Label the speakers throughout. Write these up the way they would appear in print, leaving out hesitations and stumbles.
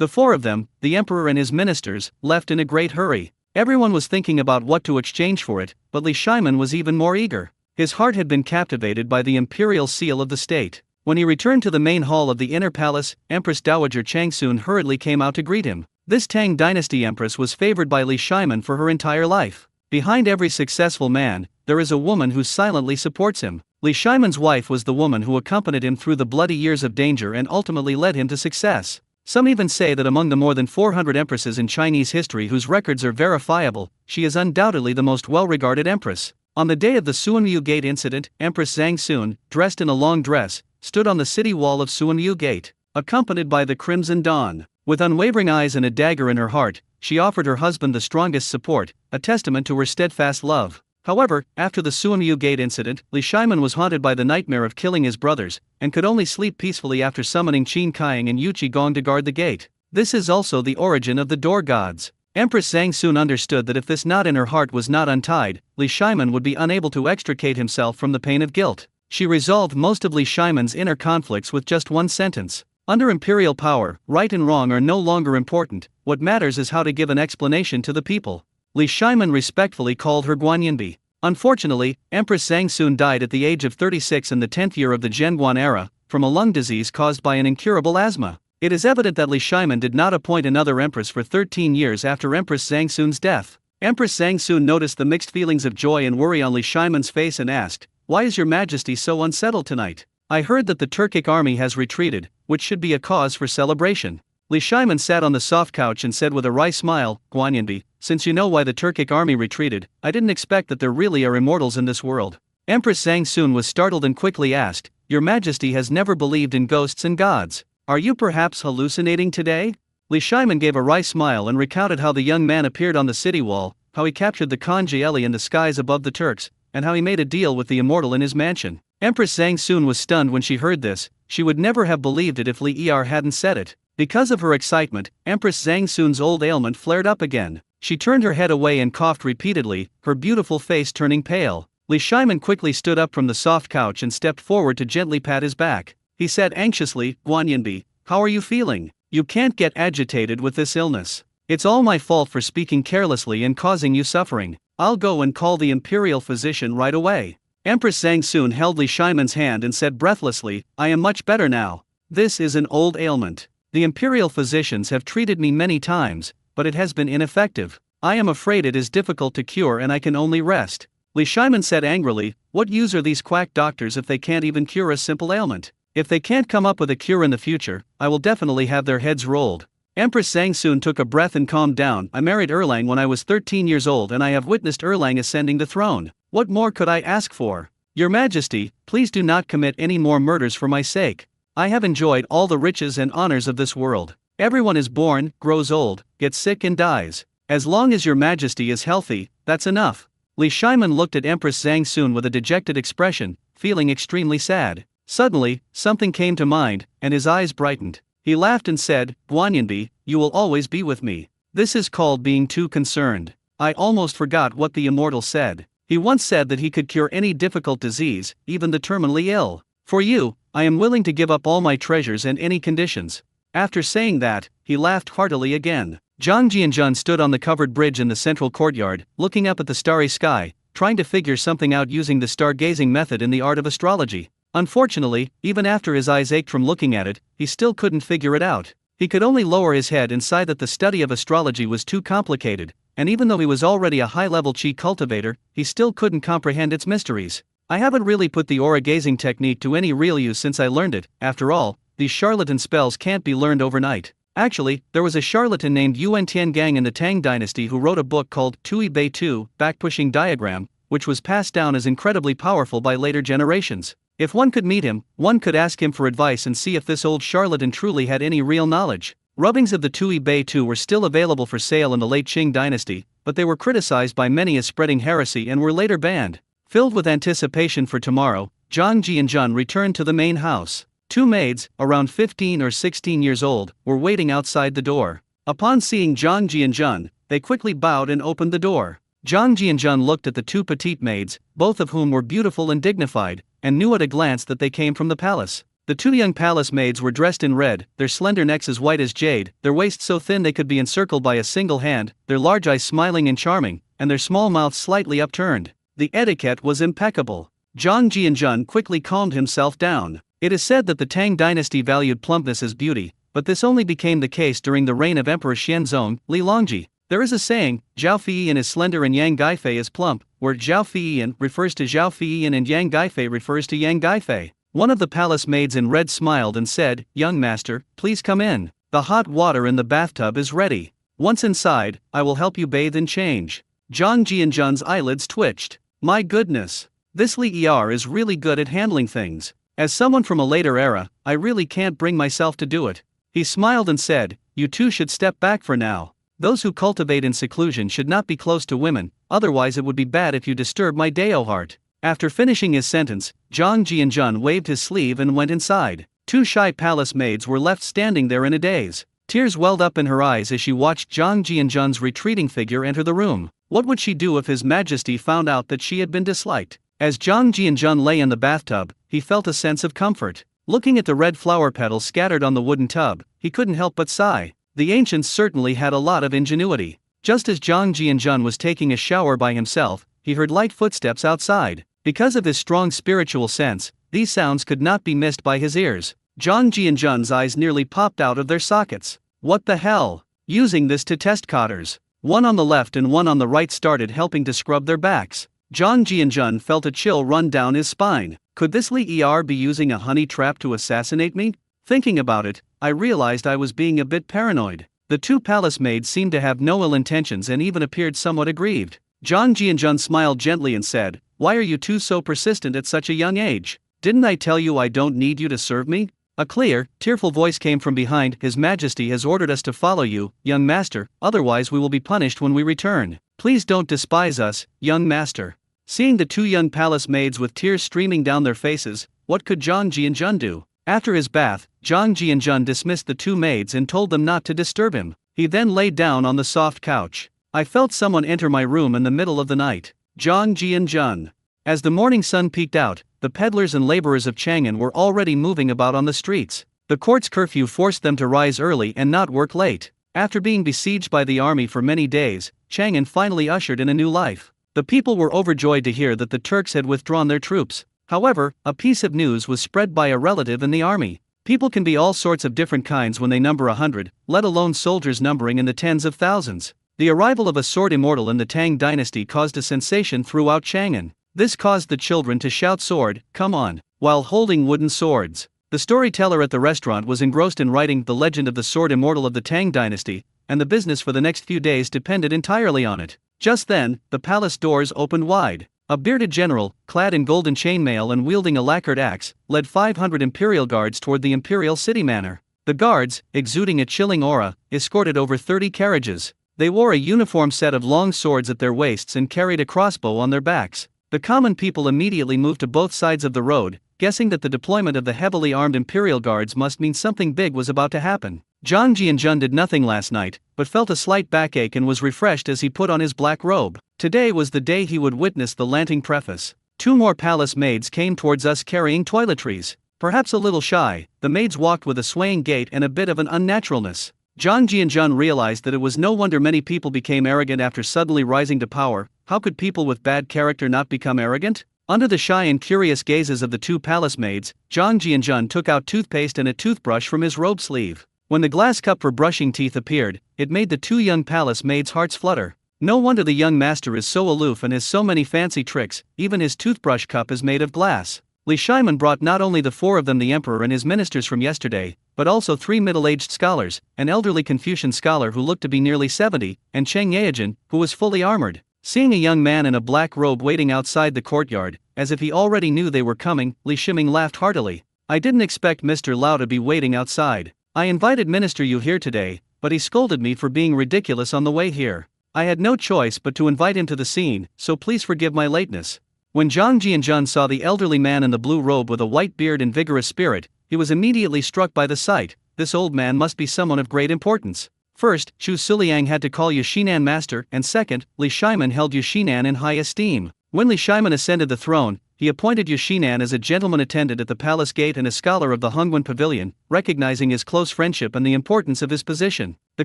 Speaker 1: The four of them, the emperor and his ministers, left in a great hurry. Everyone was thinking about what to exchange for it, but Li Shimin was even more eager. His heart had been captivated by the imperial seal of the state. When he returned to the main hall of the inner palace, Empress Dowager Changsun hurriedly came out to greet him. This Tang dynasty empress was favored by Li Shimin for her entire life. Behind every successful man, there is a woman who silently supports him. Li Shimin's wife was the woman who accompanied him through the bloody years of danger and ultimately led him to success. Some even say that among the more than 400 empresses in Chinese history whose records are verifiable, she is undoubtedly the most well-regarded empress. On the day of the Suanyu Gate incident, Empress Zhang Sun, dressed in a long dress, stood on the city wall of Suanyu Gate, accompanied by the Crimson Dawn. With unwavering eyes and a dagger in her heart, she offered her husband the strongest support, a testament to her steadfast love. However, after the Suanyu Gate incident, Li Shimin was haunted by the nightmare of killing his brothers, and could only sleep peacefully after summoning Qin Kaiang and Yu Qigong to guard the gate. This is also the origin of the door gods. Empress Zhang Sun understood that if this knot in her heart was not untied, Li Shimin would be unable to extricate himself from the pain of guilt. She resolved most of Li Shimin's inner conflicts with just one sentence. Under imperial power, right and wrong are no longer important, what matters is how to give an explanation to the people. Li Shimin respectfully called her Guanyanbi. Unfortunately, Empress Zhang Sun died at the age of 36 in the 10th year of the Zhenguan era, from a lung disease caused by an incurable asthma. It is evident that Li Shimin did not appoint another empress for 13 years after Empress Zhang Sun's death. Empress Zhang Sun noticed the mixed feelings of joy and worry on Li Shimin's face and asked, "Why is your majesty so unsettled tonight? I heard that the Turkic army has retreated, which should be a cause for celebration." Li Shimin sat on the soft couch and said with a wry smile, "Guanyanbi, since you know why the Turkic army retreated, I didn't expect that there really are immortals in this world." Empress Zhang Sun was startled and quickly asked, "Your majesty has never believed in ghosts and gods. Are you perhaps hallucinating today?" Li Shimin gave a wry smile and recounted how the young man appeared on the city wall, how he captured the Khan Jieli in the skies above the Turks, and how he made a deal with the immortal in his mansion. Empress Zhang Sun was stunned when she heard this. She would never have believed it if Li Er hadn't said it. Because of her excitement, Empress Zhang Sun's old ailment flared up again. She turned her head away and coughed repeatedly, her beautiful face turning pale. Li Shimin quickly stood up from the soft couch and stepped forward to gently pat his back. He said anxiously, "Guanyanbi, how are you feeling? You can't get agitated with this illness. It's all my fault for speaking carelessly and causing you suffering. I'll go and call the imperial physician right away." Empress Zhang Sun held Li Shimin's hand and said breathlessly, "I am much better now. This is an old ailment. The imperial physicians have treated me many times, but it has been ineffective. I am afraid it is difficult to cure and I can only rest." Li Shimin said angrily, "What use are these quack doctors if they can't even cure a simple ailment? If they can't come up with a cure in the future, I will definitely have their heads rolled." Empress Zhang Sun took a breath and calmed down. "I married Erlang when I was 13 years old and I have witnessed Erlang ascending the throne. What more could I ask for? Your Majesty, please do not commit any more murders for my sake. I have enjoyed all the riches and honors of this world. Everyone is born, grows old, gets sick and dies. As long as your Majesty is healthy, that's enough." Li Shimin looked at Empress Zhang Sun with a dejected expression, feeling extremely sad. Suddenly, something came to mind, and his eyes brightened. He laughed and said, "Guanyanbi, you will always be with me. This is called being too concerned. I almost forgot what the immortal said. He once said that he could cure any difficult disease, even the terminally ill. For you, I am willing to give up all my treasures and any conditions." After saying that, he laughed heartily again. Zhang Jianzhun stood on the covered bridge in the central courtyard, looking up at the starry sky, trying to figure something out using the stargazing method in the art of astrology. Unfortunately, even after his eyes ached from looking at it, he still couldn't figure it out. He could only lower his head and sigh that the study of astrology was too complicated, and even though he was already a high-level qi cultivator, he still couldn't comprehend its mysteries. "I haven't really put the aura gazing technique to any real use since I learned it. After all, these charlatan spells can't be learned overnight." Actually, there was a charlatan named Yuan Tiangang in the Tang dynasty who wrote a book called Tui Bei Tu, Back-Pushing Diagram, which was passed down as incredibly powerful by later generations. If one could meet him, one could ask him for advice and see if this old charlatan truly had any real knowledge. Rubbings of the Tui Bei Tu were still available for sale in the late Qing dynasty, but they were criticized by many as spreading heresy and were later banned. Filled with anticipation for tomorrow, Zhang Jianzhun returned to the main house. Two maids, around 15 or 16 years old, were waiting outside the door. Upon seeing Zhang Jianzhun, they quickly bowed and opened the door. Zhang Jianzhun looked at the two petite maids, both of whom were beautiful and dignified, and knew at a glance that they came from the palace. The two young palace maids were dressed in red, their slender necks as white as jade, their waists so thin they could be encircled by a single hand, their large eyes smiling and charming, and their small mouths slightly upturned. The etiquette was impeccable. Zhang Jianjun quickly calmed himself down. It is said that the Tang dynasty valued plumpness as beauty, but this only became the case during the reign of Emperor Xianzong, Li Longji. There is a saying, Zhao Feiyin is slender and Yang Guifei is plump, where Zhao Feiyin refers to Zhao Feiyin and Yang Guifei refers to Yang Guifei. One of the palace maids in red smiled and said, "Young master, please come in. The hot water in the bathtub is ready. Once inside, I will help you bathe and change." Zhang Jianjun's eyelids twitched. My goodness. This Li Er is really good at handling things. As someone from a later era, I really can't bring myself to do it. He smiled and said, "You two should step back for now. Those who cultivate in seclusion should not be close to women, otherwise it would be bad if you disturb my Dao heart." After finishing his sentence, Zhang Jianjun waved his sleeve and went inside. Two shy palace maids were left standing there in a daze. Tears welled up in her eyes as she watched Zhang Jianjun's retreating figure enter the room. What would she do if His Majesty found out that she had been disliked? As Zhang Jianjun lay in the bathtub, he felt a sense of comfort. Looking at the red flower petals scattered on the wooden tub, he couldn't help but sigh. The ancients certainly had a lot of ingenuity. Just as Zhang Jianjun was taking a shower by himself, he heard light footsteps outside. Because of his strong spiritual sense, these sounds could not be missed by his ears. Zhang Jianjun's eyes nearly popped out of their sockets. What the hell? Using this to test cotters. One on the left and one on the right started helping to scrub their backs. Zhang Jianjun felt a chill run down his spine. Could this Li Er be using a honey trap to assassinate me? Thinking about it, I realized I was being a bit paranoid. The two palace maids seemed to have no ill intentions and even appeared somewhat aggrieved. Zhang Jianjun smiled gently and said, "Why are you two so persistent at such a young age? Didn't I tell you I don't need you to serve me?" A clear, tearful voice came from behind. "His Majesty has ordered us to follow you, young master, otherwise we will be punished when we return. Please don't despise us, young master." Seeing the two young palace maids with tears streaming down their faces, what could Zhang Jianjun do? After his bath, Zhang Jianjun dismissed the two maids and told them not to disturb him. He then lay down on the soft couch. I felt someone enter my room in the middle of the night. Zhang Jianjun. As the morning sun peeked out, the peddlers and laborers of Chang'an were already moving about on the streets. The court's curfew forced them to rise early and not work late. After being besieged by the army for many days, Chang'an finally ushered in a new life. The people were overjoyed to hear that the Turks had withdrawn their troops. However, a piece of news was spread by a relative in the army. People can be all sorts of different kinds when they number 100, let alone soldiers numbering in the tens of thousands. The arrival of a sword immortal in the Tang dynasty caused a sensation throughout Chang'an. This caused the children to shout "Sword, come on," while holding wooden swords. The storyteller at the restaurant was engrossed in writing the legend of the sword immortal of the Tang dynasty, and the business for the next few days depended entirely on it. Just then, the palace doors opened wide. A bearded general, clad in golden chainmail and wielding a lacquered axe, led 500 imperial guards toward the imperial city manor. The guards, exuding a chilling aura, escorted over 30 carriages. They wore a uniform set of long swords at their waists and carried a crossbow on their backs. The common people immediately moved to both sides of the road, guessing that the deployment of the heavily armed imperial guards must mean something big was about to happen. Zhang Jianjun did nothing last night, but felt a slight backache and was refreshed as he put on his black robe. Today was the day he would witness the Lanting preface. Two more palace maids came towards us carrying toiletries. Perhaps a little shy, the maids walked with a swaying gait and a bit of an unnaturalness. Zhang Jianjun realized that it was no wonder many people became arrogant after suddenly rising to power. How could people with bad character not become arrogant? Under the shy and curious gazes of the two palace maids, Zhang Jianjun took out toothpaste and a toothbrush from his robe sleeve. When the glass cup for brushing teeth appeared, it made the two young palace maids' hearts flutter. No wonder the young master is so aloof and has so many fancy tricks. Even his toothbrush cup is made of glass. Li Shimon brought not only the four of them the emperor and his ministers from yesterday, but also 3 middle-aged scholars, an elderly Confucian scholar who looked to be nearly 70, and Cheng Yaojin, who was fully armored. Seeing a young man in a black robe waiting outside the courtyard, as if he already knew they were coming, Li Shiming laughed heartily. "I didn't expect Mr. Lau to be waiting outside. I invited Minister Yu here today, but he scolded me for being ridiculous on the way here. I had no choice but to invite him to the scene, so please forgive my lateness." When Zhang Jianjun saw the elderly man in the blue robe with a white beard and vigorous spirit, he was immediately struck by the sight. This old man must be someone of great importance. First, Chu Suliang had to call Yushinan master, and second, Li Shimon held Yushinan in high esteem. When Li Shimon ascended the throne, he appointed Yushinan as a gentleman attendant at the palace gate and a scholar of the Hongwen pavilion, recognizing his close friendship and the importance of his position. The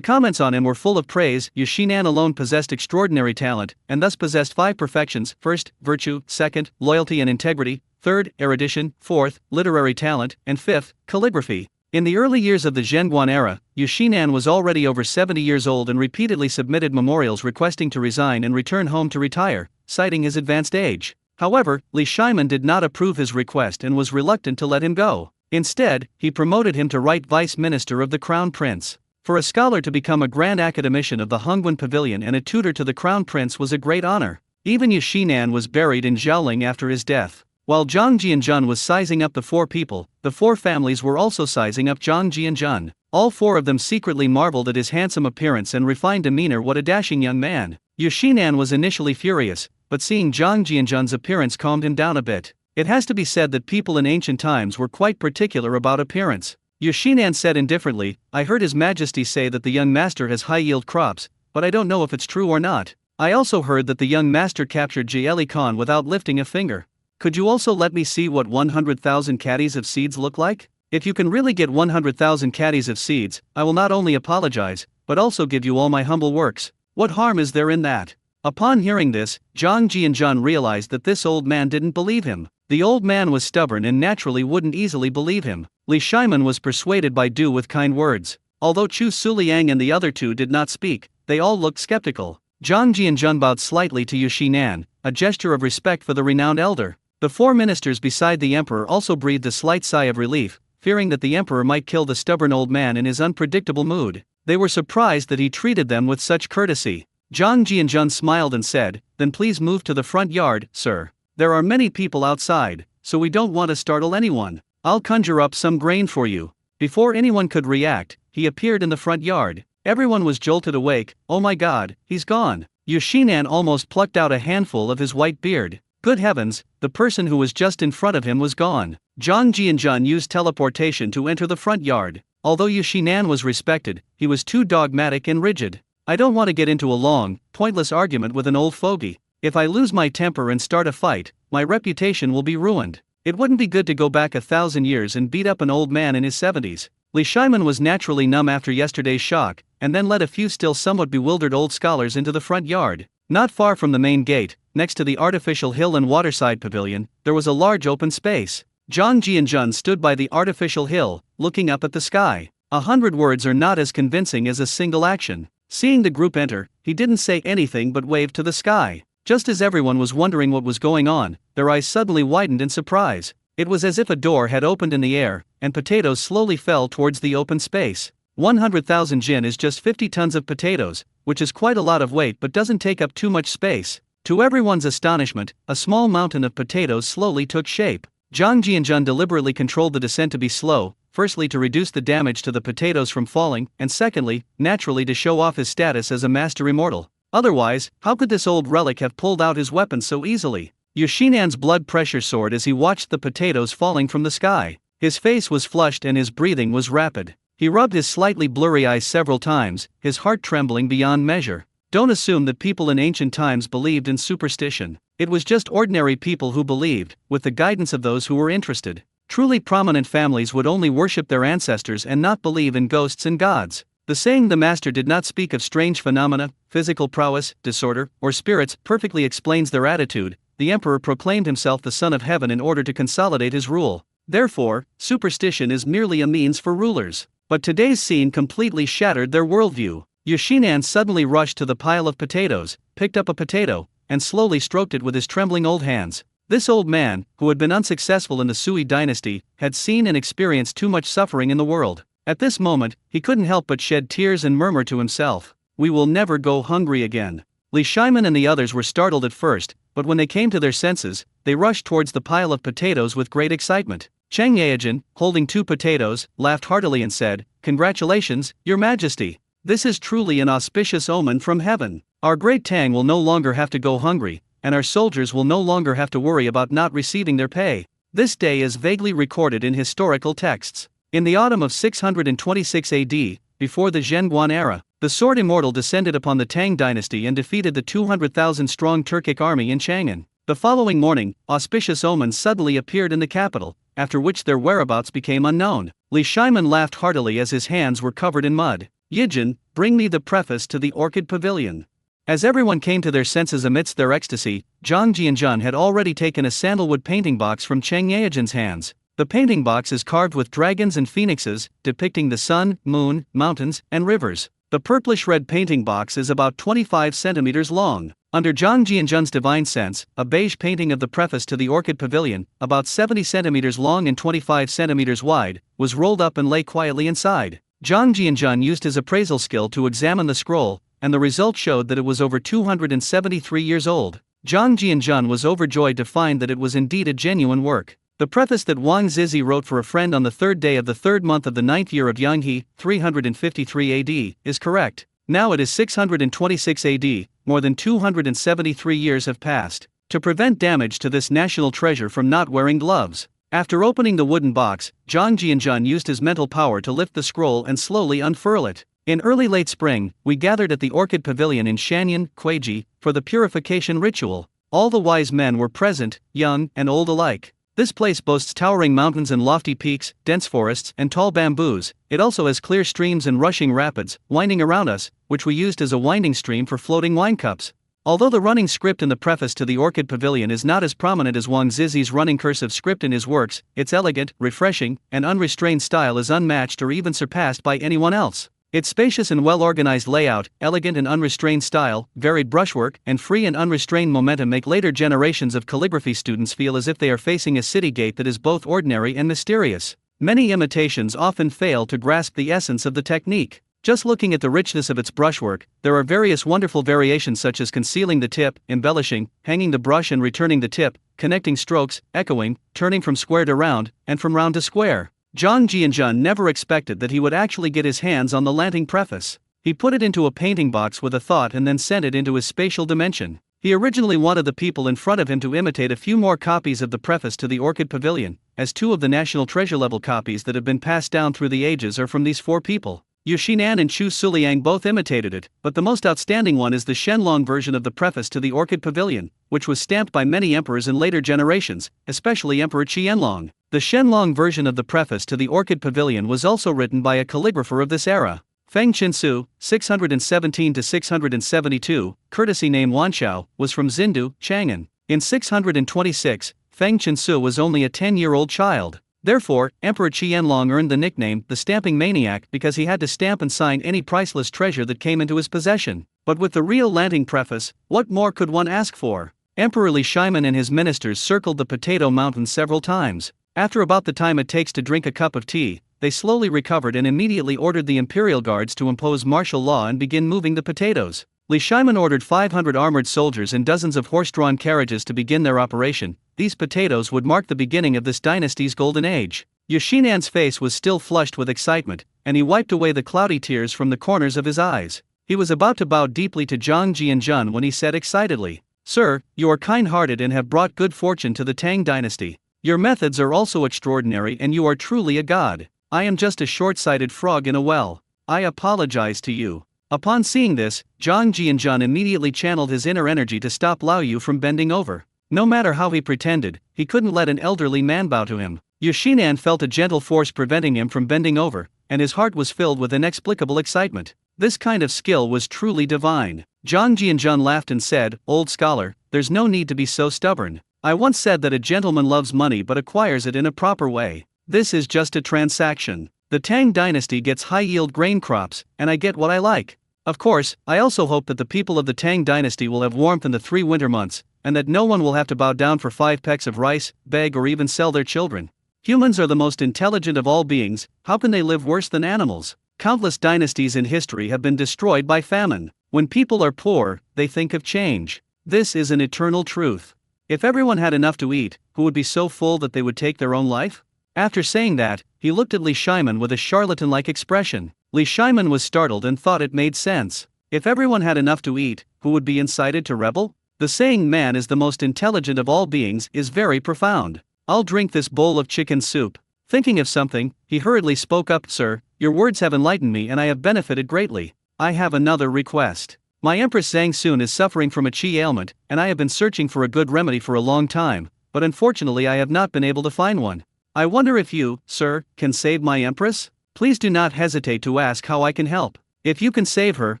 Speaker 1: comments on him were full of praise. Yushinan alone possessed extraordinary talent, and thus possessed 5 perfections: first, virtue; second, loyalty and integrity; third, erudition; fourth, literary talent; and fifth, calligraphy. In the early years of the Zhenguan era, Yushinan was already over 70 years old and repeatedly submitted memorials requesting to resign and return home to retire, citing his advanced age. However, Li Shimin did not approve his request and was reluctant to let him go. Instead, he promoted him to right vice minister of the crown prince. For a scholar to become a grand academician of the Hongwen pavilion and a tutor to the crown prince was a great honor. Even Yushinan was buried in Zhaoling after his death. While Zhang Jianjun was sizing up the 4 people, the 4 families were also sizing up Zhang Jianjun. All 4 of them secretly marveled at his handsome appearance and refined demeanor. What a dashing young man. Yushinan was initially furious, but seeing Zhang Jianjun's appearance calmed him down a bit. It has to be said that people in ancient times were quite particular about appearance. Yushinan said indifferently, "I heard His Majesty say that the young master has high-yield crops, but I don't know if it's true or not. I also heard that the young master captured Jieli Khan without lifting a finger. Could you also let me see what 100,000 caddies of seeds look like? If you can really get 100,000 caddies of seeds, I will not only apologize, but also give you all my humble works. What harm is there in that?" Upon hearing this, Zhang Jianjun realized that this old man didn't believe him. The old man was stubborn and naturally wouldn't easily believe him. Li Shimin was persuaded by Du with kind words. Although Chu Suliang and the other 2 did not speak, they all looked skeptical. Zhang Jianjun bowed slightly to Yushinan, a gesture of respect for the renowned elder. The 4 ministers beside the emperor also breathed a slight sigh of relief, fearing that the emperor might kill the stubborn old man in his unpredictable mood. They were surprised that he treated them with such courtesy. Zhang Jianjun smiled and said, "Then please move to the front yard, sir. There are many people outside, so we don't want to startle anyone. I'll conjure up some grain for you." Before anyone could react, he appeared in the front yard. Everyone was jolted awake. "Oh my God, he's gone." Yushinan almost plucked out a handful of his white beard. Good heavens, the person who was just in front of him was gone. Zhang Jianjun used teleportation to enter the front yard. Although Yushinan was respected, he was too dogmatic and rigid. "I don't want to get into a long, pointless argument with an old fogey. If I lose my temper and start a fight, my reputation will be ruined. It wouldn't be good to go back 1,000 years and beat up an old man in his 70s. Li Shimin was naturally numb after yesterday's shock, and then led a few still somewhat bewildered old scholars into the front yard. Not far from the main gate, next to the artificial hill and waterside pavilion, there was a large open space. Zhang Jianjun stood by the artificial hill, looking up at the sky. 100 words are not as convincing as a single action. Seeing the group enter, he didn't say anything but waved to the sky. Just as everyone was wondering what was going on, their eyes suddenly widened in surprise. It was as if a door had opened in the air, and potatoes slowly fell towards the open space. 100,000 jin is just 50 tons of potatoes, which is quite a lot of weight but doesn't take up too much space. To everyone's astonishment, a small mountain of potatoes slowly took shape. Zhang Jianjun deliberately controlled the descent to be slow, firstly to reduce the damage to the potatoes from falling, and secondly, naturally to show off his status as a master immortal. Otherwise, how could this old relic have pulled out his weapon so easily? Yushinan's blood pressure soared as he watched the potatoes falling from the sky. His face was flushed and his breathing was rapid. He rubbed his slightly blurry eyes several times, his heart trembling beyond measure. Don't assume that people in ancient times believed in superstition. It was just ordinary people who believed, with the guidance of those who were interested. Truly prominent families would only worship their ancestors and not believe in ghosts and gods. The saying "the master did not speak of strange phenomena, physical prowess, disorder, or spirits" perfectly explains their attitude. The emperor proclaimed himself the son of heaven in order to consolidate his rule. Therefore, superstition is merely a means for rulers. But today's scene completely shattered their worldview. Yushinan suddenly rushed to the pile of potatoes, picked up a potato, and slowly stroked it with his trembling old hands. This old man, who had been unsuccessful in the Sui dynasty, had seen and experienced too much suffering in the world. At this moment, he couldn't help but shed tears and murmur to himself, "We will never go hungry again." Li Shimin and the others were startled at first, but when they came to their senses, they rushed towards the pile of potatoes with great excitement. Cheng Yaojin, holding 2 potatoes, laughed heartily and said, "Congratulations, Your Majesty. This is truly an auspicious omen from heaven. Our great Tang will no longer have to go hungry, and our soldiers will no longer have to worry about not receiving their pay." This day is vaguely recorded in historical texts. In the autumn of 626 AD, before the Zhenguan era, the Sword Immortal descended upon the Tang dynasty and defeated the 200,000-strong Turkic army in Chang'an. The following morning, auspicious omens suddenly appeared in the capital, after which their whereabouts became unknown. Li Shimon laughed heartily as his hands were covered in mud. Yijin, bring me the preface to the Orchid Pavilion. As everyone came to their senses amidst their ecstasy, Zhang Jianjun had already taken a sandalwood painting box from Cheng Yaojin's hands. The painting box is carved with dragons and phoenixes, depicting the sun, moon, mountains, and rivers. The purplish-red painting box is about 25 centimeters long. Under Zhang Jianjun's divine sense, a beige painting of the preface to the Orchid Pavilion, about 70 centimeters long and 25 centimeters wide, was rolled up and lay quietly inside. Zhang Jianjun used his appraisal skill to examine the scroll, and the result showed that it was over 273 years old. Zhang Jianjun was overjoyed to find that it was indeed a genuine work. The preface that Wang Zizi wrote for a friend on the third day of the third month of the 9th year of Yanghe, 353 AD, is correct. Now it is 626 AD, more than 273 years have passed. To prevent damage to this national treasure from not wearing gloves. After opening the wooden box, Zhang Jianjun used his mental power to lift the scroll and slowly unfurl it. In early late spring, we gathered at the Orchid Pavilion in Shanyan, Kuiji, for the purification ritual. All the wise men were present, young and old alike. This place boasts towering mountains and lofty peaks, dense forests, and tall bamboos. It also has clear streams and rushing rapids, winding around us, which we used as a winding stream for floating wine cups. Although the running script in the preface to the Orchid Pavilion is not as prominent as Wang Zizi's running cursive script in his works, its elegant, refreshing, and unrestrained style is unmatched or even surpassed by anyone else. Its spacious and well-organized layout, elegant and unrestrained style, varied brushwork, and free and unrestrained momentum make later generations of calligraphy students feel as if they are facing a city gate that is both ordinary and mysterious. Many imitations often fail to grasp the essence of the technique. Just looking at the richness of its brushwork, there are various wonderful variations such as concealing the tip, embellishing, hanging the brush and returning the tip, connecting strokes, echoing, turning from square to round, and from round to square. Zhang Jianjun never expected that he would actually get his hands on the Lanting preface. He put it into a painting box with a thought and then sent it into his spatial dimension. He originally wanted the people in front of him to imitate a few more copies of the preface to the Orchid Pavilion, as 2 of the National Treasure level copies that have been passed down through the ages are from these 4 people. Yu Xinan and Chu Suliang both imitated it, but the most outstanding one is the Shenlong version of the preface to the Orchid Pavilion, which was stamped by many emperors in later generations, especially Emperor Qianlong. The Shenlong version of the preface to the Orchid Pavilion was also written by a calligrapher of this era. Feng Qinsu, 617–672, courtesy name Wanshao, was from Xindu, Chang'an. In 626, Feng Qinsu was only a 10-year-old child. Therefore, Emperor Qianlong earned the nickname the Stamping Maniac because he had to stamp and sign any priceless treasure that came into his possession. But with the real Lanting preface, what more could one ask for? Emperor Li Shimon and his ministers circled the Potato Mountain several times. After about the time it takes to drink a cup of tea, they slowly recovered and immediately ordered the imperial guards to impose martial law and begin moving the potatoes. Li Shimon ordered 500 armored soldiers and dozens of horse-drawn carriages to begin their operation. These potatoes would mark the beginning of this dynasty's golden age. Yu Xinan's face was still flushed with excitement, and he wiped away the cloudy tears from the corners of his eyes. He was about to bow deeply to Zhang Jianjun when he said excitedly, "Sir, you are kind-hearted and have brought good fortune to the Tang dynasty. Your methods are also extraordinary and you are truly a god. I am just a short-sighted frog in a well. I apologize to you." Upon seeing this, Zhang Jianjun immediately channeled his inner energy to stop Lao Yu from bending over. No matter how he pretended, he couldn't let an elderly man bow to him. Yu Xinan felt a gentle force preventing him from bending over, and his heart was filled with inexplicable excitement. This kind of skill was truly divine. Zhang Jianjun laughed and said, "Old scholar, there's no need to be so stubborn. I once said that a gentleman loves money but acquires it in a proper way. This is just a transaction. The Tang dynasty gets high-yield grain crops, and I get what I like. Of course, I also hope that the people of the Tang dynasty will have warmth in the 3 winter months, and that no one will have to bow down for 5 pecks of rice, beg or even sell their children. Humans are the most intelligent of all beings, how can they live worse than animals? Countless dynasties in history have been destroyed by famine. When people are poor, they think of change. This is an eternal truth. If everyone had enough to eat, who would be so full that they would take their own life?" After saying that, he looked at Li Shimon with a charlatan-like expression. Li Shimon was startled and thought it made sense. If everyone had enough to eat, who would be incited to rebel? The saying "man is the most intelligent of all beings" is very profound. "I'll drink this bowl of chicken soup." Thinking of something, he hurriedly spoke up, "Sir, your words have enlightened me and I have benefited greatly. I have another request. My Empress Zhang Sun is suffering from a qi ailment, and I have been searching for a good remedy for a long time, but unfortunately I have not been able to find one. I wonder if you, sir, can save my Empress? Please do not hesitate to ask how I can help. If you can save her,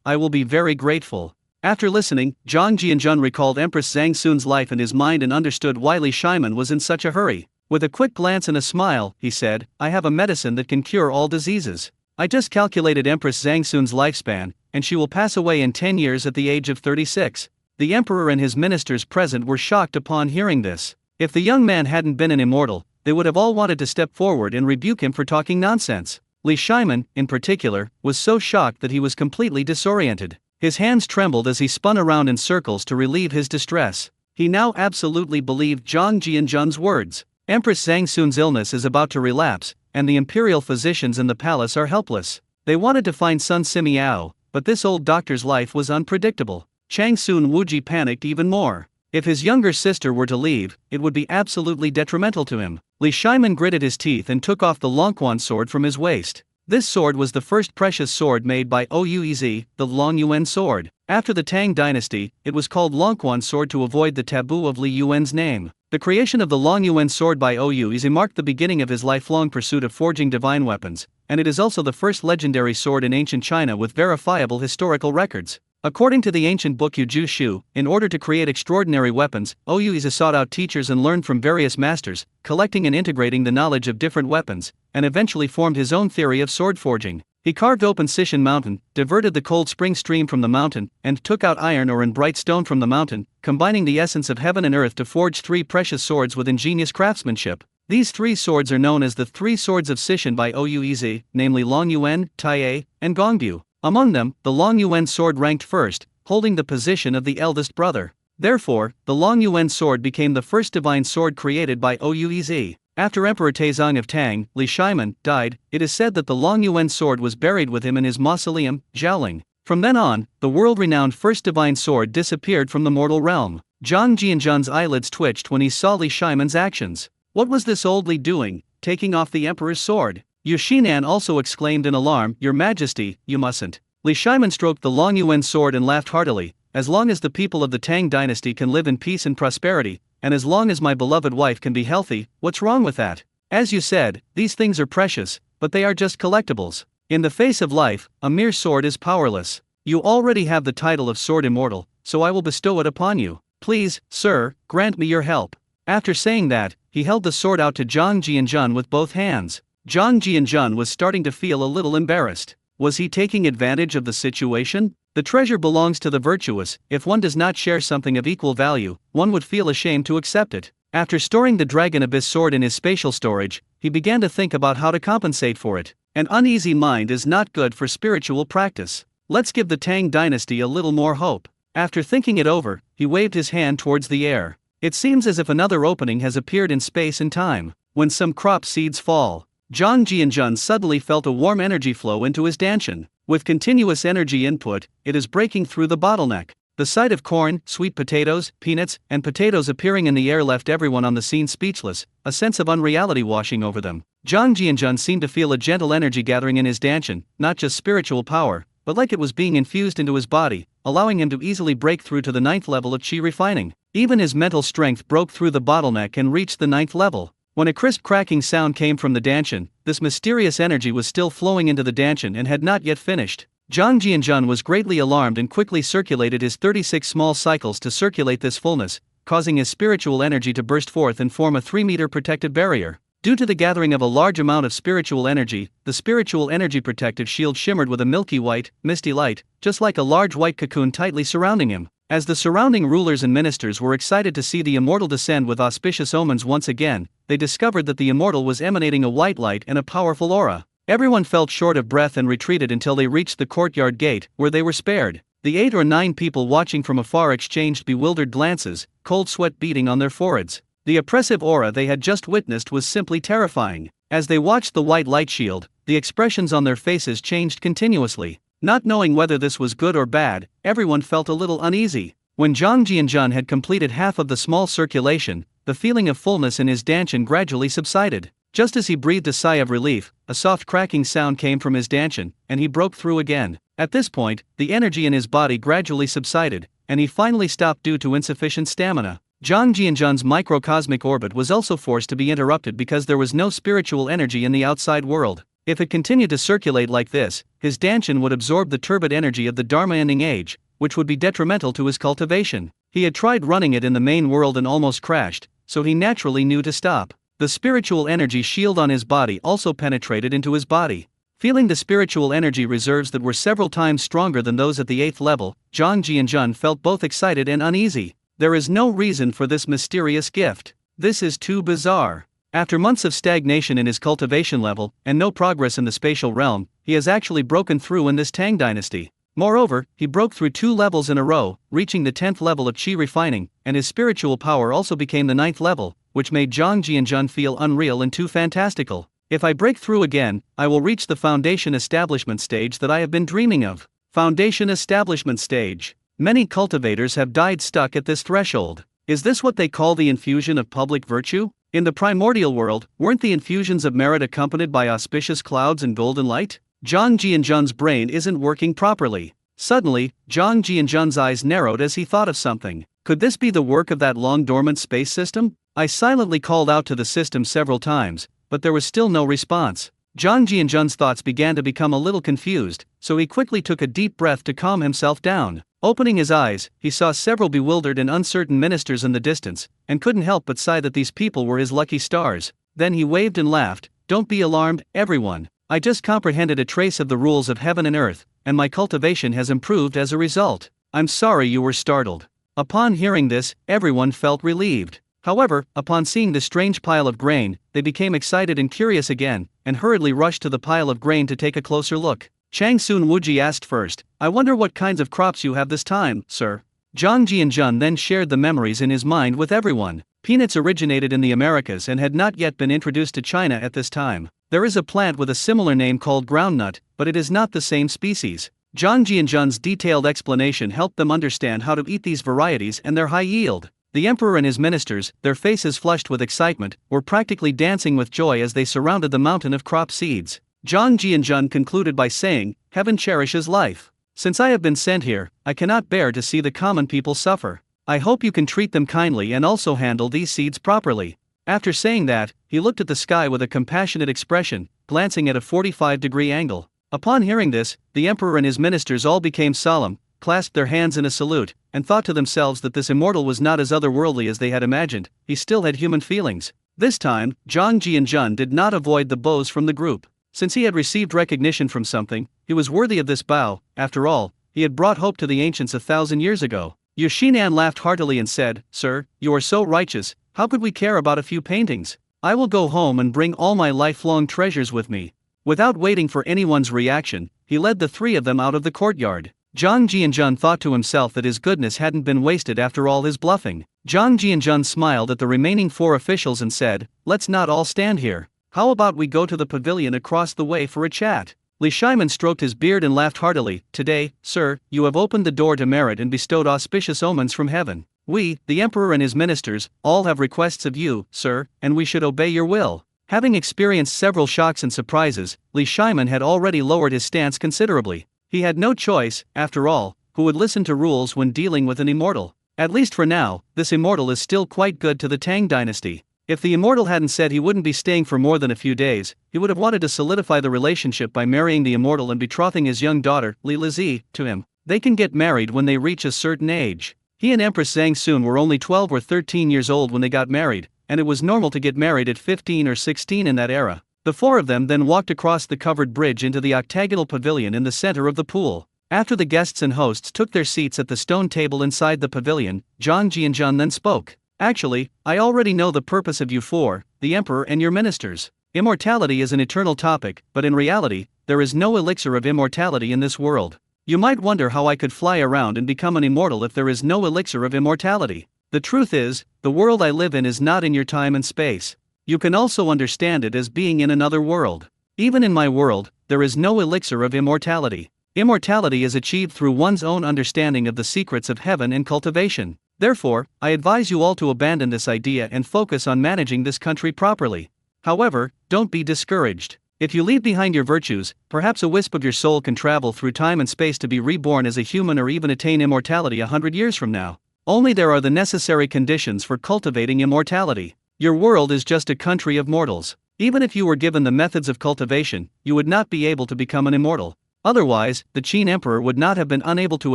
Speaker 1: I will be very grateful." After listening, Zhang Jianjun recalled Empress Zhang Sun's life in his mind and understood why Li Shiman was in such a hurry. With a quick glance and a smile, he said, "I have a medicine that can cure all diseases. I just calculated Empress Zhang Sun's lifespan, and she will pass away in 10 years at the age of 36. The emperor and his ministers present were shocked upon hearing this. If the young man hadn't been an immortal, they would have all wanted to step forward and rebuke him for talking nonsense. Li Shiman, in particular, was so shocked that he was completely disoriented. His hands trembled as he spun around in circles to relieve his distress. He now absolutely believed Zhang Jianjun's words. Empress Zhang Sun's illness is about to relapse, and the imperial physicians in the palace are helpless. They wanted to find Sun Simiao, but this old doctor's life was unpredictable. Chang Sun Wuji panicked even more. If his younger sister were to leave, it would be absolutely detrimental to him. Li Shiman gritted his teeth and took off the Longquan sword from his waist. This sword was the first precious sword made by Ouyuez, the Long Yuan sword. After the Tang dynasty, it was called Longquan sword to avoid the taboo of Li Yuan's name. The creation of the Long Yuan sword by Ouyuez marked the beginning of his lifelong pursuit of forging divine weapons, and it is also the first legendary sword in ancient China with verifiable historical records. According to the ancient book Yuju Shu, in order to create extraordinary weapons, Ouyuez sought out teachers and learned from various masters, collecting and integrating the knowledge of different weapons, and eventually formed his own theory of sword forging. He carved open Sishan Mountain, diverted the cold spring stream from the mountain, and took out iron ore and bright stone from the mountain, combining the essence of heaven and earth to forge 3 precious swords with ingenious craftsmanship. These 3 swords are known as the 3 swords of Sishan by Ouyuez, namely Long Yuan, Tai, and Gongbu. Among them, the Long Yuan sword ranked first, holding the position of the eldest brother. Therefore, the Long Yuan sword became the first divine sword created by Ouyuez. After Emperor Taizong of Tang, Li Shiman, died, it is said that the Long Yuan sword was buried with him in his mausoleum, Jiaoling. From then on, the world-renowned first divine sword disappeared from the mortal realm. Zhang Jianjun's eyelids twitched when he saw Li Shiman's actions. What was this old Li doing, taking off the emperor's sword? Yu Shinan also exclaimed in alarm, "Your Majesty, you mustn't." Li Shiman stroked the Long Yuan sword and laughed heartily. "As long as the people of the Tang dynasty can live in peace and prosperity, and as long as my beloved wife can be healthy, what's wrong with that? As you said, these things are precious, but they are just collectibles. In the face of life, a mere sword is powerless. You already have the title of Sword Immortal, so I will bestow it upon you. Please, sir, grant me your help." After saying that, he held the sword out to Zhang Jianjun with both hands. Zhang Jianjun was starting to feel a little embarrassed. Was he taking advantage of the situation? The treasure belongs to the virtuous. If one does not share something of equal value, one would feel ashamed to accept it. After storing the Dragon Abyss sword in his spatial storage, he began to think about how to compensate for it. An uneasy mind is not good for spiritual practice. Let's give the Tang dynasty a little more hope. After thinking it over, he waved his hand towards the air. It seems as if another opening has appeared in space and time. When some crop seeds fall, Zhang Jianjun suddenly felt a warm energy flow into his danshan. With continuous energy input, it is breaking through the bottleneck. The sight of corn, sweet potatoes, peanuts, and potatoes appearing in the air left everyone on the scene speechless, a sense of unreality washing over them. Zhang Jianjun seemed to feel a gentle energy gathering in his danshan, not just spiritual power, but like it was being infused into his body, allowing him to easily break through to the 9th level of qi refining. Even his mental strength broke through the bottleneck and reached the 9th level. When a crisp cracking sound came from the danshan, this mysterious energy was still flowing into the danshan and had not yet finished. Zhang Jianjun was greatly alarmed and quickly circulated his 36 small cycles to circulate this fullness, causing his spiritual energy to burst forth and form a 3-meter protective barrier. Due to the gathering of a large amount of spiritual energy, the spiritual energy protective shield shimmered with a milky white, misty light, just like a large white cocoon tightly surrounding him. As the surrounding rulers and ministers were excited to see the immortal descend with auspicious omens once again, they discovered that the immortal was emanating a white light and a powerful aura. Everyone felt short of breath and retreated until they reached the courtyard gate, where they were spared. The 8 or 9 people watching from afar exchanged bewildered glances, cold sweat beading on their foreheads. The oppressive aura they had just witnessed was simply terrifying. As they watched the white light shield, the expressions on their faces changed continuously. Not knowing whether this was good or bad, everyone felt a little uneasy. When Zhang Jianjun had completed half of the small circulation, the feeling of fullness in his danshan gradually subsided. Just as he breathed a sigh of relief, a soft cracking sound came from his dantian, and he broke through again. At this point, the energy in his body gradually subsided, and he finally stopped due to insufficient stamina. Zhang Jianzhan's microcosmic orbit was also forced to be interrupted because there was no spiritual energy in the outside world. If it continued to circulate like this, his dantian would absorb the turbid energy of the Dharma ending age, which would be detrimental to his cultivation. He had tried running it in the main world and almost crashed, so he naturally knew to stop. The spiritual energy shield on his body also penetrated into his body. Feeling the spiritual energy reserves that were several times stronger than those at the 8th level, Zhang Jianzhan felt both excited and uneasy. There is no reason for this mysterious gift. This is too bizarre. After months of stagnation in his cultivation level, and no progress in the spatial realm, he has actually broken through in this Tang dynasty. Moreover, he broke through 2 levels in a row, reaching the 10th level of Qi refining, and his spiritual power also became the 9th level, which made Zhang Jianzhan feel unreal and too fantastical. If I break through again, I will reach the foundation establishment stage that I have been dreaming of. Foundation establishment stage. Many cultivators have died stuck at this threshold. Is this what they call the infusion of public virtue? In the primordial world, weren't the infusions of merit accompanied by auspicious clouds and golden light? Zhang Jianzhan's brain isn't working properly. Suddenly, Zhang Jianzhan's eyes narrowed as he thought of something. Could this be the work of that long-dormant space system? I silently called out to the system several times, but there was still no response. Zhang Jianzhan's thoughts began to become a little confused, so he quickly took a deep breath to calm himself down. Opening his eyes, he saw several bewildered and uncertain ministers in the distance, and couldn't help but sigh that these people were his lucky stars. Then he waved and laughed. Don't be alarmed, everyone. I just comprehended a trace of the rules of heaven and earth, and my cultivation has improved as a result. I'm sorry you were startled. Upon hearing this, everyone felt relieved. However, upon seeing the strange pile of grain, they became excited and curious again, and hurriedly rushed to the pile of grain to take a closer look. Chang Sun Wuji asked first, I wonder what kinds of crops you have this time, sir. Zhang Jianzhan then shared the memories in his mind with everyone. Peanuts originated in the Americas and had not yet been introduced to China at this time. There is a plant with a similar name called groundnut, but it is not the same species. Zhang Jianzhan's detailed explanation helped them understand how to eat these varieties and their high yield. The emperor and his ministers, their faces flushed with excitement, were practically dancing with joy as they surrounded the mountain of crop seeds. Zhang Jianzhan concluded by saying, Heaven cherishes life. Since I have been sent here, I cannot bear to see the common people suffer. I hope you can treat them kindly and also handle these seeds properly. After saying that, he looked at the sky with a compassionate expression, glancing at a 45-degree angle. Upon hearing this, the emperor and his ministers all became solemn, clasped their hands in a salute, and thought to themselves that this immortal was not as otherworldly as they had imagined. He still had human feelings. This time, Zhang Jianzhan did not avoid the bows from the group. Since he had received recognition from something, he was worthy of this bow. After all, he had brought hope to the ancients 1,000 years ago. Yushinan laughed heartily and said, Sir, you are so righteous, how could we care about a few paintings? I will go home and bring all my lifelong treasures with me. Without waiting for anyone's reaction, he led the 3 of them out of the courtyard. Zhang Jianzhan thought to himself that his goodness hadn't been wasted after all his bluffing. Zhang Jianzhan smiled at the remaining 4 officials and said, Let's not all stand here. How about we go to the pavilion across the way for a chat? Li Shimon stroked his beard and laughed heartily. Today, sir, you have opened the door to merit and bestowed auspicious omens from heaven. We, the emperor and his ministers, all have requests of you, sir, and we should obey your will. Having experienced several shocks and surprises, Li Shimon had already lowered his stance considerably. He had no choice, after all, who would listen to rules when dealing with an immortal. At least for now, this immortal is still quite good to the Tang dynasty. If the immortal hadn't said he wouldn't be staying for more than a few days, he would have wanted to solidify the relationship by marrying the immortal and betrothing his young daughter, Li Lizi, to him. They can get married when they reach a certain age. He and Empress Zhang Sun were only 12 or 13 years old when they got married, and it was normal to get married at 15 or 16 in that era. The 4 of them then walked across the covered bridge into the octagonal pavilion in the center of the pool. After the guests and hosts took their seats at the stone table inside the pavilion, Zhang Jianzhan then spoke. Actually, I already know the purpose of you 4, the emperor and your ministers. Immortality is an eternal topic, but in reality, there is no elixir of immortality in this world. You might wonder how I could fly around and become an immortal if there is no elixir of immortality. The truth is, the world I live in is not in your time and space. You can also understand it as being in another world. Even in my world, there is no elixir of immortality. Immortality is achieved through one's own understanding of the secrets of heaven and cultivation. Therefore, I advise you all to abandon this idea and focus on managing this country properly. However, don't be discouraged. If you leave behind your virtues, perhaps a wisp of your soul can travel through time and space to be reborn as a human or even attain immortality 100 years from now. Only there are the necessary conditions for cultivating immortality. Your world is just a country of mortals. Even if you were given the methods of cultivation, you would not be able to become an immortal. Otherwise, the Qin Emperor would not have been unable to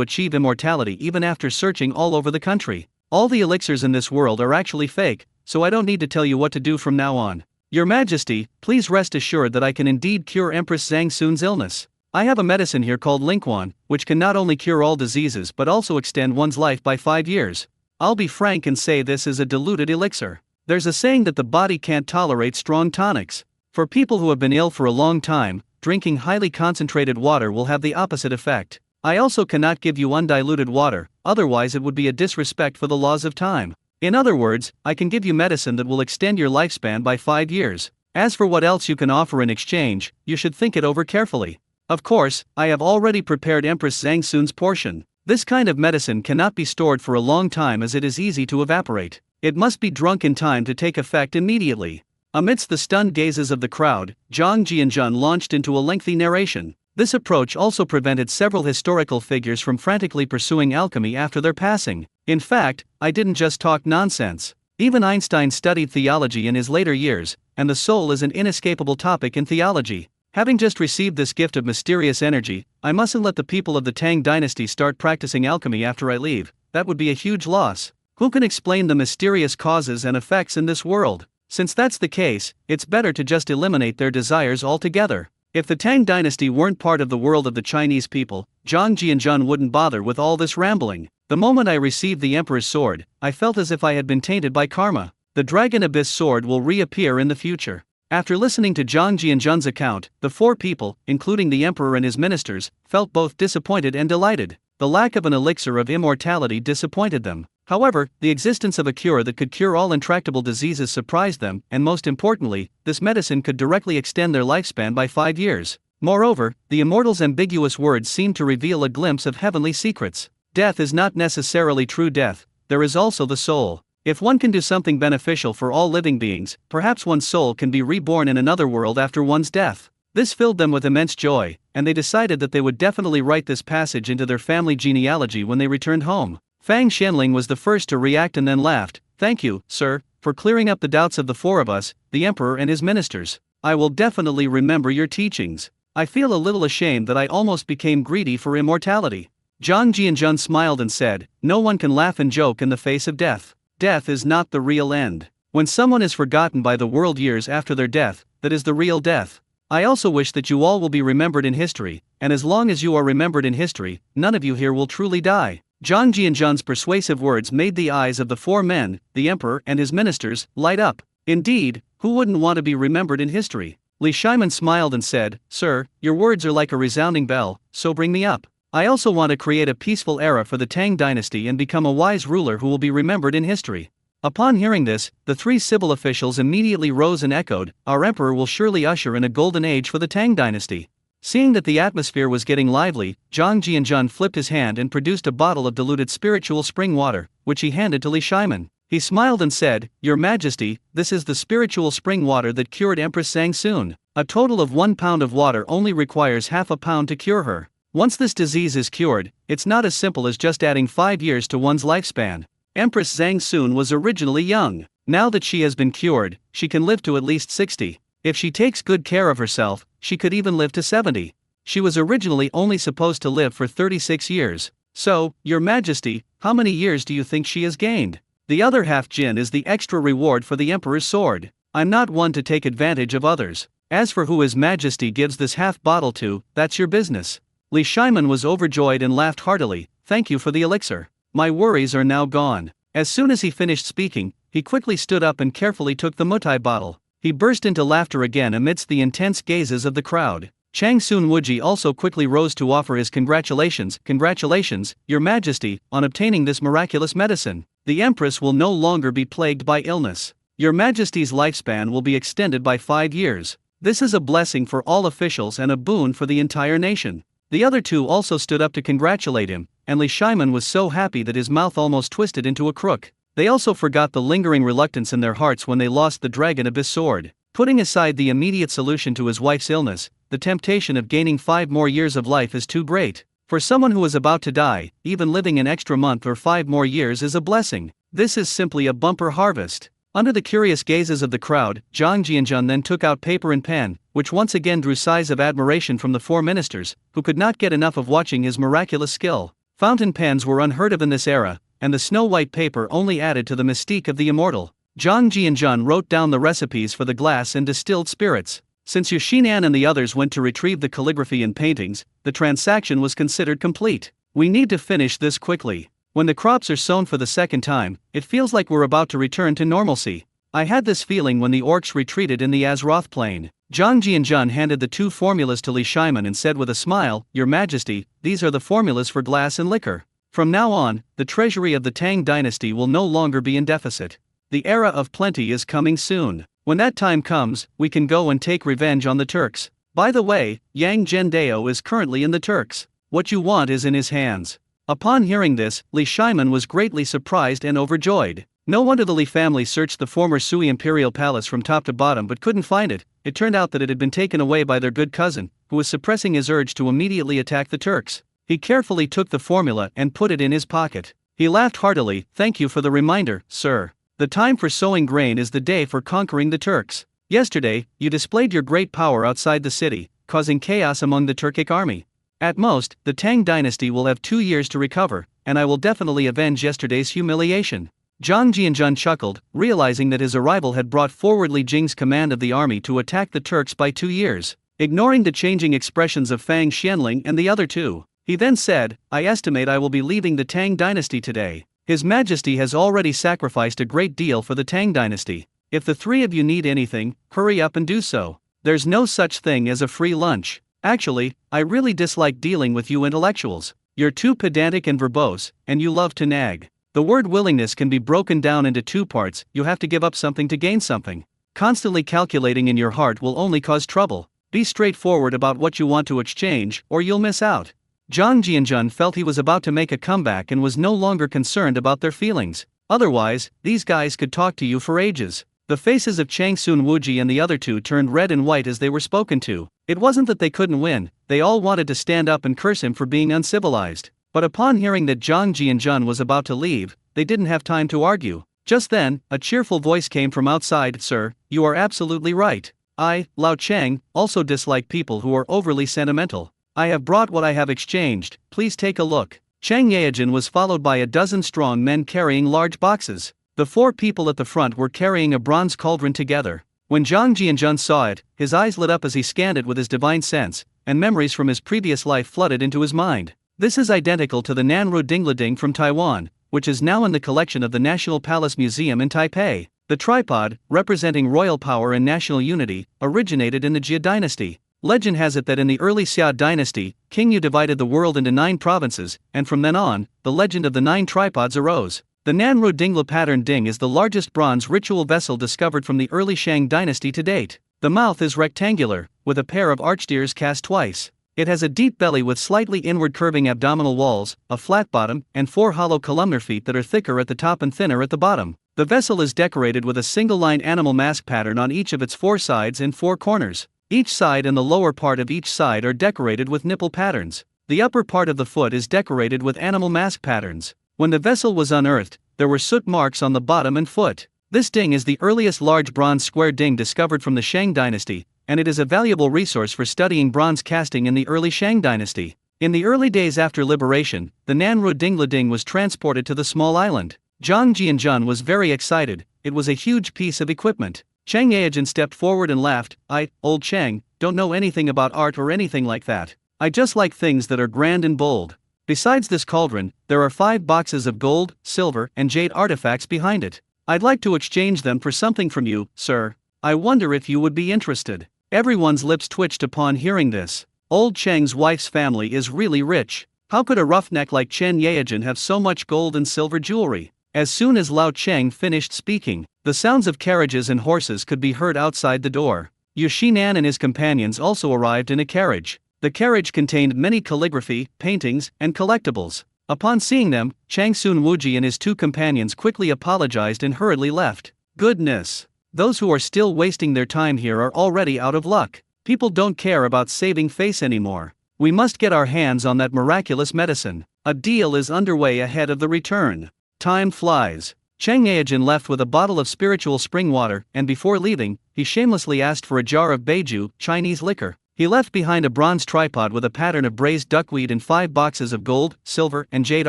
Speaker 1: achieve immortality even after searching all over the country. All the elixirs in this world are actually fake, so I don't need to tell you what to do from now on. Your Majesty, please rest assured that I can indeed cure Empress Zhang Sun's illness. I have a medicine here called Lingquan, which can not only cure all diseases but also extend one's life by 5 years. I'll be frank and say this is a diluted elixir. There's a saying that the body can't tolerate strong tonics. For people who have been ill for a long time, drinking highly concentrated water will have the opposite effect. I also cannot give you undiluted water, otherwise it would be a disrespect for the laws of time. In other words, I can give you medicine that will extend your lifespan by 5 years. As for what else you can offer in exchange, you should think it over carefully. Of course, I have already prepared Empress Zhang Sun's portion. This kind of medicine cannot be stored for a long time as it is easy to evaporate. It must be drunk in time to take effect immediately. Amidst the stunned gazes of the crowd, Zhang Jianzhun launched into a lengthy narration. This approach also prevented several historical figures from frantically pursuing alchemy after their passing. In fact, I didn't just talk nonsense. Even Einstein studied theology in his later years, and the soul is an inescapable topic in theology. Having just received this gift of mysterious energy, I mustn't let the people of the Tang dynasty start practicing alchemy after I leave. That would be a huge loss. Who can explain the mysterious causes and effects in this world? Since that's the case, it's better to just eliminate their desires altogether. If the Tang dynasty weren't part of the world of the Chinese people, Zhang Jianzhun wouldn't bother with all this rambling. The moment I received the Emperor's sword, I felt as if I had been tainted by karma. The Dragon Abyss sword will reappear in the future. After listening to Zhang Jianzhun's account, the 4 people, including the Emperor and his ministers, felt both disappointed and delighted. The lack of an elixir of immortality disappointed them. However, the existence of a cure that could cure all intractable diseases surprised them, and most importantly, this medicine could directly extend their lifespan by 5 years. Moreover, the immortal's ambiguous words seemed to reveal a glimpse of heavenly secrets. Death is not necessarily true death, there is also the soul. If one can do something beneficial for all living beings, perhaps one's soul can be reborn in another world after one's death. This filled them with immense joy, and they decided that they would definitely write this passage into their family genealogy when they returned home. Fang Xianling was the first to react and then laughed. "Thank you, sir, for clearing up the doubts of the 4 of us, the Emperor and his ministers. I will definitely remember your teachings. I feel a little ashamed that I almost became greedy for immortality." Zhang Jianzhun smiled and said, "No one can laugh and joke in the face of death. Death is not the real end. When someone is forgotten by the world years after their death, that is the real death. I also wish that you all will be remembered in history, and as long as you are remembered in history, none of you here will truly die." Zhang Jianzhun's persuasive words made the eyes of the 4 men, the Emperor and his ministers, light up. Indeed, who wouldn't want to be remembered in history? Li Shiman smiled and said, "Sir, your words are like a resounding bell, so bring me up. I also want to create a peaceful era for the Tang dynasty and become a wise ruler who will be remembered in history." Upon hearing this, the 3 civil officials immediately rose and echoed, "Our Emperor will surely usher in a golden age for the Tang dynasty." Seeing that the atmosphere was getting lively, Zhang Jianzhun flipped his hand and produced a bottle of diluted spiritual spring water, which he handed to Li Shiman. He smiled and said, "Your Majesty, this is the spiritual spring water that cured Empress Zhang Sun. A total of 1 pound of water only requires half a pound to cure her. Once this disease is cured, it's not as simple as just adding 5 years to one's lifespan. Empress Zhang Sun was originally young. Now that she has been cured, she can live to at least 60. If she takes good care of herself, she could even live to 70. She was originally only supposed to live for 36 years. So, Your Majesty, how many years do you think she has gained? The other half Jin is the extra reward for the Emperor's sword. I'm not one to take advantage of others. As for who His Majesty gives this half bottle to, that's your business." Li Shiman was overjoyed and laughed heartily. "Thank you for the elixir. My worries are now gone." As soon as he finished speaking, he quickly stood up and carefully took the mutai bottle. He burst into laughter again amidst the intense gazes of the crowd. Chang Sun Wuji also quickly rose to offer his congratulations. "Congratulations, Your Majesty, on obtaining this miraculous medicine. The Empress will no longer be plagued by illness. Your Majesty's lifespan will be extended by 5 years. This is a blessing for all officials and a boon for the entire nation." The other 2 also stood up to congratulate him, and Li Shiman was so happy that his mouth almost twisted into a crook. They also forgot the lingering reluctance in their hearts when they lost the Dragon Abyss sword. Putting aside the immediate solution to his wife's illness, the temptation of gaining 5 more years of life is too great. For someone who is about to die, even living an extra month or 5 more years is a blessing. This is simply a bumper harvest. Under the curious gazes of the crowd, Zhang Jianzhan then took out paper and pen, which once again drew sighs of admiration from the 4 ministers, who could not get enough of watching his miraculous skill. Fountain pens were unheard of in this era, and the snow-white paper only added to the mystique of the immortal. Zhang Jianzhan wrote down the recipes for the glass and distilled spirits. Since Yu Xinan and the others went to retrieve the calligraphy and paintings, the transaction was considered complete. We need to finish this quickly. When the crops are sown for the second time, it feels like we're about to return to normalcy. I had this feeling when the orcs retreated in the Azeroth plain. Zhang Jianzhan handed the 2 formulas to Li Shaiman and said with a smile, "Your Majesty, these are the formulas for glass and liquor. From now on, the treasury of the Tang dynasty will no longer be in deficit. The era of plenty is coming soon. When that time comes, we can go and take revenge on the Turks. By the way, Yang Zhendao is currently in the Turks. What you want is in his hands." Upon hearing this, Li Shaiman was greatly surprised and overjoyed. No wonder the Li family searched the former Sui imperial palace from top to bottom but couldn't find it. It turned out that it had been taken away by their good cousin, who was suppressing his urge to immediately attack the Turks. He carefully took the formula and put it in his pocket. He laughed heartily. "Thank you for the reminder, sir. The time for sowing grain is the day for conquering the Turks. Yesterday, you displayed your great power outside the city, causing chaos among the Turkic army. At most, the Tang dynasty will have 2 years to recover, and I will definitely avenge yesterday's humiliation." Zhang Jianzhan chuckled, realizing that his arrival had brought forward Li Jing's command of the army to attack the Turks by 2 years. Ignoring the changing expressions of Fang Xianling and the other 2, he then said, "I estimate I will be leaving the Tang dynasty today. His Majesty has already sacrificed a great deal for the Tang dynasty. If the 3 of you need anything, hurry up and do so. There's no such thing as a free lunch. Actually, I really dislike dealing with you intellectuals. You're too pedantic and verbose, and you love to nag. The word willingness can be broken down into 2 parts. You have to give up something to gain something. Constantly calculating in your heart will only cause trouble. Be straightforward about what you want to exchange, or you'll miss out." Zhang Jianzhan felt he was about to make a comeback and was no longer concerned about their feelings. Otherwise, these guys could talk to you for ages. The faces of Chang Sun Wuji and the other 2 turned red and white as they were spoken to. It wasn't that they couldn't win, they all wanted to stand up and curse him for being uncivilized. But upon hearing that Zhang Jianzhan was about to leave, they didn't have time to argue. Just then, a cheerful voice came from outside. "Sir, you are absolutely right. I, Lao Cheng, also dislike people who are overly sentimental. I have brought what I have exchanged, please take a look." Chang Yaojin was followed by a dozen strong men carrying large boxes. The 4 people at the front were carrying a bronze cauldron together. When Zhang Jianzhan saw it, his eyes lit up as he scanned it with his divine sense, and memories from his previous life flooded into his mind. This is identical to the Nanru Dinglading from Taiwan, which is now in the collection of the National Palace Museum in Taipei. The tripod, representing royal power and national unity, originated in the Jia dynasty. Legend has it that in the early Xia dynasty, King Yu divided the world into 9 provinces, and from then on, the legend of the 9 tripods arose. The Nanru Dingla pattern ding is the largest bronze ritual vessel discovered from the early Shang dynasty to date. The mouth is rectangular, with a pair of arched ears cast twice. It has a deep belly with slightly inward curving abdominal walls, a flat bottom, and 4 hollow columnar feet that are thicker at the top and thinner at the bottom. The vessel is decorated with a single-line animal mask pattern on each of its 4 sides and 4 corners. Each side and the lower part of each side are decorated with nipple patterns. The upper part of the foot is decorated with animal mask patterns. When the vessel was unearthed, there were soot marks on the bottom and foot. This ding is the earliest large bronze square ding discovered from the Shang dynasty, and it is a valuable resource for studying bronze casting in the early Shang dynasty. In the early days after liberation, the Nanru Dingla ding was transported to the small island. Zhang Jianzhan was very excited. It was a huge piece of equipment. Chang Yaojin stepped forward and laughed. "I, old Chang, don't know anything about art or anything like that. I just like things that are grand and bold. Besides this cauldron, there are 5 boxes of gold, silver, and jade artifacts behind it. I'd like to exchange them for something from you, sir. I wonder if you would be interested." Everyone's lips twitched upon hearing this. Old Cheng's wife's family is really rich. How could a roughneck like Chen Yaojin have so much gold and silver jewelry? As soon as Lao Cheng finished speaking, the sounds of carriages and horses could be heard outside the door. Yu Xinan and his companions also arrived in a carriage. The carriage contained many calligraphy, paintings, and collectibles. Upon seeing them, Chang Sun Wuji and his 2 companions quickly apologized and hurriedly left. "Goodness! Those who are still wasting their time here are already out of luck. People don't care about saving face anymore. We must get our hands on that miraculous medicine. A deal is underway ahead of the return. Time flies. Chang Aijin left with a bottle of spiritual spring water, and before leaving, he shamelessly asked for a jar of Beiju, Chinese liquor. He left behind a bronze tripod with a pattern of braised duckweed and 5 boxes of gold, silver, and jade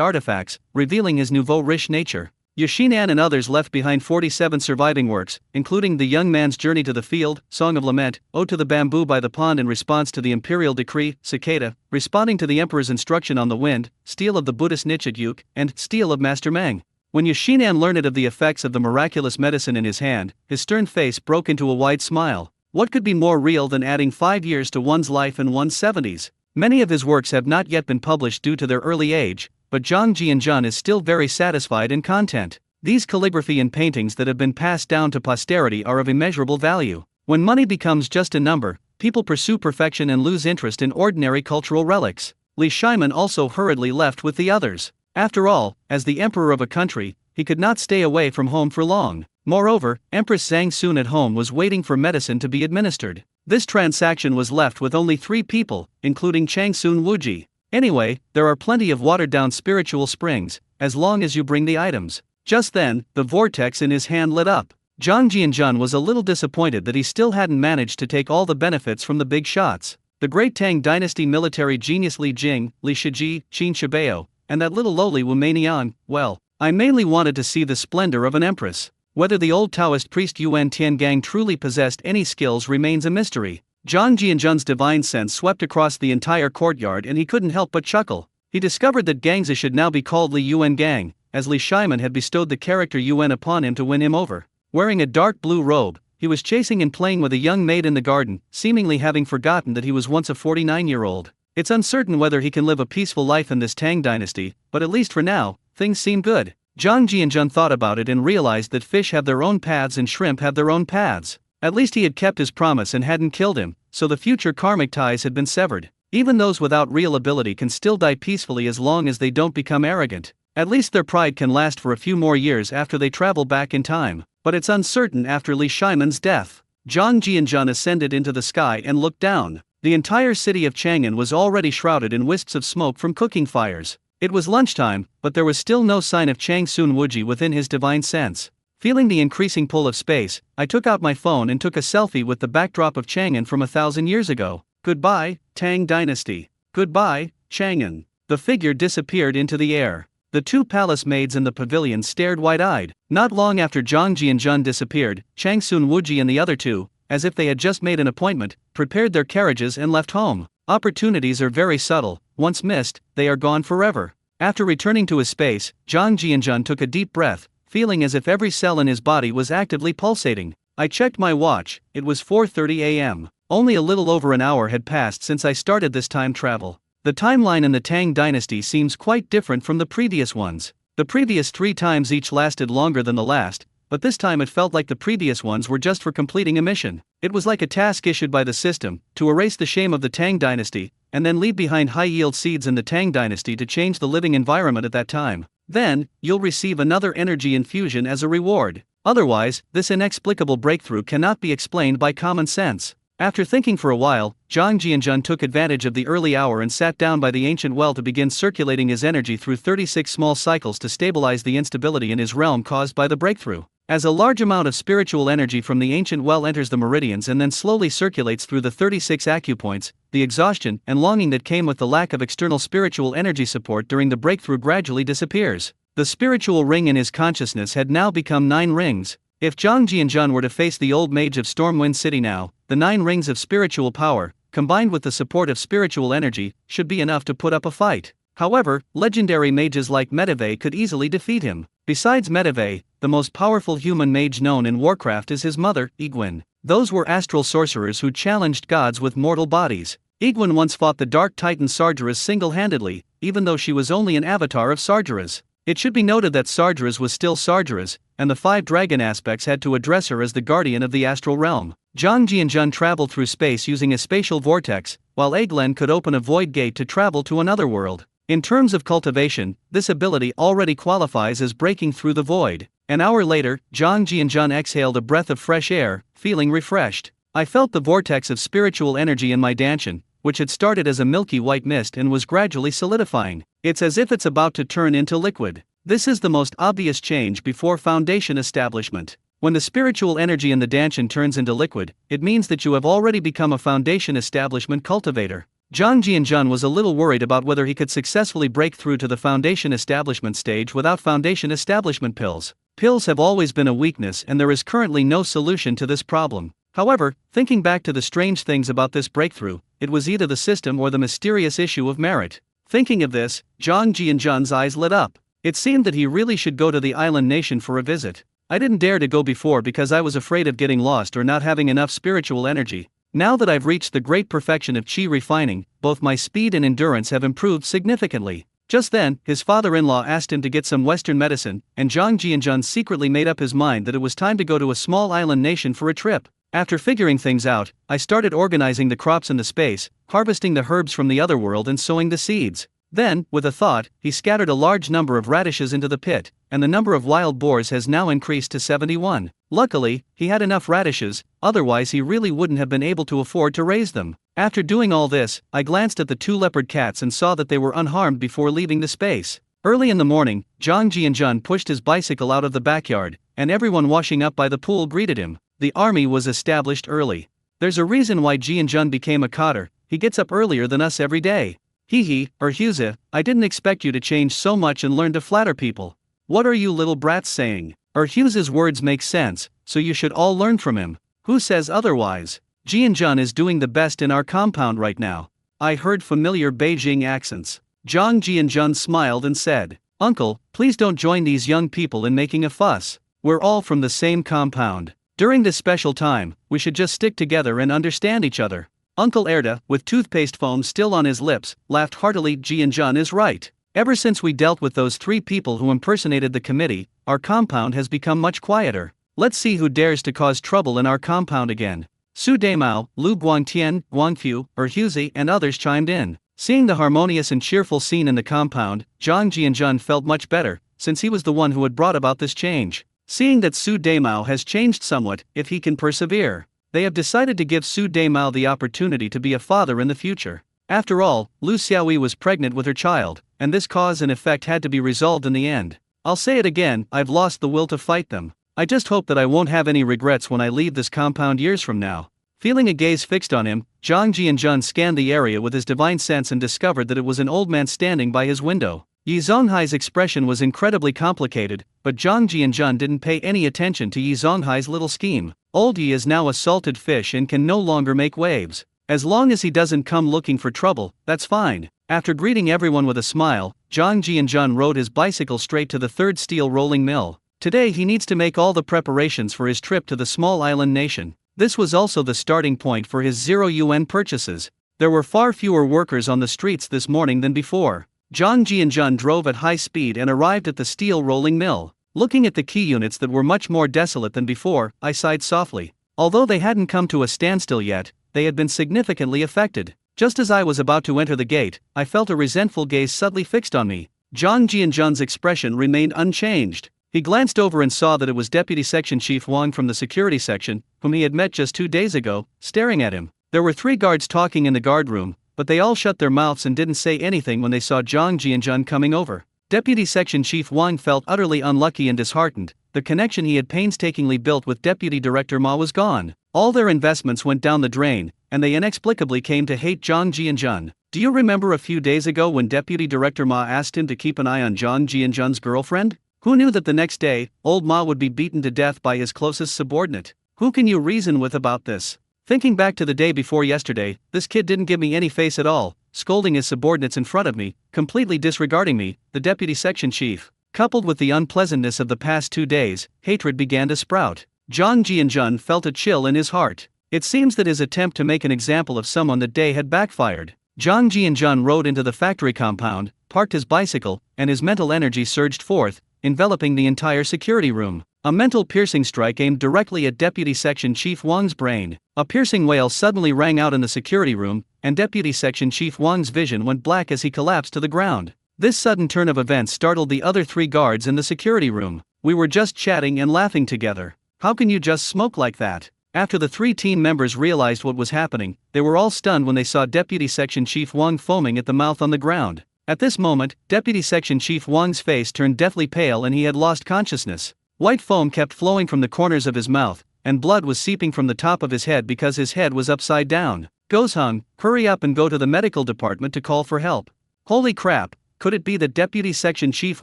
Speaker 1: artifacts, revealing his nouveau riche nature. Yashinan and others left behind 47 surviving works, including The Young Man's Journey to the Field, Song of Lament, Ode to the Bamboo by the Pond in response to the imperial decree, Cicada, responding to the emperor's instruction on the wind, Steel of the Buddhist Nichityuk, and Steel of Master Meng. When Yashinan learned of the effects of the miraculous medicine in his hand, his stern face broke into a wide smile. What could be more real than adding 5 years to one's life in one's 70s? Many of his works have not yet been published due to their early age, but Zhang Jianjun is still very satisfied in content. These calligraphy and paintings that have been passed down to posterity are of immeasurable value. When money becomes just a number, people pursue perfection and lose interest in ordinary cultural relics. Li Shiman also hurriedly left with the others. After all, as the emperor of a country, he could not stay away from home for long. Moreover, Empress Zhang Sun at home was waiting for medicine to be administered. This transaction was left with only 3 people, including Chang Sun Wuji. Anyway, there are plenty of watered-down spiritual springs, as long as you bring the items. Just then, the vortex in his hand lit up. Zhang Jianjun was a little disappointed that he still hadn't managed to take all the benefits from the big shots. The great Tang dynasty military genius Li Jing, Li Shiji, Qin Shibao, and that little lowly Wu Meinian, well, I mainly wanted to see the splendor of an empress. Whether the old Taoist priest Yuan Tiangang truly possessed any skills remains a mystery. Zhang Jianjun's divine sense swept across the entire courtyard and he couldn't help but chuckle. He discovered that Gangzi should now be called Li Yuan Gang, as Li Shiman had bestowed the character Yuan upon him to win him over. Wearing a dark blue robe, he was chasing and playing with a young maid in the garden, seemingly having forgotten that he was once a 49-year-old. It's uncertain whether he can live a peaceful life in this Tang dynasty, but at least for now, things seem good. Zhang Jianjun thought about it and realized that fish have their own paths and shrimp have their own paths. At least he had kept his promise and hadn't killed him, so the future karmic ties had been severed. Even those without real ability can still die peacefully as long as they don't become arrogant. At least their pride can last for a few more years after they travel back in time, but it's uncertain after Li Shiman's death. Zhang Jianjun ascended into the sky and looked down. The entire city of Chang'an was already shrouded in wisps of smoke from cooking fires. It was lunchtime, but there was still no sign of Chang Sun Wuji within his divine sense. Feeling the increasing pull of space, I took out my phone and took a selfie with the backdrop of Chang'an from 1,000 years ago. Goodbye, Tang Dynasty. Goodbye, Chang'an. The figure disappeared into the air. The 2 palace maids in the pavilion stared wide-eyed. Not long after Zhang Jianjun disappeared, Chang Sun Wuji and the other 2, as if they had just made an appointment, prepared their carriages and left home. Opportunities are very subtle. Once missed, they are gone forever. After returning to his space, Zhang Jianjun took a deep breath, feeling as if every cell in his body was actively pulsating. I checked my watch, it was 4:30 a.m. Only a little over an hour had passed since I started this time travel. The timeline in the Tang dynasty seems quite different from the previous ones. The previous 3 times each lasted longer than the last, but this time it felt like the previous ones were just for completing a mission. It was like a task issued by the system, to erase the shame of the Tang dynasty, and then leave behind high-yield seeds in the Tang dynasty to change the living environment at that time. Then, you'll receive another energy infusion as a reward. Otherwise, this inexplicable breakthrough cannot be explained by common sense. After thinking for a while, Zhang Jianjun took advantage of the early hour and sat down by the ancient well to begin circulating his energy through 36 small cycles to stabilize the instability in his realm caused by the breakthrough. As a large amount of spiritual energy from the ancient well enters the meridians and then slowly circulates through the 36 acupoints, the exhaustion and longing that came with the lack of external spiritual energy support during the breakthrough gradually disappears. The spiritual ring in his consciousness had now become 9 rings. If Zhang Jianjun were to face the old mage of Stormwind City now, the 9 rings of spiritual power, combined with the support of spiritual energy, should be enough to put up a fight. However, legendary mages like Medivh could easily defeat him. Besides Medivh, the most powerful human mage known in Warcraft is his mother, Egwene. Those were astral sorcerers who challenged gods with mortal bodies. Egwene once fought the Dark Titan Sargeras single-handedly, even though she was only an avatar of Sargeras. It should be noted that Sargeras was still Sargeras, and the 5 dragon aspects had to address her as the guardian of the astral realm. Zhang Jianjun traveled through space using a spatial vortex, while Eglen could open a void gate to travel to another world. In terms of cultivation, this ability already qualifies as breaking through the void. An hour later, Zhang Jianjun exhaled a breath of fresh air, feeling refreshed. I felt the vortex of spiritual energy in my danchan, which had started as a milky white mist and was gradually solidifying. It's as if it's about to turn into liquid. This is the most obvious change before foundation establishment. When the spiritual energy in the danchan turns into liquid, it means that you have already become a foundation establishment cultivator. Zhang Jianjun was a little worried about whether he could successfully break through to the foundation establishment stage without foundation establishment pills. Pills have always been a weakness and there is currently no solution to this problem. However, thinking back to the strange things about this breakthrough, it was either the system or the mysterious issue of merit. Thinking of this, Zhang Jianjun's eyes lit up. It seemed that he really should go to the island nation for a visit. I didn't dare to go before because I was afraid of getting lost or not having enough spiritual energy. Now that I've reached the great perfection of qi refining, both my speed and endurance have improved significantly. Just then, his father-in-law asked him to get some Western medicine, and Zhang Jianjun secretly made up his mind that it was time to go to a small island nation for a trip. After figuring things out, I started organizing the crops in the space, harvesting the herbs from the other world and sowing the seeds. Then, with a thought, he scattered a large number of radishes into the pit, and the number of wild boars has now increased to 71. Luckily, he had enough radishes, otherwise he really wouldn't have been able to afford to raise them. After doing all this, I glanced at the two leopard cats and saw that they were unharmed before leaving the space. Early in the morning, Zhang Jianjun pushed his bicycle out of the backyard, and everyone washing up by the pool greeted him. The army was established early. There's a reason why Jianjun became a cotter. He gets up earlier than us every day. Hee Erhuza, I didn't expect you to change so much and learn to flatter people. What are you little brats saying? Erhuza's words make sense, so you should all learn from him. Who says otherwise? Jianjun is doing the best in our compound right now. I heard familiar Beijing accents. Zhang Jianjun smiled and said, Uncle, please don't join these young people in making a fuss. We're all from the same compound. During this special time, we should just stick together and understand each other. Uncle Erda, with toothpaste foam still on his lips, laughed heartily. Jianjun is right. Ever since we dealt with those three people who impersonated the committee, our compound has become much quieter. Let's see who dares to cause trouble in our compound again. Su Daimao, Lu Guangtian, Guangfu, Erhuzi and others chimed in. Seeing the harmonious and cheerful scene in the compound, Zhang Jianjun felt much better, since he was the one who had brought about this change. Seeing that Su Daimao has changed somewhat, if he can persevere, they have decided to give Su Daimao the opportunity to be a father in the future. After all, Lu Xiaoyi was pregnant with her child, and this cause and effect had to be resolved in the end. I'll say it again, I've lost the will to fight them. I just hope that I won't have any regrets when I leave this compound years from now. Feeling a gaze fixed on him, Zhang Jianjun scanned the area with his divine sense and discovered that it was an old man standing by his window. Yi Zonghai's expression was incredibly complicated, but Zhang Jianjun didn't pay any attention to Yi Zonghai's little scheme. Old Yi is now a salted fish and can no longer make waves. As long as he doesn't come looking for trouble, that's fine. After greeting everyone with a smile, Zhang Jianjun rode his bicycle straight to the third steel rolling mill. Today he needs to make all the preparations for his trip to the small island nation. This was also the starting point for his 0 yuan purchases. There were far fewer workers on the streets this morning than before. Zhang Jianjun drove at high speed and arrived at the steel rolling mill. Looking at the key units that were much more desolate than before, I sighed softly. Although they hadn't come to a standstill yet, they had been significantly affected. Just as I was about to enter the gate, I felt a resentful gaze subtly fixed on me. Zhang Jianjun's expression remained unchanged. He glanced over and saw that it was Deputy Section Chief Wang from the security section, whom he had met just 2 days ago, staring at him. There were 3 guards talking in the guard room, but they all shut their mouths and didn't say anything when they saw Zhang Jianjun coming over. Deputy Section Chief Wang felt utterly unlucky and disheartened. The connection he had painstakingly built with Deputy Director Ma was gone. All their investments went down the drain, and they inexplicably came to hate Zhang Jianjun. Do you remember a few days ago when Deputy Director Ma asked him to keep an eye on Zhang Jianjun's girlfriend? Who knew that the next day, old Ma would be beaten to death by his closest subordinate? Who can you reason with about this? Thinking back to the day before yesterday, this kid didn't give me any face at all, scolding his subordinates in front of me, completely disregarding me, the deputy section chief. Coupled with the unpleasantness of the past 2 days, hatred began to sprout. Zhang Jianjun felt a chill in his heart. It seems that his attempt to make an example of someone that day had backfired. Zhang Jianjun rode into the factory compound, parked his bicycle, and his mental energy surged forth, enveloping the entire security room. A mental piercing strike aimed directly at Deputy Section Chief Wang's brain. A piercing wail suddenly rang out in the security room, and Deputy Section Chief Wang's vision went black as he collapsed to the ground. This sudden turn of events startled the other 3 guards in the security room. We were just chatting and laughing together. How can you just smoke like that? After the 3 team members realized what was happening, they were all stunned when they saw Deputy Section Chief Wang foaming at the mouth on the ground. At this moment, Deputy Section Chief Wang's face turned deathly pale and he had lost consciousness. White foam kept flowing from the corners of his mouth, and blood was seeping from the top of his head because his head was upside down. Gozheng, hurry up and go to the medical department to call for help. Holy crap, could it be that Deputy Section Chief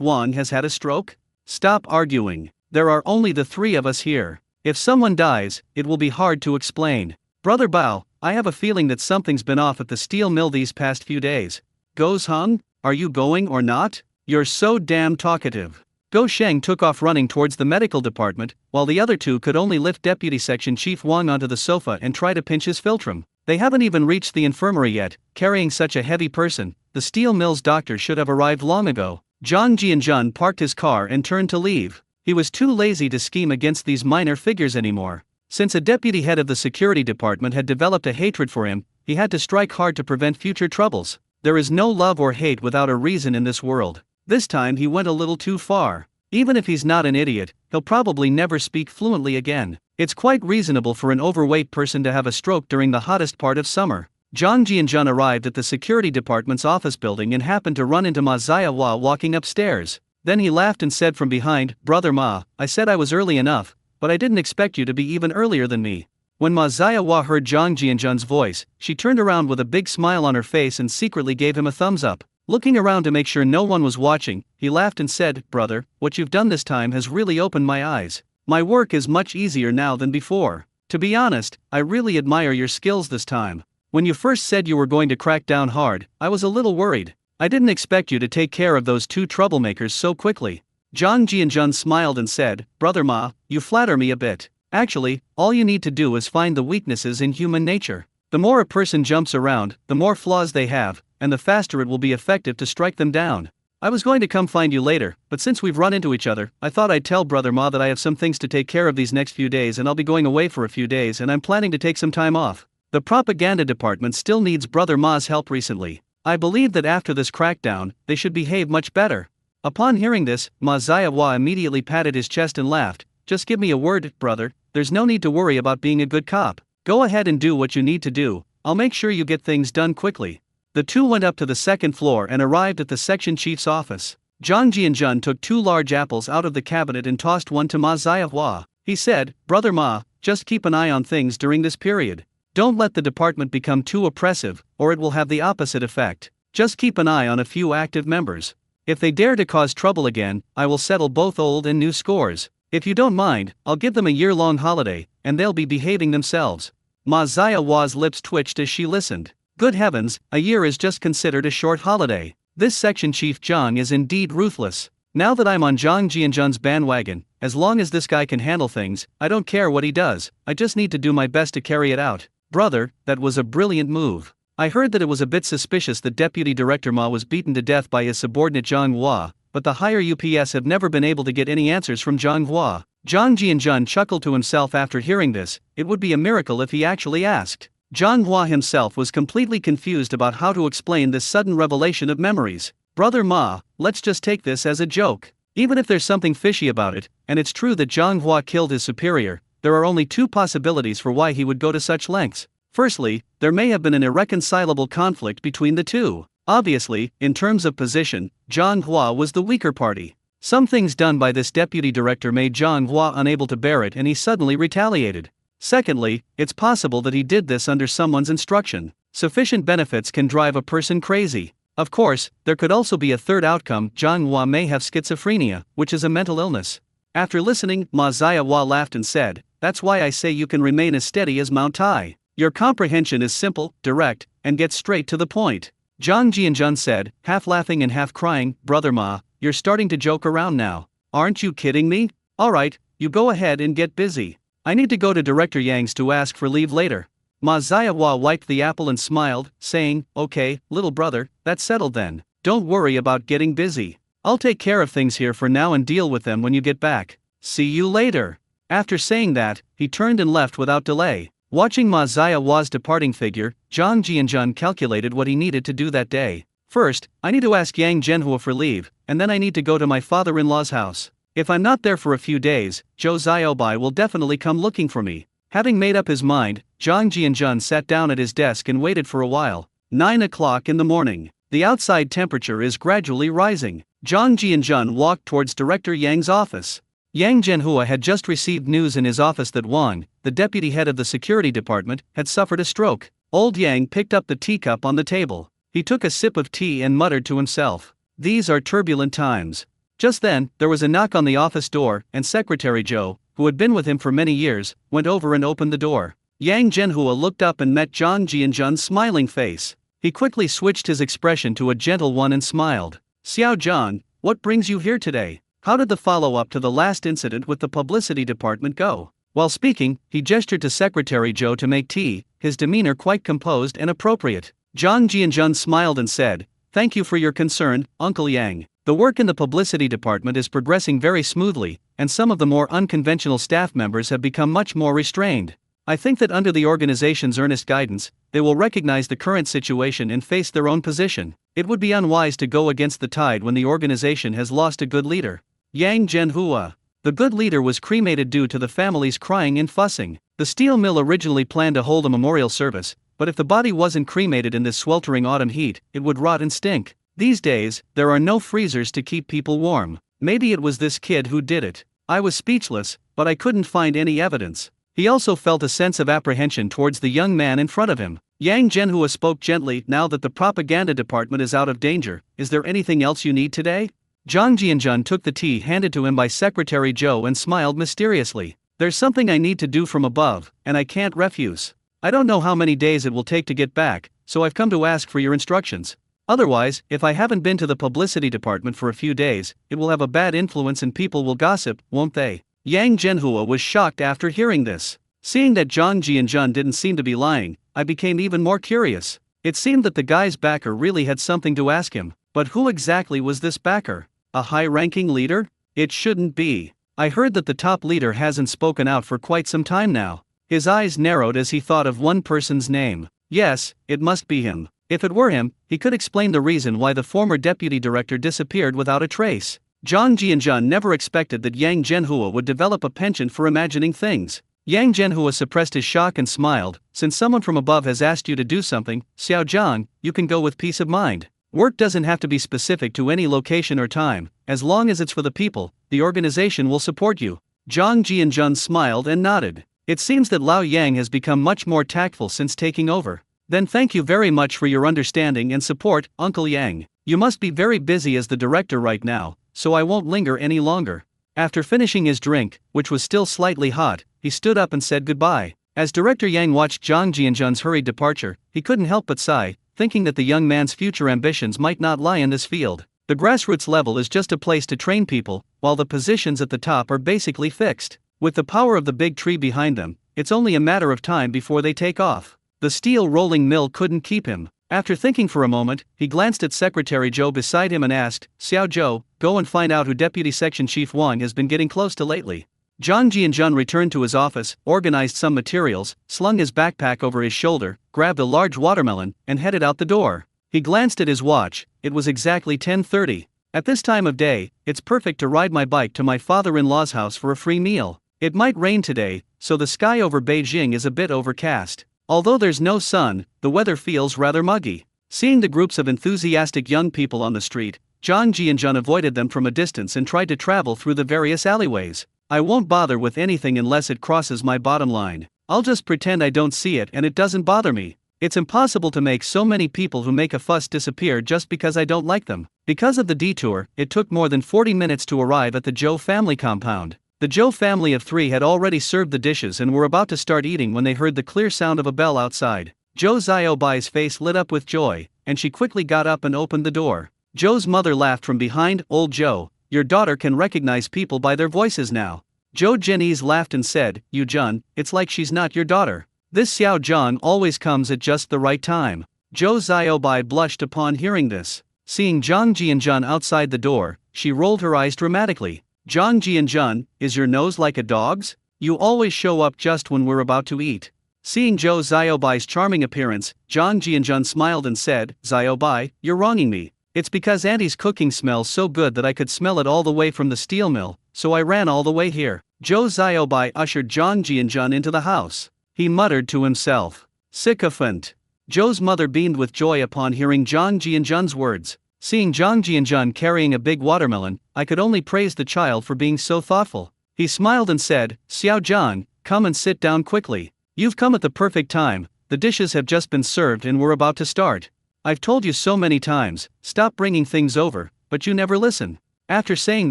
Speaker 1: Wang has had a stroke? Stop arguing. There are only the 3 of us here. If someone dies, it will be hard to explain. Brother Bao, I have a feeling that something's been off at the steel mill these past few days. Gozheng, are you going or not? You're so damn talkative. Go Sheng took off running towards the medical department, while the other 2 could only lift Deputy Section Chief Wang onto the sofa and try to pinch his philtrum. They haven't even reached the infirmary yet, carrying such a heavy person. The steel mill's doctor should have arrived long ago. Zhang Jianjun parked his car and turned to leave. He was too lazy to scheme against these minor figures anymore. Since a deputy head of the security department had developed a hatred for him, he had to strike hard to prevent future troubles. There is no love or hate without a reason in this world. This time he went a little too far. Even if he's not an idiot, he'll probably never speak fluently again. It's quite reasonable for an overweight person to have a stroke during the hottest part of summer. Zhang Jianjun arrived at the security department's office building and happened to run into Ma Ziawa walking upstairs. Then he laughed and said from behind, "Brother Ma, I said I was early enough, but I didn't expect you to be even earlier than me." When Ma Ziawa heard Zhang Jianjun's voice, she turned around with a big smile on her face and secretly gave him a thumbs up. Looking around to make sure no one was watching, he laughed and said, "Brother, what you've done this time has really opened my eyes. My work is much easier now than before. To be honest, I really admire your skills this time. When you first said you were going to crack down hard, I was a little worried. I didn't expect you to take care of those 2 troublemakers so quickly." Zhang Jianjun smiled and said, "Brother Ma, you flatter me a bit. Actually, all you need to do is find the weaknesses in human nature. The more a person jumps around, the more flaws they have, and the faster it will be effective to strike them down. I was going to come find you later, but since we've run into each other, I thought I'd tell Brother Ma that I have some things to take care of these next few days and I'll be going away for a few days and I'm planning to take some time off. The propaganda department still needs Brother Ma's help recently. I believe that after this crackdown, they should behave much better." Upon hearing this, Ma Ziawa immediately patted his chest and laughed. "Just give me a word, brother, there's no need to worry about being a good cop. Go ahead and do what you need to do, I'll make sure you get things done quickly." The 2 went up to the 2nd floor and arrived at the section chief's office. Zhang Jianjun took 2 large apples out of the cabinet and tossed one to Ma Ziawa. He said, "Brother Ma, just keep an eye on things during this period. Don't let the department become too oppressive, or it will have the opposite effect. Just keep an eye on a few active members. If they dare to cause trouble again, I will settle both old and new scores. If you don't mind, I'll give them a year-long holiday, and they'll be behaving themselves." Ma Ziawa's lips twitched as she listened. Good heavens, a year is just considered a short holiday. This section chief Zhang is indeed ruthless. Now that I'm on Zhang Jianjun's bandwagon, as long as this guy can handle things, I don't care what he does, I just need to do my best to carry it out. Brother, that was a brilliant move. I heard that it was a bit suspicious that Deputy Director Ma was beaten to death by his subordinate Zhang Hua, but the higher UPS have never been able to get any answers from Zhang Hua. Zhang Jianjun chuckled to himself after hearing this. It would be a miracle if he actually asked. Zhang Hua himself was completely confused about how to explain this sudden revelation of memories. Brother Ma, let's just take this as a joke. Even if there's something fishy about it, and it's true that Zhang Hua killed his superior, there are only 2 possibilities for why he would go to such lengths. Firstly, there may have been an irreconcilable conflict between the 2. Obviously, in terms of position, Zhang Hua was the weaker party. Some things done by this deputy director made Zhang Hua unable to bear it and he suddenly retaliated. Secondly, it's possible that he did this under someone's instruction. Sufficient benefits can drive a person crazy. Of course, there could also be a third outcome. Zhang Hua may have schizophrenia, which is a mental illness. After listening, Ma Ziawa laughed and said, "That's why I say you can remain as steady as Mount Tai. Your comprehension is simple, direct, and gets straight to the point." Zhang Jianjun said, half laughing and half crying, "Brother Ma, you're starting to joke around now. Aren't you kidding me? Alright, you go ahead and get busy. I need to go to Director Yang's to ask for leave later." Ma Ziawa wiped the apple and smiled, saying, "Okay, little brother, that's settled then. Don't worry about getting busy. I'll take care of things here for now and deal with them when you get back. See you later." After saying that, he turned and left without delay. Watching Ma Ziawa's departing figure, Zhang Jianjun calculated what he needed to do that day. First, I need to ask Yang Zhenhua for leave, and then I need to go to my father-in-law's house. If I'm not there for a few days, Zhou Xiaobai will definitely come looking for me. Having made up his mind, Zhang Jianjun sat down at his desk and waited for a while. 9 o'clock in the morning. The outside temperature is gradually rising. Zhang Jianjun walked towards Director Yang's office. Yang Zhenhua had just received news in his office that Wang, the deputy head of the security department, had suffered a stroke. Old Yang picked up the teacup on the table. He took a sip of tea and muttered to himself, "These are turbulent times." Just then, there was a knock on the office door, and Secretary Zhou, who had been with him for many years, went over and opened the door. Yang Zhenhua looked up and met Zhang Jianjun's smiling face. He quickly switched his expression to a gentle one and smiled. "Xiao Zhang, what brings you here today? How did the follow-up to the last incident with the publicity department go?" While speaking, he gestured to Secretary Zhou to make tea, his demeanor quite composed and appropriate. Zhang Jianjun smiled and said, "Thank you for your concern, Uncle Yang. The work in the publicity department is progressing very smoothly, and some of the more unconventional staff members have become much more restrained. I think that under the organization's earnest guidance, they will recognize the current situation and face their own position. It would be unwise to go against the tide when the organization has lost a good leader." Yang Zhenhua. The good leader was cremated due to the family's crying and fussing. The steel mill originally planned to hold a memorial service, but if the body wasn't cremated in this sweltering autumn heat, it would rot and stink. These days, there are no freezers to keep people warm. Maybe it was this kid who did it. I was speechless, but I couldn't find any evidence. He also felt a sense of apprehension towards the young man in front of him. Yang Zhenhua spoke gently. "Now that the propaganda department is out of danger, is there anything else you need today?" Zhang Jianjun took the tea handed to him by Secretary Zhou and smiled mysteriously. "There's something I need to do from above, and I can't refuse. I don't know how many days it will take to get back, so I've come to ask for your instructions. Otherwise, if I haven't been to the publicity department for a few days, it will have a bad influence and people will gossip, won't they?" Yang Zhenhua was shocked after hearing this. Seeing that Zhang Jianjun didn't seem to be lying, I became even more curious. It seemed that the guy's backer really had something to ask him, but who exactly was this backer? A high-ranking leader? It shouldn't be. I heard that the top leader hasn't spoken out for quite some time now. His eyes narrowed as he thought of one person's name. Yes, it must be him. If it were him, he could explain the reason why the former deputy director disappeared without a trace. Zhang Jianjun never expected that Yang Zhenhua would develop a penchant for imagining things. Yang Zhenhua suppressed his shock and smiled. "Since someone from above has asked you to do something, Xiao Zhang, you can go with peace of mind. Work doesn't have to be specific to any location or time. As long as it's for the people, the organization will support you." Zhang Jianjun smiled and nodded. It seems that Lao Yang has become much more tactful since taking over. "Then thank you very much for your understanding and support, Uncle Yang. You must be very busy as the director right now, so I won't linger any longer." After finishing his drink, which was still slightly hot, he stood up and said goodbye. As Director Yang watched Zhang Jianjun's hurried departure, he couldn't help but sigh, thinking that the young man's future ambitions might not lie in this field. The grassroots level is just a place to train people, while the positions at the top are basically fixed. With the power of the big tree behind them, it's only a matter of time before they take off. The steel rolling mill couldn't keep him. After thinking for a moment, he glanced at Secretary Zhou beside him and asked, "Xiao Zhou, go and find out who Deputy Section Chief Wang has been getting close to lately." Zhang Jianjun returned to his office, organized some materials, slung his backpack over his shoulder, grabbed a large watermelon, and headed out the door. He glanced at his watch. It was exactly 10:30. At this time of day, it's perfect to ride my bike to my father-in-law's house for a free meal. It might rain today, so the sky over Beijing is a bit overcast. Although there's no sun, the weather feels rather muggy. Seeing the groups of enthusiastic young people on the street, Zhang Jianjun avoided them from a distance and tried to travel through the various alleyways. "I won't bother with anything unless it crosses my bottom line. I'll just pretend I don't see it and it doesn't bother me. It's impossible to make so many people who make a fuss disappear just because I don't like them." Because of the detour, it took more than 40 minutes to arrive at the Zhou family compound. The Zhou family of 3 had already served the dishes and were about to start eating when they heard the clear sound of a bell outside. Zhou Xiaobai's face lit up with joy, and she quickly got up and opened the door. Zhou's mother laughed from behind. "Old Zhou, your daughter can recognize people by their voices now." Zhou Zhenyi's laughed and said, "You Jun, it's like she's not your daughter. This Xiao Zhang always comes at just the right time." Zhou Xiaobai blushed upon hearing this. Seeing Zhang Jianjun outside the door, she rolled her eyes dramatically. "Zhang Jianjun, is your nose like a dog's? You always show up just when we're about to eat." Seeing Zhou Xiaobai's charming appearance, Zhang Jianjun smiled and said, "Xiaobai, you're wronging me. It's because Auntie's cooking smells so good that I could smell it all the way from the steel mill, so I ran all the way here. Zhou Xiaobai ushered Zhang Jianjun into the house. He muttered to himself. Sycophant. Zhou's mother beamed with joy upon hearing Zhang Jianjun's words. Seeing Zhang Jianjun carrying a big watermelon, I could only praise the child for being so thoughtful. He smiled and said, Xiao Zhang, come and sit down quickly. You've come at the perfect time, the dishes have just been served and we're about to start. I've told you so many times, stop bringing things over, but you never listen. After saying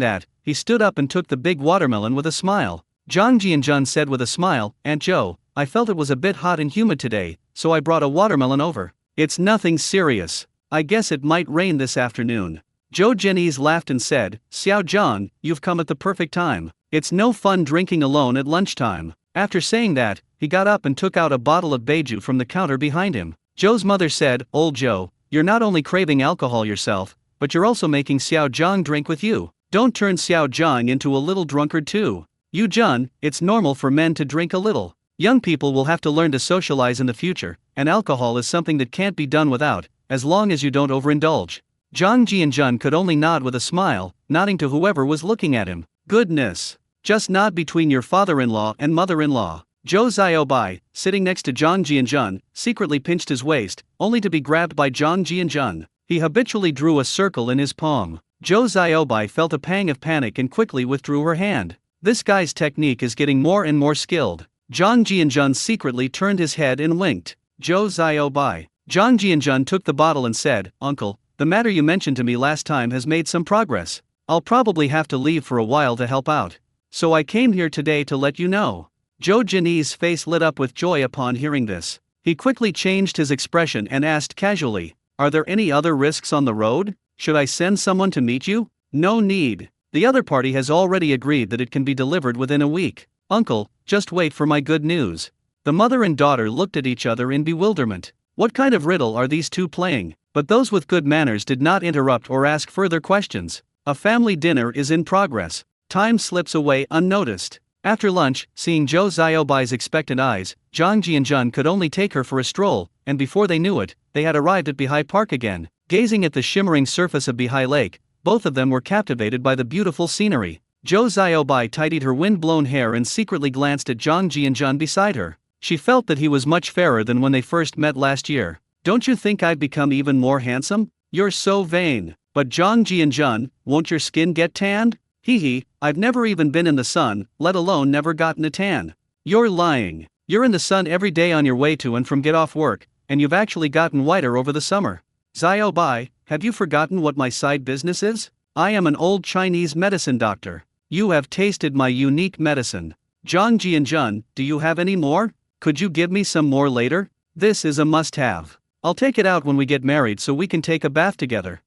Speaker 1: that, he stood up and took the big watermelon with a smile. Zhang Jianjun said with a smile, Aunt Zhou, I felt it was a bit hot and humid today, so I brought a watermelon over. It's nothing serious. I guess it might rain this afternoon. Zhou Jianese laughed and said, Xiao Zhang, you've come at the perfect time. It's no fun drinking alone at lunchtime. After saying that, he got up and took out a bottle of baijiu from the counter behind him. Zhou's mother said, Old Zhou, you're not only craving alcohol yourself, but you're also making Xiao Zhang drink with you. Don't turn Xiao Zhang into a little drunkard too. Yu Jun, it's normal for men to drink a little. Young people will have to learn to socialize in the future, and alcohol is something that can't be done without, as long as you don't overindulge. Zhang Jianjun could only nod with a smile, nodding to whoever was looking at him. Goodness. Just nod between your father-in-law and mother-in-law. Zhou Xiaobai, sitting next to Zhang Jianjun, secretly pinched his waist, only to be grabbed by Zhang Jianjun. He habitually drew a circle in his palm. Zhou Xiaobai felt a pang of panic and quickly withdrew her hand. This guy's technique is getting more and more skilled. Zhang Jianjun secretly turned his head and winked. Zhou Xiaobai. Zhang Jianjun took the bottle and said, Uncle, the matter you mentioned to me last time has made some progress. I'll probably have to leave for a while to help out. So I came here today to let you know. Zhou Jinyi's face lit up with joy upon hearing this. He quickly changed his expression and asked casually, Are there any other risks on the road? Should I send someone to meet you? No need. The other party has already agreed that it can be delivered within a week. Uncle, just wait for my good news. The mother and daughter looked at each other in bewilderment. What kind of riddle are these two playing? But those with good manners did not interrupt or ask further questions. A family dinner is in progress. Time slips away unnoticed. After lunch, seeing Zhou Xiaobai's expectant eyes, Zhang Jianjun could only take her for a stroll, and before they knew it, they had arrived at Bihai Park again. Gazing at the shimmering surface of Bihai Lake, both of them were captivated by the beautiful scenery. Zhou Xiaobai tidied her wind-blown hair and secretly glanced at Zhang Jianjun beside her. She felt that he was much fairer than when they first met last year. Don't you think I've become even more handsome? You're so vain. But Zhang Jianjun, won't your skin get tanned? Hee, I've never even been in the sun, let alone never gotten a tan. You're lying. You're in the sun every day on your way to and from get off work, and you've actually gotten whiter over the summer. Xiaobai, have you forgotten what my side business is? I am an old Chinese medicine doctor. You have tasted my unique medicine. Zhang Jianjun, do you have any more? Could you give me some more later? This is a must-have. I'll take it out when we get married so we can take a bath together.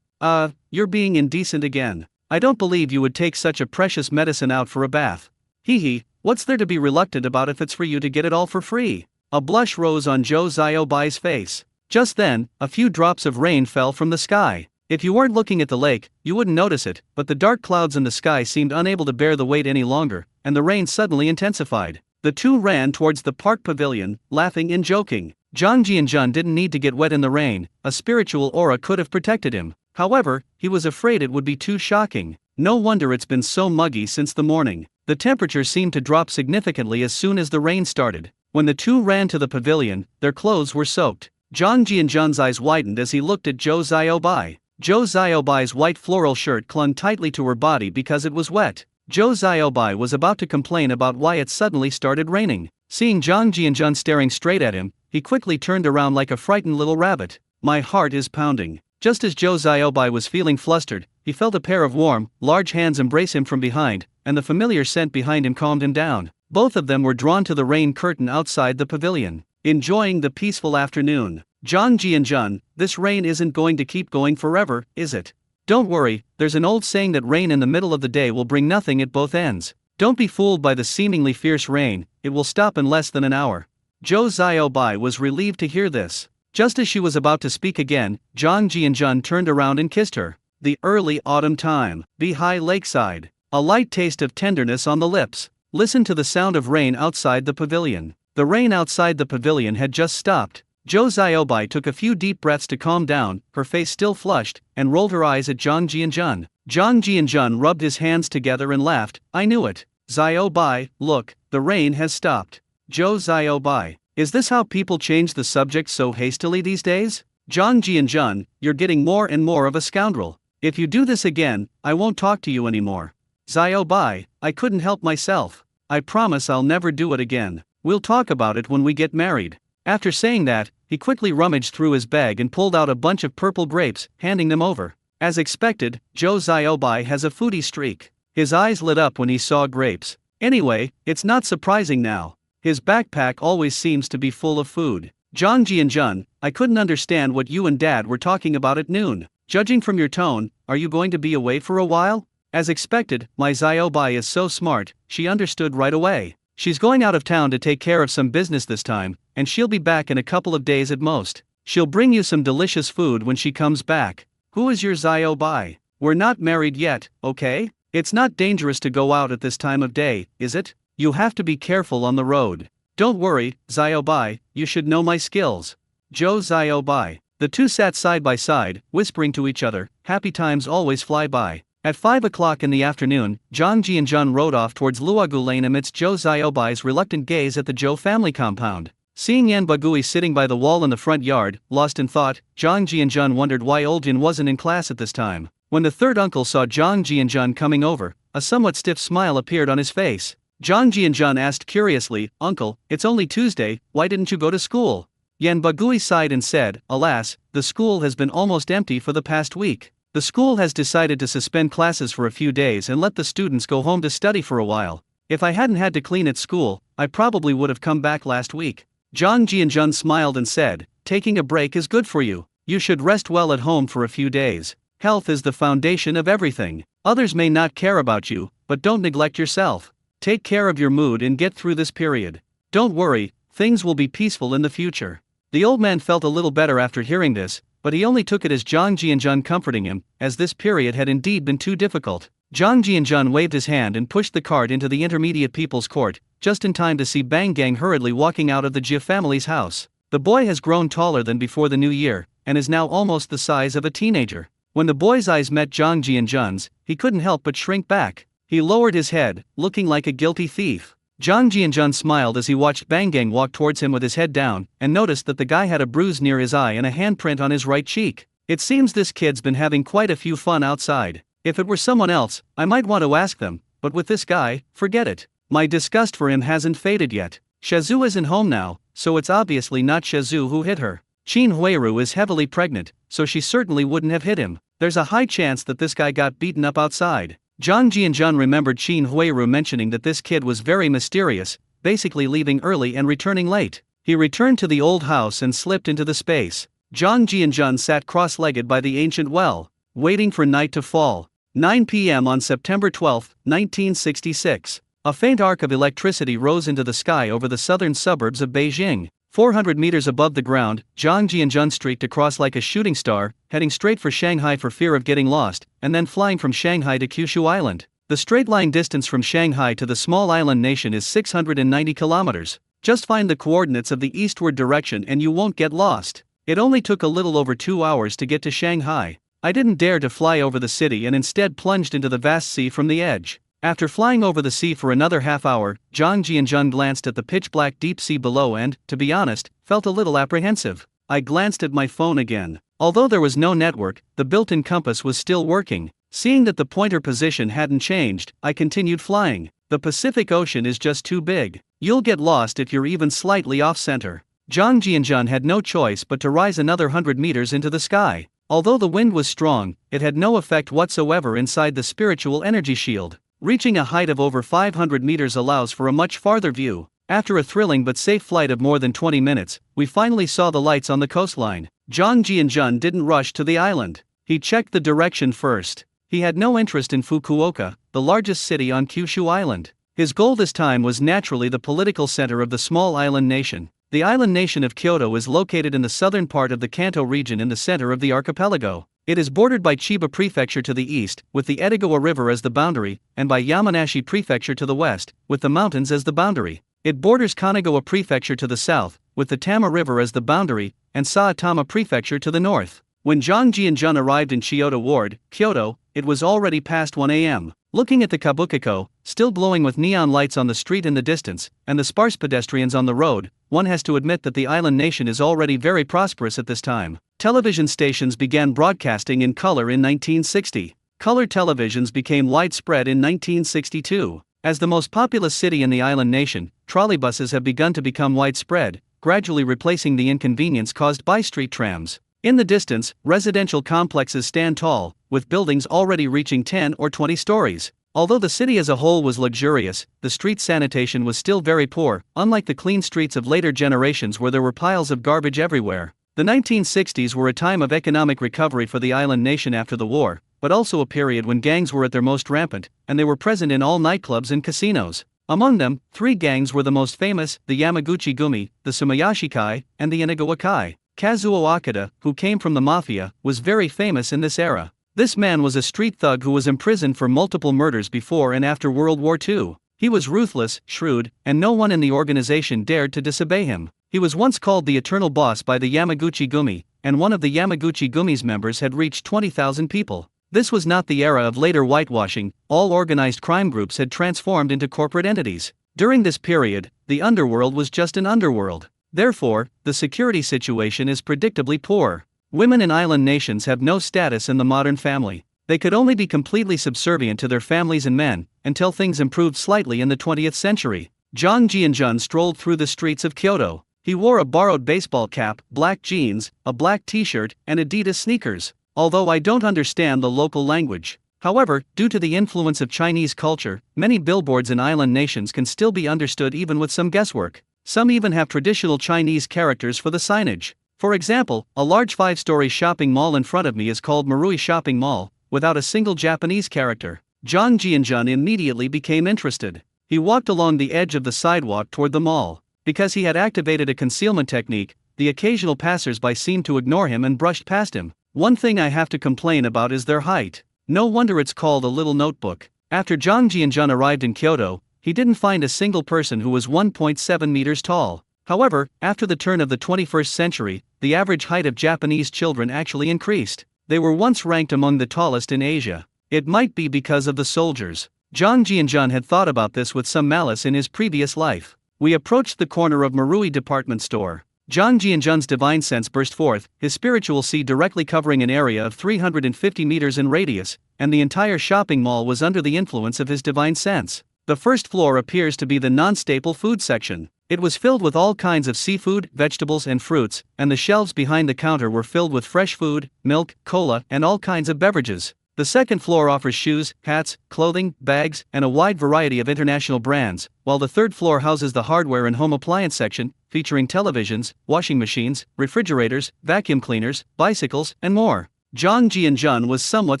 Speaker 1: You're being indecent again. I don't believe you would take such a precious medicine out for a bath. Hee, what's there to be reluctant about if it's for you to get it all for free? A blush rose on Zhou Xiaobai's face. Just then, a few drops of rain fell from the sky. If you weren't looking at the lake, you wouldn't notice it, but the dark clouds in the sky seemed unable to bear the weight any longer, and the rain suddenly intensified. The two ran towards the park pavilion, laughing and joking. Zhang Jianjun didn't need to get wet in the rain, a spiritual aura could have protected him. However, he was afraid it would be too shocking. No wonder it's been so muggy since the morning. The temperature seemed to drop significantly as soon as the rain started. When the two ran to the pavilion, their clothes were soaked. Zhang Jianjun's eyes widened as he looked at Zhou Xiaobai. Zhou Xiaobai's white floral shirt clung tightly to her body because it was wet. Zhou Xiaobai was about to complain about why it suddenly started raining. Seeing Zhang Jianjun staring straight at him, he quickly turned around like a frightened little rabbit. My heart is pounding. Just as Zhou Xiaobai was feeling flustered, he felt a pair of warm, large hands embrace him from behind, and the familiar scent behind him calmed him down. Both of them were drawn to the rain curtain outside the pavilion, enjoying the peaceful afternoon. Zhang Jianjun, this rain isn't going to keep going forever, is it? Don't worry, there's an old saying that rain in the middle of the day will bring nothing at both ends. Don't be fooled by the seemingly fierce rain, it will stop in less than an hour. Zhou Xiaobai was relieved to hear this. Just as she was about to speak again, Zhang Jianjun turned around and kissed her. The early autumn time, Bihai Lakeside. A light taste of tenderness on the lips. Listen to the sound of rain outside the pavilion. The rain outside the pavilion had just stopped. Zhou Xiaobai took a few deep breaths to calm down, her face still flushed, and rolled her eyes at Zhang Jianjun. Zhang Jianjun rubbed his hands together and laughed. I knew it. Xiao Bai, look, the rain has stopped. Zhou Xiao Bai. Is this how people change the subject so hastily these days? Zhang Jianjun, you're getting more and more of a scoundrel. If you do this again, I won't talk to you anymore. Xiao Bai, I couldn't help myself. I promise I'll never do it again. We'll talk about it when we get married. After saying that, he quickly rummaged through his bag and pulled out a bunch of purple grapes, handing them over. As expected, Zhou Xiaobai has a foodie streak. His eyes lit up when he saw grapes. Anyway, it's not surprising now. His backpack always seems to be full of food. Zhang Jianjun, I couldn't understand what you and Dad were talking about at noon. Judging from your tone, are you going to be away for a while? As expected, my Xiaobai is so smart, she understood right away. She's going out of town to take care of some business this time, and she'll be back in a couple of days at most. She'll bring you some delicious food when she comes back. Who is your Xiaobai? We're not married yet, okay? It's not dangerous to go out at this time of day, is it? You have to be careful on the road. Don't worry, Xiaobai, you should know my skills. Zhou Xiaobai. The two sat side by side, whispering to each other. Happy times always fly by. At 5 o'clock in the afternoon, Zhang Jianjun rode off towards Luogu Lane amidst Zhou Xiaobai's reluctant gaze at the Zhou family compound. Seeing Yan Bagui sitting by the wall in the front yard, lost in thought, Zhang Jianjun wondered why old Jin wasn't in class at this time. When the third uncle saw Zhang Jianjun coming over, a somewhat stiff smile appeared on his face. Zhang Jianjun asked curiously, Uncle, it's only Tuesday, why didn't you go to school? Yan Bagui sighed and said, Alas, the school has been almost empty for the past week. The school has decided to suspend classes for a few days and let the students go home to study for a while. If I hadn't had to clean at school, I probably would have come back last week. Zhang Jianjun smiled and said, Taking a break is good for you. You should rest well at home for a few days. Health is the foundation of everything. Others may not care about you, but don't neglect yourself. Take care of your mood and get through this period. Don't worry, things will be peaceful in the future. The old man felt a little better after hearing this, but he only took it as Zhang Jianjun comforting him, as this period had indeed been too difficult. Zhang Jianjun waved his hand and pushed the cart into the intermediate people's court, just in time to see Bang Gang hurriedly walking out of the Jia family's house. The boy has grown taller than before the new year, and is now almost the size of a teenager. When the boy's eyes met Zhang Jianjun's, he couldn't help but shrink back. He lowered his head, looking like a guilty thief. Zhang Jianjun smiled as he watched Bang Gang walk towards him with his head down, and noticed that the guy had a bruise near his eye and a handprint on his right cheek. It seems this kid's been having quite a few fun outside. If it were someone else, I might want to ask them, but with this guy, forget it. My disgust for him hasn't faded yet. Shazhu isn't home now, so it's obviously not Shazhu who hit her. Qin Huiru is heavily pregnant, so she certainly wouldn't have hit him. There's a high chance that this guy got beaten up outside. Zhang Jianjun remembered Qin Huiru mentioning that this kid was very mysterious, basically leaving early and returning late. He returned to the old house and slipped into the space. Zhang Jianjun sat cross-legged by the ancient well, waiting for night to fall. 9 p.m. on September 12, 1966. A faint arc of electricity rose into the sky over the southern suburbs of Beijing. 400 meters above the ground, Zhang Jianjun streaked across like a shooting star, heading straight for Shanghai for fear of getting lost, and then flying from Shanghai to Kyushu Island. The straight-line distance from Shanghai to the small island nation is 690 kilometers. Just find the coordinates of the eastward direction and you won't get lost. It only took a little over 2 hours to get to Shanghai. I didn't dare to fly over the city and instead plunged into the vast sea from the edge. After flying over the sea for another half hour, Zhang Jianjun glanced at the pitch-black deep sea below and, to be honest, felt a little apprehensive. I glanced at my phone again. Although there was no network, the built-in compass was still working. Seeing that the pointer position hadn't changed, I continued flying. The Pacific Ocean is just too big. You'll get lost if you're even slightly off-center. Zhang Jianjun had no choice but to rise another 100 meters into the sky. Although the wind was strong, it had no effect whatsoever inside the spiritual energy shield. Reaching a height of over 500 meters allows for a much farther view. After a thrilling but safe flight of more than 20 minutes, we finally saw the lights on the coastline. Zhang Jianjun didn't rush to the island. He checked the direction first. He had no interest in Fukuoka, the largest city on Kyushu Island. His goal this time was naturally the political center of the small island nation. The island nation of Kyoto is located in the southern part of the Kanto region in the center of the archipelago. It is bordered by Chiba Prefecture to the east, with the Edogawa River as the boundary, and by Yamanashi Prefecture to the west, with the mountains as the boundary. It borders Kanagawa Prefecture to the south, with the Tama River as the boundary, and Saitama Prefecture to the north. When Zhang Jianjun arrived in Chiyoda Ward, Kyoto, it was already past 1 a.m. Looking at the Kabukiko, still glowing with neon lights on the street in the distance, and the sparse pedestrians on the road, one has to admit that the island nation is already very prosperous at this time. Television stations began broadcasting in color in 1960. Color televisions became widespread in 1962. As the most populous city in the island nation, trolleybuses have begun to become widespread, gradually replacing the inconvenience caused by street trams. In the distance, residential complexes stand tall, with buildings already reaching 10 or 20 stories. Although the city as a whole was luxurious, the street sanitation was still very poor, unlike the clean streets of later generations where there were piles of garbage everywhere. The 1960s were a time of economic recovery for the island nation after the war, but also a period when gangs were at their most rampant, and they were present in all nightclubs and casinos. Among them, 3 gangs were the most famous: the Yamaguchi Gumi, the Sumayashikai, and the Inagawakai. Kazuo Akita, who came from the mafia, was very famous in this era. This man was a street thug who was imprisoned for multiple murders before and after World War II. He was ruthless, shrewd, and no one in the organization dared to disobey him. He was once called the Eternal Boss by the Yamaguchi Gumi, and one of the Yamaguchi Gumi's members had reached 20,000 people. This was not the era of later whitewashing. All organized crime groups had transformed into corporate entities. During this period, the underworld was just an underworld. Therefore, the security situation is predictably poor. Women in island nations have no status in the modern family. They could only be completely subservient to their families and men, until things improved slightly in the 20th century. Zhang Jianjun strolled through the streets of Kyoto. He wore a borrowed baseball cap, black jeans, a black t-shirt, and Adidas sneakers. Although I don't understand the local language. However, due to the influence of Chinese culture, many billboards in island nations can still be understood even with some guesswork. Some even have traditional Chinese characters for the signage. For example, a large 5-story shopping mall in front of me is called Marui Shopping Mall, without a single Japanese character. Zhang Jianjun immediately became interested. He walked along the edge of the sidewalk toward the mall. Because he had activated a concealment technique, the occasional passers-by seemed to ignore him and brushed past him. One thing I have to complain about is their height. No wonder it's called a little notebook. After Zhang Jianjun arrived in Kyoto, he didn't find a single person who was 1.7 meters tall. However, after the turn of the 21st century, the average height of Japanese children actually increased. They were once ranked among the tallest in Asia. It might be because of the soldiers. Zhang Jianjun had thought about this with some malice in his previous life. We approached the corner of Marui department store. Zhang Jianjun's divine sense burst forth, his spiritual sea directly covering an area of 350 meters in radius, and the entire shopping mall was under the influence of his divine sense. The first floor appears to be the non-staple food section. It was filled with all kinds of seafood, vegetables and fruits, and the shelves behind the counter were filled with fresh food, milk, cola, and all kinds of beverages. The second floor offers shoes, hats, clothing, bags, and a wide variety of international brands, while the third floor houses the hardware and home appliance section, featuring televisions, washing machines, refrigerators, vacuum cleaners, bicycles, and more. Zhang Jianjun was somewhat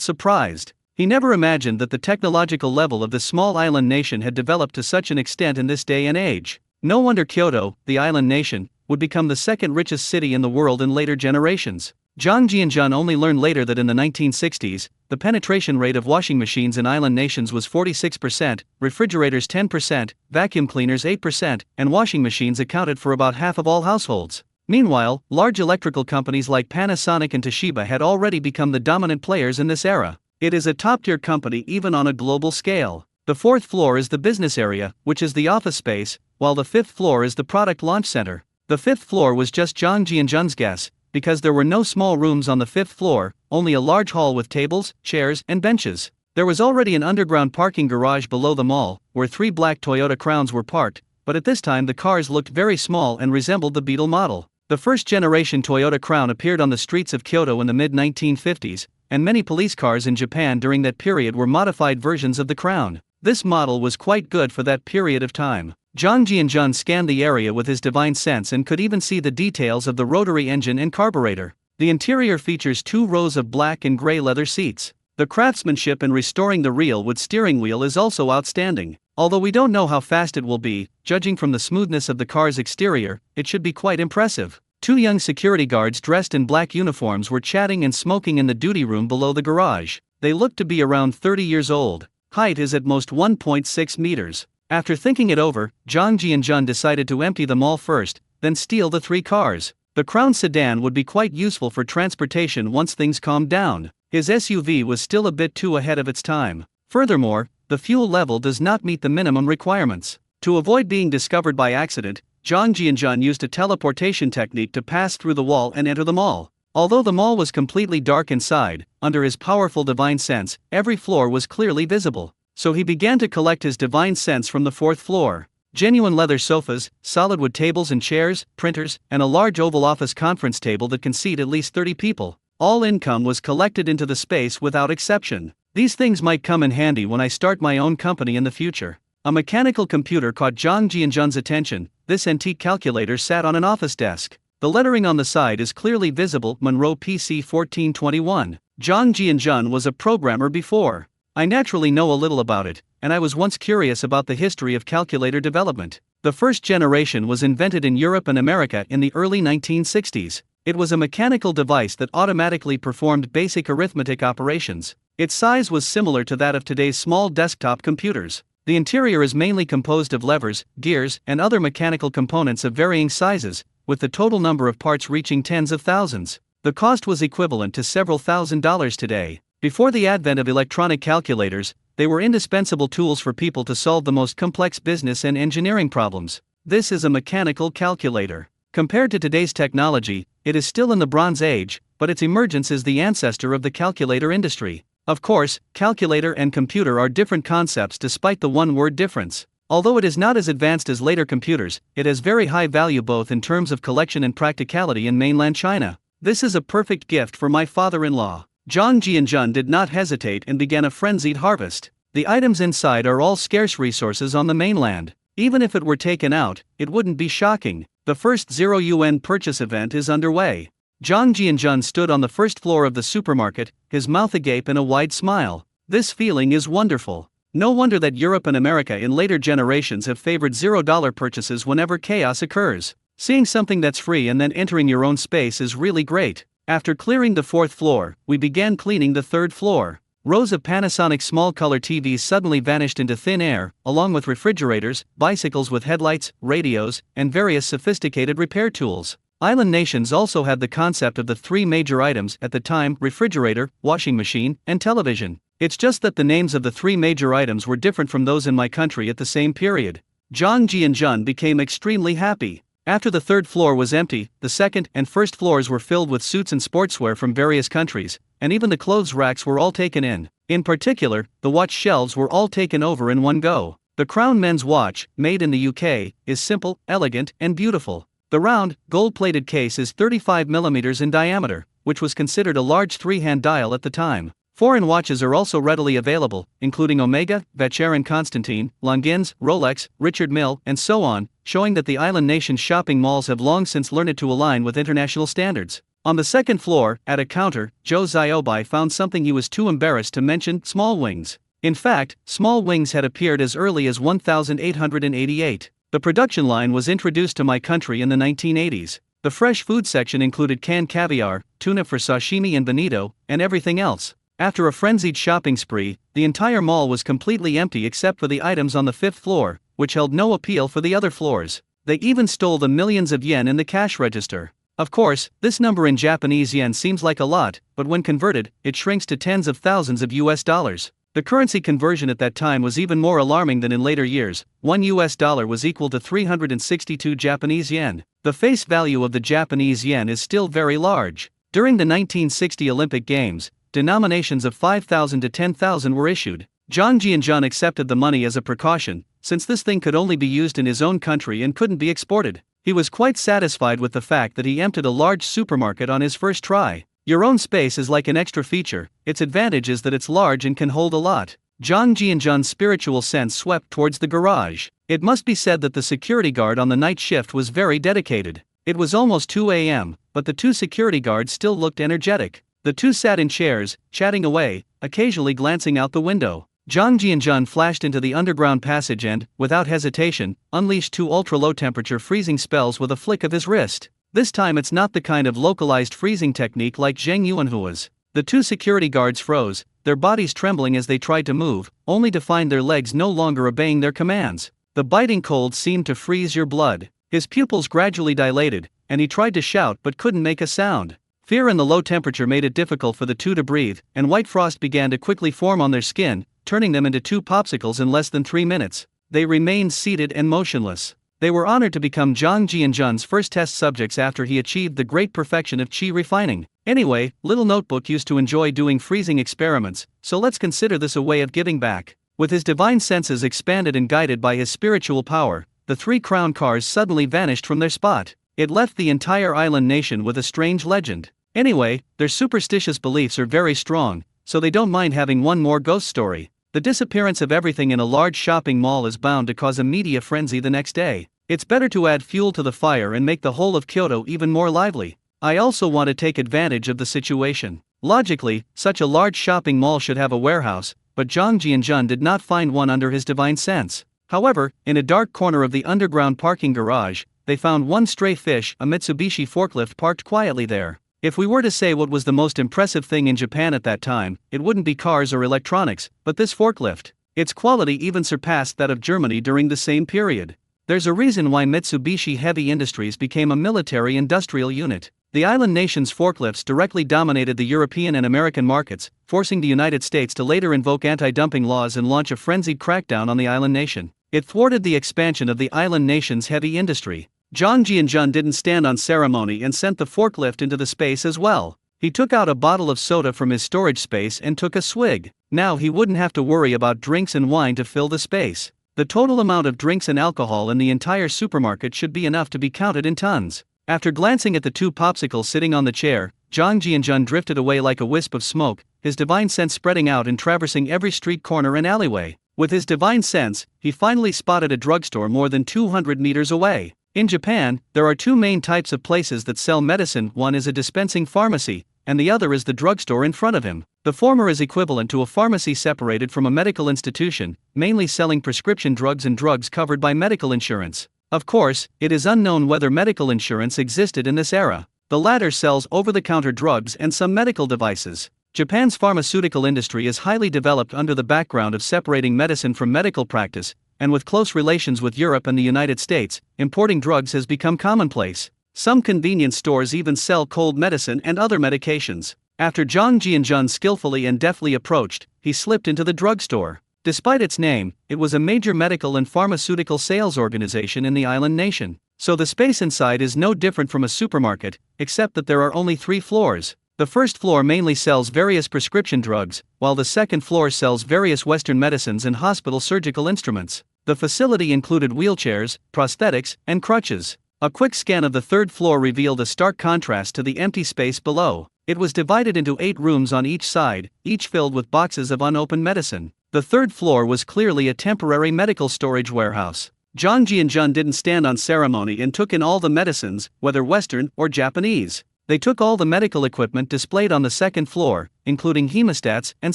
Speaker 1: surprised. He never imagined that the technological level of this small island nation had developed to such an extent in this day and age. No wonder Kyoto, the island nation, would become the second richest city in the world in later generations. Zhang Jianjun only learned later that in the 1960s, the penetration rate of washing machines in island nations was 46%, refrigerators 10%, vacuum cleaners 8%, and washing machines accounted for about half of all households. Meanwhile, large electrical companies like Panasonic and Toshiba had already become the dominant players in this era. It is a top-tier company even on a global scale. The fourth floor is the business area, which is the office space, while the fifth floor is the product launch center. The fifth floor was just Zhang Jianjun's guess, because there were no small rooms on the fifth floor, only a large hall with tables, chairs, and benches. There was already an underground parking garage below the mall, where 3 black Toyota Crowns were parked, but at this time the cars looked very small and resembled the Beetle model. The first-generation Toyota Crown appeared on the streets of Kyoto in the mid-1950s, and many police cars in Japan during that period were modified versions of the Crown. This model was quite good for that period of time. Zhang Jianjun scanned the area with his divine sense and could even see the details of the rotary engine and carburetor. The interior features 2 rows of black and gray leather seats. The craftsmanship in restoring the real wood steering wheel is also outstanding. Although we don't know how fast it will be, judging from the smoothness of the car's exterior, it should be quite impressive. 2 young security guards dressed in black uniforms were chatting and smoking in the duty room below the garage. They looked to be around 30 years old. Height is at most 1.6 meters. After thinking it over, Zhang Jianjun decided to empty the mall first, then steal the 3 cars. The Crown sedan would be quite useful for transportation once things calmed down. His SUV was still a bit too ahead of its time. Furthermore, the fuel level does not meet the minimum requirements. To avoid being discovered by accident, Zhang Jianjun used a teleportation technique to pass through the wall and enter the mall. Although the mall was completely dark inside, under his powerful divine sense, every floor was clearly visible. So he began to collect his divine sense from the fourth floor. Genuine leather sofas, solid wood tables and chairs, printers, and a large oval office conference table that can seat at least 30 people. All income was collected into the space without exception. These things might come in handy when I start my own company in the future. A mechanical computer caught Zhang Jianjun's attention. This antique calculator sat on an office desk. The lettering on the side is clearly visible, Monroe PC 1421. Zhang Jianjun was a programmer before. I naturally know a little about it, and I was once curious about the history of calculator development. The first generation was invented in Europe and America in the early 1960s. It was a mechanical device that automatically performed basic arithmetic operations. Its size was similar to that of today's small desktop computers. The interior is mainly composed of levers, gears, and other mechanical components of varying sizes, with the total number of parts reaching tens of thousands. The cost was equivalent to several $1,000s today. Before the advent of electronic calculators, they were indispensable tools for people to solve the most complex business and engineering problems. This is a mechanical calculator. Compared to today's technology, it is still in the Bronze Age, but its emergence is the ancestor of the calculator industry. Of course, calculator and computer are different concepts despite the one-word difference. Although it is not as advanced as later computers, it has very high value both in terms of collection and practicality in mainland China. This is a perfect gift for my father-in-law. Zhang Jianjun did not hesitate and began a frenzied harvest. The items inside are all scarce resources on the mainland. Even if it were taken out, it wouldn't be shocking. The first 0 yuan purchase event is underway. Zhang Jianjun stood on the first floor of the supermarket, his mouth agape in a wide smile. This feeling is wonderful. No wonder that Europe and America in later generations have favored $0 purchases whenever chaos occurs. Seeing something that's free and then entering your own space is really great. After clearing the fourth floor, we began cleaning the third floor. Rows of Panasonic small color TVs suddenly vanished into thin air, along with refrigerators, bicycles with headlights, radios, and various sophisticated repair tools. Island nations also had the concept of the three major items at the time: refrigerator, washing machine, and television. It's just that the names of the three major items were different from those in my country at the same period. Zhang Jianjun became extremely happy. After the third floor was empty, the second and first floors were filled with suits and sportswear from various countries, and even the clothes racks were all taken in. In particular, the watch shelves were all taken over in one go. The Crown men's watch, made in the UK, is simple, elegant, and beautiful. The round, gold-plated case is 35 mm in diameter, which was considered a large three-hand dial at the time. Foreign watches are also readily available, including Omega, Vacheron Constantin, Longines, Rolex, Richard Mille, and so on, showing that the island nation's shopping malls have long since learned to align with international standards. On the second floor, at a counter, Zhou Xiaobai found something he was too embarrassed to mention: small wings. In fact, small wings had appeared as early as 1888. The production line was introduced to my country in the 1980s. The fresh food section included canned caviar, tuna for sashimi and bonito, and everything else. After a frenzied shopping spree, the entire mall was completely empty except for the items on the fifth floor, which held no appeal for the other floors. They even stole the millions of yen in the cash register. Of course, this number in Japanese yen seems like a lot, but when converted, it shrinks to tens of thousands of US dollars. The currency conversion at that time was even more alarming than in later years. $1 was equal to 362 Japanese yen. The face value of the Japanese yen is still very large. During the 1960 Olympic Games, denominations of 5,000 to 10,000 were issued. Zhang Jianjun accepted the money as a precaution, since this thing could only be used in his own country and couldn't be exported. He was quite satisfied with the fact that he emptied a large supermarket on his first try. Your own space is like an extra feature. Its advantage is that it's large and can hold a lot. Zhang Jianjun's spiritual sense swept towards the garage. It must be said that the security guard on the night shift was very dedicated. It was almost 2 a.m., but the two security guards still looked energetic. The two sat in chairs, chatting away, occasionally glancing out the window. Zhang Jianjun flashed into the underground passage and, without hesitation, unleashed two ultra-low-temperature freezing spells with a flick of his wrist. This time it's not the kind of localized freezing technique like Zheng Yuanhua's. The two security guards froze, their bodies trembling as they tried to move, only to find their legs no longer obeying their commands. The biting cold seemed to freeze your blood. His pupils gradually dilated, and he tried to shout but couldn't make a sound. Fear and the low temperature made it difficult for the two to breathe, and white frost began to quickly form on their skin, turning them into two popsicles in less than 3 minutes. They remained seated and motionless. They were honored to become Zhang Jianzhen's first test subjects after he achieved the great perfection of qi refining. Anyway, Little Notebook used to enjoy doing freezing experiments, so let's consider this a way of giving back. With his divine senses expanded and guided by his spiritual power, the 3 crown cars suddenly vanished from their spot. It left the entire island nation with a strange legend. Anyway, their superstitious beliefs are very strong, so they don't mind having one more ghost story. The disappearance of everything in a large shopping mall is bound to cause a media frenzy the next day. It's better to add fuel to the fire and make the whole of Kyoto even more lively. I also want to take advantage of the situation. Logically, such a large shopping mall should have a warehouse, but Zhang Jianzhen did not find one under his divine sense. However, in a dark corner of the underground parking garage, they found one stray fish, a Mitsubishi forklift parked quietly there. If we were to say what was the most impressive thing in Japan at that time, it wouldn't be cars or electronics, but this forklift. Its quality even surpassed that of Germany during the same period. There's a reason why Mitsubishi Heavy Industries became a military industrial unit. The island nation's forklifts directly dominated the European and American markets, forcing the United States to later invoke anti-dumping laws and launch a frenzied crackdown on the island nation. It thwarted the expansion of the island nation's heavy industry. Zhang Jianzhen didn't stand on ceremony and sent the forklift into the space as well. He took out a bottle of soda from his storage space and took a swig. Now he wouldn't have to worry about drinks and wine to fill the space. The total amount of drinks and alcohol in the entire supermarket should be enough to be counted in tons. After glancing at the 2 popsicles sitting on the chair, Zhang Jianzhen drifted away like a wisp of smoke, his divine sense spreading out and traversing every street corner and alleyway. With his divine sense, he finally spotted a drugstore more than 200 meters away. In Japan, there are 2 main types of places that sell medicine. One is a dispensing pharmacy, and the other is the drugstore in front of him. The former is equivalent to a pharmacy separated from a medical institution, mainly selling prescription drugs and drugs covered by medical insurance. Of course, it is unknown whether medical insurance existed in this era. The latter sells over-the-counter drugs and some medical devices. Japan's pharmaceutical industry is highly developed under the background of separating medicine from medical practice, and with close relations with Europe and the United States, importing drugs has become commonplace. Some convenience stores even sell cold medicine and other medications. After Zhang Jianzhen skillfully and deftly approached, he slipped into the drugstore. Despite its name, it was a major medical and pharmaceutical sales organization in the island nation. So the space inside is no different from a supermarket, except that there are only 3 floors. The first floor mainly sells various prescription drugs, while the second floor sells various Western medicines and hospital surgical instruments. The facility included wheelchairs, prosthetics, and crutches. A quick scan of the 3rd floor revealed a stark contrast to the empty space below. It was divided into 8 rooms on each side, each filled with boxes of unopened medicine. The 3rd floor was clearly a temporary medical storage warehouse. Zhang Jianzhen didn't stand on ceremony and took in all the medicines, whether Western or Japanese. They took all the medical equipment displayed on the 2nd floor, including hemostats and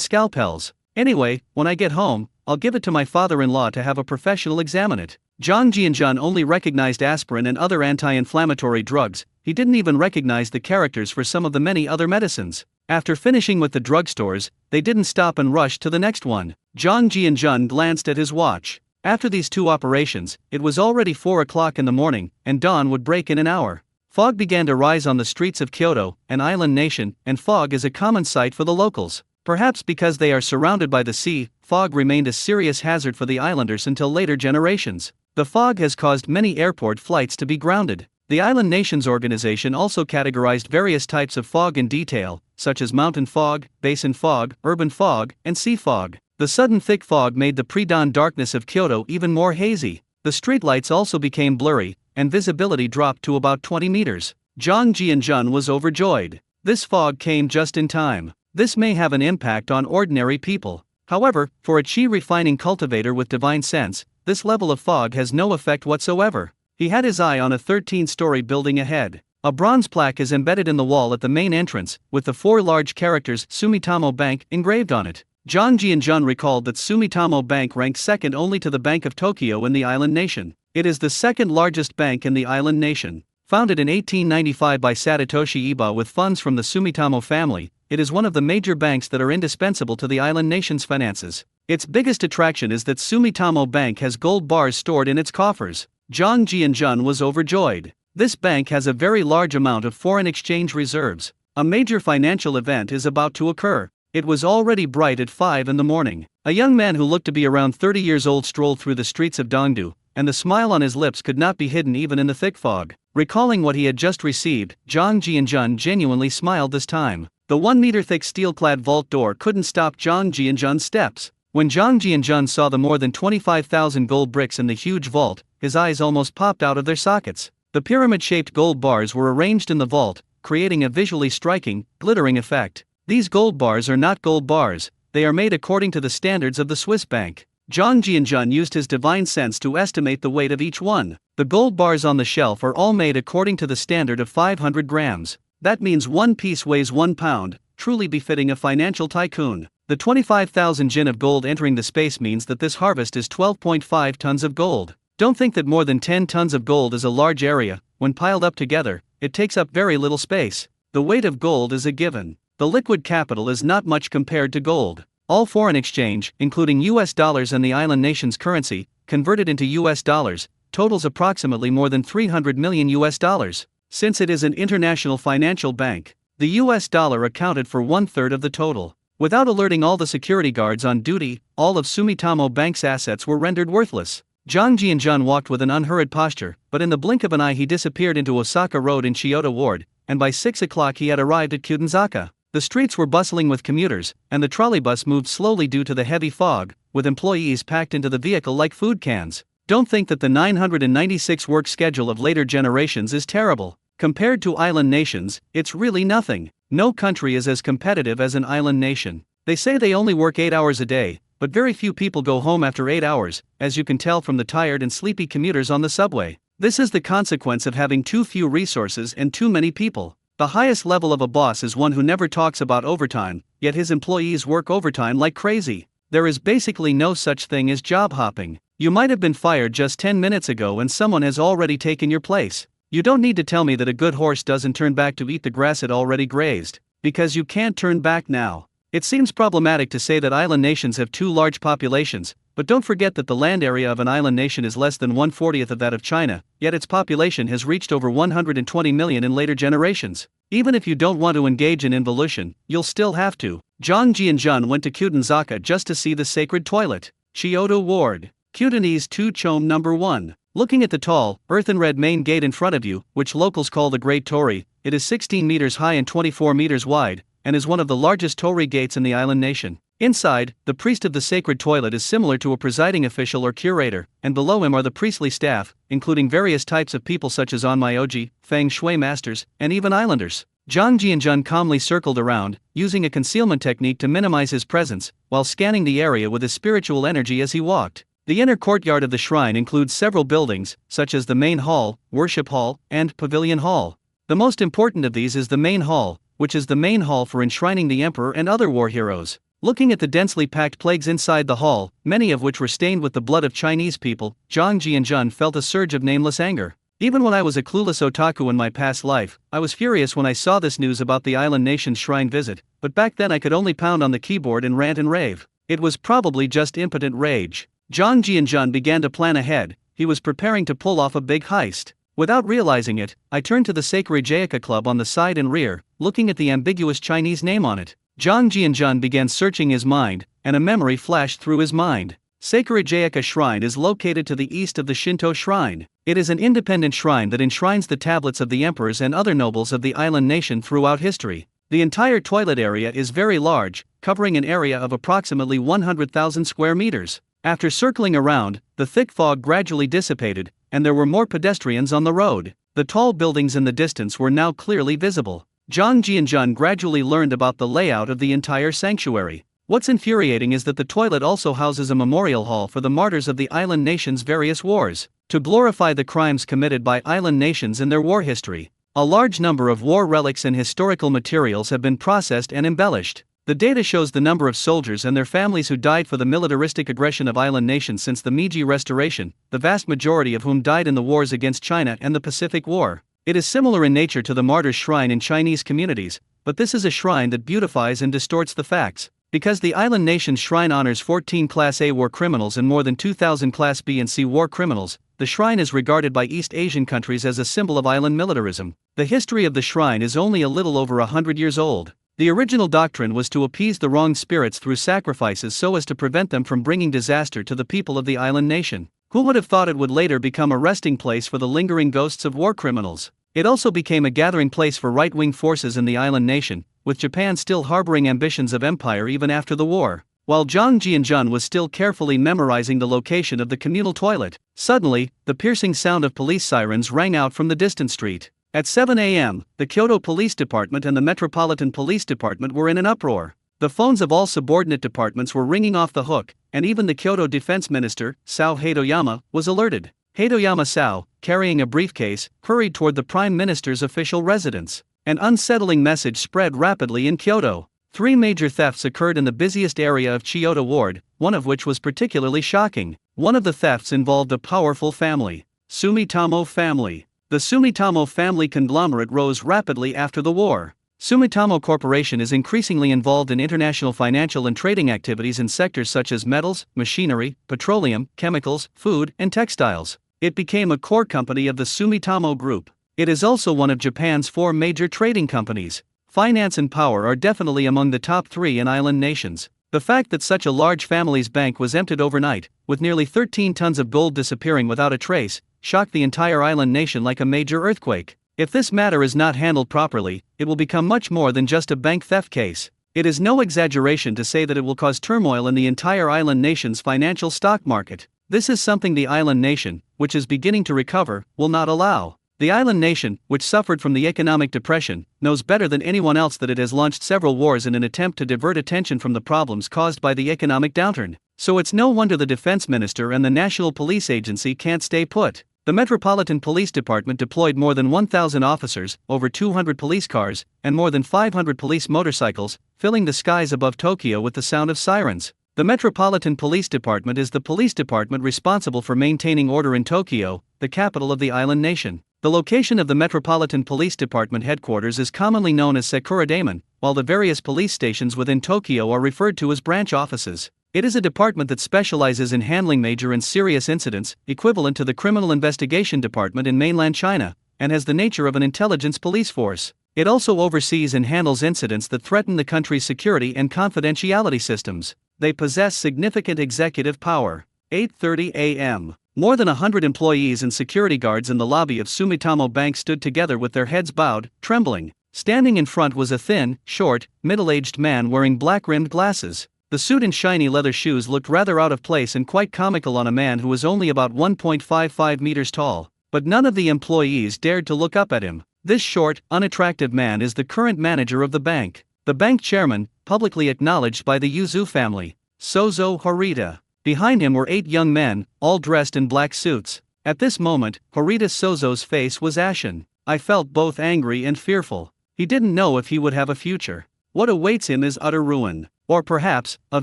Speaker 1: scalpels. Anyway, when I get home, I'll give it to my father-in-law to have a professional examine it. Zhang Jianzhen only recognized aspirin and other anti-inflammatory drugs. He didn't even recognize the characters for some of the many other medicines. After finishing with the drugstores, they didn't stop and rush to the next one. Zhang Jianzhen glanced at his watch. After these 2 operations, it was already 4 o'clock in the morning, and dawn would break in an hour. Fog began to rise on the streets of Kyoto, an island nation, and fog is a common sight for the locals. Perhaps because they are surrounded by the sea, fog remained a serious hazard for the islanders until later generations. The fog has caused many airport flights to be grounded. The island nations organization also categorized various types of fog in detail, such as mountain fog, basin fog, urban fog, and sea fog. The sudden thick fog made the pre-dawn darkness of Kyoto even more hazy. The streetlights also became blurry, and visibility dropped to about 20 meters. Zhang Jianzhen was overjoyed. This fog came just in time. This may have an impact on ordinary people. However, for a qi refining cultivator with divine sense, this level of fog has no effect whatsoever. He had his eye on a 13-story building ahead. A bronze plaque is embedded in the wall at the main entrance, with the 4 large characters Sumitomo Bank engraved on it. Zhang Jianzhen recalled that Sumitomo Bank ranked second only to the Bank of Tokyo in the island nation. It is the 2nd largest bank in the island nation. Founded in 1895 by Satoshi Iba with funds from the Sumitomo family, it is one of the major banks that are indispensable to the island nation's finances. Its biggest attraction is that Sumitomo Bank has gold bars stored in its coffers. Zhang Jianzhen was overjoyed. This bank has a very large amount of foreign exchange reserves. A major financial event is about to occur. It was already bright at 5 in the morning. A young man who looked to be around 30 years old strolled through the streets of Dongdu, and the smile on his lips could not be hidden even in the thick fog. Recalling what he had just received, Zhang Jianjun genuinely smiled this time. The 1-meter-thick steel-clad vault door couldn't stop Zhang Jianjun's steps. When Zhang Jianjun saw the more than 25,000 gold bricks in the huge vault, his eyes almost popped out of their sockets. The pyramid-shaped gold bars were arranged in the vault, creating a visually striking, glittering effect. These gold bars are not gold bars, they are made according to the standards of the Swiss bank. Zhang Jianjun used his divine sense to estimate the weight of each one. The gold bars on the shelf are all made according to the standard of 500 grams. That means one piece weighs 1 pound, truly befitting a financial tycoon. The 25,000 jin of gold entering the space means that this harvest is 12.5 tons of gold. Don't think that more than 10 tons of gold is a large area. When piled up together, it takes up very little space. The weight of gold is a given. The liquid capital is not much compared to gold. All foreign exchange, including US dollars and the island nation's currency, converted into US dollars, totals approximately more than 300 million US dollars. Since it is an international financial bank, the US dollar accounted for 1/3 of the total. Without alerting all the security guards on duty, all of Sumitomo Bank's assets were rendered worthless. Zhang Jianjun walked with an unhurried posture, but in the blink of an eye he disappeared into Osaka Road in Chiyoda Ward, and by 6 o'clock he had arrived at Kudenzaka. The streets were bustling with commuters, and the trolleybus moved slowly due to the heavy fog, with employees packed into the vehicle like food cans. Don't think that the 996 work schedule of later generations is terrible. Compared to island nations, it's really nothing. No country is as competitive as an island nation. They say they only work 8 hours a day, but very few people go home after 8 hours, as you can tell from the tired and sleepy commuters on the subway. This is the consequence of having too few resources and too many people. The highest level of a boss is one who never talks about overtime, yet his employees work overtime like crazy. There is basically no such thing as job hopping. You might have been fired just 10 minutes ago and someone has already taken your place. You don't need to tell me that a good horse doesn't turn back to eat the grass it already grazed, because you can't turn back now. It seems problematic to say that island nations have too large populations, but don't forget that the land area of an island nation is less than 1/40 of that of China, yet its population has reached over 120 million in later generations. Even if you don't want to engage in involution, you'll still have to. Zhang Jianjun went to Kudenzaka just to see the sacred toilet. Chiyoda Ward. Kudenese 2 Chome number 1. Looking at the tall, earthen red main gate in front of you, which locals call the Great Torii, it is 16 meters high and 24 meters wide, and is one of the largest torii gates in the island nation. Inside, the priest of the sacred toilet is similar to a presiding official or curator, and below him are the priestly staff, including various types of people such as onmyoji, feng shui masters, and even islanders. Zhang Jianjun calmly circled around, using a concealment technique to minimize his presence, while scanning the area with his spiritual energy as he walked. The inner courtyard of the shrine includes several buildings, such as the main hall, worship hall, and pavilion hall. The most important of these is the main hall, which is the main hall for enshrining the emperor and other war heroes. Looking at the densely packed plagues inside the hall, many of which were stained with the blood of Chinese people, Zhang Jianjun felt a surge of nameless anger. Even when I was a clueless otaku in my past life, I was furious when I saw this news about the island nation's shrine visit, but back then I could only pound on the keyboard and rant and rave. It was probably just impotent rage. Zhang Jianjun began to plan ahead. He was preparing to pull off a big heist. Without realizing it, I turned to the Sakurajayaka Club on the side and rear, looking at the ambiguous Chinese name on it. Zhang Jianjun began searching his mind, and a memory flashed through his mind. Sakurajayaka Shrine is located to the east of the Shinto Shrine. It is an independent shrine that enshrines the tablets of the emperors and other nobles of the island nation throughout history. The entire toilet area is very large, covering an area of approximately 100,000 square meters. After circling around, the thick fog gradually dissipated, and there were more pedestrians on the road. The tall buildings in the distance were now clearly visible. Zhang Jianjun gradually learned about the layout of the entire sanctuary. What's infuriating is that the toilet also houses a memorial hall for the martyrs of the island nation's various wars, to glorify the crimes committed by island nations in their war history. A large number of war relics and historical materials have been processed and embellished. The data shows the number of soldiers and their families who died for the militaristic aggression of island nations since the Meiji Restoration, the vast majority of whom died in the wars against China and the Pacific War. It is similar in nature to the martyrs' shrine in Chinese communities, but this is a shrine that beautifies and distorts the facts. Because the island nation's shrine honors 14 Class A war criminals and more than 2,000 Class B and C war criminals, the shrine is regarded by East Asian countries as a symbol of island militarism. The history of the shrine is only a little over 100 years old. The original doctrine was to appease the wronged spirits through sacrifices so as to prevent them from bringing disaster to the people of the island nation. Who would have thought it would later become a resting place for the lingering ghosts of war criminals? It also became a gathering place for right-wing forces in the island nation, with Japan still harboring ambitions of empire even after the war. While Zhang Jianjun was still carefully memorizing the location of the communal toilet, suddenly, the piercing sound of police sirens rang out from the distant street. At 7 a.m., the Kyoto Police Department and the Metropolitan Police Department were in an uproar. The phones of all subordinate departments were ringing off the hook, and even the Kyoto Defense Minister, Sao Hadoyama, was alerted. Hadoyama Sao, carrying a briefcase, hurried toward the Prime Minister's official residence. An unsettling message spread rapidly in Kyoto. 3 major thefts occurred in the busiest area of Chiyoda Ward, one of which was particularly shocking. One of the thefts involved a powerful family, Sumitomo family. The Sumitomo family conglomerate rose rapidly after the war. Sumitomo Corporation is increasingly involved in international financial and trading activities in sectors such as metals, machinery, petroleum, chemicals, food, and textiles. It became a core company of the Sumitomo Group. It is also one of Japan's 4 major trading companies. Finance and power are definitely among the top 3 in island nations. The fact that such a large family's bank was emptied overnight, with nearly 13 tons of gold disappearing without a trace, shocked the entire island nation like a major earthquake. If this matter is not handled properly, it will become much more than just a bank theft case. It is no exaggeration to say that it will cause turmoil in the entire island nation's financial stock market. This is something the island nation, which is beginning to recover, will not allow. The island nation, which suffered from the economic depression, knows better than anyone else that it has launched several wars in an attempt to divert attention from the problems caused by the economic downturn. So it's no wonder the defense minister and the National Police Agency can't stay put. The Metropolitan Police Department deployed more than 1,000 officers, over 200 police cars, and more than 500 police motorcycles, filling the skies above Tokyo with the sound of sirens. The Metropolitan Police Department is the police department responsible for maintaining order in Tokyo, the capital of the island nation. The location of the Metropolitan Police Department headquarters is commonly known as Sakura-daemon, while the various police stations within Tokyo are referred to as branch offices. It is a department that specializes in handling major and serious incidents, equivalent to the Criminal Investigation Department in mainland China, and has the nature of an intelligence police force. It also oversees and handles incidents that threaten the country's security and confidentiality systems. They possess significant executive power. 8:30 a.m. More than 100 employees and security guards in the lobby of Sumitomo Bank stood together with their heads bowed, trembling. Standing in front was a thin, short, middle-aged man wearing black-rimmed glasses. The suit and shiny leather shoes looked rather out of place and quite comical on a man who was only about 1.55 meters tall. But none of the employees dared to look up at him. This short, unattractive man is the current manager of the bank. The bank chairman, publicly acknowledged by the Yuzu family, Sozo Horita. Behind him were 8 young men, all dressed in black suits. At this moment, Horita Sozo's face was ashen. I felt both angry and fearful. He didn't know if he would have a future. What awaits him is utter ruin. Or perhaps, a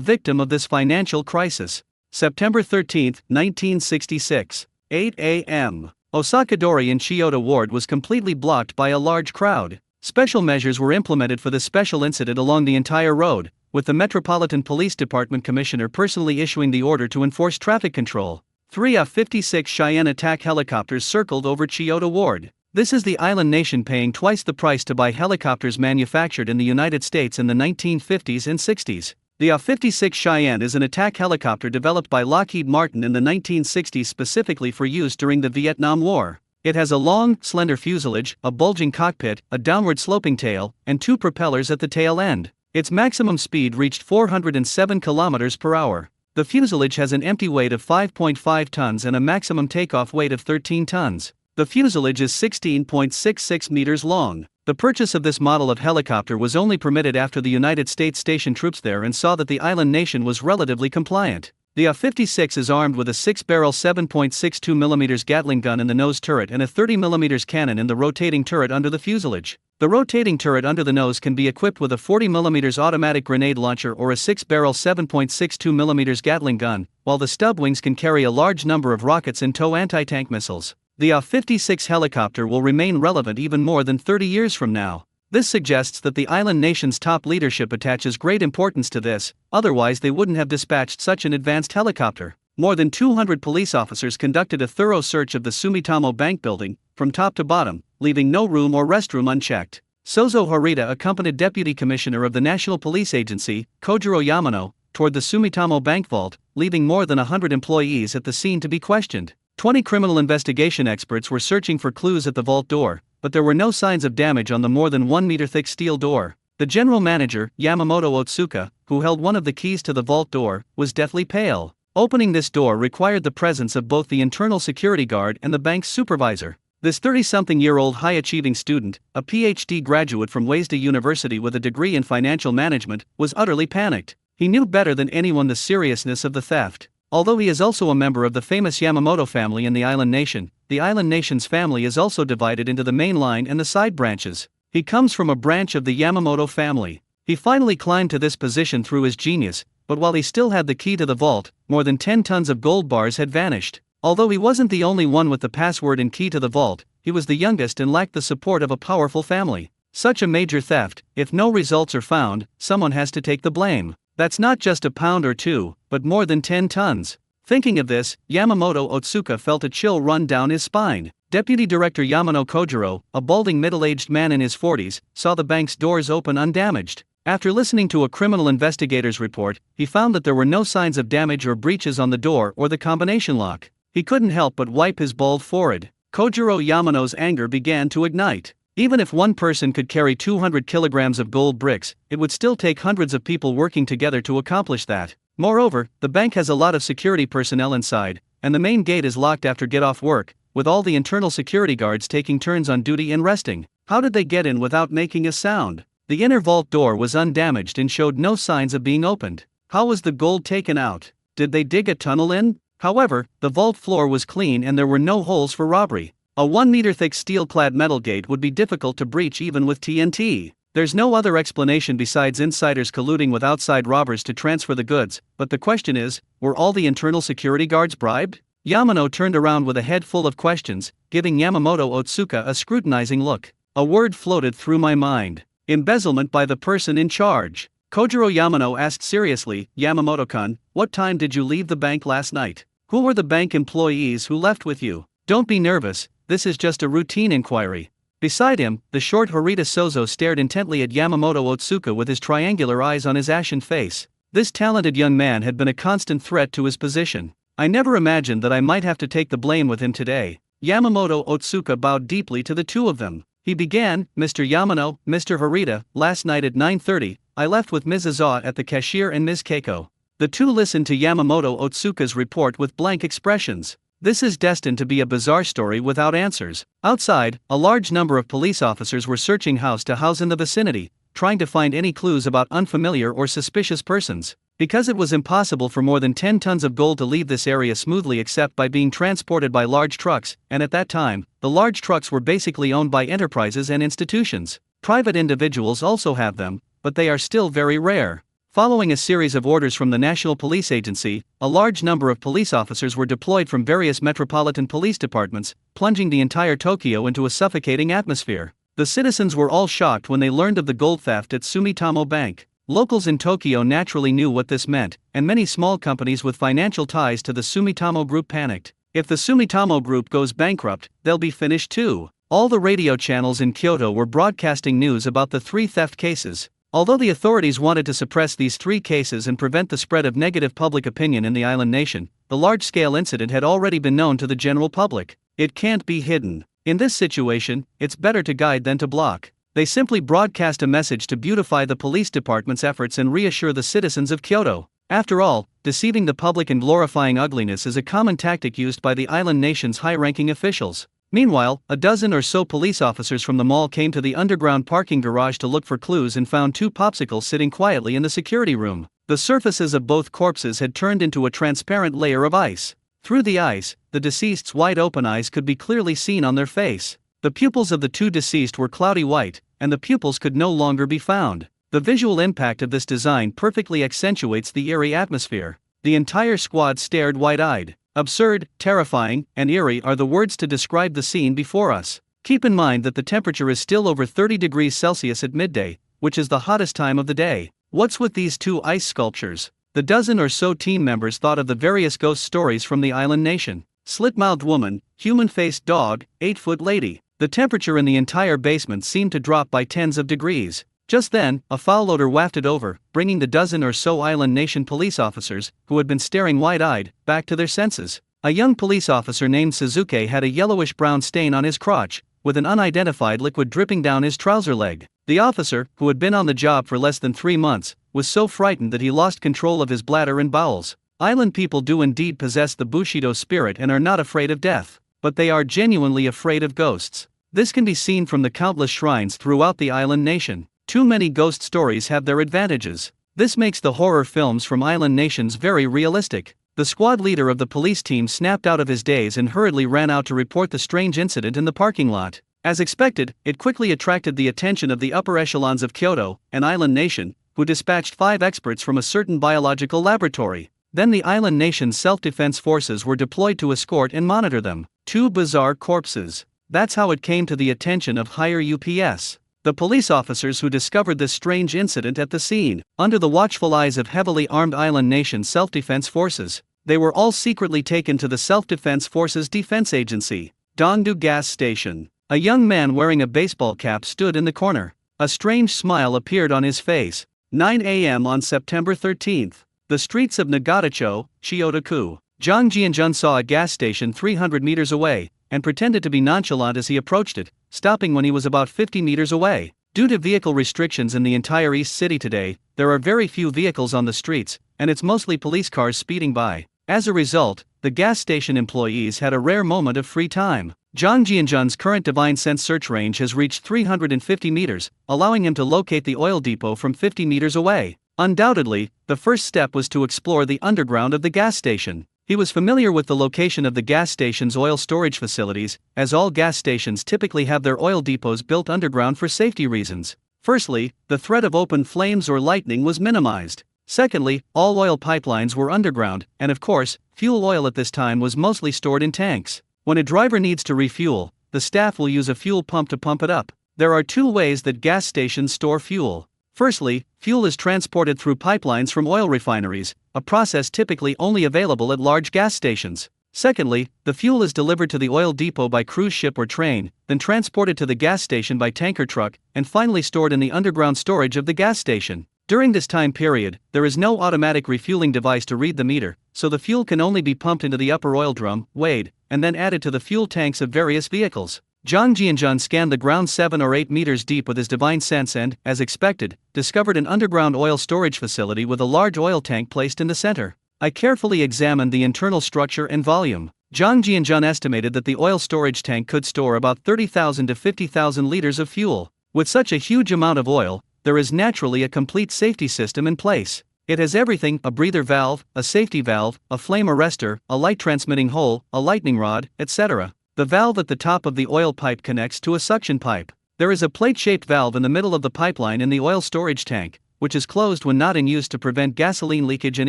Speaker 1: victim of this financial crisis. September 13, 1966. 8 a.m. Osakadori in Chiyoda Ward was completely blocked by a large crowd. Special measures were implemented for the special incident along the entire road, with the Metropolitan Police Department Commissioner personally issuing the order to enforce traffic control. 3 A-56 Cheyenne attack helicopters circled over Chiyoda Ward. This is the island nation paying twice the price to buy helicopters manufactured in the United States in the 1950s and 60s. The A-56 Cheyenne is an attack helicopter developed by Lockheed Martin in the 1960s specifically for use during the Vietnam War. It has a long, slender fuselage, a bulging cockpit, a downward sloping tail, and 2 propellers at the tail end. Its maximum speed reached 407 km per hour. The fuselage has an empty weight of 5.5 tons and a maximum takeoff weight of 13 tons. The fuselage is 16.66 meters long. The purchase of this model of helicopter was only permitted after the United States stationed troops there and saw that the island nation was relatively compliant. The A-56 is armed with a 6-barrel 7.62mm Gatling gun in the nose turret and a 30mm cannon in the rotating turret under the fuselage. The rotating turret under the nose can be equipped with a 40mm automatic grenade launcher or a 6-barrel 7.62mm Gatling gun, while the stub wings can carry a large number of rockets and tow anti-tank missiles. The A-56 helicopter will remain relevant even more than 30 years from now. This suggests that the island nation's top leadership attaches great importance to this, otherwise they wouldn't have dispatched such an advanced helicopter. More than 200 police officers conducted a thorough search of the Sumitomo Bank building, from top to bottom, leaving no room or restroom unchecked. Sozo Harita accompanied Deputy Commissioner of the National Police Agency, Kojiro Yamano, toward the Sumitomo Bank vault, leaving more than 100 employees at the scene to be questioned. 20 criminal investigation experts were searching for clues at the vault door, but there were no signs of damage on the more than 1 meter thick steel door. The general manager, Yamamoto Otsuka, who held one of the keys to the vault door, was deathly pale. Opening this door required the presence of both the internal security guard and the bank's supervisor. This 30-something-year-old high-achieving student, a PhD graduate from Waseda University with a degree in financial management, was utterly panicked. He knew better than anyone the seriousness of the theft. Although he is also a member of the famous Yamamoto family in the island nation, the island nation's family is also divided into the main line and the side branches. He comes from a branch of the Yamamoto family. He finally climbed to this position through his genius, but while he still had the key to the vault, more than 10 tons of gold bars had vanished. Although he wasn't the only one with the password and key to the vault, he was the youngest and lacked the support of a powerful family. Such a major theft, if no results are found, someone has to take the blame. That's not just a pound or two, but more than 10 tons. Thinking of this, Yamamoto Otsuka felt a chill run down his spine. Deputy Director Yamano Kojiro, a balding middle-aged man in his 40s, saw the bank's doors open undamaged. After listening to a criminal investigator's report, he found that there were no signs of damage or breaches on the door or the combination lock. He couldn't help but wipe his bald forehead. Kojiro Yamano's anger began to ignite. Even if one person could carry 200 kilograms of gold bricks, it would still take hundreds of people working together to accomplish that. Moreover, the bank has a lot of security personnel inside, and the main gate is locked after get-off work, with all the internal security guards taking turns on duty and resting. How did they get in without making a sound? The inner vault door was undamaged and showed no signs of being opened. How was the gold taken out? Did they dig a tunnel in? However, the vault floor was clean and there were no holes for robbery. A 1 meter thick steel-clad metal gate would be difficult to breach even with TNT. There's no other explanation besides insiders colluding with outside robbers to transfer the goods, but the question is, were all the internal security guards bribed? Yamano turned around with a head full of questions, giving Yamamoto Otsuka a scrutinizing look. A word floated through my mind. Embezzlement by the person in charge. Kojiro Yamano asked seriously, Yamamoto-kun, what time did you leave the bank last night? Who were the bank employees who left with you? Don't be nervous, this is just a routine inquiry. Beside him, the short Harita Sozo stared intently at Yamamoto Otsuka with his triangular eyes on his ashen face. This talented young man had been a constant threat to his position. I never imagined that I might have to take the blame with him today. Yamamoto Otsuka bowed deeply to the two of them. He began, Mr. Yamano, Mr. Harita, last night at 9:30, I left with Ms. Azawa at the cashier and Ms. Keiko. The two listened to Yamamoto Otsuka's report with blank expressions. This is destined to be a bizarre story without answers. Outside, a large number of police officers were searching house to house in the vicinity, trying to find any clues about unfamiliar or suspicious persons. Because it was impossible for more than 10 tons of gold to leave this area smoothly except by being transported by large trucks, and at that time, the large trucks were basically owned by enterprises and institutions. Private individuals also have them, but they are still very rare. Following a series of orders from the National Police Agency, a large number of police officers were deployed from various metropolitan police departments, plunging the entire Tokyo into a suffocating atmosphere. The citizens were all shocked when they learned of the gold theft at Sumitomo Bank. Locals in Tokyo naturally knew what this meant, and many small companies with financial ties to the Sumitomo Group panicked. If the Sumitomo Group goes bankrupt, they'll be finished too. All the radio channels in Kyoto were broadcasting news about the 3 theft cases. Although the authorities wanted to suppress these 3 cases and prevent the spread of negative public opinion in the island nation, the large-scale incident had already been known to the general public. It can't be hidden. In this situation, it's better to guide than to block. They simply broadcast a message to beautify the police department's efforts and reassure the citizens of Kyoto. After all, deceiving the public and glorifying ugliness is a common tactic used by the island nation's high-ranking officials. Meanwhile, a dozen or so police officers from the mall came to the underground parking garage to look for clues and found 2 popsicles sitting quietly in the security room. The surfaces of both corpses had turned into a transparent layer of ice. Through the ice, the deceased's wide-open eyes could be clearly seen on their face. The pupils of the 2 deceased were cloudy white, and the pupils could no longer be found. The visual impact of this design perfectly accentuates the eerie atmosphere. The entire squad stared wide-eyed. Absurd, terrifying, and eerie are the words to describe the scene before us. Keep in mind that the temperature is still over 30 degrees Celsius at midday, which is the hottest time of the day. What's with these 2 ice sculptures? the dozen or so team members thought of the various ghost stories from the island nation. Slit-mouthed woman, human-faced dog, 8-foot lady. The temperature in the entire basement seemed to drop by tens of degrees. Just then, a foul odor wafted over, bringing the dozen or so island nation police officers, who had been staring wide-eyed, back to their senses. A young police officer named Suzuki had a yellowish-brown stain on his crotch, with an unidentified liquid dripping down his trouser leg. The officer, who had been on the job for less than 3 months, was so frightened that he lost control of his bladder and bowels. Island people do indeed possess the Bushido spirit and are not afraid of death, but they are genuinely afraid of ghosts. This can be seen from the countless shrines throughout the island nation. Too many ghost stories have their advantages. This makes the horror films from island nations very realistic. The squad leader of the police team snapped out of his daze and hurriedly ran out to report the strange incident in the parking lot. As expected, it quickly attracted the attention of the upper echelons of Kyoto, an island nation, who dispatched 5 experts from a certain biological laboratory. Then the island nation's self-defense forces were deployed to escort and monitor them. 2 bizarre corpses. That's how it came to the attention of higher UPS. The police officers who discovered this strange incident at the scene, under the watchful eyes of heavily armed island nation self-defense forces, they were all secretly taken to the Self-Defense Forces Defense Agency, Dongdu Gas Station. A young man wearing a baseball cap stood in the corner. A strange smile appeared on his face. 9 a.m. on September 13th. The streets of Nagatacho, Shiotoku. Zhang Jianjun saw a gas station 300 meters away, and pretended to be nonchalant as he approached it, stopping when he was about 50 meters away. Due to vehicle restrictions in the entire East City today, there are very few vehicles on the streets, and it's mostly police cars speeding by. As a result, the gas station employees had a rare moment of free time. Zhang Jianjun's current divine sense search range has reached 350 meters, allowing him to locate the oil depot from 50 meters away. Undoubtedly, the first step was to explore the underground of the gas station. He was familiar with the location of the gas station's oil storage facilities, as all gas stations typically have their oil depots built underground for safety reasons. Firstly, the threat of open flames or lightning was minimized. Secondly, all oil pipelines were underground, and of course, fuel oil at this time was mostly stored in tanks. When a driver needs to refuel, the staff will use a fuel pump to pump it up. There are 2 ways that gas stations store fuel. Firstly, fuel is transported through pipelines from oil refineries, a process typically only available at large gas stations. Secondly, the fuel is delivered to the oil depot by cruise ship or train, then transported to the gas station by tanker truck, and finally stored in the underground storage of the gas station. During this time period, there is no automatic refueling device to read the meter, so the fuel can only be pumped into the upper oil drum, weighed, and then added to the fuel tanks of various vehicles. Zhang Jianjun scanned the ground 7 or 8 meters deep with his divine sense and, as expected, discovered an underground oil storage facility with a large oil tank placed in the center. I carefully examined the internal structure and volume. Zhang Jianjun estimated that the oil storage tank could store about 30,000 to 50,000 liters of fuel. With such a huge amount of oil, there is naturally a complete safety system in place. It has everything: a breather valve, a safety valve, a flame arrestor, a light transmitting hole, a lightning rod, etc. The valve at the top of the oil pipe connects to a suction pipe. There is a plate-shaped valve in the middle of the pipeline in the oil storage tank, which is closed when not in use to prevent gasoline leakage and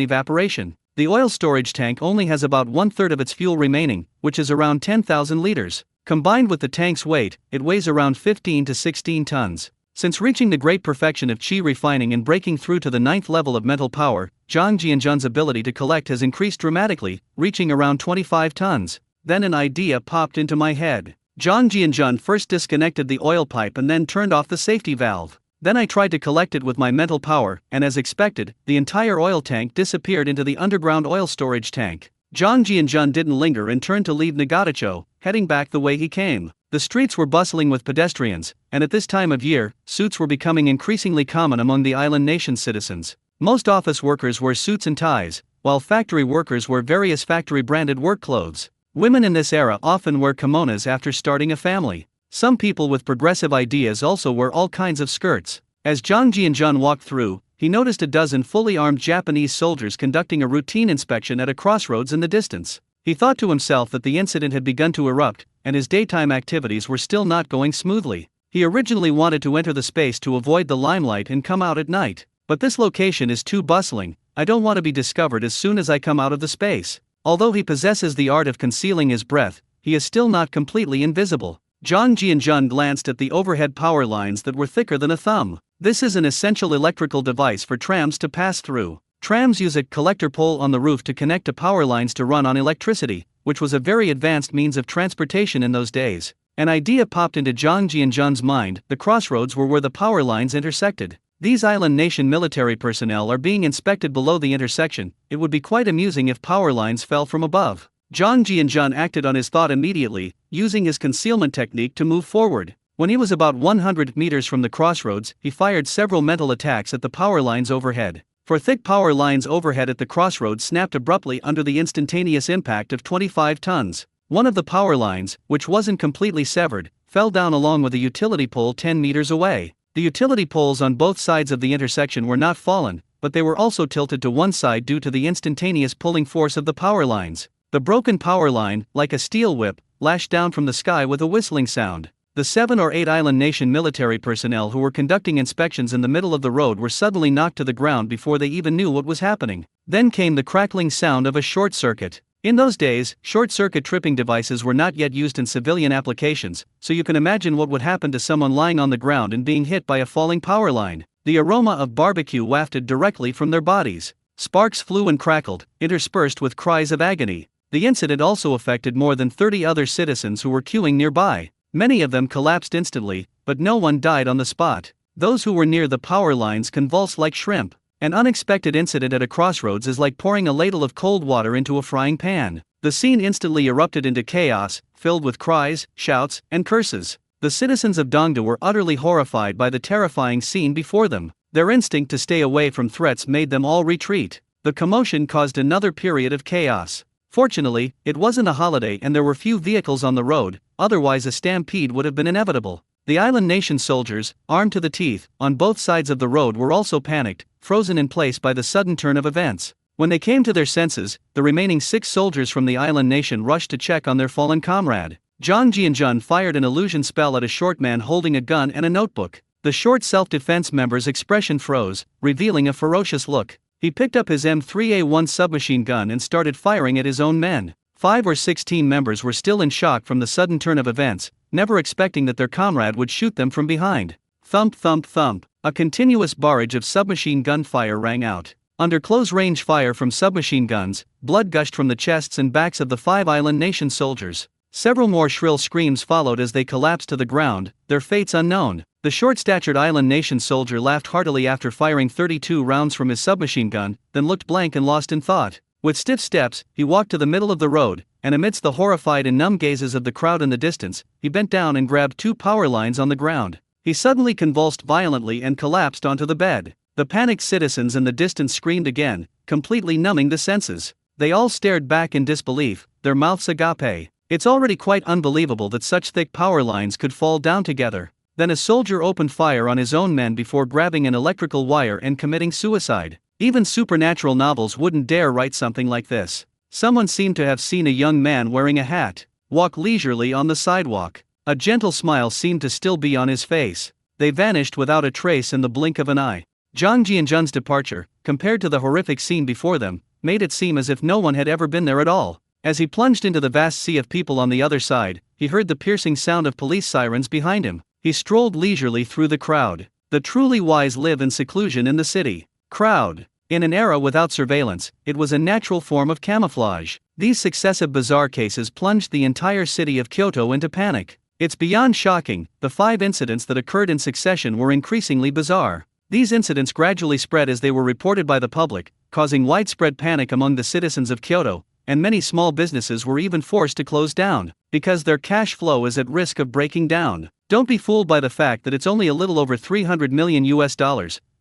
Speaker 1: evaporation. The oil storage tank only has about 1/3 of its fuel remaining, which is around 10,000 liters. Combined with the tank's weight, it weighs around 15 to 16 tons. Since reaching the great perfection of chi refining and breaking through to the 9th level of mental power, Zhang Jianjun's ability to collect has increased dramatically, reaching around 25 tons. Then an idea popped into my head. Zhang Jianjun first disconnected the oil pipe and then turned off the safety valve. Then I tried to collect it with my mental power, and as expected, the entire oil tank disappeared into the underground oil storage tank. Zhang Jianjun didn't linger and turned to leave Nagatacho, heading back the way he came. The streets were bustling with pedestrians, and at this time of year, suits were becoming increasingly common among the island nation's citizens. Most office workers wear suits and ties, while factory workers wear various factory-branded work clothes. Women in this era often wear kimonos after starting a family. Some people with progressive ideas also wear all kinds of skirts. As Zhang Jianjun walked through, he noticed a dozen fully armed Japanese soldiers conducting a routine inspection at a crossroads in the distance. He thought to himself that the incident had begun to erupt, and his daytime activities were still not going smoothly. He originally wanted to enter the space to avoid the limelight and come out at night. But this location is too bustling. I don't want to be discovered as soon as I come out of the space. Although he possesses the art of concealing his breath, he is still not completely invisible. Zhang Jianjun glanced at the overhead power lines that were thicker than a thumb. This is an essential electrical device for trams to pass through. Trams use a collector pole on the roof to connect to power lines to run on electricity, which was a very advanced means of transportation in those days. An idea popped into Zhang Jianzhan's mind: the crossroads were where the power lines intersected. These island nation military personnel are being inspected below the intersection. It would be quite amusing if power lines fell from above. Zhang Jianzhan acted on his thought immediately, using his concealment technique to move forward. When he was about 100 meters from the crossroads, he fired several mental attacks at the power lines overhead. For thick power lines overhead at the crossroads snapped abruptly under the instantaneous impact of 25 tons. One of the power lines, which wasn't completely severed, fell down along with a utility pole 10 meters away. The utility poles on both sides of the intersection were not fallen, but they were also tilted to one side due to the instantaneous pulling force of the power lines. The broken power line, like a steel whip, lashed down from the sky with a whistling sound. The 7 or 8 island nation military personnel who were conducting inspections in the middle of the road were suddenly knocked to the ground before they even knew what was happening. Then came the crackling sound of a short circuit. In those days, short-circuit tripping devices were not yet used in civilian applications, so you can imagine what would happen to someone lying on the ground and being hit by a falling power line. The aroma of barbecue wafted directly from their bodies. Sparks flew and crackled, interspersed with cries of agony. The incident also affected more than 30 other citizens who were queuing nearby. Many of them collapsed instantly, but no one died on the spot. Those who were near the power lines convulsed like shrimp. An unexpected incident at a crossroads is like pouring a ladle of cold water into a frying pan. The scene instantly erupted into chaos, filled with cries, shouts, and curses. The citizens of Dongda were utterly horrified by the terrifying scene before them. Their instinct to stay away from threats made them all retreat. The commotion caused another period of chaos. Fortunately, it wasn't a holiday and there were few vehicles on the road, otherwise a stampede would have been inevitable. The island nation soldiers, armed to the teeth, on both sides of the road were also panicked, frozen in place by the sudden turn of events. When they came to their senses, the remaining 6 soldiers from the island nation rushed to check on their fallen comrade. Zhang Jianzhan fired an illusion spell at a short man holding a gun and a notebook. The short self-defense member's expression froze, revealing a ferocious look. He picked up his M3A1 submachine gun and started firing at his own men. 5 or 6 team members were still in shock from the sudden turn of events, never expecting that their comrade would shoot them from behind. Thump thump thump, a continuous barrage of submachine gun fire rang out. Under close-range fire from submachine guns, blood gushed from the chests and backs of the 5 island nation soldiers. Several more shrill screams followed as they collapsed to the ground, their fates unknown. The short-statured island nation soldier laughed heartily after firing 32 rounds from his submachine gun, then looked blank and lost in thought. With stiff steps, he walked to the middle of the road, and amidst the horrified and numb gazes of the crowd in the distance, he bent down and grabbed 2 power lines on the ground. He suddenly convulsed violently and collapsed onto the bed. The panicked citizens in the distance screamed again, completely numbing the senses. They all stared back in disbelief, their mouths agape. It's already quite unbelievable that such thick power lines could fall down together. Then a soldier opened fire on his own men before grabbing an electrical wire and committing suicide. Even supernatural novels wouldn't dare write something like this. Someone seemed to have seen a young man wearing a hat walk leisurely on the sidewalk. A gentle smile seemed to still be on his face. They vanished without a trace in the blink of an eye. Zhang Jianzhan's departure, compared to the horrific scene before them, made it seem as if no one had ever been there at all. As he plunged into the vast sea of people on the other side, he heard the piercing sound of police sirens behind him. He strolled leisurely through the crowd. The truly wise live in seclusion in the city. Crowd. In an era without surveillance, it was a natural form of camouflage. These successive bizarre cases plunged the entire city of Kyoto into panic. It's beyond shocking, the 5 incidents that occurred in succession were increasingly bizarre. These incidents gradually spread as they were reported by the public, causing widespread panic among the citizens of Kyoto, and many small businesses were even forced to close down, because their cash flow is at risk of breaking down. Don't be fooled by the fact that it's only a little over $300 million.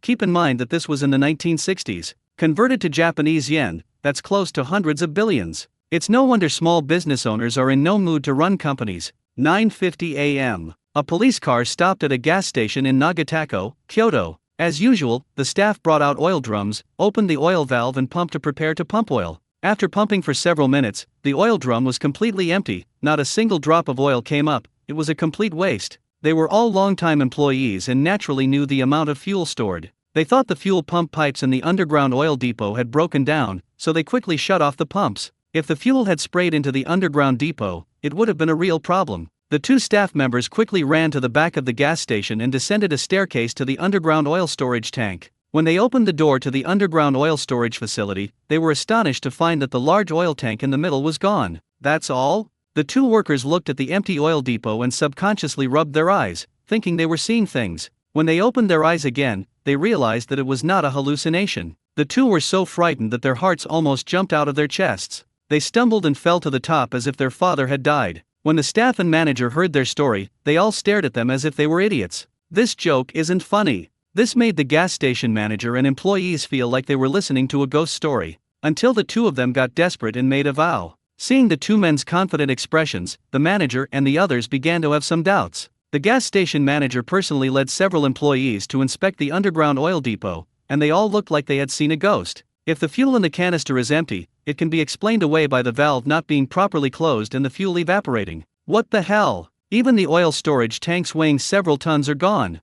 Speaker 1: Keep in mind that this was in the 1960s. Converted to Japanese yen, that's close to hundreds of billions. It's no wonder small business owners are in no mood to run companies. 9:50 a.m. A police car stopped at a gas station in Nagatako, Kyoto. As usual, the staff brought out oil drums, opened the oil valve and pumped to prepare to pump oil. After pumping for several minutes, the oil drum was completely empty, not a single drop of oil came up. It was a complete waste. They were all long-time employees and naturally knew the amount of fuel stored. They thought the fuel pump pipes in the underground oil depot had broken down, so they quickly shut off the pumps. If the fuel had sprayed into the underground depot, it would have been a real problem. The 2 staff members quickly ran to the back of the gas station and descended a staircase to the underground oil storage tank. When they opened the door to the underground oil storage facility, they were astonished to find that the large oil tank in the middle was gone. "That's all?" The two workers looked at the empty oil depot and subconsciously rubbed their eyes, thinking they were seeing things. When they opened their eyes again, they realized that it was not a hallucination. The two were so frightened that their hearts almost jumped out of their chests. They stumbled and fell to the top as if their father had died. When the staff and manager heard their story, they all stared at them as if they were idiots. "This joke isn't funny." This made the gas station manager and employees feel like they were listening to a ghost story. Until the two of them got desperate and made a vow. Seeing the two men's confident expressions, the manager and the others began to have some doubts. The gas station manager personally led several employees to inspect the underground oil depot, and they all looked like they had seen a ghost. If the fuel in the canister is empty, it can be explained away by the valve not being properly closed and the fuel evaporating. What the hell? Even the oil storage tanks weighing several tons are gone.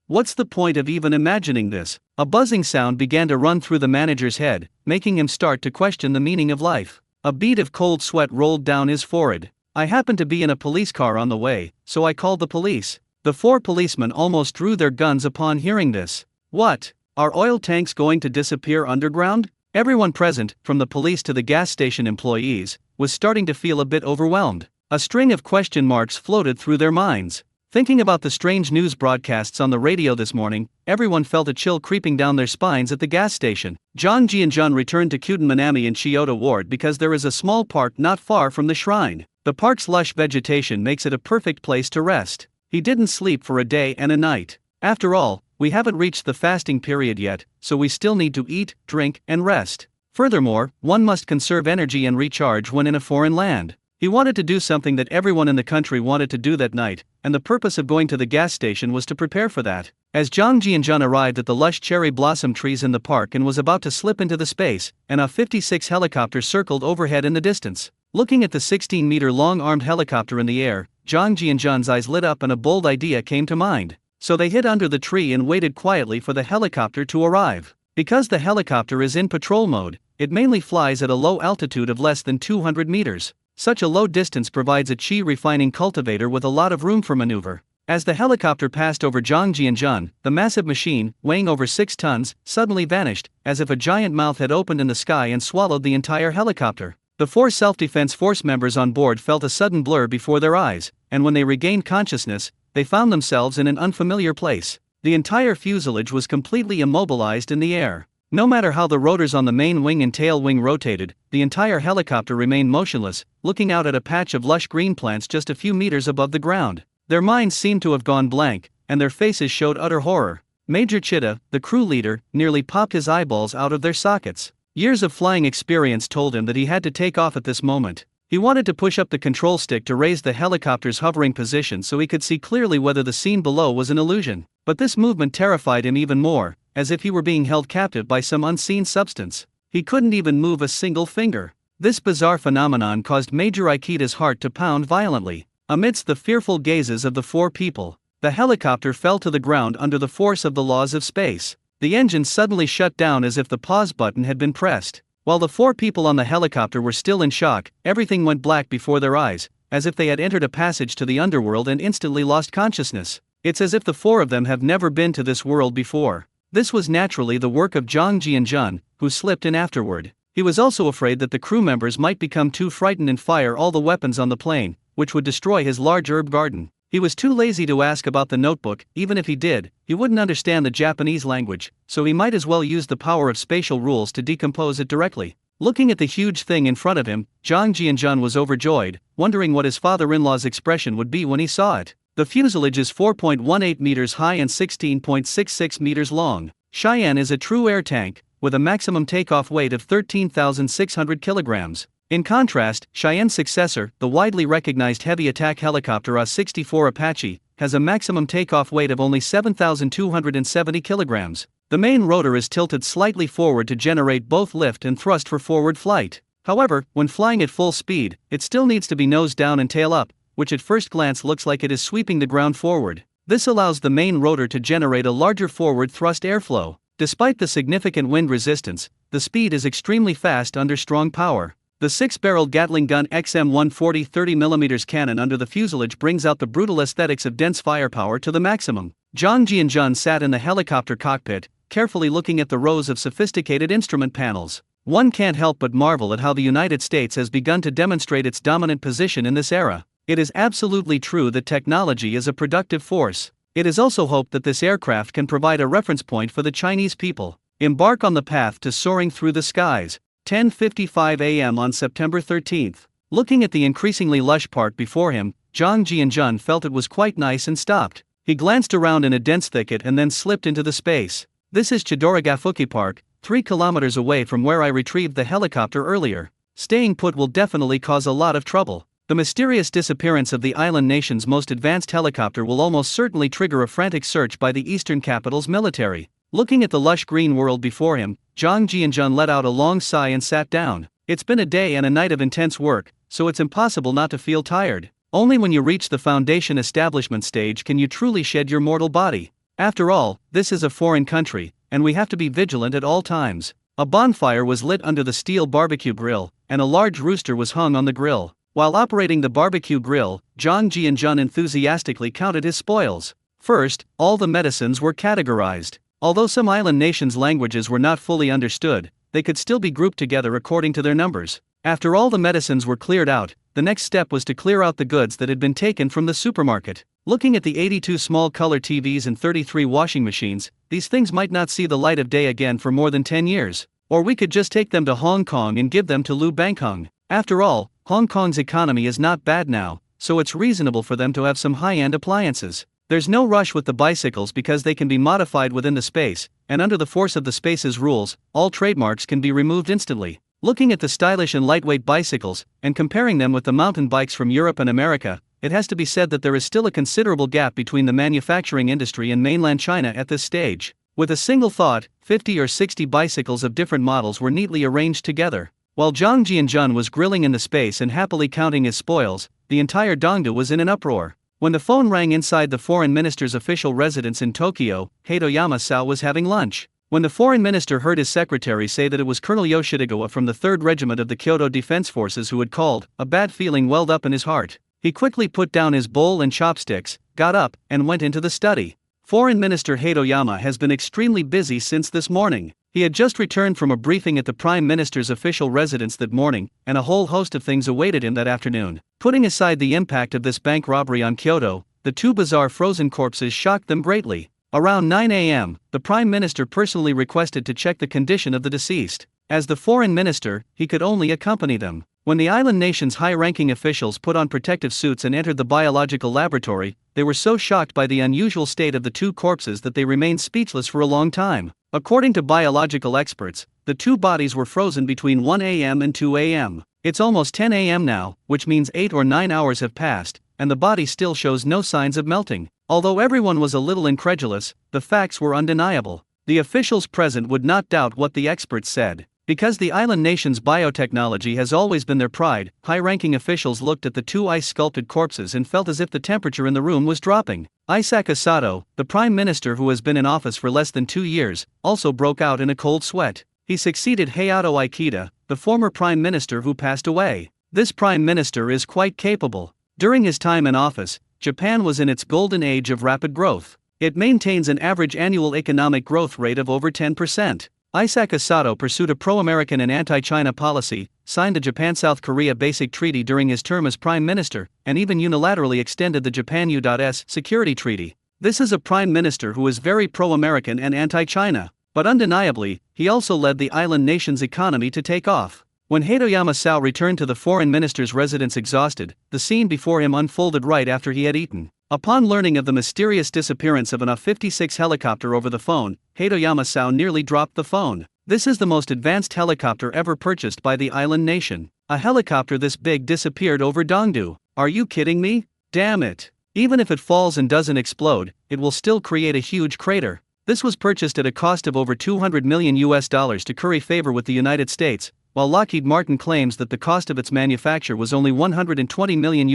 Speaker 1: What's the point of even imagining this? A buzzing sound began to run through the manager's head, making him start to question the meaning of life. A bead of cold sweat rolled down his forehead. "I happened to be in a police car on the way, so I called the police." The four policemen almost drew their guns upon hearing this. "What? Are oil tanks going to disappear underground?" Everyone present, from the police to the gas station employees, was starting to feel a bit overwhelmed. A string of question marks floated through their minds. Thinking about the strange news broadcasts on the radio this morning, everyone felt a chill creeping down their spines at the gas station. Jang Ji-jun returned to Kyuden Manami in Chiyoda Ward because there is a small park not far from the shrine. The park's lush vegetation makes it a perfect place to rest. He didn't sleep for a day and a night. After all, we haven't reached the fasting period yet, so we still need to eat, drink, and rest. Furthermore, one must conserve energy and recharge when in a foreign land. He wanted to do something that everyone in the country wanted to do that night, and the purpose of going to the gas station was to prepare for that. As Jang Ji-jun arrived at the lush cherry blossom trees in the park and was about to slip into the space, an A-56 helicopter circled overhead in the distance. Looking at the 16-meter-long armed helicopter in the air, Jang Ji-jun's eyes lit up and a bold idea came to mind. So they hid under the tree and waited quietly for the helicopter to arrive. Because the helicopter is in patrol mode, it mainly flies at a low altitude of less than 200 meters. Such a low distance provides a chi refining cultivator with a lot of room for maneuver. As the helicopter passed over Jang Ji-jun, the massive machine, weighing over 6 tons, suddenly vanished, as if a giant mouth had opened in the sky and swallowed the entire helicopter. The 4 self-defense force members on board felt a sudden blur before their eyes, and when they regained consciousness, they found themselves in an unfamiliar place. The entire fuselage was completely immobilized in the air. No matter how the rotors on the main wing and tail wing rotated, the entire helicopter remained motionless, looking out at a patch of lush green plants just a few meters above the ground. Their minds seemed to have gone blank, and their faces showed utter horror. Major Chita, the crew leader, nearly popped his eyeballs out of their sockets. Years of flying experience told him that he had to take off at this moment. He wanted to push up the control stick to raise the helicopter's hovering position so he could see clearly whether the scene below was an illusion. But this movement terrified him even more, as if he were being held captive by some unseen substance. He couldn't even move a single finger. This bizarre phenomenon caused Major Ikita's heart to pound violently. Amidst the fearful gazes of the 4 people, the helicopter fell to the ground under the force of the laws of space. The engine suddenly shut down as if the pause button had been pressed. While the 4 people on the helicopter were still in shock, everything went black before their eyes, as if they had entered a passage to the underworld and instantly lost consciousness. It's as if the 4 of them have never been to this world before. This was naturally the work of Jang Ji-jun, who slipped in afterward. He was also afraid that the crew members might become too frightened and fire all the weapons on the plane, which would destroy his large herb garden. He was too lazy to ask about the notebook. Even if he did, he wouldn't understand the Japanese language, so he might as well use the power of spatial rules to decompose it directly. Looking at the huge thing in front of him, Jang Ji-jun was overjoyed, wondering what his father-in-law's expression would be when he saw it. The fuselage is 4.18 meters high and 16.66 meters long. Cheyenne is a true air tank, with a maximum takeoff weight of 13,600 kilograms. In contrast, Cheyenne's successor, the widely recognized heavy attack helicopter A-64 Apache, has a maximum takeoff weight of only 7,270 kilograms. The main rotor is tilted slightly forward to generate both lift and thrust for forward flight. However, when flying at full speed, it still needs to be nose down and tail up, which at first glance looks like it is sweeping the ground forward. This allows the main rotor to generate a larger forward thrust airflow. Despite the significant wind resistance, the speed is extremely fast under strong power. The 6-barreled Gatling gun XM140 30mm cannon under the fuselage brings out the brutal aesthetics of dense firepower to the maximum. Jang Ji-jun sat in the helicopter cockpit, carefully looking at the rows of sophisticated instrument panels. One can't help but marvel at how the United States has begun to demonstrate its dominant position in this era. It is absolutely true that technology is a productive force. It is also hoped that this aircraft can provide a reference point for the Chinese people. Embark on the path to soaring through the skies. 10:55 a.m. on September 13th. Looking at the increasingly lush park before him, Zhang Jianjun felt it was quite nice and stopped. He glanced around in a dense thicket and then slipped into the space. This is Chidoragafuki Park, 3 kilometers away from where I retrieved the helicopter earlier. Staying put will definitely cause a lot of trouble. The mysterious disappearance of the island nation's most advanced helicopter will almost certainly trigger a frantic search by the eastern capital's military. Looking at the lush green world before him, Zhang Jianjun let out a long sigh and sat down. It's been a day and a night of intense work, so it's impossible not to feel tired. Only when you reach the foundation establishment stage can you truly shed your mortal body. After all, this is a foreign country, and we have to be vigilant at all times. A bonfire was lit under the steel barbecue grill, and a large rooster was hung on the grill. While operating the barbecue grill, Zhang Jianjun enthusiastically counted his spoils. First, all the medicines were categorized. Although some island nations' languages were not fully understood, they could still be grouped together according to their numbers. After all the medicines were cleared out, the next step was to clear out the goods that had been taken from the supermarket. Looking at the 82 small color TVs and 33 washing machines, these things might not see the light of day again for more than 10 years. Or we could just take them to Hong Kong and give them to Liu Banghong. After all, Hong Kong's economy is not bad now, so it's reasonable for them to have some high-end appliances. There's no rush with the bicycles because they can be modified within the space, and under the force of the space's rules, all trademarks can be removed instantly. Looking at the stylish and lightweight bicycles, and comparing them with the mountain bikes from Europe and America, it has to be said that there is still a considerable gap between the manufacturing industry and mainland China at this stage. With a single thought, 50 or 60 bicycles of different models were neatly arranged together. While Zhang Jianjun was grilling in the space and happily counting his spoils, the entire Dongdu was in an uproar. When the phone rang inside the foreign minister's official residence in Tokyo, Hatoyama Sao was having lunch. When the foreign minister heard his secretary say that it was Colonel Yoshidawa from the 3rd Regiment of the Kyoto Defense Forces who had called, a bad feeling welled up in his heart. He quickly put down his bowl and chopsticks, got up, and went into the study. Foreign Minister Hatoyama has been extremely busy since this morning. He had just returned from a briefing at the Prime Minister's official residence that morning, and a whole host of things awaited him that afternoon. Putting aside the impact of this bank robbery on Kyoto, the 2 bizarre frozen corpses shocked them greatly. Around 9 a.m., the Prime Minister personally requested to check the condition of the deceased. As the Foreign Minister, he could only accompany them. When the island nation's high-ranking officials put on protective suits and entered the biological laboratory, they were so shocked by the unusual state of the 2 corpses that they remained speechless for a long time. According to biological experts, the 2 bodies were frozen between 1 a.m. and 2 a.m. It's almost 10 a.m. now, which means 8 or 9 hours have passed, and the body still shows no signs of melting. Although everyone was a little incredulous, the facts were undeniable. The officials present would not doubt what the experts said. Because the island nation's biotechnology has always been their pride, high-ranking officials looked at the 2 ice-sculpted corpses and felt as if the temperature in the room was dropping. Isaka Sato, the prime minister who has been in office for less than 2 years, also broke out in a cold sweat. He succeeded Hayato Ikeda, the former prime minister who passed away. This prime minister is quite capable. During his time in office, Japan was in its golden age of rapid growth. It maintains an average annual economic growth rate of over 10%. Isaka Sato pursued a pro-American and anti-China policy, signed the Japan-South Korea Basic Treaty during his term as prime minister, and even unilaterally extended the Japan-U.S. Security Treaty. This is a prime minister who is very pro-American and anti-China. But undeniably, he also led the island nation's economy to take off. When Hatoyama Sao returned to the foreign minister's residence exhausted, the scene before him unfolded right after he had eaten. Upon learning of the mysterious disappearance of an A-56 helicopter over the phone, Hatoyama Sao nearly dropped the phone. This is the most advanced helicopter ever purchased by the island nation. A helicopter this big disappeared over Dongdu. Are you kidding me? Damn it. Even if it falls and doesn't explode, it will still create a huge crater. This was purchased at a cost of over $200 million to curry favor with the United States, while Lockheed Martin claims that the cost of its manufacture was only $120 million.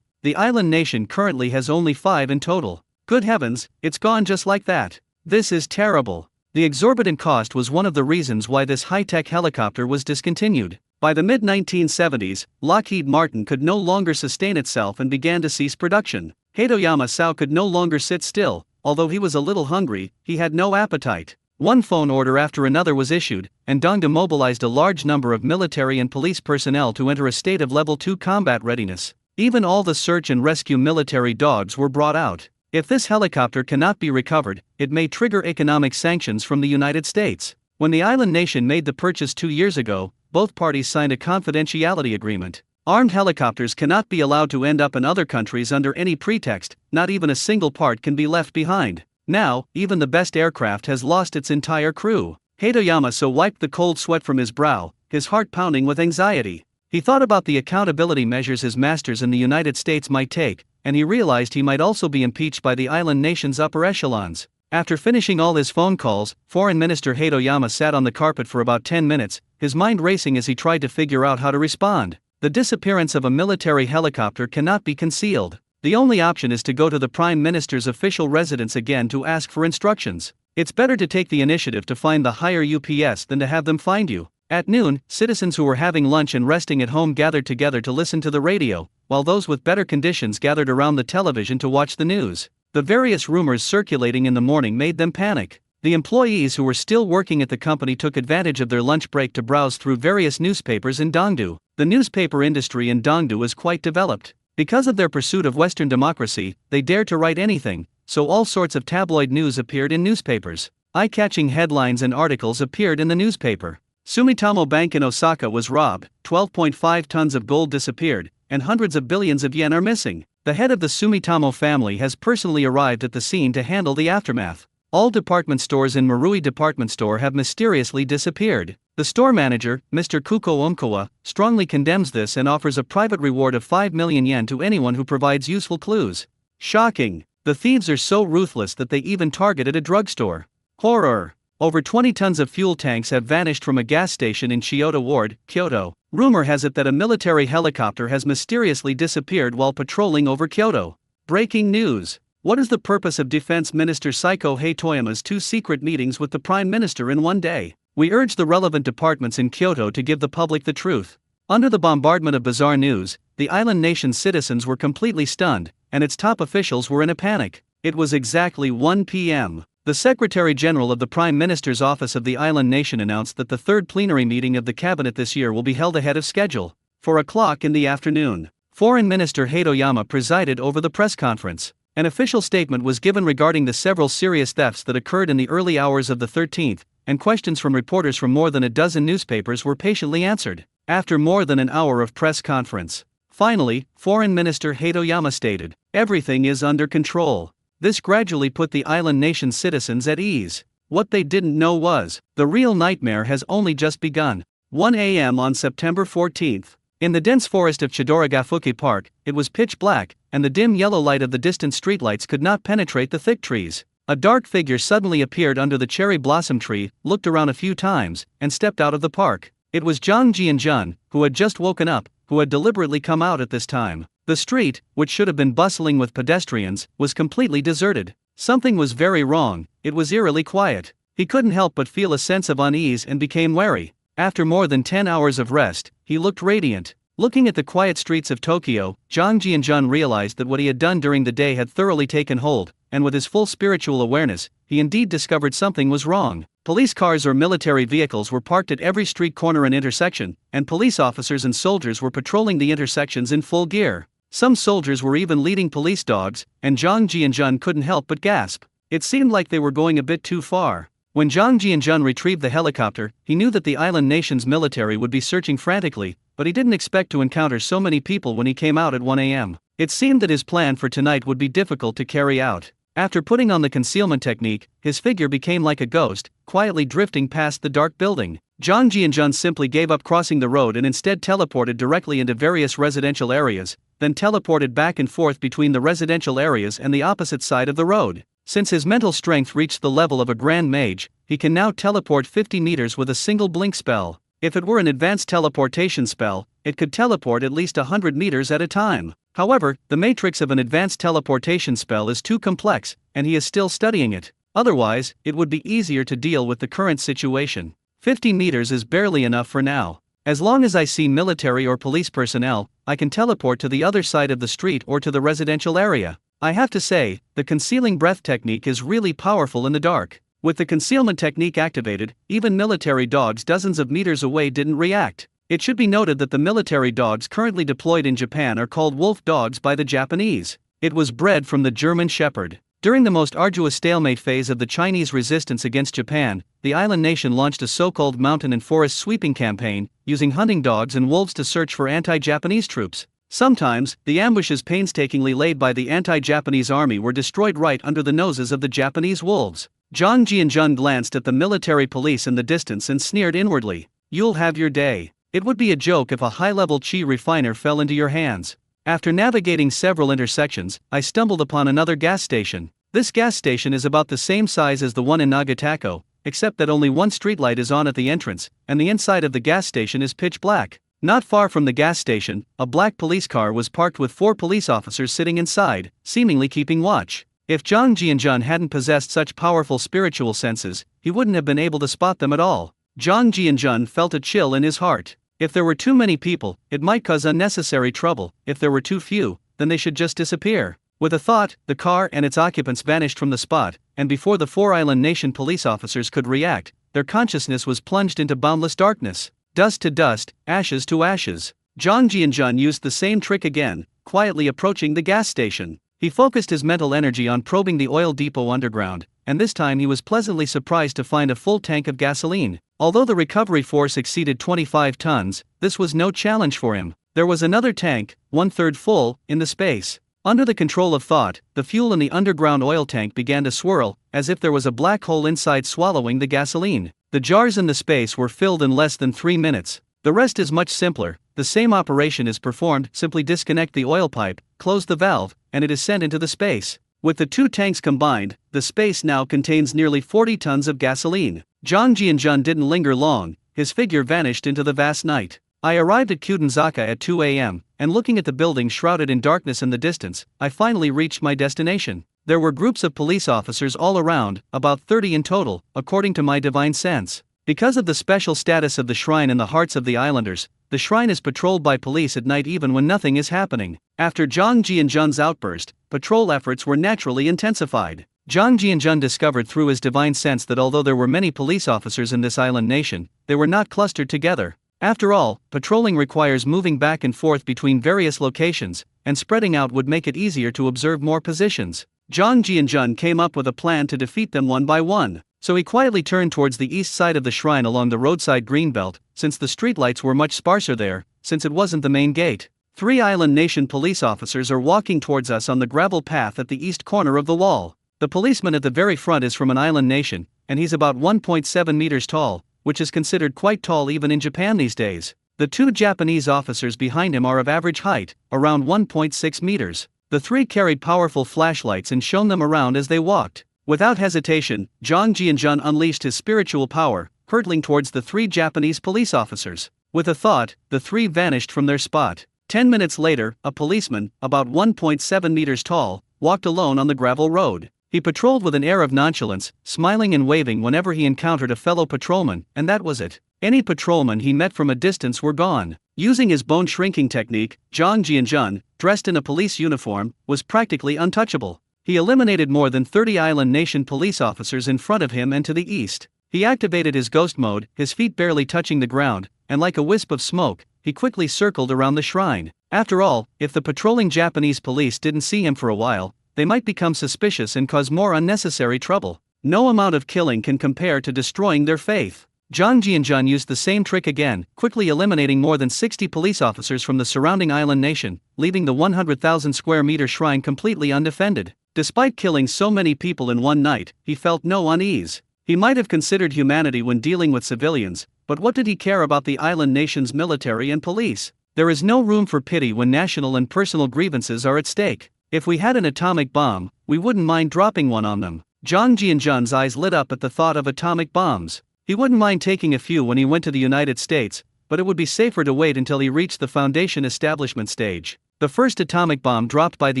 Speaker 1: The island nation currently has only 5 in total. Good heavens, it's gone just like that. This is terrible. The exorbitant cost was one of the reasons why this high-tech helicopter was discontinued. By the mid-1970s, Lockheed Martin could no longer sustain itself and began to cease production. Hatoyama Sao could no longer sit still. Although he was a little hungry, he had no appetite. One phone order after another was issued, and Dongdu mobilized a large number of military and police personnel to enter a state of level 2 combat readiness. Even all the search and rescue military dogs were brought out. If this helicopter cannot be recovered, it may trigger economic sanctions from the United States. When the island nation made the purchase 2 years ago, both parties signed a confidentiality agreement. Armed helicopters cannot be allowed to end up in other countries under any pretext, not even a single part can be left behind. Now, even the best aircraft has lost its entire crew. Hatoyama so wiped the cold sweat from his brow, his heart pounding with anxiety. He thought about the accountability measures his masters in the United States might take, and he realized he might also be impeached by the island nation's upper echelons. After finishing all his phone calls, Foreign Minister Hatoyama sat on the carpet for about 10 minutes, his mind racing as he tried to figure out how to respond. The disappearance of a military helicopter cannot be concealed. The only option is to go to the Prime Minister's official residence again to ask for instructions. It's better to take the initiative to find the higher UPS than to have them find you. At noon, citizens who were having lunch and resting at home gathered together to listen to the radio, while those with better conditions gathered around the television to watch the news. The various rumors circulating in the morning made them panic. The employees who were still working at the company took advantage of their lunch break to browse through various newspapers in Dongdu. The newspaper industry in Dongdu is quite developed. Because of their pursuit of Western democracy, they dared to write anything, so all sorts of tabloid news appeared in newspapers. Eye-catching headlines and articles appeared in the newspaper. Sumitomo Bank in Osaka was robbed, 12.5 tons of gold disappeared, and hundreds of billions of yen are missing. The head of the Sumitomo family has personally arrived at the scene to handle the aftermath. All department stores in Marui Department Store have mysteriously disappeared. The store manager, Mr. Kuko Umkawa, strongly condemns this and offers a private reward of 5 million yen to anyone who provides useful clues. Shocking! The thieves are so ruthless that they even targeted a drugstore. Horror! Over 20 tons of fuel tanks have vanished from a gas station in Chiyoda Ward, Kyoto. Rumor has it that a military helicopter has mysteriously disappeared while patrolling over Kyoto. Breaking news! What is the purpose of Defense Minister Saiko Hatoyama's 2 secret meetings with the Prime Minister in one day? We urge the relevant departments in Kyoto to give the public the truth. Under the bombardment of bizarre news, the island nation's citizens were completely stunned, and its top officials were in a panic. It was exactly 1 p.m. The Secretary General of the Prime Minister's Office of the island nation announced that the third plenary meeting of the cabinet this year will be held ahead of schedule. 4:00 in the afternoon. Foreign Minister Hatoyama presided over the press conference. An official statement was given regarding the several serious thefts that occurred in the early hours of the 13th, and questions from reporters from more than a dozen newspapers were patiently answered. After more than an hour of press conference, finally, Foreign Minister Hatoyama stated, "Everything is under control." This gradually put the island nation's citizens at ease. What they didn't know was, the real nightmare has only just begun. 1 a.m. on September 14th. In the dense forest of Chidoragafuki Park, it was pitch black, and the dim yellow light of the distant streetlights could not penetrate the thick trees. A dark figure suddenly appeared under the cherry blossom tree, looked around a few times, and stepped out of the park. It was Zhang Jianjun, who had just woken up, who had deliberately come out at this time. The street, which should have been bustling with pedestrians, was completely deserted. Something was very wrong, it was eerily quiet. He couldn't help but feel a sense of unease and became wary. After more than 10 hours of rest, he looked radiant. Looking at the quiet streets of Tokyo, Zhang Jianjun realized that what he had done during the day had thoroughly taken hold, and with his full spiritual awareness, he indeed discovered something was wrong. Police cars or military vehicles were parked at every street corner and intersection, and police officers and soldiers were patrolling the intersections in full gear. Some soldiers were even leading police dogs, and Zhang Jianjun couldn't help but gasp. It seemed like they were going a bit too far. When Zhang Jianjun retrieved the helicopter, he knew that the island nation's military would be searching frantically, but he didn't expect to encounter so many people when he came out at 1 a.m. It seemed that his plan for tonight would be difficult to carry out. After putting on the concealment technique, his figure became like a ghost, quietly drifting past the dark building. Zhang Jianjun simply gave up crossing the road and instead teleported directly into various residential areas, then teleported back and forth between the residential areas and the opposite side of the road. Since his mental strength reached the level of a grand mage, he can now teleport 50 meters with a single blink spell. If it were an advanced teleportation spell, it could teleport at least 100 meters at a time. However, the matrix of an advanced teleportation spell is too complex, and he is still studying it. Otherwise, it would be easier to deal with the current situation. 50 meters is barely enough for now. As long as I see military or police personnel, I can teleport to the other side of the street or to the residential area. I have to say, the concealing breath technique is really powerful in the dark. With the concealment technique activated, even military dogs dozens of meters away didn't react. It should be noted that the military dogs currently deployed in Japan are called wolf dogs by the Japanese. It was bred from the German Shepherd. During the most arduous stalemate phase of the Chinese resistance against Japan, the island nation launched a so-called mountain and forest sweeping campaign, using hunting dogs and wolves to search for anti-Japanese troops. Sometimes, the ambushes painstakingly laid by the anti-Japanese army were destroyed right under the noses of the Japanese wolves. Zhang Jianjun glanced at the military police in the distance and sneered inwardly. "You'll have your day. It would be a joke if a high-level chi refiner fell into your hands." After navigating several intersections, I stumbled upon another gas station. This gas station is about the same size as the one in Nagatako, except that only one streetlight is on at the entrance, and the inside of the gas station is pitch black. Not far from the gas station, a black police car was parked with 4 police officers sitting inside, seemingly keeping watch. If Zhang Jianjun hadn't possessed such powerful spiritual senses, he wouldn't have been able to spot them at all. Zhang Jianjun felt a chill in his heart. If there were too many people, it might cause unnecessary trouble. If there were too few, then they should just disappear. With a thought, the car and its occupants vanished from the spot, and before the 4 island nation police officers could react, their consciousness was plunged into boundless darkness. Dust to dust, ashes to ashes. Zhang Jianjun used the same trick again, quietly approaching the gas station. He focused his mental energy on probing the oil depot underground, and this time he was pleasantly surprised to find a full tank of gasoline. Although the recovery force exceeded 25 tons, this was no challenge for him. There was another tank, 1/3 full, in the space. Under the control of thought, the fuel in the underground oil tank began to swirl, as if there was a black hole inside swallowing the gasoline. The jars in the space were filled in less than 3 minutes. The rest is much simpler. The same operation is performed, simply disconnect the oil pipe, close the valve, and it is sent into the space. With the 2 tanks combined, the space now contains nearly 40 tons of gasoline. Zhang Jianjun didn't linger long, his figure vanished into the vast night. I arrived at Kutenzaka at 2 a.m., and looking at the building shrouded in darkness in the distance, I finally reached my destination. There were groups of police officers all around, about 30 in total, according to my divine sense. Because of the special status of the shrine in the hearts of the islanders, the shrine is patrolled by police at night even when nothing is happening. After Zhang Jianjun's outburst, patrol efforts were naturally intensified. Zhang Jianjun discovered through his divine sense that although there were many police officers in this island nation, they were not clustered together. After all, patrolling requires moving back and forth between various locations, and spreading out would make it easier to observe more positions. Zhang Jianjun came up with a plan to defeat them one by one. So he quietly turned towards the east side of the shrine along the roadside greenbelt, since the streetlights were much sparser there, since it wasn't the main gate. 3 island nation police officers are walking towards us on the gravel path at the east corner of the wall. The policeman at the very front is from an island nation, and he's about 1.7 meters tall, which is considered quite tall even in Japan these days. The 2 Japanese officers behind him are of average height, around 1.6 meters. The 3 carried powerful flashlights and shone them around as they walked. Without hesitation, Zhang Jianjun unleashed his spiritual power, hurtling towards the 3 Japanese police officers. With a thought, the 3 vanished from their spot. 10 minutes later, a policeman, about 1.7 meters tall, walked alone on the gravel road. He patrolled with an air of nonchalance, smiling and waving whenever he encountered a fellow patrolman, and that was it. Any patrolman he met from a distance were gone. Using his bone shrinking technique, Zhang Jianjun, dressed in a police uniform, was practically untouchable. He eliminated more than 30 island nation police officers in front of him and to the east. He activated his ghost mode, his feet barely touching the ground, and like a wisp of smoke, he quickly circled around the shrine. After all, if the patrolling Japanese police didn't see him for a while, they might become suspicious and cause more unnecessary trouble. No amount of killing can compare to destroying their faith. Zhang Jianjun used the same trick again, quickly eliminating more than 60 police officers from the surrounding island nation, leaving the 100,000 square meter shrine completely undefended. Despite killing so many people in one night, he felt no unease. He might have considered humanity when dealing with civilians, but what did he care about the island nation's military and police? There is no room for pity when national and personal grievances are at stake. If we had an atomic bomb, we wouldn't mind dropping one on them. Zhang Jianjun's eyes lit up at the thought of atomic bombs. He wouldn't mind taking a few when he went to the United States, but it would be safer to wait until he reached the foundation establishment stage. The first atomic bomb dropped by the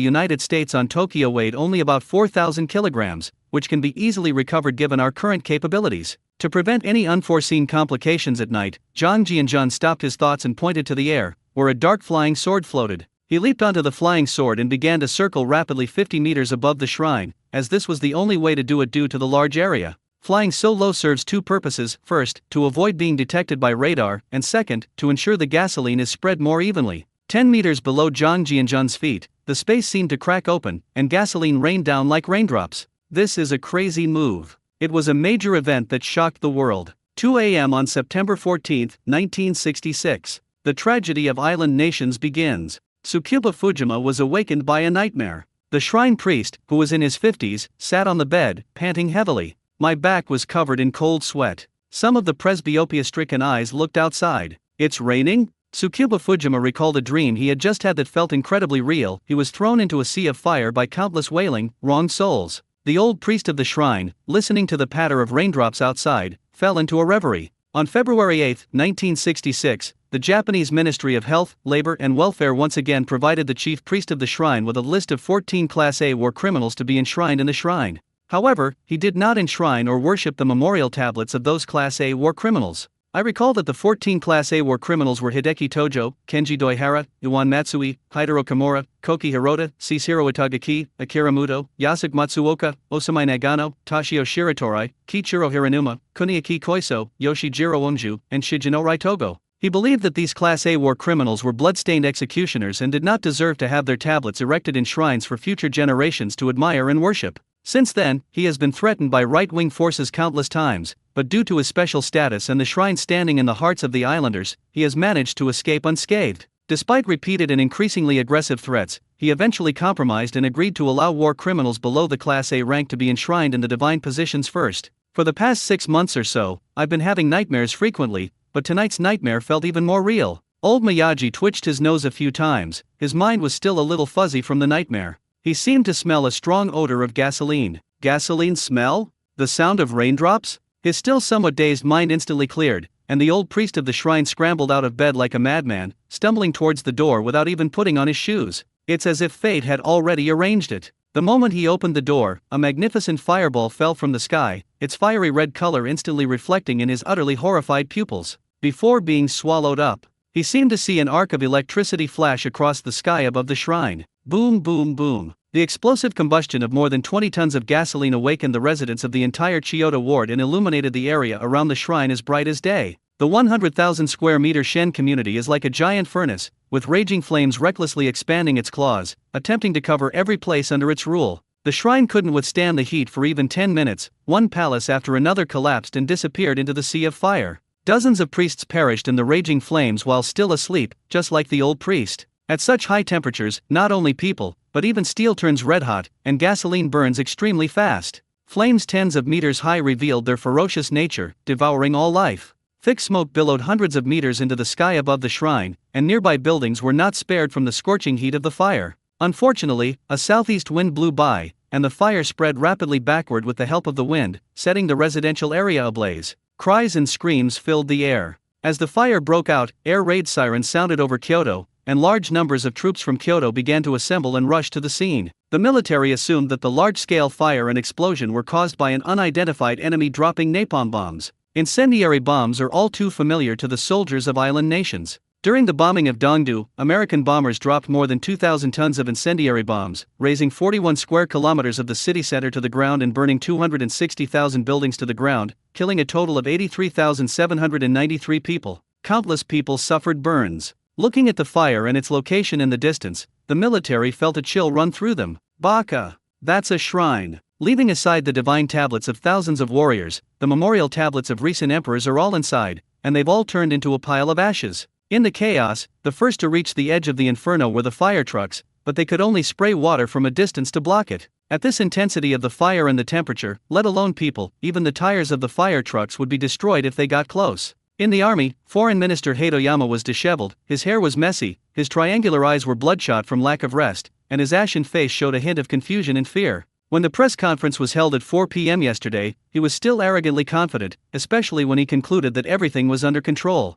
Speaker 1: United States on Tokyo weighed only about 4,000 kilograms, which can be easily recovered given our current capabilities. To prevent any unforeseen complications at night, Zhang Jianjun stopped his thoughts and pointed to the air, where a dark flying sword floated. He leaped onto the flying sword and began to circle rapidly 50 meters above the shrine, as this was the only way to do it due to the large area. Flying so low serves two purposes: first, to avoid being detected by radar, and second, to ensure the gasoline is spread more evenly. 10 meters below Zhang Jianzhen's feet, the space seemed to crack open, and gasoline rained down like raindrops. This is a crazy move. It was a major event that shocked the world. 2 a.m. on September 14, 1966. The tragedy of island nations begins. Tsukuba Fujima was awakened by a nightmare. The shrine priest, who was in his 50s, sat on the bed, panting heavily. My back was covered in cold sweat. Some of the presbyopia-stricken eyes looked outside. It's raining? Tsukuba Fujima recalled a dream he had just had that felt incredibly real. He was thrown into a sea of fire by countless wailing, wronged souls. The old priest of the shrine, listening to the patter of raindrops outside, fell into a reverie. On February 8, 1966, the Japanese Ministry of Health, Labor and Welfare once again provided the chief priest of the shrine with a list of 14 Class A war criminals to be enshrined in the shrine. However, he did not enshrine or worship the memorial tablets of those Class A war criminals. I recall that the 14 Class A war criminals were Hideki Tojo, Kenji Doihara, Iwan Matsui, Hidero Kimura, Koki Hirota, Cicero Itagaki, Akira Muto, Yasuke Matsuoka, Osamai Nagano, Toshio Shiratori, Kichiro Hiranuma, Kuniaki Koiso, Yoshijiro Onju, and Shijino Raitogo. He believed that these Class A war criminals were blood-stained executioners and did not deserve to have their tablets erected in shrines for future generations to admire and worship. Since then, he has been threatened by right-wing forces countless times, but due to his special status and the shrine standing in the hearts of the islanders, he has managed to escape unscathed. Despite repeated and increasingly aggressive threats, he eventually compromised and agreed to allow war criminals below the Class A rank to be enshrined in the divine positions first. For the past 6 months or so, I've been having nightmares frequently, but tonight's nightmare felt even more real. Old Miyagi twitched his nose a few times. His mind was still a little fuzzy from the nightmare. He seemed to smell a strong odor of gasoline. Gasoline smell? The sound of raindrops? His still somewhat dazed mind instantly cleared, and the old priest of the shrine scrambled out of bed like a madman, stumbling towards the door without even putting on his shoes. It's as if fate had already arranged it. The moment he opened the door, a magnificent fireball fell from the sky, its fiery red color instantly reflecting in his utterly horrified pupils. Before being swallowed up, he seemed to see an arc of electricity flash across the sky above the shrine. Boom, boom, boom. The explosive combustion of more than 20 tons of gasoline awakened the residents of the entire Chiyoda ward and illuminated the area around the shrine as bright as day. The 100,000 square meter Shen community is like a giant furnace, with raging flames recklessly expanding its claws, attempting to cover every place under its rule. The shrine couldn't withstand the heat for even 10 minutes. One palace after another collapsed and disappeared into the sea of fire. Dozens of priests perished in the raging flames while still asleep, just like the old priest. At such high temperatures, not only people, but even steel turns red hot, and gasoline burns extremely fast. Flames tens of meters high revealed their ferocious nature, devouring all life. Thick smoke billowed hundreds of meters into the sky above the shrine, and nearby buildings were not spared from the scorching heat of the fire. Unfortunately, a southeast wind blew by, and the fire spread rapidly backward with the help of the wind, setting the residential area ablaze. Cries and screams filled the air. As the fire broke out, air raid sirens sounded over Kyoto, and large numbers of troops from Kyoto began to assemble and rush to the scene. The military assumed that the large-scale fire and explosion were caused by an unidentified enemy dropping napalm bombs. Incendiary bombs are all too familiar to the soldiers of island nations. During the bombing of Dongdu, American bombers dropped more than 2,000 tons of incendiary bombs, razing 41 square kilometers of the city center to the ground and burning 260,000 buildings to the ground, killing a total of 83,793 people. Countless people suffered burns. Looking at the fire and its location in the distance, the military felt a chill run through them. Baka! That's a shrine. Leaving aside the divine tablets of thousands of warriors, the memorial tablets of recent emperors are all inside, and they've all turned into a pile of ashes. In the chaos, the first to reach the edge of the inferno were the fire trucks, but they could only spray water from a distance to block it. At this intensity of the fire and the temperature, let alone people, even the tires of the fire trucks would be destroyed if they got close. In the army, Foreign Minister Hatoyama was disheveled, his hair was messy, his triangular eyes were bloodshot from lack of rest, and his ashen face showed a hint of confusion and fear. When the press conference was held at 4 p.m. yesterday, he was still arrogantly confident, especially when he concluded that everything was under control.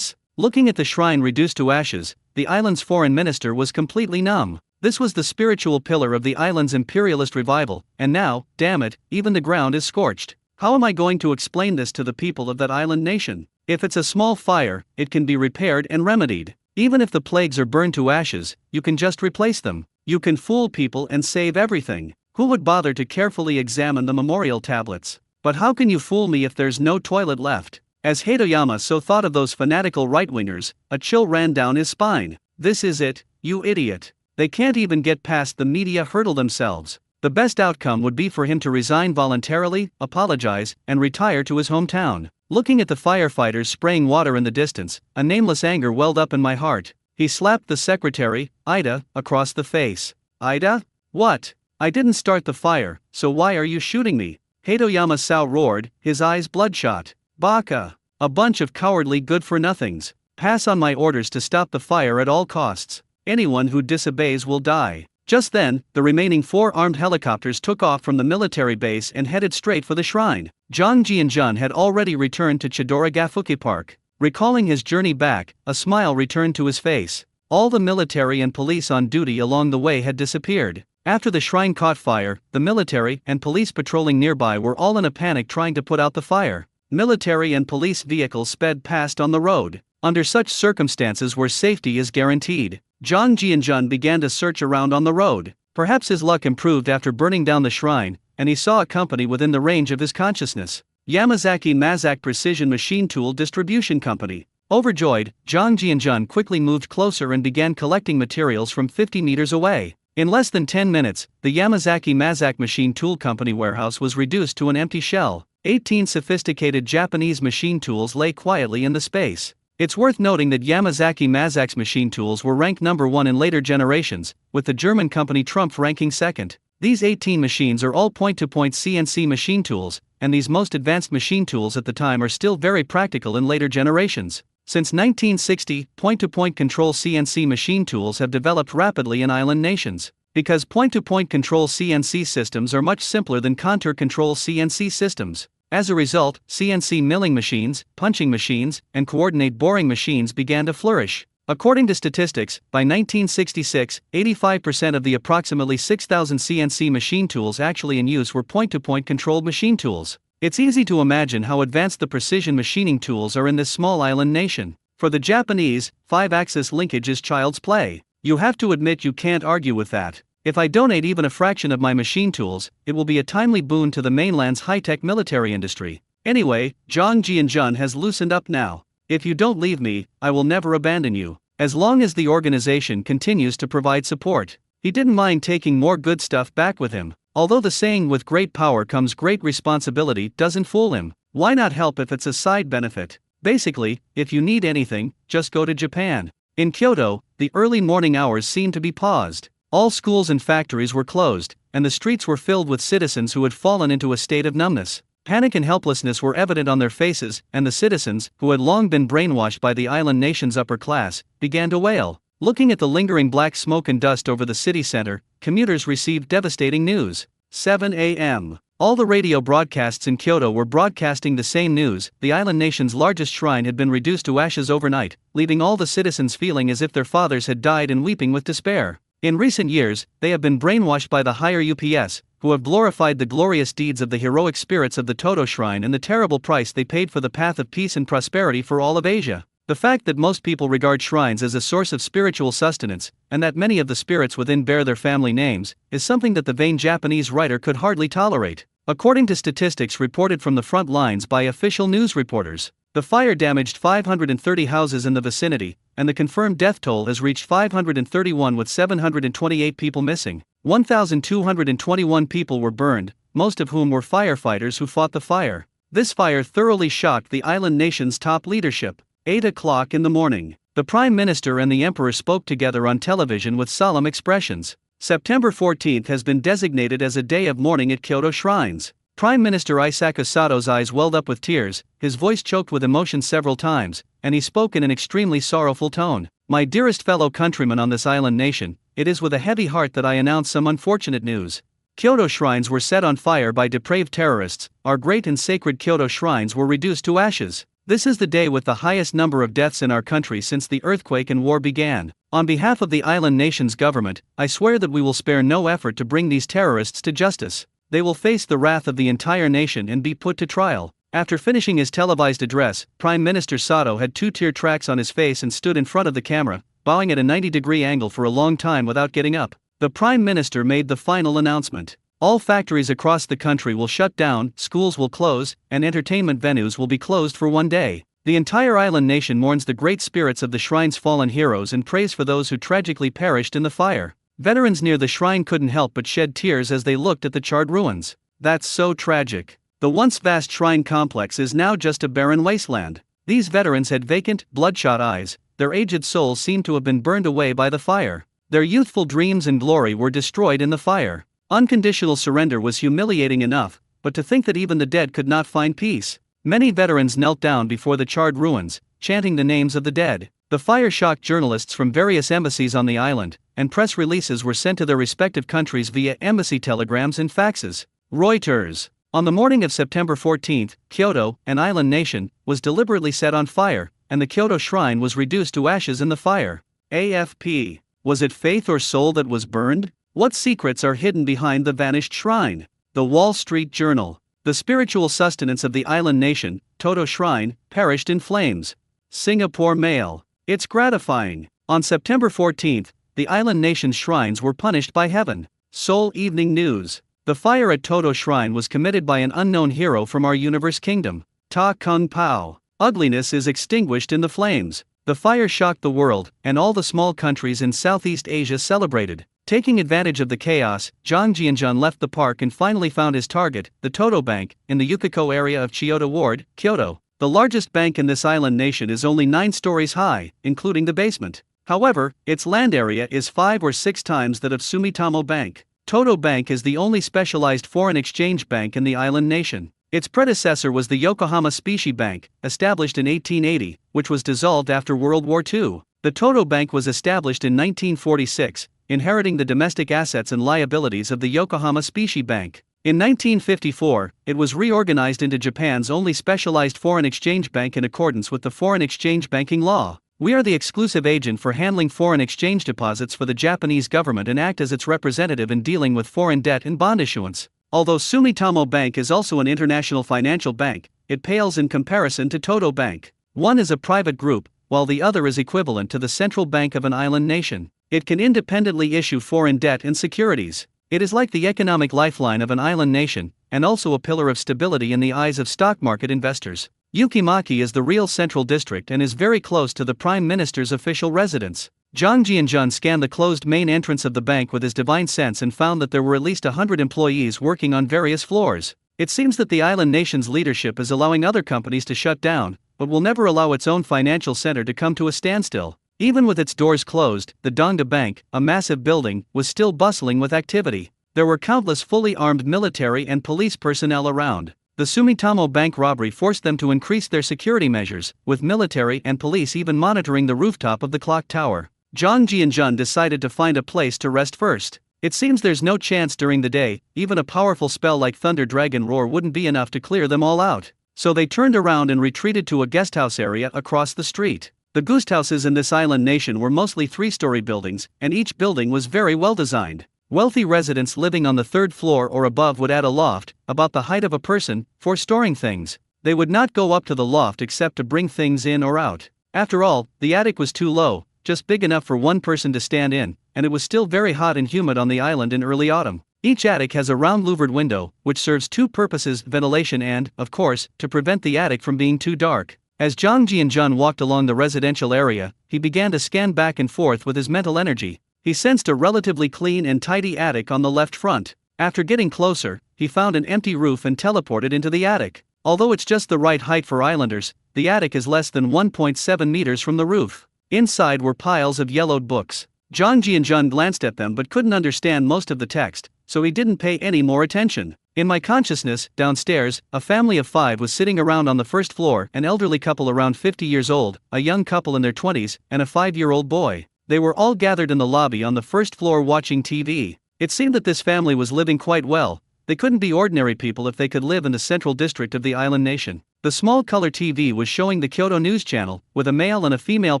Speaker 1: Looking at the shrine reduced to ashes, the island's foreign minister was completely numb. This was the spiritual pillar of the island's imperialist revival, and now, damn it, even the ground is scorched. How am I going to explain this to the people of that island nation? If it's a small fire, it can be repaired and remedied. Even if the plagues are burned to ashes, you can just replace them. You can fool people and save everything. Who would bother to carefully examine the memorial tablets? But how can you fool me if there's no toilet left? As Hatoyama so thought of those fanatical right-wingers, a chill ran down his spine. This is it, you idiot. They can't even get past the media hurdle themselves. The best outcome would be for him to resign voluntarily, apologize, and retire to his hometown. Looking at the firefighters spraying water in the distance, a nameless anger welled up in my heart. He slapped the secretary, Ida, across the face. Ida? What? I didn't start the fire, so why are you shooting me? Hatoyama Sao roared, his eyes bloodshot. Baka! A bunch of cowardly good-for-nothings. Pass on my orders to stop the fire at all costs. Anyone who disobeys will die. Just then, the remaining 4 armed helicopters took off from the military base and headed straight for the shrine. Zhang Jianjun had already returned to Chidora Gafuki Park. Recalling his journey back, a smile returned to his face. All the military and police on duty along the way had disappeared. After the shrine caught fire, the military and police patrolling nearby were all in a panic trying to put out the fire. Military and police vehicles sped past on the road. Under such circumstances where safety is guaranteed, Zhang Jianjun began to search around on the road. Perhaps his luck improved after burning down the shrine, and he saw a company within the range of his consciousness. Yamazaki Mazak Precision Machine Tool Distribution Company. Overjoyed, Zhang Jianjun quickly moved closer and began collecting materials from 50 meters away. In less than 10 minutes, the Yamazaki Mazak Machine Tool Company warehouse was reduced to an empty shell. 18 sophisticated Japanese machine tools lay quietly in the space. It's worth noting that Yamazaki Mazak's machine tools were ranked number 1 in later generations, with the German company Trumpf ranking second. These 18 machines are all point-to-point CNC machine tools, and these most advanced machine tools at the time are still very practical in later generations. Since 1960, point-to-point control CNC machine tools have developed rapidly in island nations. Because point-to-point control CNC systems are much simpler than contour control CNC systems. As a result, CNC milling machines, punching machines, and coordinate boring machines began to flourish. According to statistics, by 1966, 85% of the approximately 6,000 CNC machine tools actually in use were point-to-point controlled machine tools. It's easy to imagine how advanced the precision machining tools are in this small island nation. For the Japanese, 5-axis linkage is child's play. You have to admit you can't argue with that. If I donate even a fraction of my machine tools, it will be a timely boon to the mainland's high-tech military industry. Anyway, Zhang Jianjun has loosened up now. If you don't leave me, I will never abandon you. As long as the organization continues to provide support. He didn't mind taking more good stuff back with him. Although the saying with great power comes great responsibility doesn't fool him. Why not help if it's a side benefit? Basically, if you need anything, just go to Japan. In Kyoto, the early morning hours seemed to be paused. All schools and factories were closed, and the streets were filled with citizens who had fallen into a state of numbness. Panic and helplessness were evident on their faces, and the citizens, who had long been brainwashed by the island nation's upper class, began to wail. Looking at the lingering black smoke and dust over the city center, commuters received devastating news. 7 a.m. All the radio broadcasts in Kyoto were broadcasting the same news. The island nation's largest shrine had been reduced to ashes overnight, leaving all the citizens feeling as if their fathers had died and weeping with despair. In recent years, they have been brainwashed by the higher UPS, who have glorified the glorious deeds of the heroic spirits of the Toto Shrine and the terrible price they paid for the path of peace and prosperity for all of Asia. The fact that most people regard shrines as a source of spiritual sustenance, and that many of the spirits within bear their family names, is something that the vain Japanese writer could hardly tolerate. According to statistics reported from the front lines by official news reporters, the fire damaged 530 houses in the vicinity, and the confirmed death toll has reached 531 with 728 people missing. 1,221 people were burned, most of whom were firefighters who fought the fire. This fire thoroughly shocked the island nation's top leadership. 8 o'clock in the morning. The Prime Minister and the Emperor spoke together on television with solemn expressions. September 14th has been designated as a day of mourning at Kyoto shrines. Prime Minister Isako Sato's eyes welled up with tears, his voice choked with emotion several times, and he spoke in an extremely sorrowful tone. My dearest fellow countrymen on this island nation, it is with a heavy heart that I announce some unfortunate news. Kyoto shrines were set on fire by depraved terrorists. Our great and sacred Kyoto shrines were reduced to ashes. This is the day with the highest number of deaths in our country since the earthquake and war began. On behalf of the island nation's government, I swear that we will spare no effort to bring these terrorists to justice. They will face the wrath of the entire nation and be put to trial. After finishing his televised address, Prime Minister Sato had 2 tear tracks on his face and stood in front of the camera, bowing at a 90-degree angle for a long time without getting up. The Prime Minister made the final announcement. All factories across the country will shut down, schools will close, and entertainment venues will be closed for one day. The entire island nation mourns the great spirits of the shrine's fallen heroes and prays for those who tragically perished in the fire. Veterans near the shrine couldn't help but shed tears as they looked at the charred ruins. That's so tragic. The once vast shrine complex is now just a barren wasteland. These veterans had vacant, bloodshot eyes, their aged souls seemed to have been burned away by the fire. Their youthful dreams and glory were destroyed in the fire. Unconditional surrender was humiliating enough, but to think that even the dead could not find peace. Many veterans knelt down before the charred ruins, chanting the names of the dead. The fire shocked journalists from various embassies on the island, and press releases were sent to their respective countries via embassy telegrams and faxes. Reuters. On the morning of September 14, Kyoto, an island nation, was deliberately set on fire, and the Kyoto shrine was reduced to ashes in the fire. AFP. Was it faith or soul that was burned? What secrets are hidden behind the vanished shrine? The Wall Street Journal. The spiritual sustenance of the island nation, Toto Shrine, perished in flames. Singapore Mail. It's gratifying. On September 14, the island nation's shrines were punished by heaven. Seoul Evening News. The fire at Toto Shrine was committed by an unknown hero from our universe kingdom. Ta Kung Pao. Ugliness is extinguished in the flames. The fire shocked the world, and all the small countries in Southeast Asia celebrated. Taking advantage of the chaos, Zhang Jianzhan left the park and finally found his target, the Toto Bank, in the Yukiko area of Chiyoda Ward, Kyoto. The largest bank in this island nation is only 9 stories high, including the basement. However, its land area is 5 or 6 times that of Sumitomo Bank. Toto Bank is the only specialized foreign exchange bank in the island nation. Its predecessor was the Yokohama Specie Bank, established in 1880, which was dissolved after World War II. The Toto Bank was established in 1946, inheriting the domestic assets and liabilities of the Yokohama Specie Bank. In 1954, it was reorganized into Japan's only specialized foreign exchange bank in accordance with the foreign exchange banking law. We are the exclusive agent for handling foreign exchange deposits for the Japanese government and act as its representative in dealing with foreign debt and bond issuance. Although Sumitomo Bank is also an international financial bank, it pales in comparison to Toto Bank. One is a private group, while the other is equivalent to the central bank of an island nation. It can independently issue foreign debt and securities. It is like the economic lifeline of an island nation, and also a pillar of stability in the eyes of stock market investors. Yukimaki is the real central district and is very close to the Prime Minister's official residence. Zhang Jianzhan scanned the closed main entrance of the bank with his divine sense and found that there were at least 100 employees working on various floors. It seems that the island nation's leadership is allowing other companies to shut down, but will never allow its own financial center to come to a standstill. Even with its doors closed, the Dongda Bank, a massive building, was still bustling with activity. There were countless fully armed military and police personnel around. The Sumitomo Bank robbery forced them to increase their security measures, with military and police even monitoring the rooftop of the clock tower. Zhang Jianzhan decided to find a place to rest first. It seems there's no chance during the day, even a powerful spell like Thunder Dragon Roar wouldn't be enough to clear them all out. So they turned around and retreated to a guesthouse area across the street. The guesthouses in this island nation were mostly 3-story buildings, and each building was very well designed. Wealthy residents living on the 3rd floor or above would add a loft, about the height of a person, for storing things. They would not go up to the loft except to bring things in or out. After all, the attic was too low, just big enough for one person to stand in, and it was still very hot and humid on the island in early autumn. Each attic has a round louvered window, which serves 2 purposes: ventilation and, of course, to prevent the attic from being too dark. As Zhang Jianzhan walked along the residential area, he began to scan back and forth with his mental energy. He sensed a relatively clean and tidy attic on the left front. After getting closer, he found an empty roof and teleported into the attic. Although it's just the right height for islanders, the attic is less than 1.7 meters from the roof. Inside were piles of yellowed books. Zhang Jianzhan glanced at them but couldn't understand most of the text, so he didn't pay any more attention. In my consciousness, downstairs, a family of 5 was sitting around on the 1st floor, an elderly couple around 50 years old, a young couple in their 20s, and a 5-year-old boy. They were all gathered in the lobby on the 1st floor watching TV. It seemed that this family was living quite well. They couldn't be ordinary people if they could live in the central district of the island nation. The small color TV was showing the Kyoto News Channel, with a male and a female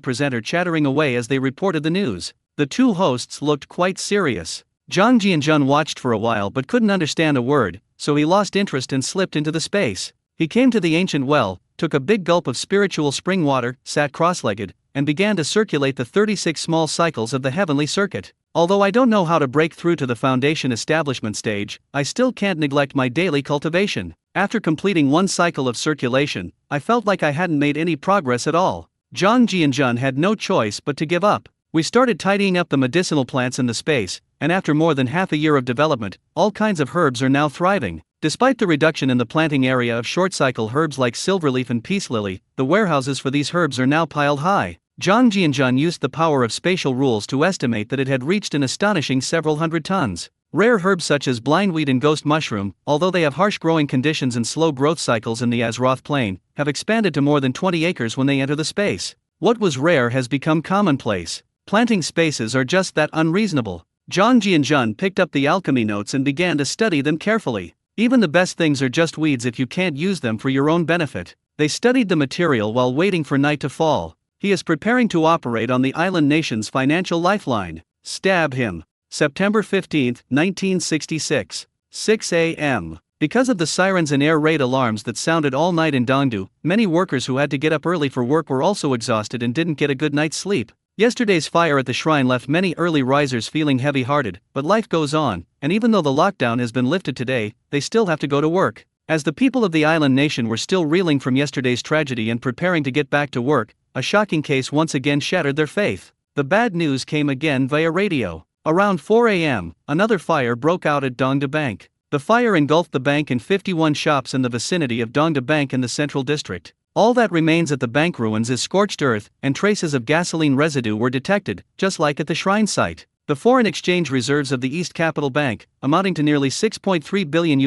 Speaker 1: presenter chattering away as they reported the news. The 2 hosts looked quite serious. Zhang Jianzhan watched for a while but couldn't understand a word, so he lost interest and slipped into the space. He came to the ancient well, took a big gulp of spiritual spring water, sat cross-legged, and began to circulate the 36 small cycles of the heavenly circuit. Although I don't know how to break through to the foundation establishment stage, I still can't neglect my daily cultivation. After completing one cycle of circulation, I felt like I hadn't made any progress at all. Zhang Jianjun had no choice but to give up. We started tidying up the medicinal plants in the space, and after more than half a year of development, all kinds of herbs are now thriving. Despite the reduction in the planting area of short-cycle herbs like silverleaf and peace lily, the warehouses for these herbs are now piled high. Zhang Jianjun used the power of spatial rules to estimate that it had reached an astonishing several hundred tons. Rare herbs such as blindweed and ghost mushroom, although they have harsh growing conditions and slow growth cycles in the Azroth plain, have expanded to more than 20 acres when they enter the space. What was rare has become commonplace. Planting spaces are just that unreasonable. Zhang Jianjun picked up the alchemy notes and began to study them carefully. Even the best things are just weeds if you can't use them for your own benefit. They studied the material while waiting for night to fall. He is preparing to operate on the island nation's financial lifeline. Stab him. September 15, 1966. 6 a.m. Because of the sirens and air raid alarms that sounded all night in Dongdu, many workers who had to get up early for work were also exhausted and didn't get a good night's sleep. Yesterday's fire at the shrine left many early risers feeling heavy-hearted, but life goes on, and even though the lockdown has been lifted today, they still have to go to work. As the people of the island nation were still reeling from yesterday's tragedy and preparing to get back to work, a shocking case once again shattered their faith. The bad news came again via radio. Around 4 a.m., another fire broke out at Dongda Bank. The fire engulfed the bank and 51 shops in the vicinity of Dongda Bank in the central district. All that remains at the bank ruins is scorched earth, and traces of gasoline residue were detected, just like at the shrine site. The foreign exchange reserves of the East Capital Bank, amounting to nearly $6.3 billion,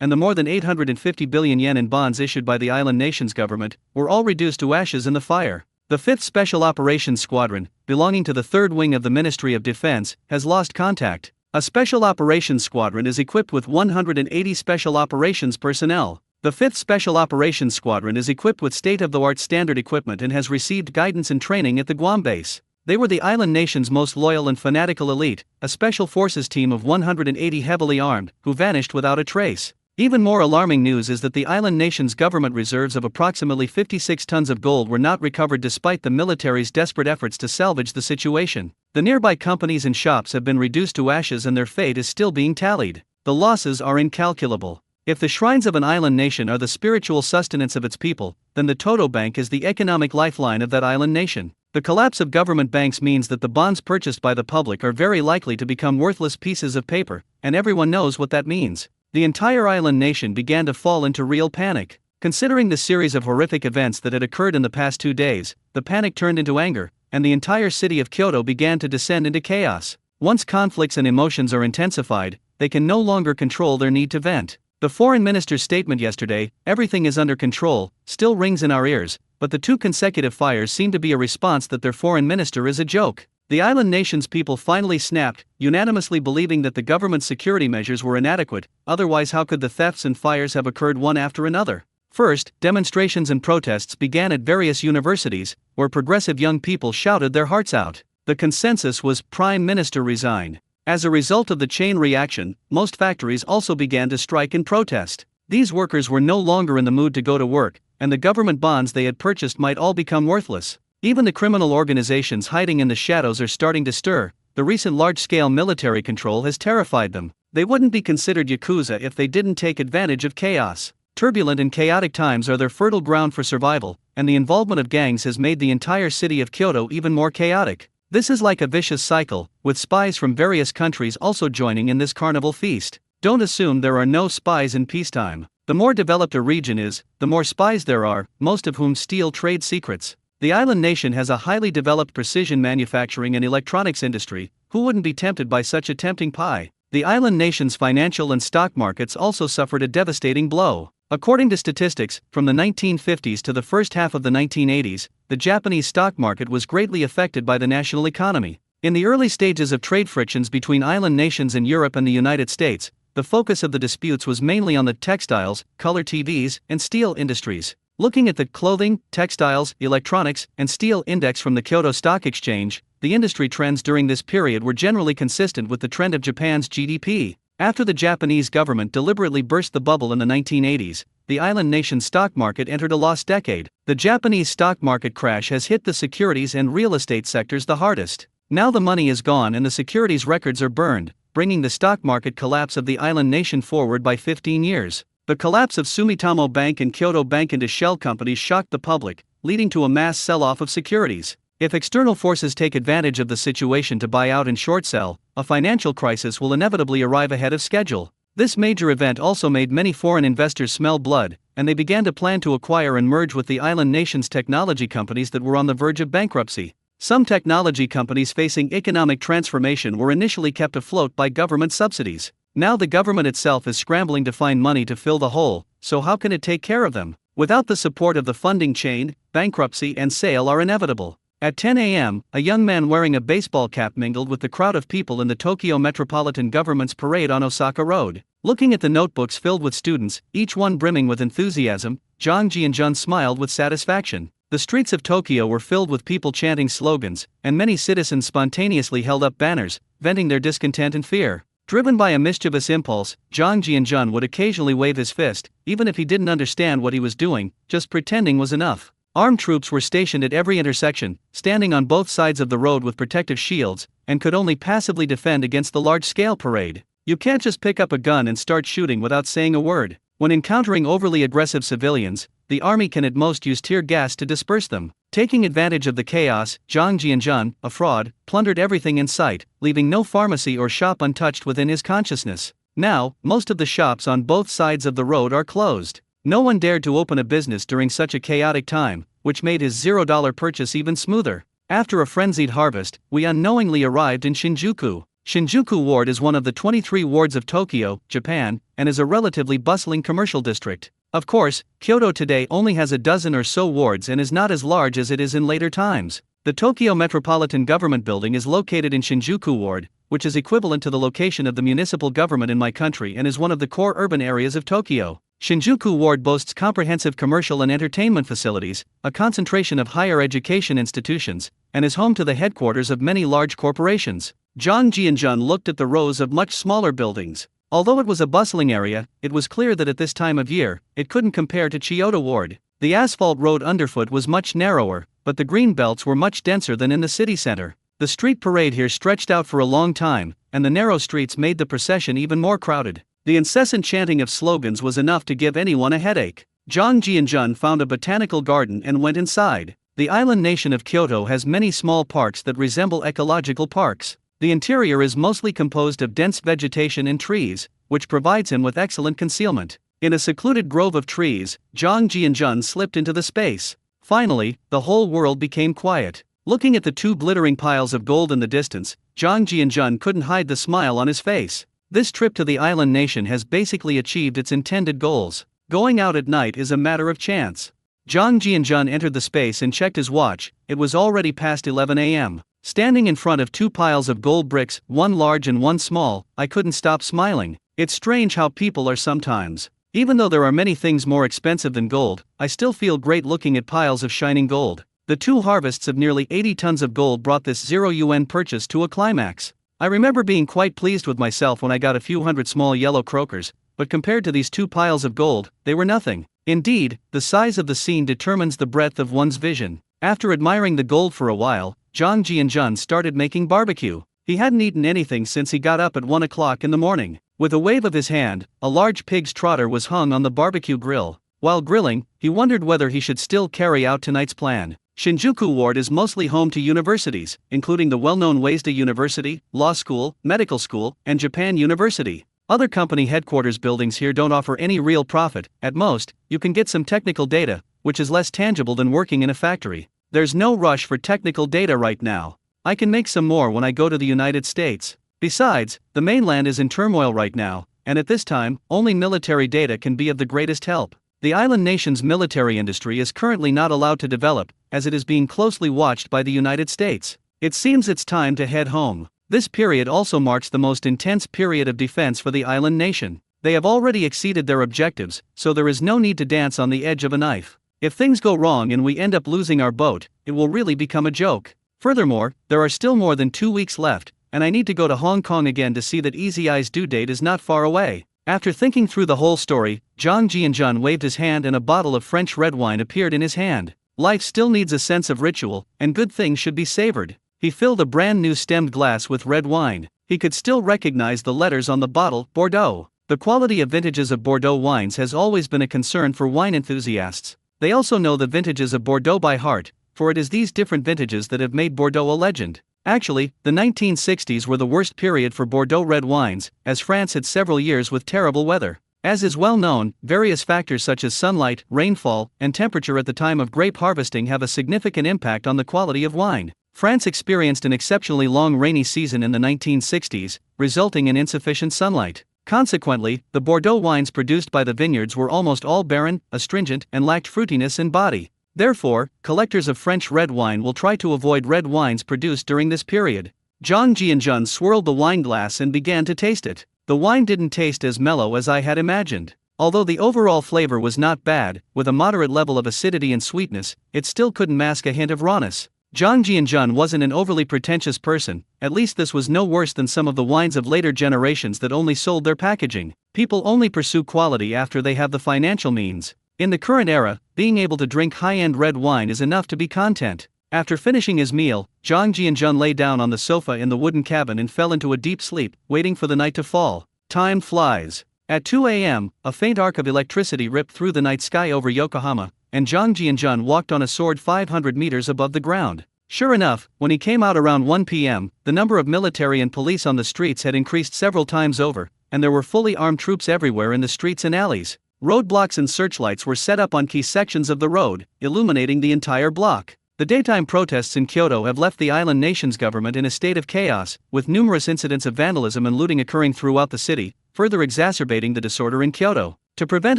Speaker 1: and the more than 850 billion yen in bonds issued by the island nation's government, were all reduced to ashes in the fire. The 5th Special Operations Squadron, belonging to the 3rd Wing of the Ministry of Defense, has lost contact. A Special Operations Squadron is equipped with 180 Special Operations personnel. The 5th Special Operations Squadron is equipped with state-of-the-art standard equipment and has received guidance and training at the Guam base. They were the island nation's most loyal and fanatical elite, a special forces team of 180 heavily armed, who vanished without a trace. Even more alarming news is that the island nation's government reserves of approximately 56 tons of gold were not recovered despite the military's desperate efforts to salvage the situation. The nearby companies and shops have been reduced to ashes and their fate is still being tallied. The losses are incalculable. If the shrines of an island nation are the spiritual sustenance of its people, then the Toto Bank is the economic lifeline of that island nation. The collapse of government banks means that the bonds purchased by the public are very likely to become worthless pieces of paper, and everyone knows what that means. The entire island nation began to fall into real panic. Considering the series of horrific events that had occurred in the past 2 days, the panic turned into anger, and the entire city of Kyoto began to descend into chaos. Once conflicts and emotions are intensified, they can no longer control their need to vent. The foreign minister's statement yesterday, "Everything is under control," still rings in our ears, but the 2 consecutive fires seem to be a response that their foreign minister is a joke. The island nation's people finally snapped, unanimously believing that the government's security measures were inadequate, otherwise how could the thefts and fires have occurred one after another? First, demonstrations and protests began at various universities, where progressive young people shouted their hearts out. The consensus was, "Prime Minister resign." As a result of the chain reaction, most factories also began to strike in protest. These workers were no longer in the mood to go to work, and the government bonds they had purchased might all become worthless. Even the criminal organizations hiding in the shadows are starting to stir. The recent large-scale military control has terrified them. They wouldn't be considered yakuza if they didn't take advantage of chaos. Turbulent and chaotic times are their fertile ground for survival, and the involvement of gangs has made the entire city of Kyoto even more chaotic. This is like a vicious cycle, with spies from various countries also joining in this carnival feast. Don't assume there are no spies in peacetime. The more developed a region is, the more spies there are, most of whom steal trade secrets. The island nation has a highly developed precision manufacturing and electronics industry. Who wouldn't be tempted by such a tempting pie? The island nation's financial and stock markets also suffered a devastating blow. According to statistics, from the 1950s to the first half of the 1980s, the Japanese stock market was greatly affected by the national economy. In the early stages of trade frictions between island nations and Europe and the United States, the focus of the disputes was mainly on the textiles, color TVs, and steel industries. Looking at the clothing, textiles, electronics, and steel index from the Kyoto Stock Exchange, the industry trends during this period were generally consistent with the trend of Japan's GDP. After the Japanese government deliberately burst the bubble in the 1980s, the island nation's stock market entered a lost decade. The Japanese stock market crash has hit the securities and real estate sectors the hardest. Now the money is gone and the securities records are burned, bringing the stock market collapse of the island nation forward by 15 years. The collapse of Sumitomo Bank and Kyoto Bank into shell companies shocked the public, leading to a mass sell-off of securities. If external forces take advantage of the situation to buy out and short sell, a financial crisis will inevitably arrive ahead of schedule. This major event also made many foreign investors smell blood, and they began to plan to acquire and merge with the island nation's technology companies that were on the verge of bankruptcy. Some technology companies facing economic transformation were initially kept afloat by government subsidies. Now the government itself is scrambling to find money to fill the hole, so how can it take care of them? Without the support of the funding chain, bankruptcy and sale are inevitable. At 10 a.m., a young man wearing a baseball cap mingled with the crowd of people in the Tokyo Metropolitan Government's parade on Osaka Road. Looking at the notebooks filled with students, each one brimming with enthusiasm, Jang Ji-jun smiled with satisfaction. The streets of Tokyo were filled with people chanting slogans, and many citizens spontaneously held up banners, venting their discontent and fear. Driven by a mischievous impulse, Jang Ji-jun would occasionally wave his fist, even if he didn't understand what he was doing, just pretending was enough. Armed troops were stationed at every intersection, standing on both sides of the road with protective shields, and could only passively defend against the large-scale parade. You can't just pick up a gun and start shooting without saying a word. When encountering overly aggressive civilians, the army can at most use tear gas to disperse them. Taking advantage of the chaos, Jang Ji-jun, a fraud, plundered everything in sight, leaving no pharmacy or shop untouched within his consciousness. Now, most of the shops on both sides of the road are closed. No one dared to open a business during such a chaotic time, which made his $0 purchase even smoother. After a frenzied harvest, we unknowingly arrived in Shinjuku. Shinjuku Ward is one of the 23 wards of Tokyo, Japan, and is a relatively bustling commercial district. Of course, Kyoto today only has a dozen or so wards and is not as large as it is in later times. The Tokyo Metropolitan Government Building is located in Shinjuku Ward, which is equivalent to the location of the municipal government in my country and is one of the core urban areas of Tokyo. Shinjuku Ward boasts comprehensive commercial and entertainment facilities, a concentration of higher education institutions, and is home to the headquarters of many large corporations. Jang Ji-jun looked at the rows of much smaller buildings. Although it was a bustling area, it was clear that at this time of year, it couldn't compare to Chiyoda Ward. The asphalt road underfoot was much narrower, but the green belts were much denser than in the city center. The street parade here stretched out for a long time, and the narrow streets made the procession even more crowded. The incessant chanting of slogans was enough to give anyone a headache. Jang Ji-jun found a botanical garden and went inside. The island nation of Kyoto has many small parks that resemble ecological parks. The interior is mostly composed of dense vegetation and trees, which provides him with excellent concealment. In a secluded grove of trees, Jang Ji-jun slipped into the space. Finally, the whole world became quiet. Looking at the two glittering piles of gold in the distance, Jang Ji-jun couldn't hide the smile on his face. This trip to the island nation has basically achieved its intended goals. Going out at night is a matter of chance. Jang Ji-jun entered the space and checked his watch. It was already past 11 a.m. Standing in front of two piles of gold bricks, one large and one small, I couldn't stop smiling. It's strange how people are sometimes. Even though there are many things more expensive than gold, I still feel great looking at piles of shining gold. The two harvests of nearly 80 tons of gold brought this 0 yuan purchase to a climax. I remember being quite pleased with myself when I got a few hundred small yellow croakers, but compared to these two piles of gold, they were nothing. Indeed, the size of the scene determines the breadth of one's vision. After admiring the gold for a while, Jang Ji-jun started making barbecue. He hadn't eaten anything since he got up at 1 o'clock in the morning. With a wave of his hand, a large pig's trotter was hung on the barbecue grill. While grilling, he wondered whether he should still carry out tonight's plan. Shinjuku Ward is mostly home to universities, including the well-known Waseda University, Law School, Medical School, and Japan University. Other company headquarters buildings here don't offer any real profit. At most, you can get some technical data, which is less tangible than working in a factory. There's no rush for technical data right now. I can make some more when I go to the United States. Besides, the mainland is in turmoil right now, and at this time, only military data can be of the greatest help. The island nation's military industry is currently not allowed to develop, as it is being closely watched by the United States. It seems it's time to head home. This period also marks the most intense period of defense for the island nation. They have already exceeded their objectives, so there is no need to dance on the edge of a knife. If things go wrong and we end up losing our boat, it will really become a joke. Furthermore, there are still more than 2 weeks left, and I need to go to Hong Kong again to see that Easy Eye's due date is not far away. After thinking through the whole story, Jang Ji-jun waved his hand and a bottle of French red wine appeared in his hand. Life still needs a sense of ritual, and good things should be savored. He filled a brand new stemmed glass with red wine. He could still recognize the letters on the bottle, Bordeaux. The quality of vintages of Bordeaux wines has always been a concern for wine enthusiasts. They also know the vintages of Bordeaux by heart, for it is these different vintages that have made Bordeaux a legend. Actually, the 1960s were the worst period for Bordeaux red wines, as France had several years with terrible weather. As is well known, various factors such as sunlight, rainfall, and temperature at the time of grape harvesting have a significant impact on the quality of wine. France experienced an exceptionally long rainy season in the 1960s, resulting in insufficient sunlight. Consequently, the Bordeaux wines produced by the vineyards were almost all barren, astringent, and lacked fruitiness in body. Therefore, collectors of French red wine will try to avoid red wines produced during this period. Zhang Jianjun swirled the wine glass and began to taste it. The wine didn't taste as mellow as I had imagined. Although the overall flavor was not bad, with a moderate level of acidity and sweetness, it still couldn't mask a hint of rawness. Zhang Jianjun wasn't an overly pretentious person, at least this was no worse than some of the wines of later generations that only sold their packaging. People only pursue quality after they have the financial means. In the current era, being able to drink high-end red wine is enough to be content. After finishing his meal, Zhang Jianjun lay down on the sofa in the wooden cabin and fell into a deep sleep, waiting for the night to fall. Time flies. At 2 a.m., a faint arc of electricity ripped through the night sky over Yokohama, and Zhang Jianjun walked on a sword 500 meters above the ground. Sure enough, when he came out around 1 p.m., the number of military and police on the streets had increased several times over, and there were fully armed troops everywhere in the streets and alleys. Roadblocks and searchlights were set up on key sections of the road, illuminating the entire block. The daytime protests in Kyoto have left the island nation's government in a state of chaos, with numerous incidents of vandalism and looting occurring throughout the city, further exacerbating the disorder in Kyoto. To prevent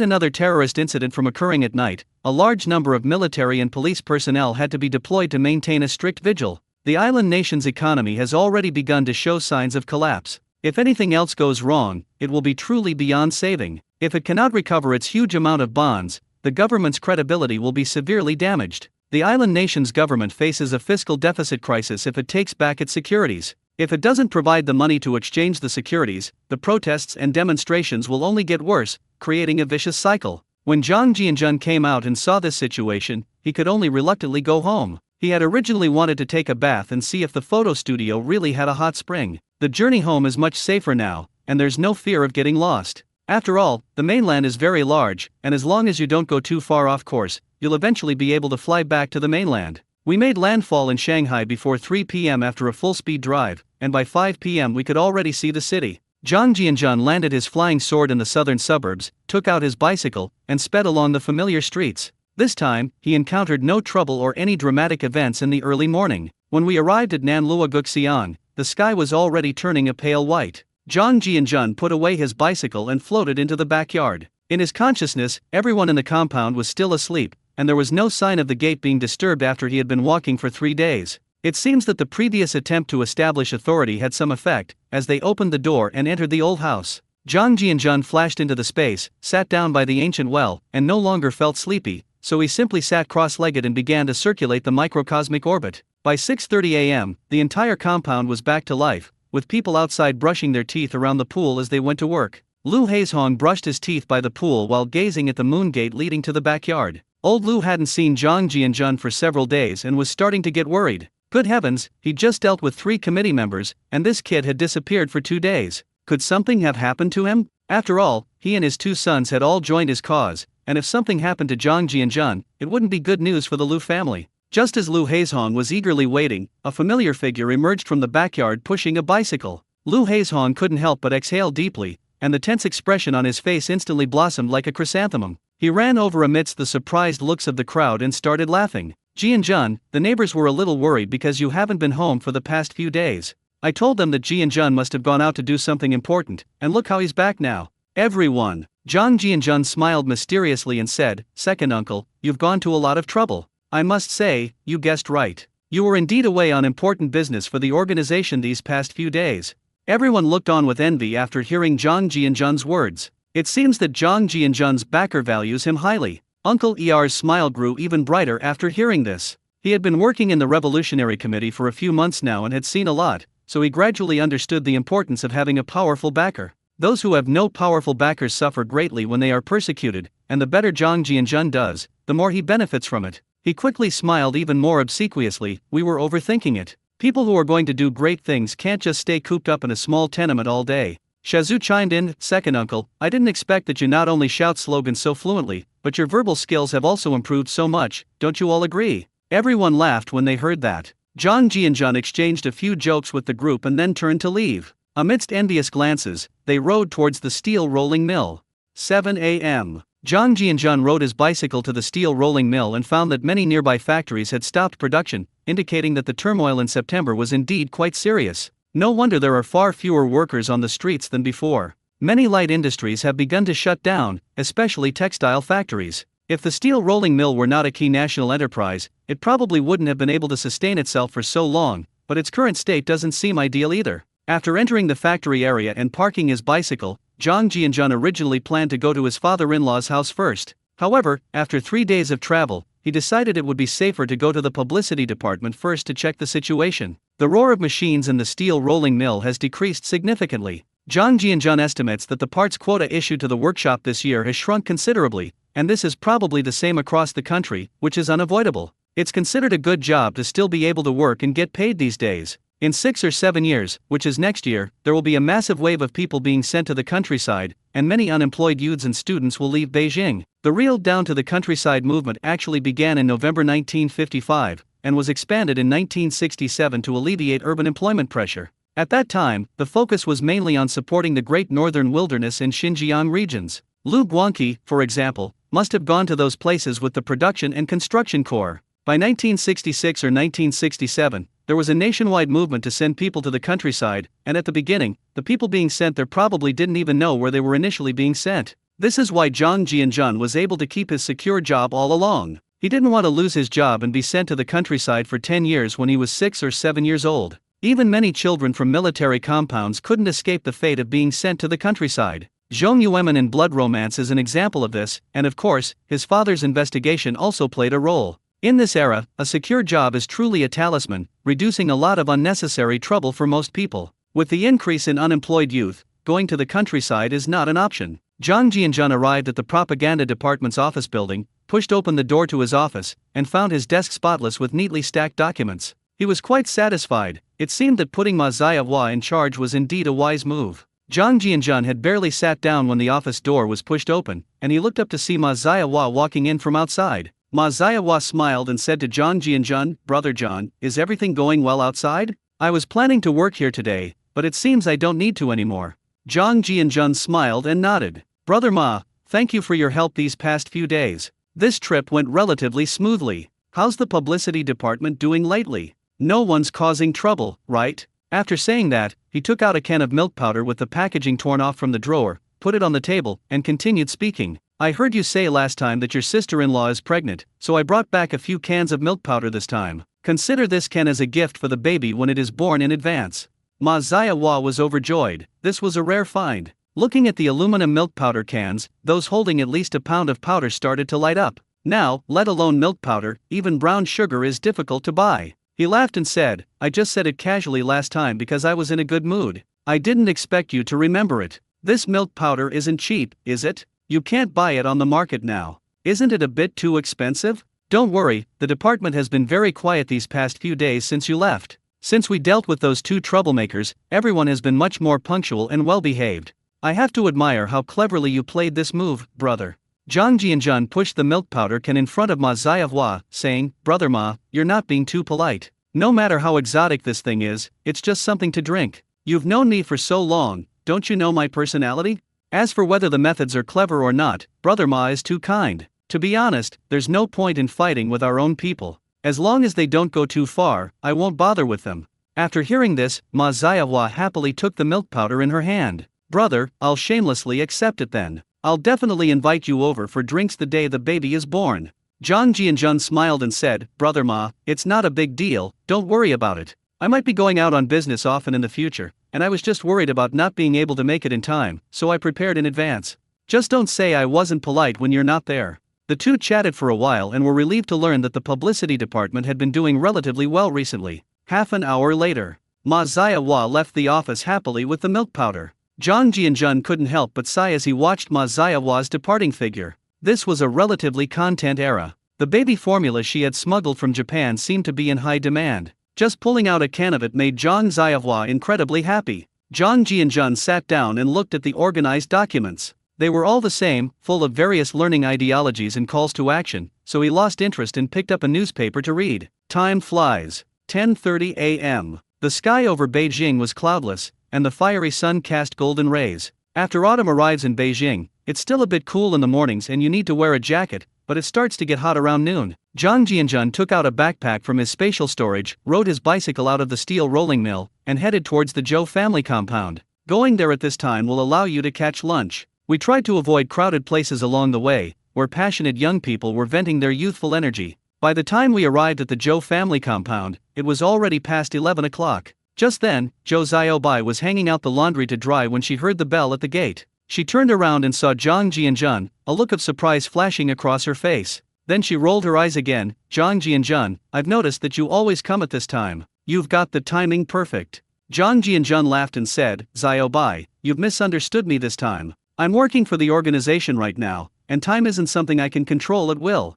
Speaker 1: another terrorist incident from occurring at night, a large number of military and police personnel had to be deployed to maintain a strict vigil. The island nation's economy has already begun to show signs of collapse. If anything else goes wrong, it will be truly beyond saving. If it cannot recover its huge amount of bonds, the government's credibility will be severely damaged. The island nation's government faces a fiscal deficit crisis if it takes back its securities. If it doesn't provide the money to exchange the securities, the protests and demonstrations will only get worse, creating a vicious cycle. When Zhang Jianjun came out and saw this situation, he could only reluctantly go home. He had originally wanted to take a bath and see if the photo studio really had a hot spring. The journey home is much safer now, and there's no fear of getting lost. After all, the mainland is very large, and as long as you don't go too far off course, you'll eventually be able to fly back to the mainland. We made landfall in Shanghai before 3 p.m. after a full-speed drive, and by 5 p.m. we could already see the city. Zhang Jianjun landed his flying sword in the southern suburbs, took out his bicycle, and sped along the familiar streets. This time, he encountered no trouble or any dramatic events in the early morning. When we arrived at Nanlua Guxiang, the sky was already turning a pale white. Zhang Jianjun put away his bicycle and floated into the backyard. In his consciousness, everyone in the compound was still asleep, and there was no sign of the gate being disturbed after he had been walking for 3 days. It seems that the previous attempt to establish authority had some effect, as they opened the door and entered the old house. Zhang Jianjun flashed into the space, sat down by the ancient well, and no longer felt sleepy, so he simply sat cross-legged and began to circulate the microcosmic orbit. By 6:30 a.m., the entire compound was back to life, with people outside brushing their teeth around the pool as they went to work. Lu Haizhong brushed his teeth by the pool while gazing at the moon gate leading to the backyard. Old Lu hadn't seen Zhang Jianjun for several days and was starting to get worried. Good heavens, he'd just dealt with 3 committee members, and this kid had disappeared for 2 days. Could something have happened to him? After all, he and his 2 sons had all joined his cause, and if something happened to Zhang Jianjun, it wouldn't be good news for the Lu family. Just as Lu Haizhong was eagerly waiting, a familiar figure emerged from the backyard pushing a bicycle. Lu Haizhong couldn't help but exhale deeply, and the tense expression on his face instantly blossomed like a chrysanthemum. He ran over amidst the surprised looks of the crowd and started laughing. Jianjun, the neighbors were a little worried because you haven't been home for the past few days. I told them that Jianjun must have gone out to do something important, and look how he's back now. Everyone. Zhang Jianjun smiled mysteriously and said, "Second uncle, you've gone to a lot of trouble. I must say, you guessed right. You were indeed away on important business for the organization these past few days." Everyone looked on with envy after hearing Zhang Jianjun's words. It seems that Zhang Jianjun's backer values him highly. Uncle ER's smile grew even brighter after hearing this. He had been working in the Revolutionary Committee for a few months now and had seen a lot, so he gradually understood the importance of having a powerful backer. Those who have no powerful backers suffer greatly when they are persecuted, and the better Zhang Jianjun does, the more he benefits from it. He quickly smiled even more obsequiously. "We were overthinking it. People who are going to do great things can't just stay cooped up in a small tenement all day. Shazzu chimed in, second uncle, I didn't expect that you not only shout slogans so fluently, but your verbal skills have also improved so much, don't you all agree? Everyone laughed when they heard that. Zhang Jianjun exchanged a few jokes with the group and then turned to leave. Amidst envious glances, they rode towards the steel rolling mill. 7 a.m. Zhang Jianjun rode his bicycle to the steel rolling mill and found that many nearby factories had stopped production, indicating that the turmoil in September was indeed quite serious. No wonder there are far fewer workers on the streets than before. Many light industries have begun to shut down, especially textile factories. If the steel rolling mill were not a key national enterprise, it probably wouldn't have been able to sustain itself for so long, but its current state doesn't seem ideal either. After entering the factory area and parking his bicycle, Zhang Jianjun originally planned to go to his father-in-law's house first. However, after 3 days of travel, he decided it would be safer to go to the publicity department first to check the situation. The roar of machines in the steel rolling mill has decreased significantly. Zhang Jianjun estimates that the parts quota issued to the workshop this year has shrunk considerably, and this is probably the same across the country, which is unavoidable. It's considered a good job to still be able to work and get paid these days. In 6 or 7 years, which is next year, there will be a massive wave of people being sent to the countryside, and many unemployed youths and students will leave Beijing. The real down to the countryside movement actually began in November 1955, and was expanded in 1967 to alleviate urban employment pressure. At that time, the focus was mainly on supporting the Great Northern Wilderness and Xinjiang regions. Lu Guangqi, for example, must have gone to those places with the production and construction corps. By 1966 or 1967, there was a nationwide movement to send people to the countryside, and at the beginning, the people being sent there probably didn't even know where they were initially being sent. This is why Zhang Jianjun was able to keep his secure job all along. He didn't want to lose his job and be sent to the countryside for 10 years when he was 6 or 7 years old. Even many children from military compounds couldn't escape the fate of being sent to the countryside. Zhong Yuemin in Blood Romance is an example of this, and of course, his father's investigation also played a role. In this era, a secure job is truly a talisman, reducing a lot of unnecessary trouble for most people. With the increase in unemployed youth, going to the countryside is not an option. Zhang Jianjun arrived at the propaganda department's office building, pushed open the door to his office, and found his desk spotless with neatly stacked documents. He was quite satisfied. It seemed that putting Ma Ziahua in charge was indeed a wise move. Zhang Jianjun had barely sat down when the office door was pushed open, and he looked up to see Ma Ziahua walking in from outside. Ma Ziahua smiled and said to Zhang Jianjun, "Brother John, is everything going well outside? I was planning to work here today, but it seems I don't need to anymore." Zhang Jianjun smiled and nodded. "Brother Ma, thank you for your help these past few days. This trip went relatively smoothly. How's the publicity department doing lately? No one's causing trouble, right?" After saying that, he took out a can of milk powder with the packaging torn off from the drawer, put it on the table, and continued speaking. "I heard you say last time that your sister-in-law is pregnant, so I brought back a few cans of milk powder this time. Consider this can as a gift for the baby when it is born in advance." Ma Ziahua was overjoyed. This was a rare find. Looking at the aluminum milk powder cans, those holding at least a pound of powder started to light up. Now, let alone milk powder, even brown sugar is difficult to buy. He laughed and said, "I just said it casually last time because I was in a good mood. I didn't expect you to remember it. This milk powder isn't cheap, is it? You can't buy it on the market now. Isn't it a bit too expensive?" "Don't worry, the department has been very quiet these past few days since you left. Since we dealt with those 2 troublemakers, everyone has been much more punctual and well-behaved. I have to admire how cleverly you played this move, brother." Zhang Jianjun pushed the milk powder can in front of Ma Ziahua, saying, "Brother Ma, you're not being too polite. No matter how exotic this thing is, it's just something to drink. You've known me for so long, don't you know my personality? As for whether the methods are clever or not, Brother Ma is too kind. To be honest, there's no point in fighting with our own people. As long as they don't go too far, I won't bother with them." After hearing this, Ma Ziahua happily took the milk powder in her hand. "Brother, I'll shamelessly accept it then. I'll definitely invite you over for drinks the day the baby is born." Zhang Jianjun smiled and said, "Brother Ma, it's not a big deal, don't worry about it. I might be going out on business often in the future, and I was just worried about not being able to make it in time, so I prepared in advance. Just don't say I wasn't polite when you're not there." The two chatted for a while and were relieved to learn that the publicity department had been doing relatively well recently. Half an hour later, Ma Ziahua left the office happily with the milk powder. Zhang Jianjun couldn't help but sigh as he watched Ma Ziahua's departing figure. This was a relatively content era. The baby formula she had smuggled from Japan seemed to be in high demand. Just pulling out a can of it made Zhang Xiaohua incredibly happy. Zhang Jianjun sat down and looked at the organized documents. They were all the same, full of various learning ideologies and calls to action, so he lost interest and picked up a newspaper to read. Time flies. 10:30 a.m. The sky over Beijing was cloudless, and the fiery sun cast golden rays. After autumn arrives in Beijing, it's still a bit cool in the mornings and you need to wear a jacket, but it starts to get hot around noon. Zhang Jianjun took out a backpack from his spatial storage, rode his bicycle out of the steel rolling mill, and headed towards the Zhou family compound. Going there at this time will allow you to catch lunch. We tried to avoid crowded places along the way, where passionate young people were venting their youthful energy. By the time we arrived at the Zhou family compound, it was already past 11 o'clock. Just then, Zhou Xiaobai was hanging out the laundry to dry when she heard the bell at the gate. She turned around and saw Zhang Jianjun, a look of surprise flashing across her face. Then she rolled her eyes again. Zhang Jianjun, I've noticed that you always come at this time. You've got the timing perfect. Zhang Jianjun laughed and said, Xiaobai, you've misunderstood me this time. I'm working for the organization right now, and time isn't something I can control at will.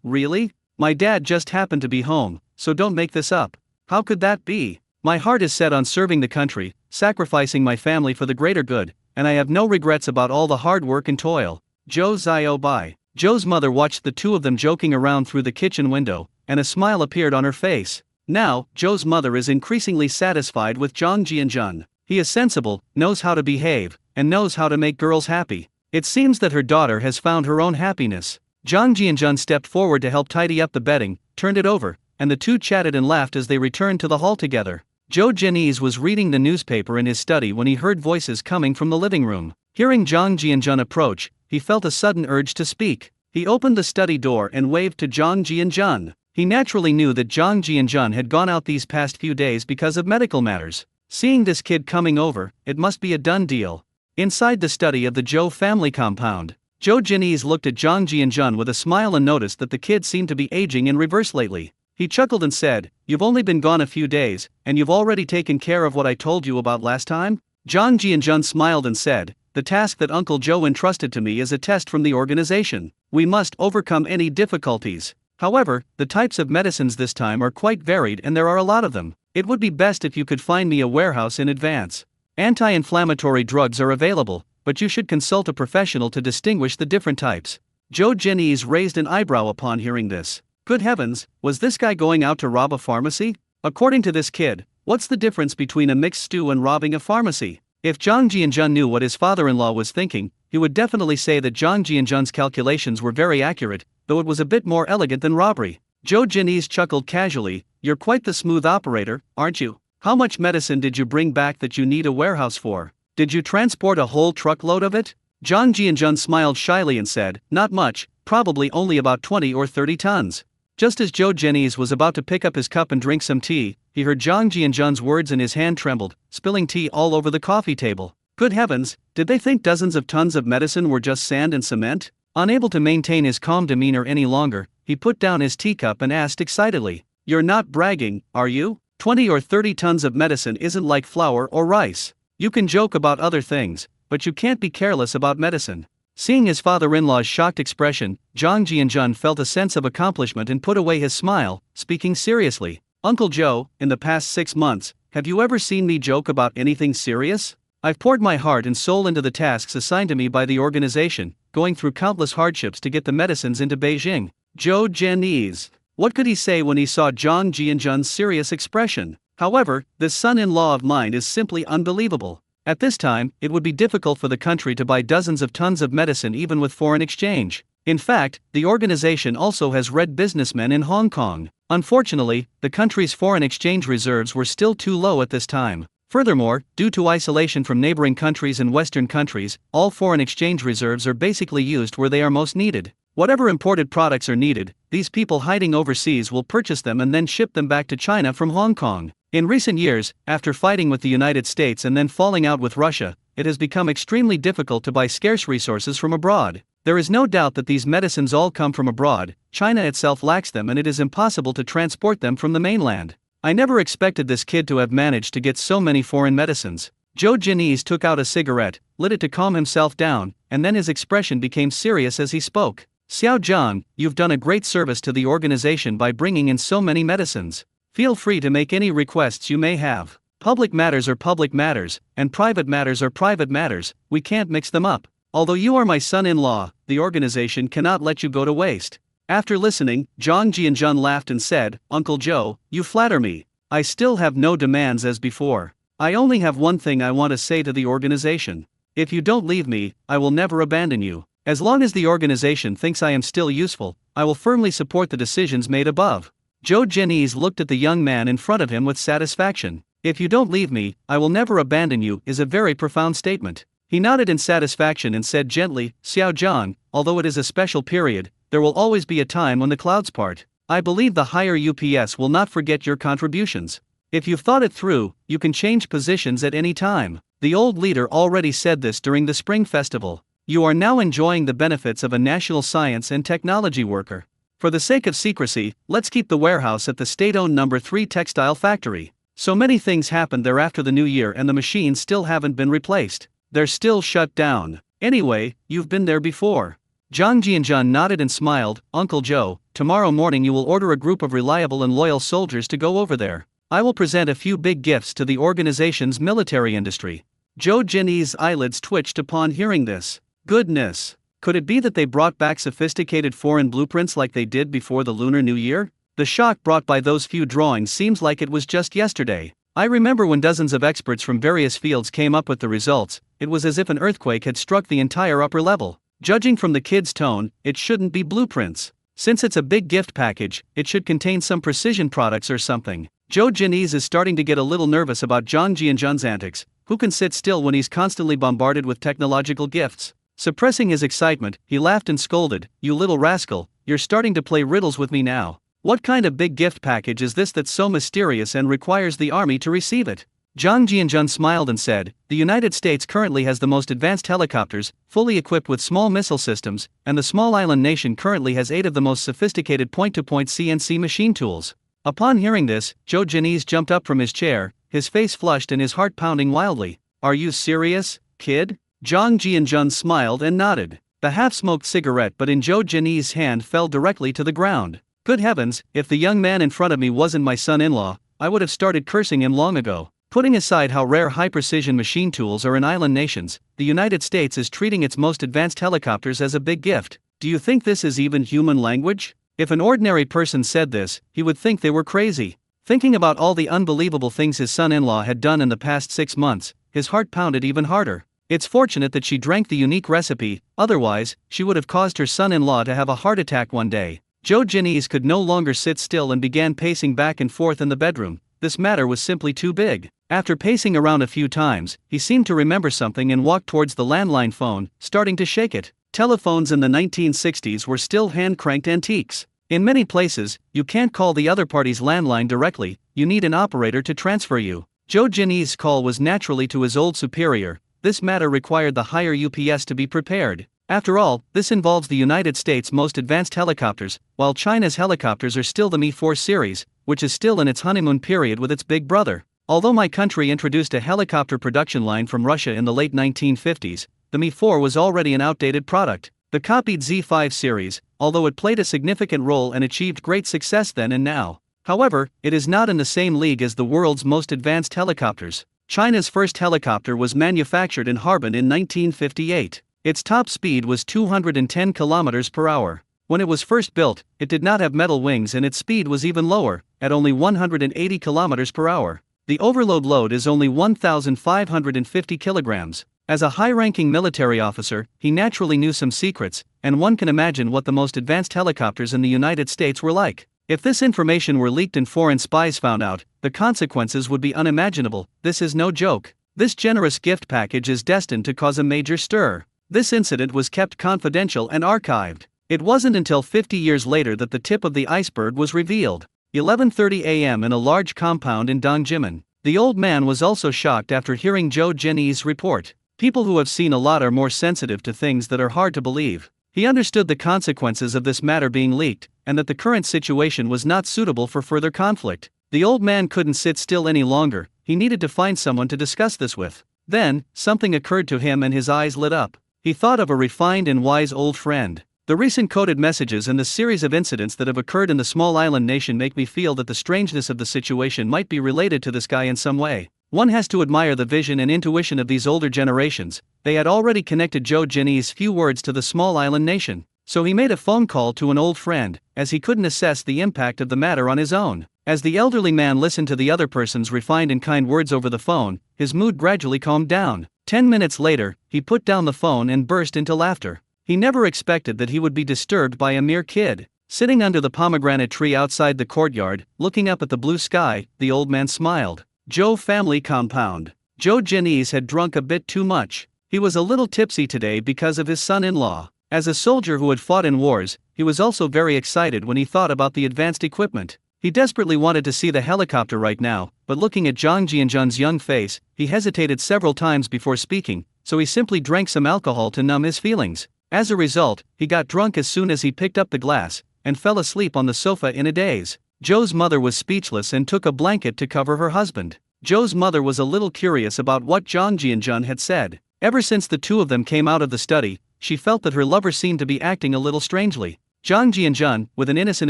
Speaker 1: Really? My dad just happened to be home, so don't make this up. How could that be? My heart is set on serving the country, sacrificing my family for the greater good, and I have no regrets about all the hard work and toil. Zhou Xiaobai. Zhou's mother watched the two of them joking around through the kitchen window, and a smile appeared on her face. Now, Zhou's mother is increasingly satisfied with Zhang Jianjun. He is sensible, knows how to behave, and knows how to make girls happy. It seems that her daughter has found her own happiness. Zhang Jianjun stepped forward to help tidy up the bedding, turned it over, and the two chatted and laughed as they returned to the hall together. Zhou Jianese was reading the newspaper in his study when he heard voices coming from the living room. Hearing Zhang Jianjun approach, he felt a sudden urge to speak. He opened the study door and waved to Zhang Jianjun. He naturally knew that Zhang Jianjun had gone out these past few days because of medical matters. Seeing this kid coming over, it must be a done deal. Inside the study of the Zhou family compound, Zhou Jianese looked at Zhang Jianjun with a smile and noticed that the kid seemed to be aging in reverse lately. He chuckled and said, You've only been gone a few days, and you've already taken care of what I told you about last time? Zhang Jianjun smiled and said, The task that Uncle Zhou entrusted to me is a test from the organization. We must overcome any difficulties. However, the types of medicines this time are quite varied and there are a lot of them. It would be best if you could find me a warehouse in advance. Anti-inflammatory drugs are available, but you should consult a professional to distinguish the different types. Zhou Jianese raised an eyebrow upon hearing this. Good heavens, was this guy going out to rob a pharmacy? According to this kid, what's the difference between a mixed stew and robbing a pharmacy? If Zhang Jianjun knew what his father-in-law was thinking, he would definitely say that Zhang Jianjun's calculations were very accurate, though it was a bit more elegant than robbery. Zhou Jianese chuckled casually, You're quite the smooth operator, aren't you? How much medicine did you bring back that you need a warehouse for? Did you transport a whole truckload of it? Zhang Jianjun smiled shyly and said, Not much, probably only about 20 or 30 tons. Just as Zhou Jianese was about to pick up his cup and drink some tea, he heard Zhang Jianjun's words and his hand trembled, spilling tea all over the coffee table. Good heavens, did they think dozens of tons of medicine were just sand and cement? Unable to maintain his calm demeanor any longer, he put down his teacup and asked excitedly, You're not bragging, are you? 20 or 30 tons of medicine isn't like flour or rice. You can joke about other things, but you can't be careless about medicine. Seeing his father-in-law's shocked expression, Zhang Jianjun felt a sense of accomplishment and put away his smile, speaking seriously. Uncle Zhou, in the past 6 months, have you ever seen me joke about anything serious? I've poured my heart and soul into the tasks assigned to me by the organization, going through countless hardships to get the medicines into Beijing. Zhou Jianese. What could he say when he saw Zhang Jianjun's serious expression? However, this son-in-law of mine is simply unbelievable. At this time, it would be difficult for the country to buy dozens of tons of medicine even with foreign exchange. In fact, the organization also has red businessmen in Hong Kong. Unfortunately, the country's foreign exchange reserves were still too low at this time. Furthermore, due to isolation from neighboring countries and Western countries, all foreign exchange reserves are basically used where they are most needed. Whatever imported products are needed, these people hiding overseas will purchase them and then ship them back to China from Hong Kong. In recent years, after fighting with the United States and then falling out with Russia, it has become extremely difficult to buy scarce resources from abroad. There is no doubt that these medicines all come from abroad. China itself lacks them and it is impossible to transport them from the mainland. I never expected this kid to have managed to get so many foreign medicines. Zhou Jianese took out a cigarette, lit it to calm himself down, and then his expression became serious as he spoke. Xiao Zhang, you've done a great service to the organization by bringing in so many medicines. Feel free to make any requests you may have. Public matters are public matters, and private matters are private matters, we can't mix them up. Although you are my son-in-law, the organization cannot let you go to waste. After listening, Zhang Jianjun laughed and said, Uncle Joe, you flatter me. I still have no demands as before. I only have one thing I want to say to the organization. If you don't leave me, I will never abandon you. As long as the organization thinks I am still useful, I will firmly support the decisions made above. Zhou Jianese looked at the young man in front of him with satisfaction. If you don't leave me, I will never abandon you is a very profound statement. He nodded in satisfaction and said gently, Xiao Zhang, although it is a special period, there will always be a time when the clouds part. I believe the higher UPS will not forget your contributions. If you've thought it through, you can change positions at any time. The old leader already said this during the Spring Festival. You are now enjoying the benefits of a national science and technology worker. For the sake of secrecy, let's keep the warehouse at the state-owned No. 3 textile factory. So many things happened there after the new year and the machines still haven't been replaced. They're still shut down. Anyway, you've been there before. Zhang Jianjun nodded and smiled. Uncle Joe, tomorrow morning you will order a group of reliable and loyal soldiers to go over there. I will present a few big gifts to the organization's military industry. Zhou Jinyi's eyelids twitched upon hearing this. Goodness! Could it be that they brought back sophisticated foreign blueprints like they did before the Lunar New Year? The shock brought by those few drawings seems like it was just yesterday. I remember when dozens of experts from various fields came up with the results, it was as if an earthquake had struck the entire upper level. Judging from the kid's tone, it shouldn't be blueprints. Since it's a big gift package, it should contain some precision products or something. Zhou Jinyi's is starting to get a little nervous about Zhang Jianjun's antics. Who can sit still when he's constantly bombarded with technological gifts? Suppressing his excitement, he laughed and scolded, You little rascal, you're starting to play riddles with me now. What kind of big gift package is this that's so mysterious and requires the army to receive it? Zhang Jianjun smiled and said, The United States currently has the most advanced helicopters, fully equipped with small missile systems, and the small island nation currently has 8 of the most sophisticated point-to-point CNC machine tools. Upon hearing this, Zhou Jinyi's jumped up from his chair, his face flushed and his heart pounding wildly. Are you serious, kid? Zhang Jianjun smiled and nodded. The half-smoked cigarette butt in Zhou Jinyi's hand fell directly to the ground. Good heavens, if the young man in front of me wasn't my son-in-law, I would have started cursing him long ago. Putting aside how rare high-precision machine tools are in island nations, the United States is treating its most advanced helicopters as a big gift. Do you think this is even human language? If an ordinary person said this, he would think they were crazy. Thinking about all the unbelievable things his son-in-law had done in the past 6 months, his heart pounded even harder. It's fortunate that she drank the unique recipe, otherwise, she would have caused her son-in-law to have a heart attack one day. Zhou Jinyi's could no longer sit still and began pacing back and forth in the bedroom. This matter was simply too big. After pacing around a few times, he seemed to remember something and walked towards the landline phone, starting to shake it. Telephones in the 1960s were still hand-cranked antiques. In many places, you can't call the other party's landline directly, you need an operator to transfer you. Zhou Jinyi's call was naturally to his old superior. This matter required the higher UPS to be prepared. After all, this involves the United States' most advanced helicopters, while China's helicopters are still the Mi-4 series, which is still in its honeymoon period with its big brother. Although my country introduced a helicopter production line from Russia in the late 1950s, the Mi-4 was already an outdated product. The copied Z5 series, although it played a significant role and achieved great success then and now. However, it is not in the same league as the world's most advanced helicopters. China's first helicopter was manufactured in Harbin in 1958. Its top speed was 210 km per hour. When it was first built, it did not have metal wings and its speed was even lower, at only 180 km per hour. The overload load is only 1,550 kilograms. As a high-ranking military officer, he naturally knew some secrets, and one can imagine what the most advanced helicopters in the United States were like. If this information were leaked and foreign spies found out, the consequences would be unimaginable. This is no joke. This generous gift package is destined to cause a major stir. This incident was kept confidential and archived. It wasn't until 50 years later that the tip of the iceberg was revealed. 11:30 a.m. in a large compound in Dongjimen. The old man was also shocked after hearing Zhou Jinyi's report. People who have seen a lot are more sensitive to things that are hard to believe. He understood the consequences of this matter being leaked, and that the current situation was not suitable for further conflict. The old man couldn't sit still any longer, he needed to find someone to discuss this with. Then, something occurred to him and his eyes lit up. He thought of a refined and wise old friend. The recent coded messages and the series of incidents that have occurred in the small island nation make me feel that the strangeness of the situation might be related to this guy in some way. One has to admire the vision and intuition of these older generations. They had already connected Zhou Jinyi's few words to the small island nation. So he made a phone call to an old friend, as he couldn't assess the impact of the matter on his own. As the elderly man listened to the other person's refined and kind words over the phone, his mood gradually calmed down. 10 minutes later, he put down the phone and burst into laughter. He never expected that he would be disturbed by a mere kid. Sitting under the pomegranate tree outside the courtyard, looking up at the blue sky, the old man smiled. Zhou family compound. Zhou Jinyi had drunk a bit too much. He was a little tipsy today because of his son-in-law. As a soldier who had fought in wars, he was also very excited when he thought about the advanced equipment. He desperately wanted to see the helicopter right now, but looking at Zhang Jianzhan's young face, he hesitated several times before speaking, so he simply drank some alcohol to numb his feelings. As a result, he got drunk as soon as he picked up the glass, and fell asleep on the sofa in a daze. Zhou's mother was speechless and took a blanket to cover her husband. Zhou's mother was a little curious about what Zhang Jianzhan had said. Ever since the two of them came out of the study, she felt that her lover seemed to be acting a little strangely. Zhang Jianzhan, with an innocent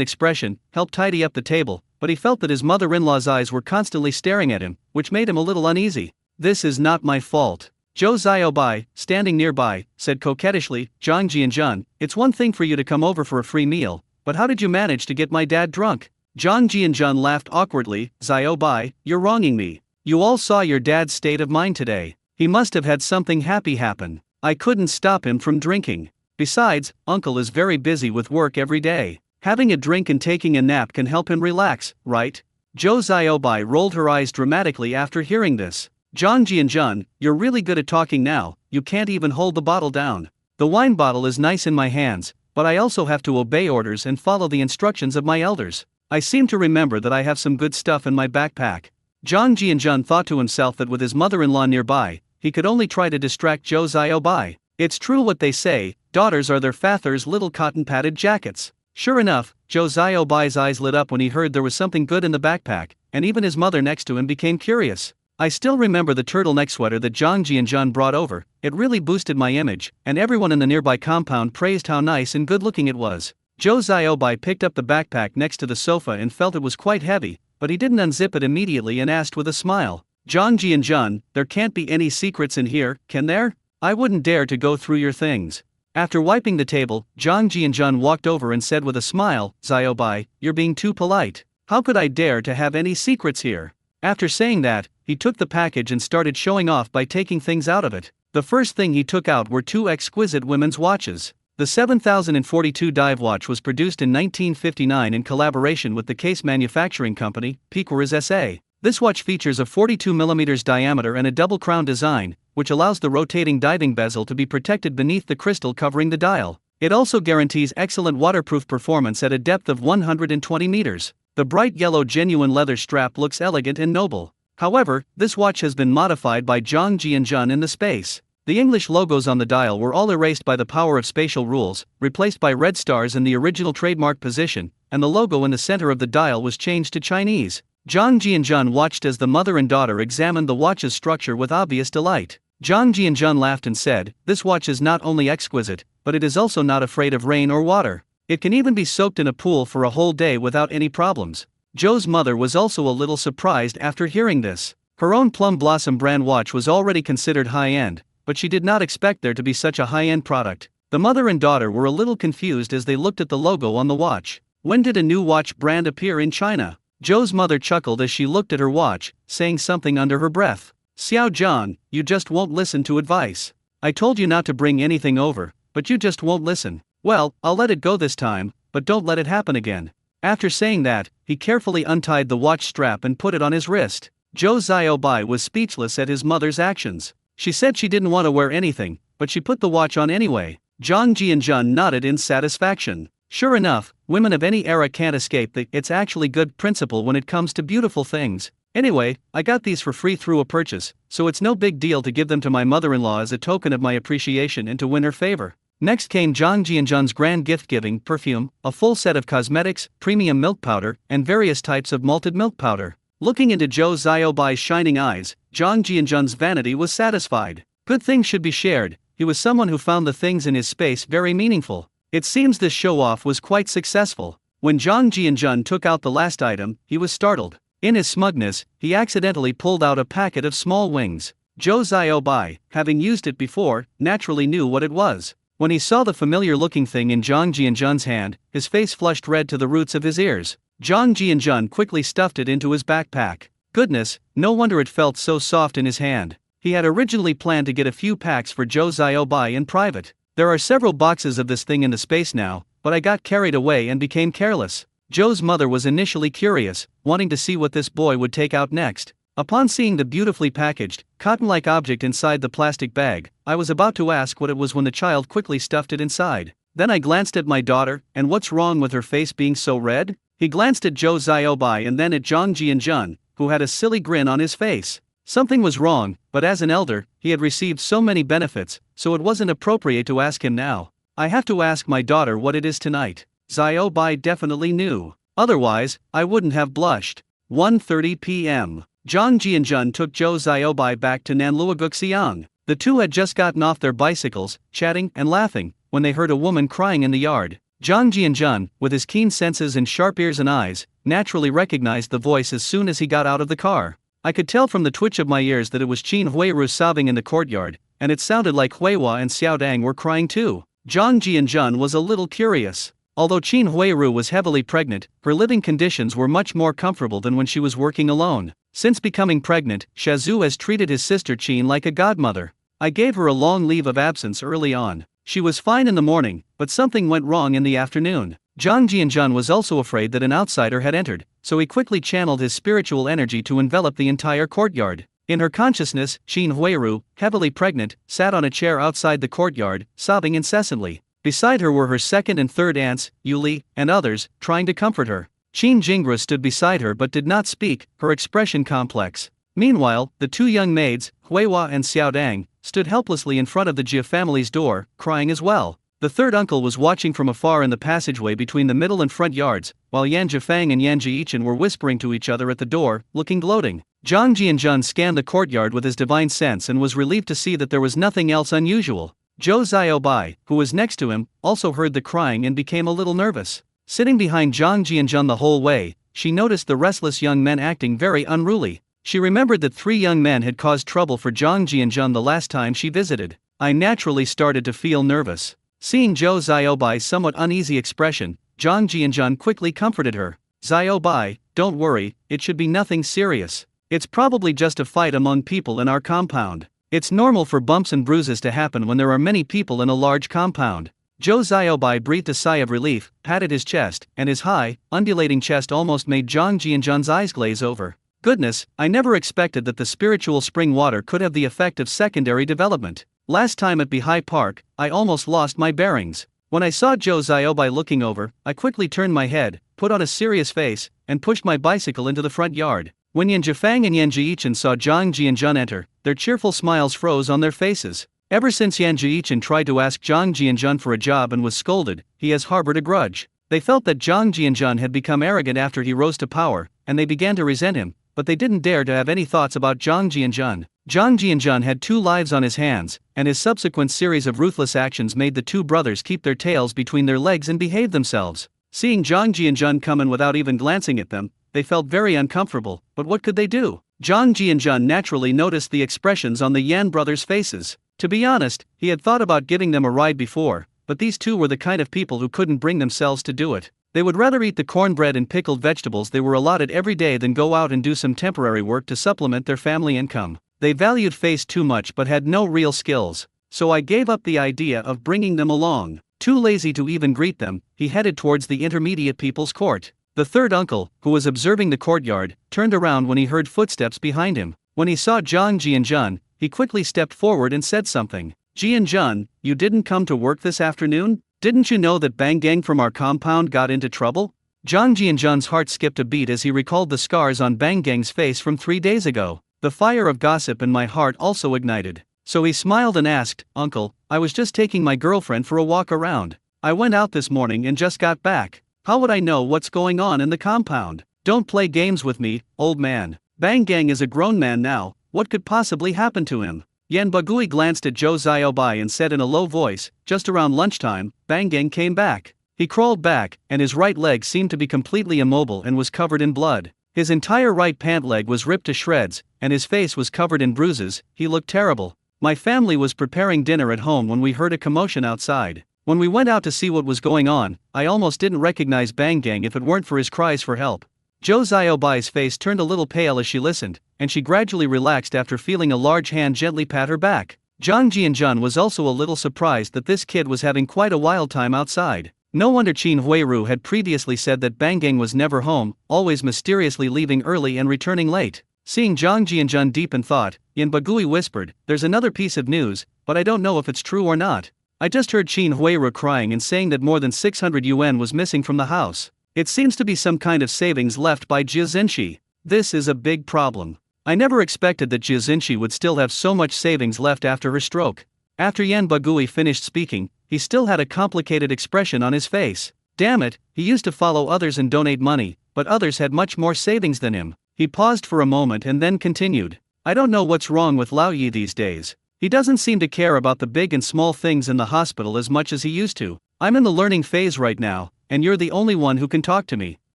Speaker 1: expression, helped tidy up the table, but he felt that his mother-in-law's eyes were constantly staring at him, which made him a little uneasy. "This is not my fault." Zhou Xiaobai, standing nearby, said coquettishly, "Zhang Jianzhan, it's one thing for you to come over for a free meal, but how did you manage to get my dad drunk?" Zhang Jianzhan laughed awkwardly. "Xiaobai, you're wronging me. You all saw your dad's state of mind today. He must have had something happy happen. I couldn't stop him from drinking. Besides, uncle is very busy with work every day. Having a drink and taking a nap can help him relax, right?" Zhou Xiaobai rolled her eyes dramatically after hearing this. "Zhang Jianzhan, you're really good at talking now, you can't even hold the bottle down. The wine bottle is nice in my hands, but I also have to obey orders and follow the instructions of my elders. I seem to remember that I have some good stuff in my backpack." Zhang Jianzhan thought to himself that with his mother-in-law nearby, he could only try to distract Zhou Xiaobai. It's true what they say, daughters are their father's little cotton-padded jackets. Sure enough, Zhou Xiaobai's eyes lit up when he heard there was something good in the backpack, and even his mother next to him became curious. "I still remember the turtleneck sweater that Zhang Jianzhan brought over. It really boosted my image, and everyone in the nearby compound praised how nice and good-looking it was." Zhou Xiaobai picked up the backpack next to the sofa and felt it was quite heavy, but he didn't unzip it immediately and asked with a smile, "Zhang Jianzhan, there can't be any secrets in here, can there? I wouldn't dare to go through your things." After wiping the table, Zhang Jianzhan walked over and said with a smile, "Xiaobai, you're being too polite. How could I dare to have any secrets here?" After saying that, he took the package and started showing off by taking things out of it. The first thing he took out were two exquisite women's watches. The 7042 dive watch was produced in 1959 in collaboration with the case manufacturing company, Pequars SA. This watch features a 42mm diameter and a double crown design, which allows the rotating diving bezel to be protected beneath the crystal covering the dial. It also guarantees excellent waterproof performance at a depth of 120 meters. The bright yellow genuine leather strap looks elegant and noble. However, this watch has been modified by Zhang Jianzhan in the space. The English logos on the dial were all erased by the power of spatial rules, replaced by red stars in the original trademark position, and the logo in the center of the dial was changed to Chinese. Zhang Jianzhan watched as the mother and daughter examined the watch's structure with obvious delight. Zhang Jianzhan laughed and said, "This watch is not only exquisite, but it is also not afraid of rain or water. It can even be soaked in a pool for a whole day without any problems." Zhou's mother was also a little surprised after hearing this. Her own Plum Blossom brand watch was already considered high-end, but she did not expect there to be such a high-end product. The mother and daughter were a little confused as they looked at the logo on the watch. When did a new watch brand appear in China? Zhou's mother chuckled as she looked at her watch, saying something under her breath. "Xiao Zhang, you just won't listen to advice. I told you not to bring anything over, but you just won't listen. Well, I'll let it go this time, but don't let it happen again." After saying that, he carefully untied the watch strap and put it on his wrist. Zhou Xiaobai was speechless at his mother's actions. She said she didn't want to wear anything, but she put the watch on anyway. Zhang Jianzhan nodded in satisfaction. Sure enough, women of any era can't escape the "it's actually good" principle when it comes to beautiful things. Anyway, I got these for free through a purchase, so it's no big deal to give them to my mother-in-law as a token of my appreciation and to win her favor. Next came Zhang Jianzhan's grand gift-giving: perfume, a full set of cosmetics, premium milk powder, and various types of malted milk powder. Looking into Zhou Xiaobai's shining eyes, Zhang Jianzhan's vanity was satisfied. Good things should be shared. He was someone who found the things in his space very meaningful. It seems this show-off was quite successful. When Zhang Jianjun took out the last item, he was startled. In his smugness, he accidentally pulled out a packet of small wings. Zhou Xiaobai, having used it before, naturally knew what it was. When he saw the familiar-looking thing in Zhang Jianjun's hand, his face flushed red to the roots of his ears. Zhang Jianjun quickly stuffed it into his backpack. Goodness, no wonder it felt so soft in his hand. He had originally planned to get a few packs for Zhou Xiaobai in private. There are several boxes of this thing in the space now, but I got carried away and became careless. Zhou's mother was initially curious, wanting to see what this boy would take out next. Upon seeing the beautifully packaged, cotton-like object inside the plastic bag, I was about to ask what it was when the child quickly stuffed it inside. Then I glanced at my daughter, and what's wrong with her face being so red? He glanced at Zhou Xiaobai and then at Zhang Jianjun, who had a silly grin on his face. Something was wrong, but as an elder, he had received so many benefits, so it wasn't appropriate to ask him now. I have to ask my daughter what it is tonight. Xiaobai definitely knew. Otherwise, I wouldn't have blushed. 1:30 p.m. Zhang Jianjun took Zhou Xiaobai back to Nanluoguxiang. The two had just gotten off their bicycles, chatting and laughing, when they heard a woman crying in the yard. Zhang Jianjun, with his keen senses and sharp ears and eyes, naturally recognized the voice as soon as he got out of the car. I could tell from the twitch of my ears that it was Qin Huiru sobbing in the courtyard, and it sounded like Huihua and Xiao Dang were crying too. Zhang Jianjun was a little curious. Although Qin Huiru was heavily pregnant, her living conditions were much more comfortable than when she was working alone. Since becoming pregnant, Shazhu has treated his sister Qin like a godmother. I gave her a long leave of absence early on. She was fine in the morning, but something went wrong in the afternoon. Zhang Jianjun was also afraid that an outsider had entered, so he quickly channeled his spiritual energy to envelop the entire courtyard. In her consciousness, Qin Huiru, heavily pregnant, sat on a chair outside the courtyard, sobbing incessantly. Beside her were her second and third aunts, Yuli, and others, trying to comfort her. Qin Jingra stood beside her but did not speak, her expression complex. Meanwhile, the two young maids, Huihua and Xiao Dang, stood helplessly in front of the Jia family's door, crying as well. The third uncle was watching from afar in the passageway between the middle and front yards, while Yan Jifang and Yan Jiichin were whispering to each other at the door, looking gloating. Zhang Jianjun scanned the courtyard with his divine sense and was relieved to see that there was nothing else unusual. Zhou Xiaobai, who was next to him, also heard the crying and became a little nervous. Sitting behind Zhang Jianjun the whole way, she noticed the restless young men acting very unruly. She remembered that 3 young men had caused trouble for Zhang Jianjun the last time she visited. I naturally started to feel nervous. Seeing Zhou Xiaobai's somewhat uneasy expression, Zhang Jianjun quickly comforted her. Xiaobai, don't worry, it should be nothing serious. It's probably just a fight among people in our compound. It's normal for bumps and bruises to happen when there are many people in a large compound. Zhou Xiaobai breathed a sigh of relief, patted his chest, and his high, undulating chest almost made Zhang Jianjun's eyes glaze over. Goodness, I never expected that the spiritual spring water could have the effect of secondary development. Last time at Bihai Park, I almost lost my bearings. When I saw Zhou Xiaobai looking over, I quickly turned my head, put on a serious face, and pushed my bicycle into the front yard. When Yan Jifang and Yan Jiichin saw Zhang Jianjun enter, their cheerful smiles froze on their faces. Ever since Yan Jiichin tried to ask Zhang Jianjun for a job and was scolded, he has harbored a grudge. They felt that Zhang Jianjun had become arrogant after he rose to power, and they began to resent him, but they didn't dare to have any thoughts about Zhang Jianjun. Zhang Jianjun had 2 lives on his hands, and his subsequent series of ruthless actions made the 2 brothers keep their tails between their legs and behave themselves. Seeing Zhang Jianjun come in without even glancing at them, they felt very uncomfortable, but what could they do? Zhang Jianjun naturally noticed the expressions on the Yan brothers' faces. To be honest, he had thought about giving them a ride before, but these 2 were the kind of people who couldn't bring themselves to do it. They would rather eat the cornbread and pickled vegetables they were allotted every day than go out and do some temporary work to supplement their family income. They valued face too much but had no real skills, so I gave up the idea of bringing them along. Too lazy to even greet them, he headed towards the intermediate people's court. The third uncle, who was observing the courtyard, turned around when he heard footsteps behind him. When he saw Zhang Jianjun, he quickly stepped forward and said something. Jianjun, you didn't come to work this afternoon? Didn't you know that Bang Gang from our compound got into trouble? Zhang Jianjun's heart skipped a beat as he recalled the scars on Bang Gang's face from 3 days ago. The fire of gossip in my heart also ignited. So he smiled and asked, Uncle, I was just taking my girlfriend for a walk around. I went out this morning and just got back. How would I know what's going on in the compound? Don't play games with me, old man. Bang Gang is a grown man now, what could possibly happen to him? Yan Bagui glanced at Zhou Xiaobai and said in a low voice, just around lunchtime, Bang Gang came back. He crawled back, and his right leg seemed to be completely immobile and was covered in blood. His entire right pant leg was ripped to shreds, and his face was covered in bruises. He looked terrible. My family was preparing dinner at home when we heard a commotion outside. When we went out to see what was going on, I almost didn't recognize Bang Gang if it weren't for his cries for help. Zhou Xiaobai's face turned a little pale as she listened, and she gradually relaxed after feeling a large hand gently pat her back. Zhang Jianjun was also a little surprised that this kid was having quite a wild time outside. No wonder Qin Huiru had previously said that Bang Gang was never home, always mysteriously leaving early and returning late. Seeing Zhang Jianjun deep in thought, Yan Bagui whispered, "There's another piece of news, but I don't know if it's true or not. I just heard Qin Huiru crying and saying that more than 600 yuan was missing from the house. It seems to be some kind of savings left by Jia Xinshi. This is a big problem. I never expected that Jia Xinshi would still have so much savings left after her stroke." After Yan Bagui finished speaking, he still had a complicated expression on his face. Damn it, he used to follow others and donate money, but others had much more savings than him. He paused for a moment and then continued. "I don't know what's wrong with Lao Yi these days. He doesn't seem to care about the big and small things in the hospital as much as he used to. I'm in the learning phase right now, and you're the only one who can talk to me.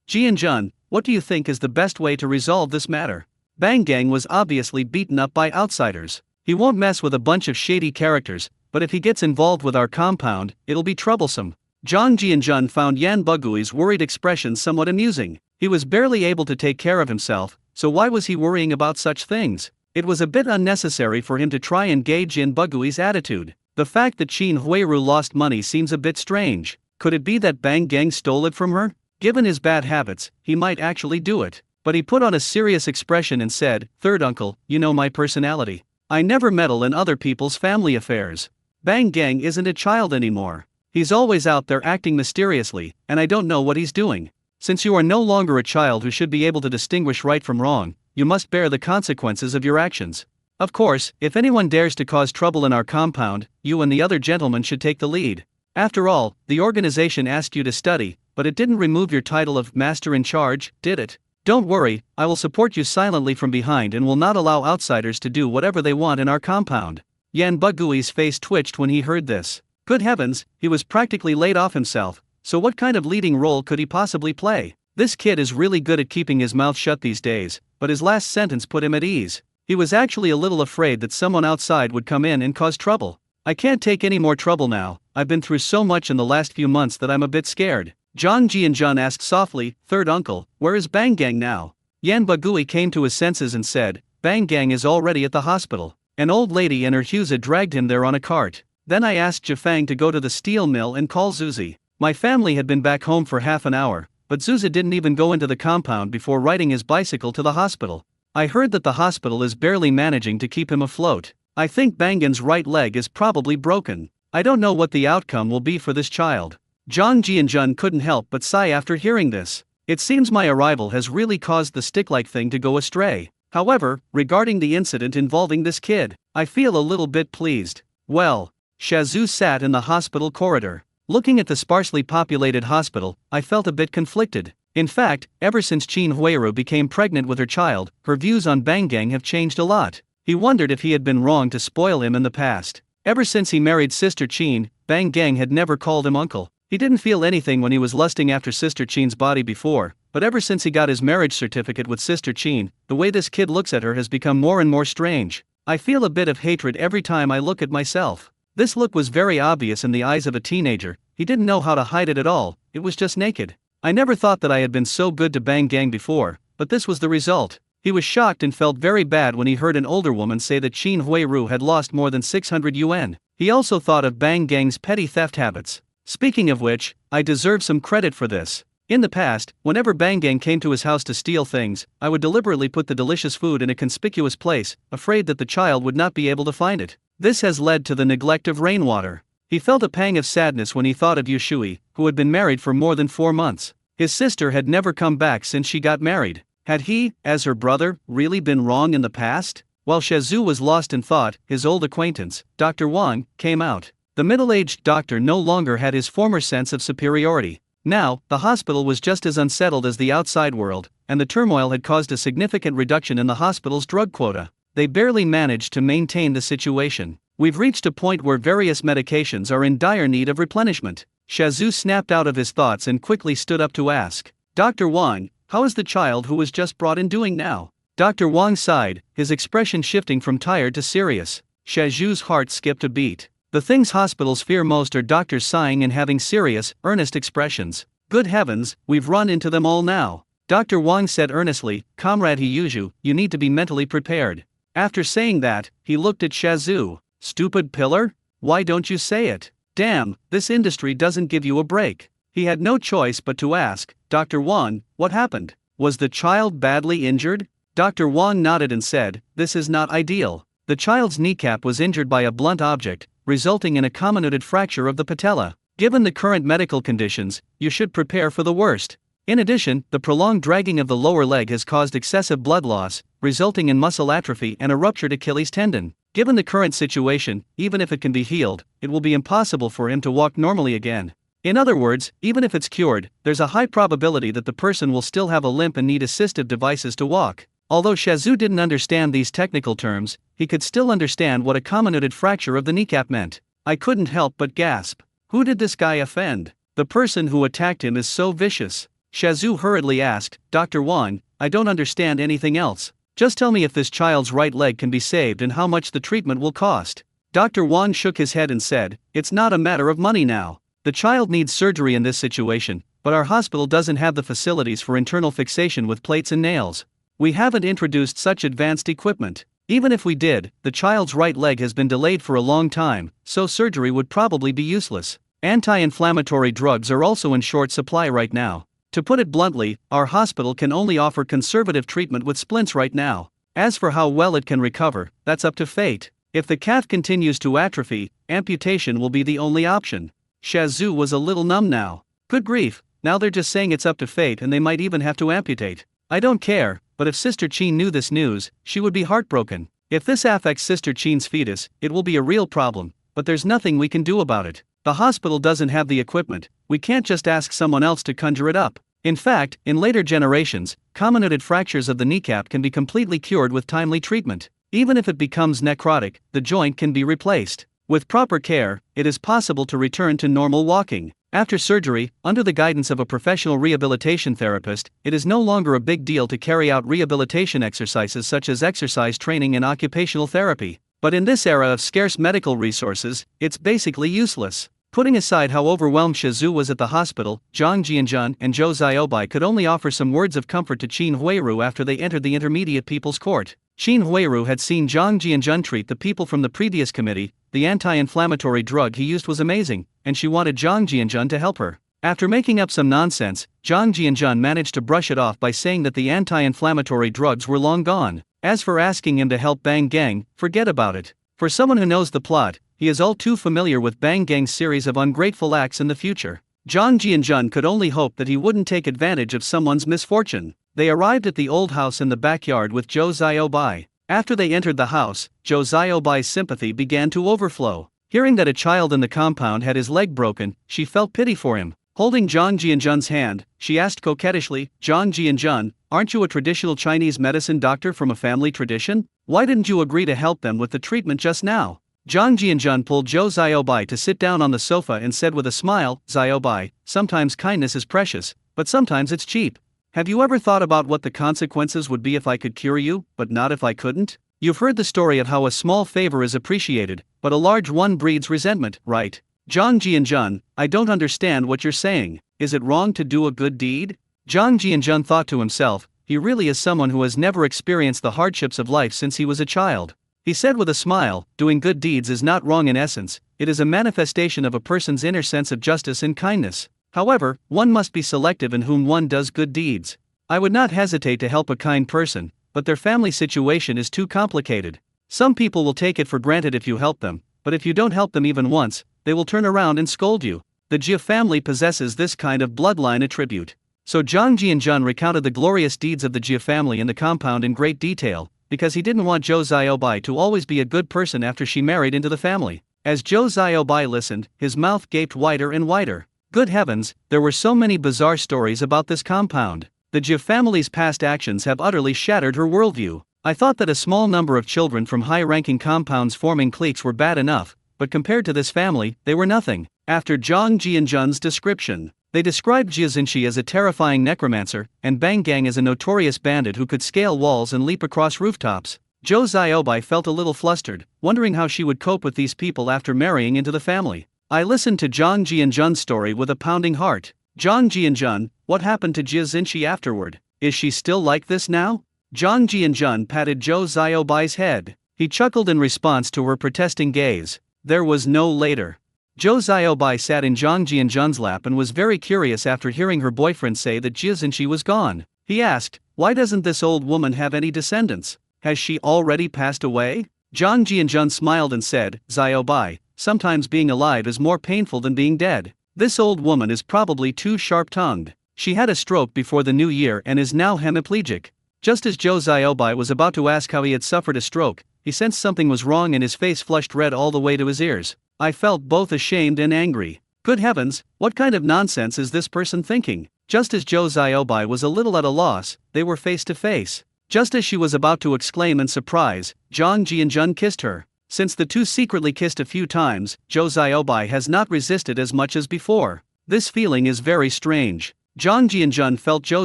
Speaker 1: Jianjun, what do you think is the best way to resolve this matter?" Bang Gang was obviously beaten up by outsiders. He won't mess with a bunch of shady characters, but if he gets involved with our compound, it'll be troublesome. Zhang Jianjun found Yan Bagui's worried expression somewhat amusing. He was barely able to take care of himself, so why was he worrying about such things? It was a bit unnecessary for him to try and gauge Yan Bagui's attitude. The fact that Qin Huiru lost money seems a bit strange. Could it be that Bang Gang stole it from her? Given his bad habits, he might actually do it. But he put on a serious expression and said, "Third uncle, you know my personality. I never meddle in other people's family affairs. Bang Gang isn't a child anymore. He's always out there acting mysteriously, and I don't know what he's doing. Since you are no longer a child who should be able to distinguish right from wrong, you must bear the consequences of your actions. Of course, if anyone dares to cause trouble in our compound, you and the other gentlemen should take the lead. After all, the organization asked you to study, but it didn't remove your title of Master in Charge, did it? Don't worry, I will support you silently from behind and will not allow outsiders to do whatever they want in our compound." Yan Bagui's face twitched when he heard this. Good heavens, he was practically laid off himself, so what kind of leading role could he possibly play? This kid is really good at keeping his mouth shut these days, but his last sentence put him at ease. He was actually a little afraid that someone outside would come in and cause trouble. "I can't take any more trouble now. I've been through so much in the last few months that I'm a bit scared." Zhang Jianjun asked softly, "Third uncle, where is Bang Gang now?" Yan Bagui came to his senses and said, "Bang Gang is already at the hospital. An old lady and her Husa dragged him there on a cart. Then I asked Jafang to go to the steel mill and call Zuzi. My family had been back home for half an hour, but Zuzi didn't even go into the compound before riding his bicycle to the hospital. I heard that the hospital is barely managing to keep him afloat. I think Bangan's right leg is probably broken. I don't know what the outcome will be for this child." Zhang Jianjun couldn't help but sigh after hearing this. It seems my arrival has really caused the stick-like thing to go astray. However, regarding the incident involving this kid, I feel a little bit pleased. Well, Shazhu sat in the hospital corridor. Looking at the sparsely populated hospital, I felt a bit conflicted. In fact, ever since Qin Huiru became pregnant with her child, her views on Bang Gang have changed a lot. He wondered if he had been wrong to spoil him in the past. Ever since he married Sister Qin, Bang Gang had never called him uncle. He didn't feel anything when he was lusting after Sister Qin's body before, but ever since he got his marriage certificate with Sister Qin, the way this kid looks at her has become more and more strange. I feel a bit of hatred every time I look at myself. This look was very obvious in the eyes of a teenager. He didn't know how to hide it at all, it was just naked. I never thought that I had been so good to Bang Gang before, but this was the result. He was shocked and felt very bad when he heard an older woman say that Qin Huiru had lost more than 600 yuan. He also thought of Bang Gang's petty theft habits. Speaking of which, I deserve some credit for this. In the past, whenever Bang Gang came to his house to steal things, I would deliberately put the delicious food in a conspicuous place, afraid that the child would not be able to find it. This has led to the neglect of rainwater. He felt a pang of sadness when he thought of Yushui, who had been married for more than 4 months. His sister had never come back since she got married. Had he, as her brother, really been wrong in the past? While Shazhu was lost in thought, his old acquaintance, Dr. Wang, came out. The middle-aged doctor no longer had his former sense of superiority. Now, the hospital was just as unsettled as the outside world, and the turmoil had caused a significant reduction in the hospital's drug quota. they barely managed to maintain the situation. We've reached a point where various medications are in dire need of replenishment. Shazzu snapped out of his thoughts and quickly stood up to ask, Dr. Wang, how is the child who was just brought in doing now? Dr. Wang sighed, his expression shifting from tired to serious. Shazzu's heart skipped a beat. The things hospitals fear most are doctors sighing and having serious, earnest expressions. Good heavens, we've run into them all now. Dr. Wang said earnestly, Comrade Hiyuju, you need to be mentally prepared. After saying that, he looked at Shazzu. Stupid pillar? Why don't you say it? Damn, this industry doesn't give you a break. He had no choice but to ask, Dr. Wang, what happened? Was the child badly injured? Dr. Wang nodded and said, this is not ideal. The child's kneecap was injured by a blunt object, resulting in a comminuted fracture of the patella. Given the current medical conditions, you should prepare for the worst. In addition, the prolonged dragging of the lower leg has caused excessive blood loss, resulting in muscle atrophy and a ruptured Achilles tendon. Given the current situation, even if it can be healed, it will be impossible for him to walk normally again. In other words, even if it's cured, there's a high probability that the person will still have a limp and need assistive devices to walk. Although Shazzu didn't understand these technical terms, he could still understand what a comminuted fracture of the kneecap meant. I couldn't help but gasp. Who did this guy offend? The person who attacked him is so vicious. Shazzu hurriedly asked, Dr. Wang, I don't understand anything else. Just tell me if this child's right leg can be saved and how much the treatment will cost. Dr. Wang shook his head and said, it's not a matter of money now. The child needs surgery in this situation, but our hospital doesn't have the facilities for internal fixation with plates and nails. We haven't introduced such advanced equipment. Even if we did, the child's right leg has been delayed for a long time, so surgery would probably be useless. Anti-inflammatory drugs are also in short supply right now. To put it bluntly, our hospital can only offer conservative treatment with splints right now. As for how well it can recover, that's up to fate. If the calf continues to atrophy, amputation will be the only option. Shazzu was a little numb now. Good grief, now they're just saying it's up to fate and they might even have to amputate. I don't care, but if Sister Qin knew this news, she would be heartbroken. If this affects Sister Qin's fetus, it will be a real problem, but there's nothing we can do about it. The hospital doesn't have the equipment, we can't just ask someone else to conjure it up. In fact, in later generations, comminuted fractures of the kneecap can be completely cured with timely treatment. Even if it becomes necrotic, the joint can be replaced. With proper care, it is possible to return to normal walking. After surgery, under the guidance of a professional rehabilitation therapist, it is no longer a big deal to carry out rehabilitation exercises such as exercise training and occupational therapy. But in this era of scarce medical resources, it's basically useless. Putting aside how overwhelmed Shazzu was at the hospital, Zhang Jianzhen and Zhou Xiaobai could only offer some words of comfort to Qin Huiru after they entered the Intermediate People's Court. Qin Huiru had seen Zhang Jianzhen treat the people from the previous committee. The anti-inflammatory drug he used was amazing, and she wanted Zhang Jianzhen to help her. After making up some nonsense, Zhang Jianzhen managed to brush it off by saying that the anti-inflammatory drugs were long gone. As for asking him to help Bang Gang, forget about it. For someone who knows the plot, he is all too familiar with Bang Gang's series of ungrateful acts in the future. Zhang Jianzhen could only hope that he wouldn't take advantage of someone's misfortune. They arrived at the old house in the backyard with Zhou Xiaobai. After they entered the house, Zhou Xiaobai's sympathy began to overflow. Hearing that a child in the compound had his leg broken, she felt pity for him. Holding Zhang Jianzhen's hand, she asked coquettishly, Zhang Jianzhen, aren't you a traditional Chinese medicine doctor from a family tradition? Why didn't you agree to help them with the treatment just now? Zhang Jianzhen pulled Zhou Xiaobai to sit down on the sofa and said with a smile, Xiaobai, sometimes kindness is precious, but sometimes it's cheap. Have you ever thought about what the consequences would be if I could cure you, but not if I couldn't? You've heard the story of how a small favor is appreciated, but a large one breeds resentment, right? Zhang Jianzhen, I don't understand what you're saying. Is it wrong to do a good deed? Zhang Jianzhen thought to himself, he really is someone who has never experienced the hardships of life since he was a child. He said with a smile, doing good deeds is not wrong in essence, it is a manifestation of a person's inner sense of justice and kindness. However, one must be selective in whom one does good deeds. I would not hesitate to help a kind person, but their family situation is too complicated. Some people will take it for granted if you help them, but if you don't help them even once, they will turn around and scold you. The Jia family possesses this kind of bloodline attribute. So Zhang Jianzhen recounted the glorious deeds of the Jia family in the compound in great detail, because he didn't want Zhou Xiaobai to always be a good person after she married into the family. As Zhou Xiaobai listened, his mouth gaped wider and wider. Good heavens, there were so many bizarre stories about this compound. The Jia family's past actions have utterly shattered her worldview. I thought that a small number of children from high-ranking compounds forming cliques were bad enough, but compared to this family, they were nothing. After Zhang Jianjun's description, they described Jia Xinqi as a terrifying necromancer, and Bang Gang as a notorious bandit who could scale walls and leap across rooftops. Zhou Xiaobai felt a little flustered, wondering how she would cope with these people after marrying into the family. I listened to Zhang Jianjun's story with a pounding heart. Zhang Jianjun, what happened to Jia Xinqi afterward? Is she still like this now? Zhang Jianjun patted Zhou Xiaobai's head. He chuckled in response to her protesting gaze. There was no later. Zhou Xiaobai sat in Zhang Jianjun's lap and was very curious after hearing her boyfriend say that Jia Xinqi was gone. He asked, why doesn't this old woman have any descendants? Has she already passed away? Zhang Jianjun smiled and said, Xiaobai, sometimes being alive is more painful than being dead. This old woman is probably too sharp-tongued. She had a stroke before the new year and is now hemiplegic. Just as Zhou Xiaobai was about to ask how he had suffered a stroke, he sensed something was wrong and his face flushed red all the way to his ears. I felt both ashamed and angry. Good heavens, what kind of nonsense is this person thinking? Just as Zhou Xiaobai was a little at a loss, they were face to face. Just as she was about to exclaim in surprise, Zhang Jianjun kissed her. Since the two secretly kissed a few times, Zhou Xiaobai has not resisted as much as before. This feeling is very strange. Zhang Jianjun felt Zhou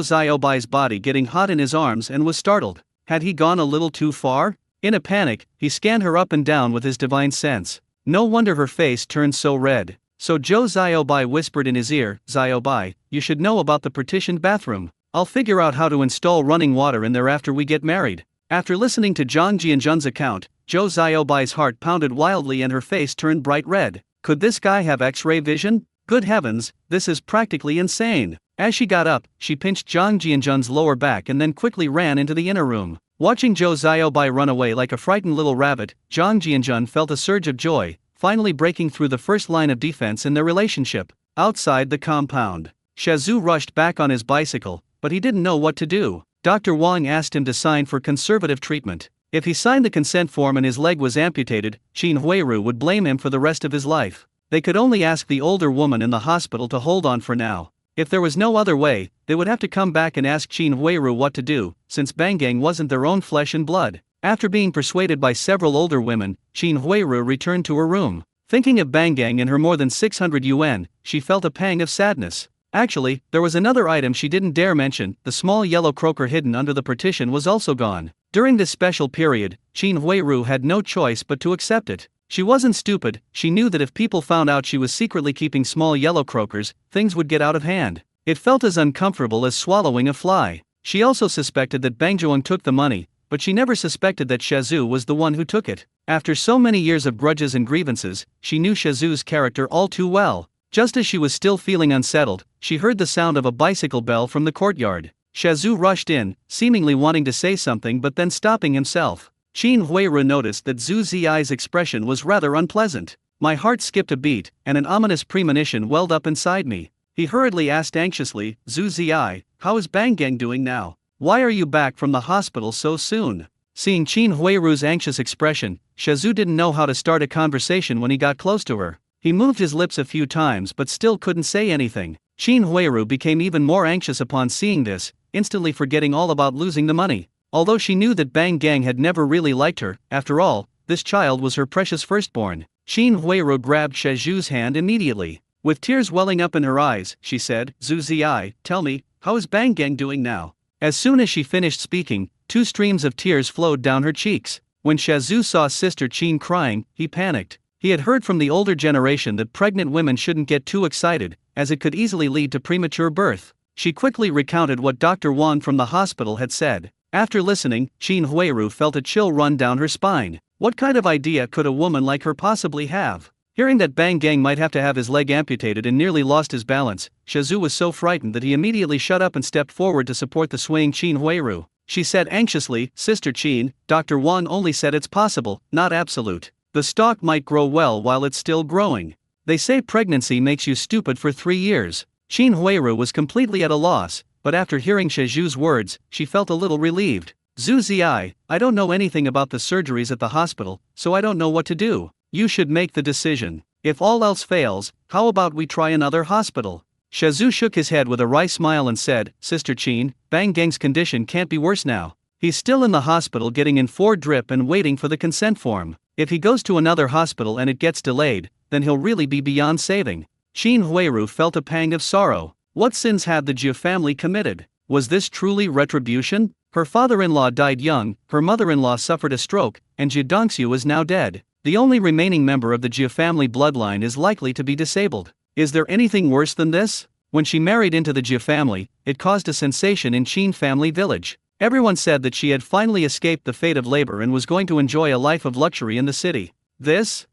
Speaker 1: Xiaobai's body getting hot in his arms and was startled. Had he gone a little too far? In a panic, he scanned her up and down with his divine sense. No wonder her face turned so red. So Zhou Xiaobai whispered in his ear, Xiaobai, you should know about the partitioned bathroom. I'll figure out how to install running water in there after we get married. After listening to Zhang Jianjun's account, Zhou Xiaobai's heart pounded wildly and her face turned bright red. Could this guy have X-ray vision? Good heavens, this is practically insane. As she got up, she pinched Zhang Jianjun's lower back and then quickly ran into the inner room. Watching Zhou Xiaobai run away like a frightened little rabbit, Zhang Jianjun felt a surge of joy, finally breaking through the first line of defense in their relationship. Outside the compound, Shazhu rushed back on his bicycle, but he didn't know what to do. Dr. Wang asked him to sign for conservative treatment. If he signed the consent form and his leg was amputated, Qin Huiru would blame him for the rest of his life. They could only ask the older woman in the hospital to hold on for now. If there was no other way, they would have to come back and ask Qin Huiru what to do, since Bangang wasn't their own flesh and blood. After being persuaded by several older women, Qin Huiru returned to her room. Thinking of Bangang and her more than 600 yuan, she felt a pang of sadness. Actually, there was another item she didn't dare mention. The small yellow croaker hidden under the partition was also gone. During this special period, Qin Huiru had no choice but to accept it. She wasn't stupid, she knew that if people found out she was secretly keeping small yellow croakers, things would get out of hand. It felt as uncomfortable as swallowing a fly. She also suspected that Bang Zhuang took the money, but she never suspected that Shazhu was the one who took it. After so many years of grudges and grievances, she knew Shazhu's character all too well. Just as she was still feeling unsettled, she heard the sound of a bicycle bell from the courtyard. Shazhu rushed in, seemingly wanting to say something but then stopping himself. Qin Huiru noticed that Zhu Ziai's expression was rather unpleasant. My heart skipped a beat, and an ominous premonition welled up inside me. He hurriedly asked anxiously, Zhu Ziai, how is Bangang doing now? Why are you back from the hospital so soon? Seeing Qin Huiru's anxious expression, Shazhu didn't know how to start a conversation when he got close to her. He moved his lips a few times but still couldn't say anything. Qin Huiru became even more anxious upon seeing this, instantly forgetting all about losing the money. Although she knew that Bang Gang had never really liked her, after all, this child was her precious firstborn. Qin Huiru grabbed Shazhu's hand immediately. With tears welling up in her eyes, she said, Zhu Ziai, tell me, how is Bang Gang doing now? As soon as she finished speaking, 2 streams of tears flowed down her cheeks. When Shazhu saw Sister Qin crying, he panicked. He had heard from the older generation that pregnant women shouldn't get too excited, as it could easily lead to premature birth. She quickly recounted what Dr. Wang from the hospital had said. After listening, Qin Huiru felt a chill run down her spine. What kind of idea could a woman like her possibly have? Hearing that Bang Gang might have to have his leg amputated and nearly lost his balance, Shazhu was so frightened that he immediately shut up and stepped forward to support the swaying Qin Huiru. She said anxiously, Sister Qin, Dr. Wang only said it's possible, not absolute. The stalk might grow well while it's still growing. They say pregnancy makes you stupid for 3 years. Qin Huiru was completely at a loss, but after hearing Shazhu's words, she felt a little relieved. Zhu Ziai, I don't know anything about the surgeries at the hospital, so I don't know what to do. You should make the decision. If all else fails, how about we try another hospital? Shazhu shook his head with a wry smile and said, Sister Qin, Bang Gang's condition can't be worse now. He's still in the hospital getting in 4 drip and waiting for the consent form. If he goes to another hospital and it gets delayed, then he'll really be beyond saving. Qin Huiru felt a pang of sorrow. What sins had the Jie family committed? Was this truly retribution? Her father-in-law died young, her mother-in-law suffered a stroke, and Jie Dongxiu is now dead. The only remaining member of the Jie family bloodline is likely to be disabled. Is there anything worse than this? When she married into the Jie family, it caused a sensation in Qin family village. Everyone said that she had finally escaped the fate of labor and was going to enjoy a life of luxury in the city. That's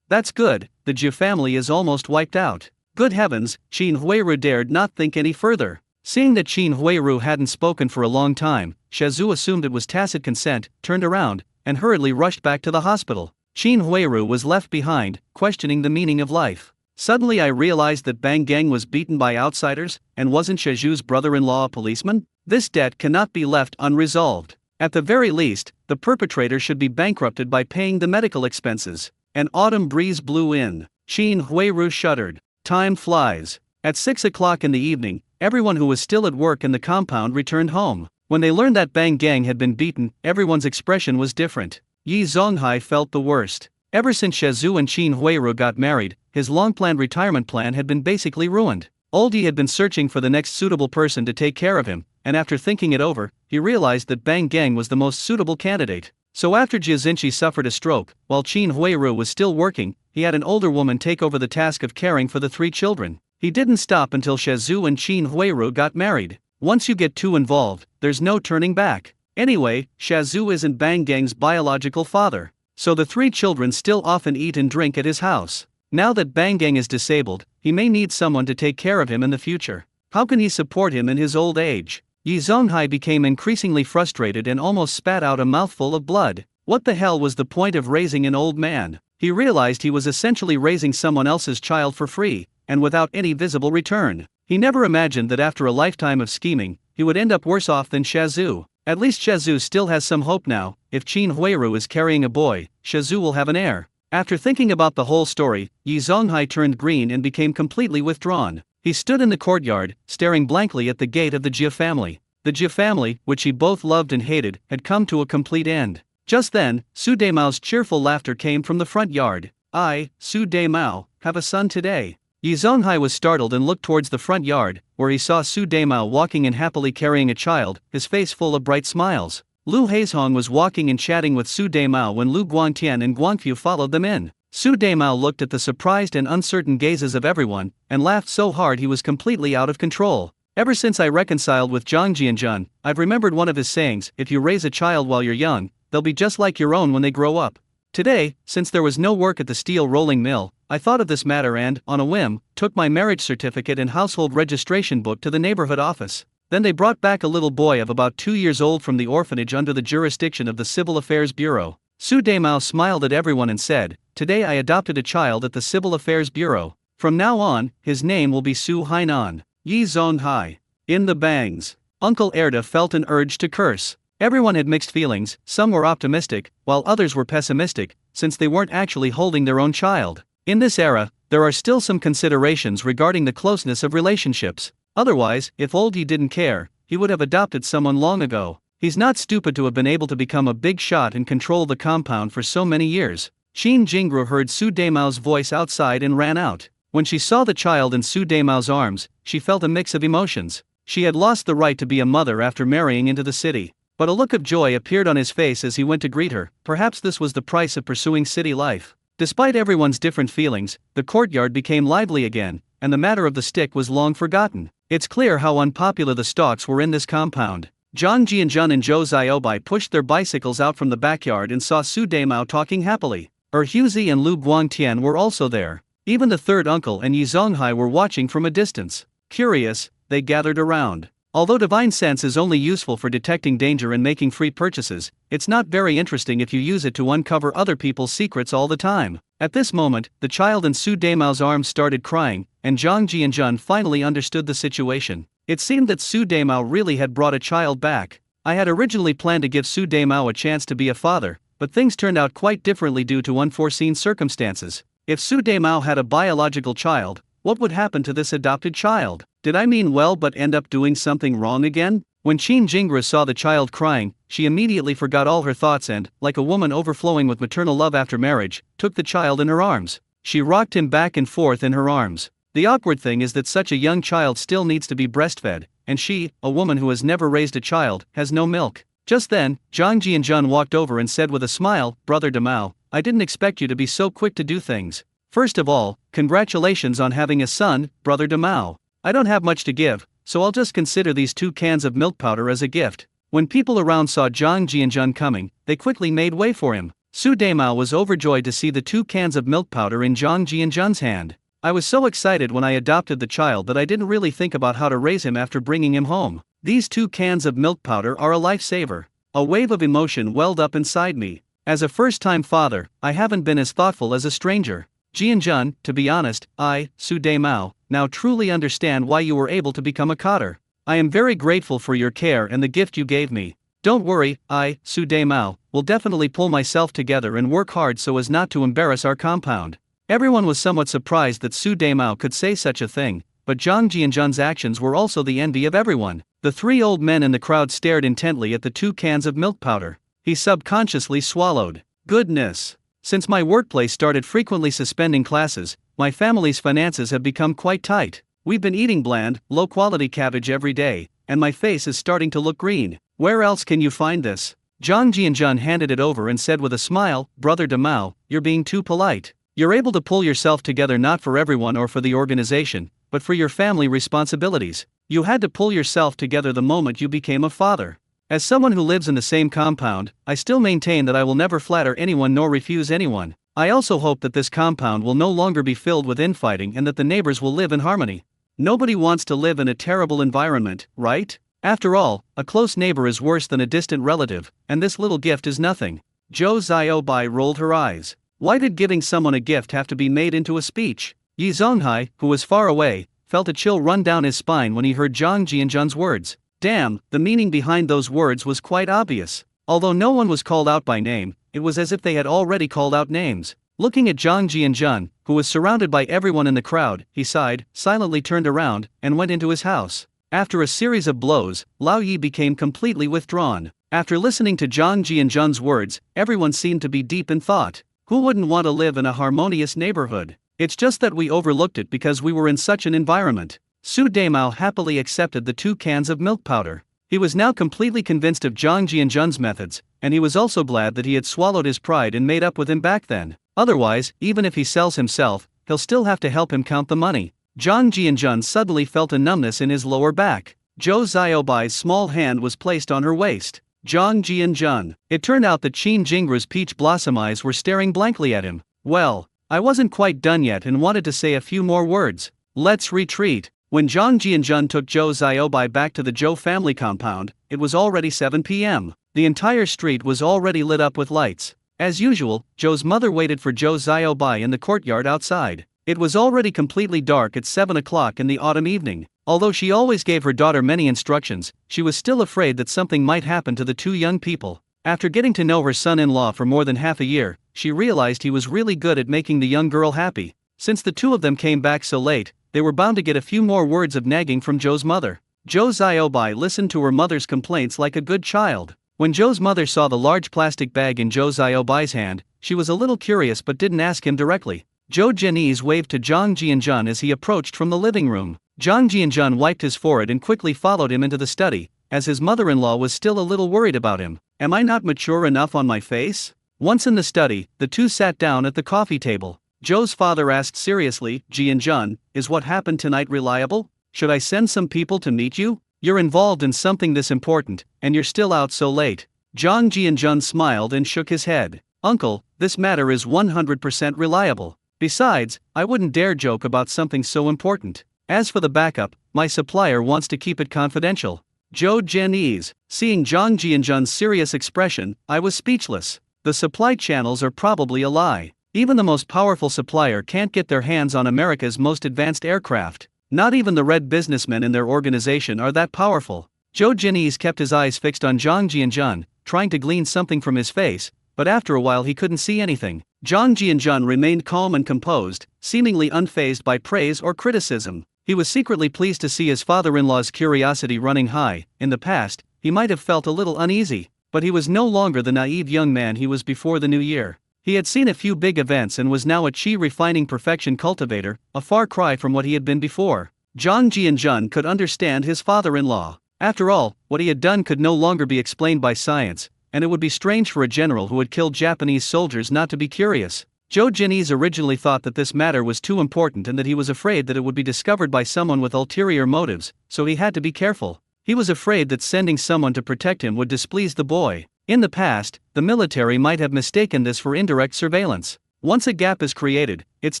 Speaker 1: good, the Jie family is almost wiped out. Good heavens, Qin Huiru dared not think any further. Seeing that Qin Huiru hadn't spoken for a long time, Shazhu assumed it was tacit consent, turned around, and hurriedly rushed back to the hospital. Qin Huiru was left behind, questioning the meaning of life. Suddenly I realized that Bang Gang was beaten by outsiders, and wasn't Shazhu's brother-in-law a policeman? This debt cannot be left unresolved. At the very least, the perpetrator should be bankrupted by paying the medical expenses. An autumn breeze blew in. Qin Huiru shuddered. Time flies. At 6 o'clock in the evening, everyone who was still at work in the compound returned home. When they learned that Bang Gang had been beaten, everyone's expression was different. Yi Zonghai felt the worst. Ever since Shazhu and Qin Huiru got married, his long-planned retirement plan had been basically ruined. Old Yi had been searching for the next suitable person to take care of him, and after thinking it over, he realized that Bang Gang was the most suitable candidate. So after Jie Xinqi suffered a stroke, while Qin Huiru was still working, he had an older woman take over the task of caring for the 3 children. He didn't stop until Shazhu and Qin Huiru got married. Once you get too involved, there's no turning back. Anyway, Shazhu isn't Bang Gang's biological father, so the 3 children still often eat and drink at his house. Now that Bang Gang is disabled, he may need someone to take care of him in the future. How can he support him in his old age? Yi Zonghai became increasingly frustrated and almost spat out a mouthful of blood. What the hell was the point of raising an old man? He realized he was essentially raising someone else's child for free, and without any visible return. He never imagined that after a lifetime of scheming, he would end up worse off than Shazhu. At least Shazhu still has some hope now. If Qin Huiru is carrying a boy, Shazhu will have an heir. After thinking about the whole story, Yi Zonghai turned green and became completely withdrawn. He stood in the courtyard, staring blankly at the gate of the Jie family. The Jie family, which he both loved and hated, had come to a complete end. Just then, Su Demao's cheerful laughter came from the front yard. "I, Su Demao, have a son today." Yi Zonghai was startled and looked towards the front yard, where he saw Su Demao walking and happily carrying a child, his face full of bright smiles. Lu Haizhong was walking and chatting with Su Demao when Lu Guangtian and Guangfu followed them in. Su Demao looked at the surprised and uncertain gazes of everyone, and laughed so hard he was completely out of control. Ever since I reconciled with Zhang Jianjun, I've remembered one of his sayings: if you raise a child while you're young, they'll be just like your own when they grow up. Today, since there was no work at the steel rolling mill, I thought of this matter and, on a whim, took my marriage certificate and household registration book to the neighborhood office. Then they brought back a little boy of about 2 years old from the orphanage under the jurisdiction of the Civil Affairs Bureau. Su Demao smiled at everyone and said, "Today I adopted a child at the Civil Affairs Bureau. From now on, his name will be Su Hainan." Yi Zonghai. In the bangs. Uncle Erda felt an urge to curse. Everyone had mixed feelings, some were optimistic, while others were pessimistic, since they weren't actually holding their own child. In this era, there are still some considerations regarding the closeness of relationships. Otherwise, if Old Yi didn't care, he would have adopted someone long ago. He's not stupid to have been able to become a big shot and control the compound for so many years. Qin Jingru heard Su Demao's voice outside and ran out. When she saw the child in Su Demao's arms, she felt a mix of emotions. She had lost the right to be a mother after marrying into the city. But a look of joy appeared on his face as he went to greet her. Perhaps this was the price of pursuing city life. Despite everyone's different feelings, the courtyard became lively again, and the matter of the stick was long forgotten. It's clear how unpopular the stalks were in this compound. Zhang Jianjun and Zhou Xiaobai pushed their bicycles out from the backyard and saw Su Demao talking happily. Huzi and Lu Guangtian were also there. Even the third uncle and Yi Zonghai were watching from a distance. Curious, they gathered around. Although divine sense is only useful for detecting danger and making free purchases, it's not very interesting if you use it to uncover other people's secrets all the time. At this moment, the child in Su Demao's arms started crying, and Zhang Jianjun finally understood the situation. It seemed that Su Demao really had brought a child back. I had originally planned to give Su Demao a chance to be a father, but things turned out quite differently due to unforeseen circumstances. If Su Demao had a biological child, what would happen to this adopted child? Did I mean well but end up doing something wrong again? When Qin Jingru saw the child crying, she immediately forgot all her thoughts and, like a woman overflowing with maternal love after marriage, took the child in her arms. She rocked him back and forth in her arms. The awkward thing is that such a young child still needs to be breastfed, and she, a woman who has never raised a child, has no milk. Just then, Zhang Jianjun walked over and said with a smile, "Brother Demao, I didn't expect you to be so quick to do things. First of all, congratulations on having a son, Brother Demao. I don't have much to give, so I'll just consider these 2 cans of milk powder as a gift." When people around saw Zhang Jianjun coming, they quickly made way for him. Su Demao was overjoyed to see the 2 cans of milk powder in Zhang Jianjun's hand. "I was so excited when I adopted the child that I didn't really think about how to raise him after bringing him home. These 2 cans of milk powder are a lifesaver." A wave of emotion welled up inside me. As a first-time father, I haven't been as thoughtful as a stranger. Jianjun, to be honest, I, Su Demao, now truly understand why you were able to become a cotter. I am very grateful for your care and the gift you gave me. Don't worry, I, Su Demao, will definitely pull myself together and work hard so as not to embarrass our compound. Everyone was somewhat surprised that Su Demao could say such a thing, but Zhang Jianjun's actions were also the envy of everyone. The 3 old men in the crowd stared intently at the 2 cans of milk powder. He subconsciously swallowed. Goodness! Since my workplace started frequently suspending classes, my family's finances have become quite tight. We've been eating bland, low-quality cabbage every day, and my face is starting to look green. Where else can you find this? Zhang Jianjun handed it over and said with a smile, "Brother Demao, you're being too polite. You're able to pull yourself together not for everyone or for the organization, but for your family responsibilities. You had to pull yourself together the moment you became a father. As someone who lives in the same compound, I still maintain that I will never flatter anyone nor refuse anyone. I also hope that this compound will no longer be filled with infighting and that the neighbors will live in harmony. Nobody wants to live in a terrible environment, right? After all, a close neighbor is worse than a distant relative, and this little gift is nothing." Zhou Xiaobai rolled her eyes. Why did giving someone a gift have to be made into a speech? Yi Zonghai, who was far away, felt a chill run down his spine when he heard Zhang Jianjun's words. Damn, the meaning behind those words was quite obvious. Although no one was called out by name, it was as if they had already called out names. Looking at Zhang Jianjun, who was surrounded by everyone in the crowd, he sighed, silently turned around, and went into his house. After a series of blows, Lao Yi became completely withdrawn. After listening to Zhang Jianjun's words, everyone seemed to be deep in thought. Who wouldn't want to live in a harmonious neighborhood? It's just that we overlooked it because we were in such an environment. Su Demao happily accepted the 2 cans of milk powder. He was now completely convinced of Zhang Jianjun's methods, and he was also glad that he had swallowed his pride and made up with him back then. Otherwise, even if he sells himself, he'll still have to help him count the money. Zhang Jianjun suddenly felt a numbness in his lower back. Zhou Xiaobai's small hand was placed on her waist. Zhang Jianjun. It turned out that Qin Jingru's peach blossom eyes were staring blankly at him. Well, I wasn't quite done yet and wanted to say a few more words. Let's retreat. When Zhang Jianjun took Zhou Xiaobai back to the Zhou family compound, it was already 7 p.m. The entire street was already lit up with lights. As usual, Zhou's mother waited for Zhou Xiaobai in the courtyard outside. It was already completely dark at 7 o'clock in the autumn evening. Although she always gave her daughter many instructions, she was still afraid that something might happen to the 2 young people. After getting to know her son-in-law for more than half a year, she realized he was really good at making the young girl happy. Since the 2 of them came back so late, they were bound to get a few more words of nagging from Zhou's mother. Zhou Xiaobai listened to her mother's complaints like a good child. When Zhou's mother saw the large plastic bag in Zhou Xiaobai's hand, she was a little curious but didn't ask him directly. Zhou Jianese waved to Zhang Jianjun as he approached from the living room. Zhang Jianjun wiped his forehead and quickly followed him into the study, as his mother-in-law was still a little worried about him. Am I not mature enough on my face? Once in the study, the 2 sat down at the coffee table. Zhou's father asked seriously, Jianjun, is what happened tonight reliable? Should I send some people to meet you? You're involved in something this important, and you're still out so late. Zhang Jianjun smiled and shook his head. Uncle, this matter is 100% reliable. Besides, I wouldn't dare joke about something so important. As for the backup, my supplier wants to keep it confidential. Zhou Jianese. Seeing Zhang Jianjun's serious expression, I was speechless. The supply channels are probably a lie. Even the most powerful supplier can't get their hands on America's most advanced aircraft. Not even the red businessmen in their organization are that powerful. Zhou Jianese kept his eyes fixed on Zhang Jianjun, trying to glean something from his face, but after a while he couldn't see anything. Zhang Jianjun remained calm and composed, seemingly unfazed by praise or criticism. He was secretly pleased to see his father-in-law's curiosity running high. In the past, he might have felt a little uneasy, but he was no longer the naive young man he was before the new year. He had seen a few big events and was now a chi-refining perfection cultivator, a far cry from what he had been before. Zhang Jianjun could understand his father-in-law. After all, what he had done could no longer be explained by science, and it would be strange for a general who had killed Japanese soldiers not to be curious. Zhou Jinyi's originally thought that this matter was too important and that he was afraid that it would be discovered by someone with ulterior motives, so he had to be careful. He was afraid that sending someone to protect him would displease the boy. In the past, the military might have mistaken this for indirect surveillance. Once a gap is created, it's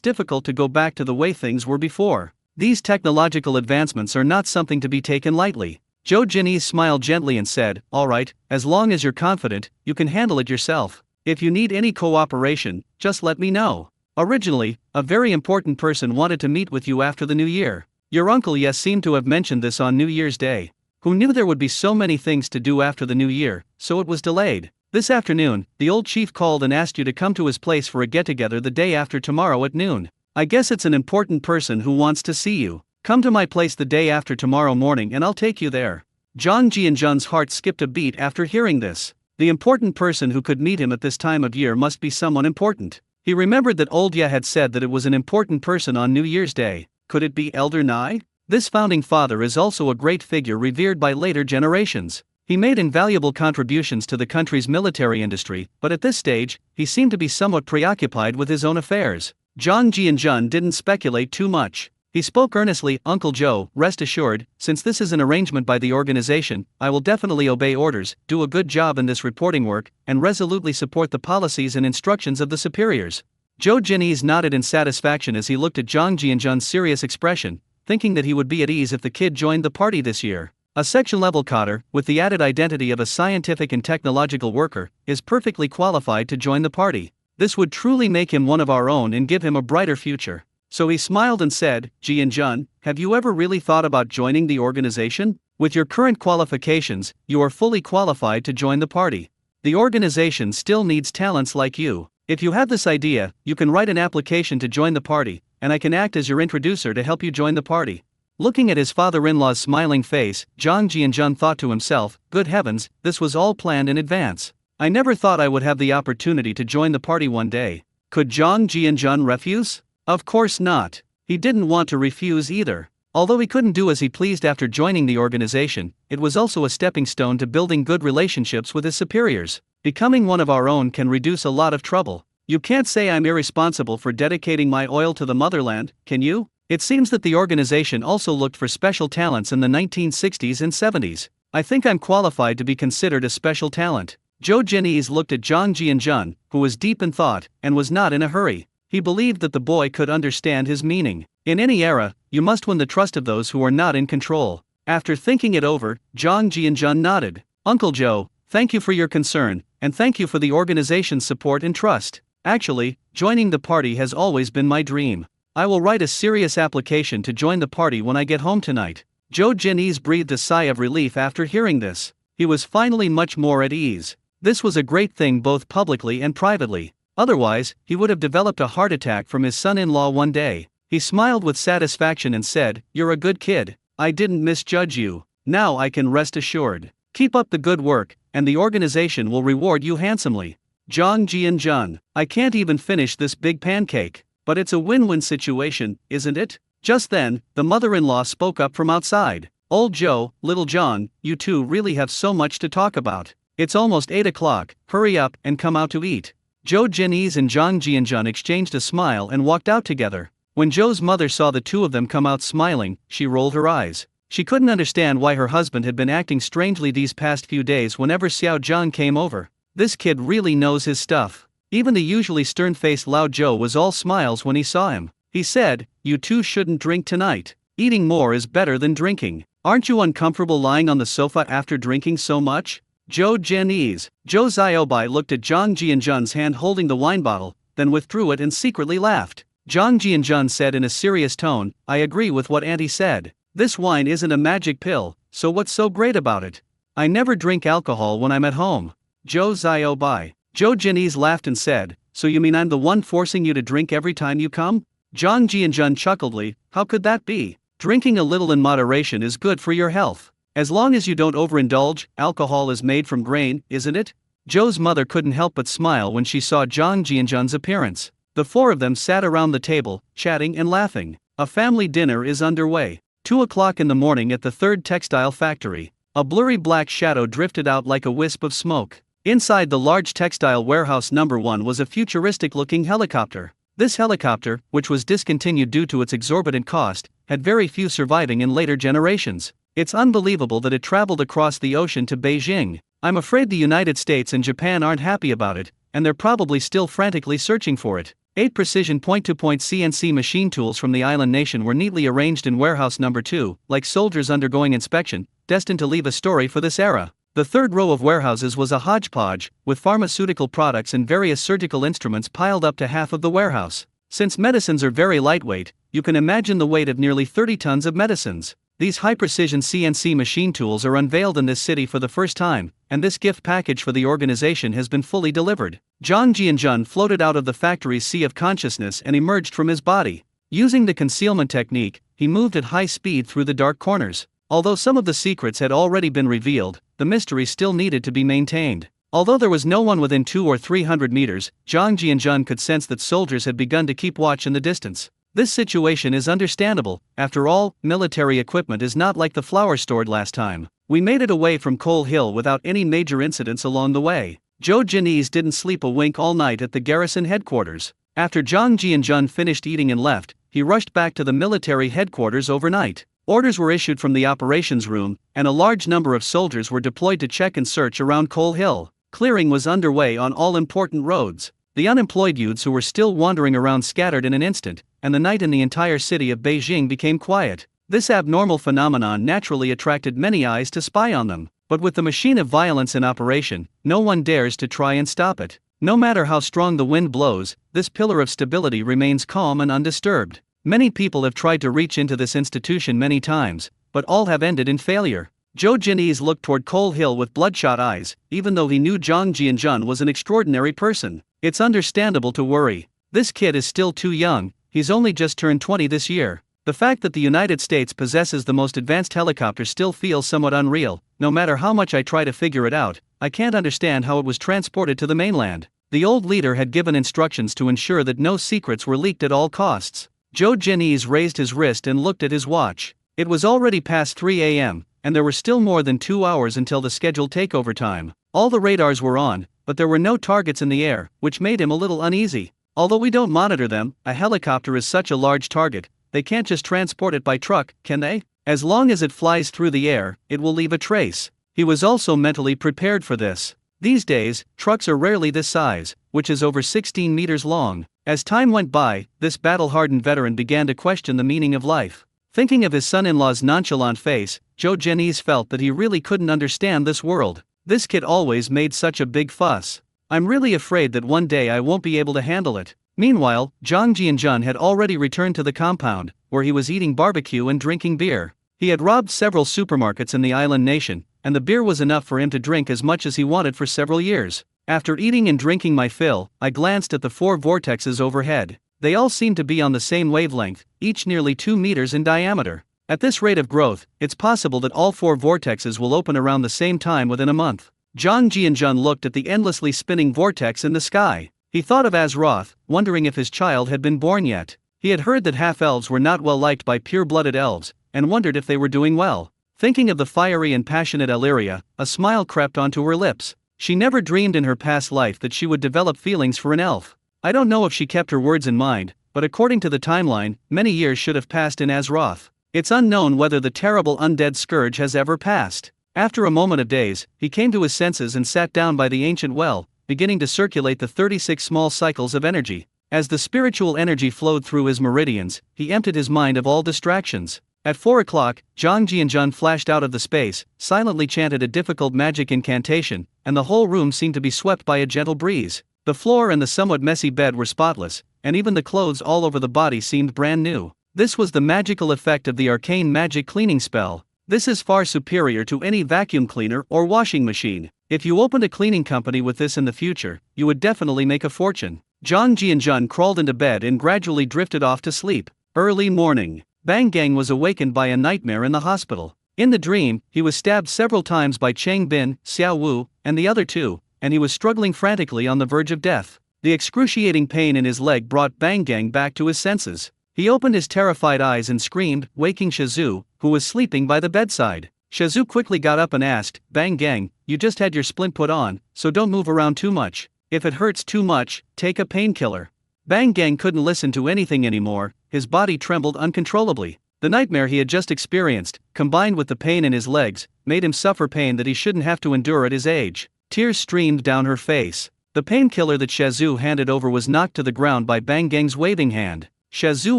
Speaker 1: difficult to go back to the way things were before. These technological advancements are not something to be taken lightly. Zhou Jinyi smiled gently and said, "All right, as long as you're confident, you can handle it yourself. If you need any cooperation, just let me know. Originally, a very important person wanted to meet with you after the new year. Your uncle Yes seemed to have mentioned this on New Year's Day. Who knew there would be so many things to do after the new year, so it was delayed. This afternoon, the old chief called and asked you to come to his place for a get-together the day after tomorrow at noon. I guess it's an important person who wants to see you. Come to my place the day after tomorrow morning and I'll take you there." Zhang Jianjun's heart skipped a beat after hearing this. The important person who could meet him at this time of year must be someone important. He remembered that old Ye had said that it was an important person on New Year's Day. Could it be Elder Nai? This founding father is also a great figure revered by later generations. He made invaluable contributions to the country's military industry, but at this stage, he seemed to be somewhat preoccupied with his own affairs. Zhang Jianjun didn't speculate too much. He spoke earnestly, "Uncle Joe, rest assured, since this is an arrangement by the organization, I will definitely obey orders, do a good job in this reporting work, and resolutely support the policies and instructions of the superiors." Zhou Jinyi nodded in satisfaction as he looked at Zhang Jianjun's serious expression, thinking that he would be at ease if the kid joined the party this year. A section-level cadre, with the added identity of a scientific and technological worker, is perfectly qualified to join the party. This would truly make him one of our own and give him a brighter future. So he smiled and said, "Jianjun, have you ever really thought about joining the organization? With your current qualifications, you are fully qualified to join the party. The organization still needs talents like you. If you have this idea, you can write an application to join the party, and I can act as your introducer to help you join the party." Looking at his father-in-law's smiling face, Zhang Jianjun thought to himself, "Good heavens, this was all planned in advance. I never thought I would have the opportunity to join the party one day." Could Zhang Jianjun refuse? Of course not. He didn't want to refuse either. Although he couldn't do as he pleased after joining the organization, it was also a stepping stone to building good relationships with his superiors. Becoming one of our own can reduce a lot of trouble. You can't say I'm irresponsible for dedicating my oil to the motherland, can you? It seems that the organization also looked for special talents in the 1960s and 70s. I think I'm qualified to be considered a special talent. Zhou Jinyi looked at Zhang Jianjun, who was deep in thought, and was not in a hurry. He believed that the boy could understand his meaning. In any era, you must win the trust of those who are not in control. After thinking it over, Zhang Jianjun nodded. "Uncle Joe, thank you for your concern, and thank you for the organization's support and trust. Actually, joining the party has always been my dream. I will write a serious application to join the party when I get home tonight." Zhou Jinyi breathed a sigh of relief after hearing this. He was finally much more at ease. This was a great thing both publicly and privately. Otherwise, he would have developed a heart attack from his son-in-law one day. He smiled with satisfaction and said, "You're a good kid. I didn't misjudge you. Now I can rest assured. Keep up the good work, and the organization will reward you handsomely." Zhang Jianjun, I can't even finish this big pancake. But it's a win-win situation, isn't it? Just then, the mother-in-law spoke up from outside. "Old Joe, little John, you two really have so much to talk about. It's almost 8 o'clock, hurry up and come out to eat." Zhou Jinyi and Zhang Jianjun exchanged a smile and walked out together. When Zhou's mother saw the two of them come out smiling, she rolled her eyes. She couldn't understand why her husband had been acting strangely these past few days whenever Xiao Zhang came over. This kid really knows his stuff. Even the usually stern-faced Lao Zhou was all smiles when he saw him. He said, "You two shouldn't drink tonight. Eating more is better than drinking. Aren't you uncomfortable lying on the sofa after drinking so much?" Zhou Jinyi. Zhou Xiaobai looked at Zhang Jianjun's hand holding the wine bottle, then withdrew it and secretly laughed. Zhang Jianjun said in a serious tone, "I agree with what Auntie said. This wine isn't a magic pill, so what's so great about it? I never drink alcohol when I'm at home." Zhou Xiaobai. Zhou Jinyi laughed and said, "So you mean I'm the one forcing you to drink every time you come?" Zhang Jianjun chuckled. "How could that be? Drinking a little in moderation is good for your health. As long as you don't overindulge. Alcohol is made from grain, isn't it? Joe's mother couldn't help but smile when she saw Zhang Jianzhan's appearance. The four of them sat around the table, chatting and laughing. A family dinner is underway. 2 o'clock in the morning at the third textile factory. A blurry black shadow drifted out like a wisp of smoke. Inside the large textile warehouse number 1 was a futuristic-looking helicopter. This helicopter, which was discontinued due to its exorbitant cost, had very few surviving in later generations. It's unbelievable that it traveled across the ocean to Beijing. I'm afraid the United States and Japan aren't happy about it, and they're probably still frantically searching for it. 8 precision point-to-point CNC machine tools from the island nation were neatly arranged in warehouse number 2, like soldiers undergoing inspection, destined to leave a story for this era. The third row of warehouses was a hodgepodge, with pharmaceutical products and various surgical instruments piled up to half of the warehouse. Since medicines are very lightweight, you can imagine the weight of nearly 30 tons of medicines. These high-precision CNC machine tools are unveiled in this city for the first time, and this gift package for the organization has been fully delivered. Zhang Jianzhan floated out of the factory's sea of consciousness and emerged from his body. Using the concealment technique, he moved at high speed through the dark corners. Although some of the secrets had already been revealed, the mystery still needed to be maintained. Although there was no one within 200 or 300 meters, Zhang Jianzhan could sense that soldiers had begun to keep watch in the distance. This situation is understandable. After all, military equipment is not like the flour stored last time. We made it away from Coal Hill without any major incidents along the way. Zhou Jinese didn't sleep a wink all night at the garrison headquarters. After Zhang Jianzhan finished eating and left, he rushed back to the military headquarters overnight. Orders were issued from the operations room, and a large number of soldiers were deployed to check and search around Coal Hill. Clearing was underway on all important roads. The unemployed youths who were still wandering around scattered in an instant, and the night in the entire city of Beijing became quiet. This abnormal phenomenon naturally attracted many eyes to spy on them, but with the machine of violence in operation, no one dares to try and stop it. No matter how strong the wind blows, this pillar of stability remains calm and undisturbed. Many people have tried to reach into this institution many times, but all have ended in failure. Zhou Jinese looked toward Coal Hill with bloodshot eyes, even though he knew Zhang Jianzhan was an extraordinary person. It's understandable to worry. This kid is still too young, he's only just turned 20 this year. The fact that the United States possesses the most advanced helicopter still feels somewhat unreal. No matter how much I try to figure it out, I can't understand how it was transported to the mainland. The old leader had given instructions to ensure that no secrets were leaked at all costs. Zhou Jinese raised his wrist and looked at his watch. It was already past 3 a.m., and there were still more than 2 hours until the scheduled takeover time. All the radars were on, but there were no targets in the air, which made him a little uneasy. Although we don't monitor them, a helicopter is such a large target, they can't just transport it by truck, can they? As long as it flies through the air, it will leave a trace. He was also mentally prepared for this. These days, trucks are rarely this size, which is over 16 meters long. As time went by, this battle-hardened veteran began to question the meaning of life. Thinking of his son-in-law's nonchalant face, Zhou Jinese felt that he really couldn't understand this world. This kid always made such a big fuss. I'm really afraid that one day I won't be able to handle it. Meanwhile, Zhang Jianzhan had already returned to the compound, where he was eating barbecue and drinking beer. He had robbed several supermarkets in the island nation, and the beer was enough for him to drink as much as he wanted for several years. After eating and drinking my fill, I glanced at the 4 vortexes overhead. They all seemed to be on the same wavelength, each nearly 2 meters in diameter. At this rate of growth, it's possible that all 4 vortexes will open around the same time within a month. Zhang Jianzhan looked at the endlessly spinning vortex in the sky. He thought of Azeroth, wondering if his child had been born yet. He had heard that half-elves were not well liked by pure-blooded elves, and wondered if they were doing well. Thinking of the fiery and passionate Illyria, a smile crept onto her lips. She never dreamed in her past life that she would develop feelings for an elf. I don't know if she kept her words in mind, but according to the timeline, many years should have passed in Azeroth. It's unknown whether the terrible undead scourge has ever passed. After a moment of daze, he came to his senses and sat down by the ancient well, beginning to circulate the 36 small cycles of energy. As the spiritual energy flowed through his meridians, he emptied his mind of all distractions. At 4 o'clock, Zhang Jianzhan flashed out of the space, silently chanted a difficult magic incantation, and the whole room seemed to be swept by a gentle breeze. The floor and the somewhat messy bed were spotless, and even the clothes all over the body seemed brand new. This was the magical effect of the arcane magic cleaning spell. This is far superior to any vacuum cleaner or washing machine. If you opened a cleaning company with this in the future, you would definitely make a fortune. Zhang Jianzhan crawled into bed and gradually drifted off to sleep. Early morning. Bang Gang was awakened by a nightmare in the hospital. In the dream, he was stabbed several times by Chang Bin, Xiao Wu, and the other two, and he was struggling frantically on the verge of death. The excruciating pain in his leg brought Bang Gang back to his senses. He opened his terrified eyes and screamed, waking Shazhu, who was sleeping by the bedside. Shazhu quickly got up and asked, "Bang Gang, you just had your splint put on, so don't move around too much. If it hurts too much, take a painkiller." Bang Gang couldn't listen to anything anymore, his body trembled uncontrollably. The nightmare he had just experienced, combined with the pain in his legs, made him suffer pain that he shouldn't have to endure at his age. Tears streamed down her face. The painkiller that Shazhu handed over was knocked to the ground by Bang Gang's waving hand. Shazhu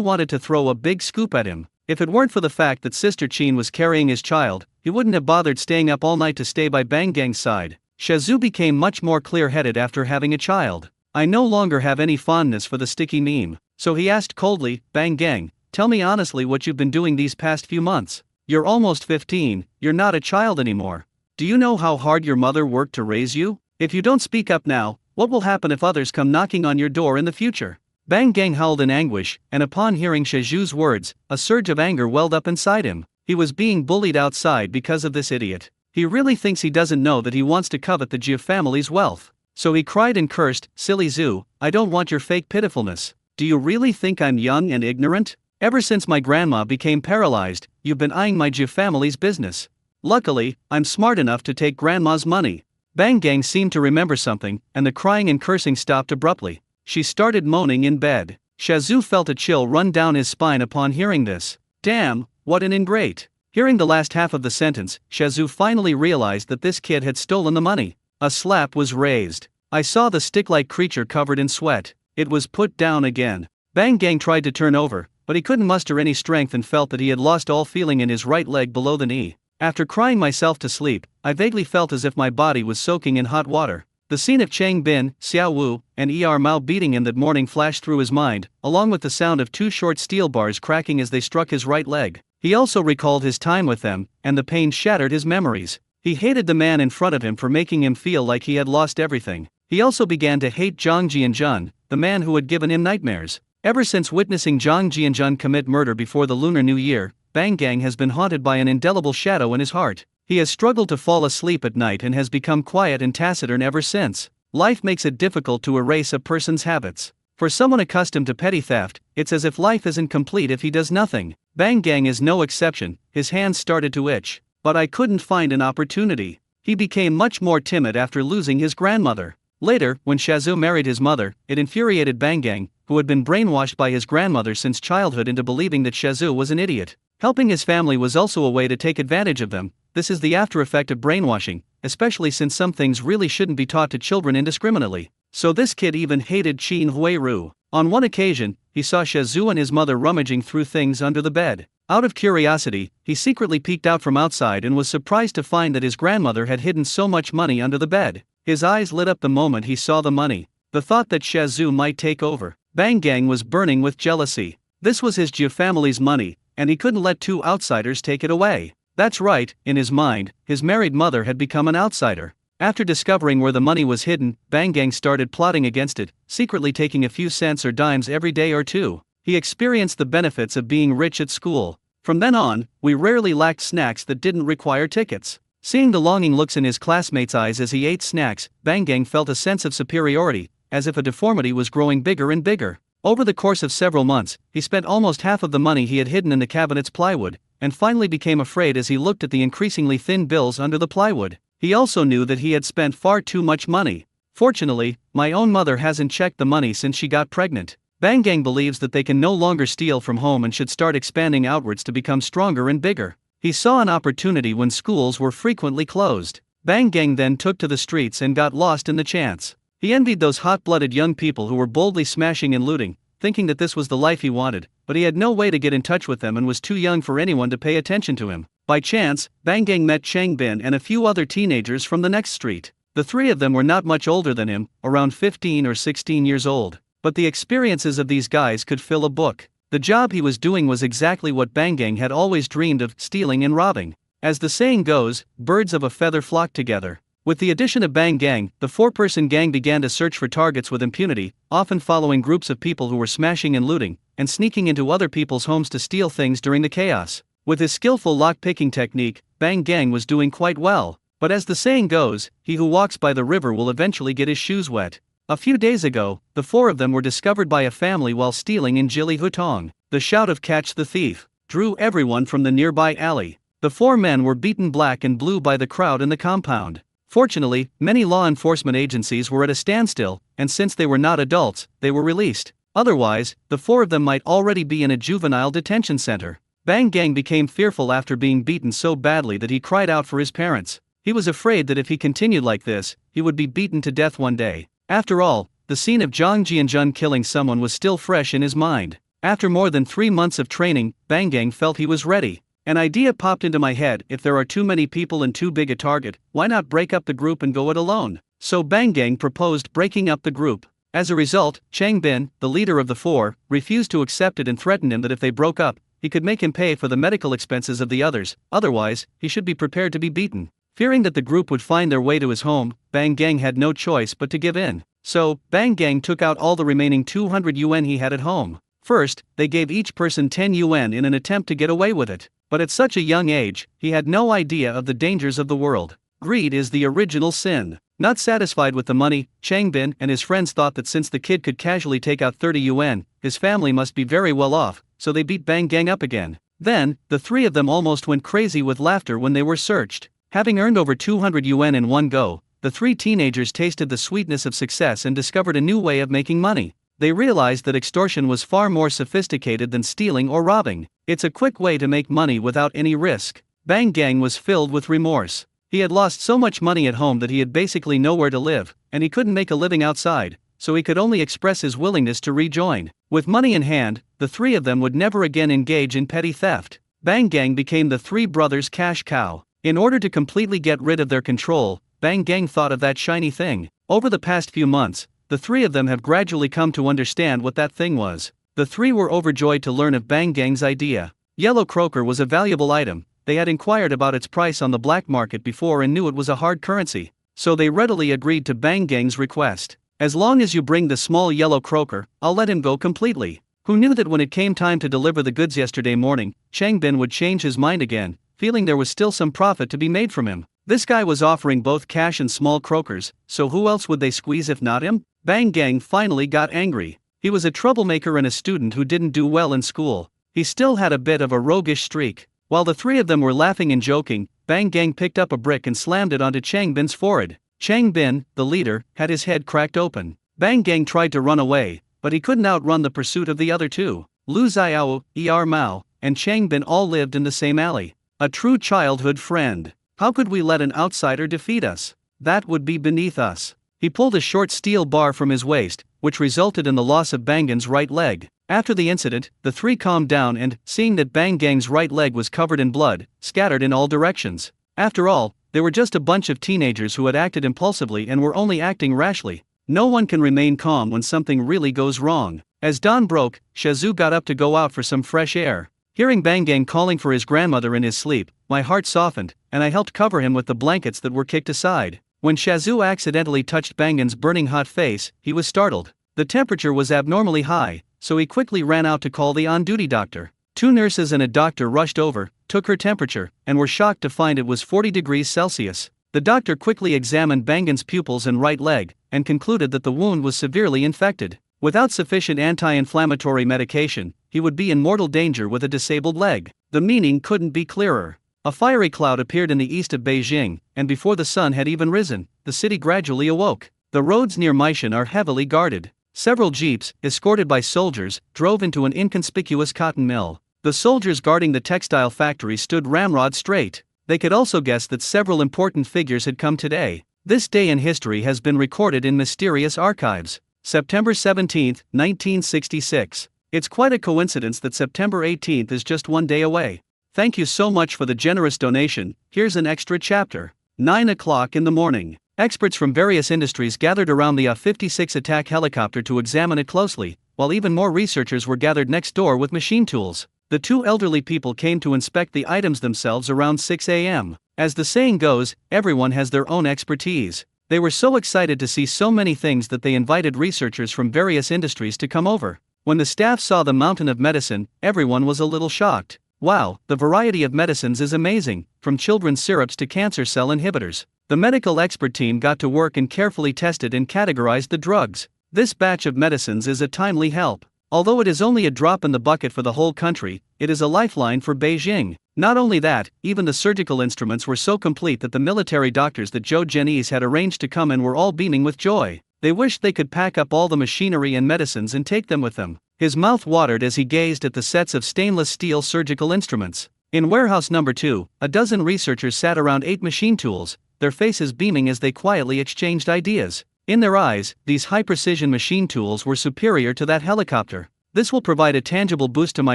Speaker 1: wanted to throw a big scoop at him. If it weren't for the fact that Sister Chin was carrying his child, he wouldn't have bothered staying up all night to stay by Bang Gang's side. Shazhu became much more clear-headed after having a child. "I no longer have any fondness for the sticky meme." So he asked coldly, "Bang Gang, tell me honestly what you've been doing these past few months. You're almost 15, you're not a child anymore. Do you know how hard your mother worked to raise you? If you don't speak up now, what will happen if others come knocking on your door in the future?" Bang Gang howled in anguish, and upon hearing Shazhu's words, a surge of anger welled up inside him. He was being bullied outside because of this idiot. He really thinks he doesn't know that he wants to covet the Jia family's wealth. So he cried and cursed, "Silly Zhu, I don't want your fake pitifulness. Do you really think I'm young and ignorant? Ever since my grandma became paralyzed, you've been eyeing my Jia family's business. Luckily, I'm smart enough to take grandma's money." Bang Gang seemed to remember something, and the crying and cursing stopped abruptly. She started moaning in bed. Shazhu felt a chill run down his spine upon hearing this. Damn, what an ingrate. Hearing the last half of the sentence, Shazhu finally realized that this kid had stolen the money. A slap was raised. I saw the stick-like creature covered in sweat. It was put down again. Bang Gang tried to turn over, but he couldn't muster any strength and felt that he had lost all feeling in his right leg below the knee. After crying myself to sleep, I vaguely felt as if my body was soaking in hot water. The scene of Chang Bin, Xiao Wu, and Mao beating him that morning flashed through his mind, along with the sound of two short steel bars cracking as they struck his right leg. He also recalled his time with them, and the pain shattered his memories. He hated the man in front of him for making him feel like he had lost everything. He also began to hate Zhang Jianjun, the man who had given him nightmares. Ever since witnessing Zhang Jianjun commit murder before the Lunar New Year, Bang Gang has been haunted by an indelible shadow in his heart. He has struggled to fall asleep at night and has become quiet and taciturn ever since. Life makes it difficult to erase a person's habits. For someone accustomed to petty theft, it's as if life isn't complete if he does nothing. Bang Gang is no exception. His hands started to itch. But I couldn't find an opportunity. He became much more timid after losing his grandmother. Later, when Shazhu married his mother, it infuriated Bang Gang, who had been brainwashed by his grandmother since childhood into believing that Shazhu was an idiot. Helping his family was also a way to take advantage of them. This is the after effect of brainwashing, especially since some things really shouldn't be taught to children indiscriminately. So this kid even hated Qin Huiru. On one occasion, he saw Shazhu and his mother rummaging through things under the bed. Out of curiosity, he secretly peeked out from outside and was surprised to find that his grandmother had hidden so much money under the bed. His eyes lit up the moment he saw the money. The thought that Shazhu might take over. Bang Gang was burning with jealousy. This was his Jia family's money, and he couldn't let two outsiders take it away. That's right, in his mind, his married mother had become an outsider. After discovering where the money was hidden, Bang Gang started plotting against it, secretly taking a few cents or dimes every day or two. He experienced the benefits of being rich at school. From then on, we rarely lacked snacks that didn't require tickets. Seeing the longing looks in his classmates' eyes as he ate snacks, Bang Gang felt a sense of superiority, as if a deformity was growing bigger and bigger. Over the course of several months, he spent almost half of the money he had hidden in the cabinet's plywood, and finally became afraid as he looked at the increasingly thin bills under the plywood. He also knew that he had spent far too much money. Fortunately, my own mother hasn't checked the money since she got pregnant. Bang Gang believes that they can no longer steal from home and should start expanding outwards to become stronger and bigger. He saw an opportunity when schools were frequently closed. Bang Gang then took to the streets and got lost in the chance. He envied those hot-blooded young people who were boldly smashing and looting, thinking that this was the life he wanted, but he had no way to get in touch with them and was too young for anyone to pay attention to him. By chance, Bang Gang met Chang Bin and a few other teenagers from the next street. The three of them were not much older than him, around 15 or 16 years old. But the experiences of these guys could fill a book. The job he was doing was exactly what Bang Gang had always dreamed of, stealing and robbing. As the saying goes, birds of a feather flock together. With the addition of Bang Gang, the four-person gang began to search for targets with impunity, often following groups of people who were smashing and looting, and sneaking into other people's homes to steal things during the chaos. With his skillful lock-picking technique, Bang Gang was doing quite well. But as the saying goes, he who walks by the river will eventually get his shoes wet. A few days ago, the four of them were discovered by a family while stealing in Jili Hutong. The shout of "Catch the thief" drew everyone from the nearby alley. The four men were beaten black and blue by the crowd in the compound. Fortunately, many law enforcement agencies were at a standstill, and since they were not adults, they were released. Otherwise, the four of them might already be in a juvenile detention center. Bang Gang became fearful after being beaten so badly that he cried out for his parents. He was afraid that if he continued like this, he would be beaten to death one day. After all, the scene of Zhang Jianjun killing someone was still fresh in his mind. After more than 3 months of training, Bang Gang felt he was ready. An idea popped into my head: if there are too many people and too big a target, why not break up the group and go it alone? So Bang Gang proposed breaking up the group. As a result, Chang Bin, the leader of the four, refused to accept it and threatened him that if they broke up, he could make him pay for the medical expenses of the others, otherwise, he should be prepared to be beaten. Fearing that the group would find their way to his home, Bang Gang had no choice but to give in. So, Bang Gang took out all the remaining 200 yuan he had at home. First, they gave each person 10 yuan in an attempt to get away with it. But at such a young age, he had no idea of the dangers of the world. Greed is the original sin. Not satisfied with the money, Chang Bin and his friends thought that since the kid could casually take out 30 yuan, his family must be very well off, so they beat Bang Gang up again. Then, the three of them almost went crazy with laughter when they were searched. Having earned over 200 yuan in one go, the three teenagers tasted the sweetness of success and discovered a new way of making money. They realized that extortion was far more sophisticated than stealing or robbing. It's a quick way to make money without any risk. Bang Gang was filled with remorse. He had lost so much money at home that he had basically nowhere to live, and he couldn't make a living outside, so he could only express his willingness to rejoin. With money in hand, the three of them would never again engage in petty theft. Bang Gang became the three brothers' cash cow. In order to completely get rid of their control, Bang Gang thought of that shiny thing. Over the past few months, the three of them have gradually come to understand what that thing was. The three were overjoyed to learn of Bang Gang's idea. Yellow croaker was a valuable item. They had inquired about its price on the black market before and knew it was a hard currency, so they readily agreed to Bang Gang's request. As long as you bring the small yellow croaker, I'll let him go completely. Who knew that when it came time to deliver the goods yesterday morning, Chang Bin would change his mind again, feeling there was still some profit to be made from him. This guy was offering both cash and small croakers, so who else would they squeeze if not him? Bang Gang finally got angry. He was a troublemaker and a student who didn't do well in school. He still had a bit of a roguish streak. While the three of them were laughing and joking, Bang Gang picked up a brick and slammed it onto Chang Bin's forehead. Chang Bin, the leader, had his head cracked open. Bang Gang tried to run away, but he couldn't outrun the pursuit of the other two. Lu Xiao, Mao, and Chang Bin all lived in the same alley. A true childhood friend. How could we let an outsider defeat us? That would be beneath us. He pulled a short steel bar from his waist, which resulted in the loss of Bang Gang's right leg. After the incident, the three calmed down and, seeing that Bang Gang's right leg was covered in blood, scattered in all directions. After all, they were just a bunch of teenagers who had acted impulsively and were only acting rashly. No one can remain calm when something really goes wrong. As dawn broke, Shazhu got up to go out for some fresh air. Hearing Bang Gang calling for his grandmother in his sleep, my heart softened, and I helped cover him with the blankets that were kicked aside. When Shazhu accidentally touched Bang Gang's burning hot face, he was startled. The temperature was abnormally high, so he quickly ran out to call the on-duty doctor. 2 nurses and a doctor rushed over, took her temperature, and were shocked to find it was 40 degrees Celsius. The doctor quickly examined Bang Gang's pupils and right leg, and concluded that the wound was severely infected. Without sufficient anti-inflammatory medication, he would be in mortal danger with a disabled leg. The meaning couldn't be clearer. A fiery cloud appeared in the east of Beijing, and before the sun had even risen, the city gradually awoke. The roads near Meishan are heavily guarded. Several jeeps, escorted by soldiers, drove into an inconspicuous cotton mill. The soldiers guarding the textile factory stood ramrod straight. They could also guess that several important figures had come today. This day in history has been recorded in mysterious archives. September 17, 1966. It's quite a coincidence that September 18th is just one day away. Thank you so much for the generous donation. Here's an extra chapter. 9 o'clock in the morning. Experts from various industries gathered around the A-56 attack helicopter to examine it closely, while even more researchers were gathered next door with machine tools. The 2 elderly people came to inspect the items themselves around 6 a.m. As the saying goes, everyone has their own expertise. They were so excited to see so many things that they invited researchers from various industries to come over. When the staff saw the mountain of medicine, everyone was a little shocked. Wow, the variety of medicines is amazing, from children's syrups to cancer cell inhibitors. The medical expert team got to work and carefully tested and categorized the drugs. This batch of medicines is a timely help. Although it is only a drop in the bucket for the whole country, it is a lifeline for Beijing. Not only that, even the surgical instruments were so complete that the military doctors that Zhou Zhenyi's had arranged to come in were all beaming with joy. They wished they could pack up all the machinery and medicines and take them with them. His mouth watered as he gazed at the sets of stainless steel surgical instruments. In warehouse number 2, a dozen researchers sat around 8 machine tools, their faces beaming as they quietly exchanged ideas. In their eyes, these high-precision machine tools were superior to that helicopter. This will provide a tangible boost to my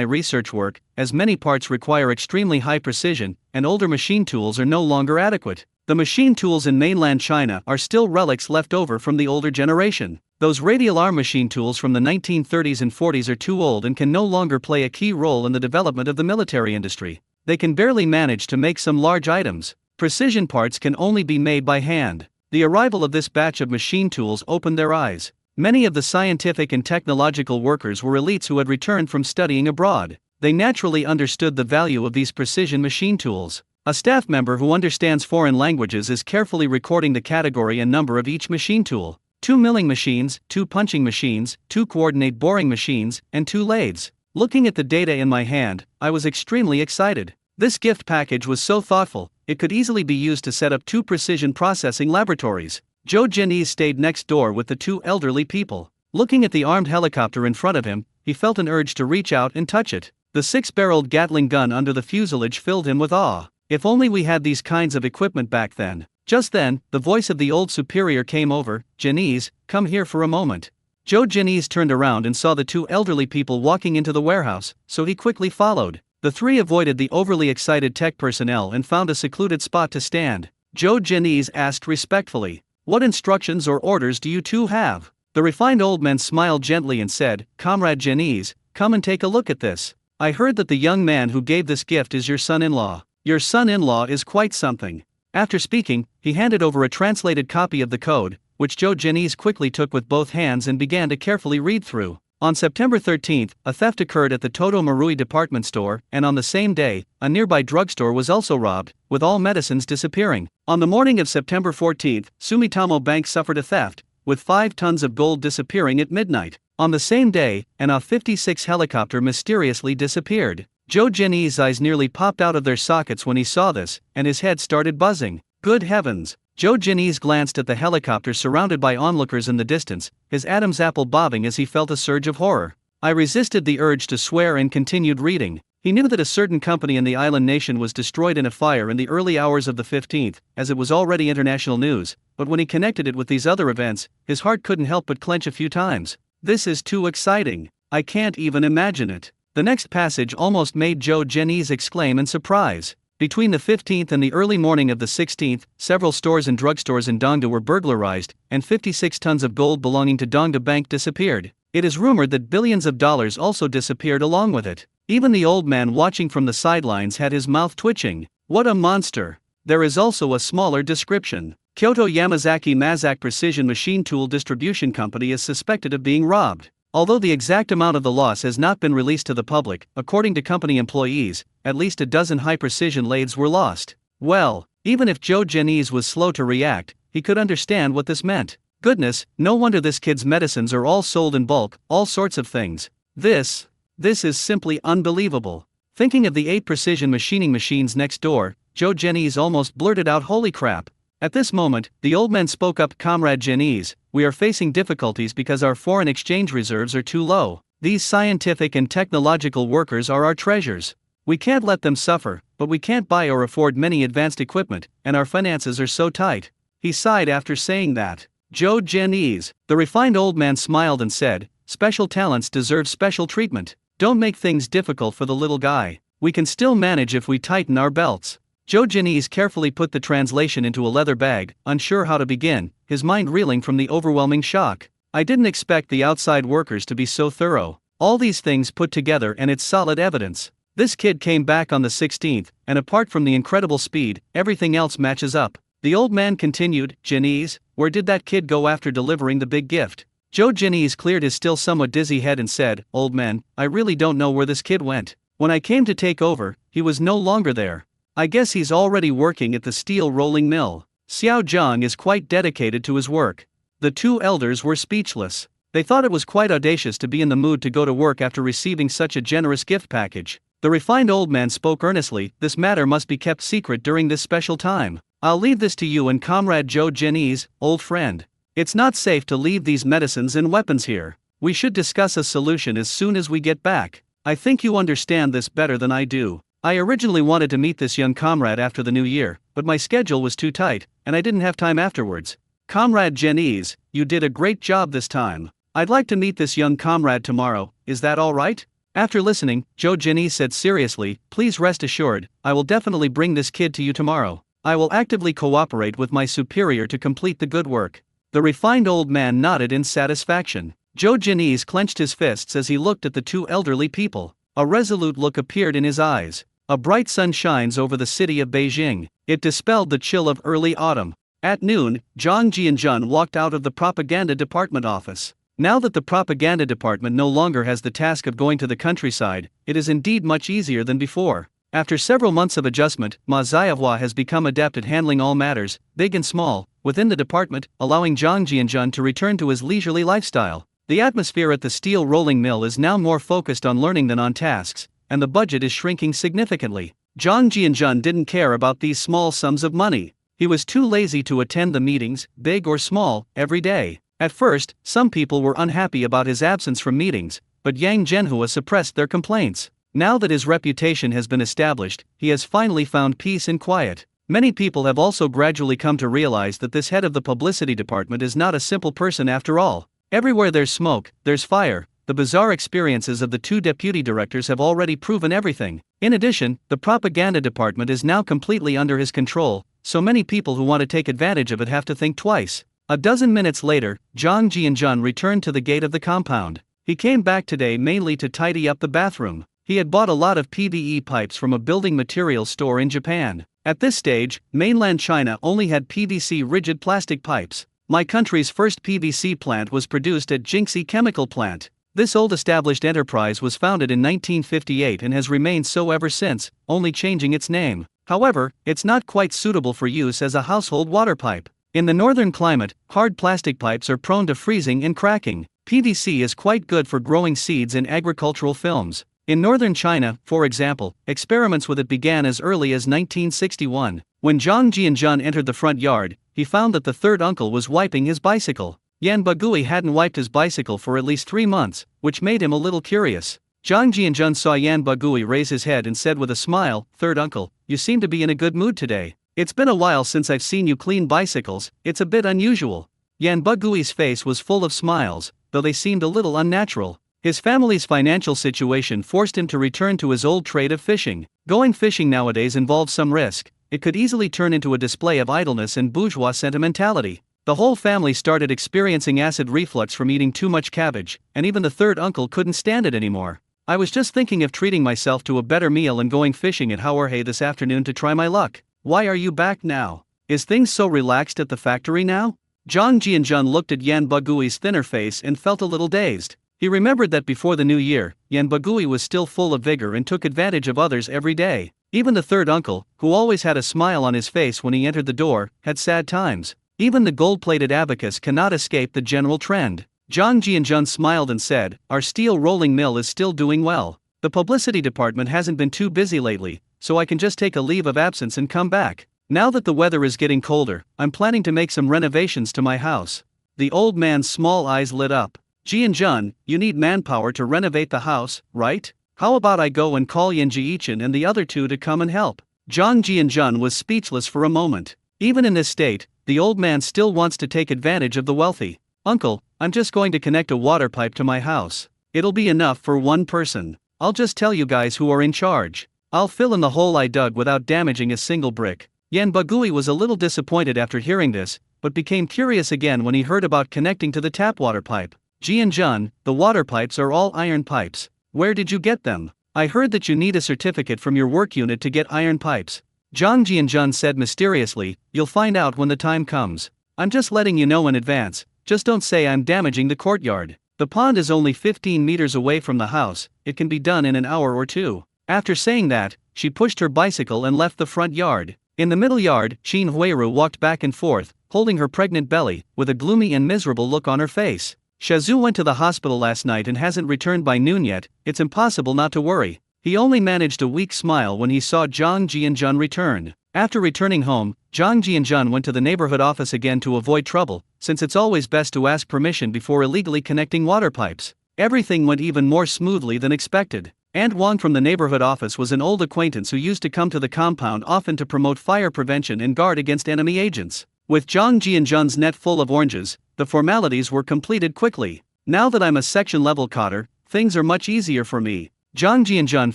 Speaker 1: research work, as many parts require extremely high precision, and older machine tools are no longer adequate. The machine tools in mainland China are still relics left over from the older generation. Those radial arm machine tools from the 1930s and 40s are too old and can no longer play a key role in the development of the military industry. They can barely manage to make some large items. Precision parts can only be made by hand. The arrival of this batch of machine tools opened their eyes. Many of the scientific and technological workers were elites who had returned from studying abroad. They naturally understood the value of these precision machine tools. A staff member who understands foreign languages is carefully recording the category and number of each machine tool. 2 milling machines, 2 punching machines, 2 coordinate boring machines, and 2 lathes. Looking at the data in my hand, I was extremely excited. This gift package was so thoughtful, it could easily be used to set up 2 precision processing laboratories. Zhou Zhenyi stayed next door with the 2 elderly people. Looking at the armed helicopter in front of him, he felt an urge to reach out and touch it. The 6-barreled Gatling gun under the fuselage filled him with awe. If only we had these kinds of equipment back then. Just then, the voice of the old superior came over. "Zhenyi, come here for a moment." Zhou Zhenyi turned around and saw the 2 elderly people walking into the warehouse, so he quickly followed. The 3 avoided the overly excited tech personnel and found a secluded spot to stand. Zhou Zhenyi asked respectfully, "What instructions or orders do you 2 have?" The refined old man smiled gently and said, "Comrade Zhenyi, come and take a look at this. I heard that the young man who gave this gift is your son-in-law. Your son-in-law is quite something." After speaking, he handed over a translated copy of the code, which Zhou Zhenyi quickly took with both hands and began to carefully read through. On September 13, a theft occurred at the Toto Marui department store, and on the same day, a nearby drugstore was also robbed, with all medicines disappearing. On the morning of September 14, Sumitomo Bank suffered a theft, with 5 tons of gold disappearing at midnight. On the same day, an A-56 helicopter mysteriously disappeared. Zhou Zhenyi's eyes nearly popped out of their sockets when he saw this, and his head started buzzing. Good heavens! Zhou Zhenyi glanced at the helicopter surrounded by onlookers in the distance, his Adam's apple bobbing as he felt a surge of horror. I resisted the urge to swear and continued reading. He knew that a certain company in the island nation was destroyed in a fire in the early hours of the 15th, as it was already international news, but when he connected it with these other events, his heart couldn't help but clench a few times. This is too exciting. I can't even imagine it. The next passage almost made Zhou Zhenyi exclaim in surprise. Between the 15th and the early morning of the 16th, several stores and drugstores in Dongda were burglarized, and 56 tons of gold belonging to Dongda Bank disappeared. It is rumored that billions of dollars also disappeared along with it. Even the old man watching from the sidelines had his mouth twitching. What a monster! There is also a smaller description. Kyoto Yamazaki Mazak Precision Machine Tool Distribution Company is suspected of being robbed. Although the exact amount of the loss has not been released to the public, according to company employees, at least a dozen high-precision lathes were lost. Well, even if Zhou Zhenyi was slow to react, he could understand what this meant. Goodness, no wonder this kid's medicines are all sold in bulk, all sorts of things. This is simply unbelievable. Thinking of the 8 precision machining machines next door, Zhou Zhenyi almost blurted out, "Holy crap." At this moment, the old man spoke up, "Comrade Zhenyi, we are facing difficulties because our foreign exchange reserves are too low. These scientific and technological workers are our treasures. We can't let them suffer, but we can't buy or afford many advanced equipment, and our finances are so tight." He sighed after saying that. Zhou Zhenyi, the refined old man smiled and said, "Special talents deserve special treatment. Don't make things difficult for the little guy. We can still manage if we tighten our belts." Zhou Zhenyi carefully put the translation into a leather bag, unsure how to begin, his mind reeling from the overwhelming shock. I didn't expect the outside workers to be so thorough. All these things put together and it's solid evidence. This kid came back on the 16th, and apart from the incredible speed, everything else matches up. The old man continued, Janice, where did that kid go after delivering the big gift? Joe Janice cleared his still somewhat dizzy head and said, Old man, I really don't know where this kid went. When I came to take over, he was no longer there. I guess he's already working at the steel rolling mill. Xiao Zhang is quite dedicated to his work. The two elders were speechless. They thought it was quite audacious to be in the mood to go to work after receiving such a generous gift package. The refined old man spoke earnestly, this matter must be kept secret during this special time. I'll leave this to you and Comrade Joe Janice, old friend. It's not safe to leave these medicines and weapons here. We should discuss a solution as soon as we get back. I think you understand this better than I do. I originally wanted to meet this young comrade after the new year, but my schedule was too tight, and I didn't have time afterwards. Comrade Janice, you did a great job this time. I'd like to meet this young comrade tomorrow, is that all right? After listening, Joe Janice said seriously, please rest assured, I will definitely bring this kid to you tomorrow. I will actively cooperate with my superior to complete the good work. The refined old man nodded in satisfaction. Joe Janice clenched his fists as he looked at the two elderly people. A resolute look appeared in his eyes. A bright sun shines over the city of Beijing. It dispelled the chill of early autumn. At noon, Zhang Jianjun walked out of the propaganda department office. Now that the propaganda department no longer has the task of going to the countryside, it is indeed much easier than before. After several months of adjustment, Ma Xiaohua has become adept at handling all matters, big and small, within the department, allowing Zhang Jianjun to return to his leisurely lifestyle. The atmosphere at the steel rolling mill is now more focused on learning than on tasks, and the budget is shrinking significantly. Zhang Jianjun didn't care about these small sums of money. He was too lazy to attend the meetings, big or small, every day. At first, some people were unhappy about his absence from meetings, but Yang Zhenhua suppressed their complaints. Now that his reputation has been established, he has finally found peace and quiet. Many people have also gradually come to realize that this head of the publicity department is not a simple person after all. Everywhere there's smoke, there's fire. The bizarre experiences of the two deputy directors have already proven everything. In addition, the propaganda department is now completely under his control, so many people who want to take advantage of it have to think twice. A dozen minutes later, Zhang Jianjun returned to the gate of the compound. He came back today mainly to tidy up the bathroom. He had bought a lot of PVE pipes from a building materials store in Japan. At this stage, mainland China only had PVC rigid plastic pipes. My country's first PVC plant was produced at Jinxi Chemical Plant. This old established enterprise was founded in 1958 and has remained so ever since, only changing its name. However, it's not quite suitable for use as a household water pipe. In the northern climate, hard plastic pipes are prone to freezing and cracking. PVC is quite good for growing seeds in agricultural films. In northern China, for example, experiments with it began as early as 1961. When Zhang Jianjun entered the front yard, he found that the third uncle was wiping his bicycle. Yan Bagui hadn't wiped his bicycle for at least 3 months, which made him a little curious. Zhang Jianjun saw Yan Bagui raise his head and said with a smile, "Third uncle, you seem to be in a good mood today. It's been a while since I've seen you clean bicycles, it's a bit unusual." Yan Bagui's face was full of smiles, though they seemed a little unnatural. His family's financial situation forced him to return to his old trade of fishing. Going fishing nowadays involves some risk. It could easily turn into a display of idleness and bourgeois sentimentality. The whole family started experiencing acid reflux from eating too much cabbage, and even the third uncle couldn't stand it anymore. "I was just thinking of treating myself to a better meal and going fishing at Hauerhei this afternoon to try my luck. Why are you back now? Is things so relaxed at the factory now?" Zhang Jianjun looked at Yan Bagui's thinner face and felt a little dazed. He remembered that before the new year, Yan Bagui was still full of vigor and took advantage of others every day. Even the third uncle, who always had a smile on his face when he entered the door, had sad times. Even the gold-plated abacus cannot escape the general trend. Zhang Jianjun smiled and said, "Our steel rolling mill is still doing well. The publicity department hasn't been too busy lately, so I can just take a leave of absence and come back. Now that the weather is getting colder, I'm planning to make some renovations to my house." The old man's small eyes lit up. "Jianjun, you need manpower to renovate the house, right? How about I go and call Yan Jiichin and the other two to come and help?" Zhang Jianjun was speechless for a moment. Even in this state, the old man still wants to take advantage of the wealthy. "Uncle, I'm just going to connect a water pipe to my house. It'll be enough for one person. I'll just tell you guys who are in charge. I'll fill in the hole I dug without damaging a single brick." Yan Bagui was a little disappointed after hearing this, but became curious again when he heard about connecting to the tap water pipe. "Jianjun, the water pipes are all iron pipes. Where did you get them?" I heard that you need a certificate from your work unit to get iron pipes. Zhang Jianjun said mysteriously, you'll find out when the time comes. I'm just letting you know in advance, just don't say I'm damaging the courtyard. The pond is only 15 meters away from the house, it can be done in an hour or two. After saying that, she pushed her bicycle and left the front yard. In the middle yard, Qin Huiru walked back and forth, holding her pregnant belly, with a gloomy and miserable look on her face. Shazhu went to the hospital last night and hasn't returned by noon yet, it's impossible not to worry. He only managed a weak smile when he saw Zhang Jianjun return. After returning home, Zhang Jianjun went to the neighborhood office again to avoid trouble, since it's always best to ask permission before illegally connecting water pipes. Everything went even more smoothly than expected. Aunt Wang from the neighborhood office was an old acquaintance who used to come to the compound often to promote fire prevention and guard against enemy agents. With Zhang Jianjun's net full of oranges, the formalities were completed quickly. Now that I'm a section-level cotter, things are much easier for me. Zhang Jianjun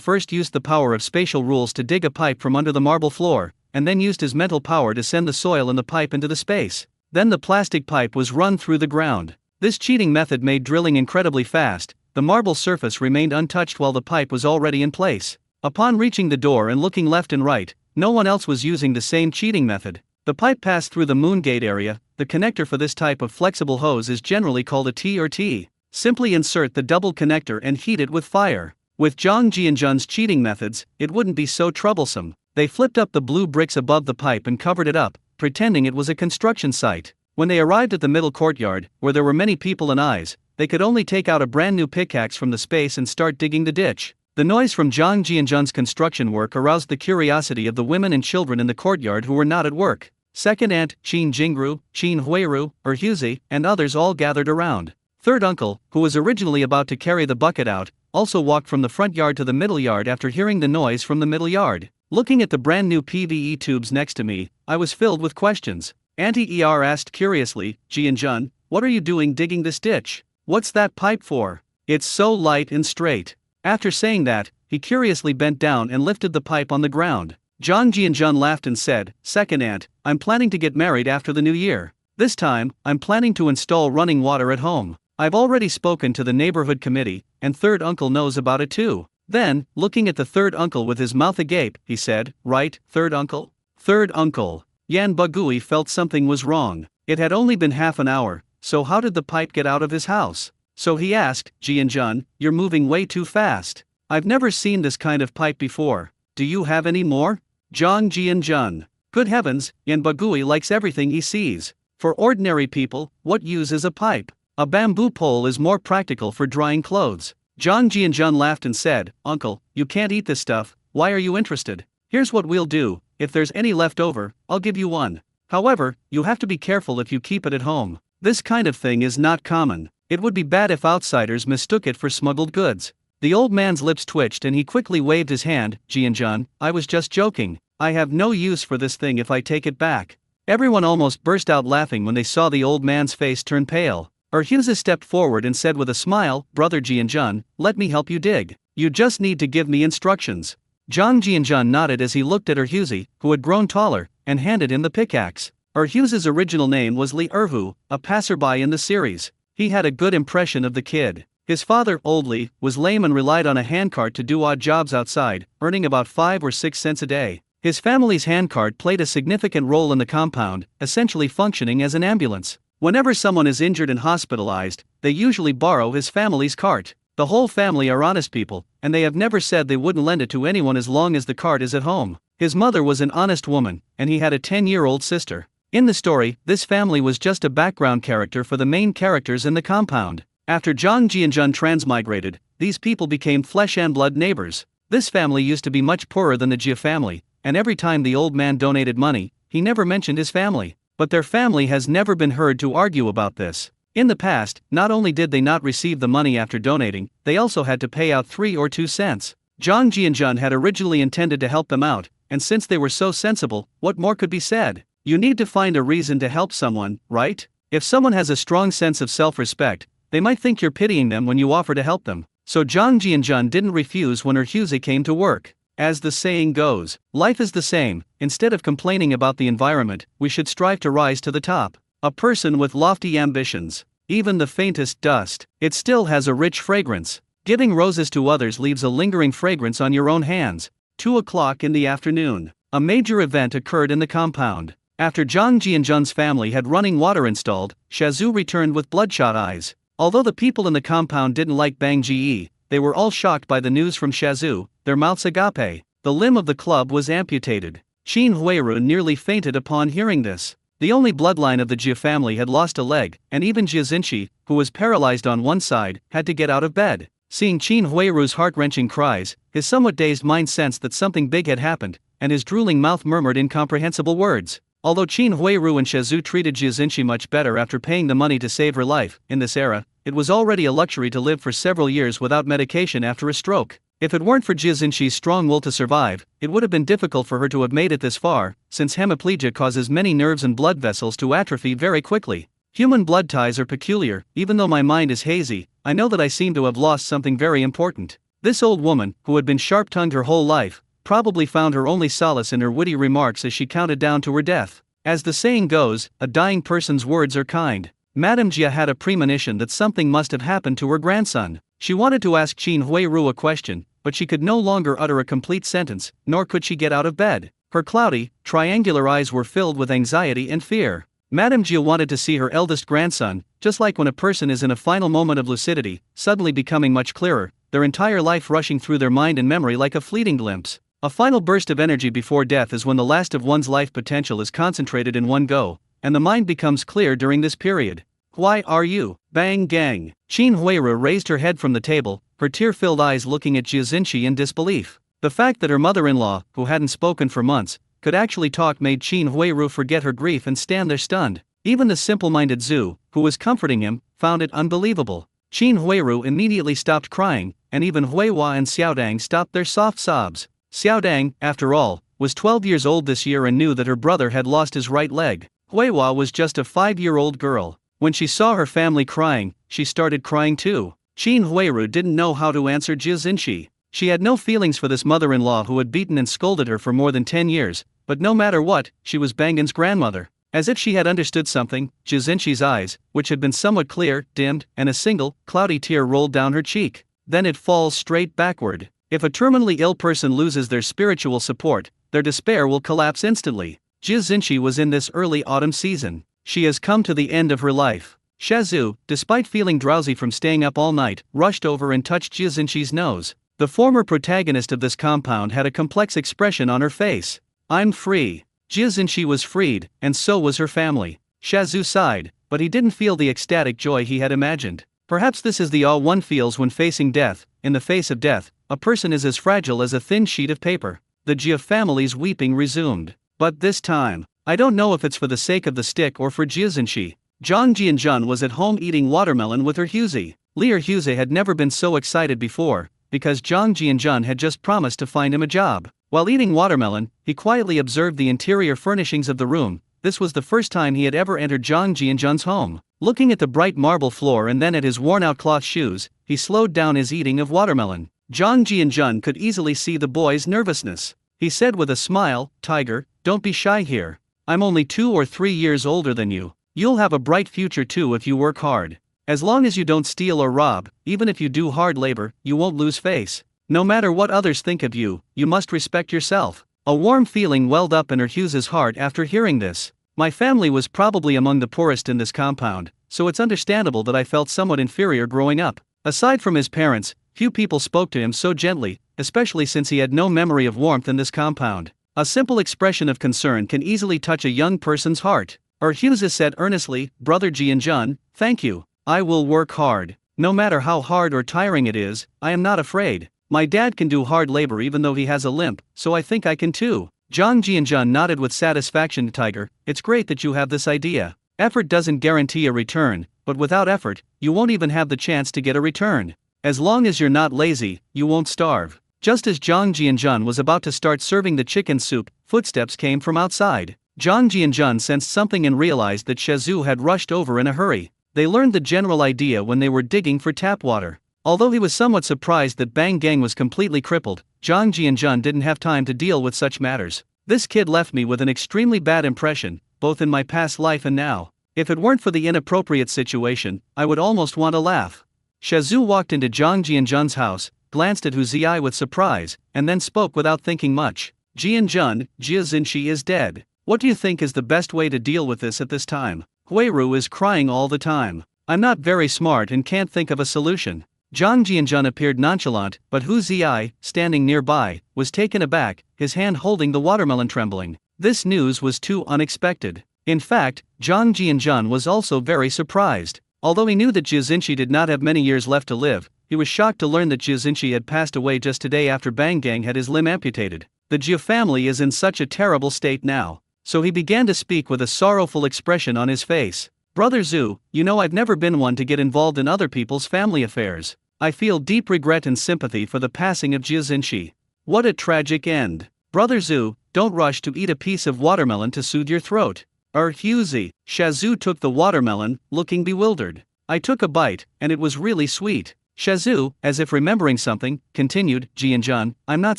Speaker 1: first used the power of spatial rules to dig a pipe from under the marble floor, and then used his mental power to send the soil in the pipe into the space. Then the plastic pipe was run through the ground. This cheating method made drilling incredibly fast. The marble surface remained untouched while the pipe was already in place. Upon reaching the door and looking left and right, no one else was using the same cheating method. The pipe passed through the moon gate area. The connector for this type of flexible hose is generally called a T or T. Simply insert the double connector and heat it with fire. With Zhang Jianjun's cheating methods, it wouldn't be so troublesome. They flipped up the blue bricks above the pipe and covered it up, pretending it was a construction site. When they arrived at the middle courtyard, where there were many people and eyes, they could only take out a brand new pickaxe from the space and start digging the ditch. The noise from Zhang Jianjun's construction work aroused the curiosity of the women and children in the courtyard who were not at work. Second aunt, Qin Jingru, Qin Huiru, Erhuzi, and others all gathered around. Third uncle, who was originally about to carry the bucket out, also walked from the front yard to the middle yard after hearing the noise from the middle yard. Looking at the brand new PVE tubes next to me, I was filled with questions. Auntie Er asked curiously, Jianjun, what are you doing digging this ditch? What's that pipe for? It's so light and straight. After saying that, he curiously bent down and lifted the pipe on the ground. Zhang Jianjun laughed and said, Second aunt, I'm planning to get married after the new year. This time, I'm planning to install running water at home. I've already spoken to the neighborhood committee, and third uncle knows about it too. Then, looking at the third uncle with his mouth agape, he said, Right, third uncle? Third uncle. Yan Bagui felt something was wrong. It had only been half an hour, so how did the pipe get out of his house? So he asked, Jianjun, you're moving way too fast. I've never seen this kind of pipe before. Do you have any more? Zhang Jianjun. Good heavens, Yan Bagui likes everything he sees. For ordinary people, what use is a pipe? A bamboo pole is more practical for drying clothes. Zhang Jianjun laughed and said, Uncle, you can't eat this stuff, why are you interested? Here's what we'll do, if there's any left over, I'll give you one. However, you have to be careful if you keep it at home. This kind of thing is not common. It would be bad if outsiders mistook it for smuggled goods. The old man's lips twitched and he quickly waved his hand, Jianjun, I was just joking. I have no use for this thing if I take it back. Everyone almost burst out laughing when they saw the old man's face turn pale. Erhuzi stepped forward and said with a smile, Brother Jianjun, let me help you dig. You just need to give me instructions. Zhang Jianjun nodded as he looked at Erhuzi, who had grown taller, and handed him the pickaxe. Erhuzi's original name was Li Erhu, a passerby in the series. He had a good impression of the kid. His father, Old Li, was lame and relied on a handcart to do odd jobs outside, earning about 5 or 6 cents a day. His family's handcart played a significant role in the compound, essentially functioning as an ambulance. Whenever someone is injured and hospitalized, they usually borrow his family's cart. The whole family are honest people, and they have never said they wouldn't lend it to anyone as long as the cart is at home. His mother was an honest woman, and he had a 10-year-old sister. In the story, this family was just a background character for the main characters in the compound. After Zhang Jianjun transmigrated, these people became flesh and blood neighbors. This family used to be much poorer than the Jia family, and every time the old man donated money, he never mentioned his family. But their family has never been heard to argue about this. In the past, not only did they not receive the money after donating, they also had to pay out 3 or 2 cents. Zhang Jianjun had originally intended to help them out, and since they were so sensible, what more could be said? You need to find a reason to help someone, right? If someone has a strong sense of self-respect, they might think you're pitying them when you offer to help them. So Zhang Jianjun didn't refuse when Erhuzi came to work. As the saying goes, life is the same. Instead of complaining about the environment, we should strive to rise to the top. A person with lofty ambitions, even the faintest dust, it still has a rich fragrance. Giving roses to others leaves a lingering fragrance on your own hands. 2 o'clock in the afternoon. A major event occurred in the compound. After Zhang Jianzhen's family had running water installed, Shazhu returned with bloodshot eyes. Although the people in the compound didn't like Bang Ji, they were all shocked by the news from Shazhu, their mouths agape. The limb of the club was amputated. Qin Huiru nearly fainted upon hearing this. The only bloodline of the Jia family had lost a leg, and even Jia Xinqi, who was paralyzed on one side, had to get out of bed. Seeing Qin Huiru's heart-wrenching cries, his somewhat dazed mind sensed that something big had happened, and his drooling mouth murmured incomprehensible words. Although Qin Huiru and Shazhu treated Jia Xinqi much better after paying the money to save her life, in this era, it was already a luxury to live for several years without medication after a stroke. If it weren't for Jia Xinqi's strong will to survive, it would have been difficult for her to have made it this far, since hemiplegia causes many nerves and blood vessels to atrophy very quickly. Human blood ties are peculiar. Even though my mind is hazy, I know that I seem to have lost something very important. This old woman, who had been sharp-tongued her whole life, probably found her only solace in her witty remarks as she counted down to her death. As the saying goes, a dying person's words are kind. Madame Jia had a premonition that something must have happened to her grandson. She wanted to ask Qin Huiru a question, but she could no longer utter a complete sentence, nor could she get out of bed. Her cloudy, triangular eyes were filled with anxiety and fear. Madame Jia wanted to see her eldest grandson, just like when a person is in a final moment of lucidity, suddenly becoming much clearer, their entire life rushing through their mind and memory like a fleeting glimpse. A final burst of energy before death is when the last of one's life potential is concentrated in one go, and the mind becomes clear during this period. Why are you? Bang gang. Qin Huiru raised her head from the table, her tear-filled eyes looking at Jia Xinqi in disbelief. The fact that her mother-in-law, who hadn't spoken for months, could actually talk made Qin Huiru forget her grief and stand there stunned. Even the simple-minded Zhu, who was comforting him, found it unbelievable. Qin Huiru immediately stopped crying, and even Huihua and Xiaodang stopped their soft sobs. Xiaodang, after all, was 12 years old this year and knew that her brother had lost his right leg. Huihua was just a 5-year-old girl. When she saw her family crying, she started crying too. Qin Huiru didn't know how to answer Jia Xinqi. She had no feelings for this mother-in-law who had beaten and scolded her for more than 10 years, but no matter what, she was Bangan's grandmother. As if she had understood something, Jia Xinqi's eyes, which had been somewhat clear, dimmed, and a single, cloudy tear rolled down her cheek. Then it falls straight backward. If a terminally ill person loses their spiritual support, their despair will collapse instantly. Jia Xinqi was in this early autumn season. She has come to the end of her life. Shazhu, despite feeling drowsy from staying up all night, rushed over and touched Jia Xinqi's nose. The former protagonist of this compound had a complex expression on her face. I'm free. Jia Xinqi was freed, and so was her family. Shazhu sighed, but he didn't feel the ecstatic joy he had imagined. Perhaps this is the awe one feels when facing death. In the face of death, a person is as fragile as a thin sheet of paper. The Jia family's weeping resumed. But this time, I don't know if it's for the sake of the stick or for Jia Xinqi. Zhang Jianzhen was at home eating watermelon with her Huzi. Li Huzi had never been so excited before, because Zhang Jianzhen had just promised to find him a job. While eating watermelon, he quietly observed the interior furnishings of the room. This was the first time he had ever entered Zhang Jianzhen's home. Looking at the bright marble floor and then at his worn-out cloth shoes, he slowed down his eating of watermelon. Zhang Jianzhen could easily see the boy's nervousness. He said with a smile, "Tiger, don't be shy here. I'm only 2 or 3 years older than you. You'll have a bright future too if you work hard. As long as you don't steal or rob, even if you do hard labor, you won't lose face. No matter what others think of you, you must respect yourself." A warm feeling welled up in her Hughes's heart after hearing this. My family was probably among the poorest in this compound, so it's understandable that I felt somewhat inferior growing up. Aside from his parents, few people spoke to him so gently, especially since he had no memory of warmth in this compound. A simple expression of concern can easily touch a young person's heart. Hughes said earnestly, "Brother Jianzhen, thank you. I will work hard. No matter how hard or tiring it is, I am not afraid. My dad can do hard labor even though he has a limp, so I think I can too." Zhang Jianzhen nodded with satisfaction. "Tiger, it's great that you have this idea. Effort doesn't guarantee a return, but without effort, you won't even have the chance to get a return. As long as you're not lazy, you won't starve." Just as Zhang Jianzhen was about to start serving the chicken soup, footsteps came from outside. Zhang Jianzhen sensed something and realized that Shazhu had rushed over in a hurry. They learned the general idea when they were digging for tap water. Although he was somewhat surprised that Bang Gang was completely crippled, Zhang Jianzhen didn't have time to deal with such matters. "This kid left me with an extremely bad impression, both in my past life and now. If it weren't for the inappropriate situation, I would almost want to laugh. Shazhu walked into Zhang Jianzhun's house, glanced at Hu Ziyi with surprise, and then spoke without thinking much. Jianzhun, Jia Xinshi is dead. What do you think is the best way to deal with this at this time? Huiru is crying all the time. I'm not very smart and can't think of a solution. Zhang Jianzhun appeared nonchalant, but Hu Ziyi, standing nearby, was taken aback, his hand holding the watermelon trembling. This news was too unexpected. In fact, Zhang Jianzhun was also very surprised. Although he knew that Jia Xinshi did not have many years left to live, he was shocked to learn that Jia Xinshi had passed away just today after Bang Gang had his limb amputated. The Jia family is in such a terrible state now. So he began to speak with a sorrowful expression on his face. Brother Zhu, you know I've never been one to get involved in other people's family affairs. I feel deep regret and sympathy for the passing of Jia Xinshi. What a tragic end. Brother Zhu, don't rush to eat a piece of watermelon to soothe your throat. Huzi. Shazhu took the watermelon, looking bewildered. I took a bite, and it was really sweet. Shazhu, as if remembering something, continued, Jianzhun, I'm not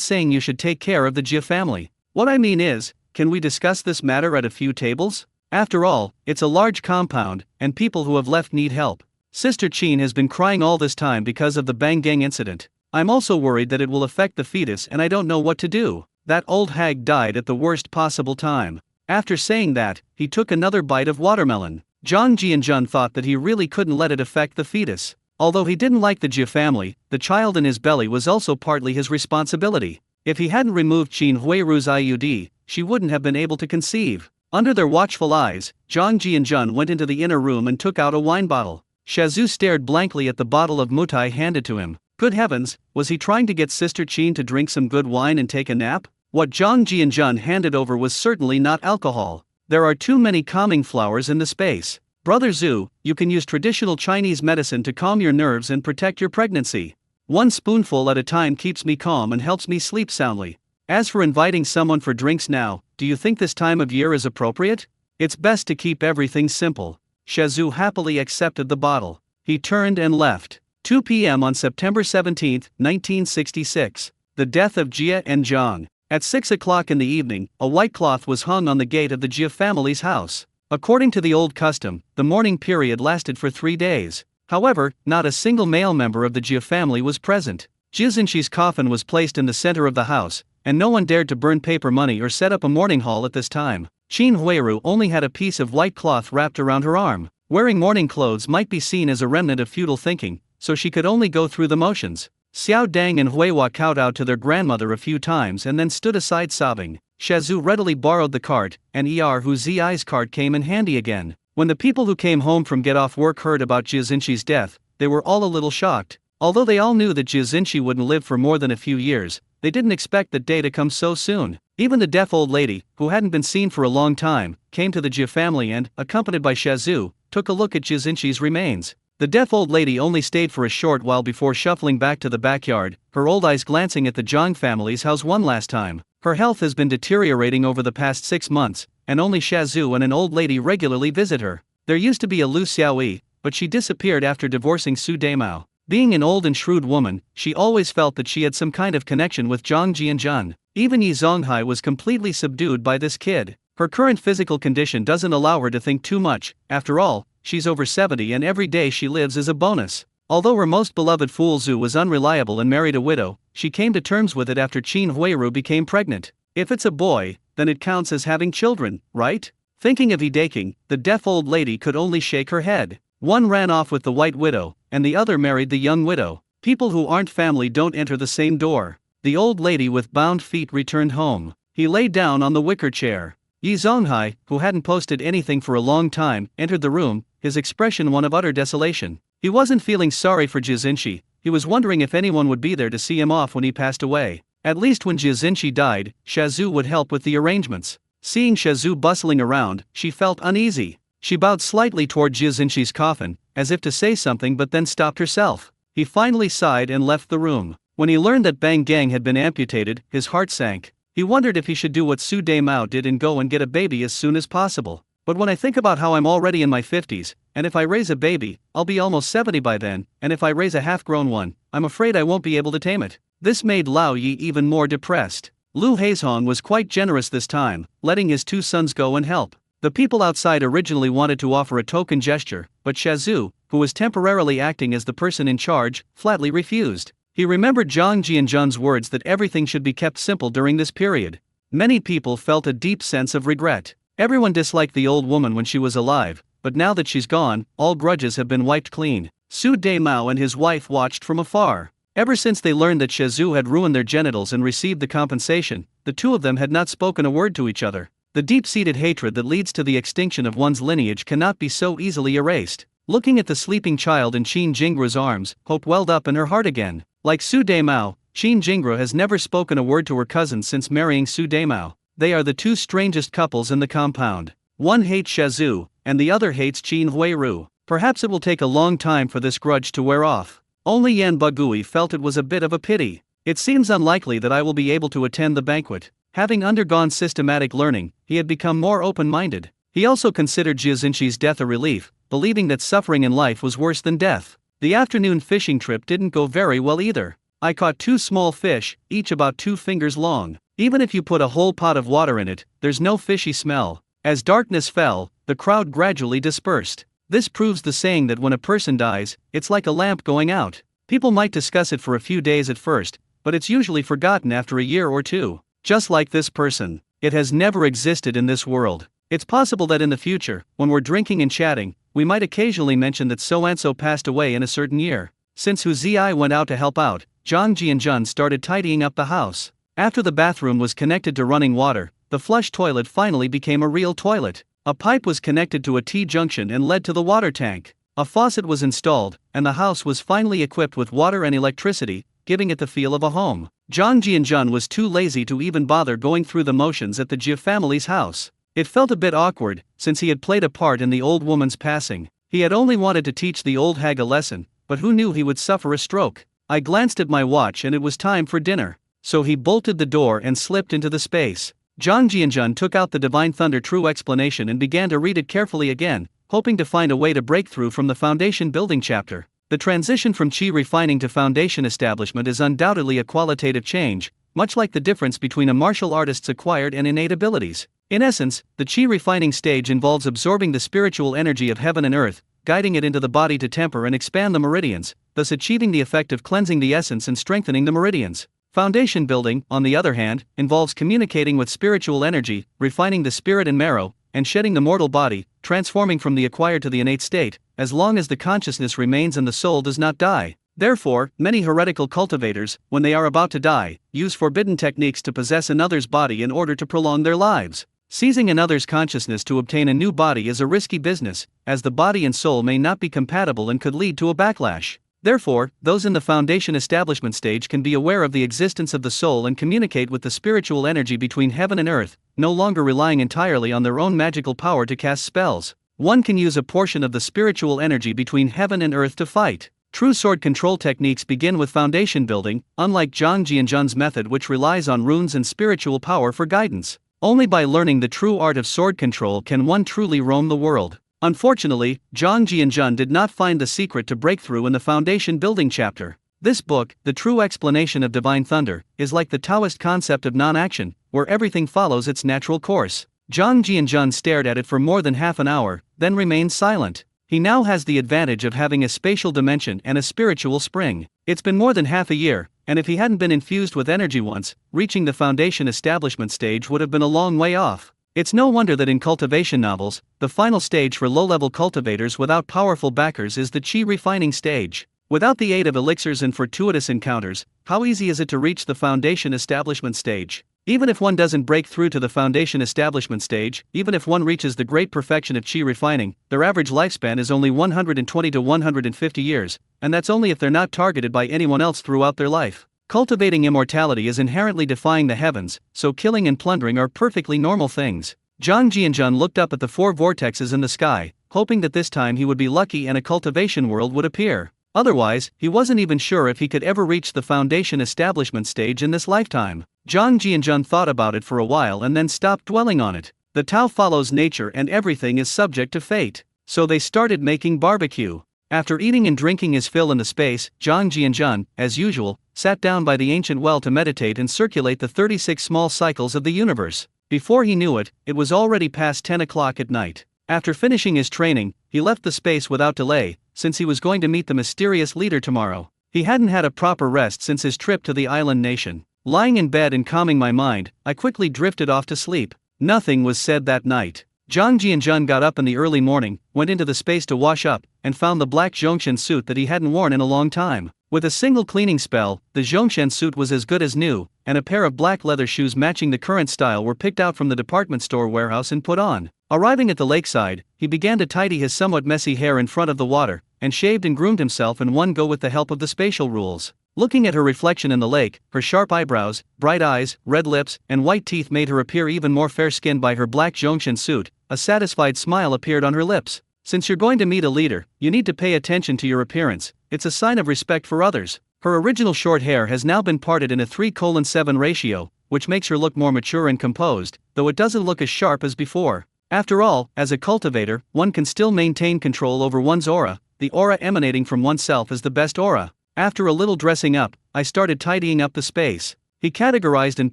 Speaker 1: saying you should take care of the Jia family. What I mean is, can we discuss this matter at a few tables? After all, it's a large compound, and people who have left need help. Sister Qin has been crying all this time because of the Bang Gang incident. I'm also worried that it will affect the fetus and I don't know what to do. That old hag died at the worst possible time. After saying that, he took another bite of watermelon. Zhang Jianzhun thought that he really couldn't let it affect the fetus. Although he didn't like the Jia family, the child in his belly was also partly his responsibility. If he hadn't removed Qin Huiru's IUD, she wouldn't have been able to conceive. Under their watchful eyes, Zhang Jianzhun went into the inner room and took out a wine bottle. Shazhu stared blankly at the bottle of mutai handed to him. Good heavens, was he trying to get Sister Qin to drink some good wine and take a nap? What Zhang Jianzhun handed over was certainly not alcohol. There are too many calming flowers in the space. Brother Zhu, you can use traditional Chinese medicine to calm your nerves and protect your pregnancy. 1 spoonful at a time keeps me calm and helps me sleep soundly. As for inviting someone for drinks now, do you think this time of year is appropriate? It's best to keep everything simple. Shazhu happily accepted the bottle. He turned and left. 2 p.m. on September 17, 1966. The death of Jia and Zhang. At 6 o'clock in the evening, a white cloth was hung on the gate of the Jia family's house. According to the old custom, the mourning period lasted for 3 days. However, not a single male member of the Jia family was present. Jia Xinshi's coffin was placed in the center of the house, and no one dared to burn paper money or set up a mourning hall at this time. Qin Huiru only had a piece of white cloth wrapped around her arm. Wearing mourning clothes might be seen as a remnant of feudal thinking, so she could only go through the motions. Xiao Dang and Huihua kowtowed to their grandmother a few times and then stood aside sobbing. Shazhu readily borrowed the cart, and Hu Ziyi's cart came in handy again. When the people who came home from get-off work heard about Jia Xinshi's death, they were all a little shocked. Although they all knew that Jia Xinshi wouldn't live for more than a few years, they didn't expect that day to come so soon. Even the deaf old lady, who hadn't been seen for a long time, came to the Jia family and, accompanied by Shazhu, took a look at Jia Xinshi's remains. The deaf old lady only stayed for a short while before shuffling back to the backyard, her old eyes glancing at the Zhang family's house one last time. Her health has been deteriorating over the past 6 months, and only Shazhu and an old lady regularly visit her. There used to be a Lu Xiaoyi, but she disappeared after divorcing Su Daimao. Being an old and shrewd woman, she always felt that she had some kind of connection with Zhang Jianzhun. Even Yi Zonghai was completely subdued by this kid. Her current physical condition doesn't allow her to think too much. After all, she's over 70 and every day she lives is a bonus. Although her most beloved fool Zhu was unreliable and married a widow, she came to terms with it after Qin Huiru became pregnant. If it's a boy, then it counts as having children, right? Thinking of daking, the deaf old lady could only shake her head. One ran off with the white widow, and the other married the young widow. People who aren't family don't enter the same door. The old lady with bound feet returned home. He lay down on the wicker chair. Yi Zonghai, who hadn't posted anything for a long time, entered the room, his expression one of utter desolation. He wasn't feeling sorry for Jia Xinshi, he was wondering if anyone would be there to see him off when he passed away. At least when Jia Xinshi died, Shazhu would help with the arrangements. Seeing Shazhu bustling around, she felt uneasy. She bowed slightly toward Jia Xinshi's coffin, as if to say something but then stopped herself. He finally sighed and left the room. When he learned that Bang Gang had been amputated, his heart sank. He wondered if he should do what Su Daimao did and go and get a baby as soon as possible. But when I think about how I'm already in my 50s, and if I raise a baby, I'll be almost 70 by then, and if I raise a half-grown one, I'm afraid I won't be able to tame it. This made Lao Yi even more depressed. Lu Haizhong was quite generous this time, letting his 2 sons go and help. The people outside originally wanted to offer a token gesture, but Shazhu, who was temporarily acting as the person in charge, flatly refused. He remembered Zhang Jianzhan's words that everything should be kept simple during this period. Many people felt a deep sense of regret. Everyone disliked the old woman when she was alive, but now that she's gone, all grudges have been wiped clean. Su Daimao and his wife watched from afar. Ever since they learned that Shizhu had ruined their genitals and received the compensation, the two of them had not spoken a word to each other. The deep-seated hatred that leads to the extinction of one's lineage cannot be so easily erased. Looking at the sleeping child in Qin Jingru's arms, hope welled up in her heart again. Like Su Daimao, Qin Jingru has never spoken a word to her cousin since marrying Su Daimao. They are the two strangest couples in the compound. One hates Shizhu, and the other hates Qin Huiru. Perhaps it will take a long time for this grudge to wear off. Only Yan Bagui felt it was a bit of a pity. It seems unlikely that I will be able to attend the banquet. Having undergone systematic learning, he had become more open-minded. He also considered Jia Xinxi's death a relief, believing that suffering in life was worse than death. The afternoon fishing trip didn't go very well either. I caught 2 small fish, each about 2 fingers long. Even if you put a whole pot of water in it, there's no fishy smell. As darkness fell, the crowd gradually dispersed. This proves the saying that when a person dies, it's like a lamp going out. People might discuss it for a few days at first, but it's usually forgotten after a year or two. Just like this person. It has never existed in this world. It's possible that in the future, when we're drinking and chatting, we might occasionally mention that so-and-so passed away in a certain year. Since Hu Ziyi went out to help out, Zhang Jianzhan started tidying up the house. After the bathroom was connected to running water, the flush toilet finally became a real toilet. A pipe was connected to a T-junction and led to the water tank. A faucet was installed, and the house was finally equipped with water and electricity, giving it the feel of a home. Zhang Jianzhan was too lazy to even bother going through the motions at the Jia family's house. It felt a bit awkward, since he had played a part in the old woman's passing. He had only wanted to teach the old hag a lesson, but who knew he would suffer a stroke? I glanced at my watch and it was time for dinner. So he bolted the door and slipped into the space. Zhang Jianzhan took out the Divine Thunder True Explanation and began to read it carefully again, hoping to find a way to break through from the foundation building chapter. The transition from qi refining to foundation establishment is undoubtedly a qualitative change, much like the difference between a martial artist's acquired and innate abilities. In essence, the qi refining stage involves absorbing the spiritual energy of heaven and earth, guiding it into the body to temper and expand the meridians, thus achieving the effect of cleansing the essence and strengthening the meridians. Foundation building, on the other hand, involves communicating with spiritual energy, refining the spirit and marrow, and shedding the mortal body, transforming from the acquired to the innate state, as long as the consciousness remains and the soul does not die. Therefore, many heretical cultivators, when they are about to die, use forbidden techniques to possess another's body in order to prolong their lives. Seizing another's consciousness to obtain a new body is a risky business, as the body and soul may not be compatible and could lead to a backlash. Therefore, those in the foundation establishment stage can be aware of the existence of the soul and communicate with the spiritual energy between heaven and earth, no longer relying entirely on their own magical power to cast spells. One can use a portion of the spiritual energy between heaven and earth to fight. True sword control techniques begin with foundation building, unlike Zhang Jianzhan's method, which relies on runes and spiritual power for guidance. Only by learning the true art of sword control can one truly roam the world. Unfortunately, Zhang Jianzhan did not find the secret to breakthrough in the foundation building chapter. This book, The True Explanation of Divine Thunder, is like the Taoist concept of non-action, where everything follows its natural course. Zhang Jianzhan stared at it for more than half an hour, then remained silent. He now has the advantage of having a spatial dimension and a spiritual spring. It's been more than half a year, and if he hadn't been infused with energy once, reaching the foundation establishment stage would have been a long way off. It's no wonder that in cultivation novels, the final stage for low-level cultivators without powerful backers is the qi refining stage. Without the aid of elixirs and fortuitous encounters, how easy is it to reach the foundation establishment stage? Even if one doesn't break through to the foundation establishment stage, even if one reaches the great perfection of qi refining, their average lifespan is only 120 to 150 years, and that's only if they're not targeted by anyone else throughout their life. Cultivating immortality is inherently defying the heavens, so killing and plundering are perfectly normal things. Zhang Jianzhan looked up at the 4 vortexes in the sky, hoping that this time he would be lucky and a cultivation world would appear. Otherwise, he wasn't even sure if he could ever reach the foundation establishment stage in this lifetime. Zhang Jianzhan thought about it for a while and then stopped dwelling on it. The Tao follows nature and everything is subject to fate. So they started making barbecue. After eating and drinking his fill in the space, Zhang Jianzhan, as usual, sat down by the ancient well to meditate and circulate the 36 small cycles of the universe. Before he knew it, it was already past 10 o'clock at night. After finishing his training, he left the space without delay, since he was going to meet the mysterious leader tomorrow. He hadn't had a proper rest since his trip to the island nation. Lying in bed and calming my mind, I quickly drifted off to sleep. Nothing was said that night. Zhang Jianjun got up in the early morning, went into the space to wash up, and found the black Zhongshan suit that he hadn't worn in a long time. With a single cleaning spell, the Zhongshan suit was as good as new, and a pair of black leather shoes matching the current style were picked out from the department store warehouse and put on. Arriving at the lakeside, he began to tidy his somewhat messy hair in front of the water, and shaved and groomed himself in one go with the help of the spatial rules. Looking at her reflection in the lake, her sharp eyebrows, bright eyes, red lips, and white teeth made her appear even more fair-skinned by her black Zhongshan suit. A satisfied smile appeared on her lips. Since you're going to meet a leader, you need to pay attention to your appearance. It's a sign of respect for others. Her original short hair has now been parted in a 3:7 ratio, which makes her look more mature and composed, though it doesn't look as sharp as before. After all, as a cultivator, one can still maintain control over one's aura. The aura emanating from oneself is the best aura. After a little dressing up, I started tidying up the space. He categorized and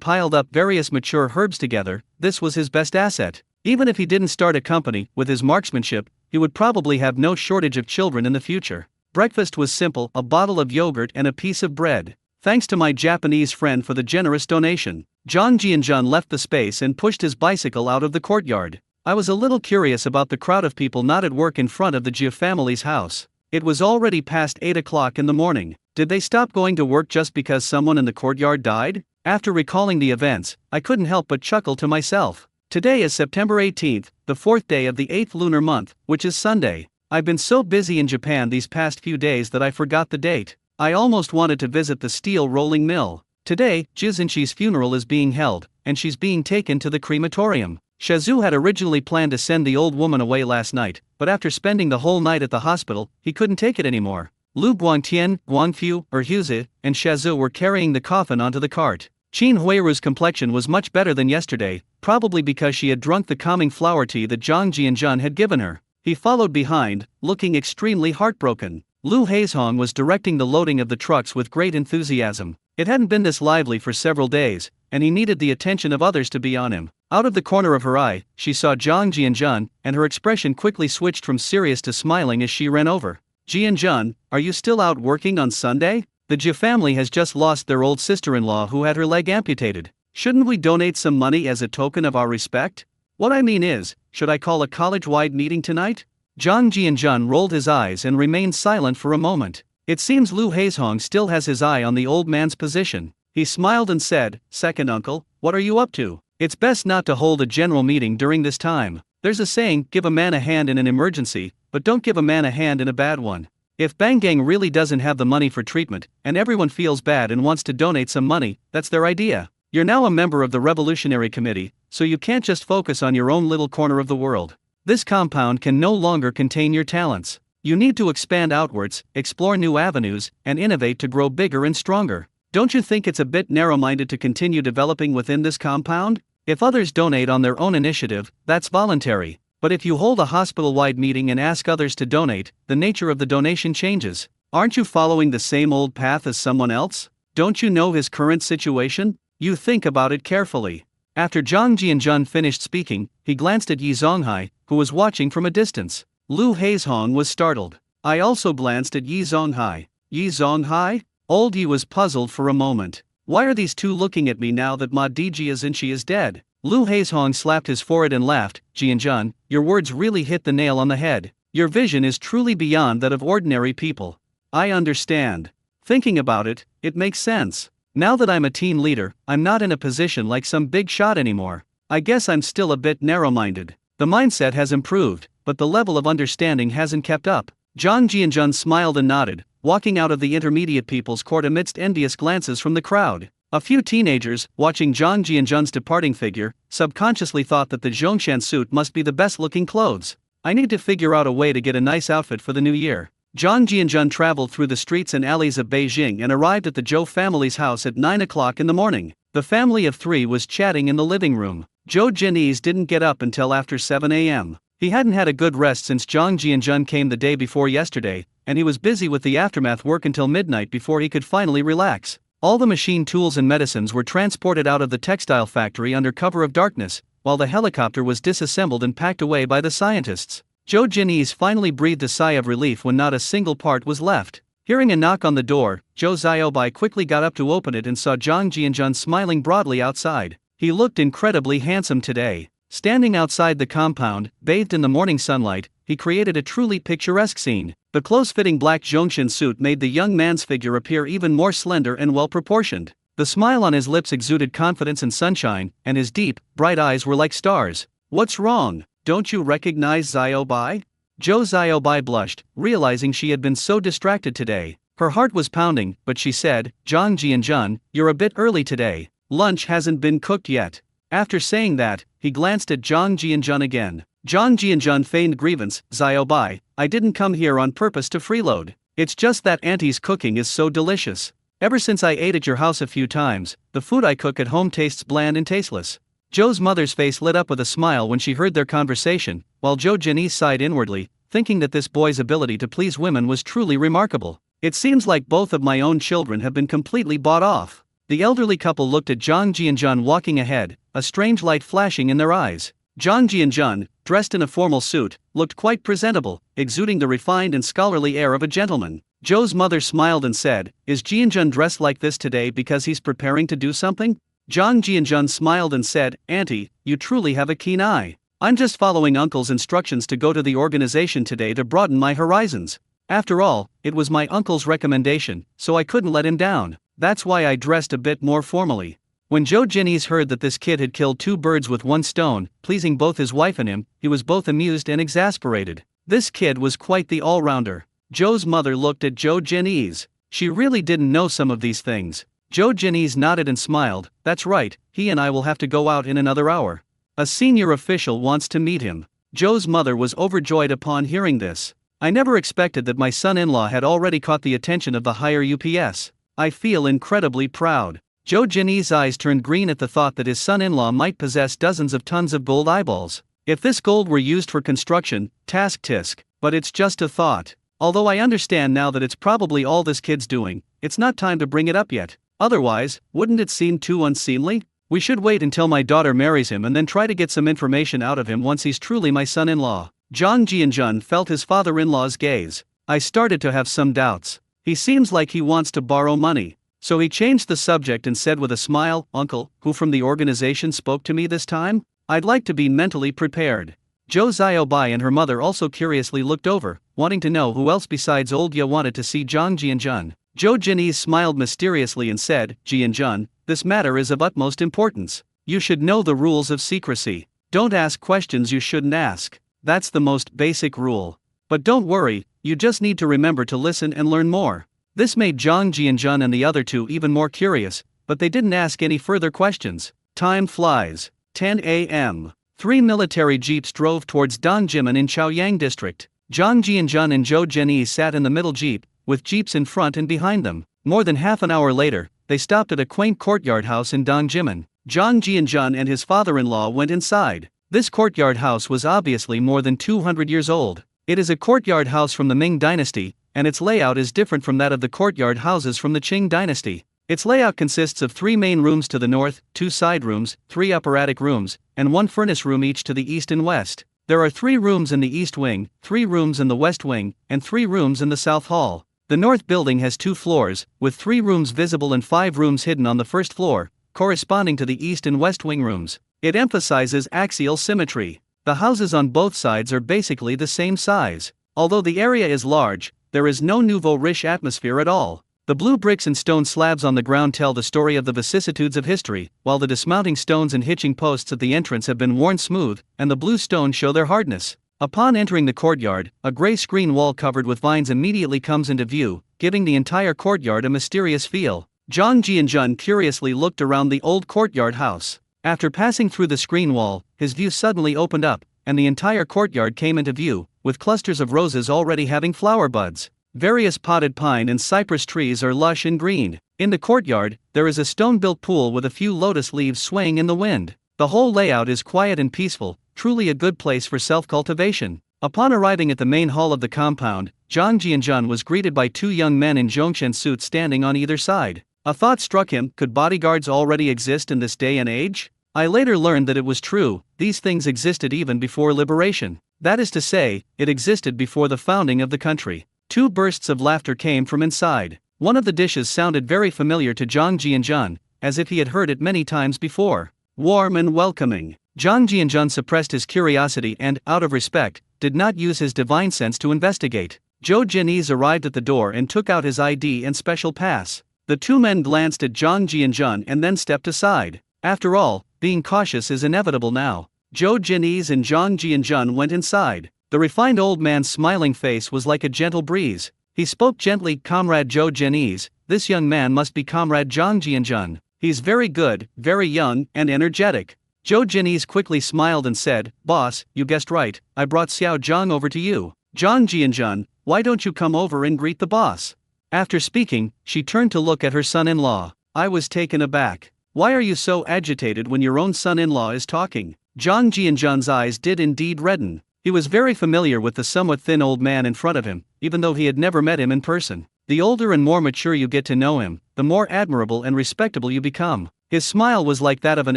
Speaker 1: piled up various mature herbs together. This was his best asset. Even if he didn't start a company, with his marksmanship, he would probably have no shortage of children in the future. Breakfast was simple: a bottle of yogurt and a piece of bread. Thanks to my Japanese friend for the generous donation. Zhang Jianjun left the space and pushed his bicycle out of the courtyard. I was a little curious about the crowd of people not at work in front of the Jia family's house. It was already past 8 o'clock in the morning. Did they stop going to work just because someone in the courtyard died? After recalling the events, I couldn't help but chuckle to myself. Today is September 18th, the 4th day of the 8th lunar month, which is Sunday. I've been so busy in Japan these past few days that I forgot the date. I almost wanted to visit the steel rolling mill. Today, Jizinchi's funeral is being held, and she's being taken to the crematorium. Shazhu had originally planned to send the old woman away last night, but after spending the whole night at the hospital, he couldn't take it anymore. Lu Guangtian, Guangfu, Erhuze, and Shazhu were carrying the coffin onto the cart. Qin Huiru's complexion was much better than yesterday, probably because she had drunk the calming flower tea that Zhang Jianjun had given her. He followed behind, looking extremely heartbroken. Lu Haizhong was directing the loading of the trucks with great enthusiasm. It hadn't been this lively for several days, and he needed the attention of others to be on him. Out of the corner of her eye, she saw Zhang Jianjun, and her expression quickly switched from serious to smiling as she ran over. Jianjun, are you still out working on Sunday? The Jia family has just lost their old sister-in-law who had her leg amputated. Shouldn't we donate some money as a token of our respect? What I mean is, should I call a college-wide meeting tonight? Zhang Jianjun rolled his eyes and remained silent for a moment. It seems Lu Haizhong still has his eye on the old man's position. He smiled and said, "Second uncle, what are you up to? It's best not to hold a general meeting during this time. There's a saying, give a man a hand in an emergency, but don't give a man a hand in a bad one." If Bangang really doesn't have the money for treatment, and everyone feels bad and wants to donate some money, that's their idea. You're now a member of the Revolutionary Committee, so you can't just focus on your own little corner of the world. This compound can no longer contain your talents. You need to expand outwards, explore new avenues, and innovate to grow bigger and stronger. Don't you think it's a bit narrow-minded to continue developing within this compound? If others donate on their own initiative, that's voluntary. But if you hold a hospital-wide meeting and ask others to donate, the nature of the donation changes. Aren't you following the same old path as someone else? Don't you know his current situation? You think about it carefully. After Zhang Jianjun finished speaking, he glanced at Yi Zonghai, who was watching from a distance. Lu Haizhong was startled. I also glanced at Yi Zonghai. Yi Zonghai? Old Yi was puzzled for a moment. Why are these two looking at me now that Ma Dijiazinchi is dead? Lu Haizhong slapped his forehead and laughed. Jianjun, your words really hit the nail on the head. Your vision is truly beyond that of ordinary people. I understand. Thinking about it, it makes sense. Now that I'm a team leader, I'm not in a position like some big shot anymore. I guess I'm still a bit narrow-minded. The mindset has improved, but the level of understanding hasn't kept up. Zhang Jianjun smiled and nodded, walking out of the intermediate people's court amidst envious glances from the crowd. A few teenagers, watching Zhang Jianjun's departing figure, subconsciously thought that the Zhongshan suit must be the best-looking clothes. I need to figure out a way to get a nice outfit for the new year. Zhang Jianjun traveled through the streets and alleys of Beijing and arrived at the Zhou family's house at 9 o'clock in the morning. The family of three was chatting in the living room. Zhou Jinese didn't get up until after 7 a.m. He hadn't had a good rest since Zhang Jianjun came the day before yesterday, and he was busy with the aftermath work until midnight before he could finally relax. All the machine tools and medicines were transported out of the textile factory under cover of darkness, while the helicopter was disassembled and packed away by the scientists. Zhou Jinyi's finally breathed a sigh of relief when not a single part was left. Hearing a knock on the door, Zhou Xiaobai quickly got up to open it and saw Zhang Jianzhan smiling broadly outside. He looked incredibly handsome today. Standing outside the compound, bathed in the morning sunlight, he created a truly picturesque scene. The close-fitting black Zhongshan suit made the young man's figure appear even more slender and well-proportioned. The smile on his lips exuded confidence and sunshine, and his deep, bright eyes were like stars. "What's wrong? Don't you recognize Xiaobai?" Zhou Xiaobai blushed, realizing she had been so distracted today. Her heart was pounding, but she said, "Zhang Jianzhan, you're a bit early today. Lunch hasn't been cooked yet." After saying that, he glanced at Zhang Jianzhan again. Zhang Jianzhan feigned grievance, "Xiaobai, I didn't come here on purpose to freeload. It's just that Auntie's cooking is so delicious. Ever since I ate at your house a few times, the food I cook at home tastes bland and tasteless." Zhou's mother's face lit up with a smile when she heard their conversation, while Zhou Jinyi sighed inwardly, thinking that this boy's ability to please women was truly remarkable. "It seems like both of my own children have been completely bought off." The elderly couple looked at Zhang Jianzhan walking ahead, a strange light flashing in their eyes. Zhang Jianzhan, dressed in a formal suit, looked quite presentable, exuding the refined and scholarly air of a gentleman. Zhou's mother smiled and said, "Is Jianzhan dressed like this today because he's preparing to do something?" Zhang Jianzhan smiled and said, "Auntie, you truly have a keen eye. I'm just following Uncle's instructions to go to the organization today to broaden my horizons. After all, it was my uncle's recommendation, so I couldn't let him down. That's why I dressed a bit more formally." When Zhou Jinyi heard that this kid had killed two birds with one stone, pleasing both his wife and him, he was both amused and exasperated. This kid was quite the all-rounder. Zhou's mother looked at Zhou Jinyi. She really didn't know some of these things. Zhou Jinyi nodded and smiled. "That's right, he and I will have to go out in another hour. A senior official wants to meet him." Zhou's mother was overjoyed upon hearing this. "I never expected that my son-in-law had already caught the attention of the higher UPS. I feel incredibly proud." Zhou Jinyi's eyes turned green at the thought that his son-in-law might possess dozens of tons of gold eyeballs. If this gold were used for construction, tisk, but it's just a thought. Although I understand now that it's probably all this kid's doing, it's not time to bring it up yet. Otherwise, wouldn't it seem too unseemly? We should wait until my daughter marries him and then try to get some information out of him once he's truly my son-in-law. Zhang Jianzhan felt his father-in-law's gaze. "I started to have some doubts. He seems like he wants to borrow money." So he changed the subject and said with a smile, "Uncle, who from the organization spoke to me this time? I'd like to be mentally prepared." Zhou Xiaobai and her mother also curiously looked over, wanting to know who else besides old Ye wanted to see Zhang Jianzhan. Zhou Jinyi smiled mysteriously and said, "Jianzhan, this matter is of utmost importance. You should know the rules of secrecy. Don't ask questions you shouldn't ask. That's the most basic rule. But don't worry, you just need to remember to listen and learn more." This made Zhang Jianzhan and the other two even more curious, but they didn't ask any further questions. Time flies. 10 a.m. 3 military jeeps drove towards Dongjimen in Chaoyang district. Zhang Jianzhan and Zhou Jinyi sat in the middle jeep, with jeeps in front and behind them. More than half an hour later, they stopped at a quaint courtyard house in Dongjimen. Zhang Jianzhan and his father-in-law went inside. This courtyard house was obviously more than 200 years old. It is a courtyard house from the Ming dynasty, and its layout is different from that of the courtyard houses from the Qing dynasty. Its layout consists of 3 main rooms to the north, 2 side rooms, 3 upper attic rooms, and 1 furnace room each to the east and west. There are 3 rooms in the east wing, 3 rooms in the west wing, and 3 rooms in the south hall. The north building has 2 floors, with 3 rooms visible and 5 rooms hidden on the first floor, corresponding to the east and west wing rooms. It emphasizes axial symmetry. The houses on both sides are basically the same size. Although the area is large, there is no nouveau riche atmosphere at all. The blue bricks and stone slabs on the ground tell the story of the vicissitudes of history, while the dismounting stones and hitching posts at the entrance have been worn smooth, and the blue stones show their hardness. Upon entering the courtyard, a gray screen wall covered with vines immediately comes into view, giving the entire courtyard a mysterious feel. Zhang Jianzhan curiously looked around the old courtyard house. After passing through the screen wall, his view suddenly opened up, and the entire courtyard came into view, with clusters of roses already having flower buds. Various potted pine and cypress trees are lush and green. In the courtyard, there is a stone-built pool with a few lotus leaves swaying in the wind. The whole layout is quiet and peaceful, truly a good place for self-cultivation. Upon arriving at the main hall of the compound, Zhang Jianzhan was greeted by 2 young men in Zhongshan suits standing on either side. A thought struck him: could bodyguards already exist in this day and age? I later learned that it was true, these things existed even before liberation. That is to say, it existed before the founding of the country. Two bursts of laughter came from inside. One of the dishes sounded very familiar to Zhang Jianjun, as if he had heard it many times before. Warm and welcoming. Zhang Jianjun suppressed his curiosity and, out of respect, did not use his divine sense to investigate. Zhou Jianese arrived at the door and took out his ID and special pass. The two men glanced at Zhang Jianjun and then stepped aside. After all, being cautious is inevitable now. Zhou Jianese and Zhang Jianjun went inside. The refined old man's smiling face was like a gentle breeze. He spoke gently, "Comrade Zhou Jianese, this young man must be Comrade Zhang Jianjun. He's very good, very young, and energetic." Zhou Jianese quickly smiled and said, "Boss, you guessed right, I brought Xiao Zhang over to you. Zhang Jianjun, why don't you come over and greet the boss?" After speaking, she turned to look at her son-in-law. I was taken aback. "Why are you so agitated when your own son-in-law is talking?" Zhang Jianjun's eyes did indeed redden. He was very familiar with the somewhat thin old man in front of him, even though he had never met him in person. The older and more mature you get to know him, the more admirable and respectable you become. His smile was like that of an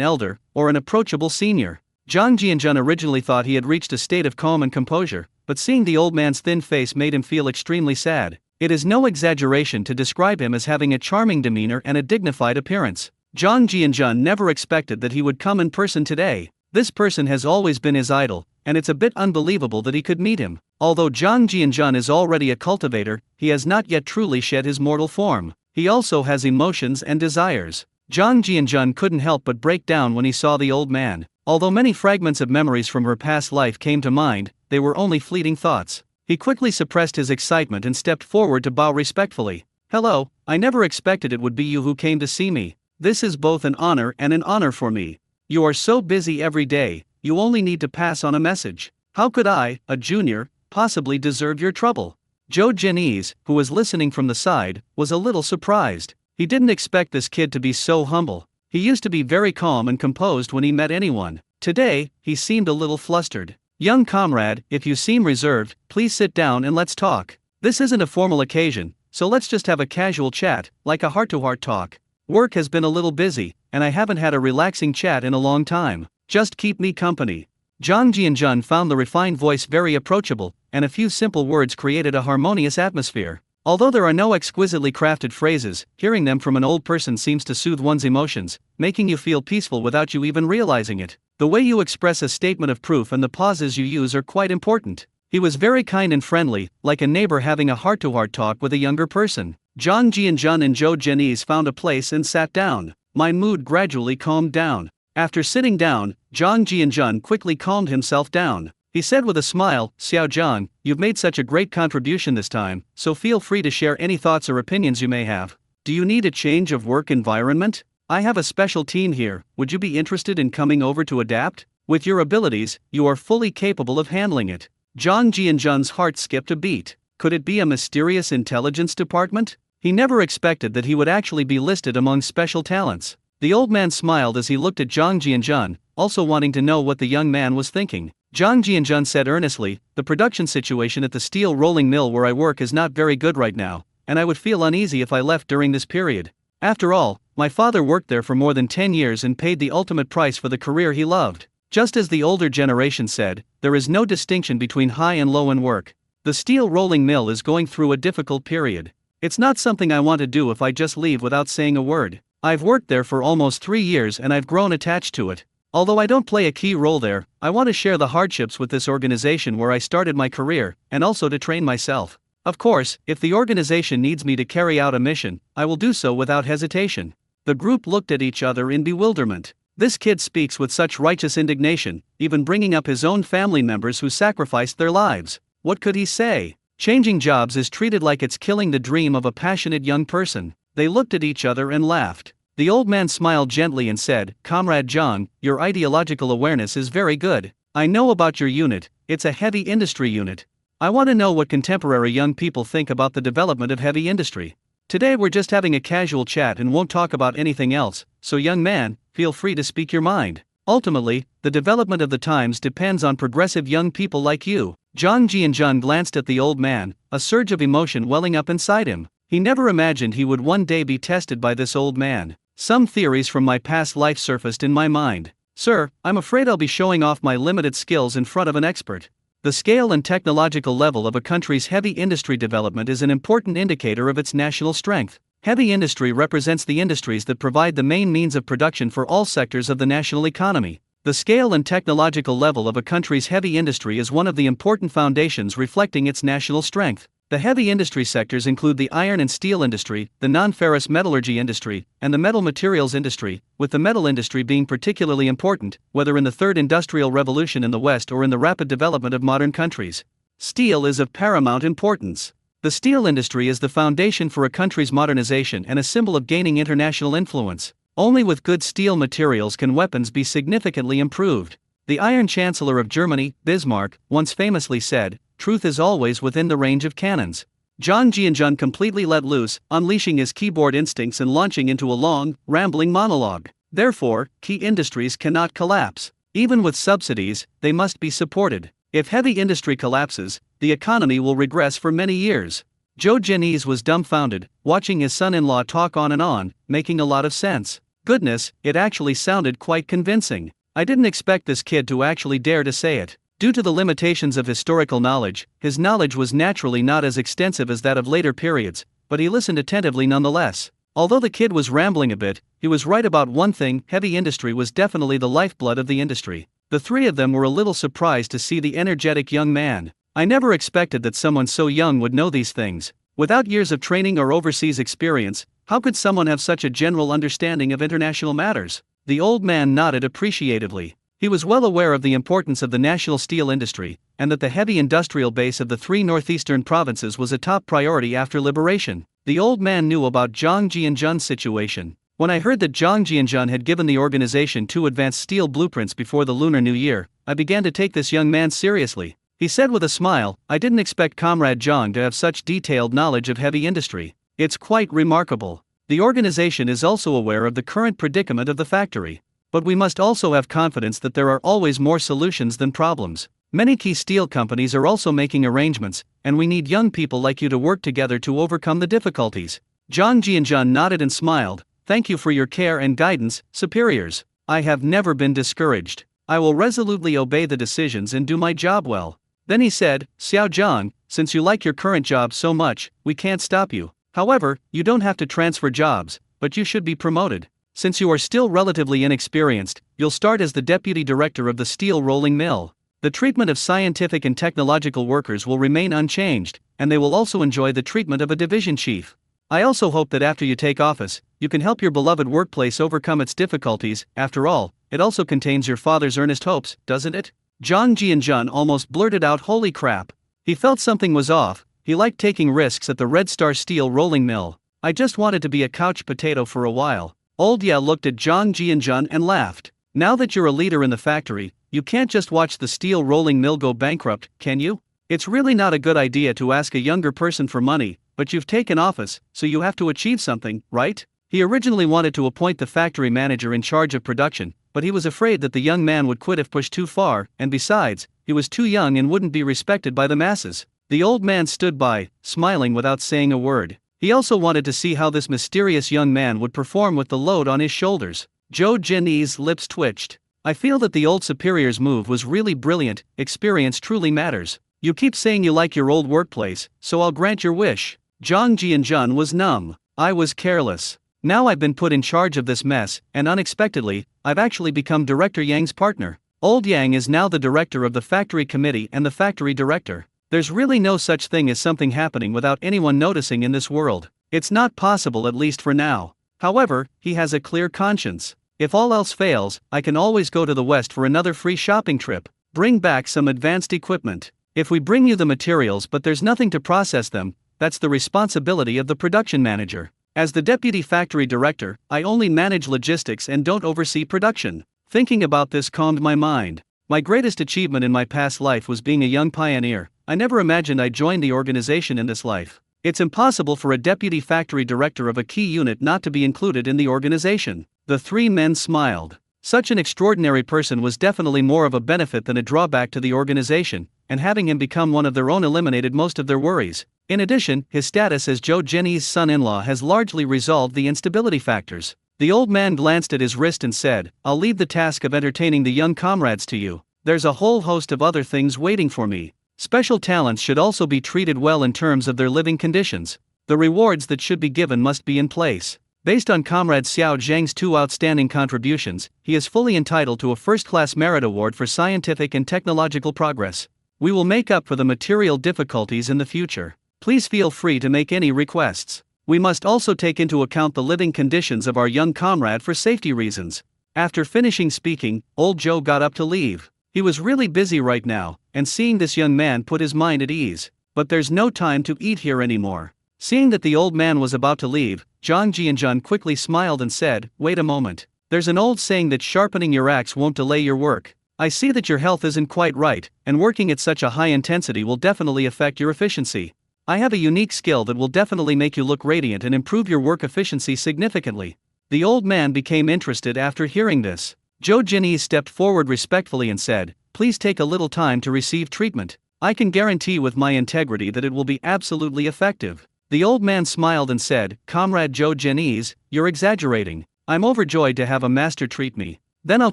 Speaker 1: elder, or an approachable senior. Zhang Jianjun originally thought he had reached a state of calm and composure, but seeing the old man's thin face made him feel extremely sad. It is no exaggeration to describe him as having a charming demeanor and a dignified appearance. Zhang Jianjun never expected that he would come in person today. This person has always been his idol, and it's a bit unbelievable that he could meet him. Although Zhang Jianjun is already a cultivator, he has not yet truly shed his mortal form. He also has emotions and desires. Zhang Jianjun couldn't help but break down when he saw the old man. Although many fragments of memories from her past life came to mind, they were only fleeting thoughts. He quickly suppressed his excitement and stepped forward to bow respectfully. "Hello, I never expected it would be you who came to see me. This is both an honor for me. You are so busy every day, you only need to pass on a message. How could I, a junior, possibly deserve your trouble?" Zhou Jianese, who was listening from the side, was a little surprised. He didn't expect this kid to be so humble. He used to be very calm and composed when he met anyone. Today, he seemed a little flustered. "Young comrade, if you seem reserved, please sit down and let's talk. This isn't a formal occasion, so let's just have a casual chat, like a heart-to-heart talk. Work has been a little busy, and I haven't had a relaxing chat in a long time. Just keep me company." Zhang Jianjun found the refined voice very approachable, and a few simple words created a harmonious atmosphere. Although there are no exquisitely crafted phrases, hearing them from an old person seems to soothe one's emotions, making you feel peaceful without you even realizing it. The way you express a statement of proof and the pauses you use are quite important. He was very kind and friendly, like a neighbor having a heart-to-heart talk with a younger person. Zhang Jianjun and Zhou Jianese found a place and sat down. My mood gradually calmed down. After sitting down, Zhang Jianjun quickly calmed himself down. He said with a smile, "Xiao Zhang, you've made such a great contribution this time, so feel free to share any thoughts or opinions you may have. Do you need a change of work environment? I have a special team here, would you be interested in coming over to adapt? With your abilities, you are fully capable of handling it." Zhang Jianjun's heart skipped a beat. Could it be a mysterious intelligence department? He never expected that he would actually be listed among special talents. The old man smiled as he looked at Zhang Jianjun, also wanting to know what the young man was thinking. Zhang Jianjun said earnestly, "The production situation at the steel rolling mill where I work is not very good right now, and I would feel uneasy if I left during this period. After all, my father worked there for more than 10 years and paid the ultimate price for the career he loved." Just as the older generation said, there is no distinction between high and low in work. The steel rolling mill is going through a difficult period. It's not something I want to do if I just leave without saying a word. I've worked there for almost 3 years and I've grown attached to it. Although I don't play a key role there, I want to share the hardships with this organization where I started my career, and also to train myself. Of course, if the organization needs me to carry out a mission, I will do so without hesitation. The group looked at each other in bewilderment. This kid speaks with such righteous indignation, even bringing up his own family members who sacrificed their lives. What could he say? Changing jobs is treated like it's killing the dream of a passionate young person. They looked at each other and laughed. The old man smiled gently and said, "Comrade Zhang, your ideological awareness is very good. I know about your unit, it's a heavy industry unit. I want to know what contemporary young people think about the development of heavy industry. Today we're just having a casual chat and won't talk about anything else, so young man, feel free to speak your mind. Ultimately, the development of the times depends on progressive young people like you." Zhang Jianjun glanced at the old man, a surge of emotion welling up inside him. He never imagined he would one day be tested by this old man. Some theories from my past life surfaced in my mind. "Sir, I'm afraid I'll be showing off my limited skills in front of an expert. The scale and technological level of a country's heavy industry development is an important indicator of its national strength. Heavy industry represents the industries that provide the main means of production for all sectors of the national economy. The scale and technological level of a country's heavy industry is one of the important foundations reflecting its national strength. The heavy industry sectors include the iron and steel industry, the non-ferrous metallurgy industry, and the metal materials industry, with the metal industry being particularly important, whether in the Third Industrial Revolution in the West or in the rapid development of modern countries. Steel is of paramount importance. The steel industry is the foundation for a country's modernization and a symbol of gaining international influence. Only with good steel materials can weapons be significantly improved. The Iron Chancellor of Germany, Bismarck, once famously said, "Truth is always within the range of cannons." Zhang Jianzhan completely let loose, unleashing his keyboard instincts and launching into a long, rambling monologue. Therefore, key industries cannot collapse. Even with subsidies, they must be supported. If heavy industry collapses, the economy will regress for many years. Zhou Jianese was dumbfounded, watching his son-in-law talk on, making a lot of sense. Goodness, it actually sounded quite convincing. I didn't expect this kid to actually dare to say it. Due to the limitations of historical knowledge, his knowledge was naturally not as extensive as that of later periods, but he listened attentively nonetheless. Although the kid was rambling a bit, he was right about one thing: heavy industry was definitely the lifeblood of the industry. The three of them were a little surprised to see the energetic young man. I never expected that someone so young would know these things. Without years of training or overseas experience, how could someone have such a general understanding of international matters? The old man nodded appreciatively. He was well aware of the importance of the national steel industry, and that the heavy industrial base of the three northeastern provinces was a top priority after liberation. The old man knew about Zhang Jianzhan's situation. When I heard that Zhang Jianzhan had given the organization 2 advanced steel blueprints before the Lunar New Year, I began to take this young man seriously. He said with a smile, "I didn't expect Comrade Zhang to have such detailed knowledge of heavy industry. It's quite remarkable." The organization is also aware of the current predicament of the factory. But we must also have confidence that there are always more solutions than problems. Many key steel companies are also making arrangements, and we need young people like you to work together to overcome the difficulties. Zhang Jianzhan nodded and smiled. "Thank you for your care and guidance, superiors. I have never been discouraged. I will resolutely obey the decisions and do my job well." Then he said, "Xiao Zhang, since you like your current job so much, we can't stop you. However, you don't have to transfer jobs, but you should be promoted. Since you are still relatively inexperienced, you'll start as the deputy director of the steel rolling mill. The treatment of scientific and technological workers will remain unchanged, and they will also enjoy the treatment of a division chief. I also hope that after you take office, you can help your beloved workplace overcome its difficulties. After all, it also contains your father's earnest hopes, doesn't it?" Zhang Jianzhan almost blurted out, "Holy crap." He felt something was off. He liked taking risks at the Red Star Steel rolling mill. "I just wanted to be a couch potato for a while." Old Ya looked at Zhang Jianzhan and laughed. "Now that you're a leader in the factory, you can't just watch the steel rolling mill go bankrupt, can you? It's really not a good idea to ask a younger person for money, but you've taken office, so you have to achieve something, right?" He originally wanted to appoint the factory manager in charge of production, but he was afraid that the young man would quit if pushed too far, and besides, he was too young and wouldn't be respected by the masses. The old man stood by, smiling without saying a word. He also wanted to see how this mysterious young man would perform with the load on his shoulders. Zhou Jianyi's lips twitched. "I feel that the old superior's move was really brilliant. Experience truly matters. You keep saying you like your old workplace, so I'll grant your wish." Zhang Jianzhan was numb. "I was careless. Now I've been put in charge of this mess, and unexpectedly, I've actually become Director Yang's partner. Old Yang is now the director of the factory committee and the factory director. There's really no such thing as something happening without anyone noticing in this world. It's not possible, at least for now. However, he has a clear conscience. If all else fails, I can always go to the West for another free shopping trip. Bring back some advanced equipment. If we bring you the materials but there's nothing to process them, that's the responsibility of the production manager. As the deputy factory director, I only manage logistics and don't oversee production." Thinking about this calmed my mind. My greatest achievement in my past life was being a young pioneer. I never imagined I'd join the organization in this life. It's impossible for a deputy factory director of a key unit not to be included in the organization. The three men smiled. Such an extraordinary person was definitely more of a benefit than a drawback to the organization, and having him become one of their own eliminated most of their worries. In addition, his status as Zhou Jianyi's son-in-law has largely resolved the instability factors. The old man glanced at his wrist and said, "I'll leave the task of entertaining the young comrades to you. There's a whole host of other things waiting for me. Special talents should also be treated well in terms of their living conditions. The rewards that should be given must be in place. Based on Comrade Xiao Zhang's 2 outstanding contributions, he is fully entitled to a first-class merit award for scientific and technological progress. We will make up for the material difficulties in the future. Please feel free to make any requests. We must also take into account the living conditions of our young comrade for safety reasons. After finishing speaking, old Joe got up to leave. He was really busy right now, and seeing this young man put his mind at ease. But there's no time to eat here anymore. Seeing that the old man was about to leave, Zhang Jianzhan quickly smiled and said, "Wait a moment. There's an old saying that sharpening your axe won't delay your work. I see that your health isn't quite right, and working at such a high intensity will definitely affect your efficiency. I have a unique skill that will definitely make you look radiant and improve your work efficiency significantly." The old man became interested after hearing this. Zhou Jinyi stepped forward respectfully and said, "Please take a little time to receive treatment. I can guarantee with my integrity that it will be absolutely effective." The old man smiled and said, "Comrade Zhou Jinyi, you're exaggerating. I'm overjoyed to have a master treat me. Then I'll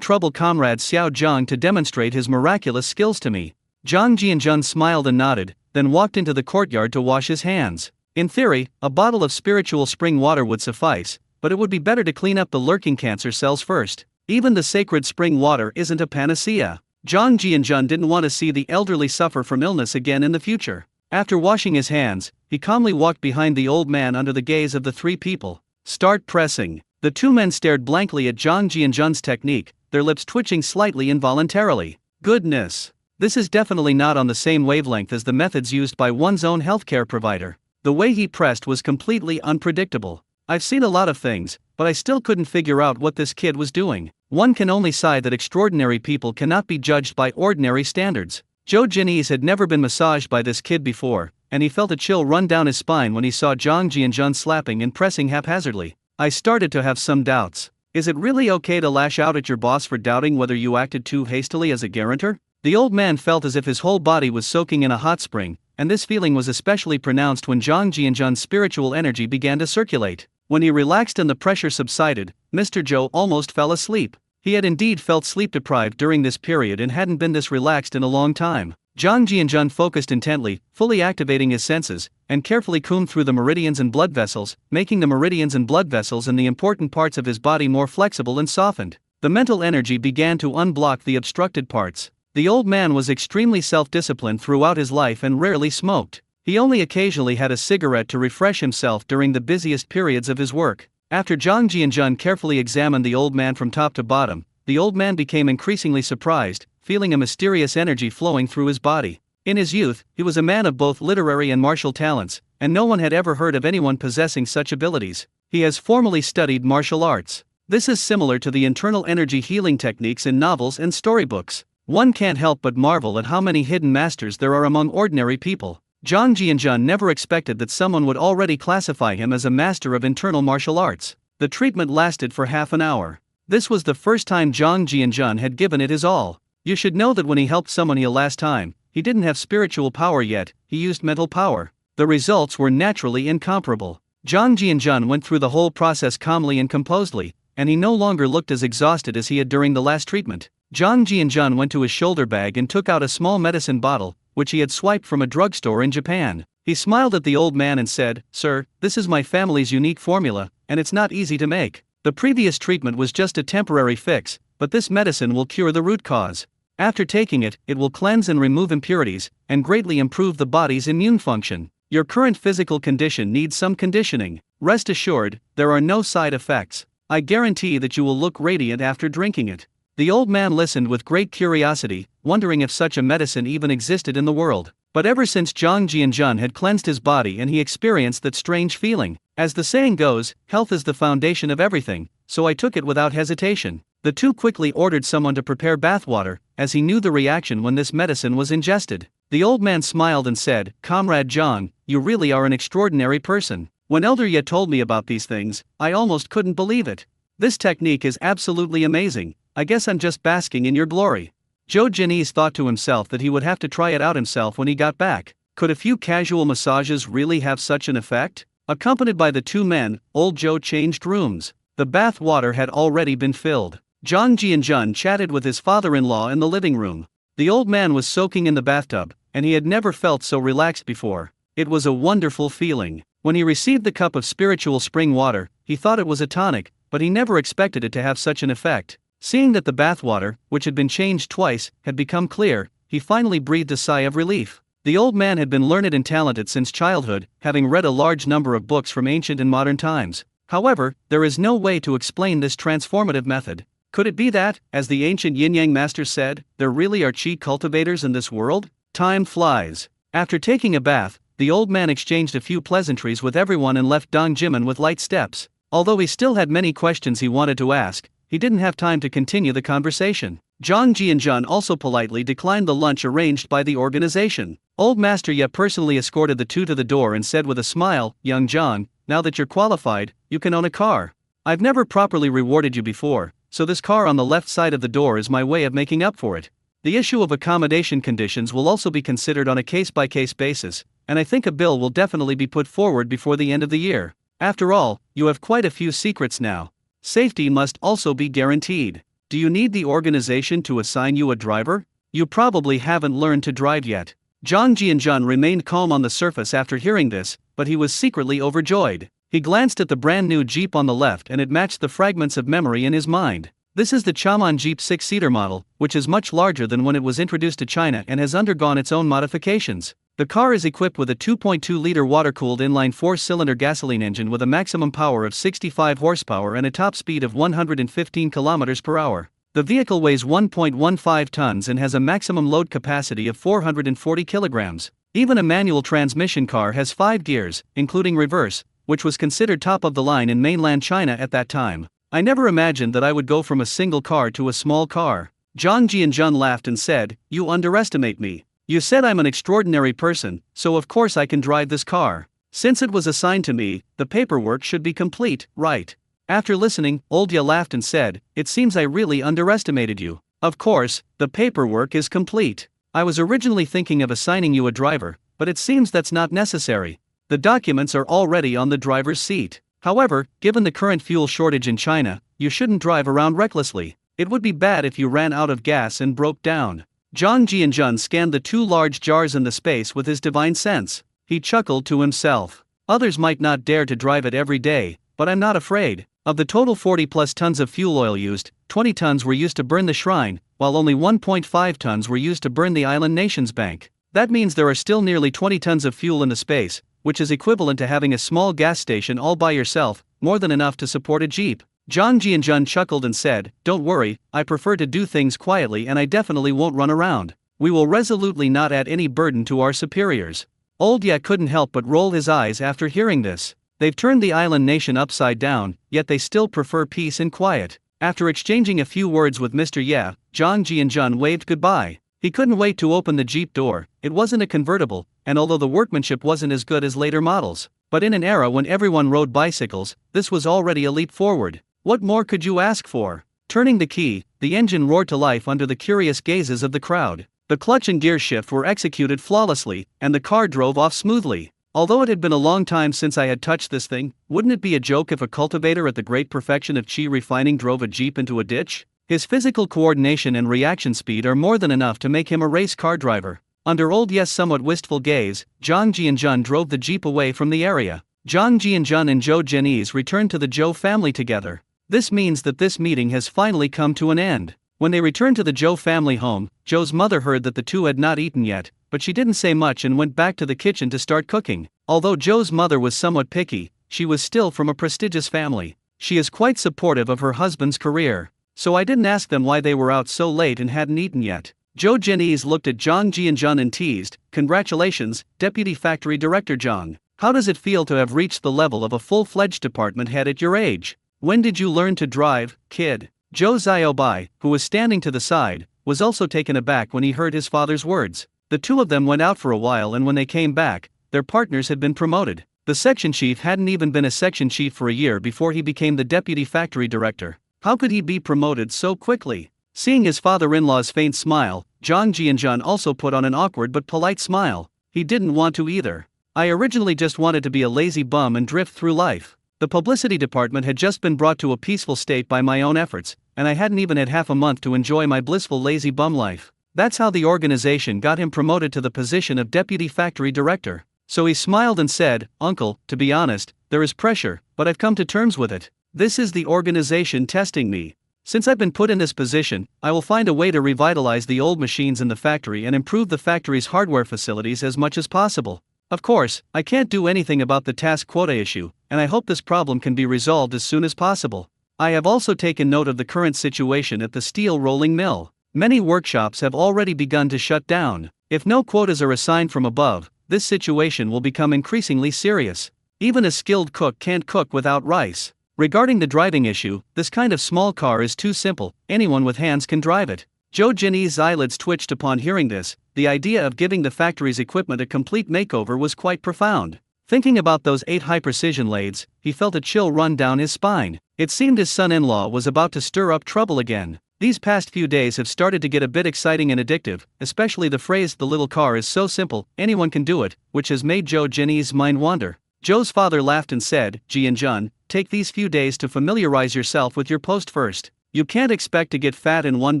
Speaker 1: trouble Comrade Xiao Zhang to demonstrate his miraculous skills to me." Zhang Jianzhan smiled and nodded, then walked into the courtyard to wash his hands. In theory, a bottle of spiritual spring water would suffice, but it would be better to clean up the lurking cancer cells first. Even the sacred spring water isn't a panacea. Zhang Jianzhan didn't want to see the elderly suffer from illness again in the future. After washing his hands, he calmly walked behind the old man under the gaze of the 3 people. "Start pressing." The 2 men stared blankly at Zhang Jianzhan's technique, their lips twitching slightly involuntarily. Goodness! This is definitely not on the same wavelength as the methods used by one's own healthcare provider. The way he pressed was completely unpredictable. I've seen a lot of things, but I still couldn't figure out what this kid was doing. One can only sigh that extraordinary people cannot be judged by ordinary standards. Zhou Jinyi had never been massaged by this kid before, and he felt a chill run down his spine when he saw Zhang Jianzhan slapping and pressing haphazardly. I started to have some doubts. Is it really okay to lash out at your boss for doubting whether you acted too hastily as a guarantor? The old man felt as if his whole body was soaking in a hot spring, and this feeling was especially pronounced when Zhang Jianzhan's spiritual energy began to circulate. When he relaxed and the pressure subsided, Mr. Zhou almost fell asleep. He had indeed felt sleep-deprived during this period and hadn't been this relaxed in a long time. Zhang Jianzhan focused intently, fully activating his senses, and carefully combed through the meridians and blood vessels, making the meridians and blood vessels and the important parts of his body more flexible and softened. The mental energy began to unblock the obstructed parts. The old man was extremely self-disciplined throughout his life and rarely smoked. He only occasionally had a cigarette to refresh himself during the busiest periods of his work. After Zhang Jianzhan carefully examined the old man from top to bottom, the old man became increasingly surprised, feeling a mysterious energy flowing through his body. In his youth, he was a man of both literary and martial talents, and no one had ever heard of anyone possessing such abilities. He has formally studied martial arts. This is similar to the internal energy healing techniques in novels and storybooks. One can't help but marvel at how many hidden masters there are among ordinary people. Zhang Jianzhan never expected that someone would already classify him as a master of internal martial arts. The treatment lasted for half an hour. This was the first time Zhang Jianzhan had given it his all. You should know that when he helped someone heal last time, he didn't have spiritual power yet, he used mental power. The results were naturally incomparable. Zhang Jianzhan went through the whole process calmly and composedly, and he no longer looked as exhausted as he had during the last treatment. Zhang Jianzhan went to his shoulder bag and took out a small medicine bottle, which he had swiped from a drugstore in Japan. He smiled at the old man and said, "Sir, this is my family's unique formula, and it's not easy to make. The previous treatment was just a temporary fix, but this medicine will cure the root cause. After taking it, it will cleanse and remove impurities, and greatly improve the body's immune function. Your current physical condition needs some conditioning. Rest assured, there are no side effects. I guarantee that you will look radiant after drinking it." The old man listened with great curiosity, wondering if such a medicine even existed in the world. But ever since Zhang Jianzhan had cleansed his body and he experienced that strange feeling, as the saying goes, health is the foundation of everything, so I took it without hesitation. The 2 quickly ordered someone to prepare bathwater, as he knew the reaction when this medicine was ingested. The old man smiled and said, "Comrade Zhang, you really are an extraordinary person. When Elder Ye told me about these things, I almost couldn't believe it. This technique is absolutely amazing. I guess I'm just basking in your glory." Zhou Jinyi thought to himself that he would have to try it out himself when he got back. Could a few casual massages really have such an effect? Accompanied by the 2 men, old Zhou changed rooms. The bath water had already been filled. Zhang Jianzhan chatted with his father-in-law in the living room. The old man was soaking in the bathtub, and he had never felt so relaxed before. It was a wonderful feeling. When he received the cup of spiritual spring water, he thought it was a tonic, but he never expected it to have such an effect. Seeing that the bathwater, which had been changed twice, had become clear, he finally breathed a sigh of relief. The old man had been learned and talented since childhood, having read a large number of books from ancient and modern times. However, there is no way to explain this transformative method. Could it be that, as the ancient yin-yang masters said, there really are chi cultivators in this world? Time flies. After taking a bath, the old man exchanged a few pleasantries with everyone and left Dong Jimin with light steps. Although he still had many questions he wanted to ask, he didn't have time to continue the conversation. Zhang Jianjun also politely declined the lunch arranged by the organization. Old Master Ye personally escorted the two to the door and said with a smile, "Young Zhang, now that you're qualified, you can own a car. I've never properly rewarded you before, so this car on the left side of the door is my way of making up for it. The issue of accommodation conditions will also be considered on a case-by-case basis, and I think a bill will definitely be put forward before the end of the year. After all, you have quite a few secrets now. Safety must also be guaranteed. Do you need the organization to assign you a driver? You probably haven't learned to drive yet." Zhang Jianjun remained calm on the surface after hearing this, but he was secretly overjoyed. He glanced at the brand new Jeep on the left and it matched the fragments of memory in his mind. This is the Chaman Jeep 6-seater model, which is much larger than when it was introduced to China and has undergone its own modifications. The car is equipped with a 2.2-liter water-cooled inline 4-cylinder gasoline engine with a maximum power of 65 horsepower and a top speed of 115 km per hour. The vehicle weighs 1.15 tons and has a maximum load capacity of 440 kilograms. Even a manual transmission car has 5 gears, including reverse, which was considered top of the line in mainland China at that time. I never imagined that I would go from a single car to a small car. Zhang Jianjun laughed and said, "You underestimate me. You said I'm an extraordinary person, so of course I can drive this car. Since it was assigned to me, the paperwork should be complete, right?" After listening, Old Ye laughed and said, "It seems I really underestimated you. Of course, the paperwork is complete. I was originally thinking of assigning you a driver, but it seems that's not necessary. The documents are already on the driver's seat. However, given the current fuel shortage in China, you shouldn't drive around recklessly. It would be bad if you ran out of gas and broke down." Zhang Jianjun scanned the 2 large jars in the space with his divine sense. He chuckled to himself. Others might not dare to drive it every day, but I'm not afraid. Of the total 40+ tons of fuel oil used, 20 tons were used to burn the shrine, while only 1.5 tons were used to burn the island nation's bank. That means there are still nearly 20 tons of fuel in the space, which is equivalent to having a small gas station all by yourself, more than enough to support a jeep. Zhang Jianjun chuckled and said, "Don't worry, I prefer to do things quietly and I definitely won't run around. We will resolutely not add any burden to our superiors." Old Ye couldn't help but roll his eyes after hearing this. They've turned the island nation upside down, yet they still prefer peace and quiet. After exchanging a few words with Mr. Ye, Zhang Jianjun waved goodbye. He couldn't wait to open the Jeep door. It wasn't a convertible, and although the workmanship wasn't as good as later models, but in an era when everyone rode bicycles, this was already a leap forward. What more could you ask for? Turning the key, the engine roared to life under the curious gazes of the crowd. The clutch and gear shift were executed flawlessly, and the car drove off smoothly. Although it had been a long time since I had touched this thing, wouldn't it be a joke if a cultivator at the great perfection of chi refining drove a Jeep into a ditch? His physical coordination and reaction speed are more than enough to make him a race car driver. Under Old Ye's somewhat wistful gaze, Zhang Jianjun drove the Jeep away from the area. Zhang Jianjun and Zhou Zhenyi's returned to the Zhou family together. This means that this meeting has finally come to an end. When they returned to the Zhou family home, Zhou's mother heard that the two had not eaten yet, but she didn't say much and went back to the kitchen to start cooking. Although Zhou's mother was somewhat picky, she was still from a prestigious family. She is quite supportive of her husband's career. So I didn't ask them why they were out so late and hadn't eaten yet. Zhou Zhenyi looked at Zhang Jianjun and teased, "Congratulations, Deputy Factory Director Zhang. How does it feel to have reached the level of a full-fledged department head at your age? When did you learn to drive, kid?" Zhou Xiaobai, who was standing to the side, was also taken aback when he heard his father's words. The two of them went out for a while, and when they came back, their partners had been promoted. The section chief hadn't even been a section chief for a year before he became the deputy factory director. How could he be promoted so quickly? Seeing his father-in-law's faint smile, Zhang Jianjun also put on an awkward but polite smile. He didn't want to either. "I originally just wanted to be a lazy bum and drift through life. The publicity department had just been brought to a peaceful state by my own efforts, and I hadn't even had half a month to enjoy my blissful lazy bum life. That's how the organization got him promoted to the position of deputy factory director. So he smiled and said, "Uncle, to be honest, there is pressure, but I've come to terms with it. This is the organization testing me. Since I've been put in this position, I will find a way to revitalize the old machines in the factory and improve the factory's hardware facilities as much as possible. Of course, I can't do anything about the task quota issue, and I hope this problem can be resolved as soon as possible. I have also taken note of the current situation at the steel rolling mill. Many workshops have already begun to shut down. If no quotas are assigned from above, this situation will become increasingly serious. Even a skilled cook can't cook without rice. Regarding the driving issue, this kind of small car is too simple, anyone with hands can drive it." Zhou Jinyi's eyelids twitched upon hearing this. The idea of giving the factory's equipment a complete makeover was quite profound. Thinking about those 8 high-precision lathes, he felt a chill run down his spine. It seemed his son-in-law was about to stir up trouble again. These past few days have started to get a bit exciting and addictive, especially the phrase "the little car is so simple, anyone can do it," which has made Zhou Jinyi's mind wander. Zhou's father laughed and said, "Jianjun, take these few days to familiarize yourself with your post first. You can't expect to get fat in one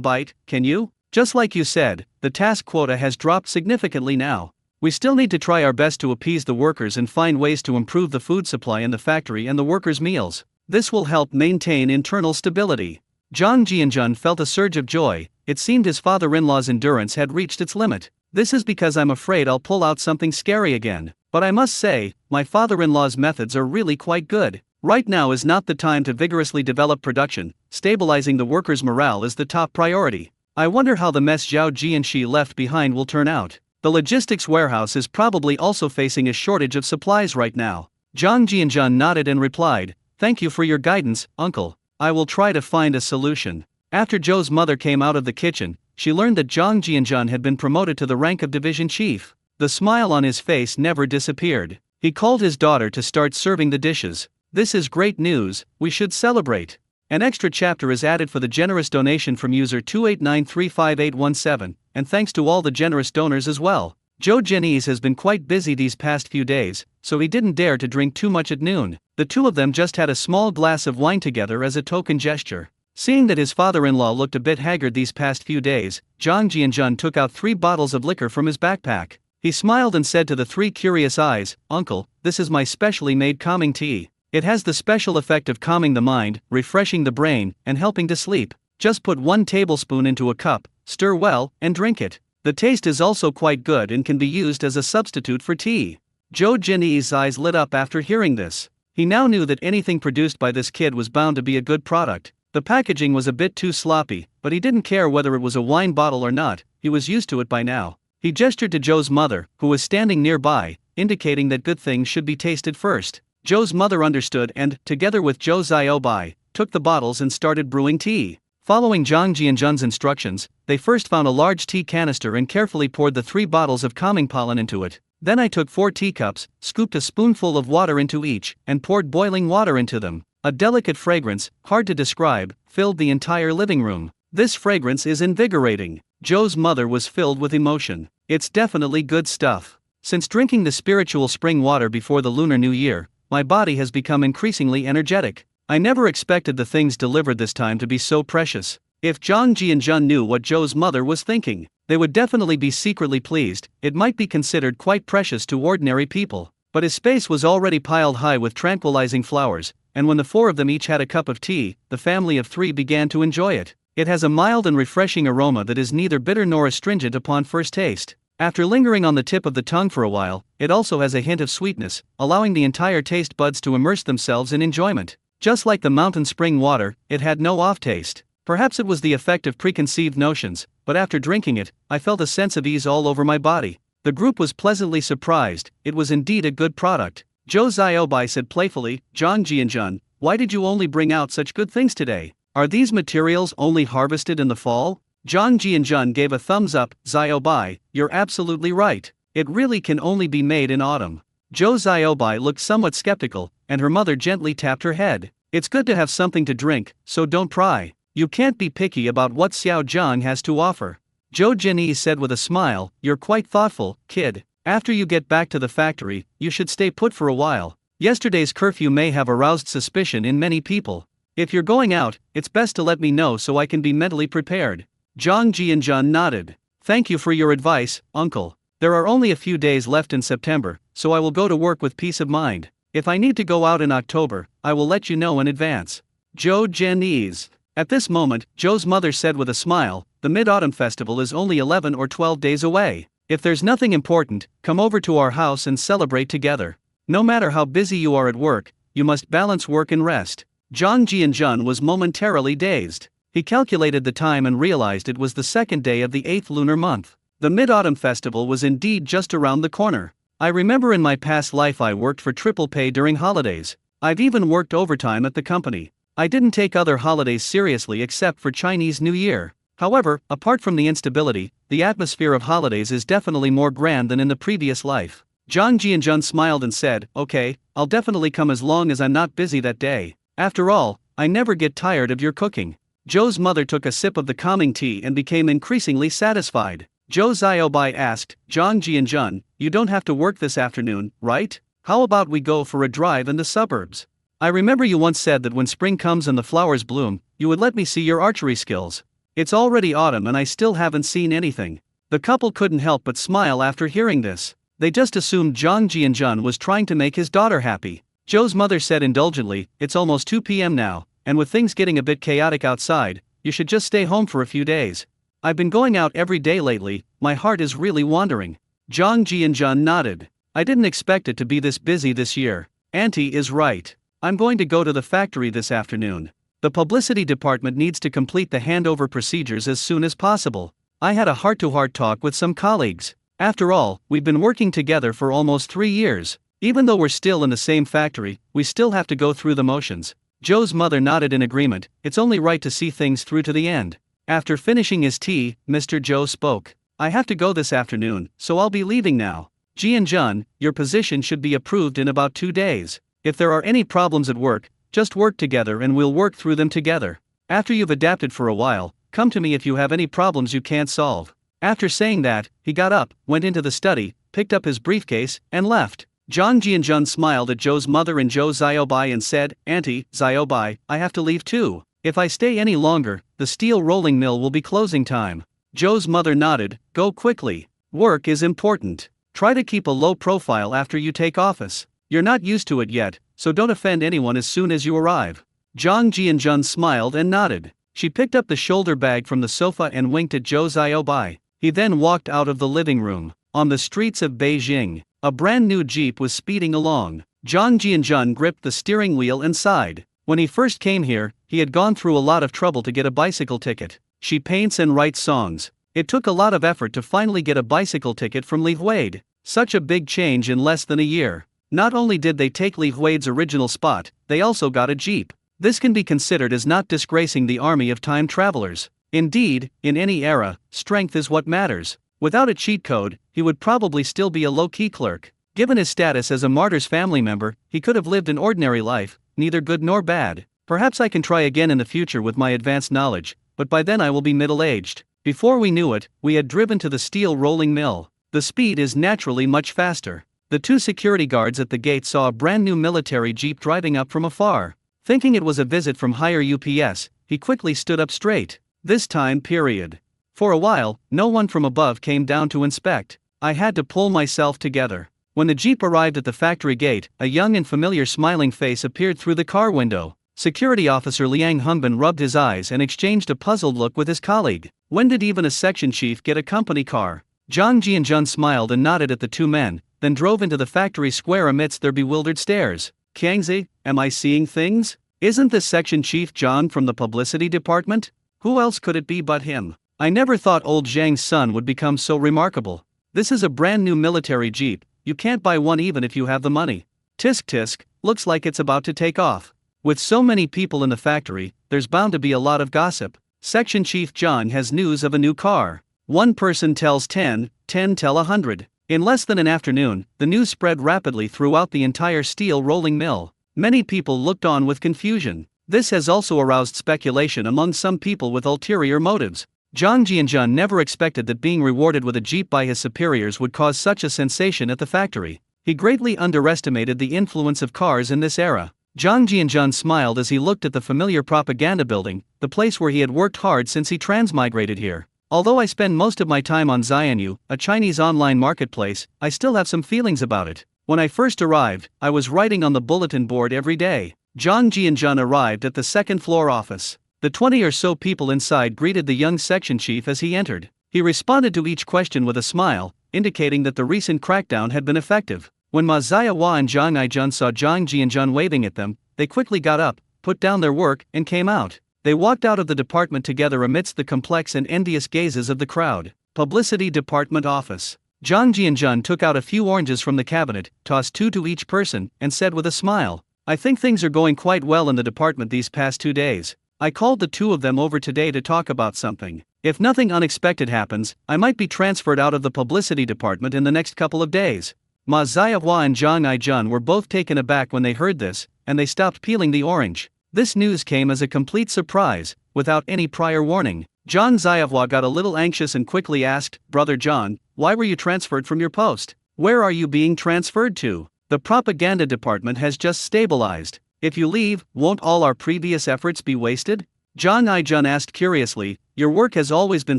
Speaker 1: bite, can you? Just like you said, the task quota has dropped significantly now. We still need to try our best to appease the workers and find ways to improve the food supply in the factory and the workers' meals. This will help maintain internal stability." Zhang Jianjun felt a surge of joy. It seemed his father-in-law's endurance had reached its limit. "This is because I'm afraid I'll pull out something scary again. But I must say, my father-in-law's methods are really quite good. Right now is not the time to vigorously develop production. Stabilizing the workers' morale is the top priority. I wonder how the mess Zhao Jianxi left behind will turn out. The logistics warehouse is probably also facing a shortage of supplies right now." Zhang Jianjun nodded and replied, "Thank you for your guidance, uncle. I will try to find a solution." After Zhou's mother came out of the kitchen, she learned that Zhang Jianjun had been promoted to the rank of division chief. The smile on his face never disappeared. He called his daughter to start serving the dishes. "This is great news, we should celebrate." An extra chapter is added for the generous donation from user 289358817, and thanks to all the generous donors as well. Zhou Jinyi has been quite busy these past few days, so he didn't dare to drink too much at noon. The two of them just had a small glass of wine together as a token gesture. Seeing that his father-in-law looked a bit haggard these past few days, Zhang Jianjun took out 3 bottles of liquor from his backpack. He smiled and said to the 3 curious eyes, "Uncle, this is my specially made calming tea. It has the special effect of calming the mind, refreshing the brain, and helping to sleep. Just put 1 tablespoon into a cup, stir well, and drink it. The taste is also quite good and can be used as a substitute for tea." Zhou Jinyi's eyes lit up after hearing this. He now knew that anything produced by this kid was bound to be a good product. The packaging was a bit too sloppy, but he didn't care whether it was a wine bottle or not, he was used to it by now. He gestured to Zhou's mother, who was standing nearby, indicating that good things should be tasted first. Zhou's mother understood and, together with Zhou Xiaobai, took the bottles and started brewing tea. Following Zhang Jianjun's instructions, they first found a large tea canister and carefully poured the 3 bottles of calming pollen into it. Then I took 4 teacups, scooped a spoonful of water into each, and poured boiling water into them. A delicate fragrance, hard to describe, filled the entire living room. "This fragrance is invigorating." Zhou's mother was filled with emotion. "It's definitely good stuff. Since drinking the spiritual spring water before the Lunar New Year, my body has become increasingly energetic. I never expected the things delivered this time to be so precious." If Zhang Jianjun knew what Zhou's mother was thinking, they would definitely be secretly pleased. It might be considered quite precious to ordinary people. But his space was already piled high with tranquilizing flowers, and when the 4 of them each had a cup of tea, the family of 3 began to enjoy it. It has a mild and refreshing aroma that is neither bitter nor astringent upon first taste. After lingering on the tip of the tongue for a while, it also has a hint of sweetness, allowing the entire taste buds to immerse themselves in enjoyment. Just like the mountain spring water, it had no off-taste. Perhaps it was the effect of preconceived notions, but after drinking it, I felt a sense of ease all over my body. The group was pleasantly surprised. It was indeed a good product. Zhou Xiaobai said playfully, "Zhang Jianjun, why did you only bring out such good things today? Are these materials only harvested in the fall?" Zhang Jianjun gave a thumbs up. "Xiaobai, you're absolutely right. It really can only be made in autumn." Zhou Xiaobai looked somewhat skeptical, and her mother gently tapped her head. "It's good to have something to drink, so don't pry. You can't be picky about what Xiao Zhang has to offer." Zhou Jinyi said with a smile, "You're quite thoughtful, kid. After you get back to the factory, you should stay put for a while. Yesterday's curfew may have aroused suspicion in many people. If you're going out, it's best to let me know so I can be mentally prepared." Zhang Jianjun nodded. Thank you for your advice, uncle. There are only a few days left in September, so I will go to work with peace of mind. If I need to go out in October, I will let you know in advance. Joe Jennese. At this moment, Joe's mother said with a smile, the Mid-Autumn Festival is only 11 or 12 days away. If there's nothing important, come over to our house and celebrate together. No matter how busy you are at work, you must balance work and rest. Zhang Jianjun was momentarily dazed. He calculated the time and realized it was the second day of the 8th lunar month. The Mid-Autumn Festival was indeed just around the corner. I remember in my past life I worked for triple pay during holidays. I've even worked overtime at the company. I didn't take other holidays seriously except for Chinese New Year. However, apart from the instability, the atmosphere of holidays is definitely more grand than in the previous life. Zhang Jianjun smiled and said, okay, I'll definitely come as long as I'm not busy that day. After all, I never get tired of your cooking. Joe's mother took a sip of the calming tea and became increasingly satisfied. Zhou Xiaobai asked, Zhang Jianjun, you don't have to work this afternoon, right? How about we go for a drive in the suburbs? I remember you once said that when spring comes and the flowers bloom, you would let me see your archery skills. It's already autumn and I still haven't seen anything. The couple couldn't help but smile after hearing this. They just assumed Zhang Jianjun was trying to make his daughter happy. Joe's mother said indulgently, it's almost 2 p.m. now, and with things getting a bit chaotic outside, you should just stay home for a few days. I've been going out every day lately, my heart is really wandering. Zhang Jianjun nodded. I didn't expect it to be this busy this year. Auntie is right. I'm going to go to the factory this afternoon. The publicity department needs to complete the handover procedures as soon as possible. I had a heart-to-heart talk with some colleagues. After all, we've been working together for almost 3 years. Even though we're still in the same factory, we still have to go through the motions. Joe's mother nodded in agreement. It's only right to see things through to the end. After finishing his tea, Mr. Joe spoke. I have to go this afternoon, so I'll be leaving now. Jianjun, your position should be approved in about 2 days. If there are any problems at work, just work together and we'll work through them together. After you've adapted for a while, come to me if you have any problems you can't solve. After saying that, he got up, went into the study, picked up his briefcase, and left. Zhang Jianjun smiled at Joe's mother and Zhou Xiaobai and said, Auntie, Xiaobai, I have to leave too. If I stay any longer, the steel rolling mill will be closing time. Joe's mother nodded, go quickly. Work is important. Try to keep a low profile after you take office. You're not used to it yet, so don't offend anyone as soon as you arrive. Zhang Jianjun smiled and nodded. She picked up the shoulder bag from the sofa and winked at Zhou Xiaobai. He then walked out of the living room. On the streets of Beijing, a brand new Jeep was speeding along. Zhang Jianjun gripped the steering wheel and sighed. When he first came here, he had gone through a lot of trouble to get a bicycle ticket. She paints and writes songs. It took a lot of effort to finally get a bicycle ticket from Li Huade. Such a big change in less than a year. Not only did they take Li Huade's original spot, they also got a Jeep. This can be considered as not disgracing the army of time travelers. Indeed, in any era, strength is what matters. Without a cheat code, he would probably still be a low-key clerk. Given his status as a martyr's family member, he could have lived an ordinary life, neither good nor bad. Perhaps I can try again in the future with my advanced knowledge, but by then I will be middle-aged. Before we knew it, we had driven to the steel rolling mill. The speed is naturally much faster. The 2 security guards at the gate saw a brand new military jeep driving up from afar. Thinking it was a visit from higher UPS, he quickly stood up straight. This time period. For a while, no one from above came down to inspect. I had to pull myself together. When the jeep arrived at the factory gate, a young and familiar smiling face appeared through the car window. Security officer Liang Hunbin rubbed his eyes and exchanged a puzzled look with his colleague. When did even a section chief get a company car? Zhang Jianjun smiled and nodded at the 2 men, then drove into the factory square amidst their bewildered stares. Qiangzi, am I seeing things? Isn't this section chief Zhang from the publicity department? Who else could it be but him? I never thought old Zhang's son would become so remarkable. This is a brand new military jeep, you can't buy one even if you have the money. Tisk tisk, looks like it's about to take off. With so many people in the factory, there's bound to be a lot of gossip. Section Chief Zhang has news of a new car. One person tells 10, 10 tell 100. In less than an afternoon, the news spread rapidly throughout the entire steel rolling mill. Many people looked on with confusion. This has also aroused speculation among some people with ulterior motives. Zhang Jianjun never expected that being rewarded with a jeep by his superiors would cause such a sensation at the factory. He greatly underestimated the influence of cars in this era. Zhang Jianjun smiled as he looked at the familiar propaganda building, the place where he had worked hard since he transmigrated here. Although I spend most of my time on Xianyu, a Chinese online marketplace, I still have some feelings about it. When I first arrived, I was writing on the bulletin board every day. Zhang Jianzhan arrived at the second-floor office. The 20 or so people inside greeted the young section chief as he entered. He responded to each question with a smile, indicating that the recent crackdown had been effective. When Ma Xiaohua and Zhang Aijun saw Zhang Jianzhan waving at them, they quickly got up, put down their work, and came out. They walked out of the department together amidst the complex and envious gazes of the crowd. Publicity Department Office. Zhang Jianzhan took out a few oranges from the cabinet, tossed 2 to each person, and said with a smile, "I think things are going quite well in the department these past 2 days. I called the 2 of them over today to talk about something. If nothing unexpected happens, I might be transferred out of the publicity department in the next couple of days." Ma Xiaohua and Zhang Aijun were both taken aback when they heard this, and they stopped peeling the orange. This news came as a complete surprise, without any prior warning. Zhang Xiaohua got a little anxious and quickly asked, "Brother Zhang, why were you transferred from your post? Where are you being transferred to? The propaganda department has just stabilized. If you leave, won't all our previous efforts be wasted?" Zhang Aijun asked curiously, "Your work has always been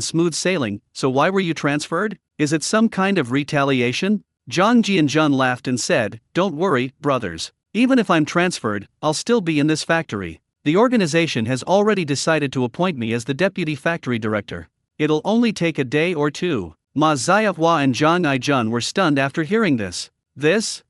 Speaker 1: smooth sailing, so why were you transferred? Is it some kind of retaliation?" Zhang Jianzhan laughed and said, "Don't worry, brothers. Even if I'm transferred, I'll still be in this factory. The organization has already decided to appoint me as the deputy factory director. It'll only take a day or 2. Ma Xiaohua and Zhang Aijun were stunned after hearing this. This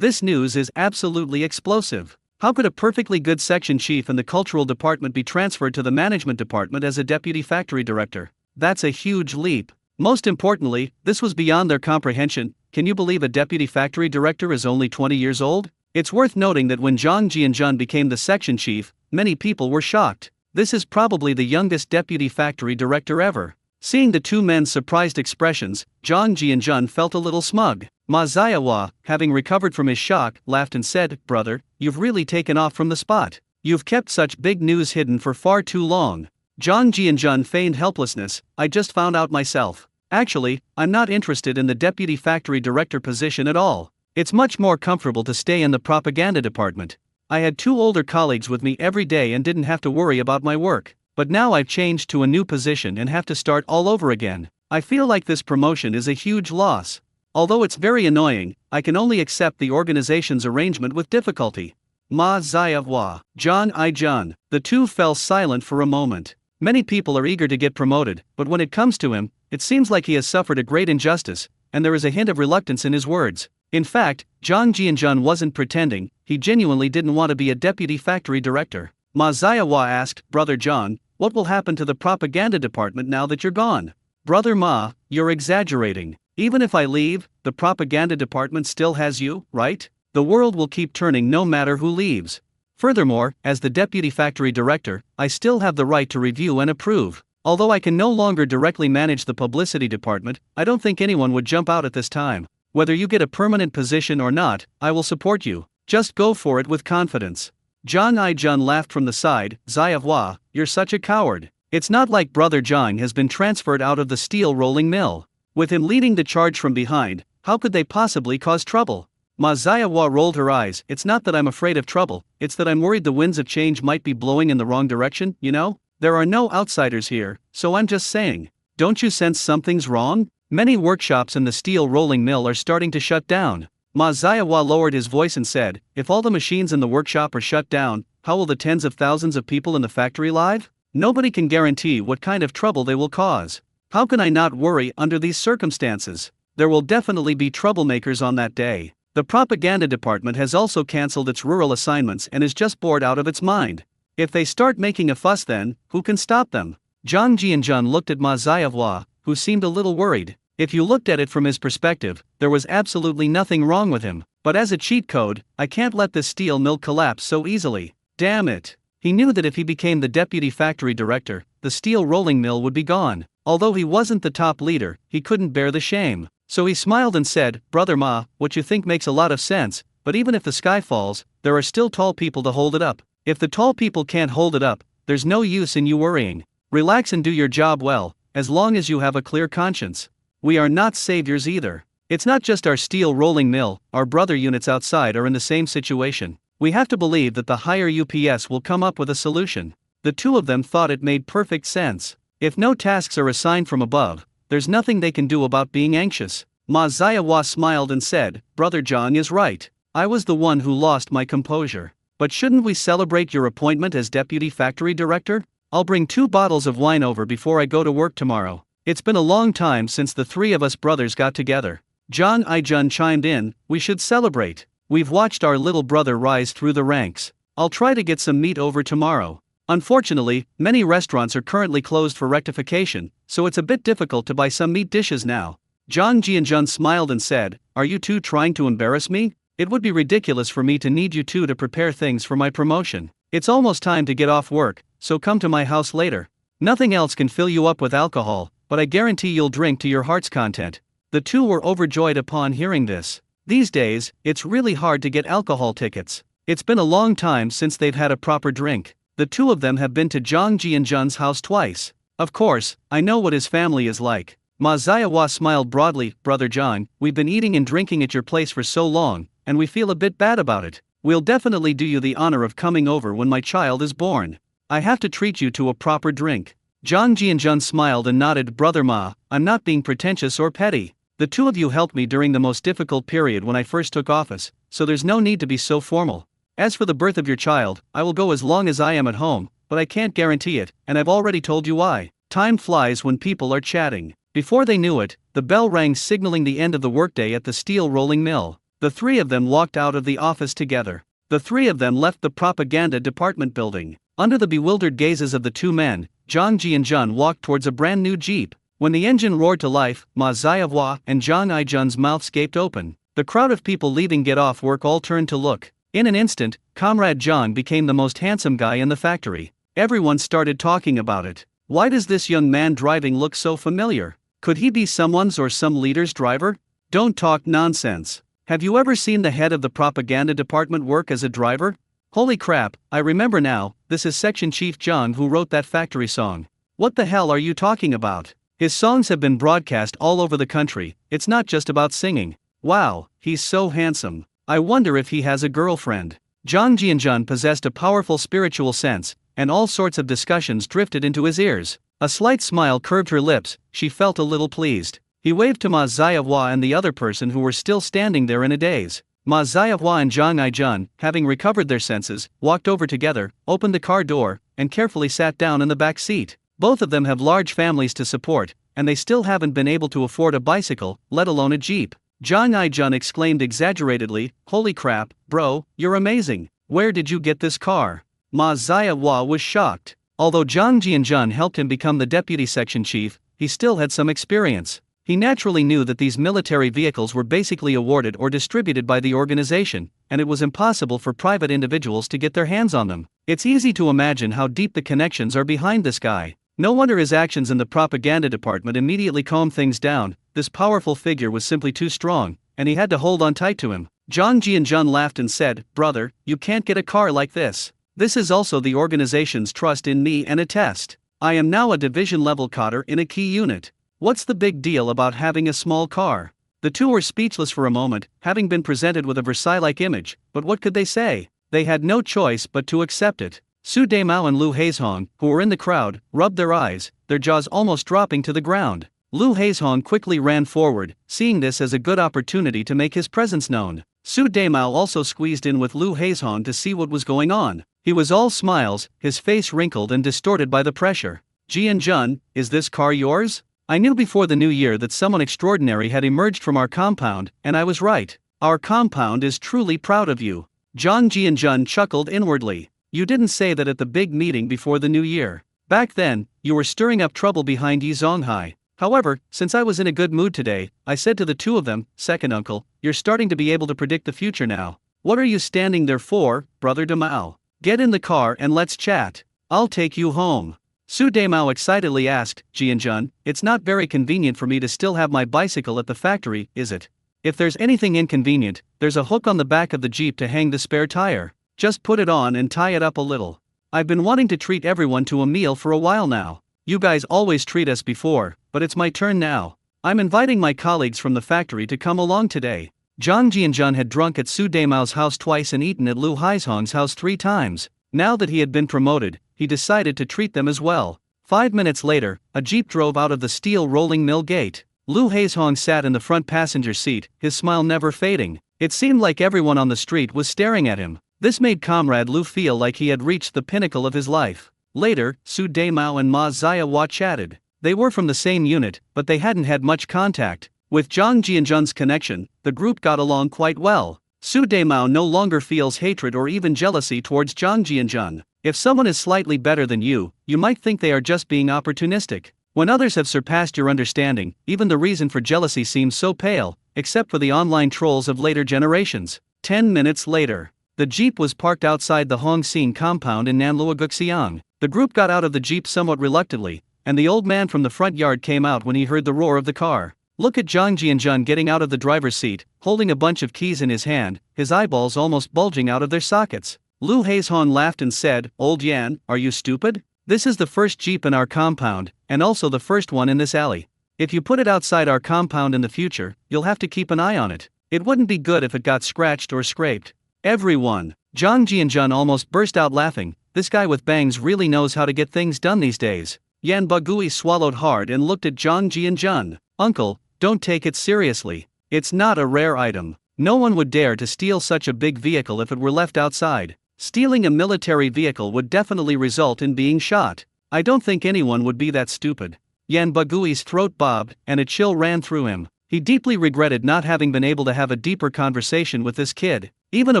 Speaker 1: news is absolutely explosive. How could a perfectly good section chief in the cultural department be transferred to the management department as a deputy factory director? That's a huge leap. Most importantly, this was beyond their comprehension. Can you believe a deputy factory director is only 20 years old? It's worth noting that when Zhang Jianzhan became the section chief, many people were shocked. This is probably the youngest deputy factory director ever. Seeing the 2 men's surprised expressions, Zhang Jianzhan felt a little smug. Ma Xiaohua, having recovered from his shock, laughed and said, "Brother, you've really taken off from the spot. You've kept such big news hidden for far too long." Zhang Jianzhan feigned helplessness, "I just found out myself. Actually, I'm not interested in the deputy factory director position at all. It's much more comfortable to stay in the propaganda department. I had 2 older colleagues with me every day and didn't have to worry about my work. But now I've changed to a new position and have to start all over again. I feel like this promotion is a huge loss. Although it's very annoying, I can only accept the organization's arrangement with difficulty." Ma Xiaohua, Zhang Aijun. The 2 fell silent for a moment. Many people are eager to get promoted, but when it comes to him, it seems like he has suffered a great injustice, and there is a hint of reluctance in his words. In fact, Zhang Jianzhan wasn't pretending, he genuinely didn't want to be a deputy factory director. Ma Xiaohua asked, "Brother Zhang, what will happen to the propaganda department now that you're gone?" "Brother Ma, you're exaggerating. Even if I leave, the propaganda department still has you, right? The world will keep turning no matter who leaves. Furthermore, as the deputy factory director, I still have the right to review and approve. Although I can no longer directly manage the publicity department, I don't think anyone would jump out at this time. Whether you get a permanent position or not, I will support you. Just go for it with confidence." Zhang Aijun laughed from the side, "Xiaohua, you're such a coward. It's not like Brother Zhang has been transferred out of the steel rolling mill. With him leading the charge from behind, how could they possibly cause trouble?" Ma Xiaohua rolled her eyes. "It's not that I'm afraid of trouble, it's that I'm worried the winds of change might be blowing in the wrong direction, you know? There are no outsiders here, so I'm just saying. Don't you sense something's wrong? Many workshops in the steel rolling mill are starting to shut down." Ma Xiaohua lowered his voice and said, "If all the machines in the workshop are shut down, how will the tens of thousands of people in the factory live? Nobody can guarantee what kind of trouble they will cause. How can I not worry under these circumstances? There will definitely be troublemakers on that day. The propaganda department has also cancelled its rural assignments and is just bored out of its mind. If they start making a fuss, then who can stop them?" Zhang Jianzhan looked at Ma Xiaohua, who seemed a little worried. If you looked at it from his perspective, there was absolutely nothing wrong with him. But as a cheat code, I can't let this steel mill collapse so easily. Damn it. He knew that if he became the deputy factory director, the steel rolling mill would be gone. Although he wasn't the top leader, he couldn't bear the shame. So he smiled and said, "Brother Ma, what you think makes a lot of sense, but even if the sky falls, there are still tall people to hold it up. If the tall people can't hold it up, there's no use in you worrying. Relax and do your job well, as long as you have a clear conscience. We are not saviors either. It's not just our steel rolling mill, our brother units outside are in the same situation. We have to believe that the higher UPS will come up with a solution." The 2 of them thought it made perfect sense. If no tasks are assigned from above, there's nothing they can do about being anxious. Ma Ziawa smiled and said, Brother John is right. I was the one who lost my composure. But shouldn't we celebrate your appointment as deputy factory director? I'll bring 2 bottles of wine over before I go to work tomorrow. It's been a long time since the 3 of us brothers got together. Jang I-jun chimed in, we should celebrate. We've watched our little brother rise through the ranks. I'll try to get some meat over tomorrow. Unfortunately, many restaurants are currently closed for rectification, so it's a bit difficult to buy some meat dishes now. Jang Jianjun smiled and said, Are you two trying to embarrass me? It would be ridiculous for me to need you two to prepare things for my promotion. It's almost time to get off work, so come to my house later. Nothing else can fill you up with alcohol, but I guarantee you'll drink to your heart's content. The two were overjoyed upon hearing this. These days, it's really hard to get alcohol tickets. It's been a long time since they've had a proper drink. The 2 of them have been to Jang Jianjun's house twice. Of course, I know what his family is like. Ma Ziawa smiled broadly, Brother John, we've been eating and drinking at your place for so long, and we feel a bit bad about it. We'll definitely do you the honor of coming over when my child is born. I have to treat you to a proper drink. Jang Jianjun smiled and nodded, Brother Ma, I'm not being pretentious or petty. The 2 of you helped me during the most difficult period when I first took office, so there's no need to be so formal. As for the birth of your child, I will go as long as I am at home, but I can't guarantee it, and I've already told you why. Time flies when people are chatting. Before they knew it, the bell rang signaling the end of the workday at the steel rolling mill. The 3 of them walked out of the office together. The 3 of them left the propaganda department building. Under the bewildered gazes of the 2 men, Jang Jianjun walked towards a brand new jeep. When the engine roared to life, Ma Ziawa and Jang I-jun's mouths gaped open. The crowd of people leaving get off work all turned to look. In an instant, Comrade Jang became the most handsome guy in the factory. Everyone started talking about it. Why does this young man driving look so familiar? Could he be someone's or some leader's driver? Don't talk nonsense. Have you ever seen the head of the propaganda department work as a driver? Holy crap, I remember now, this is Section Chief Jang who wrote that factory song. What the hell are you talking about? His songs have been broadcast all over the country, it's not just about singing. Wow, he's so handsome. I wonder if he has a girlfriend. Jang Jianjun possessed a powerful spiritual sense, and all sorts of discussions drifted into his ears. A slight smile curved her lips, she felt a little pleased. He waved to Ma Ziawa and the other person who were still standing there in a daze. Ma Ziawa and Jang I-jun, having recovered their senses, walked over together, opened the car door, and carefully sat down in the back seat. Both of them have large families to support, and they still haven't been able to afford a bicycle, let alone a jeep. Jang I-jun exclaimed exaggeratedly, Holy crap, bro, you're amazing. Where did you get this car? Ma Ziawa was shocked. Although Jang Jianjun helped him become the deputy section chief, he still had some experience. He naturally knew that these military vehicles were basically awarded or distributed by the organization, and it was impossible for private individuals to get their hands on them. It's easy to imagine how deep the connections are behind this guy. No wonder his actions in the propaganda department immediately calmed things down. This powerful figure was simply too strong, and he had to hold on tight to him. Jang Jianjun laughed and said, Brother, you can't get a car like this. This is also the organization's trust in me and a test. I am now a division-level cadre in a key unit. What's the big deal about having a small car? The 2 were speechless for a moment, having been presented with a Versailles-like image, but what could they say? They had no choice but to accept it. Su Daimao and Lu Haizhong, who were in the crowd, rubbed their eyes, their jaws almost dropping to the ground. Lu Haizhong quickly ran forward, seeing this as a good opportunity to make his presence known. Su Daimao also squeezed in with Lu Haizhong to see what was going on. He was all smiles, his face wrinkled and distorted by the pressure. Jianjun, is this car yours? I knew before the new year that someone extraordinary had emerged from our compound, and I was right. Our compound is truly proud of you. Jang Jianjun chuckled inwardly. You didn't say that at the big meeting before the new year. Back then, you were stirring up trouble behind Yi Zonghai. However, since I was in a good mood today, I said to the 2 of them, Second uncle, you're starting to be able to predict the future now. What are you standing there for, Brother Damao? Get in the car and let's chat. I'll take you home. Su Daimao excitedly asked, Jianjun, it's not very convenient for me to still have my bicycle at the factory, is it? If there's anything inconvenient, there's a hook on the back of the jeep to hang the spare tire. Just put it on and tie it up a little. I've been wanting to treat everyone to a meal for a while now. You guys always treat us before, but it's my turn now. I'm inviting my colleagues from the factory to come along today. Jang Jianjun had drunk at Su Daimao's house twice and eaten at Lu Haizhong's house 3 times. Now that he had been promoted, he decided to treat them as well. 5 minutes later, a jeep drove out of the steel rolling mill gate. Lu Haizhong sat in the front passenger seat, his smile never fading. It seemed like everyone on the street was staring at him. This made Comrade Lu feel like he had reached the pinnacle of his life. Later, Su Daimao and Ma Ziawa chatted. They were from the same unit, but they hadn't had much contact. With Zhang Jianzhen's connection, the group got along quite well. Su Daimao no longer feels hatred or even jealousy towards Zhang Jianzhen. If someone is slightly better than you might think they are just being opportunistic. When others have surpassed your understanding, even the reason for jealousy seems so pale, except for the online trolls of later generations. 10 minutes later, the jeep was parked outside the Hongxin compound in Nanlua Guxiang. The group got out of the jeep somewhat reluctantly, and the old man from the front yard came out when he heard the roar of the car. Look at Zhang Jianzhen getting out of the driver's seat, holding a bunch of keys in his hand, his eyeballs almost bulging out of their sockets. Lu Haizhong laughed and said, "Old Yan, are you stupid? This is the first jeep in our compound, and also the first one in this alley. If you put it outside our compound in the future, you'll have to keep an eye on it. It wouldn't be good if it got scratched or scraped." Everyone. Zhang Jianzhen almost burst out laughing. This guy with bangs really knows how to get things done these days. Yan Bagui swallowed hard and looked at Zhang Jianzhen. "Uncle, don't take it seriously. It's not a rare item. No one would dare to steal such a big vehicle if it were left outside. Stealing a military vehicle would definitely result in being shot. I don't think anyone would be that stupid." Yan Bagui's throat bobbed, and a chill ran through him. He deeply regretted not having been able to have a deeper conversation with this kid. Even a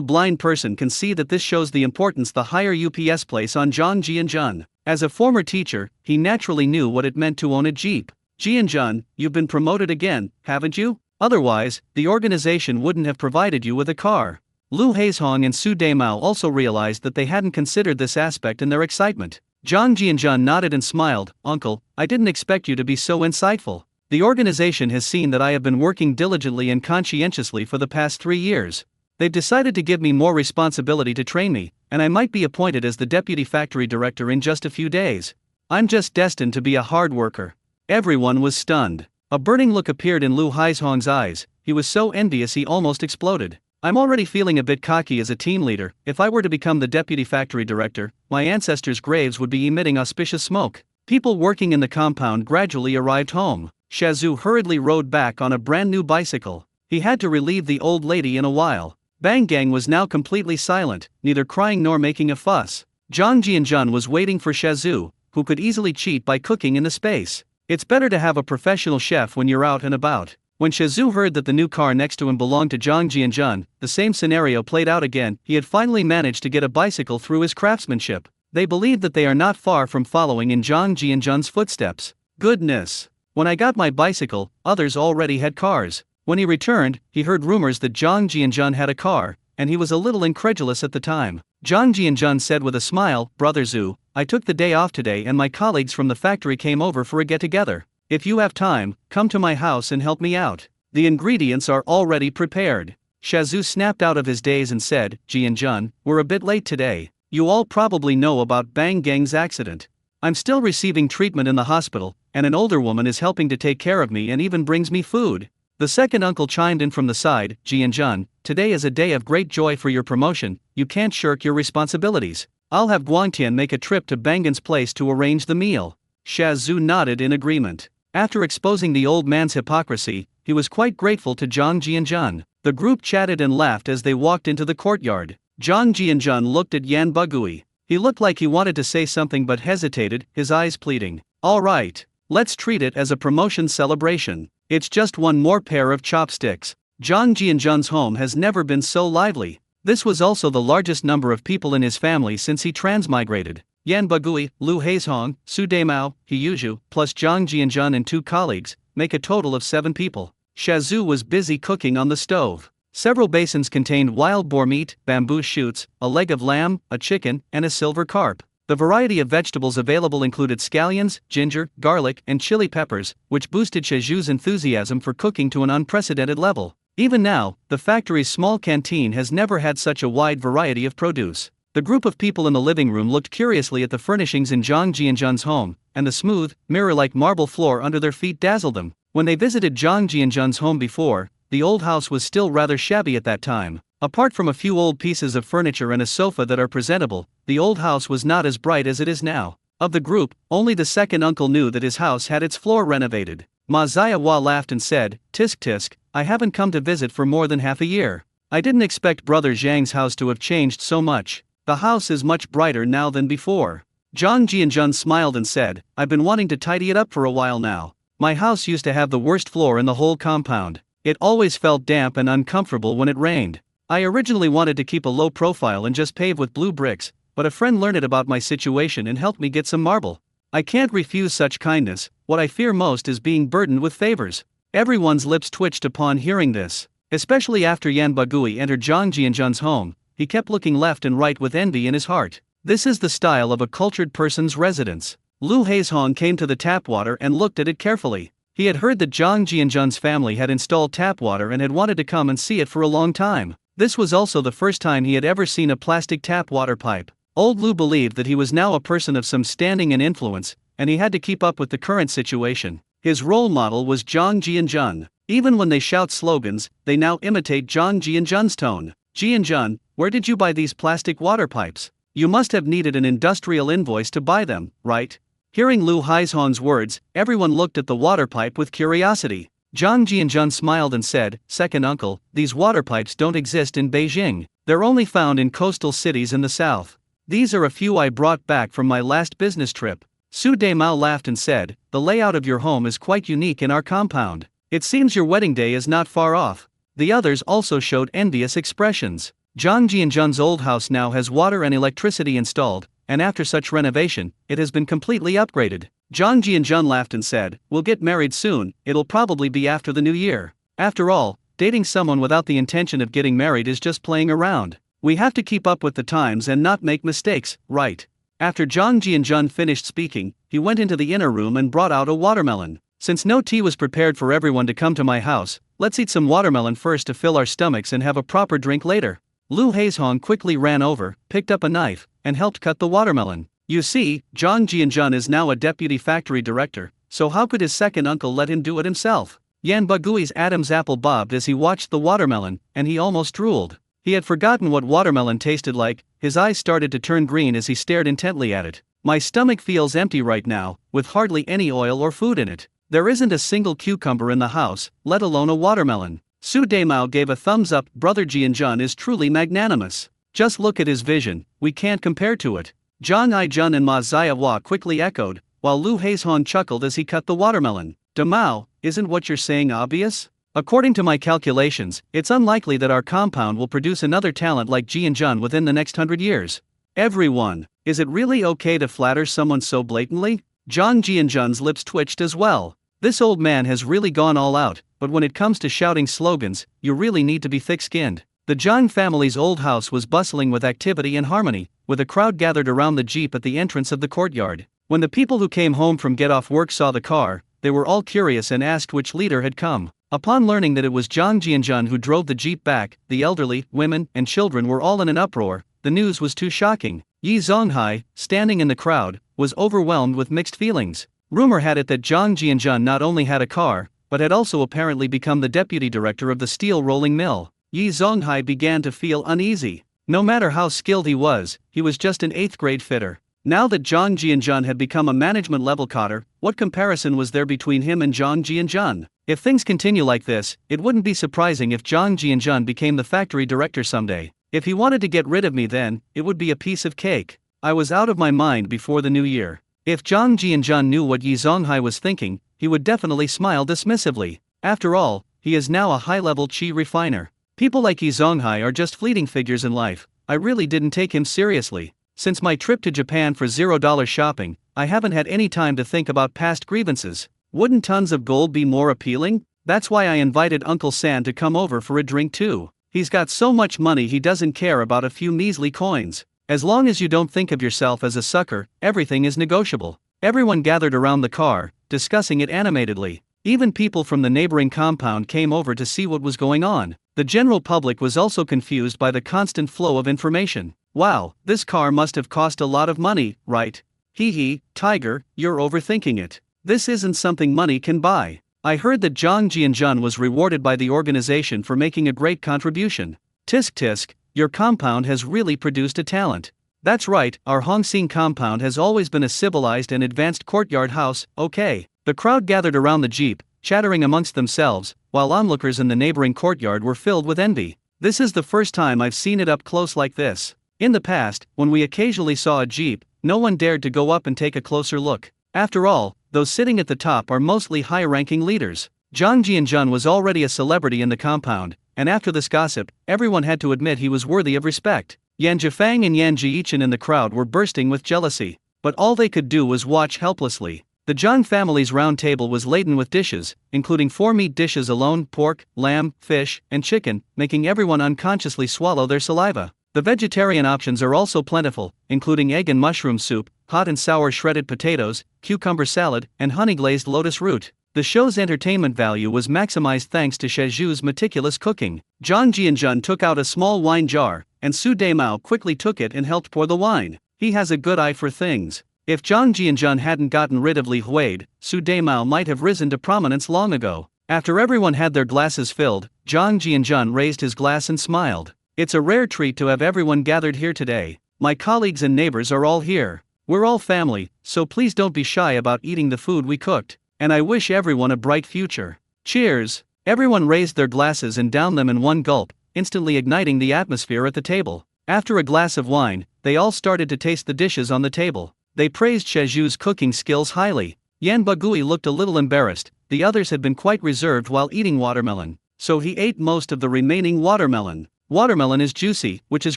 Speaker 1: blind person can see that this shows the importance the higher UPS place on Zhang Jianzhen. As a former teacher, he naturally knew what it meant to own a jeep. "Jianzhen, you've been promoted again, haven't you? Otherwise, the organization wouldn't have provided you with a car." Lu Haizhong and Su Daimao also realized that they hadn't considered this aspect in their excitement. Zhang Jianzhen nodded and smiled. "Uncle, I didn't expect you to be so insightful. The organization has seen that I have been working diligently and conscientiously for the past 3 years. They've decided to give me more responsibility to train me, and I might be appointed as the deputy factory director in just a few days. I'm just destined to be a hard worker." Everyone was stunned. A burning look appeared in Lu Haizhong's eyes. He was so envious he almost exploded. "I'm already feeling a bit cocky as a team leader. If I were to become the deputy factory director, my ancestors' graves would be emitting auspicious smoke." People working in the compound gradually arrived home. Shazhu hurriedly rode back on a brand new bicycle. He had to relieve the old lady in a while. Bang Gang was now completely silent, neither crying nor making a fuss. Zhang Jianzhen was waiting for Shazhu, who could easily cheat by cooking in the space. It's better to have a professional chef when you're out and about. When Shazhu heard that the new car next to him belonged to Zhang Jianzhen, the same scenario played out again. He had finally managed to get a bicycle through his craftsmanship. They believed that they are not far from following in Zhang Jianzhen's footsteps. Goodness! When I got my bicycle, others already had cars. When he returned, he heard rumors that Zhang Jianzhen had a car, and he was a little incredulous at the time. Zhang Jianzhen said with a smile, "Brother Zhu, I took the day off today and my colleagues from the factory came over for a get-together. If you have time, come to my house and help me out. The ingredients are already prepared." Shazhu snapped out of his daze and said, "Jianzhen, we're a bit late today. You all probably know about Bang Gang's accident. I'm still receiving treatment in the hospital, and an older woman is helping to take care of me and even brings me food." The second uncle chimed in from the side, "Jianzhen, today is a day of great joy for your promotion. You can't shirk your responsibilities. I'll have Guangtian make a trip to Bangan's place to arrange the meal." Shazhu nodded in agreement. After exposing the old man's hypocrisy, he was quite grateful to Zhang Jianzhen. The group chatted and laughed as they walked into the courtyard. Zhang Jianzhen looked at Yan Bagui. He looked like he wanted to say something but hesitated, his eyes pleading. "All right, let's treat it as a promotion celebration. It's just one more pair of chopsticks." Zhang Jianzhen's home has never been so lively. This was also the largest number of people in his family since he transmigrated. Yan Bagui, Lu Haizhong, Su Daimao, Hiyuzhu, plus Zhang Jianzhen and 2 colleagues, make a total of 7 people. Shazhu was busy cooking on the stove. Several basins contained wild boar meat, bamboo shoots, a leg of lamb, a chicken, and a silver carp. The variety of vegetables available included scallions, ginger, garlic, and chili peppers, which boosted Shazhu's enthusiasm for cooking to an unprecedented level. Even now, the factory's small canteen has never had such a wide variety of produce. The group of people in the living room looked curiously at the furnishings in Zhang Jianzhen's home, and the smooth, mirror-like marble floor under their feet dazzled them. When they visited Zhang Jianzhen's home before, the old house was still rather shabby at that time. Apart from a few old pieces of furniture and a sofa that are presentable, the old house was not as bright as it is now. Of the group, only the second uncle knew that his house had its floor renovated. Ma Ziawa laughed and said, "Tisk tisk, I haven't come to visit for more than half a year. I didn't expect Brother Zhang's house to have changed so much. The house is much brighter now than before." Zhang Jianjun smiled and said, "I've been wanting to tidy it up for a while now. My house used to have the worst floor in the whole compound. It always felt damp and uncomfortable when it rained. I originally wanted to keep a low profile and just pave with blue bricks, but a friend learned about my situation and helped me get some marble. I can't refuse such kindness. What I fear most is being burdened with favors." Everyone's lips twitched upon hearing this. Especially after Yan Bagui entered Zhang Jianjun's home, he kept looking left and right with envy in his heart. This is the style of a cultured person's residence. Lu Haizhong came to the tap water and looked at it carefully. He had heard that Zhang Jianjun's family had installed tap water and had wanted to come and see it for a long time. This was also the first time he had ever seen a plastic tap water pipe. Old Lu believed that he was now a person of some standing and influence, and he had to keep up with the current situation. His role model was Zhang Jianjun. Even when they shout slogans, they now imitate Zhang Jianjun's tone. "Jianjun, where did you buy these plastic water pipes? You must have needed an industrial invoice to buy them, right?" Hearing Lu Haizhong's words, everyone looked at the water pipe with curiosity. Zhang Jianjun smiled and said, "Second uncle, these water pipes don't exist in Beijing. They're only found in coastal cities in the south. These are a few I brought back from my last business trip." Su Deimao laughed and said, "The layout of your home is quite unique in our compound. It seems your wedding day is not far off." The others also showed envious expressions. Zhang Jianjun's old house now has water and electricity installed, and after such renovation, it has been completely upgraded. Zhang Jianjun laughed and said, "We'll get married soon, it'll probably be after the new year. After all, dating someone without the intention of getting married is just playing around. We have to keep up with the times and not make mistakes, right?" After Zhang Jianjun finished speaking, he went into the inner room and brought out a watermelon. "Since no tea was prepared for everyone to come to my house, let's eat some watermelon first to fill our stomachs and have a proper drink later." Lu Haizhong quickly ran over, picked up a knife, and helped cut the watermelon. You see, Zhang Jianjun is now a deputy factory director, so how could his second uncle let him do it himself? Yan Bagui's Adam's apple bobbed as he watched the watermelon, and he almost drooled. He had forgotten what watermelon tasted like. His eyes started to turn green as he stared intently at it. "My stomach feels empty right now, with hardly any oil or food in it. There isn't a single cucumber in the house, let alone a watermelon." Su Deimao gave a thumbs up. "Brother Jianjun is truly magnanimous. Just look at his vision, we can't compare to it." Zhang Aijun and Ma Ziawa quickly echoed, while Lu Haizhong chuckled as he cut the watermelon. "Demao, isn't what you're saying obvious? According to my calculations, it's unlikely that our compound will produce another talent like Jianjun within the next 100 years. Everyone, is it really okay to flatter someone so blatantly?" Zhang Jianjun's lips twitched as well. This old man has really gone all out, but when it comes to shouting slogans, you really need to be thick-skinned. The Zhang family's old house was bustling with activity and harmony, with a crowd gathered around the jeep at the entrance of the courtyard. When the people who came home from get-off work saw the car, they were all curious and asked which leader had come. Upon learning that it was Zhang Jianjun who drove the jeep back, the elderly, women, and children were all in an uproar. The news was too shocking. Yi Zonghai, standing in the crowd, was overwhelmed with mixed feelings. Rumor had it that Zhang Jianjun not only had a car, but had also apparently become the deputy director of the steel rolling mill. Yi Zonghai began to feel uneasy. No matter how skilled he was just an 8th grade fitter. Now that Zhang Jianjun had become a management level cotter, what comparison was there between him and Zhang Jianjun? If things continue like this, it wouldn't be surprising if Zhang Jianjun became the factory director someday. If he wanted to get rid of me, then it would be a piece of cake. I was out of my mind before the new year. If Zhang Jianjun knew what Yi Zonghai was thinking, he would definitely smile dismissively. After all, he is now a high-level qi refiner. People like Yi Zonghai are just fleeting figures in life. I really didn't take him seriously. Since my trip to Japan for $0 shopping, I haven't had any time to think about past grievances. Wouldn't tons of gold be more appealing? That's why I invited Uncle San to come over for a drink too. He's got so much money he doesn't care about a few measly coins. As long as you don't think of yourself as a sucker, everything is negotiable. Everyone gathered around the car, discussing it animatedly. Even people from the neighboring compound came over to see what was going on. The general public was also confused by the constant flow of information. Wow, this car must have cost a lot of money, right? Hee, Tiger, you're overthinking it. This isn't something money can buy. I heard that Zhang Jianjun was rewarded by the organization for making a great contribution. Tisk tisk, your compound has really produced a talent. That's right, our Hongsing compound has always been a civilized and advanced courtyard house, okay. The crowd gathered around the jeep, chattering amongst themselves, while onlookers in the neighboring courtyard were filled with envy. This is the first time I've seen it up close like this. In the past, when we occasionally saw a jeep, no one dared to go up and take a closer look. After all, those sitting at the top are mostly high-ranking leaders. Zhang Jianjun was already a celebrity in the compound, and after this gossip, everyone had to admit he was worthy of respect. Yan Zhifang and Yan Jiichin in the crowd were bursting with jealousy, but all they could do was watch helplessly. The Zhang family's round table was laden with dishes, including 4 meat dishes alone: pork, lamb, fish, and chicken, making everyone unconsciously swallow their saliva. The vegetarian options are also plentiful, including egg and mushroom soup, hot and sour shredded potatoes, cucumber salad, and honey-glazed lotus root. The show's entertainment value was maximized thanks to Shazhu's meticulous cooking. Zhang Jianjun took out a small wine jar, and Su Daimao quickly took it and helped pour the wine. He has a good eye for things. If Zhang Jianjun hadn't gotten rid of Li Huide, Su Daimao might have risen to prominence long ago. After everyone had their glasses filled, Zhang Jianjun raised his glass and smiled. It's a rare treat to have everyone gathered here today. My colleagues and neighbors are all here. We're all family, so please don't be shy about eating the food we cooked. And I wish everyone a bright future. Cheers! Everyone raised their glasses and downed them in one gulp, instantly igniting the atmosphere at the table. After a glass of wine, they all started to taste the dishes on the table. They praised Shazhu's cooking skills highly. Yan Bagui looked a little embarrassed. The others had been quite reserved while eating watermelon, so he ate most of the remaining watermelon. Watermelon is juicy, which is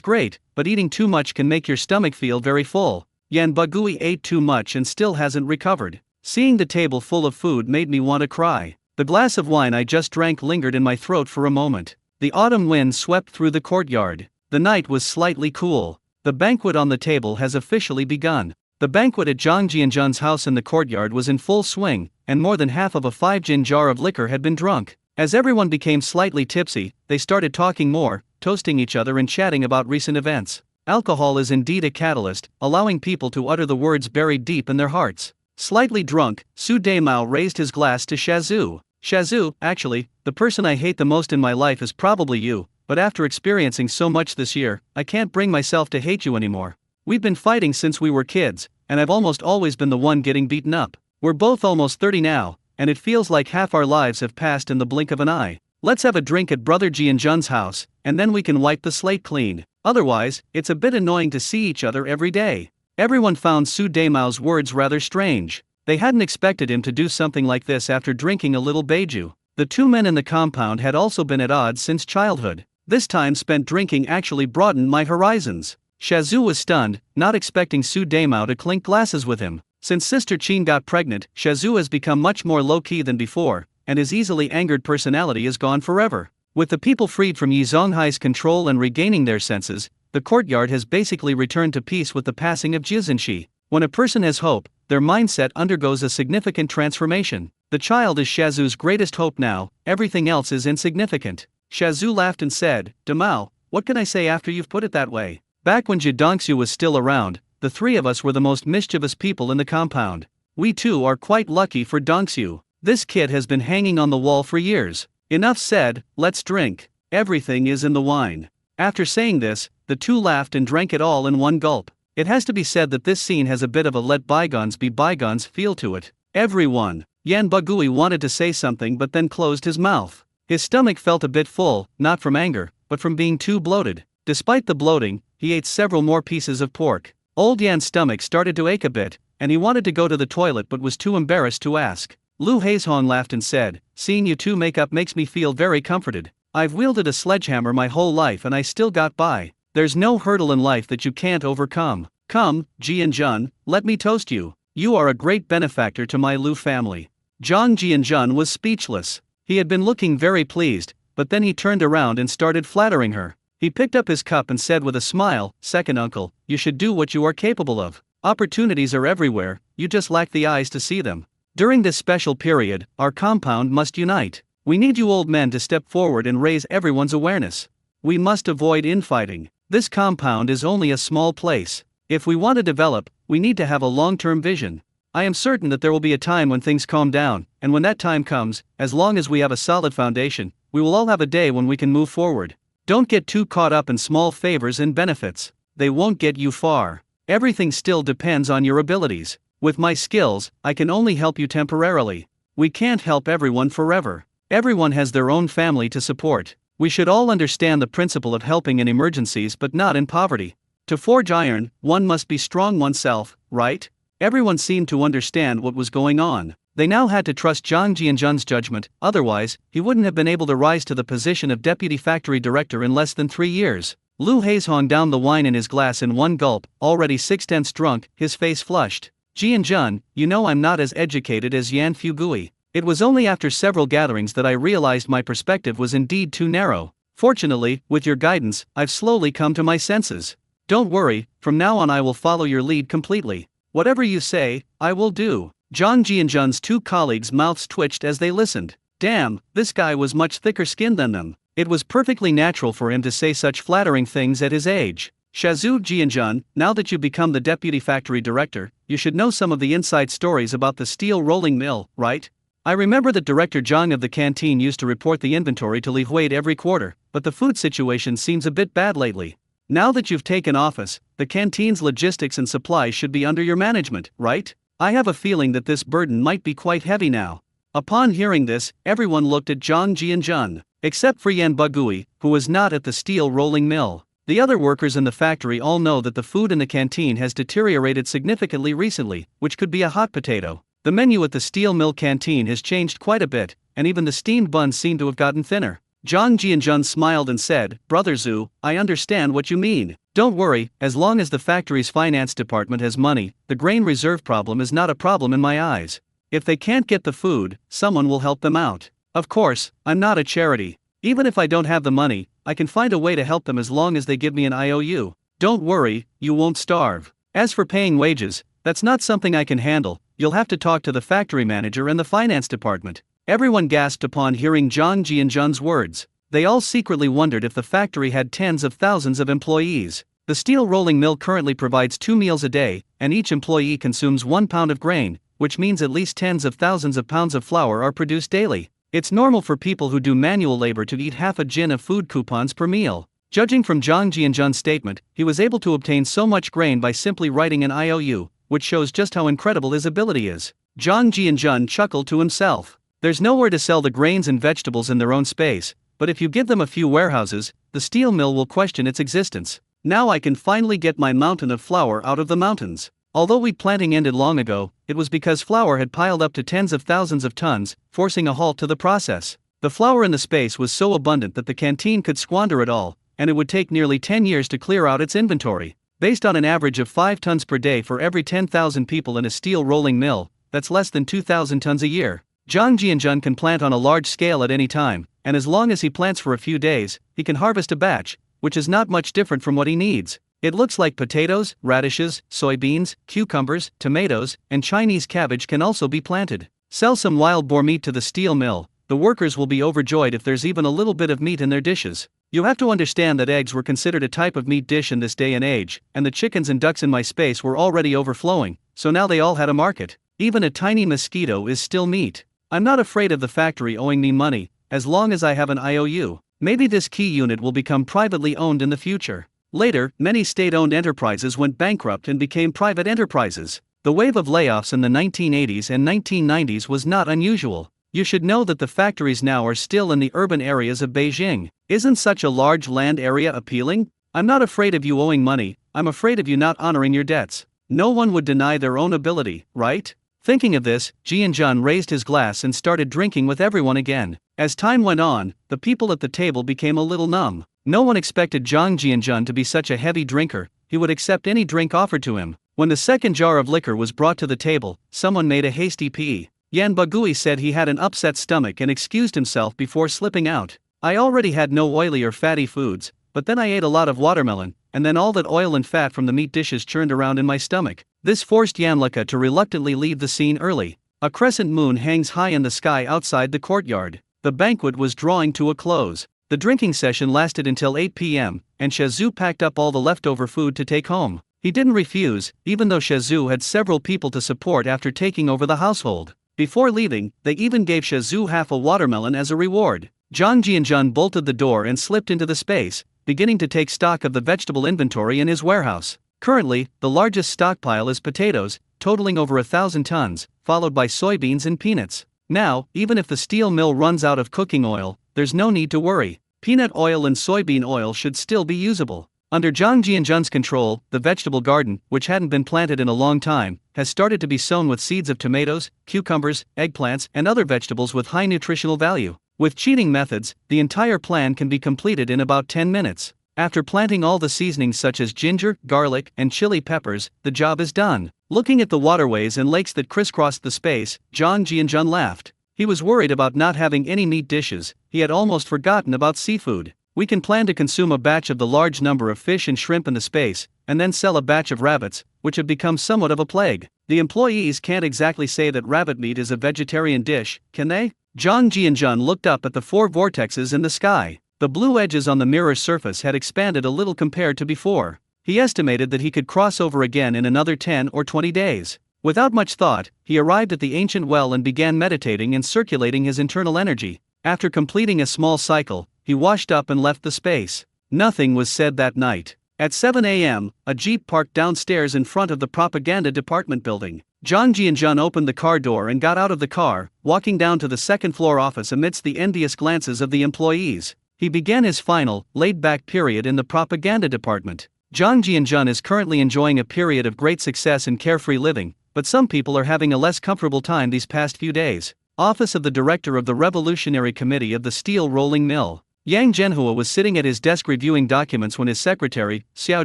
Speaker 1: great, but eating too much can make your stomach feel very full. Yan Bagui ate too much and still hasn't recovered. Seeing the table full of food made me want to cry. The glass of wine I just drank lingered in my throat for a moment. The autumn wind swept through the courtyard. The night was slightly cool. The banquet on the table has officially begun. The banquet at Zhang Jianjun's house in the courtyard was in full swing, and more than half of a 5-gin jar of liquor had been drunk. As everyone became slightly tipsy, they started talking more, toasting each other and chatting about recent events. Alcohol is indeed a catalyst, allowing people to utter the words buried deep in their hearts. Slightly drunk, Su Daimao raised his glass to Shazhu. Shazhu, actually, the person I hate the most in my life is probably you, but after experiencing so much this year, I can't bring myself to hate you anymore. We've been fighting since we were kids, and I've almost always been the one getting beaten up. We're both almost 30 now, and it feels like half our lives have passed in the blink of an eye. Let's have a drink at Brother Jianjun's house, and then we can wipe the slate clean. Otherwise, it's a bit annoying to see each other every day. Everyone found Su Daimao's words rather strange. They hadn't expected him to do something like this after drinking a little baijiu. The two men in the compound had also been at odds since childhood. This time spent drinking actually broadened my horizons. Shazhu was stunned, not expecting Su Daimao to clink glasses with him. Since Sister Qin got pregnant, Shazhu has become much more low-key than before, and his easily angered personality is gone forever. With the people freed from Yi Zonghai's control and regaining their senses, the courtyard has basically returned to peace with the passing of Jizinshi. When a person has hope, their mindset undergoes a significant transformation. The child is Shazhu's greatest hope now, everything else is insignificant. Shazhu laughed and said, "Damao, what can I say after you've put it that way?" Back when Jidangshu was still around, the three of us were the most mischievous people in the compound. We too are quite lucky for Dongxiu. This kid has been hanging on the wall for years. Enough said, let's drink. Everything is in the wine. After saying this, the two laughed and drank it all in one gulp. It has to be said that this scene has a bit of a let bygones be bygones feel to it. Everyone. Yan Bagui wanted to say something but then closed his mouth. His stomach felt a bit full, not from anger, but from being too bloated. Despite the bloating, he ate several more pieces of pork. Old Yan's stomach started to ache a bit, and he wanted to go to the toilet but was too embarrassed to ask. Lu Haizhong laughed and said, "Seeing you two make up makes me feel very comforted. I've wielded a sledgehammer my whole life and I still got by. There's no hurdle in life that you can't overcome. Come, Jianjun, let me toast you. You are a great benefactor to my Lu family." Zhang Jianjun was speechless. He had been looking very pleased, but then he turned around and started flattering her. He picked up his cup and said with a smile, "Second uncle, you should do what you are capable of. Opportunities are everywhere, you just lack the eyes to see them. During this special period, our compound must unite. We need you old men to step forward and raise everyone's awareness. We must avoid infighting. This compound is only a small place. If we want to develop, we need to have a long-term vision. I am certain that there will be a time when things calm down, and when that time comes, as long as we have a solid foundation, we will all have a day when we can move forward. Don't get too caught up in small favors and benefits. they won't get you far. Everything still depends on your abilities. With my skills, I can only help you temporarily. We can't help everyone forever. Everyone has their own family to support. We should all understand the principle of helping in emergencies but not in poverty. To forge iron, one must be strong oneself, right? Everyone seemed to understand what was going on. They now had to trust Zhang Jianzhen's judgment, otherwise, he wouldn't have been able to rise to the position of deputy factory director in less than 3 years. Lu Haizhong downed the wine in his glass in one gulp, already 6/10 drunk, his face flushed. Jianzhen, you know I'm not as educated as Yan Fugui. It was only after several gatherings that I realized my perspective was indeed too narrow. Fortunately, with your guidance, I've slowly come to my senses. Don't worry, from now on I will follow your lead completely. Whatever you say, I will do. Zhang Jianzhen's two colleagues' mouths twitched as they listened. Damn, this guy was much thicker skinned than them. It was perfectly natural for him to say such flattering things at his age. Shazhu Jianzhen, now that you become the deputy factory director, you should know some of the inside stories about the steel rolling mill, right? I remember that Director Zhang of the canteen used to report the inventory to Li Huide every quarter, but the food situation seems a bit bad lately. Now that you've taken office, the canteen's logistics and supplies should be under your management, right? I have a feeling that this burden might be quite heavy now. Upon hearing this, everyone looked at Zhang Jianzhen, except for Yan Bagui, who was not at the steel rolling mill. The other workers in the factory all know that the food in the canteen has deteriorated significantly recently, which could be a hot potato. The menu at the steel mill canteen has changed quite a bit, and even the steamed buns seem to have gotten thinner. Zhang Jianzhen smiled and said, Brother Zhu, I understand what you mean. Don't worry, as long as the factory's finance department has money, the grain reserve problem is not a problem in my eyes. If they can't get the food, someone will help them out. Of course, I'm not a charity. Even if I don't have the money, I can find a way to help them as long as they give me an IOU. Don't worry, you won't starve. As for paying wages, that's not something I can handle. You'll have to talk to the factory manager and the finance department. Everyone gasped upon hearing Zhang Jianzhen's words. They all secretly wondered if the factory had tens of thousands of employees. The steel rolling mill currently provides 2 meals a day, and each employee consumes 1 pound of grain, which means at least tens of thousands of pounds of flour are produced daily. It's normal for people who do manual labor to eat half a jin of food coupons per meal. Judging from Zhang Jianzhen's statement, he was able to obtain so much grain by simply writing an IOU, which shows just how incredible his ability is. Zhang Jianzhen chuckled to himself. There's nowhere to sell the grains and vegetables in their own space, but if you give them a few warehouses, the steel mill will question its existence. Now I can finally get my mountain of flour out of the mountains. Although wheat planting ended long ago, it was because flour had piled up to tens of thousands of tons, forcing a halt to the process. The flour in the space was so abundant that the canteen could squander it all, and it would take nearly 10 years to clear out its inventory. Based on an average of 5 tons per day for every 10,000 people in a steel rolling mill, that's less than 2,000 tons a year. Zhang Jianzhen can plant on a large scale at any time, and as long as he plants for a few days, he can harvest a batch, which is not much different from what he needs. It looks like potatoes, radishes, soybeans, cucumbers, tomatoes, and Chinese cabbage can also be planted. Sell some wild boar meat to the steel mill. The workers will be overjoyed if there's even a little bit of meat in their dishes. You have to understand that eggs were considered a type of meat dish in this day and age, and the chickens and ducks in my space were already overflowing, so now they all had a market. Even a tiny mosquito is still meat. I'm not afraid of the factory owing me money, as long as I have an IOU. Maybe this key unit will become privately owned in the future. Later, many state-owned enterprises went bankrupt and became private enterprises. The wave of layoffs in the 1980s and 1990s was not unusual. You should know that the factories now are still in the urban areas of Beijing. Isn't such a large land area appealing? I'm not afraid of you owing money, I'm afraid of you not honoring your debts. No one would deny their own ability, right? Thinking of this, Jianzhen raised his glass and started drinking with everyone again. As time went on, the people at the table became a little numb. No one expected Zhang Jianzhen to be such a heavy drinker. He would accept any drink offered to him. When the second jar of liquor was brought to the table, someone made a hasty pee. Yan Bagui said he had an upset stomach and excused himself before slipping out. I already had no oily or fatty foods, but then I ate a lot of watermelon, and then all that oil and fat from the meat dishes churned around in my stomach. This forced Yanlika to reluctantly leave the scene early. A crescent moon hangs high in the sky outside the courtyard. The banquet was drawing to a close. The drinking session lasted until 8 p.m., and Shazhu packed up all the leftover food to take home. He didn't refuse, even though Shazhu had several people to support after taking over the household. Before leaving, they even gave Shazhu half a watermelon as a reward. Zhang Jianzhen bolted the door and slipped into the space, beginning to take stock of the vegetable inventory in his warehouse. Currently, the largest stockpile is potatoes, totaling over 1,000 tons, followed by soybeans and peanuts. Now, even if the steel mill runs out of cooking oil, there's no need to worry. Peanut oil and soybean oil should still be usable. Under Zhang Jianzhen's control, the vegetable garden, which hadn't been planted in a long time, has started to be sown with seeds of tomatoes, cucumbers, eggplants, and other vegetables with high nutritional value. With cheating methods, the entire plan can be completed in about 10 minutes. After planting all the seasonings such as ginger, garlic, and chili peppers, the job is done. Looking at the waterways and lakes that crisscrossed the space, Zhang Jianzhen laughed. He was worried about not having any meat dishes. He had almost forgotten about seafood. We can plan to consume a batch of the large number of fish and shrimp in the space, and then sell a batch of rabbits, which have become somewhat of a plague. The employees can't exactly say that rabbit meat is a vegetarian dish, can they? Zhang Jianzhen looked up at the 4 vortexes in the sky. The blue edges on the mirror's surface had expanded a little compared to before. He estimated that he could cross over again in another 10 or 20 days. Without much thought, he arrived at the ancient well and began meditating and circulating his internal energy. After completing a small cycle, he washed up and left the space. Nothing was said that night. At 7 a.m., a jeep parked downstairs in front of the propaganda department building. Zhang Jianzhen opened the car door and got out of the car, walking down to the second-floor office amidst the envious glances of the employees. He began his final, laid-back period in the propaganda department. Zhang Jianzhen is currently enjoying a period of great success and carefree living, but some people are having a less comfortable time these past few days. Office of the Director of the Revolutionary Committee of the Steel Rolling Mill. Yang Zhenhua was sitting at his desk reviewing documents when his secretary, Xiao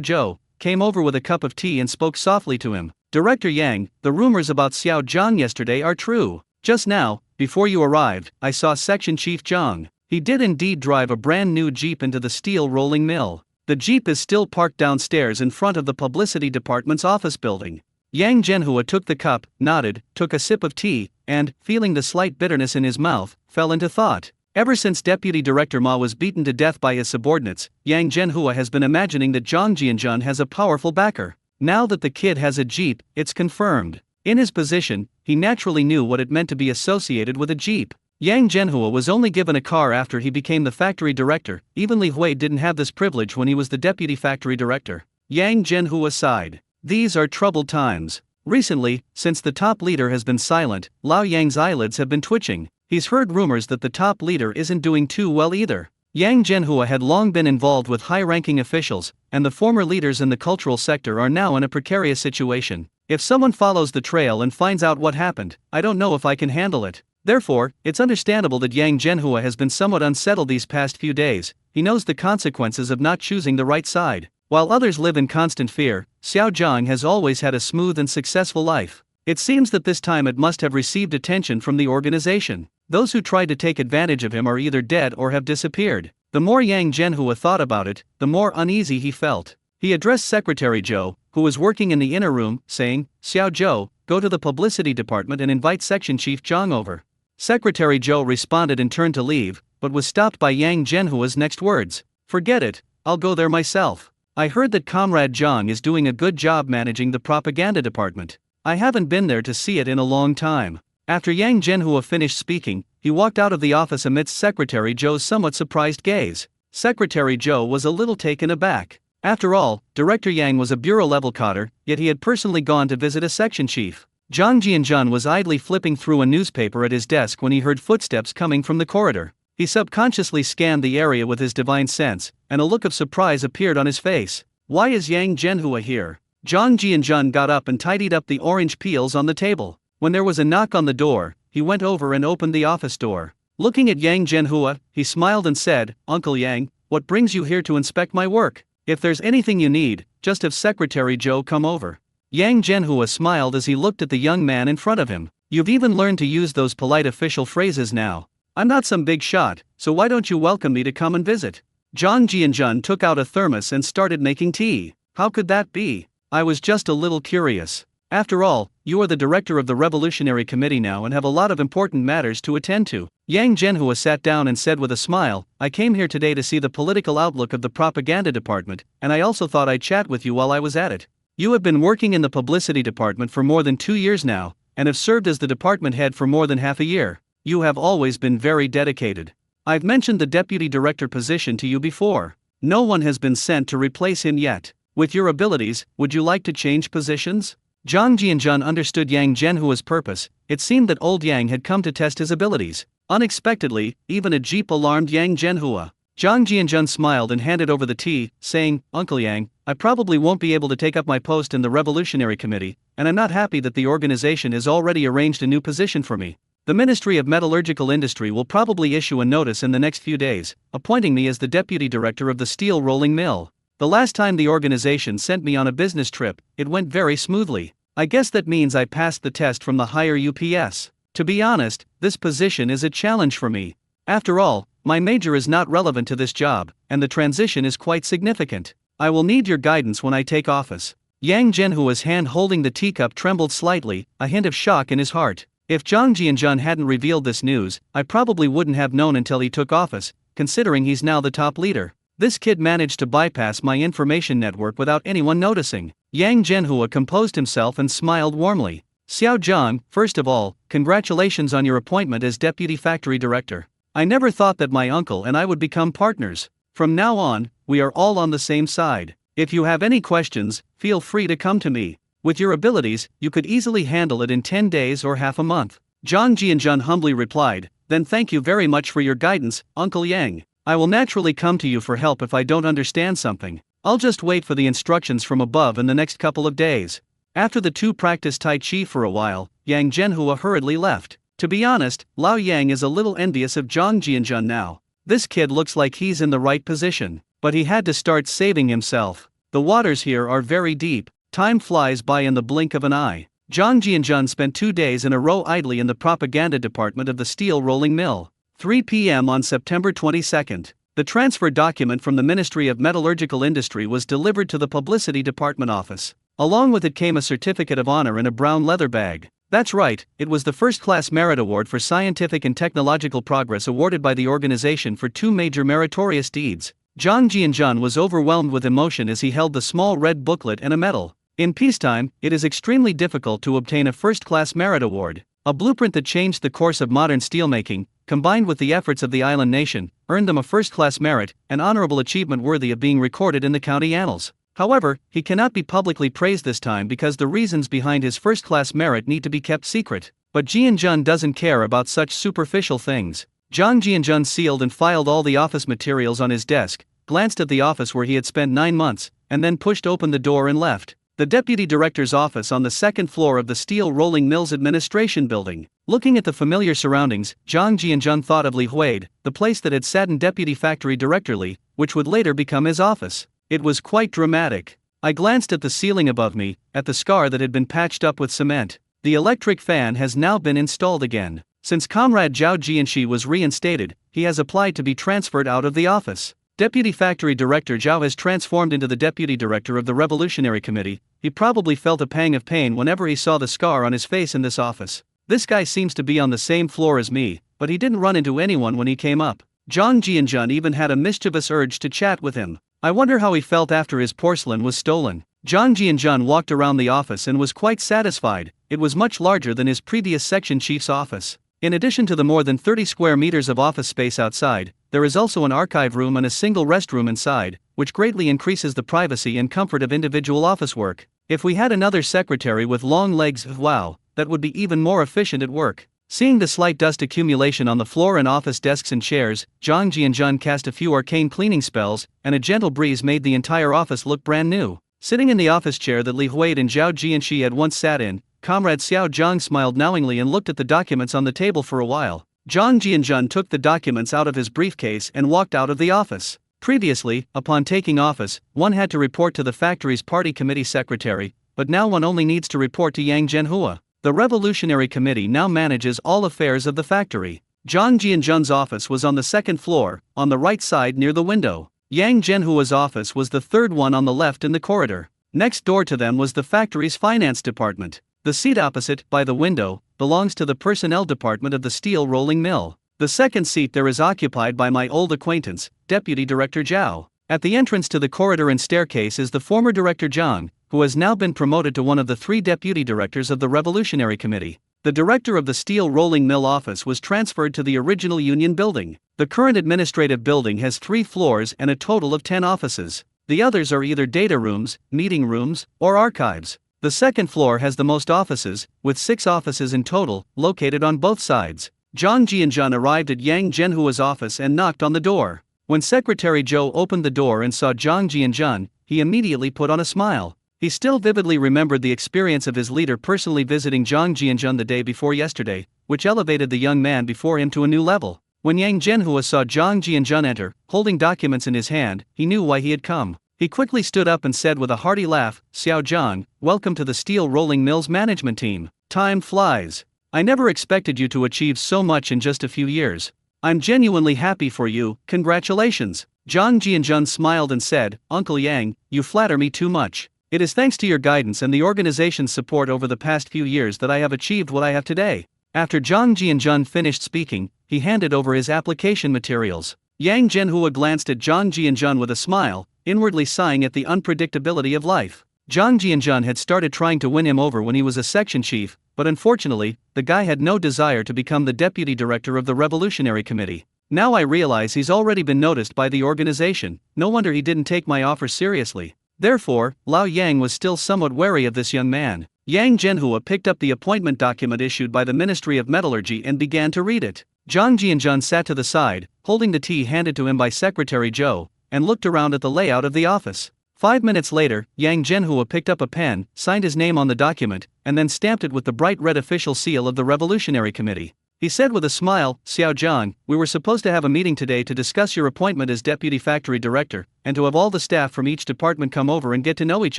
Speaker 1: Zhou, came over with a cup of tea and spoke softly to him. Director Yang, the rumors about Xiao Zhang yesterday are true. Just now, before you arrived, I saw Section Chief Zhang. He did indeed drive a brand new jeep into the steel rolling mill. The jeep is still parked downstairs in front of the publicity department's office building. Yang Zhenhua took the cup, nodded, took a sip of tea, and, feeling the slight bitterness in his mouth, fell into thought. Ever since Deputy Director Ma was beaten to death by his subordinates, Yang Zhenhua has been imagining that Zhang Jianzhen has a powerful backer. Now that the kid has a jeep, it's confirmed. In his position, he naturally knew what it meant to be associated with a jeep. Yang Zhenhua was only given a car after he became the factory director. Even Li Hui didn't have this privilege when he was the deputy factory director. Yang Zhenhua sighed. These are troubled times. Recently, since the top leader has been silent, Lao Yang's eyelids have been twitching. He's heard rumors that the top leader isn't doing too well either. Yang Zhenhua had long been involved with high-ranking officials, and the former leaders in the cultural sector are now in a precarious situation. If someone follows the trail and finds out what happened, I don't know if I can handle it. Therefore, it's understandable that Yang Zhenhua has been somewhat unsettled these past few days. He knows the consequences of not choosing the right side. While others live in constant fear, Xiao Zhang has always had a smooth and successful life. It seems that this time it must have received attention from the organization. Those who tried to take advantage of him are either dead or have disappeared. The more Yang Zhenhua thought about it, the more uneasy he felt. He addressed Secretary Zhou, who was working in the inner room, saying, "Xiao Zhou, go to the publicity department and invite Section Chief Zhang over." Secretary Zhou responded and turned to leave, but was stopped by Yang Zhenhua's next words. "Forget it, I'll go there myself. I heard that Comrade Zhang is doing a good job managing the propaganda department. I haven't been there to see it in a long time." After Yang Zhenhua finished speaking, he walked out of the office amidst Secretary Zhou's somewhat surprised gaze. Secretary Zhou was a little taken aback. After all, Director Yang was a bureau-level cadre, yet he had personally gone to visit a section chief. Zhang Jianzhen was idly flipping through a newspaper at his desk when he heard footsteps coming from the corridor. He subconsciously scanned the area with his divine sense, and a look of surprise appeared on his face. "Why is Yang Zhenhua here?" Zhang Jianzhen got up and tidied up the orange peels on the table. When there was a knock on the door, he went over and opened the office door. Looking at Yang Zhenhua, he smiled and said, "Uncle Yang, what brings you here to inspect my work? If there's anything you need, just have Secretary Zhou come over." Yang Zhenhua smiled as he looked at the young man in front of him. "You've even learned to use those polite official phrases now. I'm not some big shot, so why don't you welcome me to come and visit?" Zhang Jianzhen took out a thermos and started making tea. "How could that be? I was just a little curious. After all, you are the director of the Revolutionary Committee now and have a lot of important matters to attend to." Yang Zhenhua sat down and said with a smile, "I came here today to see the political outlook of the propaganda department, and I also thought I'd chat with you while I was at it. You have been working in the publicity department for more than 2 years now, and have served as the department head for more than half a year. You have always been very dedicated. I've mentioned the deputy director position to you before. No one has been sent to replace him yet. With your abilities, would you like to change positions? Zhang Jianzhan understood Yang Zhenhua's purpose. It seemed that old Yang had come to test his abilities. Unexpectedly, even a jeep alarmed Yang Zhenhua. Zhang Jianzhan smiled and handed over the tea, saying, "Uncle Yang, I probably won't be able to take up my post in the Revolutionary Committee, and I'm not happy that the organization has already arranged a new position for me. The Ministry of Metallurgical Industry will probably issue a notice in the next few days, appointing me as the deputy director of the steel rolling mill. The last time the organization sent me on a business trip, it went very smoothly. I guess that means I passed the test from the higher UPS. To be honest, this position is a challenge for me. After all, my major is not relevant to this job, and the transition is quite significant. I will need your guidance when I take office." Yang Zhenhua's hand holding the teacup trembled slightly, a hint of shock in his heart. If Zhang Jianzhan hadn't revealed this news, I probably wouldn't have known until he took office, considering he's now the top leader. This kid managed to bypass my information network without anyone noticing. Yang Zhenhua composed himself and smiled warmly. "Xiao Zhang, first of all, congratulations on your appointment as deputy factory director. I never thought that my uncle and I would become partners. From now on, we are all on the same side. If you have any questions, feel free to come to me. With your abilities, you could easily handle it in 10 days or half a month." Zhang Jianzhan humbly replied, "Then thank you very much for your guidance, Uncle Yang. I will naturally come to you for help if I don't understand something. I'll just wait for the instructions from above in the next couple of days." After the two practiced Tai Chi for a while, Yang Zhenhua hurriedly left. To be honest, Lao Yang is a little envious of Zhang Jianzhan now. This kid looks like he's in the right position, but he had to start saving himself. The waters here are very deep. Time flies by in the blink of an eye. Zhang Jianzhan spent 2 days in a row idly in the propaganda department of the steel rolling mill. 3 p.m. on September 22nd. The transfer document from the Ministry of Metallurgical Industry was delivered to the Publicity Department office. Along with it came a certificate of honor in a brown leather bag. That's right, it was the first-class merit award for scientific and technological progress awarded by the organization for 2 major meritorious deeds. Zhang Jianzhan was overwhelmed with emotion as he held the small red booklet and a medal. In peacetime, it is extremely difficult to obtain a first-class merit award. A blueprint that changed the course of modern steelmaking, combined with the efforts of the island nation, earned them a first-class merit, an honorable achievement worthy of being recorded in the county annals. However, he cannot be publicly praised this time because the reasons behind his first-class merit need to be kept secret. But Jianzhan doesn't care about such superficial things. Zhang Jianzhan sealed and filed all the office materials on his desk, glanced at the office where he had spent 9 months, and then pushed open the door and left. The deputy director's office on the 2nd floor of the Steel Rolling Mills Administration Building. Looking at the familiar surroundings, Zhang Jianzhan thought of Li Huide, the place that had saddened Deputy Factory Director Li, which would later become his office. It was quite dramatic. I glanced at the ceiling above me, at the scar that had been patched up with cement. The electric fan has now been installed again. Since Comrade Zhao Jianxi was reinstated, he has applied to be transferred out of the office. Deputy Factory Director Zhao has transformed into the Deputy Director of the Revolutionary Committee. He probably felt a pang of pain whenever he saw the scar on his face in this office. This guy seems to be on the same floor as me, but he didn't run into anyone when he came up. Zhang Jianzhan even had a mischievous urge to chat with him. I wonder how he felt after his porcelain was stolen. Zhang Jianzhan walked around the office and was quite satisfied. It was much larger than his previous section chief's office. In addition to the more than 30 square meters of office space outside, there is also an archive room and a single restroom inside, which greatly increases the privacy and comfort of individual office work. If we had another secretary with long legs, wow, that would be even more efficient at work. Seeing the slight dust accumulation on the floor and office desks and chairs, Zhang Jianzhan cast a few arcane cleaning spells, and a gentle breeze made the entire office look brand new. Sitting in the office chair that Li Huide and Zhao Jianxi had once sat in, Comrade Xiao Zhang smiled knowingly and looked at the documents on the table for a while. Zhang Jianzhan took the documents out of his briefcase and walked out of the office. Previously, upon taking office, one had to report to the factory's party committee secretary, but now one only needs to report to Yang Zhenhua. The Revolutionary Committee now manages all affairs of the factory. Zhang Jianzhan's office was on the 2nd floor, on the right side near the window. Yang Zhenhua's office was the 3rd one on the left in the corridor. Next door to them was the factory's finance department. The seat opposite, by the window, belongs to the personnel department of the steel rolling mill. The second seat there is occupied by my old acquaintance, Deputy Director Zhao. At the entrance to the corridor and staircase is the former Director Zhang, who has now been promoted to one of the 3 deputy directors of the Revolutionary Committee. The director of the steel rolling mill office was transferred to the original union building. The current administrative building has 3 floors and a total of 10 offices. The others are either data rooms, meeting rooms, or archives. The second floor has the most offices, with 6 offices in total, located on both sides. Zhang Jianjun arrived at Yang Zhenhua's office and knocked on the door. When Secretary Zhou opened the door and saw Zhang Jianjun, he immediately put on a smile. He still vividly remembered the experience of his leader personally visiting Zhang Jianjun the day before yesterday, which elevated the young man before him to a new level. When Yang Zhenhua saw Zhang Jianjun enter, holding documents in his hand, he knew why he had come. He quickly stood up and said with a hearty laugh, "Xiao Zhang, welcome to the Steel Rolling Mills management team. Time flies. I never expected you to achieve so much in just a few years. I'm genuinely happy for you, congratulations." Zhang Jianjun smiled and said, "Uncle Yang, you flatter me too much. It is thanks to your guidance and the organization's support over the past few years that I have achieved what I have today." After Zhang Jianjun finished speaking, he handed over his application materials. Yang Zhenhua glanced at Zhang Jianjun with a smile, inwardly sighing at the unpredictability of life. Zhang Jianjun had started trying to win him over when he was a section chief, but unfortunately, the guy had no desire to become the deputy director of the Revolutionary Committee. Now I realize he's already been noticed by the organization. No wonder he didn't take my offer seriously. Therefore, Lao Yang was still somewhat wary of this young man. Yang Zhenhua picked up the appointment document issued by the Ministry of Metallurgy and began to read it. Zhang Jianjun sat to the side, holding the tea handed to him by Secretary Zhou, and looked around at the layout of the office. 5 minutes later, Yang Zhenhua picked up a pen, signed his name on the document, and then stamped it with the bright red official seal of the Revolutionary Committee. He said with a smile, "Xiao Zhang, we were supposed to have a meeting today to discuss your appointment as deputy factory director, and to have all the staff from each department come over and get to know each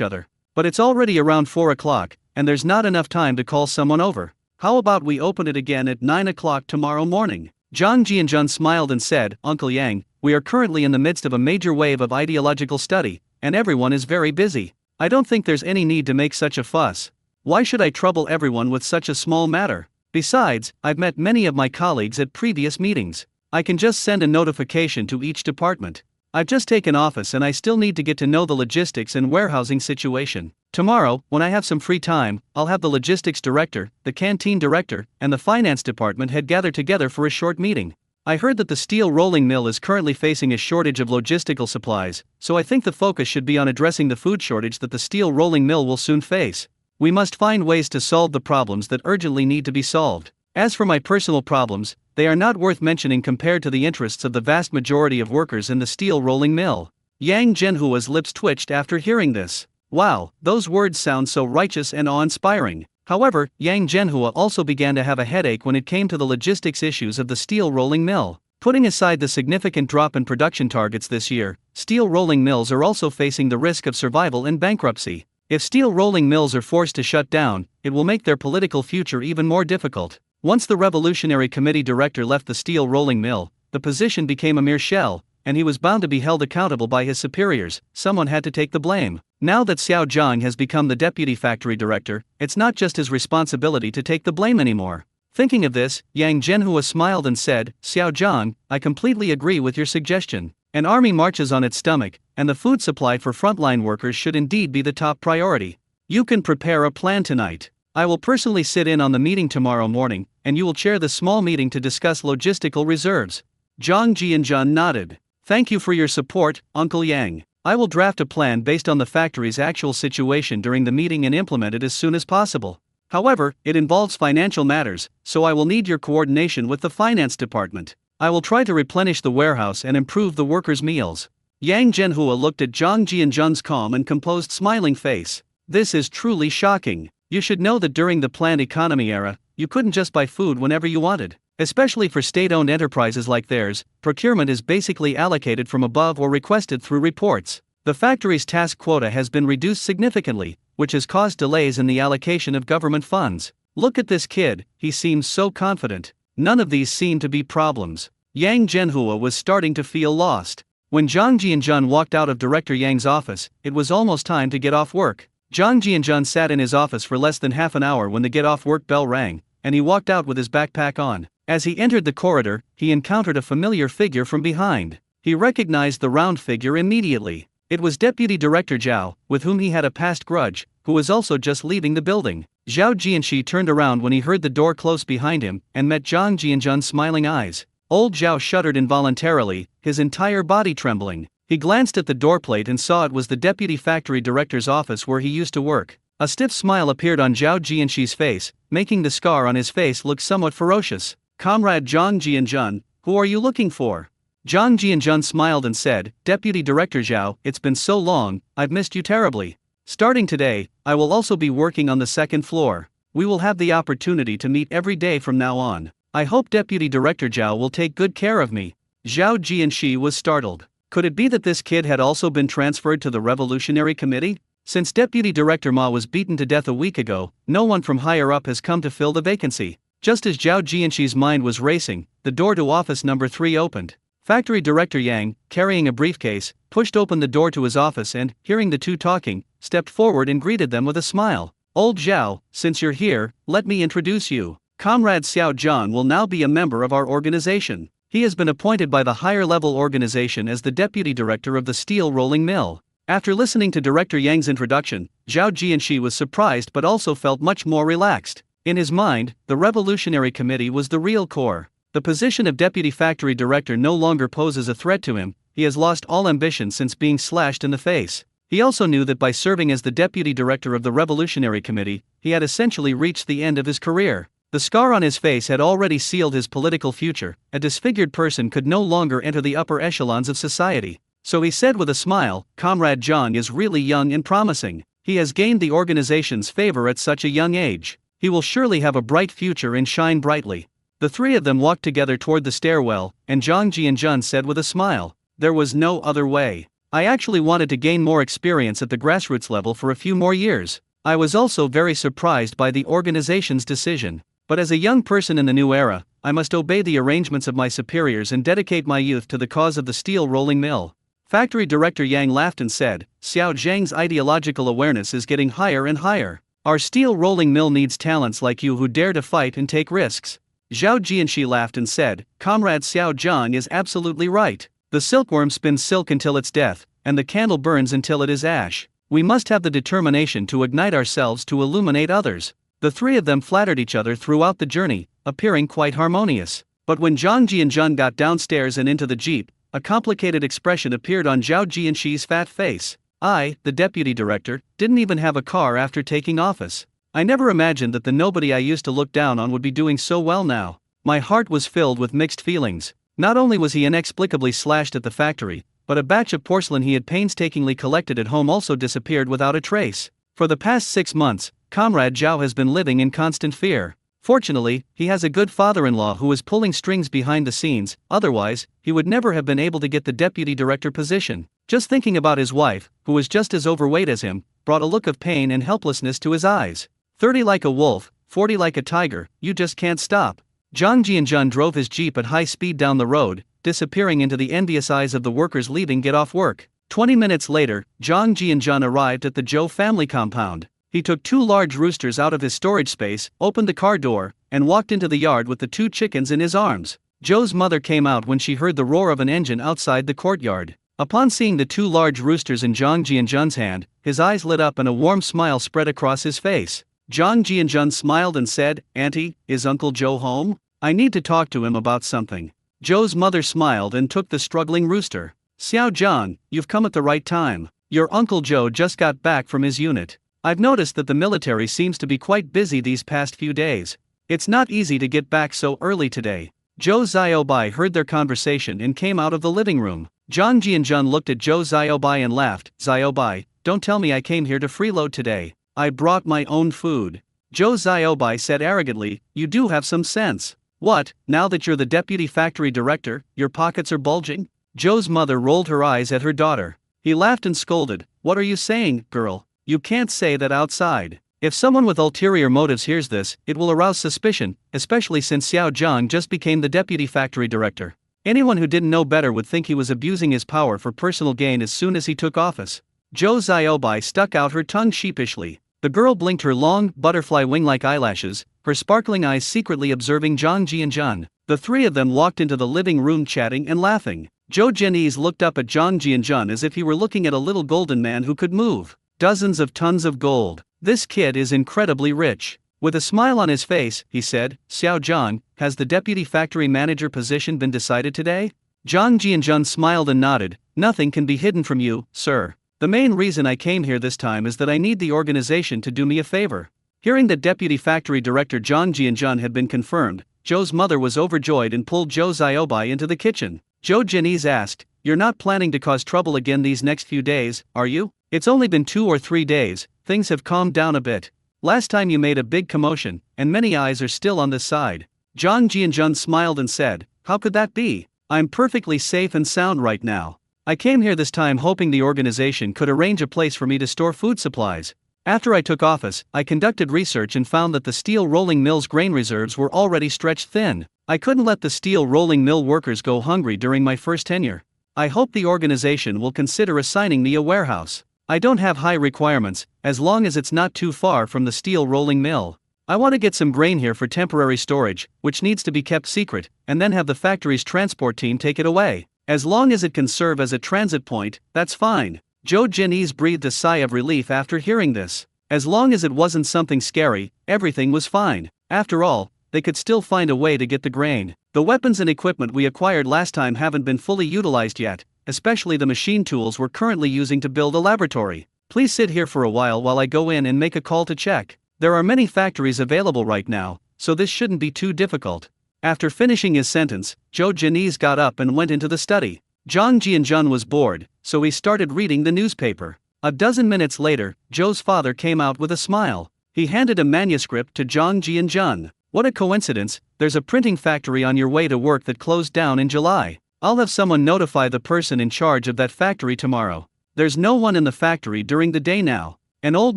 Speaker 1: other. But it's already around 4 o'clock, and there's not enough time to call someone over. How about we open it again at 9 o'clock tomorrow morning?" Zhang Jianjun smiled and said, "Uncle Yang, we are currently in the midst of a major wave of ideological study, and everyone is very busy. I don't think there's any need to make such a fuss. Why should I trouble everyone with such a small matter? Besides, I've met many of my colleagues at previous meetings. I can just send a notification to each department. I've just taken office and I still need to get to know the logistics and warehousing situation. Tomorrow, when I have some free time, I'll have the logistics director, the canteen director, and the finance department head gather together for a short meeting. I heard that the steel rolling mill is currently facing a shortage of logistical supplies, so I think the focus should be on addressing the food shortage that the steel rolling mill will soon face. We must find ways to solve the problems that urgently need to be solved. As for my personal problems, they are not worth mentioning compared to the interests of the vast majority of workers in the steel rolling mill." Yang Zhenhua's lips twitched after hearing this. Wow, those words sound so righteous and awe-inspiring. However, Yang Zhenhua also began to have a headache when it came to the logistics issues of the steel rolling mill. Putting aside the significant drop in production targets this year, steel rolling mills are also facing the risk of survival and bankruptcy. If steel rolling mills are forced to shut down, it will make their political future even more difficult. Once the Revolutionary Committee director left the steel rolling mill, the position became a mere shell, and he was bound to be held accountable by his superiors. Someone had to take the blame. Now that Xiao Zhang has become the deputy factory director, it's not just his responsibility to take the blame anymore. Thinking of this, Yang Zhenhua smiled and said, "Xiao Zhang, I completely agree with your suggestion. An army marches on its stomach, and the food supply for frontline workers should indeed be the top priority. You can prepare a plan tonight. I will personally sit in on the meeting tomorrow morning, and you will chair the small meeting to discuss logistical reserves." Zhang Jianjun nodded. "Thank you for your support, Uncle Yang. I will draft a plan based on the factory's actual situation during the meeting and implement it as soon as possible. However, it involves financial matters, so I will need your coordination with the finance department. I will try to replenish the warehouse and improve the workers' meals." Yang Zhenhua looked at Zhang Jianjun's calm and composed smiling face. "This is truly shocking. You should know that during the planned economy era, you couldn't just buy food whenever you wanted. Especially for state-owned enterprises like theirs, procurement is basically allocated from above or requested through reports. The factory's task quota has been reduced significantly, which has caused delays in the allocation of government funds. Look at this kid, he seems so confident. None of these seem to be problems." Yang Zhenhua was starting to feel lost. When Zhang Jianjun walked out of Director Yang's office, it was almost time to get off work. Zhang Jianjun sat in his office for less than half an hour when the get-off-work bell rang, and he walked out with his backpack on. As he entered the corridor, he encountered a familiar figure from behind. He recognized the round figure immediately. It was Deputy Director Zhao, with whom he had a past grudge, who was also just leaving the building. Zhao Jianxi turned around when he heard the door close behind him and met Zhang Jianzhen's smiling eyes. Old Zhao shuddered involuntarily, his entire body trembling. He glanced at the doorplate and saw it was the deputy factory director's office where he used to work. A stiff smile appeared on Zhao Jianxi's face, making the scar on his face look somewhat ferocious. "Comrade Zhang Jianzhen, who are you looking for?" Zhang Jianzhen smiled and said, "Deputy Director Zhao, it's been so long, I've missed you terribly. Starting today, I will also be working on the second floor. We will have the opportunity to meet every day from now on. I hope Deputy Director Zhao will take good care of me." Zhao Jianxi was startled. Could it be that this kid had also been transferred to the Revolutionary Committee? Since Deputy Director Ma was beaten to death a week ago, no one from higher up has come to fill the vacancy. Just as Zhao Jianxi's mind was racing, the door to office number 3 opened. Factory Director Yang, carrying a briefcase, pushed open the door to his office and, hearing the two talking, stepped forward and greeted them with a smile. "Old Zhao, since you're here, let me introduce you. Comrade Xiao Zhang will now be a member of our organization. He has been appointed by the higher-level organization as the deputy director of the steel rolling mill." After listening to Director Yang's introduction, Zhao Jianxi was surprised but also felt much more relaxed. In his mind, the Revolutionary Committee was the real core. The position of deputy factory director no longer poses a threat to him. He has lost all ambition since being slashed in the face. He also knew that by serving as the deputy director of the Revolutionary Committee, he had essentially reached the end of his career. The scar on his face had already sealed his political future. A disfigured person could no longer enter the upper echelons of society. So he said with a smile, "Comrade Zhang is really young and promising. He has gained the organization's favor at such a young age. He will surely have a bright future and shine brightly." The three of them walked together toward the stairwell, and Zhang Jianzhen said with a smile, "There was no other way. I actually wanted to gain more experience at the grassroots level for a few more years. I was also very surprised by the organization's decision. But as a young person in the new era, I must obey the arrangements of my superiors and dedicate my youth to the cause of the steel rolling mill." Factory Director Yang laughed and said, "Xiao Zhang's ideological awareness is getting higher and higher. Our steel rolling mill needs talents like you who dare to fight and take risks." Zhao Jianxi laughed and said, "Comrade Xiao Zhang is absolutely right. The silkworm spins silk until its death, and the candle burns until it is ash. We must have the determination to ignite ourselves to illuminate others." The three of them flattered each other throughout the journey, appearing quite harmonious. But when Zhang Jianzhen got downstairs and into the jeep, a complicated expression appeared on Zhao Jianxi's fat face. "I, the deputy director, didn't even have a car after taking office. I never imagined that the nobody I used to look down on would be doing so well now." My heart was filled with mixed feelings. Not only was he inexplicably slashed at the factory, but a batch of porcelain he had painstakingly collected at home also disappeared without a trace. For the past 6 months, Comrade Zhao has been living in constant fear. Fortunately, he has a good father-in-law who is pulling strings behind the scenes, otherwise, he would never have been able to get the deputy director position. Just thinking about his wife, who was just as overweight as him, brought a look of pain and helplessness to his eyes. 30 like a wolf, 40 like a tiger, you just can't stop. Zhang Jianzhen drove his jeep at high speed down the road, disappearing into the envious eyes of the workers leaving get off work. 20 minutes later, Zhang Jianzhen arrived at the Zhou family compound. He took 2 large roosters out of his storage space, opened the car door, and walked into the yard with the 2 chickens in his arms. Zhou's mother came out when she heard the roar of an engine outside the courtyard. Upon seeing the 2 large roosters in Zhang Jianzhen's hand, his eyes lit up and a warm smile spread across his face. Zhang Jianzhen smiled and said, "Auntie, is Uncle Zhou home? I need to talk to him about something." Zhou's mother smiled and took the struggling rooster. "Xiao Zhang, you've come at the right time. Your Uncle Zhou just got back from his unit. I've noticed that the military seems to be quite busy these past few days. It's not easy to get back so early today." Zhou Xiaobai heard their conversation and came out of the living room. Zhang Jianzhen looked at Zhou Xiaobai and laughed. "Xiaobai, don't tell me I came here to freeload today. I brought my own food." Zhou Xiaobai said arrogantly, "You do have some sense. What, now that you're the deputy factory director, your pockets are bulging?" Zhou's mother rolled her eyes at her daughter. He laughed and scolded, "What are you saying, girl? You can't say that outside. If someone with ulterior motives hears this, it will arouse suspicion, especially since Xiao Zhang just became the deputy factory director. Anyone who didn't know better would think he was abusing his power for personal gain as soon as he took office." Zhou Xiaobai stuck out her tongue sheepishly. The girl blinked her long, butterfly wing-like eyelashes, her sparkling eyes secretly observing Zhang Jianzhen. The three of them walked into the living room chatting and laughing. Zhou Zhenyi's looked up at Zhang Jianzhen as if he were looking at a little golden man who could move. Dozens of tons of gold. This kid is incredibly rich. With a smile on his face, he said, Xiao Zhang, has the deputy factory manager position been decided today? Zhang Jianjun smiled and nodded. Nothing can be hidden from you, sir. The main reason I came here this time is that I need the organization to do me a favor. Hearing that deputy factory director Zhang Jianjun had been confirmed, Zhou's mother was overjoyed and pulled Zhou Xiaobai into the kitchen. Zhou Jianese asked, You're not planning to cause trouble again these next few days, are you? It's only been 2 or 3 days, things have calmed down a bit. Last time you made a big commotion, and many eyes are still on this side. Zhang Jianjun smiled and said, How could that be? I'm perfectly safe and sound right now. I came here this time hoping the organization could arrange a place for me to store food supplies. After I took office, I conducted research and found that the steel rolling mill's grain reserves were already stretched thin. I couldn't let the steel rolling mill workers go hungry during my first tenure. I hope the organization will consider assigning me a warehouse. I don't have high requirements, as long as it's not too far from the steel rolling mill. I want to get some grain here for temporary storage, which needs to be kept secret, and then have the factory's transport team take it away. As long as it can serve as a transit point, that's fine. Zhou Jianese breathed a sigh of relief after hearing this. As long as it wasn't something scary, everything was fine. After all, they could still find a way to get the grain. The weapons and equipment we acquired last time haven't been fully utilized yet, especially the machine tools we're currently using to build a laboratory. Please sit here for a while I go in and make a call to check. There are many factories available right now, so this shouldn't be too difficult. After finishing his sentence, Zhou Jianese got up and went into the study. Zhang Jianjun was bored, so he started reading the newspaper. A dozen minutes later, Zhou's father came out with a smile. He handed a manuscript to Zhang Jianjun. What a coincidence, there's a printing factory on your way to work that closed down in July. I'll have someone notify the person in charge of that factory tomorrow. There's no one in the factory during the day now. An old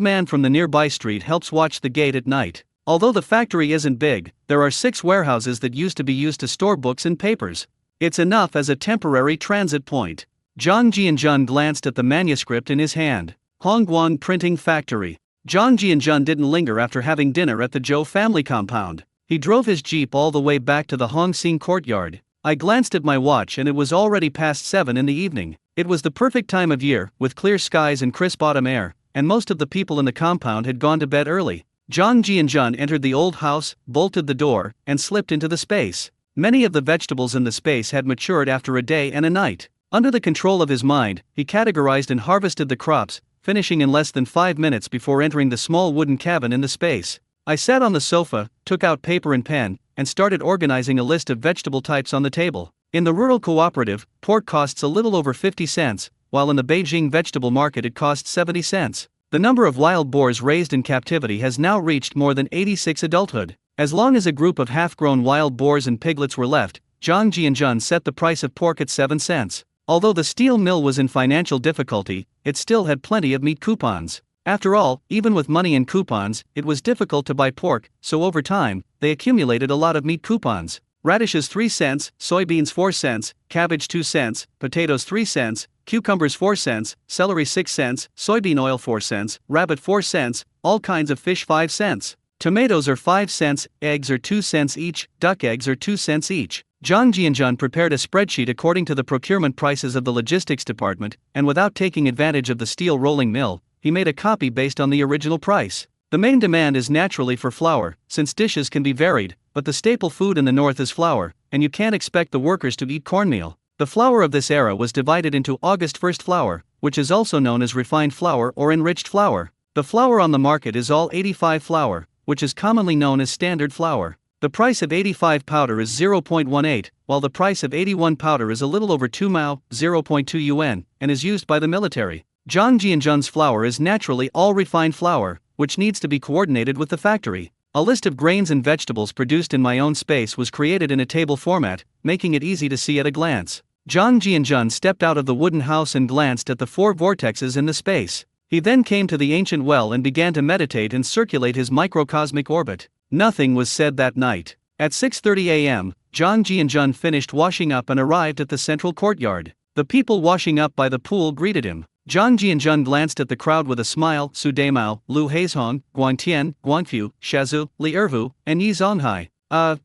Speaker 1: man from the nearby street helps watch the gate at night. Although the factory isn't big, there are 6 warehouses that used to store books and papers. It's enough as a temporary transit point. Zhang Jianjun glanced at the manuscript in his hand. Hongguang Printing Factory. Zhang Jianjun didn't linger after having dinner at the Zhou family compound. He drove his jeep all the way back to the Hongxing Courtyard. I glanced at my watch and it was already past 7 in the evening. It was the perfect time of year, with clear skies and crisp autumn air, and most of the people in the compound had gone to bed early. Zhang Jianjun entered the old house, bolted the door, and slipped into the space. Many of the vegetables in the space had matured after a day and a night. Under the control of his mind, he categorized and harvested the crops, finishing in less than 5 minutes before entering the small wooden cabin in the space. I sat on the sofa, took out paper and pen, and started organizing a list of vegetable types on the table. In the rural cooperative, pork costs a little over 50 cents, while in the Beijing vegetable market it costs 70 cents. The number of wild boars raised in captivity has now reached more than 86 adulthood. As long as a group of half-grown wild boars and piglets were left, Zhang Jianjun set the price of pork at 7 cents. Although the steel mill was in financial difficulty, it still had plenty of meat coupons. After all, even with money and coupons, it was difficult to buy pork, so over time, they accumulated a lot of meat coupons. Radishes 3 cents, soybeans 4 cents, cabbage 2 cents, potatoes 3 cents, cucumbers 4 cents, celery 6 cents, soybean oil 4 cents, rabbit 4 cents, all kinds of fish 5 cents. Tomatoes are 5 cents, eggs are 2 cents each, duck eggs are 2 cents each. Zhang Jianjun prepared a spreadsheet according to the procurement prices of the logistics department, and without taking advantage of the steel rolling mill, he made a copy based on the original price. The main demand is naturally for flour, since dishes can be varied, but the staple food in the north is flour, and you can't expect the workers to eat cornmeal. The flour of this era was divided into August 1st flour, which is also known as refined flour or enriched flour. The flour on the market is all 85 flour, which is commonly known as standard flour. The price of 85 powder is 0.18, while the price of 81 powder is a little over 2 mao, 0.2 yuan, and is used by the military. Zhang Jianjun's flour is naturally all refined flour, which needs to be coordinated with the factory. A list of grains and vegetables produced in my own space was created in a table format, making it easy to see at a glance. Zhang Jianjun stepped out of the wooden house and glanced at the 4 vortexes in the space. He then came to the ancient well and began to meditate and circulate his microcosmic orbit. Nothing was said that night. At 6:30 a.m., Zhang Jianjun finished washing up and arrived at the central courtyard. The people washing up by the pool greeted him. Zhang Jianjun glanced at the crowd with a smile. Su Daimao, Lu Haizhong, Guangtian, Guangfu, Shazu, Li Ervu, and Yi Zonghai.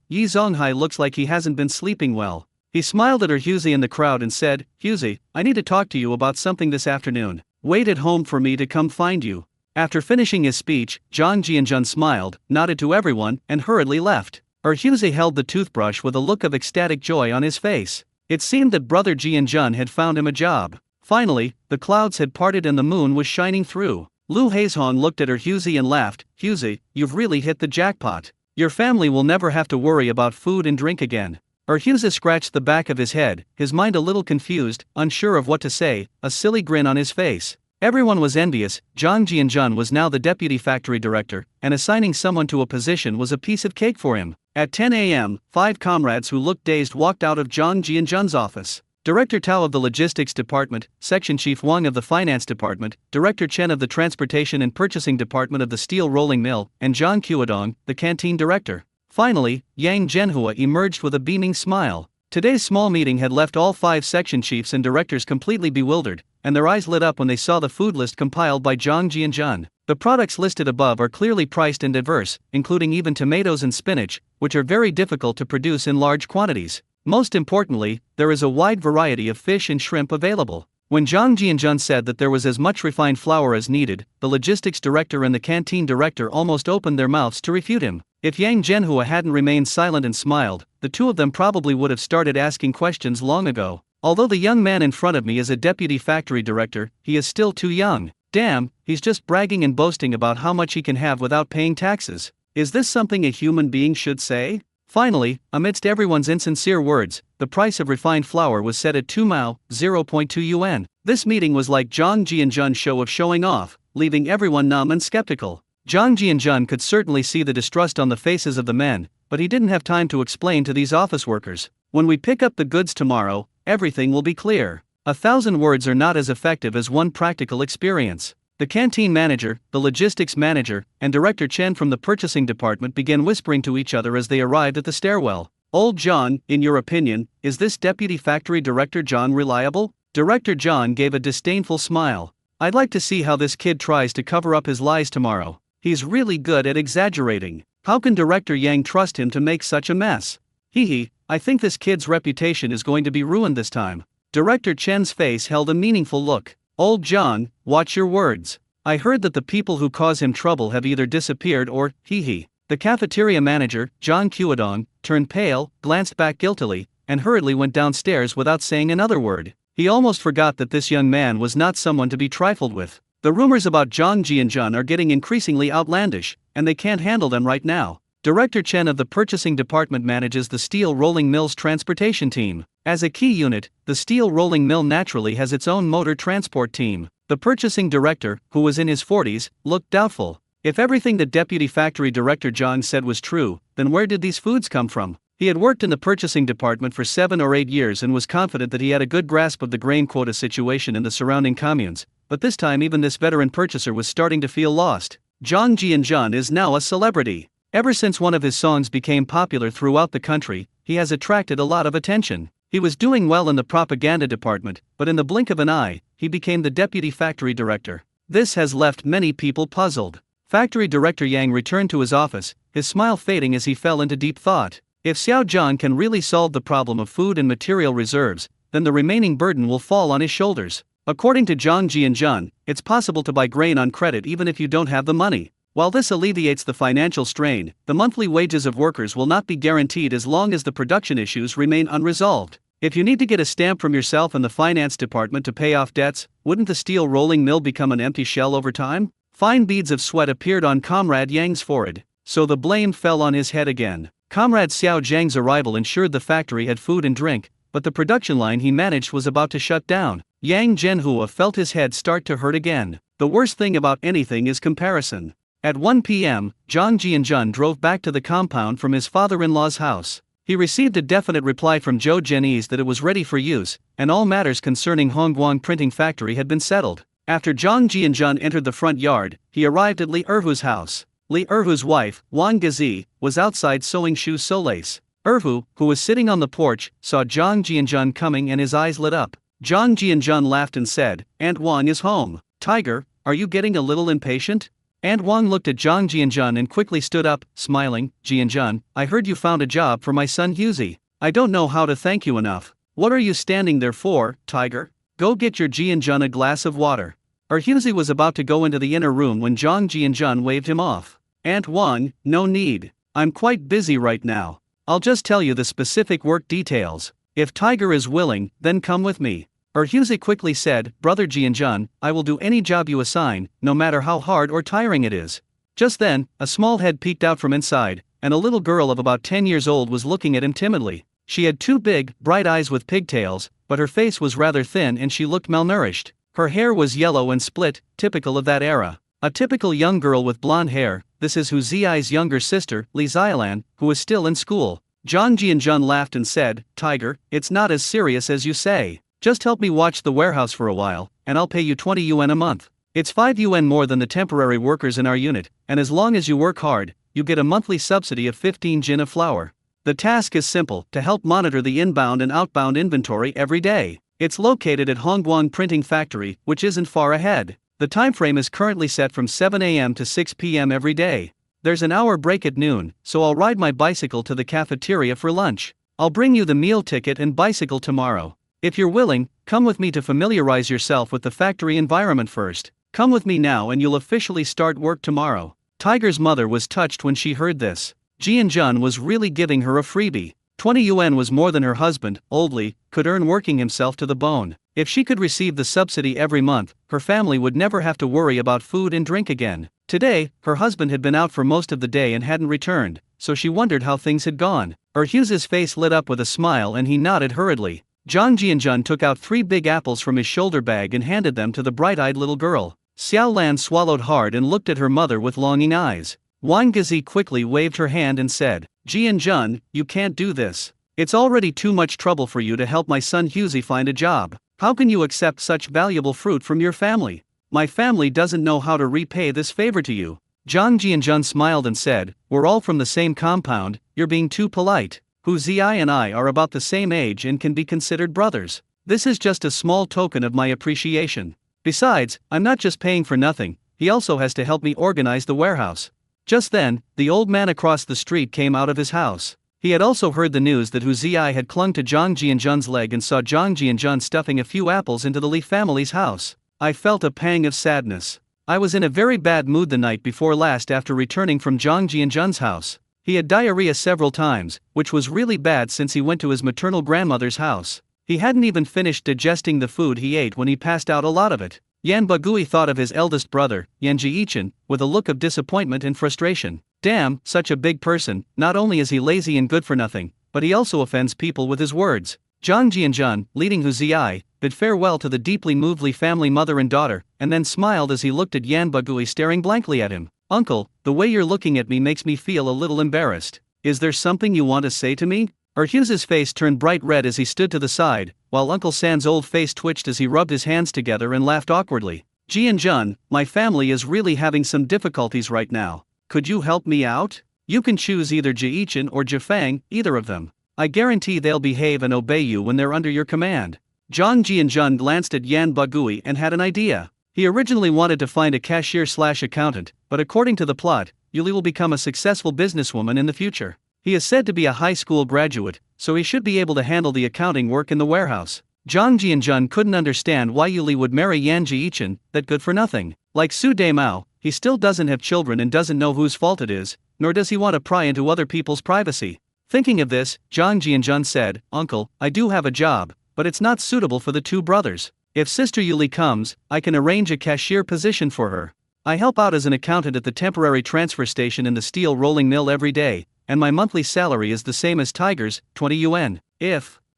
Speaker 1: Yi Zonghai looks like he hasn't been sleeping well. He smiled at her Huzi in the crowd and said, Huzi, I need to talk to you about something this afternoon. Wait at home for me to come find you. After finishing his speech, Jang Jianjun smiled, nodded to everyone, and hurriedly left. Hyuze held the toothbrush with a look of ecstatic joy on his face. It seemed that brother Jianjun had found him a job. Finally, the clouds had parted and the moon was shining through. Lu Haizhong looked at Hyuze and laughed. Hyuze, you've really hit the jackpot. Your family will never have to worry about food and drink again. Hyuze scratched the back of his head, his mind a little confused, unsure of what to say, a silly grin on his face. Everyone was envious. Jang Jianjun was now the deputy factory director, and assigning someone to a position was a piece of cake for him. At 10 a.m., 5 comrades who looked dazed walked out of Jang Jianjun's office. Director Tao of the Logistics Department, Section Chief Wang of the Finance Department, Director Chen of the Transportation and Purchasing Department of the Steel Rolling Mill, and Zhang Qiudong, the Canteen Director. Finally, Yang Zhenhua emerged with a beaming smile. Today's small meeting had left all 5 section chiefs and directors completely bewildered, and their eyes lit up when they saw the food list compiled by Jang Jianjun. The products listed above are clearly priced and diverse, including even tomatoes and spinach, which are very difficult to produce in large quantities. Most importantly, there is a wide variety of fish and shrimp available. When Jang Jianjun said that there was as much refined flour as needed, the logistics director and the canteen director almost opened their mouths to refute him. If Yang Zhenhua hadn't remained silent and smiled, the two of them probably would have started asking questions long ago. Although the young man in front of me is a deputy factory director, he is still too young. Damn, he's just bragging and boasting about how much he can have without paying taxes. Is this something a human being should say? Finally, amidst everyone's insincere words, the price of refined flour was set at 2 mao, 0.2 yuan. This meeting was like Jang Jianjun's show of showing off, leaving everyone numb and skeptical. Jang Jianjun could certainly see the distrust on the faces of the men, but he didn't have time to explain to these office workers. When we pick up the goods tomorrow, everything will be clear. 1,000 words are not as effective as one practical experience. The canteen manager, the logistics manager, and Director Chen from the purchasing department began whispering to each other as they arrived at the stairwell. Old John, in your opinion, is this deputy factory director John reliable? Director John gave a disdainful smile. I'd like to see how this kid tries to cover up his lies tomorrow. He's really good at exaggerating. How can Director Yang trust him to make such a mess? I think this kid's reputation is going to be ruined this time. Director Chen's face held a meaningful look. Old John, watch your words. I heard that the people who cause him trouble have either disappeared or, The cafeteria manager, Zhang Qiudong, turned pale, glanced back guiltily, and hurriedly went downstairs without saying another word. He almost forgot that this young man was not someone to be trifled with. The rumors about Jang Jianjun are getting increasingly outlandish, and they can't handle them right now. Director Chen of the purchasing department manages the steel rolling mill's transportation team. As a key unit, the steel rolling mill naturally has its own motor transport team. The purchasing director, who was in his 40s, looked doubtful. If everything the deputy factory director Zhang said was true, then where did these foods come from? He had worked in the purchasing department for 7 or 8 years and was confident that he had a good grasp of the grain quota situation in the surrounding communes, but this time even this veteran purchaser was starting to feel lost. Jang Jianjun is now a celebrity. Ever since one of his songs became popular throughout the country, he has attracted a lot of attention. He was doing well in the propaganda department, but in the blink of an eye, he became the deputy factory director. This has left many people puzzled. Factory director Yang returned to his office, his smile fading as he fell into deep thought. If Xiao Zhang can really solve the problem of food and material reserves, then the remaining burden will fall on his shoulders. According to Jang Jianjun, it's possible to buy grain on credit even if you don't have the money. While this alleviates the financial strain, the monthly wages of workers will not be guaranteed as long as the production issues remain unresolved. If you need to get a stamp from yourself and the finance department to pay off debts, wouldn't the steel rolling mill become an empty shell over time? Fine beads of sweat appeared on Comrade Yang's forehead, so the blame fell on his head again. Comrade Xiao Zhang's arrival ensured the factory had food and drink, but the production line he managed was about to shut down. Yang Zhenhua felt his head start to hurt again. The worst thing about anything is comparison. At 1 p.m., Jang Jianjun drove back to the compound from his father-in-law's house. He received a definite reply from Zhou Zhenyi's that it was ready for use, and all matters concerning Hongguang printing factory had been settled. After Jang Jianjun entered the front yard, he arrived at Li Erhu's house. Li Erhu's wife, Wang Gazi, was outside sewing shoe solace. Erhu, who was sitting on the porch, saw Jang Jianjun coming and his eyes lit up. Jang Jianjun laughed and said, "Aunt Wang is home. Tiger, are you getting a little impatient?" Aunt Wang looked at Jang Jianjun and quickly stood up, smiling. "Jianjun, I heard you found a job for my son Hyuze. I don't know how to thank you enough. What are you standing there for, Tiger? Go get your Jianjun a glass of water." Hyuzi was about to go into the inner room when Zhang Jianjun waved him off. Aunt Wang, no need. I'm quite busy right now. I'll just tell you the specific work details. If Tiger is willing, then come with me. Hyuzi quickly said, Brother Jianjun, I will do any job you assign, no matter how hard or tiring it is. Just then, a small head peeked out from inside, and a little girl of about 10 years old was looking at him timidly. She had two big, bright eyes with pigtails, but her face was rather thin and she looked malnourished. Her hair was yellow and split, typical of that era. A typical young girl with blonde hair. This is Hu Ziyi's younger sister, Li Xiaolan, who is still in school. Zhang Jianjun laughed and said, Tiger, it's not as serious as you say. Just help me watch the warehouse for a while, and I'll pay you 20 yuan a month. It's 5 yuan more than the temporary workers in our unit, and as long as you work hard, you get a monthly subsidy of 15 jin of flour. The task is simple, to help monitor the inbound and outbound inventory every day. It's located at Hongguang Printing Factory, which isn't far ahead. The time frame is currently set from 7 a.m. to 6 p.m. every day. There's an hour break at noon, so I'll ride my bicycle to the cafeteria for lunch. I'll bring you the meal ticket and bicycle tomorrow. If you're willing, come with me to familiarize yourself with the factory environment first. Come with me now and you'll officially start work tomorrow. Tiger's mother was touched when she heard this. Jianjun was really giving her a freebie. 20 yuan was more than her husband, Old Li, could earn working himself to the bone. If she could receive the subsidy every month, her family would never have to worry about food and drink again. Today, her husband had been out for most of the day and hadn't returned, so she wondered how things had gone. Hyuzi's face lit up with a smile and he nodded hurriedly. Zhang Jianjun took out 3 big apples from his shoulder bag and handed them to the bright-eyed little girl. Xiao Lan swallowed hard and looked at her mother with longing eyes. Wang Gazi quickly waved her hand and said, Jianjun, you can't do this. It's already too much trouble for you to help my son Hyuzi find a job. How can you accept such valuable fruit from your family? My family doesn't know how to repay this favor to you. Zhang Jianjun smiled and said, We're all from the same compound, you're being too polite. Hu Ziyi and I are about the same age and can be considered brothers. This is just a small token of my appreciation. Besides, I'm not just paying for nothing, he also has to help me organize the warehouse. Just then, the old man across the street came out of his house. He had also heard the news that Hu Ziyi had clung to Zhang Jianjun's leg and saw Zhang Jianjun stuffing a few apples into the Li family's house. I felt a pang of sadness. I was in a very bad mood the night before last after returning from Zhang Jianjun's house. He had diarrhea several times, which was really bad since he went to his maternal grandmother's house. He hadn't even finished digesting the food he ate when he passed out a lot of it. Yan Bagui thought of his eldest brother, Yan Jiichin, with a look of disappointment and frustration. Damn, such a big person, not only is he lazy and good for nothing, but he also offends people with his words. Zhang Jianjun, leading Hu Ziyi, bid farewell to the deeply moved Li family mother and daughter, and then smiled as he looked at Yan Bagui staring blankly at him. Uncle, the way you're looking at me makes me feel a little embarrassed. Is there something you want to say to me? Hyuzi's face turned bright red as he stood to the side, while Uncle San's old face twitched as he rubbed his hands together and laughed awkwardly. Jianjun, my family is really having some difficulties right now. Could you help me out? You can choose either Jiichin or Jifang, either of them. I guarantee they'll behave and obey you when they're under your command. Zhang Jianjun glanced at Yan Bagui and had an idea. He originally wanted to find a cashier/accountant, but according to the plot, Yuli will become a successful businesswoman in the future. He is said to be a high school graduate, so he should be able to handle the accounting work in the warehouse. Zhang Jianjun couldn't understand why Yuli would marry Yan Jiichin, that good for nothing. Like Su Daimao, he still doesn't have children and doesn't know whose fault it is, nor does he want to pry into other people's privacy. Thinking of this, Zhang Jianjun said, Uncle, I do have a job, but it's not suitable for the two brothers. If Sister Yuli comes, I can arrange a cashier position for her. I help out as an accountant at the temporary transfer station in the steel rolling mill every day, and my monthly salary is the same as Tiger's, 20 yuan.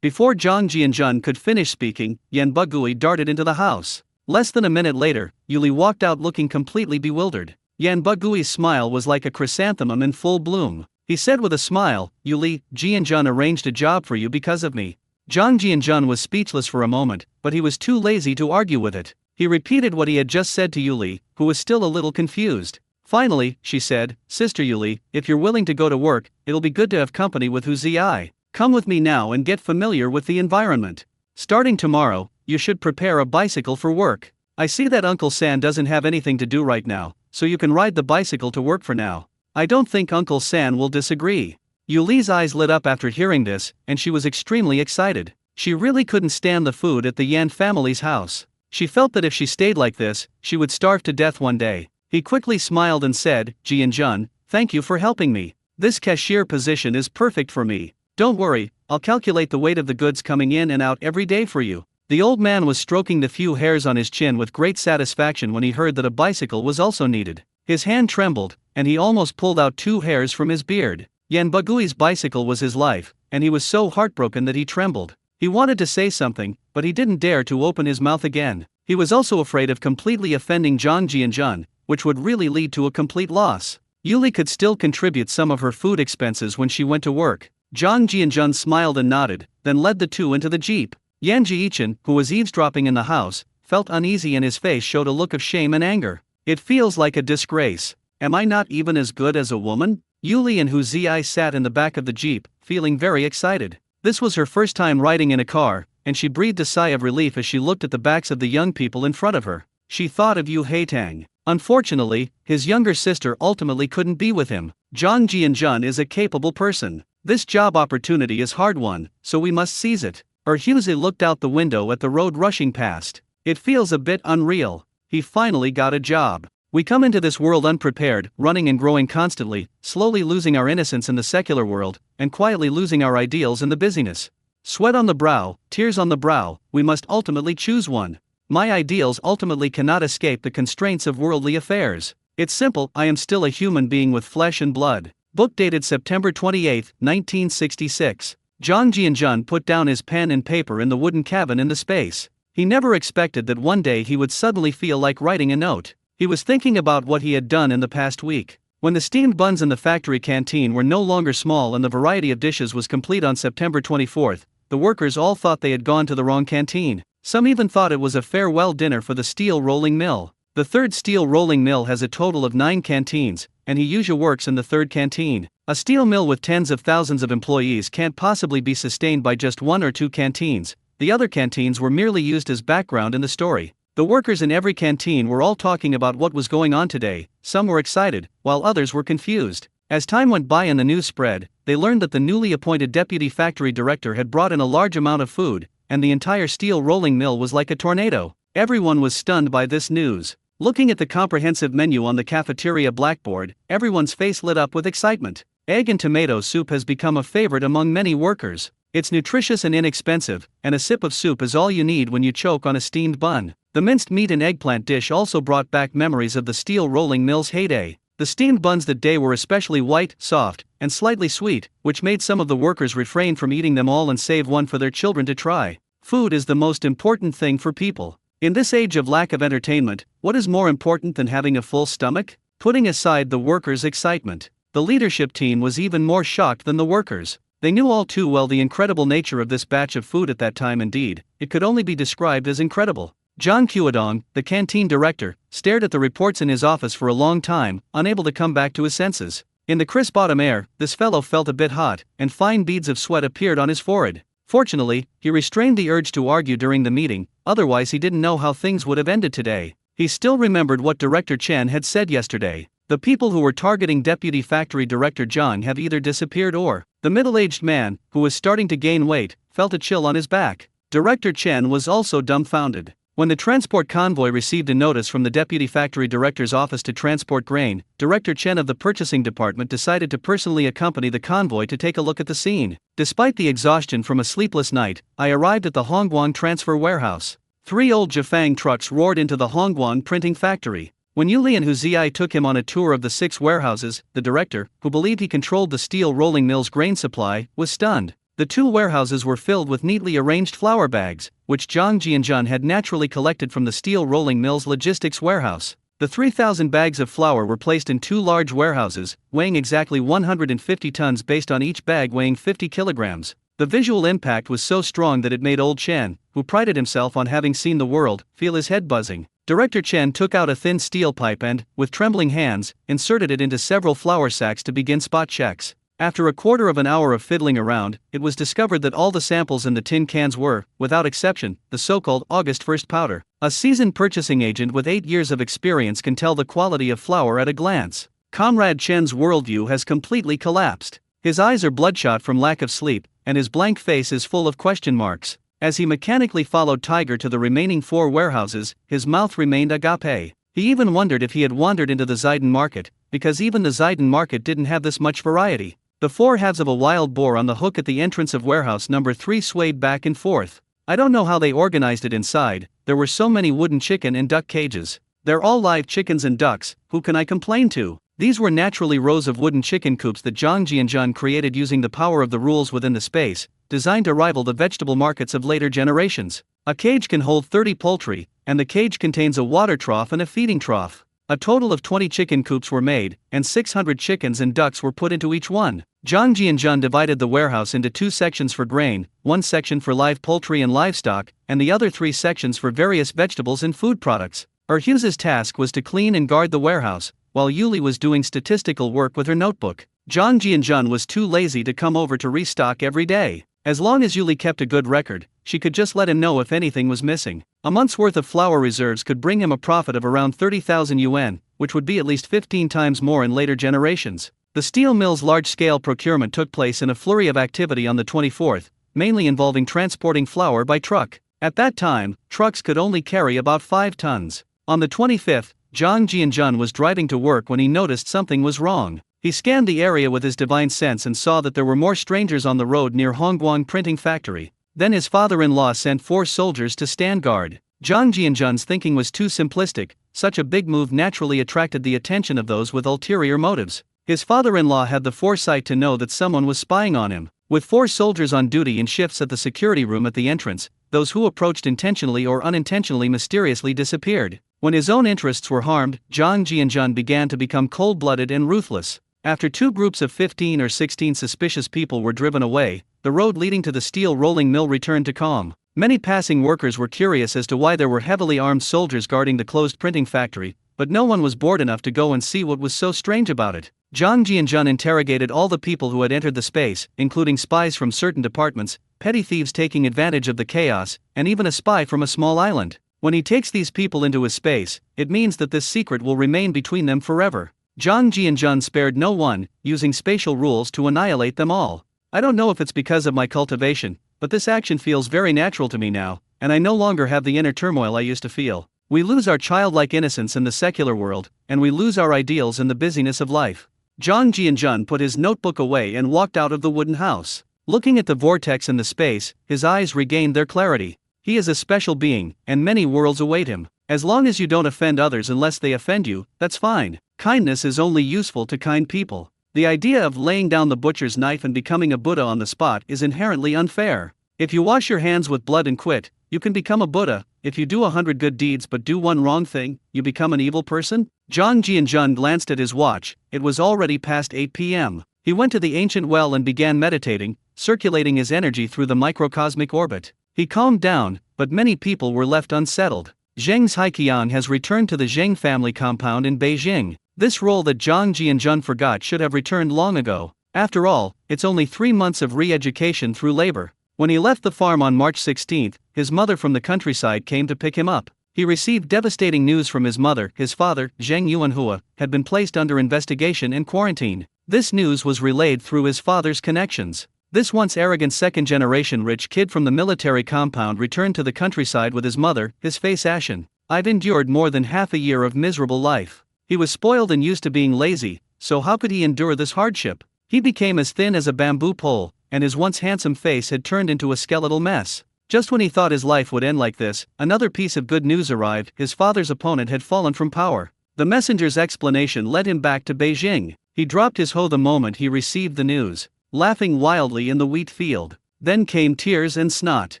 Speaker 1: Before Zhang Jianjun could finish speaking, Yan Bagui darted into the house. Less than a minute later, Yuli walked out looking completely bewildered. Yan Bagui's smile was like a chrysanthemum in full bloom. He said with a smile, Yuli, Jianjun arranged a job for you because of me. Zhang Jianjun was speechless for a moment, but he was too lazy to argue with it. He repeated what he had just said to Yuli, who was still a little confused. Finally, she said, Sister Yuli, if you're willing to go to work, it'll be good to have company with Hu Ziyi. Come with me now and get familiar with the environment. Starting tomorrow, you should prepare a bicycle for work. I see that Uncle San doesn't have anything to do right now, so you can ride the bicycle to work for now. I don't think Uncle San will disagree. Yuli's eyes lit up after hearing this, and she was extremely excited. She really couldn't stand the food at the Yan family's house. She felt that if she stayed like this, she would starve to death one day. He quickly smiled and said, Ji-Jun, thank you for helping me. This cashier position is perfect for me. Don't worry, I'll calculate the weight of the goods coming in and out every day for you. The old man was stroking the few hairs on his chin with great satisfaction when he heard that a bicycle was also needed. His hand trembled, and he almost pulled out 2 hairs from his beard. Yan Bagui's bicycle was his life, and he was so heartbroken that he trembled. He wanted to say something, but he didn't dare to open his mouth again. He was also afraid of completely offending Zhang Jianjun, which would really lead to a complete loss. Yuli could still contribute some of her food expenses when she went to work. Zhang Jianjun smiled and nodded, then led the two into the jeep. Yan Jiichin, who was eavesdropping in the house, felt uneasy and his face showed a look of shame and anger. It feels like a disgrace. Am I not even as good as a woman? Yuli and Hu Ziyi sat in the back of the jeep, feeling very excited. This was her first time riding in a car, and she breathed a sigh of relief as she looked at the backs of the young people in front of her. She thought of Yu Haitang. Unfortunately, his younger sister ultimately couldn't be with him. Zhang Jianjun is a capable person. This job opportunity is hard won, so we must seize it. Huse looked out the window at the road rushing past. It feels a bit unreal. He finally got a job. We come into this world unprepared, running and growing constantly, slowly losing our innocence in the secular world, and quietly losing our ideals in the busyness. Sweat on the brow, tears on the brow, we must ultimately choose one. My ideals ultimately cannot escape the constraints of worldly affairs. It's simple, I am still a human being with flesh and blood. Book dated September 28, 1966. Zhang Jianjun put down his pen and paper in the wooden cabin in the space. He never expected that one day he would suddenly feel like writing a note. He was thinking about what he had done in the past week. When the steamed buns in the factory canteen were no longer small and the variety of dishes was complete on September 24, the workers all thought they had gone to the wrong canteen. Some even thought it was a farewell dinner for the steel rolling mill. The third steel rolling mill has a total of 9 canteens, and he usually works in the third canteen. A steel mill with tens of thousands of employees can't possibly be sustained by just 1 or 2 canteens. The other canteens were merely used as background in the story. The workers in every canteen were all talking about what was going on today. Some were excited, while others were confused. As time went by and the news spread, they learned that the newly appointed deputy factory director had brought in a large amount of food, and the entire steel rolling mill was like a tornado. Everyone was stunned by this news. Looking at the comprehensive menu on the cafeteria blackboard, everyone's face lit up with excitement. Egg and tomato soup has become a favorite among many workers. It's nutritious and inexpensive, and a sip of soup is all you need when you choke on a steamed bun. The minced meat and eggplant dish also brought back memories of the steel rolling mill's heyday. The steamed buns that day were especially white, soft, and slightly sweet, which made some of the workers refrain from eating them all and save one for their children to try. Food is the most important thing for people. In this age of lack of entertainment, what is more important than having a full stomach? Putting aside the workers' excitement, the leadership team was even more shocked than the workers. They knew all too well the incredible nature of this batch of food at that time. Indeed, it could only be described as incredible. Zhang Qiudong, the canteen director, stared at the reports in his office for a long time, unable to come back to his senses. In the crisp autumn air, this fellow felt a bit hot, and fine beads of sweat appeared on his forehead. Fortunately, he restrained the urge to argue during the meeting, otherwise he didn't know how things would have ended today. He still remembered what Director Chen had said yesterday. The people who were targeting Deputy Factory Director Zhang have either disappeared or... The middle-aged man, who was starting to gain weight, felt a chill on his back. Director Chen was also dumbfounded. When the transport convoy received a notice from the Deputy Factory Director's office to transport grain, Director Chen of the Purchasing Department decided to personally accompany the convoy to take a look at the scene. Despite the exhaustion from a sleepless night, I arrived at the Hongguang transfer warehouse. 3 old Jifang trucks roared into the Hongguang printing factory. When Yuli and Hu Ziyi took him on a tour of the 6 warehouses, the director, who believed he controlled the steel rolling mill's grain supply, was stunned. The 2 warehouses were filled with neatly arranged flour bags, which Zhang Jianjun had naturally collected from the steel rolling mill's logistics warehouse. The 3,000 bags of flour were placed in 2 large warehouses, weighing exactly 150 tons based on each bag weighing 50 kilograms. The visual impact was so strong that it made old Chen, who prided himself on having seen the world, feel his head buzzing. Director Chen took out a thin steel pipe and, with trembling hands, inserted it into several flour sacks to begin spot checks. After a quarter of an hour of fiddling around, it was discovered that all the samples in the tin cans were, without exception, the so-called August 1st powder. A seasoned purchasing agent with 8 years of experience can tell the quality of flour at a glance. Comrade Chen's worldview has completely collapsed. His eyes are bloodshot from lack of sleep, and his blank face is full of question marks. As he mechanically followed Tiger to the remaining 4 warehouses, his mouth remained agape. He even wondered if he had wandered into the Zayden market, because even the Zayden market didn't have this much variety. The 4 halves of a wild boar on the hook at the entrance of warehouse number 3 swayed back and forth. I don't know how they organized it inside, there were so many wooden chicken and duck cages. They're all live chickens and ducks, who can I complain to? These were naturally rows of wooden chicken coops that Zhang Jianjun created using the power of the rules within the space, designed to rival the vegetable markets of later generations. A cage can hold 30 poultry, and the cage contains a water trough and a feeding trough. A total of 20 chicken coops were made, and 600 chickens and ducks were put into each one. Zhang Jianjun divided the warehouse into 2 sections for grain, 1 section for live poultry and livestock, and the other 3 sections for various vegetables and food products. Hughes's task was to clean and guard the warehouse, while Yuli was doing statistical work with her notebook. Zhang Jianjun was too lazy to come over to restock every day. As long as Yuli kept a good record, she could just let him know if anything was missing. A month's worth of flour reserves could bring him a profit of around 30,000 yuan, which would be at least 15 times more in later generations. The steel mill's large-scale procurement took place in a flurry of activity on the 24th, mainly involving transporting flour by truck. At that time, trucks could only carry about 5 tons. On the 25th, Zhang Jianjun was driving to work when he noticed something was wrong. He scanned the area with his divine sense and saw that there were more strangers on the road near Hongguang Printing Factory. Then his father-in-law sent 4 soldiers to stand guard. Zhang Jianjun's thinking was too simplistic, such a big move naturally attracted the attention of those with ulterior motives. His father-in-law had the foresight to know that someone was spying on him. With 4 soldiers on duty in shifts at the security room at the entrance, those who approached intentionally or unintentionally mysteriously disappeared. When his own interests were harmed, Zhang Jianjun began to become cold-blooded and ruthless. After 2 groups of 15 or 16 suspicious people were driven away, the road leading to the steel rolling mill returned to calm. Many passing workers were curious as to why there were heavily armed soldiers guarding the closed printing factory, but no one was bored enough to go and see what was so strange about it. Zhang Jianjun interrogated all the people who had entered the space, including spies from certain departments, petty thieves taking advantage of the chaos, and even a spy from a small island. When he takes these people into his space, it means that this secret will remain between them forever. Zhang Jianjun spared no one, using spatial rules to annihilate them all. I don't know if it's because of my cultivation, but this action feels very natural to me now, and I no longer have the inner turmoil I used to feel. We lose our childlike innocence in the secular world, and we lose our ideals in the busyness of life. Zhang Jianjun put his notebook away and walked out of the wooden house. Looking at the vortex in the space, his eyes regained their clarity. He is a special being, and many worlds await him. As long as you don't offend others unless they offend you, that's fine. Kindness is only useful to kind people. The idea of laying down the butcher's knife and becoming a Buddha on the spot is inherently unfair. If you wash your hands with blood and quit, you can become a Buddha. If you do 100 good deeds but do one wrong thing, you become an evil person? Zhang Jianjun glanced at his watch. It was already past 8 p.m. He went to the ancient well and began meditating, circulating his energy through the microcosmic orbit. He calmed down, but many people were left unsettled. Zheng Zhaiqiang has returned to the Zheng family compound in Beijing. This role that Zhang Jianjun forgot should have returned long ago. After all, it's only 3 months of re-education through labor. When he left the farm on March 16, his mother from the countryside came to pick him up. He received devastating news from his mother. His father, Zheng Yuanhua, had been placed under investigation and quarantine. This news was relayed through his father's connections. This once arrogant second-generation rich kid from the military compound returned to the countryside with his mother, his face ashen. I've endured more than half a year of miserable life. He was spoiled and used to being lazy, so how could he endure this hardship? He became as thin as a bamboo pole, and his once handsome face had turned into a skeletal mess. Just when he thought his life would end like this, another piece of good news arrived. His father's opponent had fallen from power. The messenger's explanation led him back to Beijing. He dropped his hoe the moment he received the news, laughing wildly in the wheat field. Then came tears and snot.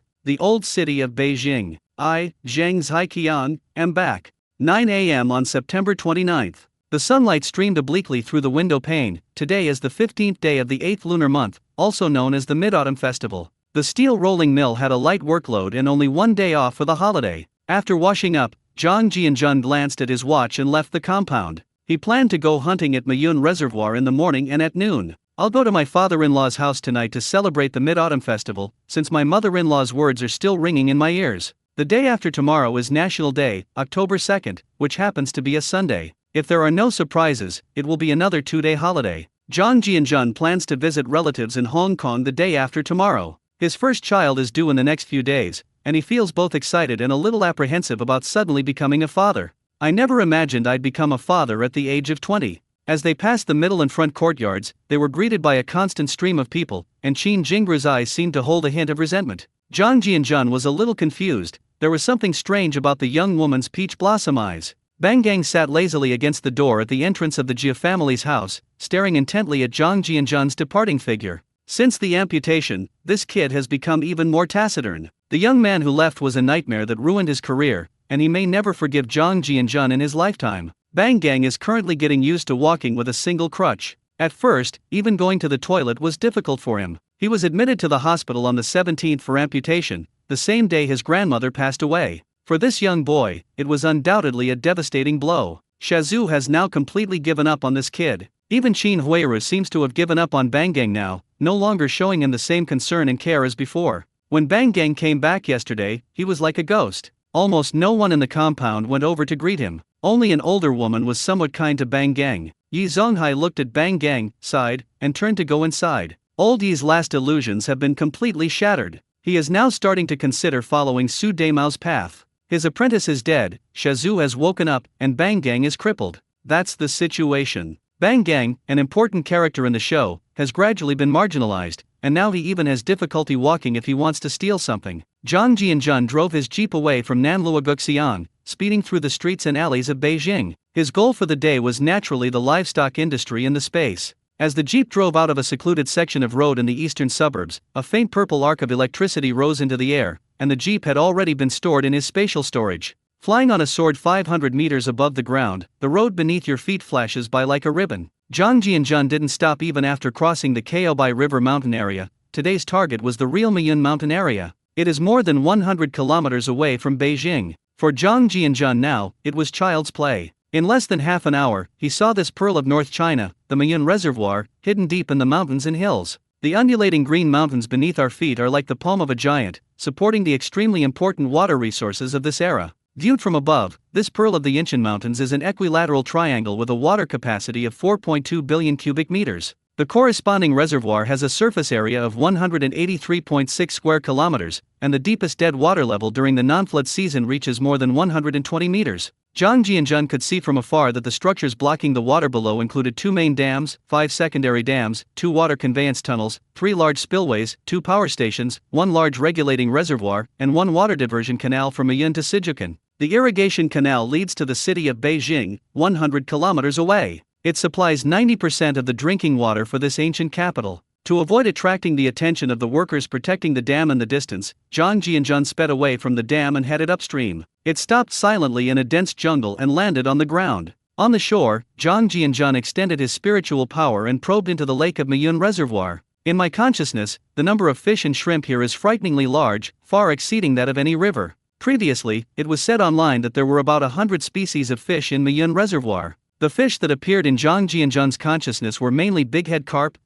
Speaker 1: The old city of Beijing. I, Zheng Zhaiqiang, am back. 9 a.m. on September 29th. The sunlight streamed obliquely through the window pane. Today is the 15th day of the 8th lunar month, also known as the Mid-Autumn Festival. The steel rolling mill had a light workload and only 1 day off for the holiday. After washing up, Zhang Jianjun glanced at his watch and left the compound. He planned to go hunting at Mayun Reservoir in the morning and at noon. I'll go to my father-in-law's house tonight to celebrate the Mid-Autumn Festival, since my mother-in-law's words are still ringing in my ears. The day after tomorrow is National Day, October 2nd, which happens to be a Sunday. If there are no surprises, it will be another 2-day holiday. Zhang Jianjun plans to visit relatives in Hong Kong the day after tomorrow. His first child is due in the next few days, and he feels both excited and a little apprehensive about suddenly becoming a father. I never imagined I'd become a father at the age of 20. As they passed the middle and front courtyards, they were greeted by a constant stream of people, and Qin Jingru's eyes seemed to hold a hint of resentment. Zhang Jianjun was a little confused. There was something strange about the young woman's peach blossom eyes. Bang Gang sat lazily against the door at the entrance of the Jia family's house, staring intently at Zhang Jianjun's departing figure. Since the amputation, this kid has become even more taciturn. The young man who left was a nightmare that ruined his career, and he may never forgive Zhang Jianjun in his lifetime. Bang Gang is currently getting used to walking with a single crutch. At first, even going to the toilet was difficult for him. He was admitted to the hospital on the 17th for amputation, the same day his grandmother passed away. For this young boy, it was undoubtedly a devastating blow. Shazhu has now completely given up on this kid. Even Qin Huiru seems to have given up on Bang Gang now, no longer showing him the same concern and care as before. When Bang Gang came back yesterday, he was like a ghost. Almost no one in the compound went over to greet him. Only an older woman was somewhat kind to Bang Gang. Yi Zonghai looked at Bang Gang, sighed, and turned to go inside. Old Yi's last illusions have been completely shattered. He is now starting to consider following Su Daimao's path. His apprentice is dead, Shazhu has woken up, and Bang Gang is crippled. That's the situation. Bang Gang, an important character in the show, has gradually been marginalized, and now he even has difficulty walking if he wants to steal something. Zhang Jianjun drove his jeep away from Nanlua Guxiang, speeding through the streets and alleys of Beijing. His goal for the day was naturally the livestock industry and the space. As the jeep drove out of a secluded section of road in the eastern suburbs, a faint purple arc of electricity rose into the air, and the jeep had already been stored in his spatial storage. Flying on a sword 500 meters above the ground, the road beneath your feet flashes by like a ribbon. Zhang Jianjun didn't stop even after crossing the Kaobai River mountain area. Today's target was the real Miyun mountain area. It is more than 100 kilometers away from Beijing. For Zhang Jianjun now, it was child's play. In less than half an hour, he saw this pearl of North China, the Miyun Reservoir, hidden deep in the mountains and hills. The undulating green mountains beneath our feet are like the palm of a giant, supporting the extremely important water resources of this era. Viewed from above, this pearl of the Yinshan Mountains is an equilateral triangle with a water capacity of 4.2 billion cubic meters. The corresponding reservoir has a surface area of 183.6 square kilometers, and the deepest dead water level during the non-flood season reaches more than 120 meters. Zhang Jianjun could see from afar that the structures blocking the water below included 2 main dams, 5 secondary dams, 2 water conveyance tunnels, 3 large spillways, 2 power stations, 1 large regulating reservoir, and 1 water diversion canal from Miyun to Sijukan. The irrigation canal leads to the city of Beijing, 100 kilometers away. It supplies 90% of the drinking water for this ancient capital. To avoid attracting the attention of the workers protecting the dam in the distance, Zhang Jianjun sped away from the dam and headed upstream. It stopped silently in a dense jungle and landed on the ground. On the shore, Zhang Jianjun extended his spiritual power and probed into the lake of Miyun Reservoir. In my consciousness, the number of fish and shrimp here is frighteningly large, far exceeding that of any river. Previously, it was said online that there were about 100 species of fish in Miyun Reservoir. The fish that appeared in Zhang Jianjun's consciousness were mainly bighead carp,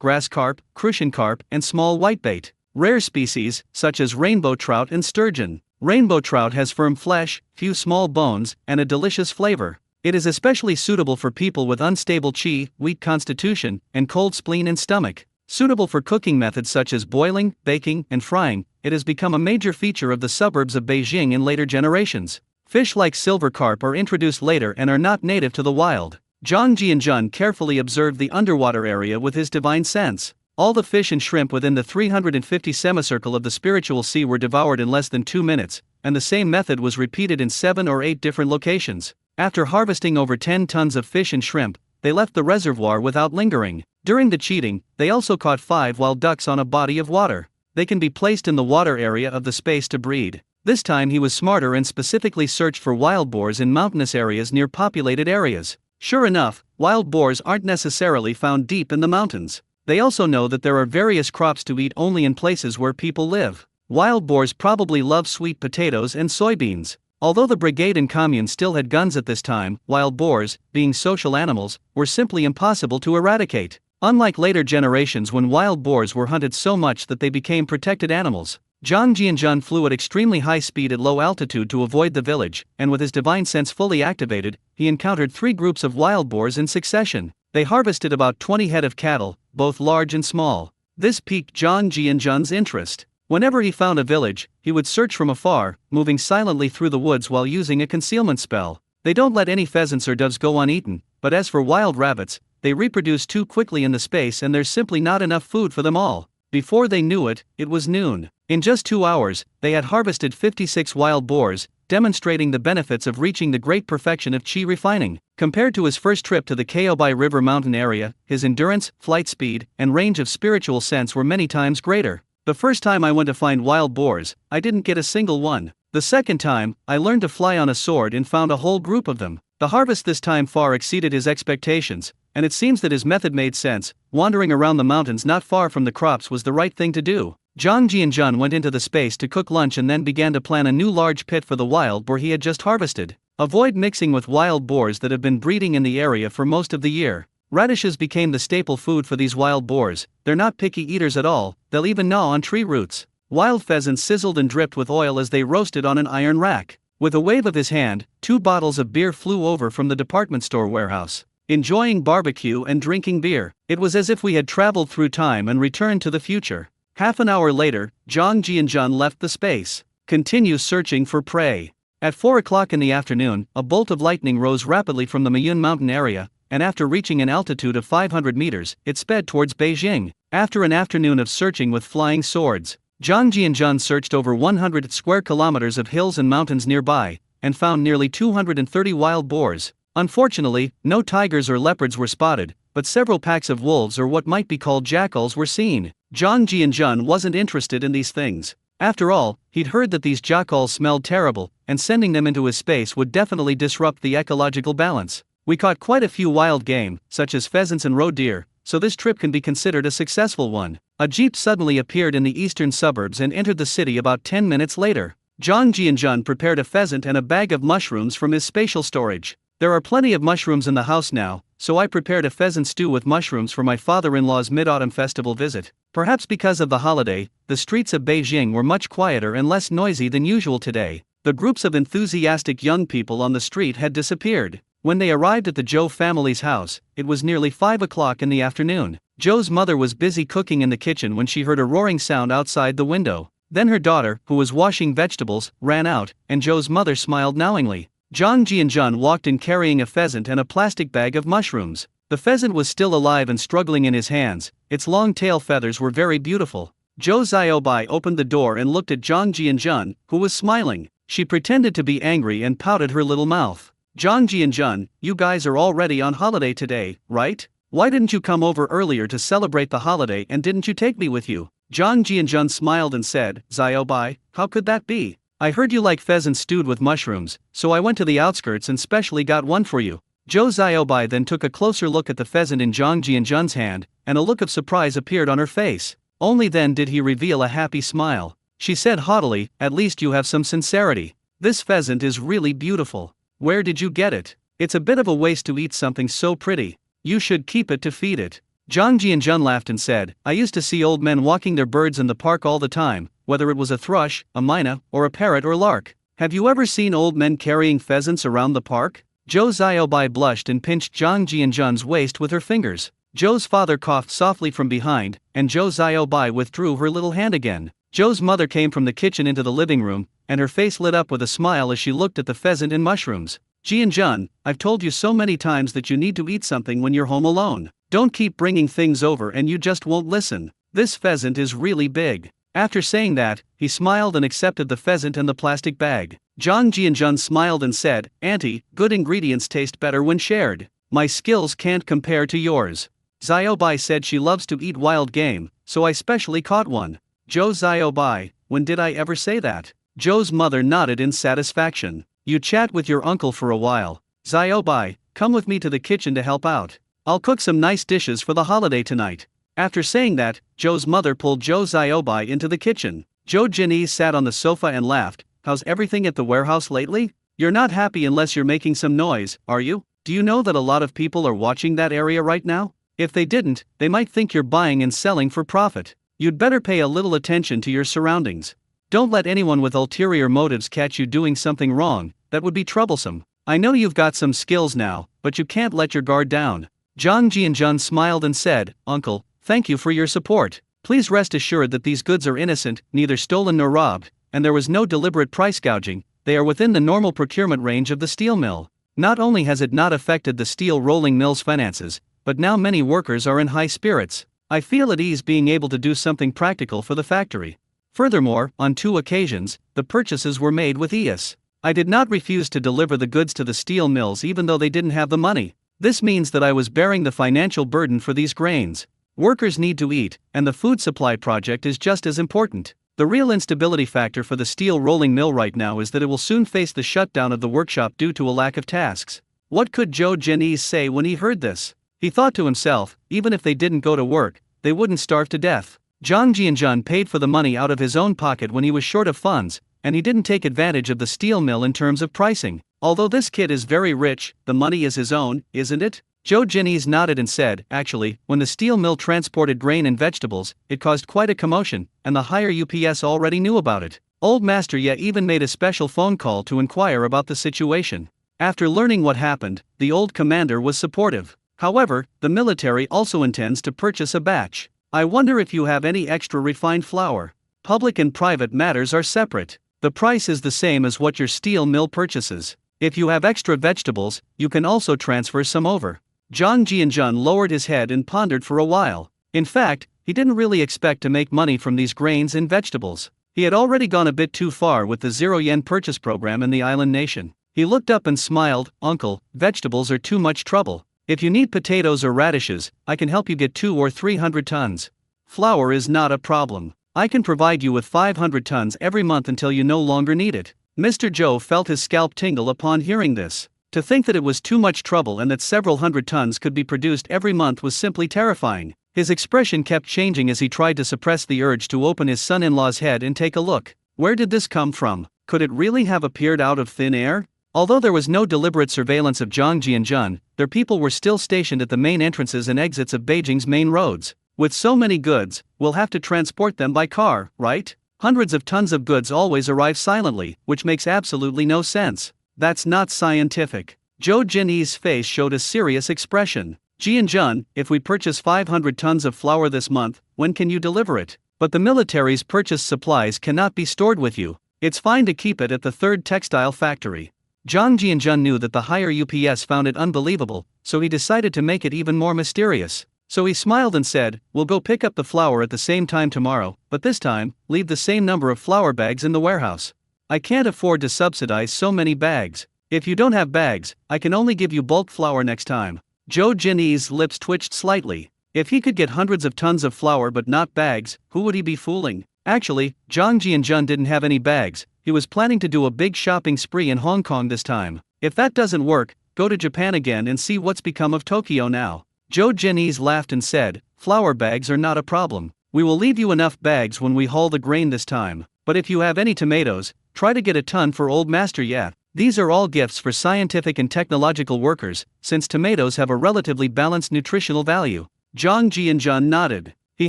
Speaker 1: grass carp, crucian carp, and small whitebait. Rare species, such as rainbow trout and sturgeon. Rainbow trout has firm flesh, few small bones, and a delicious flavor. It is especially suitable for people with unstable qi, weak constitution, and cold spleen and stomach. Suitable for cooking methods such as boiling, baking, and frying, it has become a major feature of the suburbs of Beijing in later generations. Fish like silver carp are introduced later and are not native to the wild. Zhang Jianjun carefully observed the underwater area with his divine sense. All the fish and shrimp within the 350 semicircle of the spiritual sea were devoured in less than 2 minutes, and the same method was repeated in 7 or 8 different locations. After harvesting over 10 tons of fish and shrimp, they left the reservoir without lingering. During the cheating, they also caught 5 wild ducks on a body of water. They can be placed in the water area of the space to breed. This time he was smarter and specifically searched for wild boars in mountainous areas near populated areas. Sure enough, wild boars aren't necessarily found deep in the mountains. They also know that there are various crops to eat only in places where people live. Wild boars probably love sweet potatoes and soybeans. Although the brigade and commune still had guns at this time, wild boars, being social animals, were simply impossible to eradicate. Unlike later generations when wild boars were hunted so much that they became protected animals. Zhang Jianjun flew at extremely high speed at low altitude to avoid the village, and with his divine sense fully activated, he encountered 3 groups of wild boars in succession. They harvested about 20 head of cattle, both large and small. This piqued Zhang Jianzhen's interest. Whenever he found a village, he would search from afar, moving silently through the woods while using a concealment spell. They don't let any pheasants or doves go uneaten, but as for wild rabbits, they reproduce too quickly in the space and there's simply not enough food for them all. Before they knew it, it was noon. In just 2 hours, they had harvested 56 wild boars, demonstrating the benefits of reaching the great perfection of qi refining. Compared to his first trip to the Kaobai River mountain area, his endurance, flight speed, and range of spiritual sense were many times greater. The first time I went to find wild boars, I didn't get a single one. The second time, I learned to fly on a sword and found a whole group of them. The harvest this time far exceeded his expectations, and it seems that his method made sense. Wandering around the mountains not far from the crops was the right thing to do. Zhang Jianzhen went into the space to cook lunch and then began to plan a new large pit for the wild boar he had just harvested. Avoid mixing with wild boars that have been breeding in the area for most of the year. Radishes became the staple food for these wild boars. They're not picky eaters at all, they'll even gnaw on tree roots. Wild pheasants sizzled and dripped with oil as they roasted on an iron rack. With a wave of his hand, 2 bottles of beer flew over from the department store warehouse. Enjoying barbecue and drinking beer, it was as if we had traveled through time and returned to the future. Half an hour later, Zhang Jianzhen left the space. Continue searching for prey. At 4 o'clock in the afternoon, a bolt of lightning rose rapidly from the Mayun mountain area, and after reaching an altitude of 500 meters, it sped towards Beijing. After an afternoon of searching with flying swords, Zhang Jianzhen searched over 100 square kilometers of hills and mountains nearby, and found nearly 230 wild boars. Unfortunately, no tigers or leopards were spotted, but several packs of wolves or what might be called jackals were seen. Zhang Jianzhen wasn't interested in these things. After all, he'd heard that these jackals smelled terrible, and sending them into his space would definitely disrupt the ecological balance. We caught quite a few wild game, such as pheasants and roe deer, so this trip can be considered a successful one. A jeep suddenly appeared in the eastern suburbs and entered the city about 10 minutes later. Zhang Jianzhen prepared a pheasant and a bag of mushrooms from his spatial storage. There are plenty of mushrooms in the house now, so I prepared a pheasant stew with mushrooms for my father-in-law's mid-autumn festival visit. Perhaps because of the holiday, the streets of Beijing were much quieter and less noisy than usual today. The groups of enthusiastic young people on the street had disappeared. When they arrived at the Zhou family's house, it was nearly 5 o'clock in the afternoon. Zhou's mother was busy cooking in the kitchen when she heard a roaring sound outside the window. Then her daughter, who was washing vegetables, ran out, and Zhou's mother smiled knowingly. Zhang Jianzhen walked in carrying a pheasant and a plastic bag of mushrooms. The pheasant was still alive and struggling in his hands. Its long tail feathers were very beautiful. Zhou Xiaobai opened the door and looked at Zhang Jianzhen, who was smiling. She pretended to be angry and pouted her little mouth. Zhang Jianzhen, you guys are already on holiday today, right? Why didn't you come over earlier to celebrate the holiday and didn't you take me with you? Zhang Jianzhen smiled and said, Xiaobai, how could that be? I heard you like pheasant stewed with mushrooms, so I went to the outskirts and specially got one for you. Zhou Xiaobai then took a closer look at the pheasant in Zhang Jianzhen's hand, and a look of surprise appeared on her face. Only then did he reveal a happy smile. She said haughtily, at least you have some sincerity. This pheasant is really beautiful. Where did you get it? It's a bit of a waste to eat something so pretty. You should keep it to feed it. Zhang Jianzhen laughed and said, I used to see old men walking their birds in the park all the time, whether it was a thrush, a myna, or a parrot or lark. Have you ever seen old men carrying pheasants around the park? Zhou Xiaobai blushed and pinched Zhang Jianzhen's waist with her fingers. Zhou's father coughed softly from behind, and Zhou Xiaobai withdrew her little hand again. Zhou's mother came from the kitchen into the living room, and her face lit up with a smile as she looked at the pheasant and mushrooms. Jianzhen, I've told you so many times that you need to eat something when you're home alone. Don't keep bringing things over and you just won't listen. This pheasant is really big. After saying that, he smiled and accepted the pheasant and the plastic bag. Zhang Jianzhen smiled and said, Auntie, good ingredients taste better when shared. My skills can't compare to yours. Xiaobai said she loves to eat wild game, so I specially caught one. Zhou Xiaobai, when did I ever say that? Zhou's mother nodded in satisfaction. You chat with your uncle for a while. Xiaobai, come with me to the kitchen to help out. I'll cook some nice dishes for the holiday tonight. After saying that, Zhou's mother pulled Zhou Xiaobai into the kitchen. Zhou Jinyi sat on the sofa and laughed. How's everything at the warehouse lately? You're not happy unless you're making some noise, are you? Do you know that a lot of people are watching that area right now? If they didn't, they might think you're buying and selling for profit. You'd better pay a little attention to your surroundings. Don't let anyone with ulterior motives catch you doing something wrong, that would be troublesome. I know you've got some skills now, but you can't let your guard down. Zhang Jianzhen smiled and said, Uncle, thank you for your support. Please rest assured that these goods are innocent, neither stolen nor robbed, and there was no deliberate price gouging. They are within the normal procurement range of the steel mill. Not only has it not affected the steel rolling mill's finances, but now many workers are in high spirits. I feel at ease being able to do something practical for the factory. Furthermore, on 2 occasions, the purchases were made with ease. I did not refuse to deliver the goods to the steel mills even though they didn't have the money. This means that I was bearing the financial burden for these grains. Workers need to eat, and the food supply project is just as important. The real instability factor for the steel rolling mill right now is that it will soon face the shutdown of the workshop due to a lack of tasks. What could Joe Jennings say when he heard this? He thought to himself, even if they didn't go to work, they wouldn't starve to death. Zhang Jianjun paid for the money out of his own pocket when he was short of funds, and he didn't take advantage of the steel mill in terms of pricing. Although this kid is very rich, the money is his own, isn't it? Joe Jennings nodded and said, actually, when the steel mill transported grain and vegetables, it caused quite a commotion, and the higher UPS already knew about it. Old Master Ye even made a special phone call to inquire about the situation. After learning what happened, the old commander was supportive. However, the military also intends to purchase a batch. I wonder if you have any extra refined flour. Public and private matters are separate. The price is the same as what your steel mill purchases. If you have extra vegetables, you can also transfer some over. Zhang Jianjun lowered his head and pondered for a while. In fact, he didn't really expect to make money from these grains and vegetables. He had already gone a bit too far with the 0 yen purchase program in the island nation. He looked up and smiled, Uncle, vegetables are too much trouble. If you need potatoes or radishes, I can help you get 200 or 300 tons. Flour is not a problem. I can provide you with 500 tons every month until you no longer need it. Mr. Zhou felt his scalp tingle upon hearing this. To think that it was too much trouble and that several hundred tons could be produced every month was simply terrifying. His expression kept changing as he tried to suppress the urge to open his son-in-law's head and take a look. Where did this come from? Could it really have appeared out of thin air? Although there was no deliberate surveillance of Zhang Jianjun, their people were still stationed at the main entrances and exits of Beijing's main roads. With so many goods, we'll have to transport them by car, right? Hundreds of tons of goods always arrive silently, which makes absolutely no sense. That's not scientific. Zhou Jinyi's face showed a serious expression. Jianjun, if we purchase 500 tons of flour this month, when can you deliver it? But the military's purchased supplies cannot be stored with you. It's fine to keep it at the 3rd textile factory. Zhang Jianjun knew that the higher UPS found it unbelievable, so he decided to make it even more mysterious. So he smiled and said, we'll go pick up the flour at the same time tomorrow, but this time, leave the same number of flour bags in the warehouse. I can't afford to subsidize so many bags. If you don't have bags, I can only give you bulk flour next time. Zhou Jinyi's lips twitched slightly. If he could get hundreds of tons of flour but not bags, who would he be fooling? Actually, Zhang Jianjun didn't have any bags. He was planning to do a big shopping spree in Hong Kong this time. If that doesn't work, go to Japan again and see what's become of Tokyo now. Zhou Jinyi laughed and said, flour bags are not a problem. We will leave you enough bags when we haul the grain this time. But if you have any tomatoes, try to get a ton for Old Master Ye. These are all gifts for scientific and technological workers, since tomatoes have a relatively balanced nutritional value. Zhang Jianjun nodded. He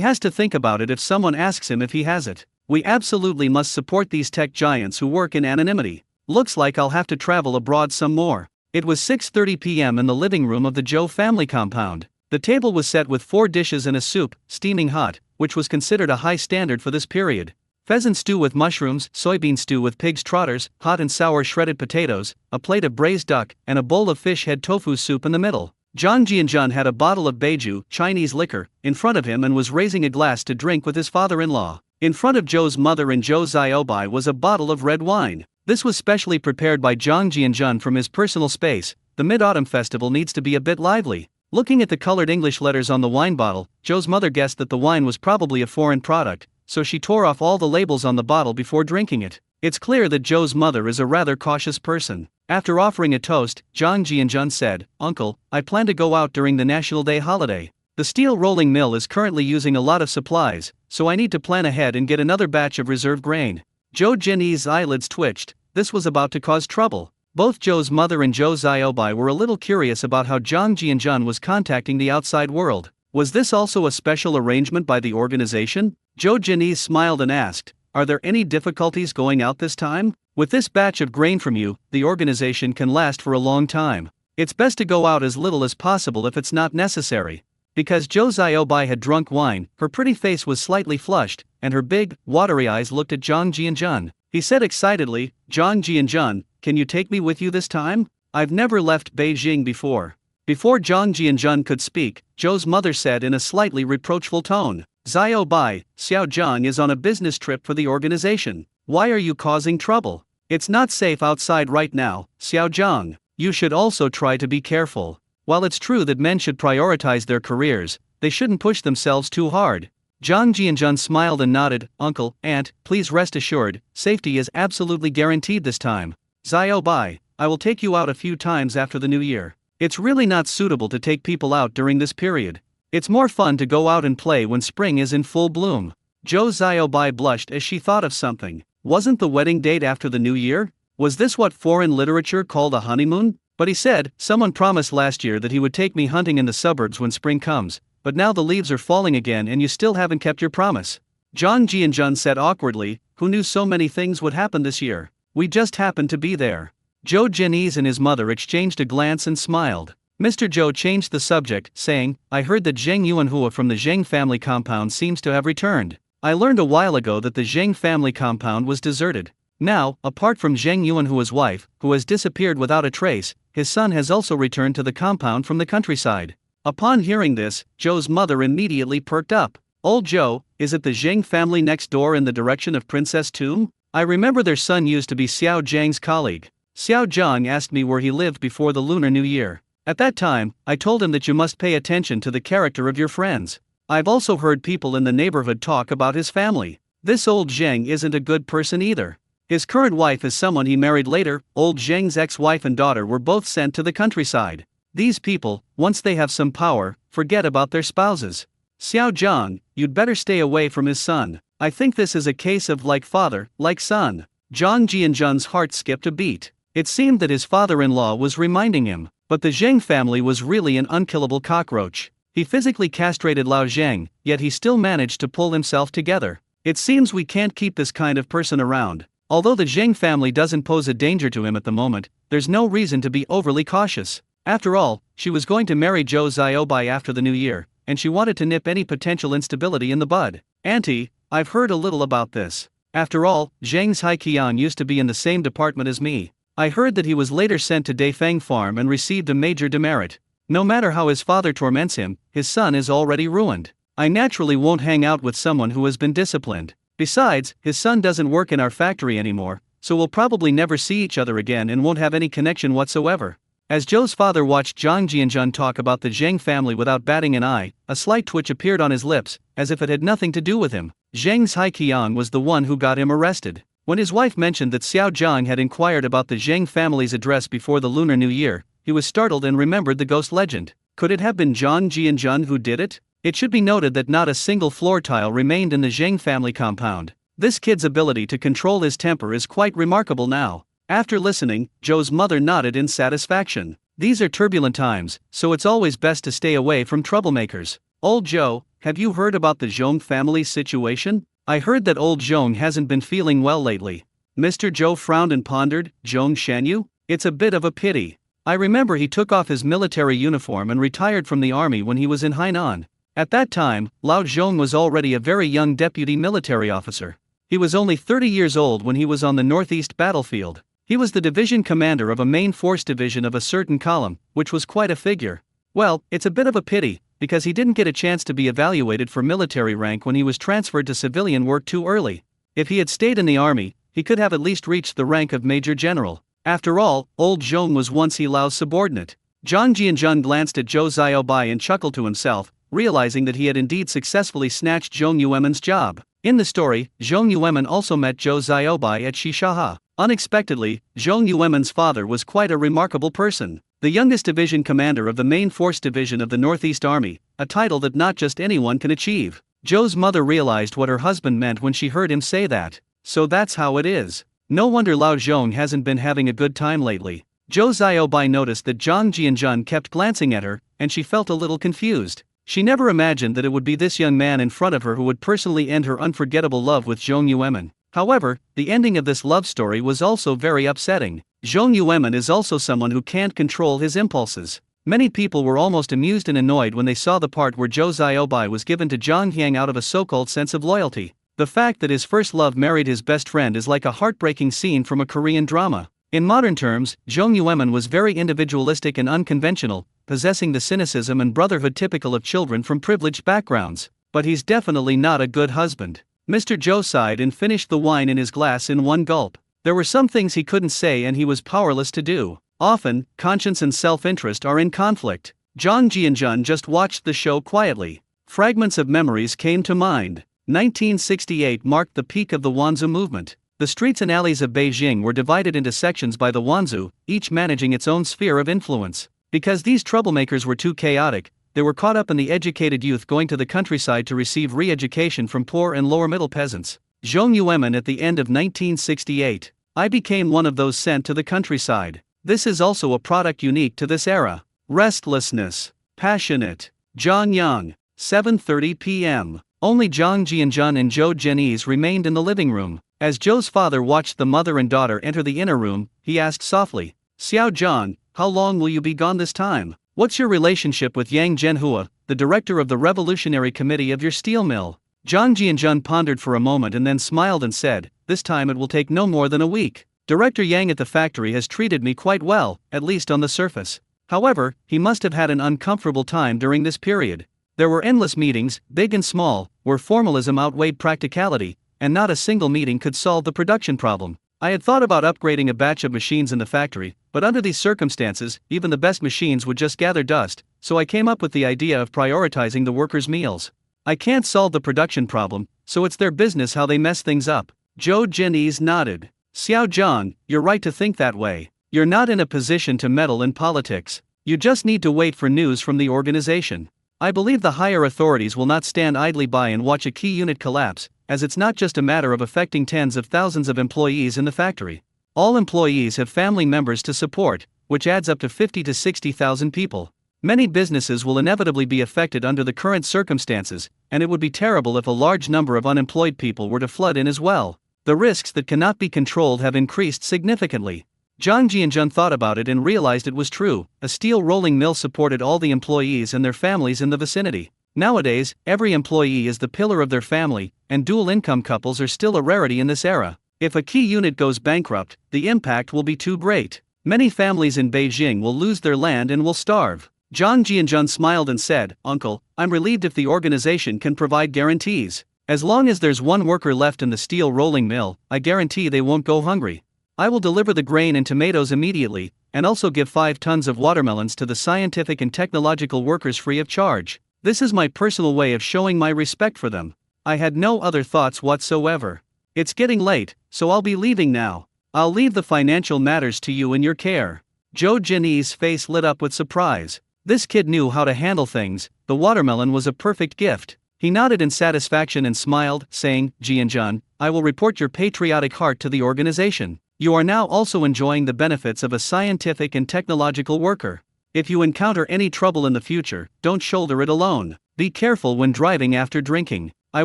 Speaker 1: has to think about it if someone asks him if he has it. We absolutely must support these tech giants who work in anonymity. Looks like I'll have to travel abroad some more. It was 6:30 p.m. in the living room of the Zhou family compound. The table was set with 4 dishes and a soup, steaming hot, which was considered a high standard for this period. Pheasant stew with mushrooms, soybean stew with pig's trotters, hot and sour shredded potatoes, a plate of braised duck, and a bowl of fish head tofu soup in the middle. Zhang Jianjun had a bottle of Beiju, Chinese liquor, in front of him and was raising a glass to drink with his father-in-law. In front of Zhou's mother and Zhou Ziobai was a bottle of red wine. This was specially prepared by Zhang Jianjun from his personal space. The Mid-Autumn Festival needs to be a bit lively. Looking at the colored English letters on the wine bottle, Zhou's mother guessed that the wine was probably a foreign product, so she tore off all the labels on the bottle before drinking it. It's clear that Zhou's mother is a rather cautious person. After offering a toast, Zhang Jianjun said, Uncle, I plan to go out during the National Day holiday. The steel rolling mill is currently using a lot of supplies, so I need to plan ahead and get another batch of reserve grain. Zhou Jinyi's eyelids twitched. This was about to cause trouble. Both Zhou's mother and Zhou Ziobai were a little curious about how Zhang Jianjun was contacting the outside world. Was this also a special arrangement by the organization? Zhou Jinyi smiled and asked, Are there any difficulties going out this time? With this batch of grain from you, the organization can last for a long time. It's best to go out as little as possible if it's not necessary. Because Zhou Xiaobai had drunk wine, her pretty face was slightly flushed, and her big, watery eyes looked at Zhang Jianjun. He said excitedly, "Zhang Jianjun, can you take me with you this time? I've never left Beijing before." Before Zhang Jianjun could speak, Zhou's mother said in a slightly reproachful tone, "Xiaobai, Xiao Zhang is on a business trip for the organization. Why are you causing trouble? It's not safe outside right now, Xiao Zhang. You should also try to be careful. While it's true that men should prioritize their careers, they shouldn't push themselves too hard." Zhang Jianjun smiled and nodded, "Uncle, Aunt, please rest assured, safety is absolutely guaranteed this time. Xiaobai, I will take you out a few times after the new year. It's really not suitable to take people out during this period. It's more fun to go out and play when spring is in full bloom." Zhou Xiaobai blushed as she thought of something. Wasn't the wedding date after the new year? Was this what foreign literature called a honeymoon? But he said, "Someone promised last year that he would take me hunting in the suburbs when spring comes, but now the leaves are falling again and you still haven't kept your promise." Zhang Jianjun said awkwardly, "Who knew so many things would happen this year? We just happened to be there." Zhou Jianese and his mother exchanged a glance and smiled. Mr. Zhou changed the subject, saying, "I heard that Zheng Yuanhua from the Zheng family compound seems to have returned. I learned a while ago that the Zheng family compound was deserted. Now, apart from Zheng Yuanhua's wife, who has disappeared without a trace, his son has also returned to the compound from the countryside." Upon hearing this, Zhou's mother immediately perked up. "Old Zhou, is it the Zheng family next door in the direction of Princess Tomb? I remember their son used to be Xiao Zhang's colleague. Xiao Zhang asked me where he lived before the Lunar New Year. At that time, I told him that you must pay attention to the character of your friends. I've also heard people in the neighborhood talk about his family. This old Zheng isn't a good person either. His current wife is someone he married later. Old Zheng's ex-wife and daughter were both sent to the countryside. These people, once they have some power, forget about their spouses. Xiao Zhang, you'd better stay away from his son. I think this is a case of like father, like son." Zhang Jianjun's heart skipped a beat. It seemed that his father-in-law was reminding him, but the Zheng family was really an unkillable cockroach. He physically castrated Lao Zheng, yet he still managed to pull himself together. "It seems we can't keep this kind of person around. Although the Zheng family doesn't pose a danger to him at the moment, there's no reason to be overly cautious. After all, she was going to marry Zhou Xiaobai after the new year, and she wanted to nip any potential instability in the bud. Auntie, I've heard a little about this. After all, Zheng's Haiqian used to be in the same department as me. I heard that he was later sent to Daifeng Farm and received a major demerit. No matter how his father torments him, his son is already ruined. I naturally won't hang out with someone who has been disciplined. Besides, his son doesn't work in our factory anymore, so we'll probably never see each other again and won't have any connection whatsoever." As Zhou's father watched Zhang Jianjun talk about the Zheng family without batting an eye, a slight twitch appeared on his lips, as if it had nothing to do with him. Zheng's Haiqian was the one who got him arrested. When his wife mentioned that Xiao Zhang had inquired about the Zheng family's address before the Lunar New Year, he was startled and remembered the ghost legend. Could it have been Zhang Jianjun who did it? It should be noted that not a single floor tile remained in the Zheng family compound. This kid's ability to control his temper is quite remarkable now. After listening, Zhou's mother nodded in satisfaction. These are turbulent times, so it's always best to stay away from troublemakers. "Old Zhou, have you heard about the Zhong family's situation? I heard that old Zhong hasn't been feeling well lately." Mr. Zhou frowned and pondered. "Zhong Shanyu? It's a bit of a pity. I remember he took off his military uniform and retired from the army when he was in Hainan. At that time, Lao Zhong was already a very young deputy military officer. He was only 30 years old when he was on the northeast battlefield. He was the division commander of a main force division of a certain column, which was quite a figure. Well, it's a bit of a pity, because he didn't get a chance to be evaluated for military rank when he was transferred to civilian work too early. If he had stayed in the army, he could have at least reached the rank of major general. After all, old Zhong was once Lao's subordinate." Zhang Jianjun glanced at Zhou Xiaobai and chuckled to himself, realizing that he had indeed successfully snatched Zhong Yuemen's job. In the story, Zhong Yuemen also met Zhou Xiaobai at Shishaha. Unexpectedly, Zhong Yuemen's father was quite a remarkable person. The youngest division commander of the main force division of the Northeast Army, a title that not just anyone can achieve. Zhou's mother realized what her husband meant when she heard him say that. So that's how it is. No wonder Lao Zhong hasn't been having a good time lately. Zhou Xiaobai noticed that Zhang Jianjun kept glancing at her, and she felt a little confused. She never imagined that it would be this young man in front of her who would personally end her unforgettable love with Zhong Yuemen. However, the ending of this love story was also very upsetting. Zhong Yuemen is also someone who can't control his impulses. Many people were almost amused and annoyed when they saw the part where Zhou Xiaobai was given to Zhang Hyang out of a so-called sense of loyalty. The fact that his first love married his best friend is like a heartbreaking scene from a Korean drama. In modern terms, Zhong Yueman was very individualistic and unconventional, possessing the cynicism and brotherhood typical of children from privileged backgrounds. But he's definitely not a good husband. Mr. Zhou sighed and finished the wine in his glass in one gulp. There were some things he couldn't say and he was powerless to do. Often, conscience and self-interest are in conflict. Zhang Jianjun just watched the show quietly. Fragments of memories came to mind. 1968 marked the peak of the Wanzhou movement. The streets and alleys of Beijing were divided into sections by the Wanzhou, each managing its own sphere of influence. Because these troublemakers were too chaotic, they were caught up in the educated youth going to the countryside to receive re-education from poor and lower-middle peasants. Zhong Yueman at the end of 1968. I became one of those sent to the countryside. This is also a product unique to this era. Restlessness. Passionate. Zhang Yang. 7:30 p.m. Only Zhang Jianjun and Zhou Zhenyi's remained in the living room. As Zhou's father watched the mother and daughter enter the inner room, he asked softly, "Xiao Zhang, how long will you be gone this time? What's your relationship with Yang Zhenhua, the director of the Revolutionary Committee of your steel mill?" Zhang Jianjun pondered for a moment and then smiled and said, "This time it will take no more than a week. Director Yang at the factory has treated me quite well, at least on the surface. However, he must have had an uncomfortable time during this period. There were endless meetings, big and small, where formalism outweighed practicality, and not a single meeting could solve the production problem. I had thought about upgrading a batch of machines in the factory, but under these circumstances, even the best machines would just gather dust, so I came up with the idea of prioritizing the workers' meals. I can't solve the production problem, so it's their business how they mess things up." Zhou Zhenyi nodded. "Xiao Zhang, you're right to think that way. You're not in a position to meddle in politics. You just need to wait for news from the organization. I believe the higher authorities will not stand idly by and watch a key unit collapse, as it's not just a matter of affecting tens of thousands of employees in the factory. All employees have family members to support, which adds up to 50 to 60,000 people. Many businesses will inevitably be affected under the current circumstances, and it would be terrible if a large number of unemployed people were to flood in as well. The risks that cannot be controlled have increased significantly." Zhang Jianjun thought about it and realized it was true. A steel rolling mill supported all the employees and their families in the vicinity. Nowadays, every employee is the pillar of their family, and dual-income couples are still a rarity in this era. If a key unit goes bankrupt, the impact will be too great. Many families in Beijing will lose their land and will starve. Zhang Jianjun smiled and said, "Uncle, I'm relieved if the organization can provide guarantees. As long as there's one worker left in the steel rolling mill, I guarantee they won't go hungry. I will deliver the grain and tomatoes immediately, and also give 5 tons of watermelons to the scientific and technological workers free of charge. This is my personal way of showing my respect for them." I had no other thoughts whatsoever. "It's getting late, so I'll be leaving now. I'll leave the financial matters to you in your care." Zhou Zhenyi's face lit up with surprise. This kid knew how to handle things. The watermelon was a perfect gift. He nodded in satisfaction and smiled, saying, "Jianjun, I will report your patriotic heart to the organization. You are now also enjoying the benefits of a scientific and technological worker. If you encounter any trouble in the future, don't shoulder it alone. Be careful when driving after drinking. I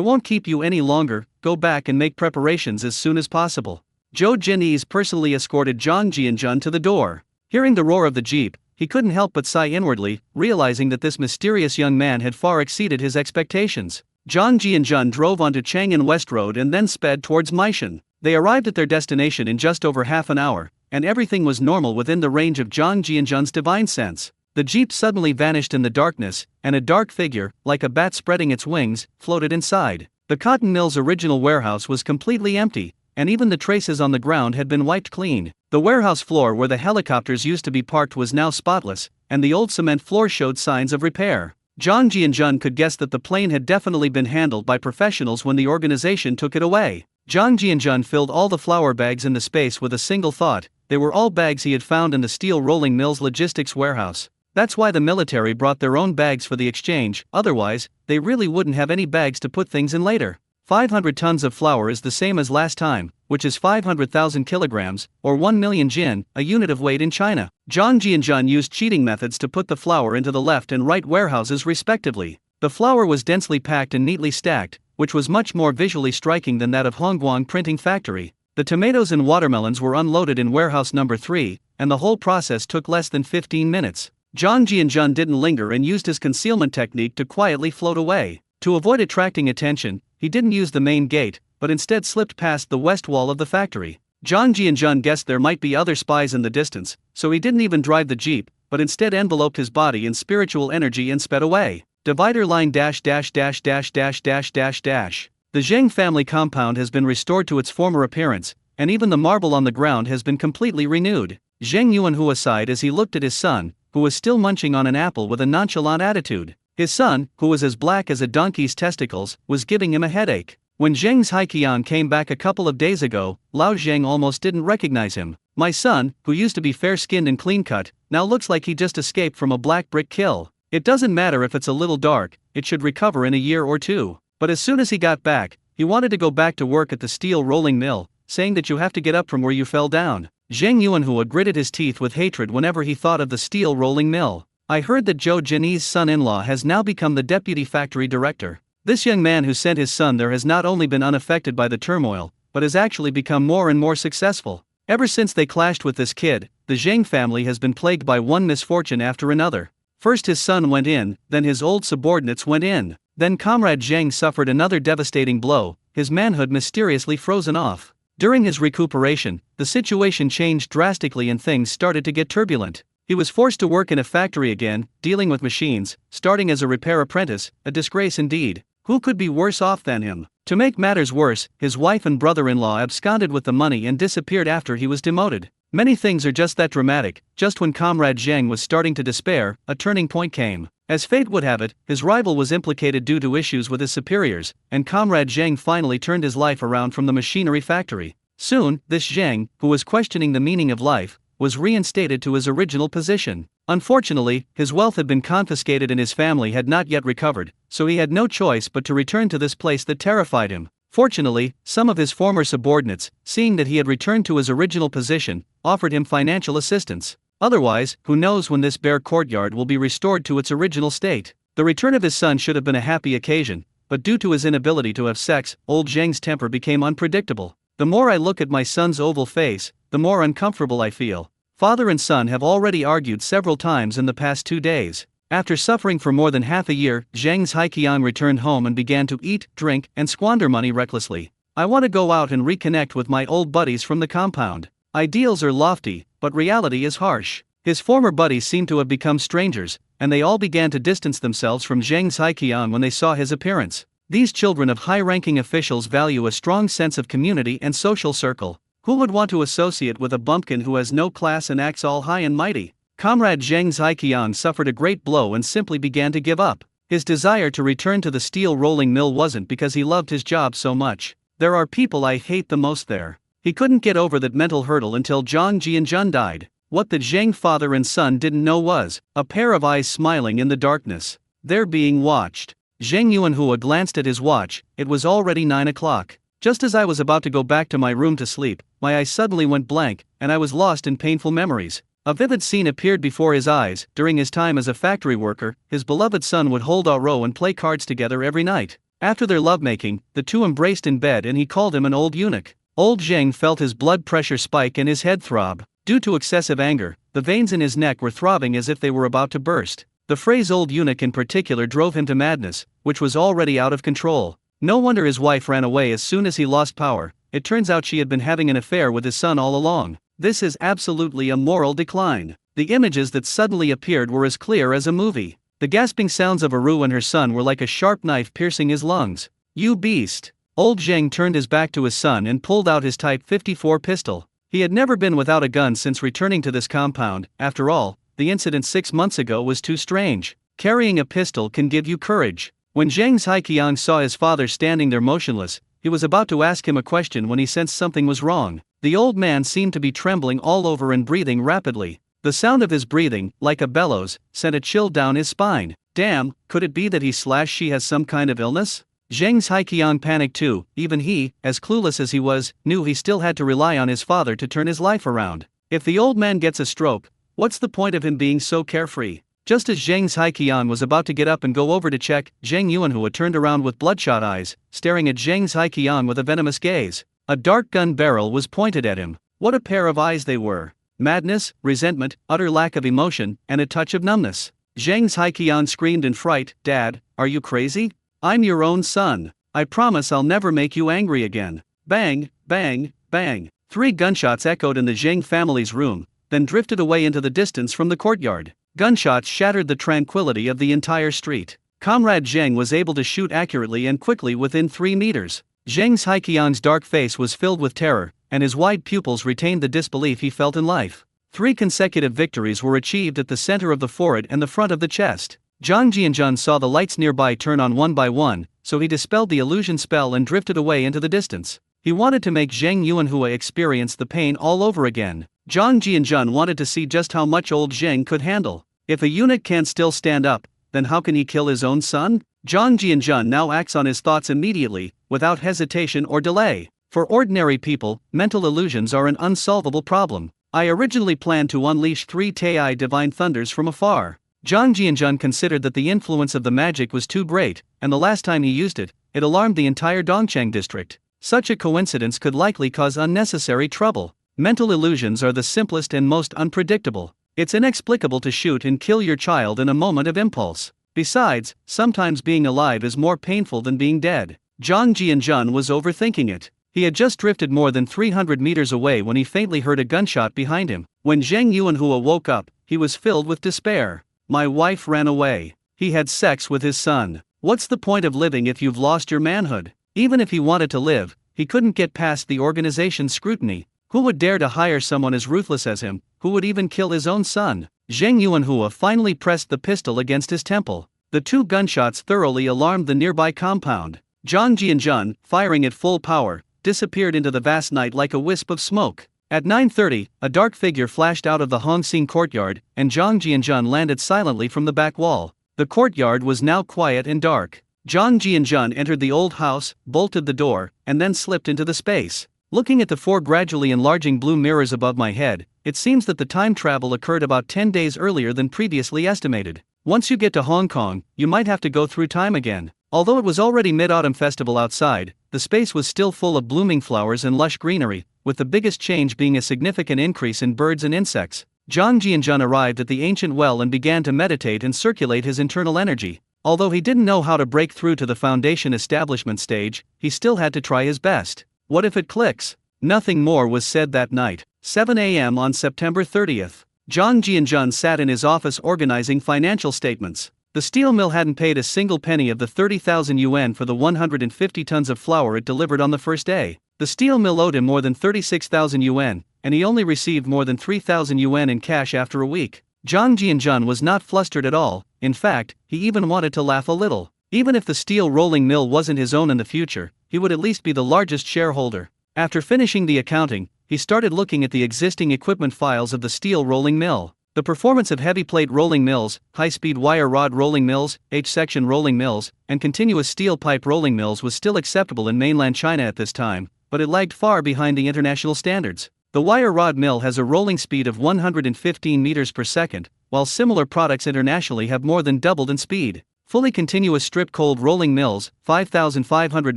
Speaker 1: won't keep you any longer, go back and make preparations as soon as possible." Zhou Zhenyi personally escorted Zhang Jianjun to the door. Hearing the roar of the jeep, he couldn't help but sigh inwardly, realizing that this mysterious young man had far exceeded his expectations. Zhang Jianjun drove onto Chang'an West Road and then sped towards Maishan. They arrived at their destination in just over half an hour, and everything was normal within the range of Zhang Jianjun's divine sense. The jeep suddenly vanished in the darkness, and a dark figure, like a bat spreading its wings, floated inside. The cotton mill's original warehouse was completely empty, and even the traces on the ground had been wiped clean. The warehouse floor where the helicopters used to be parked was now spotless, and the old cement floor showed signs of repair. Zhang Jianjun could guess that the plane had definitely been handled by professionals when the organization took it away. Zhang Jianjun filled all the flour bags in the space with a single thought. They were all bags he had found in the steel rolling mill's logistics warehouse. That's why the military brought their own bags for the exchange, otherwise, they really wouldn't have any bags to put things in later. 500 tons of flour is the same as last time, which is 500,000 kilograms, or 1 million jin, a unit of weight in China. Zhang Jianjun used cheating methods to put the flour into the left and right warehouses respectively. The flour was densely packed and neatly stacked, which was much more visually striking than that of Hongguang Printing Factory. The tomatoes and watermelons were unloaded in warehouse number 3, and the whole process took less than 15 minutes. Zhang Jianjun didn't linger and used his concealment technique to quietly float away. To avoid attracting attention, he didn't use the main gate, but instead slipped past the west wall of the factory. Zhang Jianjun guessed there might be other spies in the distance, so he didn't even drive the jeep, but instead enveloped his body in spiritual energy and sped away. Divider line dash dash dash dash dash dash dash dash. The Zheng family compound has been restored to its former appearance, and even the marble on the ground has been completely renewed. Zheng Yuanhu sighed as he looked at his son, who was still munching on an apple with a nonchalant attitude. His son, who was as black as a donkey's testicles, was giving him a headache. When Zheng's Haiqian came back a couple of days ago, Lao Zheng almost didn't recognize him. My son, who used to be fair-skinned and clean-cut, now looks like he just escaped from a black brick kill. It doesn't matter if it's a little dark, it should recover in a year or two. But as soon as he got back, he wanted to go back to work at the steel rolling mill, saying that you have to get up from where you fell down. Zheng Yuanhua gritted his teeth with hatred whenever he thought of the steel rolling mill. I heard that Zhou Jinyi's son-in-law has now become the deputy factory director. This young man who sent his son there has not only been unaffected by the turmoil, but has actually become more and more successful. Ever since they clashed with this kid, the Zheng family has been plagued by one misfortune after another. First his son went in, then his old subordinates went in. Then Comrade Zheng suffered another devastating blow, his manhood mysteriously frozen off. During his recuperation, the situation changed drastically and things started to get turbulent. He was forced to work in a factory again, dealing with machines, starting as a repair apprentice, a disgrace indeed. Who could be worse off than him? To make matters worse, his wife and brother-in-law absconded with the money and disappeared after he was demoted. Many things are just that dramatic. Just when Comrade Zheng was starting to despair, a turning point came. As fate would have it, his rival was implicated due to issues with his superiors, and Comrade Zheng finally turned his life around from the machinery factory. Soon, this Zheng, who was questioning the meaning of life, was reinstated to his original position. Unfortunately, his wealth had been confiscated and his family had not yet recovered, so he had no choice but to return to this place that terrified him. Fortunately, some of his former subordinates, seeing that he had returned to his original position, offered him financial assistance. Otherwise, who knows when this bare courtyard will be restored to its original state. The return of his son should have been a happy occasion, but due to his inability to have sex, old Zheng's temper became unpredictable. The more I look at my son's oval face, the more uncomfortable I feel. Father and son have already argued several times in the past 2 days. After suffering for more than half a year, Zheng's Haiqian returned home and began to eat, drink, and squander money recklessly. I want to go out and reconnect with my old buddies from the compound. Ideals are lofty, but reality is harsh. His former buddies seem to have become strangers, and they all began to distance themselves from Zheng's Haiqian when they saw his appearance. These children of high-ranking officials value a strong sense of community and social circle. Who would want to associate with a bumpkin who has no class and acts all high and mighty? Comrade Zheng's Haiqian suffered a great blow and simply began to give up. His desire to return to the steel rolling mill wasn't because he loved his job so much. There are people I hate the most there. He couldn't get over that mental hurdle until Zhang Jianjun died. What the Zheng father and son didn't know was a pair of eyes smiling in the darkness. They're being watched. Zheng Yuanhua glanced at his watch. It was already 9 o'clock. Just as I was about to go back to my room to sleep, my eyes suddenly went blank, and I was lost in painful memories. A vivid scene appeared before his eyes. During his time as a factory worker, his beloved son would hold a row and play cards together every night. After their lovemaking, the two embraced in bed and he called him an old eunuch. Old Zheng felt his blood pressure spike and his head throb. Due to excessive anger, the veins in his neck were throbbing as if they were about to burst. The phrase old eunuch in particular drove him to madness, which was already out of control. No wonder his wife ran away as soon as he lost power. It turns out she had been having an affair with his son all along. This is absolutely a moral decline. The images that suddenly appeared were as clear as a movie. The gasping sounds of Aru and her son were like a sharp knife piercing his lungs. You beast! Old Zheng turned his back to his son and pulled out his Type 54 pistol. He had never been without a gun since returning to this compound. After all, the incident 6 months ago was too strange. Carrying a pistol can give you courage. When Zheng's Haiqian saw his father standing there motionless, he was about to ask him a question when he sensed something was wrong. The old man seemed to be trembling all over and breathing rapidly. The sound of his breathing, like a bellows, sent a chill down his spine. Damn, could it be that she has some kind of illness? Zheng's Haiqian panicked too. Even he, as clueless as he was, knew he still had to rely on his father to turn his life around. If the old man gets a stroke, what's the point of him being so carefree? Just as Zheng's Haiqian was about to get up and go over to check, Zheng Yuanhua turned around with bloodshot eyes, staring at Zheng's Haiqian with a venomous gaze. A dark gun barrel was pointed at him. What a pair of eyes they were. madness, resentment, utter lack of emotion, and a touch of numbness. Zhang Haiqian screamed in fright, "Dad, are you crazy? I'm your own son. I promise I'll never make you angry again." Bang, bang, bang. 3 gunshots echoed in the Zhang family's room, then drifted away into the distance from the courtyard. Gunshots shattered the tranquility of the entire street. Comrade Zhang was able to shoot accurately and quickly within 3 meters. Zhang Haiqian's dark face was filled with terror, and his wide pupils retained the disbelief he felt in life. 3 consecutive victories were achieved at the center of the forehead and the front of the chest. Zhang Jianjun saw the lights nearby turn on one by one, so he dispelled the illusion spell and drifted away into the distance. He wanted to make Zhang Yuanhua experience the pain all over again. Zhang Jianjun wanted to see just how much old Zhang could handle. If a eunuch can't still stand up, then how can he kill his own son? Zhang Jianjun now acts on his thoughts immediately, without hesitation or delay. For ordinary people, mental illusions are an unsolvable problem. I originally planned to unleash 3 Tei divine thunders from afar. Zhang Jianjun considered that the influence of the magic was too great, and the last time he used it, it alarmed the entire Dongcheng district. Such a coincidence could likely cause unnecessary trouble. Mental illusions are the simplest and most unpredictable. It's inexplicable to shoot and kill your child in a moment of impulse. Besides, sometimes being alive is more painful than being dead. Zhang Jianjun was overthinking it. He had just drifted more than 300 meters away when he faintly heard a gunshot behind him. When Zhang Yuanhua woke up, he was filled with despair. My wife ran away. He had sex with his son. What's the point of living if you've lost your manhood? Even if he wanted to live, he couldn't get past the organization's scrutiny. Who would dare to hire someone as ruthless as him, who would even kill his own son? Zhang Yuanhua finally pressed the pistol against his temple. The 2 gunshots thoroughly alarmed the nearby compound. Zhang Jianjun, firing at full power, disappeared into the vast night like a wisp of smoke. At 9:30, a dark figure flashed out of the Hongxing courtyard, and Zhang Jianjun landed silently from the back wall. The courtyard was now quiet and dark. Zhang Jianjun entered the old house, bolted the door, and then slipped into the space. Looking at the 4 gradually enlarging blue mirrors above my head, it seems that the time travel occurred about 10 days earlier than previously estimated. Once you get to Hong Kong, you might have to go through time again. Although it was already Mid-Autumn Festival outside, the space was still full of blooming flowers and lush greenery, with the biggest change being a significant increase in birds and insects. Zhang Jianjun arrived at the ancient well and began to meditate and circulate his internal energy. Although he didn't know how to break through to the foundation establishment stage, he still had to try his best. What if it clicks? Nothing more was said that night. 7 a.m. on September 30th. Zhang Jianjun sat in his office organizing financial statements. The steel mill hadn't paid a single penny of the 30,000 yuan for the 150 tons of flour it delivered on the first day. The steel mill owed him more than 36,000 yuan, and he only received more than 3,000 yuan in cash after a week. Zhang Jianjun was not flustered at all. In fact, he even wanted to laugh a little. Even if the steel rolling mill wasn't his own in the future, he would at least be the largest shareholder. After finishing the accounting, he started looking at the existing equipment files of the steel rolling mill. The performance of heavy plate rolling mills, high-speed wire rod rolling mills, H-section rolling mills, and continuous steel pipe rolling mills was still acceptable in mainland China at this time, but it lagged far behind the international standards. The wire rod mill has a rolling speed of 115 meters per second, while similar products internationally have more than doubled in speed. Fully continuous strip cold rolling mills, 5,500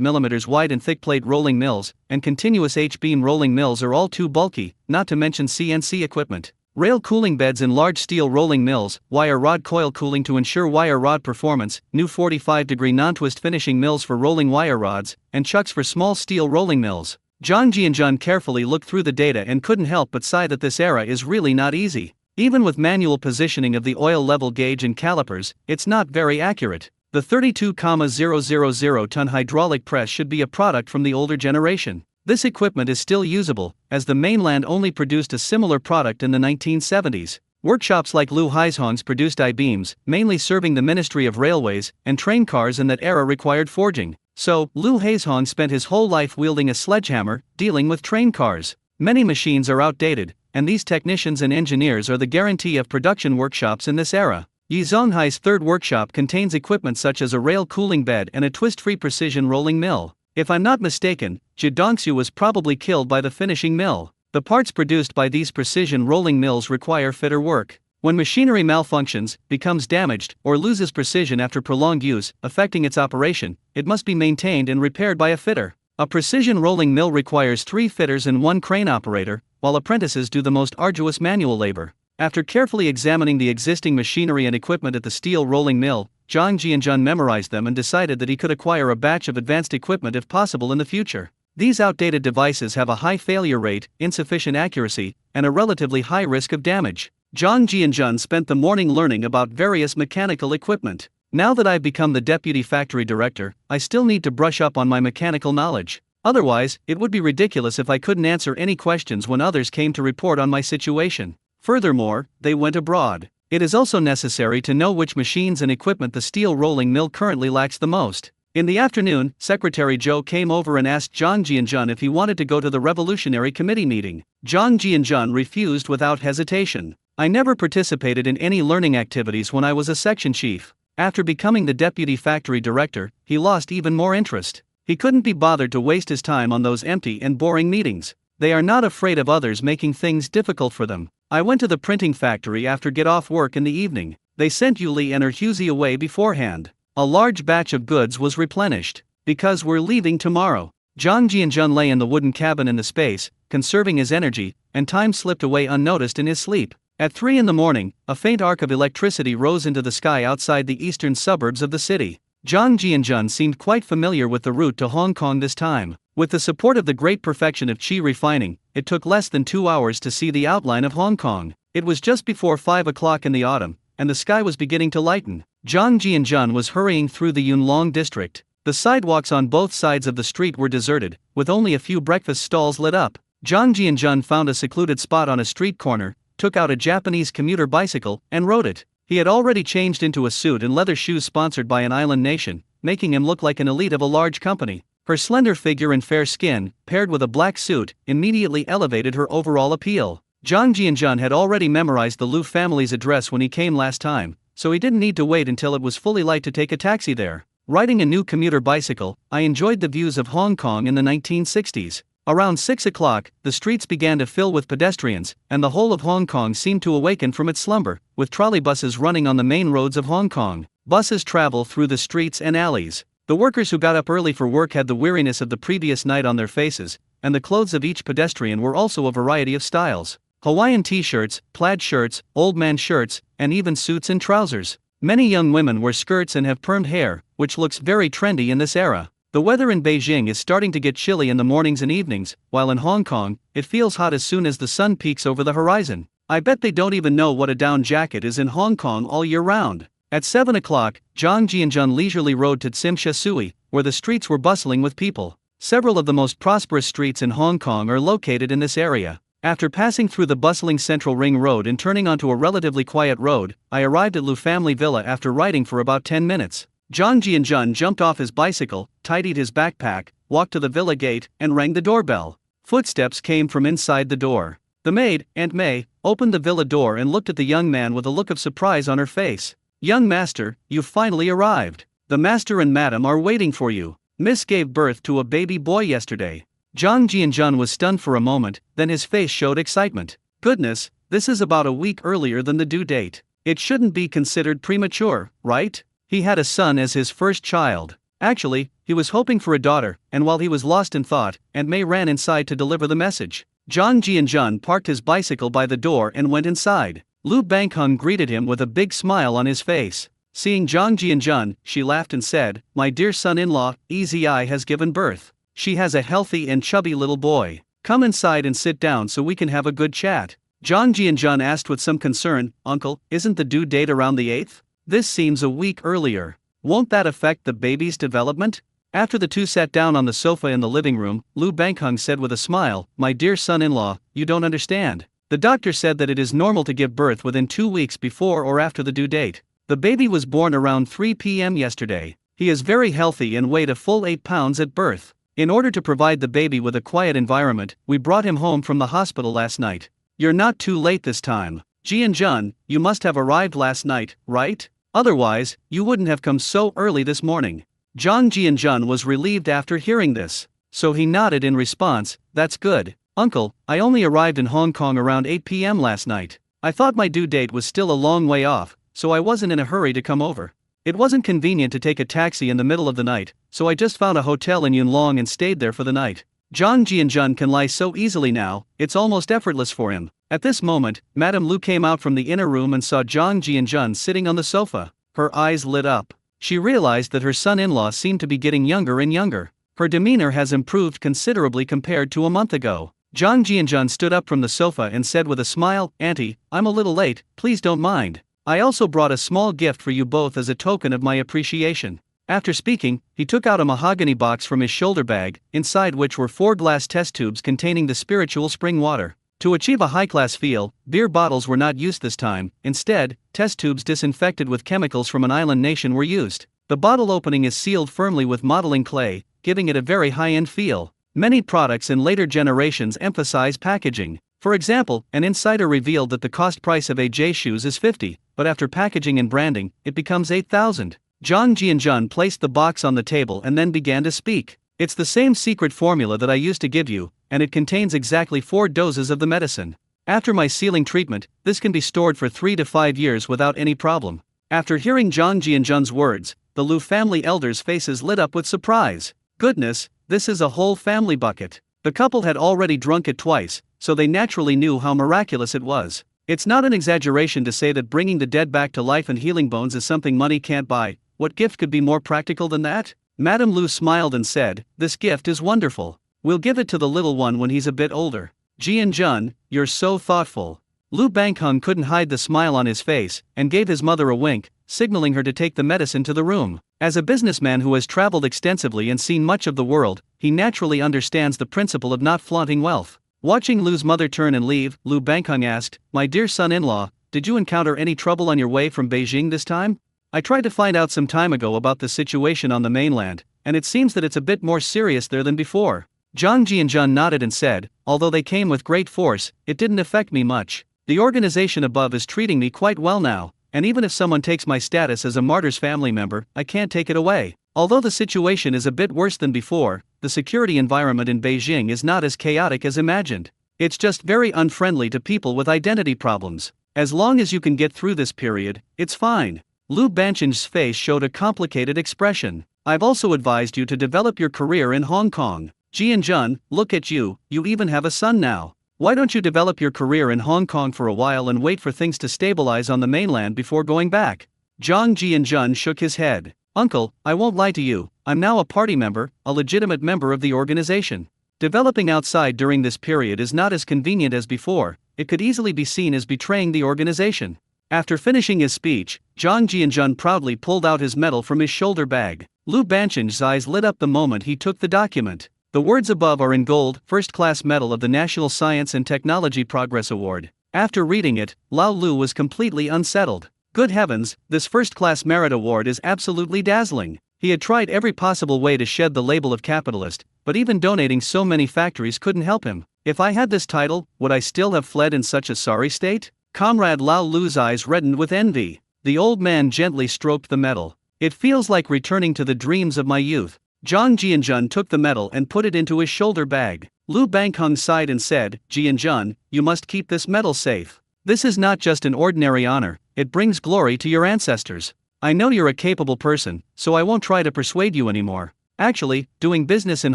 Speaker 1: mm wide and thick plate rolling mills, and continuous H-beam rolling mills are all too bulky, not to mention CNC equipment. Rail cooling beds in large steel rolling mills, wire rod coil cooling to ensure wire rod performance, new 45-degree non-twist finishing mills for rolling wire rods, and chucks for small steel rolling mills. Zhang Jianjun carefully looked through the data and couldn't help but sigh that this era is really not easy. Even with manual positioning of the oil level gauge and calipers, it's not very accurate. The 32,000-ton hydraulic press should be a product from the older generation. This equipment is still usable, as the mainland only produced a similar product in the 1970s. Workshops like Lu Haizhong's produced I-beams, mainly serving the Ministry of Railways, and train cars in that era required forging. So, Lu Haizhong spent his whole life wielding a sledgehammer, dealing with train cars. Many machines are outdated, and these technicians and engineers are the guarantee of production workshops in this era. Yi Zonghai's third workshop contains equipment such as a rail cooling bed and a twist-free precision rolling mill. If I'm not mistaken, Zhi Dongxu was probably killed by the finishing mill. The parts produced by these precision rolling mills require fitter work. When machinery malfunctions, becomes damaged, or loses precision after prolonged use, affecting its operation, it must be maintained and repaired by a fitter. A precision rolling mill requires 3 fitters and 1 crane operator, while apprentices do the most arduous manual labor. After carefully examining the existing machinery and equipment at the steel rolling mill, Zhang Jianjun memorized them and decided that he could acquire a batch of advanced equipment if possible in the future. These outdated devices have a high failure rate, insufficient accuracy, and a relatively high risk of damage. Zhang Jianjun spent the morning learning about various mechanical equipment. Now that I've become the deputy factory director, I still need to brush up on my mechanical knowledge. Otherwise, it would be ridiculous if I couldn't answer any questions when others came to report on my situation. Furthermore, they went abroad. It is also necessary to know which machines and equipment the steel rolling mill currently lacks the most. In the afternoon, Secretary Zhou came over and asked Zhang Jianjun if he wanted to go to the Revolutionary Committee meeting. Zhang Jianjun refused without hesitation. I never participated in any learning activities when I was a section chief. After becoming the deputy factory director, he lost even more interest. He couldn't be bothered to waste his time on those empty and boring meetings. They are not afraid of others making things difficult for them. I went to the printing factory after get off work in the evening. They sent Yuli and her Husey away beforehand. A large batch of goods was replenished. Because we're leaving tomorrow. Zhang Jianjun lay in the wooden cabin in the space, conserving his energy, and time slipped away unnoticed in his sleep. At 3 in the morning, a faint arc of electricity rose into the sky outside the eastern suburbs of the city. Zhang Jianjun seemed quite familiar with the route to Hong Kong this time. With the support of the great perfection of qi refining, it took less than 2 hours to see the outline of Hong Kong. It was just before 5 o'clock in the autumn, and the sky was beginning to lighten. Zhang Jianjun was hurrying through the Yunlong district. The sidewalks on both sides of the street were deserted, with only a few breakfast stalls lit up. Zhang Jianjun found a secluded spot on a street corner, took out a Japanese commuter bicycle, and rode it. He had already changed into a suit and leather shoes sponsored by an island nation, making him look like an elite of a large company. Her slender figure and fair skin, paired with a black suit, immediately elevated her overall appeal. Zhang Jianjun had already memorized the Liu family's address when he came last time, so he didn't need to wait until it was fully light to take a taxi there. Riding a new commuter bicycle, I enjoyed the views of Hong Kong in the 1960s. Around 6 o'clock, the streets began to fill with pedestrians, and the whole of Hong Kong seemed to awaken from its slumber, with trolleybuses running on the main roads of Hong Kong. Buses travel through the streets and alleys. The workers who got up early for work had the weariness of the previous night on their faces, and the clothes of each pedestrian were also a variety of styles. Hawaiian t-shirts, plaid shirts, old man shirts, and even suits and trousers. Many young women wear skirts and have permed hair, which looks very trendy in this era. The weather in Beijing is starting to get chilly in the mornings and evenings, while in Hong Kong, it feels hot as soon as the sun peaks over the horizon. I bet they don't even know what a down jacket is in Hong Kong all year round. At 7 o'clock, Zhang Jianjun leisurely rode to Tsim Sha Tsui, where the streets were bustling with people. Several of the most prosperous streets in Hong Kong are located in this area. After passing through the bustling Central Ring Road and turning onto a relatively quiet road, I arrived at Liu Family Villa after riding for about 10 minutes. Zhang Jianjun jumped off his bicycle, tidied his backpack, walked to the villa gate, and rang the doorbell. Footsteps came from inside the door. The maid, Aunt May, opened the villa door and looked at the young man with a look of surprise on her face. "Young master, you've finally arrived. The master and madam are waiting for you. Miss gave birth to a baby boy yesterday." Zhang Jianjun was stunned for a moment, then his face showed excitement. "Goodness, this is about a week earlier than the due date. It shouldn't be considered premature, right?" He had a son as his first child. Actually, he was hoping for a daughter, and while he was lost in thought, Aunt May ran inside to deliver the message. Zhang Jianjun parked his bicycle by the door and went inside. Liu Bangheng greeted him with a big smile on his face. Seeing Zhang Jianjun, she laughed and said, "My dear son-in-law, Ezi has given birth. She has a healthy and chubby little boy. Come inside and sit down so we can have a good chat." Zhang Jianjun asked with some concern, "Uncle, isn't the due date around the 8th? This seems a week earlier. Won't that affect the baby's development?" After the two sat down on the sofa in the living room, Liu Bangheng said with a smile, "My dear son-in-law, you don't understand. The doctor said that it is normal to give birth within 2 weeks before or after the due date. The baby was born around 3 p.m. yesterday. He is very healthy and weighed a full 8 pounds at birth. In order to provide the baby with a quiet environment, we brought him home from the hospital last night. You're not too late this time. Jianjun, you must have arrived last night, right? Otherwise, you wouldn't have come so early this morning." Zhang Jianjun was relieved after hearing this. So he nodded in response, "That's good. Uncle, I only arrived in Hong Kong around 8 p.m. last night. I thought my due date was still a long way off, so I wasn't in a hurry to come over. It wasn't convenient to take a taxi in the middle of the night, so I just found a hotel in Yunlong and stayed there for the night. Zhang Jianjun can lie so easily now, it's almost effortless for him. At this moment, Madame Lu came out from the inner room and saw Zhang Jianjun sitting on the sofa. Her eyes lit up. She realized that her son-in-law seemed to be getting younger and younger. Her demeanor has improved considerably compared to a month ago. Zhang Jianjun stood up from the sofa and said with a smile, "Auntie, I'm a little late, please don't mind. I also brought a small gift for you both as a token of my appreciation." After speaking, he took out a mahogany box from his shoulder bag, inside which were 4 glass test tubes containing the spiritual spring water. To achieve a high-class feel, beer bottles were not used this time. Instead, test tubes disinfected with chemicals from an island nation were used. The bottle opening is sealed firmly with modeling clay, giving it a very high-end feel. Many products in later generations emphasize packaging. For example, an insider revealed that the cost price of AJ shoes is 50, but after packaging and branding, it becomes 8,000. Zhang Jianjun placed the box on the table and then began to speak. "It's the same secret formula that I used to give you, and it contains exactly 4 doses of the medicine. After my sealing treatment, this can be stored for 3 to 5 years without any problem." After hearing Zhang Jianjun's words, the Lu family elders' faces lit up with surprise. Goodness, this is a whole family bucket. The couple had already drunk it twice, so they naturally knew how miraculous it was. It's not an exaggeration to say that bringing the dead back to life and healing bones is something money can't buy. What gift could be more practical than that? Madame Lu smiled and said, "This gift is wonderful. We'll give it to the little one when he's a bit older." "Jianjun, you're so thoughtful." Lu Bangheng couldn't hide the smile on his face, and gave his mother a wink, signaling her to take the medicine to the room. As a businessman who has traveled extensively and seen much of the world, he naturally understands the principle of not flaunting wealth. Watching Lu's mother turn and leave, Lu Bangheng asked, "My dear son-in-law, did you encounter any trouble on your way from Beijing this time? I tried to find out some time ago about the situation on the mainland, and it seems that it's a bit more serious there than before." Zhang Jianjun nodded and said, "Although they came with great force, it didn't affect me much. The organization above is treating me quite well now, and even if someone takes my status as a martyr's family member, I can't take it away. Although the situation is a bit worse than before, the security environment in Beijing is not as chaotic as imagined. It's just very unfriendly to people with identity problems. As long as you can get through this period, it's fine." Lu Bancheng's face showed a complicated expression. "I've also advised you to develop your career in Hong Kong. Jianjun, look at you, you even have a son now. Why don't you develop your career in Hong Kong for a while and wait for things to stabilize on the mainland before going back?" Zhang Jianjun shook his head. "Uncle, I won't lie to you, I'm now a party member, a legitimate member of the organization. Developing outside during this period is not as convenient as before. It could easily be seen as betraying the organization." After finishing his speech, Zhang Jianjun proudly pulled out his medal from his shoulder bag. Lu Bancheng's eyes lit up the moment he took the document. The words above are in gold, first-class medal of the National Science and Technology Progress Award. After reading it, Lao Lu was completely unsettled. Good heavens, this first-class merit award is absolutely dazzling. He had tried every possible way to shed the label of capitalist, but even donating so many factories couldn't help him. "If I had this title, would I still have fled in such a sorry state?" Comrade Lao Lu's eyes reddened with envy. The old man gently stroked the medal. "It feels like returning to the dreams of my youth." Zhang Jianjun took the medal and put it into his shoulder bag. Lu Bangheng sighed and said, "Jianjun, you must keep this medal safe. This is not just an ordinary honor, it brings glory to your ancestors. I know you're a capable person, so I won't try to persuade you anymore. Actually, doing business in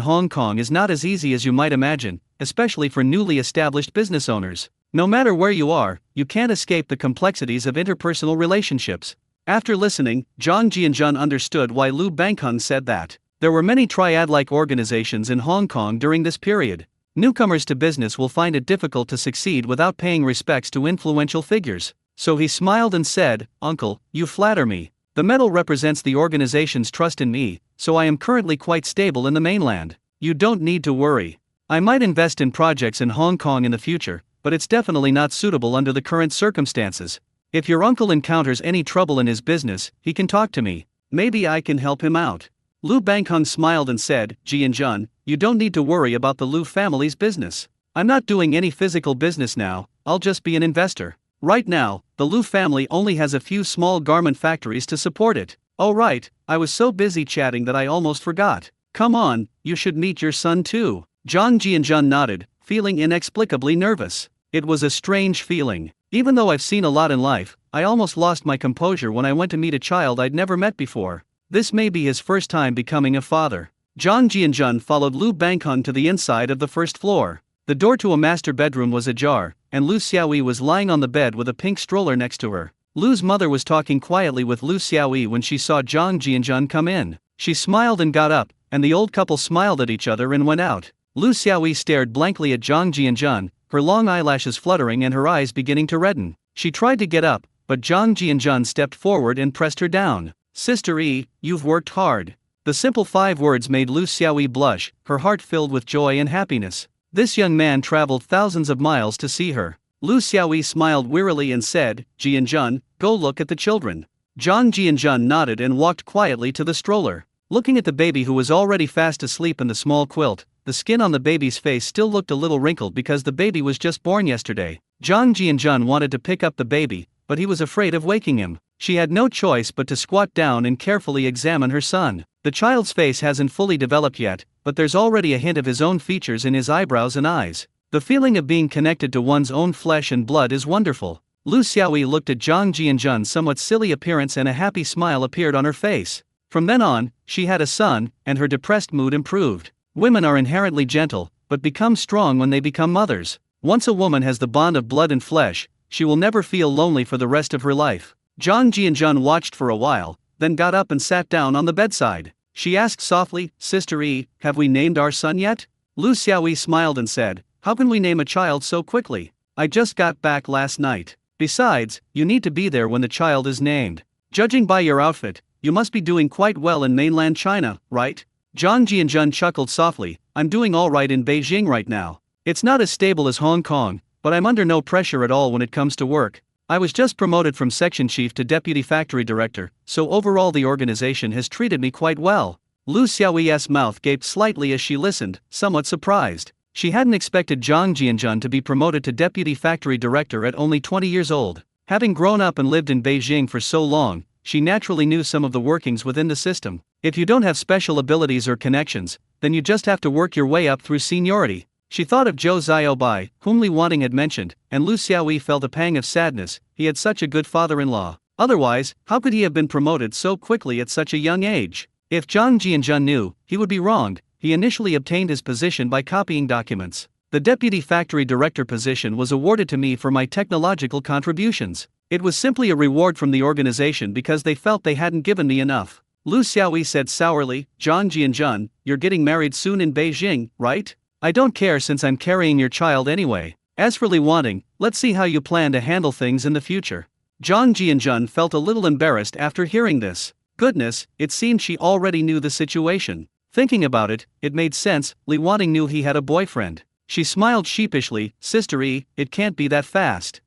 Speaker 1: Hong Kong is not as easy as you might imagine, especially for newly established business owners. No matter where you are, you can't escape the complexities of interpersonal relationships." After listening, Zhang Jianjun understood why Lu Bangheng said that. There were many triad-like organizations in Hong Kong during this period. Newcomers to business will find it difficult to succeed without paying respects to influential figures. So he smiled and said, "Uncle, you flatter me. The medal represents the organization's trust in me, so I am currently quite stable in the mainland. You don't need to worry. I might invest in projects in Hong Kong in the future, but it's definitely not suitable under the current circumstances. If your uncle encounters any trouble in his business, he can talk to me. Maybe I can help him out." Lu Bangheng smiled and said, "Jianjun, you don't need to worry about the Lu family's business. I'm not doing any physical business now, I'll just be an investor. Right now, the Lu family only has a few small garment factories to support it." "Oh right, I was so busy chatting that I almost forgot. Come on, you should meet your son too." Zhang Jianjun nodded, feeling inexplicably nervous. It was a strange feeling. Even though I've seen a lot in life, I almost lost my composure when I went to meet a child I'd never met before. This may be his first time becoming a father. Zhang Jianjun followed Lu Bangkong to the inside of the first floor. The door to a master bedroom was ajar, and Lu Xiaoyi was lying on the bed with a pink stroller next to her. Lu's mother was talking quietly with Lu Xiaoyi when she saw Zhang Jianjun come in. She smiled and got up, and the old couple smiled at each other and went out. Lu Xiaoyi stared blankly at Zhang Jianjun, her long eyelashes fluttering and her eyes beginning to redden. She tried to get up, but Zhang Jianjun stepped forward and pressed her down. "Sister E, you've worked hard." The simple 5 words made Lu Xiaoyi blush, her heart filled with joy and happiness. This young man traveled thousands of miles to see her. Lu Xiaoyi smiled wearily and said, "Jianjun, go look at the children." Zhang Jianjun nodded and walked quietly to the stroller. Looking at the baby who was already fast asleep in the small quilt, the skin on the baby's face still looked a little wrinkled because the baby was just born yesterday. Zhang Jianjun wanted to pick up the baby, but he was afraid of waking him. She had no choice but to squat down and carefully examine her son. The child's face hasn't fully developed yet, but there's already a hint of his own features in his eyebrows and eyes. The feeling of being connected to one's own flesh and blood is wonderful. Lu Xiaoyi looked at Zhang Jianjun's somewhat silly appearance and a happy smile appeared on her face. From then on, she had a son, and her depressed mood improved. Women are inherently gentle, but become strong when they become mothers. Once a woman has the bond of blood and flesh, she will never feel lonely for the rest of her life. Zhang Jianjun watched for a while, then got up and sat down on the bedside. She asked softly, "Sister E, have we named our son yet?" Lu Xiaoyi smiled and said, "How can we name a child so quickly? I just got back last night. Besides, you need to be there when the child is named. Judging by your outfit, you must be doing quite well in mainland China, right?" Zhang Jianjun chuckled softly, "I'm doing all right in Beijing right now. It's not as stable as Hong Kong, but I'm under no pressure at all when it comes to work. I was just promoted from section chief to deputy factory director, so overall the organization has treated me quite well." Lu Xiaoyi's mouth gaped slightly as she listened, somewhat surprised. She hadn't expected Zhang Jianjun to be promoted to deputy factory director at only 20 years old. Having grown up and lived in Beijing for so long, she naturally knew some of the workings within the system. If you don't have special abilities or connections, then you just have to work your way up through seniority. She thought of Zhou Xiaobai, whom Li Wanting had mentioned, and Lu Xiaoyi felt a pang of sadness. He had such a good father-in-law. Otherwise, how could he have been promoted so quickly at such a young age? If Zhang Jianjun knew, he would be wronged. He initially obtained his position by copying documents. The deputy factory director position was awarded to me for my technological contributions. It was simply a reward from the organization because they felt they hadn't given me enough. Lu Xiaoyi said sourly, "Zhang Jianjun, you're getting married soon in Beijing, right? I don't care since I'm carrying your child anyway. As for Li Wanting, let's see how you plan to handle things in the future." Zhang Jianjun felt a little embarrassed after hearing this. Goodness, it seemed she already knew the situation. Thinking about it, it made sense. Li Wanting knew he had a boyfriend. She smiled sheepishly, "Sister E, it can't be that fast.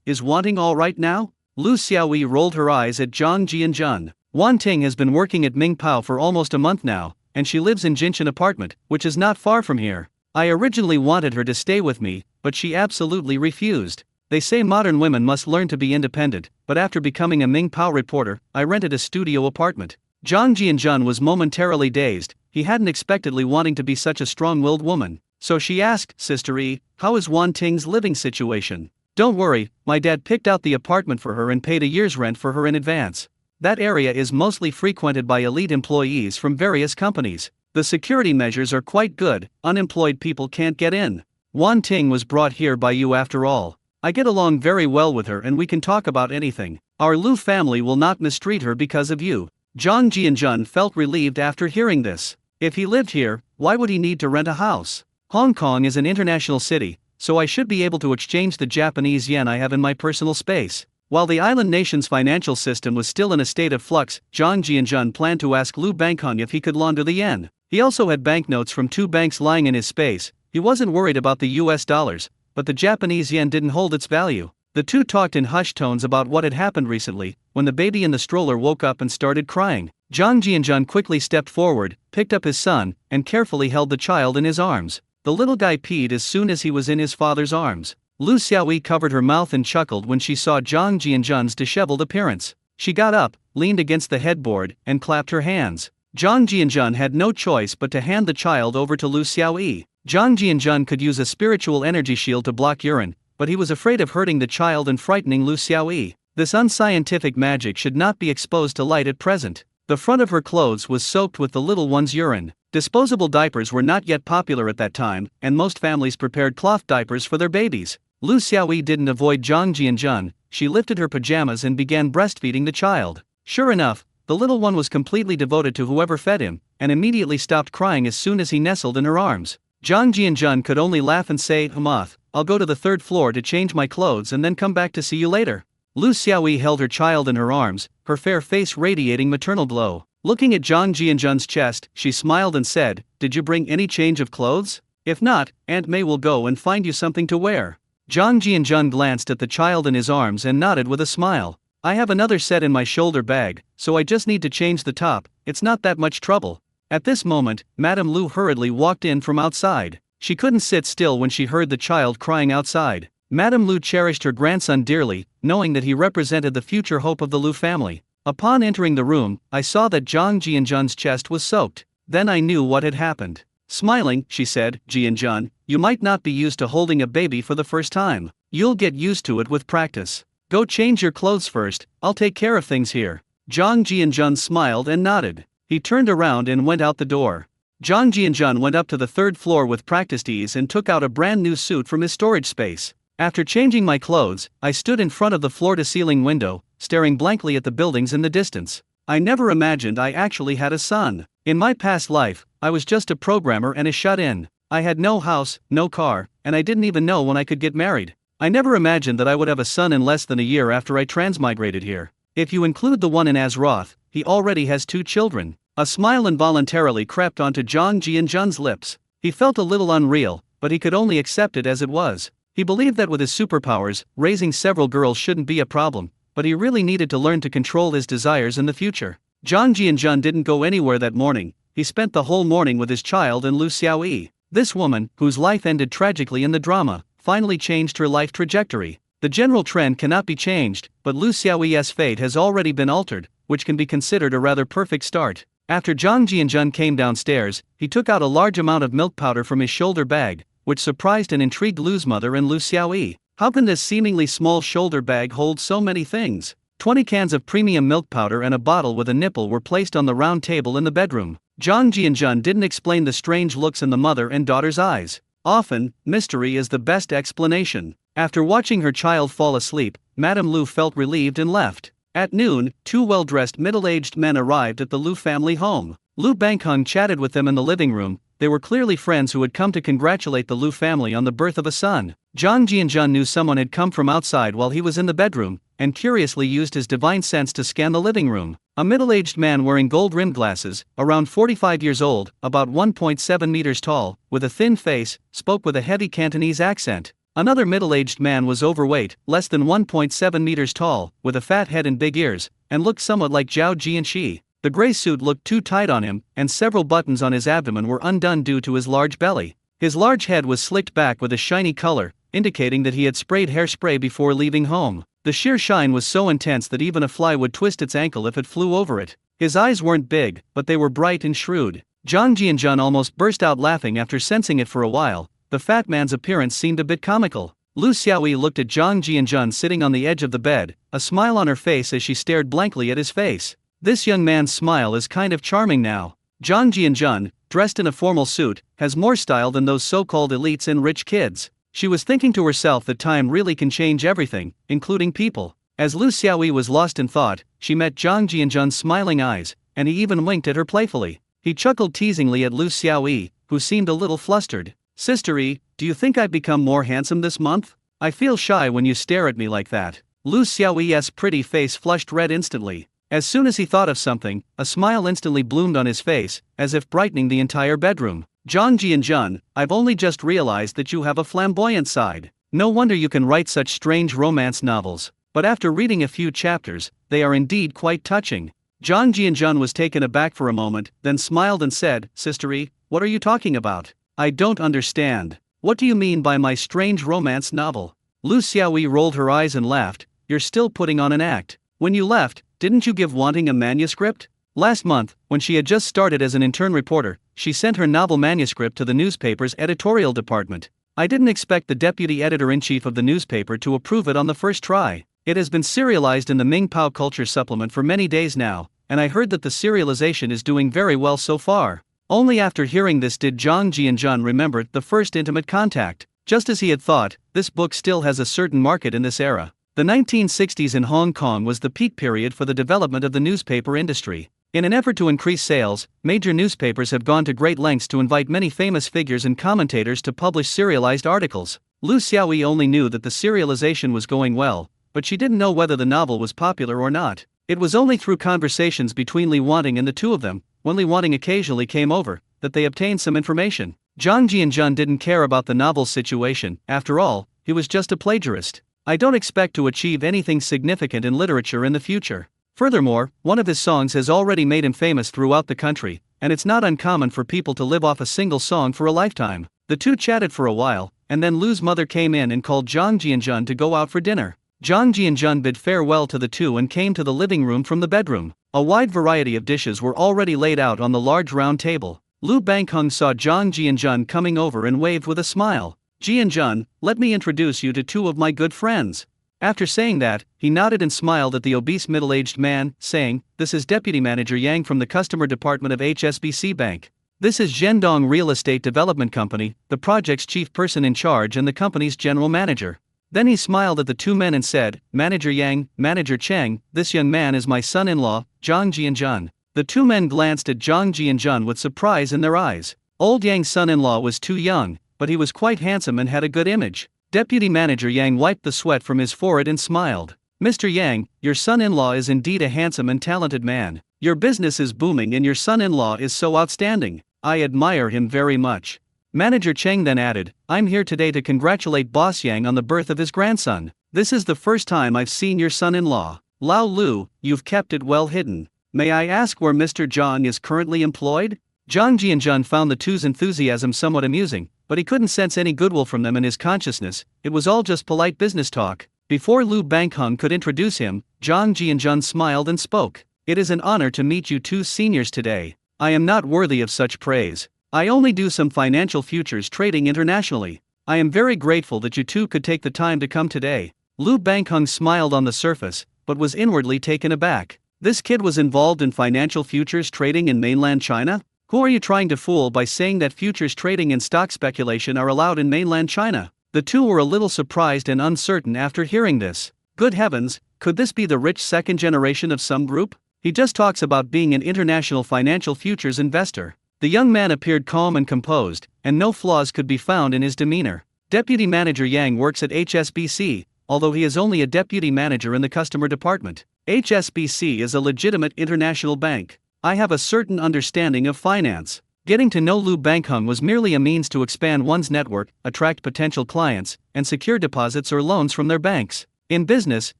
Speaker 1: Is Wanting all right now?" Lu Xiaoyi rolled her eyes at Zhang Jianjun. "Wanting has been working at Mingpao for almost a month now, and she lives in Jinshan apartment, which is not far from here. I originally wanted her to stay with me, but she absolutely refused. They say modern women must learn to be independent, but after becoming a Mingpao reporter, I rented a studio apartment." Zhang Jianjun was momentarily dazed. He hadn't expected Li Wanting to be such a strong-willed woman. So she asked, "Sister E, how is Wanting's living situation?" "Don't worry, my dad picked out the apartment for her and paid a year's rent for her in advance. That area is mostly frequented by elite employees from various companies. The security measures are quite good, unemployed people can't get in. Wanting was brought here by you after all. I get along very well with her and we can talk about anything. Our Lu family will not mistreat her because of you." Zhang Jianjun felt relieved after hearing this. If he lived here, why would he need to rent a house? Hong Kong is an international city, so I should be able to exchange the Japanese yen I have in my personal space. While the island nation's financial system was still in a state of flux, Zhang Jianjun planned to ask Lu Bangkong if he could launder the yen. He also had banknotes from 2 banks lying in his space. He wasn't worried about the US dollars, but the Japanese yen didn't hold its value. The two talked in hushed tones about what had happened recently, when the baby in the stroller woke up and started crying. Zhang Jianjun quickly stepped forward, picked up his son, and carefully held the child in his arms. The little guy peed as soon as he was in his father's arms. Lu Xiaoyi covered her mouth and chuckled when she saw Zhang Jianjun's disheveled appearance. She got up, leaned against the headboard, and clapped her hands. Zhang Jianjun had no choice but to hand the child over to Lu Xiaoyi. Zhang Jianjun could use a spiritual energy shield to block urine, but he was afraid of hurting the child and frightening Lu Xiaoyi. This unscientific magic should not be exposed to light at present. The front of her clothes was soaked with the little one's urine. Disposable diapers were not yet popular at that time, and most families prepared cloth diapers for their babies. Lu Xiaoyi didn't avoid Zhang Jianjun. She lifted her pajamas and began breastfeeding the child. Sure enough, the little one was completely devoted to whoever fed him, and immediately stopped crying as soon as he nestled in her arms. Zhang Jianjun could only laugh and say, "Moth, I'll go to the third floor to change my clothes and then come back to see you later." Lu Xiaoyi held her child in her arms, her fair face radiating maternal glow. Looking at Zhang Jianjun's chest, she smiled and said, "Did you bring any change of clothes? If not, Aunt May will go and find you something to wear." Zhang Jianjun glanced at the child in his arms and nodded with a smile. "I have another set in my shoulder bag, so I just need to change the top, it's not that much trouble." At this moment, Madame Lu hurriedly walked in from outside. She couldn't sit still when she heard the child crying outside. Madame Lu cherished her grandson dearly, knowing that he represented the future hope of the Lu family. Upon entering the room, I saw that Zhang Jianjun's chest was soaked. Then I knew what had happened. Smiling, she said, "Jianjun, you might not be used to holding a baby for the first time. You'll get used to it with practice. Go change your clothes first, I'll take care of things here." Zhang Jianjun smiled and nodded. He turned around and went out the door. Zhang Jianjun went up to the third floor with practiced ease and took out a brand new suit from his storage space. After changing my clothes, I stood in front of the floor-to-ceiling window, staring blankly at the buildings in the distance. I never imagined I actually had a son. In my past life, I was just a programmer and a shut-in. I had no house, no car, and I didn't even know when I could get married. I never imagined that I would have a son in less than a year after I transmigrated here. If you include the one in Azeroth, he already has 2 children. A smile involuntarily crept onto Zhang Jianjun's lips. He felt a little unreal, but he could only accept it as it was. He believed that with his superpowers, raising several girls shouldn't be a problem, but he really needed to learn to control his desires in the future. Zhang Jianjun didn't go anywhere that morning. He spent the whole morning with his child and Lu Xiaoyi. This woman, whose life ended tragically in the drama, finally changed her life trajectory. The general trend cannot be changed, but Lu Xiaoyi's fate has already been altered, which can be considered a rather perfect start. After Zhang Jianjun came downstairs, he took out a large amount of milk powder from his shoulder bag, which surprised and intrigued Lu's mother and Lu Xiaoyi. How can this seemingly small shoulder bag hold so many things? 20 cans of premium milk powder and a bottle with a nipple were placed on the round table in the bedroom. Zhang Jianjun didn't explain the strange looks in the mother and daughter's eyes. Often, mystery is the best explanation. After watching her child fall asleep, Madame Lu felt relieved and left. At noon, 2 well-dressed middle-aged men arrived at the Lu family home. Lu Bangheng chatted with them in the living room. They were clearly friends who had come to congratulate the Lu family on the birth of a son. Zhang Jianjun knew someone had come from outside while he was in the bedroom, and curiously used his divine sense to scan the living room. A middle-aged man wearing gold-rimmed glasses, around 45 years old, about 1.7 meters tall, with a thin face, spoke with a heavy Cantonese accent. Another middle-aged man was overweight, less than 1.7 meters tall, with a fat head and big ears, and looked somewhat like Zhao Jianxi. The gray suit looked too tight on him, and several buttons on his abdomen were undone due to his large belly. His large head was slicked back with a shiny color, indicating that he had sprayed hairspray before leaving home. The sheer shine was so intense that even a fly would twist its ankle if it flew over it. His eyes weren't big, but they were bright and shrewd. Zhang Jianjun almost burst out laughing after sensing it for a while. The fat man's appearance seemed a bit comical. Lu Xiaoyi looked at Zhang Jianjun sitting on the edge of the bed, a smile on her face as she stared blankly at his face. This young man's smile is kind of charming now. Zhang Jianjun, dressed in a formal suit, has more style than those so-called elites and rich kids. She was thinking to herself that time really can change everything, including people. As Lu Xiaoyi was lost in thought, she met Zhang Jianjun's smiling eyes, and he even winked at her playfully. He chuckled teasingly at Lu Xiaoyi, who seemed a little flustered. "Sister-y, do you think I've become more handsome this month? I feel shy when you stare at me like that." Lu Xiaoyi's pretty face flushed red instantly. As soon as he thought of something, a smile instantly bloomed on his face, as if brightening the entire bedroom. "Zhang Jianjun, I've only just realized that you have a flamboyant side. No wonder you can write such strange romance novels. But after reading a few chapters, they are indeed quite touching." Zhang Jianjun was taken aback for a moment, then smiled and said, "Sister-y, what are you talking about? I don't understand. What do you mean by my strange romance novel?" Lu Xiaoyi rolled her eyes and laughed. "You're still putting on an act. When you left, didn't you give wanting a manuscript?" Last month, when she had just started as an intern reporter, she sent her novel manuscript to the newspaper's editorial department. I didn't expect the deputy editor-in-chief of the newspaper to approve it on the first try. It has been serialized in the Mingpao Culture Supplement for many days now, and I heard that the serialization is doing very well so far. Only after hearing this did Zhang Jianzhan remember the first intimate contact. Just as he had thought, this book still has a certain market in this era. The 1960s in Hong Kong was the peak period for the development of the newspaper industry. In an effort to increase sales, major newspapers have gone to great lengths to invite many famous figures and commentators to publish serialized articles. Lu Xiaoyi only knew that the serialization was going well, but she didn't know whether the novel was popular or not. It was only through conversations between Li Wanting and the two of them, when Li Wanting occasionally came over, that they obtained some information. Zhang Jianzhan didn't care about the novel's situation. After all, he was just a plagiarist. I don't expect to achieve anything significant in literature in the future. Furthermore, one of his songs has already made him famous throughout the country, and it's not uncommon for people to live off a single song for a lifetime. The two chatted for a while, and then Lu's mother came in and called Zhang Jianzhan to go out for dinner. Zhang Jianzhan bid farewell to the two and came to the living room from the bedroom. A wide variety of dishes were already laid out on the large round table. Lu Bangheng saw Zhang Jianzhan coming over and waved with a smile. "Jianzhan, let me introduce you to two of my good friends." After saying that, he nodded and smiled at the obese middle-aged man, saying, "This is Deputy Manager Yang from the Customer Department of HSBC Bank. This is Zhendong Real Estate Development Company, the project's chief person in charge and the company's general manager." Then he smiled at the two men and said, "Manager Yang, Manager Cheng, this young man is my son-in-law, Zhang Jianzhan." The two men glanced at Zhang Jianzhan with surprise in their eyes. Old Yang's son-in-law was too young, but he was quite handsome and had a good image. Deputy Manager Yang wiped the sweat from his forehead and smiled. "Mr. Yang, your son-in-law is indeed a handsome and talented man. Your business is booming and your son-in-law is so outstanding. I admire him very much." Manager Cheng then added, "I'm here today to congratulate Boss Yang on the birth of his grandson. This is the first time I've seen your son-in-law. Lao Lu, you've kept it well hidden. May I ask where Mr. Zhang is currently employed?" Zhang Jianzhan found the two's enthusiasm somewhat amusing, but he couldn't sense any goodwill from them in his consciousness. It was all just polite business talk. Before Lu Bangheng could introduce him, Zhang Jianzhan smiled and spoke. "It is an honor to meet you two seniors today. I am not worthy of such praise. I only do some financial futures trading internationally. I am very grateful that you two could take the time to come today." Lu Bangheng smiled on the surface, but was inwardly taken aback. This kid was involved in financial futures trading in mainland China? Who are you trying to fool by saying that futures trading and stock speculation are allowed in mainland China? The two were a little surprised and uncertain after hearing this. Good heavens, could this be the rich second generation of some group? He just talks about being an international financial futures investor. The young man appeared calm and composed, and no flaws could be found in his demeanor. Deputy Manager Yang works at HSBC, although he is only a deputy manager in the customer department. HSBC is a legitimate international bank. I have a certain understanding of finance. Getting to know Lu Bangheng was merely a means to expand one's network, attract potential clients, and secure deposits or loans from their banks. In business,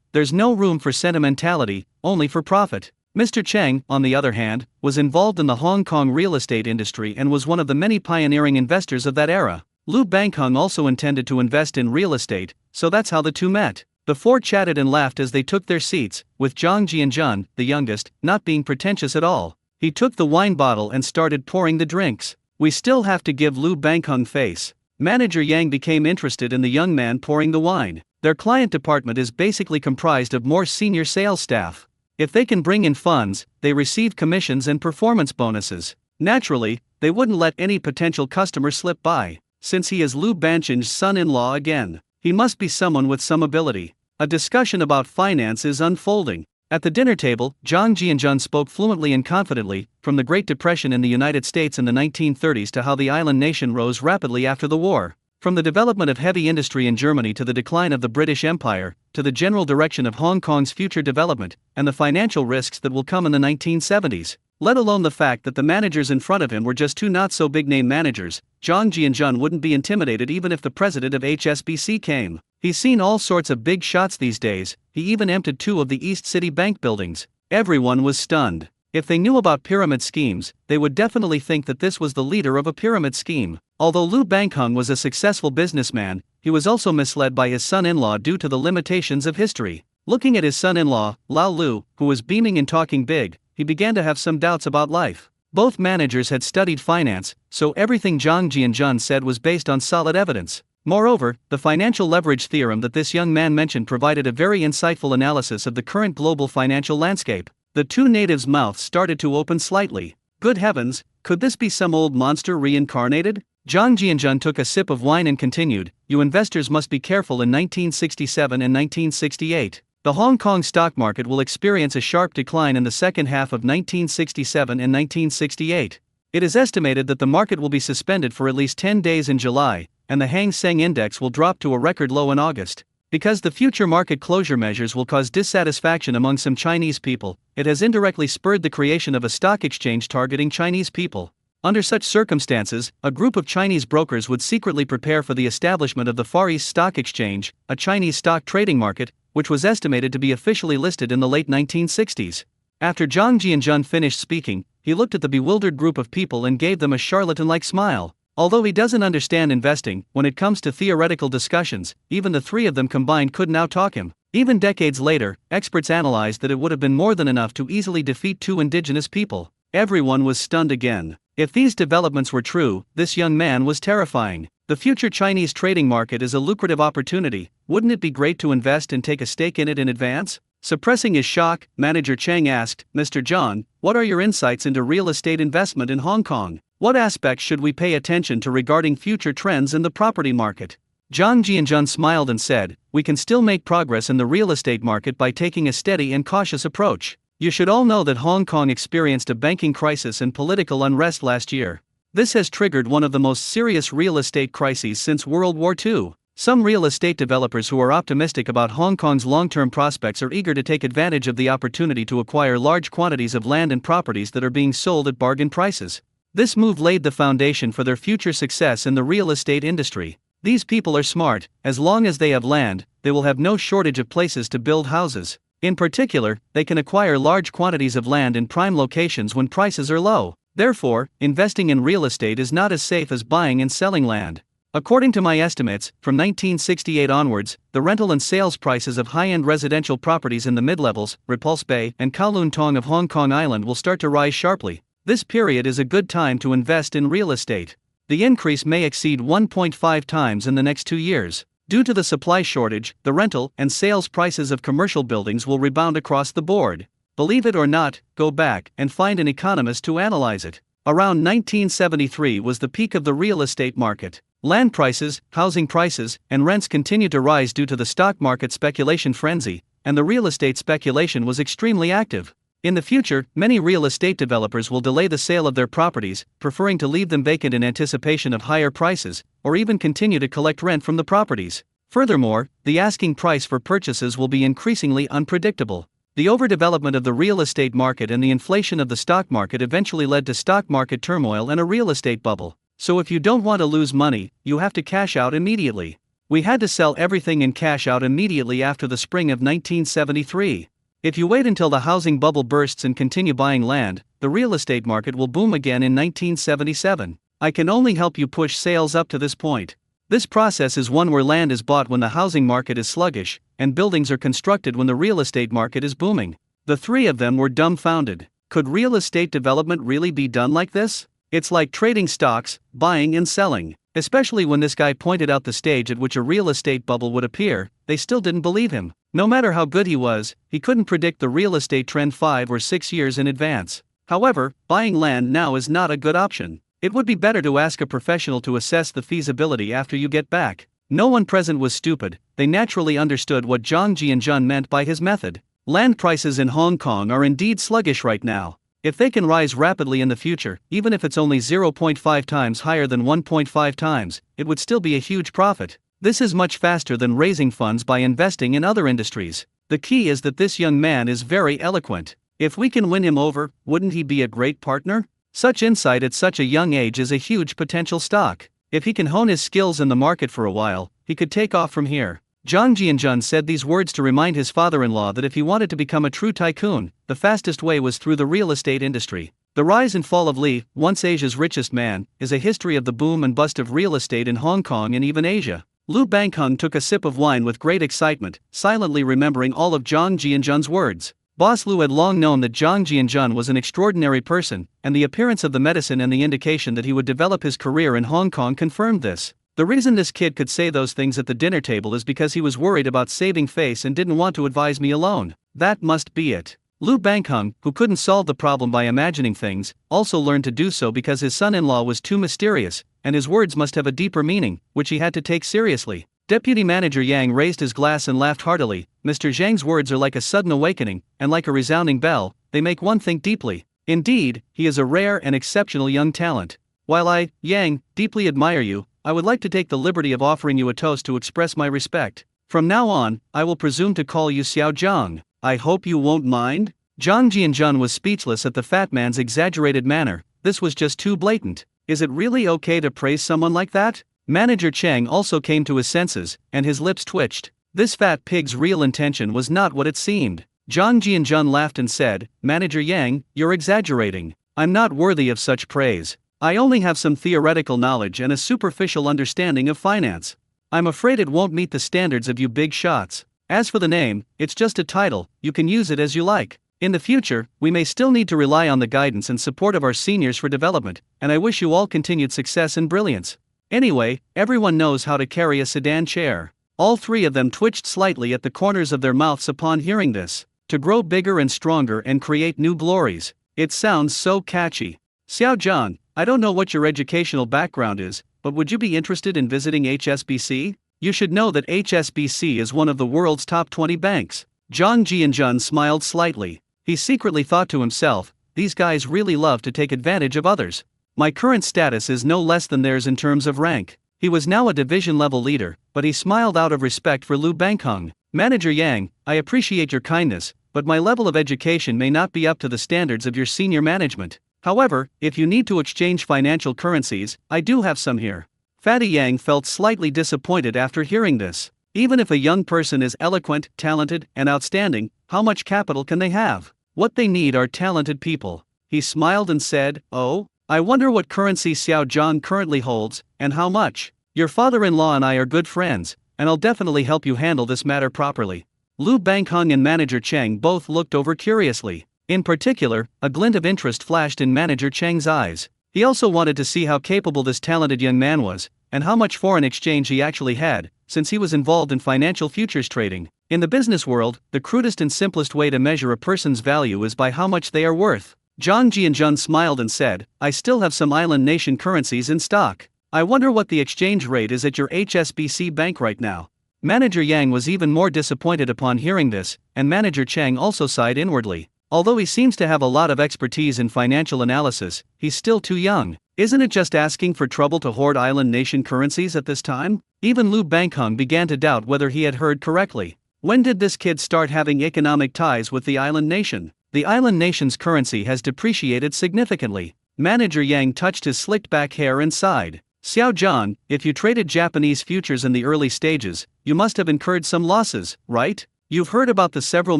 Speaker 1: there's no room for sentimentality, only for profit. Mr. Cheng, on the other hand, was involved in the Hong Kong real estate industry and was one of the many pioneering investors of that era. Lu Bangheng also intended to invest in real estate, so that's how the two met. The four chatted and laughed as they took their seats, with Zhang Jianzhan, the youngest, not being pretentious at all. He took the wine bottle and started pouring the drinks. "We still have to give Lu Bangheng face." Manager Yang became interested in the young man pouring the wine. Their client department is basically comprised of more senior sales staff. If they can bring in funds, they receive commissions and performance bonuses. Naturally, they wouldn't let any potential customer slip by. Since he is Lu Bangheng's son-in-law again, he must be someone with some ability. A discussion about finance is unfolding. At the dinner table, Zhang Jianzhan spoke fluently and confidently, from the Great Depression in the United States in the 1930s to how the island nation rose rapidly after the war. From the development of heavy industry in Germany to the decline of the British Empire, to the general direction of Hong Kong's future development, and the financial risks that will come in the 1970s. Let alone the fact that the managers in front of him were just two not-so-big-name managers, Zhang Jianzhan wouldn't be intimidated even if the president of HSBC came. He's seen all sorts of big shots these days. He even emptied two of the East City Bank buildings. Everyone was stunned. If they knew about pyramid schemes, they would definitely think that this was the leader of a pyramid scheme. Although Lu Bangheng was a successful businessman, he was also misled by his son-in-law due to the limitations of history. Looking at his son-in-law, Lao Lu, who was beaming and talking big, he began to have some doubts about life. Both managers had studied finance, so everything Zhang Jianzhan said was based on solid evidence. Moreover, the financial leverage theorem that this young man mentioned provided a very insightful analysis of the current global financial landscape. The two natives' mouths started to open slightly. Good heavens, could this be some old monster reincarnated? Zhang Jianjun took a sip of wine and continued, you investors must be careful in 1967 and 1968. The Hong Kong stock market will experience a sharp decline in the second half of 1967 and 1968. It is estimated that the market will be suspended for at least 10 days in July, and the Hang Seng Index will drop to a record low in August. Because the future market closure measures will cause dissatisfaction among some Chinese people, it has indirectly spurred the creation of a stock exchange targeting Chinese people. Under such circumstances, a group of Chinese brokers would secretly prepare for the establishment of the Far East Stock Exchange, a Chinese stock trading market, which was estimated to be officially listed in the late 1960s. After Zhang Jianjun finished speaking, he looked at the bewildered group of people and gave them a charlatan-like smile. Although he doesn't understand investing, when it comes to theoretical discussions, even the three of them combined couldn't outtalk him. Even decades later, experts analyzed that it would have been more than enough to easily defeat two indigenous people. Everyone was stunned again. If these developments were true, this young man was terrifying. The future Chinese trading market is a lucrative opportunity. Wouldn't it be great to invest and take a stake in it in advance? Suppressing his shock, Manager Cheng asked, Mr. John, what are your insights into real estate investment in Hong Kong? What aspects should we pay attention to regarding future trends in the property market? Zhang Jianjun smiled and said, we can still make progress in the real estate market by taking a steady and cautious approach. You should all know that Hong Kong experienced a banking crisis and political unrest last year. This has triggered one of the most serious real estate crises since World War II. Some real estate developers who are optimistic about Hong Kong's long-term prospects are eager to take advantage of the opportunity to acquire large quantities of land and properties that are being sold at bargain prices. This move laid the foundation for their future success in the real estate industry. These people are smart. As long as they have land, they will have no shortage of places to build houses. In particular, they can acquire large quantities of land in prime locations when prices are low. Therefore, investing in real estate is not as safe as buying and selling land. According to my estimates, from 1968 onwards, the rental and sales prices of high-end residential properties in the mid-levels, Repulse Bay, and Kowloon Tong of Hong Kong Island will start to rise sharply. This period is a good time to invest in real estate. The increase may exceed 1.5 times in the next 2 years. Due to the supply shortage, the rental and sales prices of commercial buildings will rebound across the board. Believe it or not, go back and find an economist to analyze it. Around 1973 was the peak of the real estate market. Land prices, housing prices, and rents continued to rise due to the stock market speculation frenzy, and the real estate speculation was extremely active. In the future, many real estate developers will delay the sale of their properties, preferring to leave them vacant in anticipation of higher prices, or even continue to collect rent from the properties. Furthermore, the asking price for purchases will be increasingly unpredictable. The overdevelopment of the real estate market and the inflation of the stock market eventually led to stock market turmoil and a real estate bubble. So if you don't want to lose money, you have to cash out immediately. We had to sell everything and cash out immediately after the spring of 1973. If you wait until the housing bubble bursts and continue buying land, the real estate market will boom again in 1977. I can only help you push sales up to this point. This process is one where land is bought when the housing market is sluggish, and buildings are constructed when the real estate market is booming. The three of them were dumbfounded. Could real estate development really be done like this? It's like trading stocks, buying and selling. Especially when this guy pointed out the stage at which a real estate bubble would appear, they still didn't believe him. No matter how good he was, he couldn't predict the real estate trend 5 or 6 years in advance. However, buying land now is not a good option. It would be better to ask a professional to assess the feasibility after you get back. No one present was stupid. They naturally understood what Zhang Jianjun meant by his method. Land prices in Hong Kong are indeed sluggish right now. If they can rise rapidly in the future, even if it's only 0.5 times higher than 1.5 times, it would still be a huge profit. This is much faster than raising funds by investing in other industries. The key is that this young man is very eloquent. If we can win him over, wouldn't he be a great partner? Such insight at such a young age is a huge potential stock. If he can hone his skills in the market for a while, he could take off from here. Zhang Jianjun said these words to remind his father-in-law that if he wanted to become a true tycoon, the fastest way was through the real estate industry. The Rise and Fall of Li, once Asia's richest man, is a history of the boom and bust of real estate in Hong Kong and even Asia. Lu Bangheng took a sip of wine with great excitement, silently remembering all of Zhang Jianjun's words. Boss Lu had long known that Zhang Jianjun was an extraordinary person, and the appearance of the medicine and the indication that he would develop his career in Hong Kong confirmed this. The reason this kid could say those things at the dinner table is because he was worried about saving face and didn't want to advise me alone. That must be it. Lu Bangheng, who couldn't solve the problem by imagining things, also learned to do so because his son-in-law was too mysterious, and his words must have a deeper meaning, which he had to take seriously. Deputy Manager Yang raised his glass and laughed heartily. Mr. Zhang's words are like a sudden awakening, and like a resounding bell, they make one think deeply. Indeed, he is a rare and exceptional young talent. While I, Yang, deeply admire you, I would like to take the liberty of offering you a toast to express my respect. From now on, I will presume to call you Xiao Zhang. I hope you won't mind? Zhang Jianjun was speechless at the fat man's exaggerated manner. This was just too blatant. Is it really okay to praise someone like that? Manager Chang also came to his senses, and his lips twitched. This fat pig's real intention was not what it seemed. Zhang Jianjun laughed and said, Manager Yang, you're exaggerating. I'm not worthy of such praise. I only have some theoretical knowledge and a superficial understanding of finance. I'm afraid it won't meet the standards of you big shots. As for the name, it's just a title, you can use it as you like. In the future, we may still need to rely on the guidance and support of our seniors for development, and I wish you all continued success and brilliance. Anyway, everyone knows how to carry a sedan chair. All three of them twitched slightly at the corners of their mouths upon hearing this. To grow bigger and stronger and create new glories. It sounds so catchy. Xiao Zhang, I don't know what your educational background is, but would you be interested in visiting HSBC? You should know that HSBC is one of the world's top 20 banks. Zhang Jianjun smiled slightly. He secretly thought to himself, these guys really love to take advantage of others. My current status is no less than theirs in terms of rank. He was now a division-level leader, but he smiled out of respect for Lu Bangheng. Manager Yang, I appreciate your kindness, but my level of education may not be up to the standards of your senior management. However, if you need to exchange financial currencies, I do have some here. Fatty Yang felt slightly disappointed after hearing this. Even if a young person is eloquent, talented, and outstanding, how much capital can they have? What they need are talented people. He smiled and said, Oh, I wonder what currency Xiao Zhang currently holds, and how much. Your father-in-law and I are good friends, and I'll definitely help you handle this matter properly. Lu Bangheng and Manager Cheng both looked over curiously. In particular, a glint of interest flashed in Manager Cheng's eyes. He also wanted to see how capable this talented young man was, and how much foreign exchange he actually had, since he was involved in financial futures trading. In the business world, the crudest and simplest way to measure a person's value is by how much they are worth. Zhang Jianjun smiled and said, I still have some island nation currencies in stock. I wonder what the exchange rate is at your HSBC bank right now. Manager Yang was even more disappointed upon hearing this, and Manager Cheng also sighed inwardly. Although he seems to have a lot of expertise in financial analysis, he's still too young. Isn't it just asking for trouble to hoard island nation currencies at this time? Even Lu Bangheng began to doubt whether he had heard correctly. When did this kid start having economic ties with the island nation? The island nation's currency has depreciated significantly. Manager Yang touched his slicked back hair and sighed. Xiao Zhang, if you traded Japanese futures in the early stages, you must have incurred some losses, right? You've heard about the several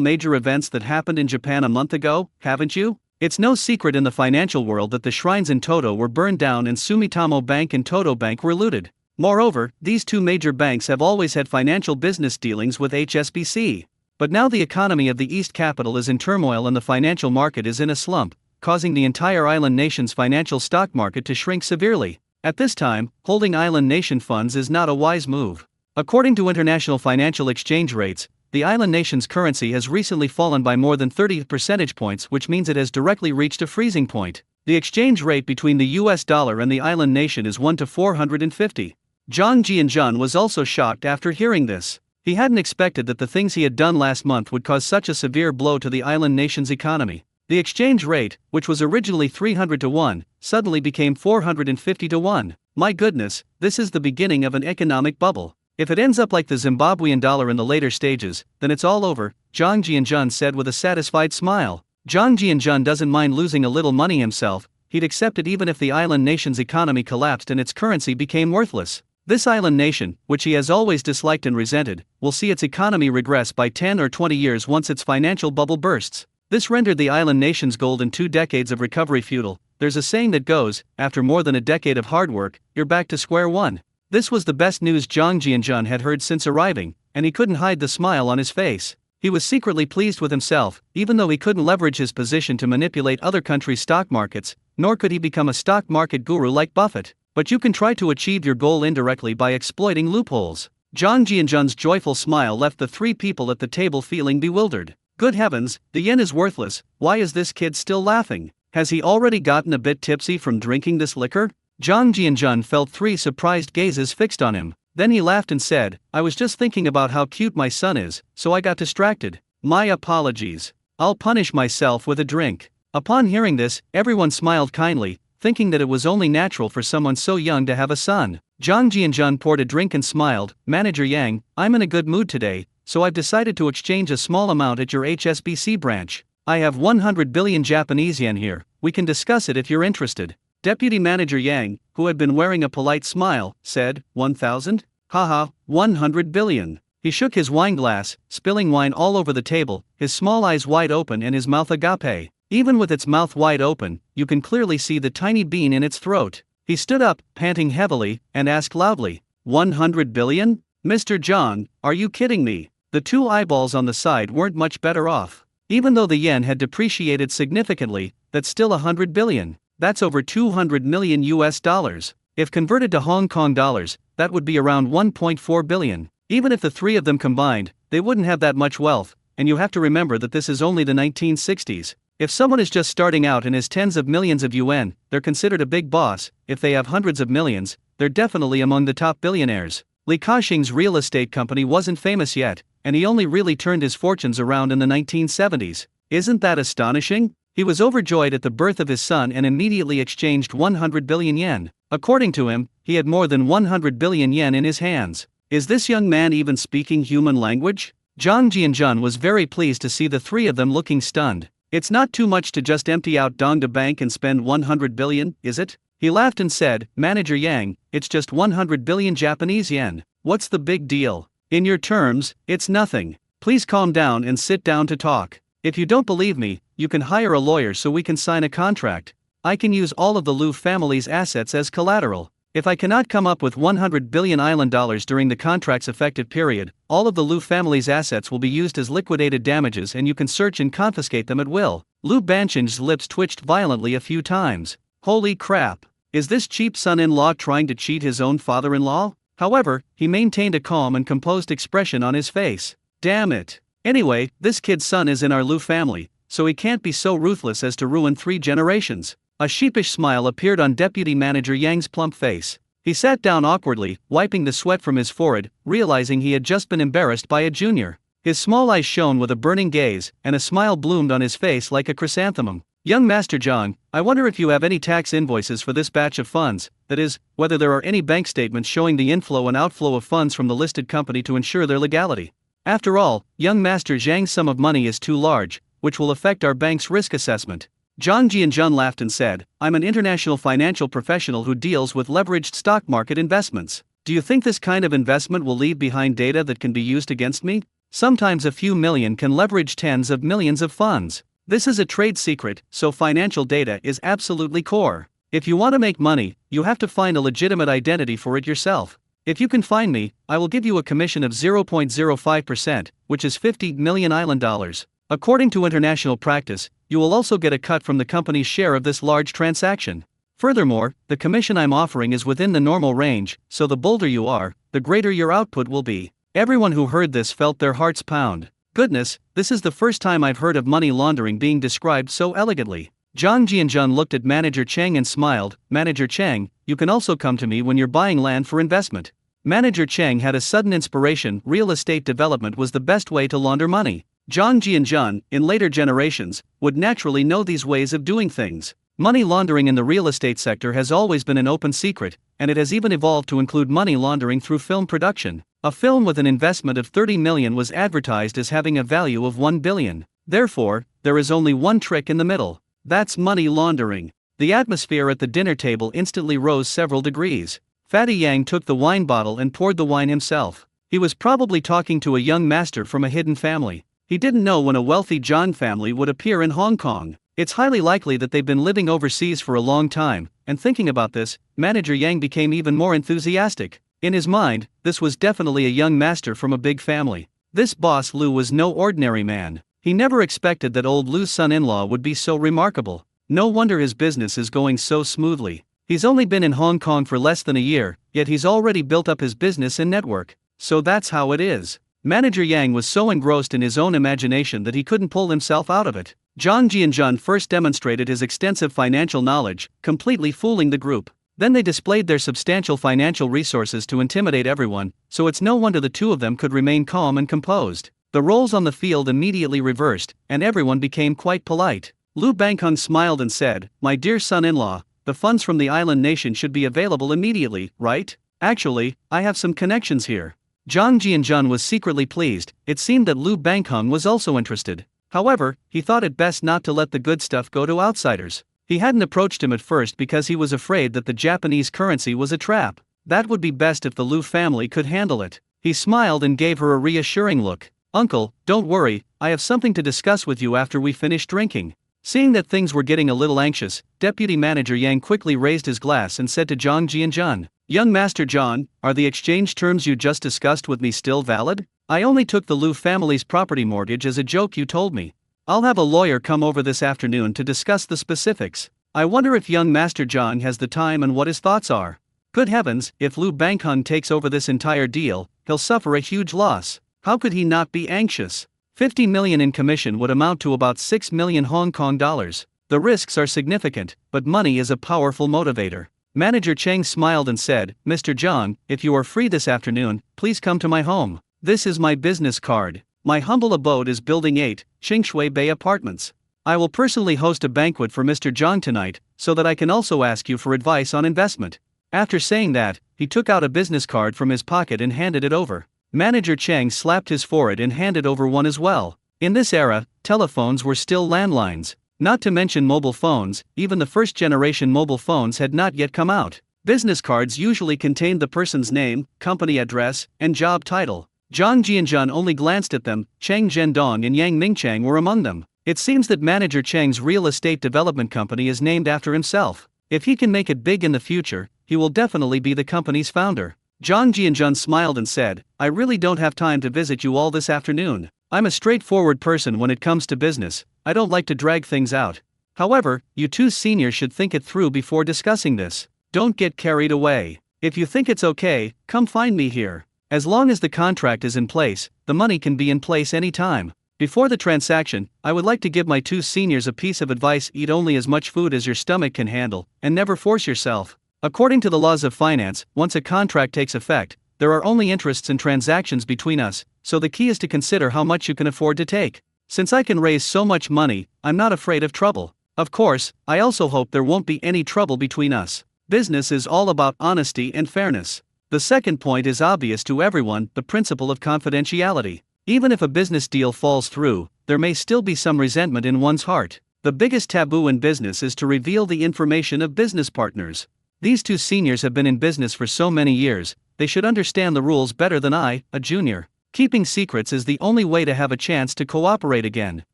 Speaker 1: major events that happened in Japan a month ago, haven't you? It's no secret in the financial world that the shrines in Toto were burned down and Sumitomo Bank and Toto Bank were looted. Moreover, these two major banks have always had financial business dealings with HSBC. But now the economy of the East Capital is in turmoil and the financial market is in a slump, causing the entire island nation's financial stock market to shrink severely. At this time, holding island nation funds is not a wise move. According to international financial exchange rates, the island nation's currency has recently fallen by more than 30 percentage points, which means it has directly reached a freezing point. The exchange rate between the US dollar and the island nation is 1 to 450. Zhang Jianjun was also shocked after hearing this. He hadn't expected that the things he had done last month would cause such a severe blow to the island nation's economy. The exchange rate, which was originally 300 to 1, suddenly became 450 to 1. My goodness, this is the beginning of an economic bubble. If it ends up like the Zimbabwean dollar in the later stages, then it's all over, Zhang Jianjun said with a satisfied smile. Zhang Jianjun doesn't mind losing a little money himself. He'd accept it even if the island nation's economy collapsed and its currency became worthless. This island nation, which he has always disliked and resented, will see its economy regress by 10 or 20 years once its financial bubble bursts. This rendered the island nation's gold in 2 decades of recovery futile. There's a saying that goes, after more than a decade of hard work, you're back to square one. This was the best news Zhang Jianjun had heard since arriving, and he couldn't hide the smile on his face. He was secretly pleased with himself, even though he couldn't leverage his position to manipulate other countries' stock markets, nor could he become a stock market guru like Buffett. But you can try to achieve your goal indirectly by exploiting loopholes. Zhang Jianjun's joyful smile left the 3 people at the table feeling bewildered. Good heavens, the yen is worthless. Why is this kid still laughing? Has he already gotten a bit tipsy from drinking this liquor? Zhang Jianjun felt 3 surprised gazes fixed on him. Then he laughed and said, I was just thinking about how cute my son is, so I got distracted. My apologies. I'll punish myself with a drink. Upon hearing this, everyone smiled kindly, thinking that it was only natural for someone so young to have a son. Zhang Jianjun poured a drink and smiled. Manager Yang, I'm in a good mood today, so I've decided to exchange a small amount at your HSBC branch. I have 100 billion Japanese yen here. We can discuss it if you're interested. Deputy Manager Yang, who had been wearing a polite smile, said, 1,000? Haha, 100 billion. He shook his wine glass, spilling wine all over the table, his small eyes wide open and his mouth agape. Even with its mouth wide open, you can clearly see the tiny bean in its throat. He stood up, panting heavily, and asked loudly, 100 billion? Mr. Zhang, are you kidding me? The 2 eyeballs on the side weren't much better off. Even though the yen had depreciated significantly, that's still 100 billion. That's over 200 million US dollars. If converted to Hong Kong dollars, that would be around 1.4 billion. Even if the 3 of them combined, they wouldn't have that much wealth, and you have to remember that this is only the 1960s. If someone is just starting out and has tens of millions of yuan, they're considered a big boss. If they have hundreds of millions, they're definitely among the top billionaires. Li Ka-shing's real estate company wasn't famous yet, and he only really turned his fortunes around in the 1970s. Isn't that astonishing? He was overjoyed at the birth of his son and immediately exchanged 100 billion yen. According to him, he had more than 100 billion yen in his hands. Is this young man even speaking human language? Zhang Jianjun was very pleased to see the 3 of them looking stunned. It's not too much to just empty out Dongda Bank and spend 100 billion, is it? He laughed and said, Manager Yang, it's just 100 billion Japanese yen. What's the big deal? In your terms, it's nothing. Please calm down and sit down to talk. If you don't believe me, you can hire a lawyer so we can sign a contract. I can use all of the Liu family's assets as collateral. If I cannot come up with 100 billion island dollars during the contract's effective period, all of the Liu family's assets will be used as liquidated damages and you can search and confiscate them at will. Liu Banqing's lips twitched violently a few times. Holy crap! Is this cheap son-in-law trying to cheat his own father-in-law? However, he maintained a calm and composed expression on his face. Damn it! Anyway, this kid's son is in our Liu family, so he can't be so ruthless as to ruin 3 generations. A sheepish smile appeared on Deputy Manager Yang's plump face. He sat down awkwardly, wiping the sweat from his forehead, realizing he had just been embarrassed by a junior. His small eyes shone with a burning gaze, and a smile bloomed on his face like a chrysanthemum. Young Master Zhang, I wonder if you have any tax invoices for this batch of funds, that is, whether there are any bank statements showing the inflow and outflow of funds from the listed company to ensure their legality. After all, young Master Zhang's sum of money is too large, which will affect our bank's risk assessment. Zhang Jianjun laughed and said, I'm an international financial professional who deals with leveraged stock market investments. Do you think this kind of investment will leave behind data that can be used against me? Sometimes a few million can leverage tens of millions of funds. This is a trade secret, so financial data is absolutely core. If you want to make money, you have to find a legitimate identity for it yourself. If you can find me, I will give you a commission of 0.05%, which is 50 million island dollars. According to international practice, you will also get a cut from the company's share of this large transaction. Furthermore, the commission I'm offering is within the normal range, so the bolder you are, the greater your output will be. Everyone who heard this felt their hearts pound. Goodness, this is the first time I've heard of money laundering being described so elegantly. Zhang Jianjun looked at Manager Cheng and smiled. Manager Cheng, you can also come to me when you're buying land for investment. Manager Cheng had a sudden inspiration. Real estate development was the best way to launder money. Zhang Jianjun, in later generations, would naturally know these ways of doing things. Money laundering in the real estate sector has always been an open secret, and it has even evolved to include money laundering through film production. A film with an investment of 30 million was advertised as having a value of 1 billion. Therefore, there is only one trick in the middle. That's money laundering. The atmosphere at the dinner table instantly rose several degrees. Fatty Yang took the wine bottle and poured the wine himself. He was probably talking to a young master from a hidden family. He didn't know when a wealthy Zhang family would appear in Hong Kong. It's highly likely that they've been living overseas for a long time, and thinking about this, Manager Yang became even more enthusiastic. In his mind, this was definitely a young master from a big family. This boss Liu was no ordinary man. He never expected that old Liu's son-in-law would be so remarkable. No wonder his business is going so smoothly. He's only been in Hong Kong for less than a year, yet he's already built up his business and network. So that's how it is. Manager Yang was so engrossed in his own imagination that he couldn't pull himself out of it. Zhang Jianjun first demonstrated his extensive financial knowledge, completely fooling the group. Then they displayed their substantial financial resources to intimidate everyone, so it's no wonder the two of them could remain calm and composed. The roles on the field immediately reversed, and everyone became quite polite. Lu Bangheng smiled and said, "My dear son-in-law, the funds from the island nation should be available immediately, right? Actually, I have some connections here." Zhang Jianjun was secretly pleased. It seemed that Lu Bangheng was also interested. However, he thought it best not to let the good stuff go to outsiders. He hadn't approached him at first because he was afraid that the Japanese currency was a trap. That would be best if the Lu family could handle it. He smiled and gave her a reassuring look. "Uncle, don't worry, I have something to discuss with you after we finish drinking." Seeing that things were getting a little anxious, Deputy Manager Yang quickly raised his glass and said to Zhang Jianjun, "Young Master John, are the exchange terms you just discussed with me still valid? I only took the Lu family's property mortgage as a joke you told me. I'll have a lawyer come over this afternoon to discuss the specifics. I wonder if young Master John has the time and what his thoughts are. Good heavens, if Lu Bangheng takes over this entire deal, he'll suffer a huge loss. How could he not be anxious? 50 million in commission would amount to about 6 million Hong Kong dollars. The risks are significant, but money is a powerful motivator." Manager Cheng smiled and said, "Mr. Zhang, if you are free this afternoon, please come to my home. This is my business card. My humble abode is Building 8, Qingshui Bay Apartments. I will personally host a banquet for Mr. Zhang tonight, so that I can also ask you for advice on investment." After saying that, he took out a business card from his pocket and handed it over. Manager Cheng slapped his forehead and handed over one as well. In this era, telephones were still landlines. Not to mention mobile phones, even the first-generation mobile phones had not yet come out. Business cards usually contained the person's name, company address, and job title. Zhang Jianjun only glanced at them. Cheng Zhendong and Yang Mingchang were among them. It seems that Manager Cheng's real estate development company is named after himself. If he can make it big in the future, he will definitely be the company's founder. Zhang Jianjun smiled and said, "I really don't have time to visit you all this afternoon. I'm a straightforward person when it comes to business. I don't like to drag things out. However, you two seniors should think it through before discussing this. Don't get carried away. If you think it's okay, come find me here. As long as the contract is in place, the money can be in place anytime. Before the transaction, I would like to give my two seniors a piece of advice: eat only as much food as your stomach can handle, and never force yourself. According to the laws of finance, once a contract takes effect, there are only interests and transactions between us, so the key is to consider how much you can afford to take. Since I can raise so much money, I'm not afraid of trouble. Of course, I also hope there won't be any trouble between us. Business is all about honesty and fairness. The second point is obvious to everyone: the principle of confidentiality. Even if a business deal falls through, there may still be some resentment in one's heart. The biggest taboo in business is to reveal the information of business partners. These two seniors have been in business for so many years, they should understand the rules better than I, a junior. Keeping secrets is the only way to have a chance to cooperate again.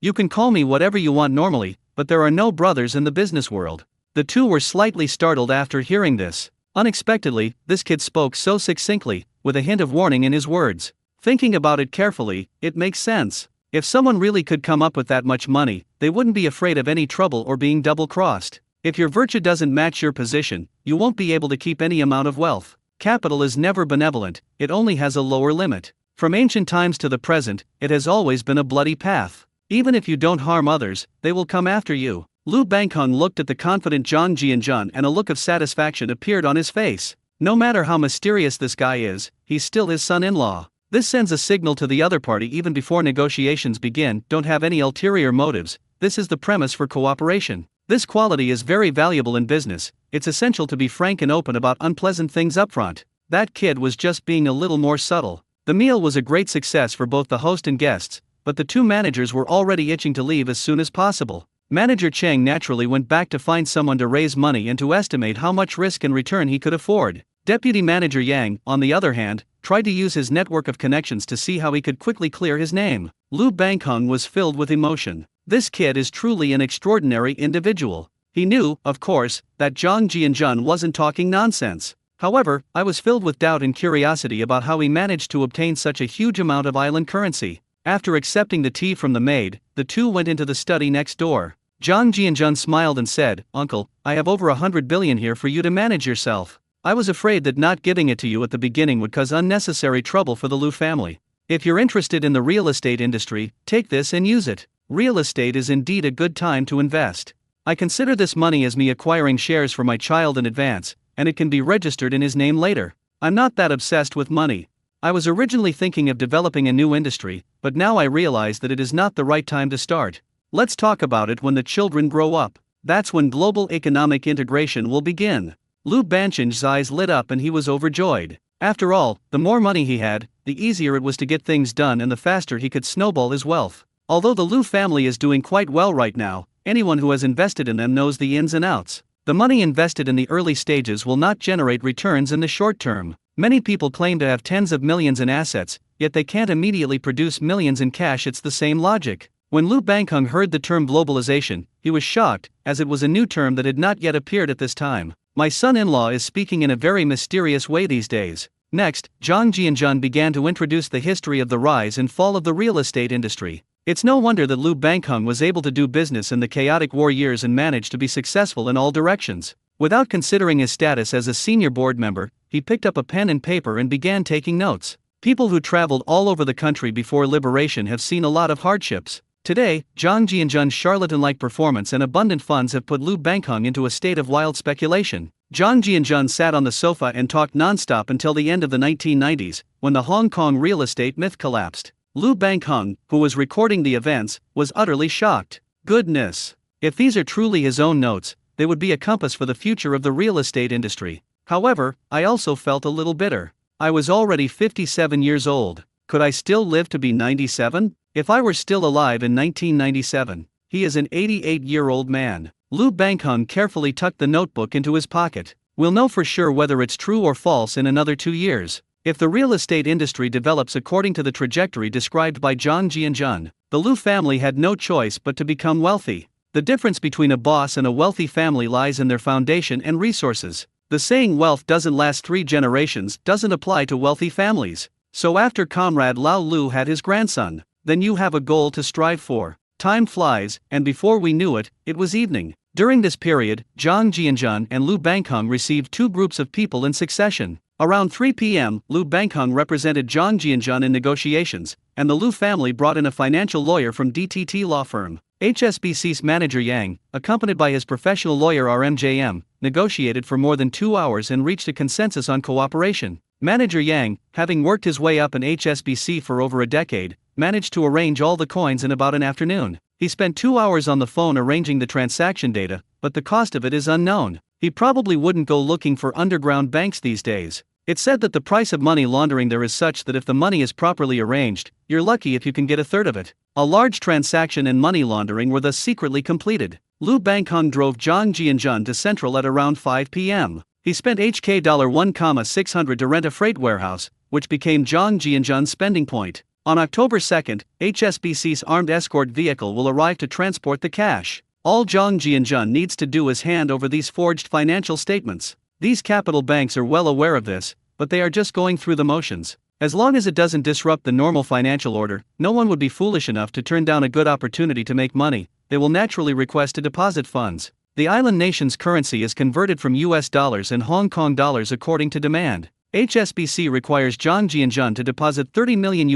Speaker 1: You can call me whatever you want normally, but there are no brothers in the business world. The two were slightly startled after hearing this. Unexpectedly, this kid spoke so succinctly, with a hint of warning in his words. Thinking about it carefully, it makes sense. If someone really could come up with that much money, they wouldn't be afraid of any trouble or being double-crossed. If your virtue doesn't match your position, you won't be able to keep any amount of wealth. Capital is never benevolent, it only has a lower limit. From ancient times to the present, it has always been a bloody path. Even if you don't harm others, they will come after you. Lu Bangheng looked at the confident Zhang Jianjun and a look of satisfaction appeared on his face. No matter how mysterious this guy is, he's still his son-in-law. This sends a signal to the other party even before negotiations begin: don't have any ulterior motives. This is the premise for cooperation. This quality is very valuable in business. It's essential to be frank and open about unpleasant things upfront. That kid was just being a little more subtle. The meal was a great success for both the host and guests, but the two managers were already itching to leave as soon as possible. Manager Cheng naturally went back to find someone to raise money and to estimate how much risk and return he could afford. Deputy Manager Yang, on the other hand, tried to use his network of connections to see how he could quickly clear his name. Lu Bangheng was filled with emotion. This kid is truly an extraordinary individual. He knew, of course, that Zhang Jianjun wasn't talking nonsense. However, I was filled with doubt and curiosity about how he managed to obtain such a huge amount of island currency. After accepting the tea from the maid, the two went into the study next door. Zhang Jianjun smiled and said, "Uncle, I have over 100 billion here for you to manage yourself. I was afraid that not giving it to you at the beginning would cause unnecessary trouble for the Lu family. If you're interested in the real estate industry, take this and use it. Real estate is indeed a good time to invest. I consider this money as me acquiring shares for my child in advance, and it can be registered in his name later. I'm not that obsessed with money. I was originally thinking of developing a new industry, but now I realize that it is not the right time to start. Let's talk about it when the children grow up. That's when global economic integration will begin. Lou Banchan's eyes lit up and he was overjoyed. After all, the more money he had, the easier it was to get things done and the faster he could snowball his wealth. Although the Lou family is doing quite well right now, anyone who has invested in them knows the ins and outs. The money invested in the early stages will not generate returns in the short term. Many people claim to have tens of millions in assets, yet they can't immediately produce millions in cash. It's the same logic. When Lou Banghung heard the term globalization, he was shocked, as it was a new term that had not yet appeared at this time. My son-in-law is speaking in a very mysterious way these days. Next, Zhang Jianjun began to introduce the history of the rise and fall of the real estate industry. It's no wonder that Lou Banghung was able to do business in the chaotic war years and managed to be successful in all directions. Without considering his status as a senior board member, he picked up a pen and paper and began taking notes. People who traveled all over the country before liberation have seen a lot of hardships. Today, Zhang Jianjun's charlatan-like performance and abundant funds have put Lou Banghung into a state of wild speculation. Zhang Jianjun sat on the sofa and talked non-stop until the end of the 1990s, when the Hong Kong real estate myth collapsed. Lou Banghung, who was recording the events, was utterly shocked. Goodness! If these are truly his own notes, they would be a compass for the future of the real estate industry. However, I also felt a little bitter. I was already 57 years old. Could I still live to be 97? If I were still alive in 1997, he is an 88-year-old man. Lou Banghung carefully tucked the notebook into his pocket. We'll know for sure whether it's true or false in another 2 years. If the real estate industry develops according to the trajectory described by Zhang Jianjun, the Lou family had no choice but to become wealthy. The difference between a boss and a wealthy family lies in their foundation and resources. The saying wealth doesn't last 3 generations doesn't apply to wealthy families. So after Comrade Lao Lu had his grandson, then you have a goal to strive for. Time flies, and before we knew it, it was evening. During this period, Zhang Jianjun and Lou Banghung received 2 groups of people in succession. Around 3 p.m., Lou Banghung represented Zhang Jianjun in negotiations, and the Lou family brought in a financial lawyer from DTT law firm. HSBC's manager Yang, accompanied by his professional lawyer RMJM, negotiated for more than 2 hours and reached a consensus on cooperation. Manager Yang, having worked his way up in HSBC for over a decade, managed to arrange all the coins in about an afternoon. He spent 2 hours on the phone arranging the transaction data, but the cost of it is unknown. He probably wouldn't go looking for underground banks these days. It's said that the price of money laundering there is such that if the money is properly arranged, you're lucky if you can get a third of it. A large transaction and money laundering were thus secretly completed. Lou Banghung drove Zhang Jianjun to Central at around 5 p.m. He spent HK $1,600 to rent a freight warehouse, which became Zhang Jianjun's spending point. On October 2nd, HSBC's armed escort vehicle will arrive to transport the cash. All Zhang Jianjun needs to do is hand over these forged financial statements. These capital banks are well aware of this, but they are just going through the motions. As long as it doesn't disrupt the normal financial order, no one would be foolish enough to turn down a good opportunity to make money. They will naturally request to deposit funds. The island nation's currency is converted from US dollars and Hong Kong dollars according to demand. HSBC requires Zhang Jianjun to deposit $30 million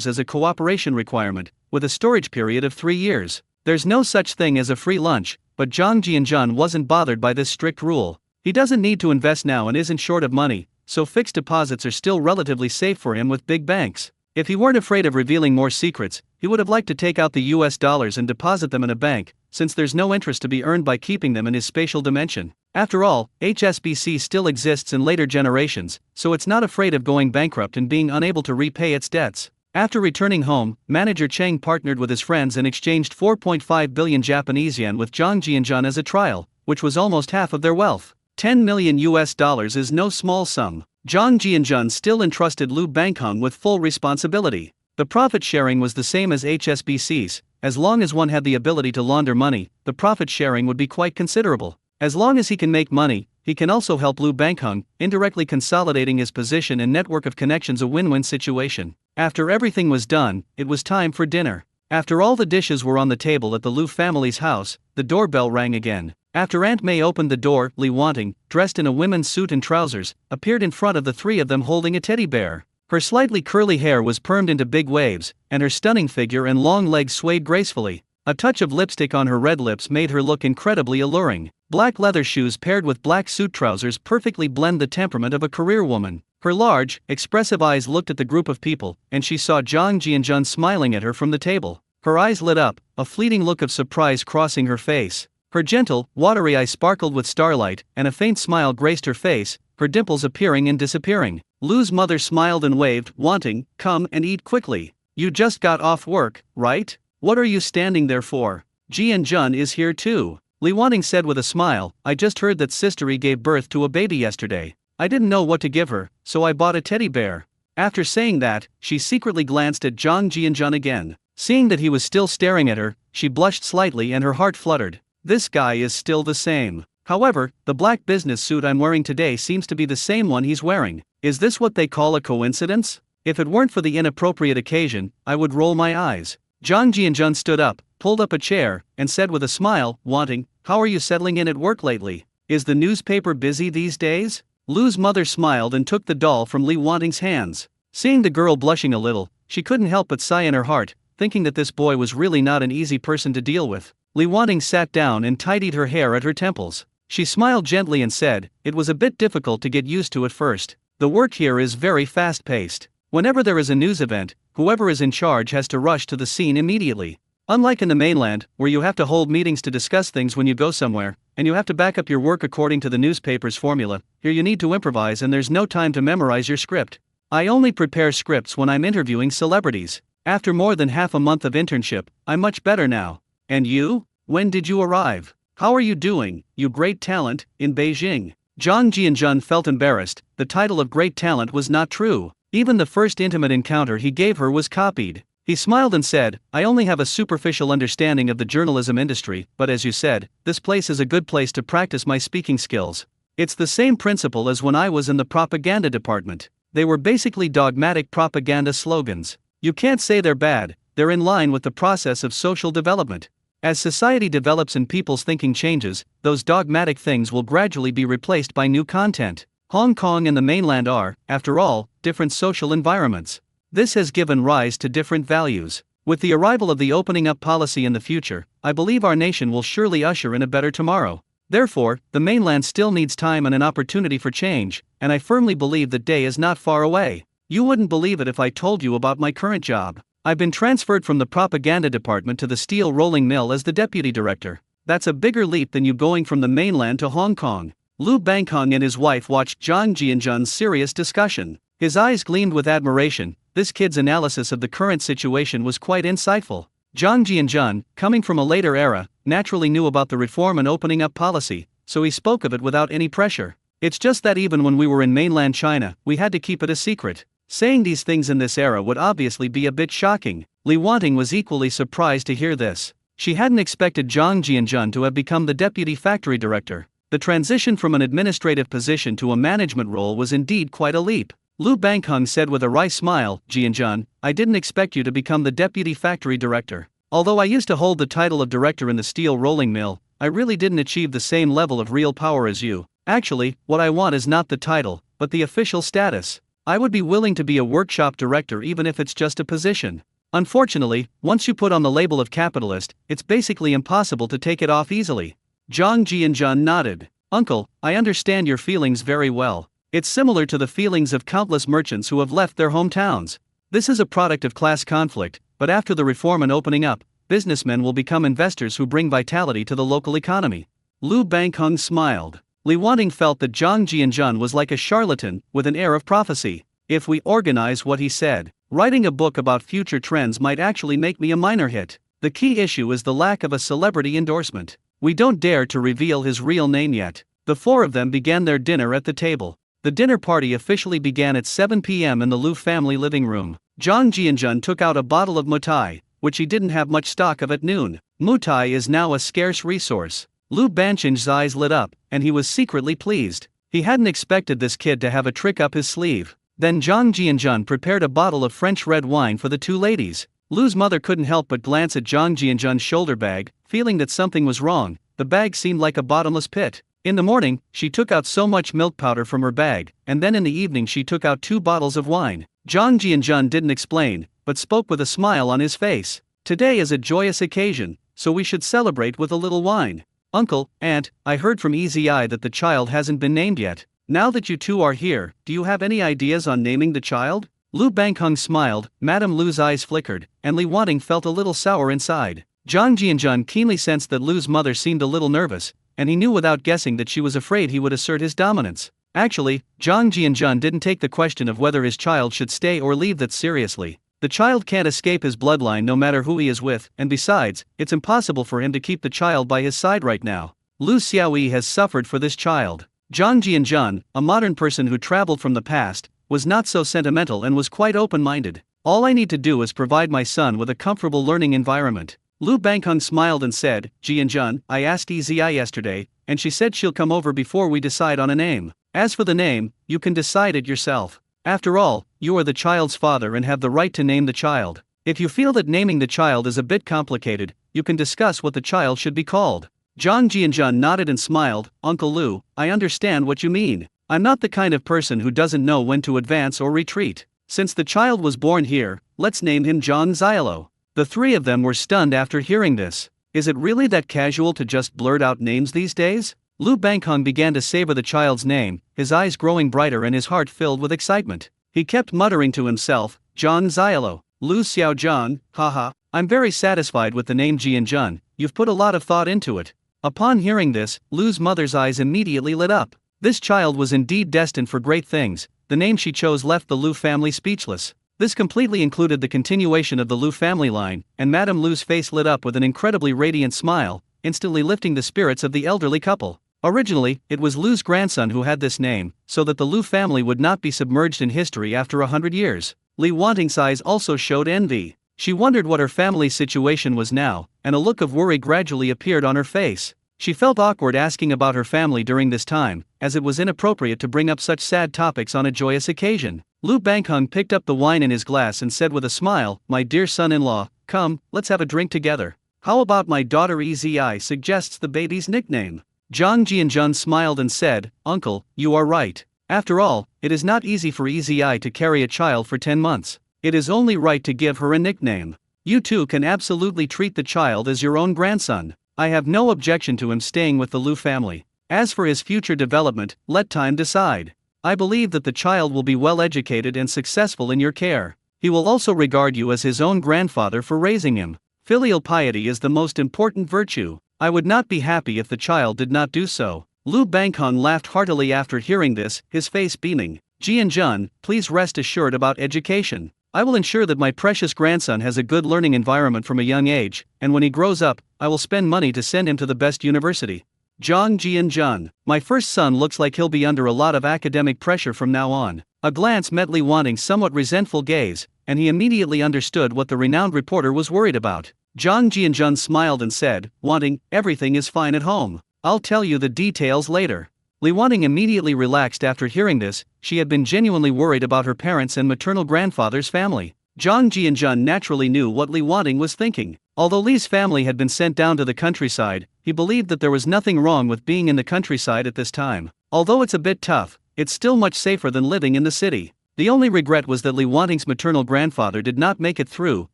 Speaker 1: as a cooperation requirement, with a storage period of 3 years. There's no such thing as a free lunch, but Zhang Jianjun wasn't bothered by this strict rule. He doesn't need to invest now and isn't short of money, so fixed deposits are still relatively safe for him with big banks. If he weren't afraid of revealing more secrets, he would have liked to take out the US dollars and deposit them in a bank, since there's no interest to be earned by keeping them in his spatial dimension. After all, HSBC still exists in later generations, so it's not afraid of going bankrupt and being unable to repay its debts. After returning home, manager Cheng partnered with his friends and exchanged 4.5 billion Japanese yen with Zhang Jianjun as a trial, which was almost half of their wealth. $10 million is no small sum. Zhang Jianjun still entrusted Lou Banghung with full responsibility. The profit sharing was the same as HSBC's. As long as one had the ability to launder money, the profit sharing would be quite considerable. As long as he can make money, he can also help Lou Banghung, indirectly consolidating his position and network of connections, a win-win situation. After everything was done, it was time for dinner. After all the dishes were on the table at the Lou family's house, the doorbell rang again. After Aunt May opened the door, Li Wanting, dressed in a women's suit and trousers, appeared in front of the 3 of them holding a teddy bear. Her slightly curly hair was permed into big waves, and her stunning figure and long legs swayed gracefully. A touch of lipstick on her red lips made her look incredibly alluring. Black leather shoes paired with black suit trousers perfectly blend the temperament of a career woman. Her large, expressive eyes looked at the group of people, and she saw Jang Jianjun smiling at her from the table. Her eyes lit up, a fleeting look of surprise crossing her face. Her gentle, watery eyes sparkled with starlight, and a faint smile graced her face, her dimples appearing and disappearing. Lu's mother smiled and waved, wanting, "Come and eat quickly. You just got off work, right? What are you standing there for? Jianjun is here too." Li Wanting said with a smile, "I just heard that Sistery gave birth to a baby yesterday. I didn't know what to give her, so I bought a teddy bear." After saying that, she secretly glanced at Zhang Jianjun again. Seeing that he was still staring at her, she blushed slightly and her heart fluttered. This guy is still the same. However, the black business suit I'm wearing today seems to be the same one he's wearing. Is this what they call a coincidence? If it weren't for the inappropriate occasion, I would roll my eyes. Zhang Jianjun stood up, pulled up a chair, and said with a smile, wanting, "How are you settling in at work lately? Is the newspaper busy these days?" Lu's mother smiled and took the doll from Li Wanting's hands. Seeing the girl blushing a little, she couldn't help but sigh in her heart, thinking that this boy was really not an easy person to deal with. Li Wanting sat down and tidied her hair at her temples. She smiled gently and said, "It was a bit difficult to get used to at first. The work here is very fast-paced. Whenever there is a news event, whoever is in charge has to rush to the scene immediately. Unlike in the mainland, where you have to hold meetings to discuss things when you go somewhere, and you have to back up your work according to the newspaper's formula, here you need to improvise and there's no time to memorize your script. I only prepare scripts when I'm interviewing celebrities. After more than half a month of internship, I'm much better now. And you? When did you arrive? How are you doing, you great talent, in Beijing?" Zhang Jianjun felt embarrassed. The title of great talent was not true. Even the first intimate encounter he gave her was copied. He smiled and said, "I only have a superficial understanding of the journalism industry, but as you said, this place is a good place to practice my speaking skills. It's the same principle as when I was in the propaganda department. They were basically dogmatic propaganda slogans. You can't say they're bad, they're in line with the process of social development. As society develops and people's thinking changes, those dogmatic things will gradually be replaced by new content. Hong Kong and the mainland are, after all, different social environments. This has given rise to different values. With the arrival of the opening up policy in the future, I believe our nation will surely usher in a better tomorrow. Therefore, the mainland still needs time and an opportunity for change, and I firmly believe that day is not far away. You wouldn't believe it if I told you about my current job. I've been transferred from the propaganda department to the steel rolling mill as the deputy director. That's a bigger leap than you going from the mainland to Hong Kong." Lu Bangkong and his wife watched Zhang Jianjun's serious discussion. His eyes gleamed with admiration. This kid's analysis of the current situation was quite insightful. Zhang Jianjun, coming from a later era, naturally knew about the reform and opening up policy, so he spoke of it without any pressure. "It's just that even when we were in mainland China, we had to keep it a secret. Saying these things in this era would obviously be a bit shocking." Li Wanting was equally surprised to hear this. She hadn't expected Zhang Jianjun to have become the deputy factory director. The transition from an administrative position to a management role was indeed quite a leap. Lu Bangkong said with a wry smile, "Jianjun, I didn't expect you to become the deputy factory director. Although I used to hold the title of director in the steel rolling mill, I really didn't achieve the same level of real power as you. Actually, what I want is not the title, but the official status. I would be willing to be a workshop director even if it's just a position. Unfortunately, once you put on the label of capitalist, it's basically impossible to take it off easily." Zhang Jianjun nodded. "Uncle, I understand your feelings very well. It's similar to the feelings of countless merchants who have left their hometowns. This is a product of class conflict, but after the reform and opening up, businessmen will become investors who bring vitality to the local economy." Lu Bangkong smiled. Li Wanting felt that Zhang Jianjun was like a charlatan, with an air of prophecy. If we organize what he said, writing a book about future trends might actually make me a minor hit. The key issue is the lack of a celebrity endorsement. We don't dare to reveal his real name yet. The four of them began their dinner at the table. The dinner party officially began at 7 p.m. in the Lu family living room. Zhang Jianjun took out a bottle of mutai, which he didn't have much stock of at noon. Mutai is now a scarce resource. Lu Banqing's eyes lit up, and he was secretly pleased. He hadn't expected this kid to have a trick up his sleeve. Then Zhang Jianjun prepared a bottle of French red wine for the two ladies. Lu's mother couldn't help but glance at Zhang Jianjun's shoulder bag, feeling that something was wrong. The bag seemed like a bottomless pit. In the morning, she took out so much milk powder from her bag, and then in the evening she took out 2 bottles of wine. Zhang Jianjun didn't explain, but spoke with a smile on his face. Today is a joyous occasion, so we should celebrate with a little wine. Uncle, Aunt, I heard from Easy Eye that the child hasn't been named yet. Now that you two are here, do you have any ideas on naming the child? Lu Bangheng smiled, Madame Lu's eyes flickered, and Li Wanting felt a little sour inside. Zhang Jianjun keenly sensed that Lu's mother seemed a little nervous, and he knew without guessing that she was afraid he would assert his dominance. Actually, Zhang Jianjun didn't take the question of whether his child should stay or leave that seriously. The child can't escape his bloodline no matter who he is with, and besides, it's impossible for him to keep the child by his side right now. Lu Xiaoyi has suffered for this child. Zhang Jianjun, a modern person who traveled from the past, was not so sentimental and was quite open-minded. All I need to do is provide my son with a comfortable learning environment. Lu Bangheng smiled and said, Jianjun, I asked Ezi yesterday, and she said she'll come over before we decide on a name. As for the name, you can decide it yourself. After all, you are the child's father and have the right to name the child. If you feel that naming the child is a bit complicated, you can discuss what the child should be called. Zhang Jianjun nodded and smiled, Uncle Lu, I understand what you mean. I'm not the kind of person who doesn't know when to advance or retreat. Since the child was born here, let's name him Zhang Xialo. The three of them were stunned after hearing this. Is it really that casual to just blurt out names these days? Lu Bangheng began to savor the child's name, his eyes growing brighter and his heart filled with excitement. He kept muttering to himself, Zhang Xialo, Lu Xiaozhang, haha, I'm very satisfied with the name Jianjun, you've put a lot of thought into it. Upon hearing this, Lu's mother's eyes immediately lit up. This child was indeed destined for great things. The name she chose left the Lu family speechless. This completely included the continuation of the Lu family line, and Madame Lu's face lit up with an incredibly radiant smile, instantly lifting the spirits of the elderly couple. Originally, it was Lu's grandson who had this name, so that the Lu family would not be submerged in history after 100 years. Li Wanting's eyes also showed envy. She wondered what her family's situation was now, and a look of worry gradually appeared on her face. She felt awkward asking about her family during this time, as it was inappropriate to bring up such sad topics on a joyous occasion. Lu Bangheng picked up the wine in his glass and said with a smile, My dear son-in-law, come, let's have a drink together. How about my daughter Ezi suggests the baby's nickname? Zhang Jianjun smiled and said, Uncle, you are right. After all, it is not easy for Ezi to carry a child for 10 months. It is only right to give her a nickname. You too can absolutely treat the child as your own grandson. I have no objection to him staying with the Lu family. As for his future development, let time decide. I believe that the child will be well educated and successful in your care. He will also regard you as his own grandfather for raising him. Filial piety is the most important virtue. I would not be happy if the child did not do so. Lu Bangheng laughed heartily after hearing this, his face beaming. Jianjun, please rest assured about education. I will ensure that my precious grandson has a good learning environment from a young age, and when he grows up, I will spend money to send him to the best university. Zhang Jianjun, my first son looks like he'll be under a lot of academic pressure from now on. A glance met Li Wanting's somewhat resentful gaze, and he immediately understood what the renowned reporter was worried about. Zhang Jianjun smiled and said, Wanting, everything is fine at home. I'll tell you the details later. Li Wanting immediately relaxed after hearing this. She had been genuinely worried about her parents and maternal grandfather's family. Zhang Jianjun naturally knew what Li Wanting was thinking. Although Li's family had been sent down to the countryside, he believed that there was nothing wrong with being in the countryside at this time. Although it's a bit tough, it's still much safer than living in the city. The only regret was that Li Wanting's maternal grandfather did not make it through,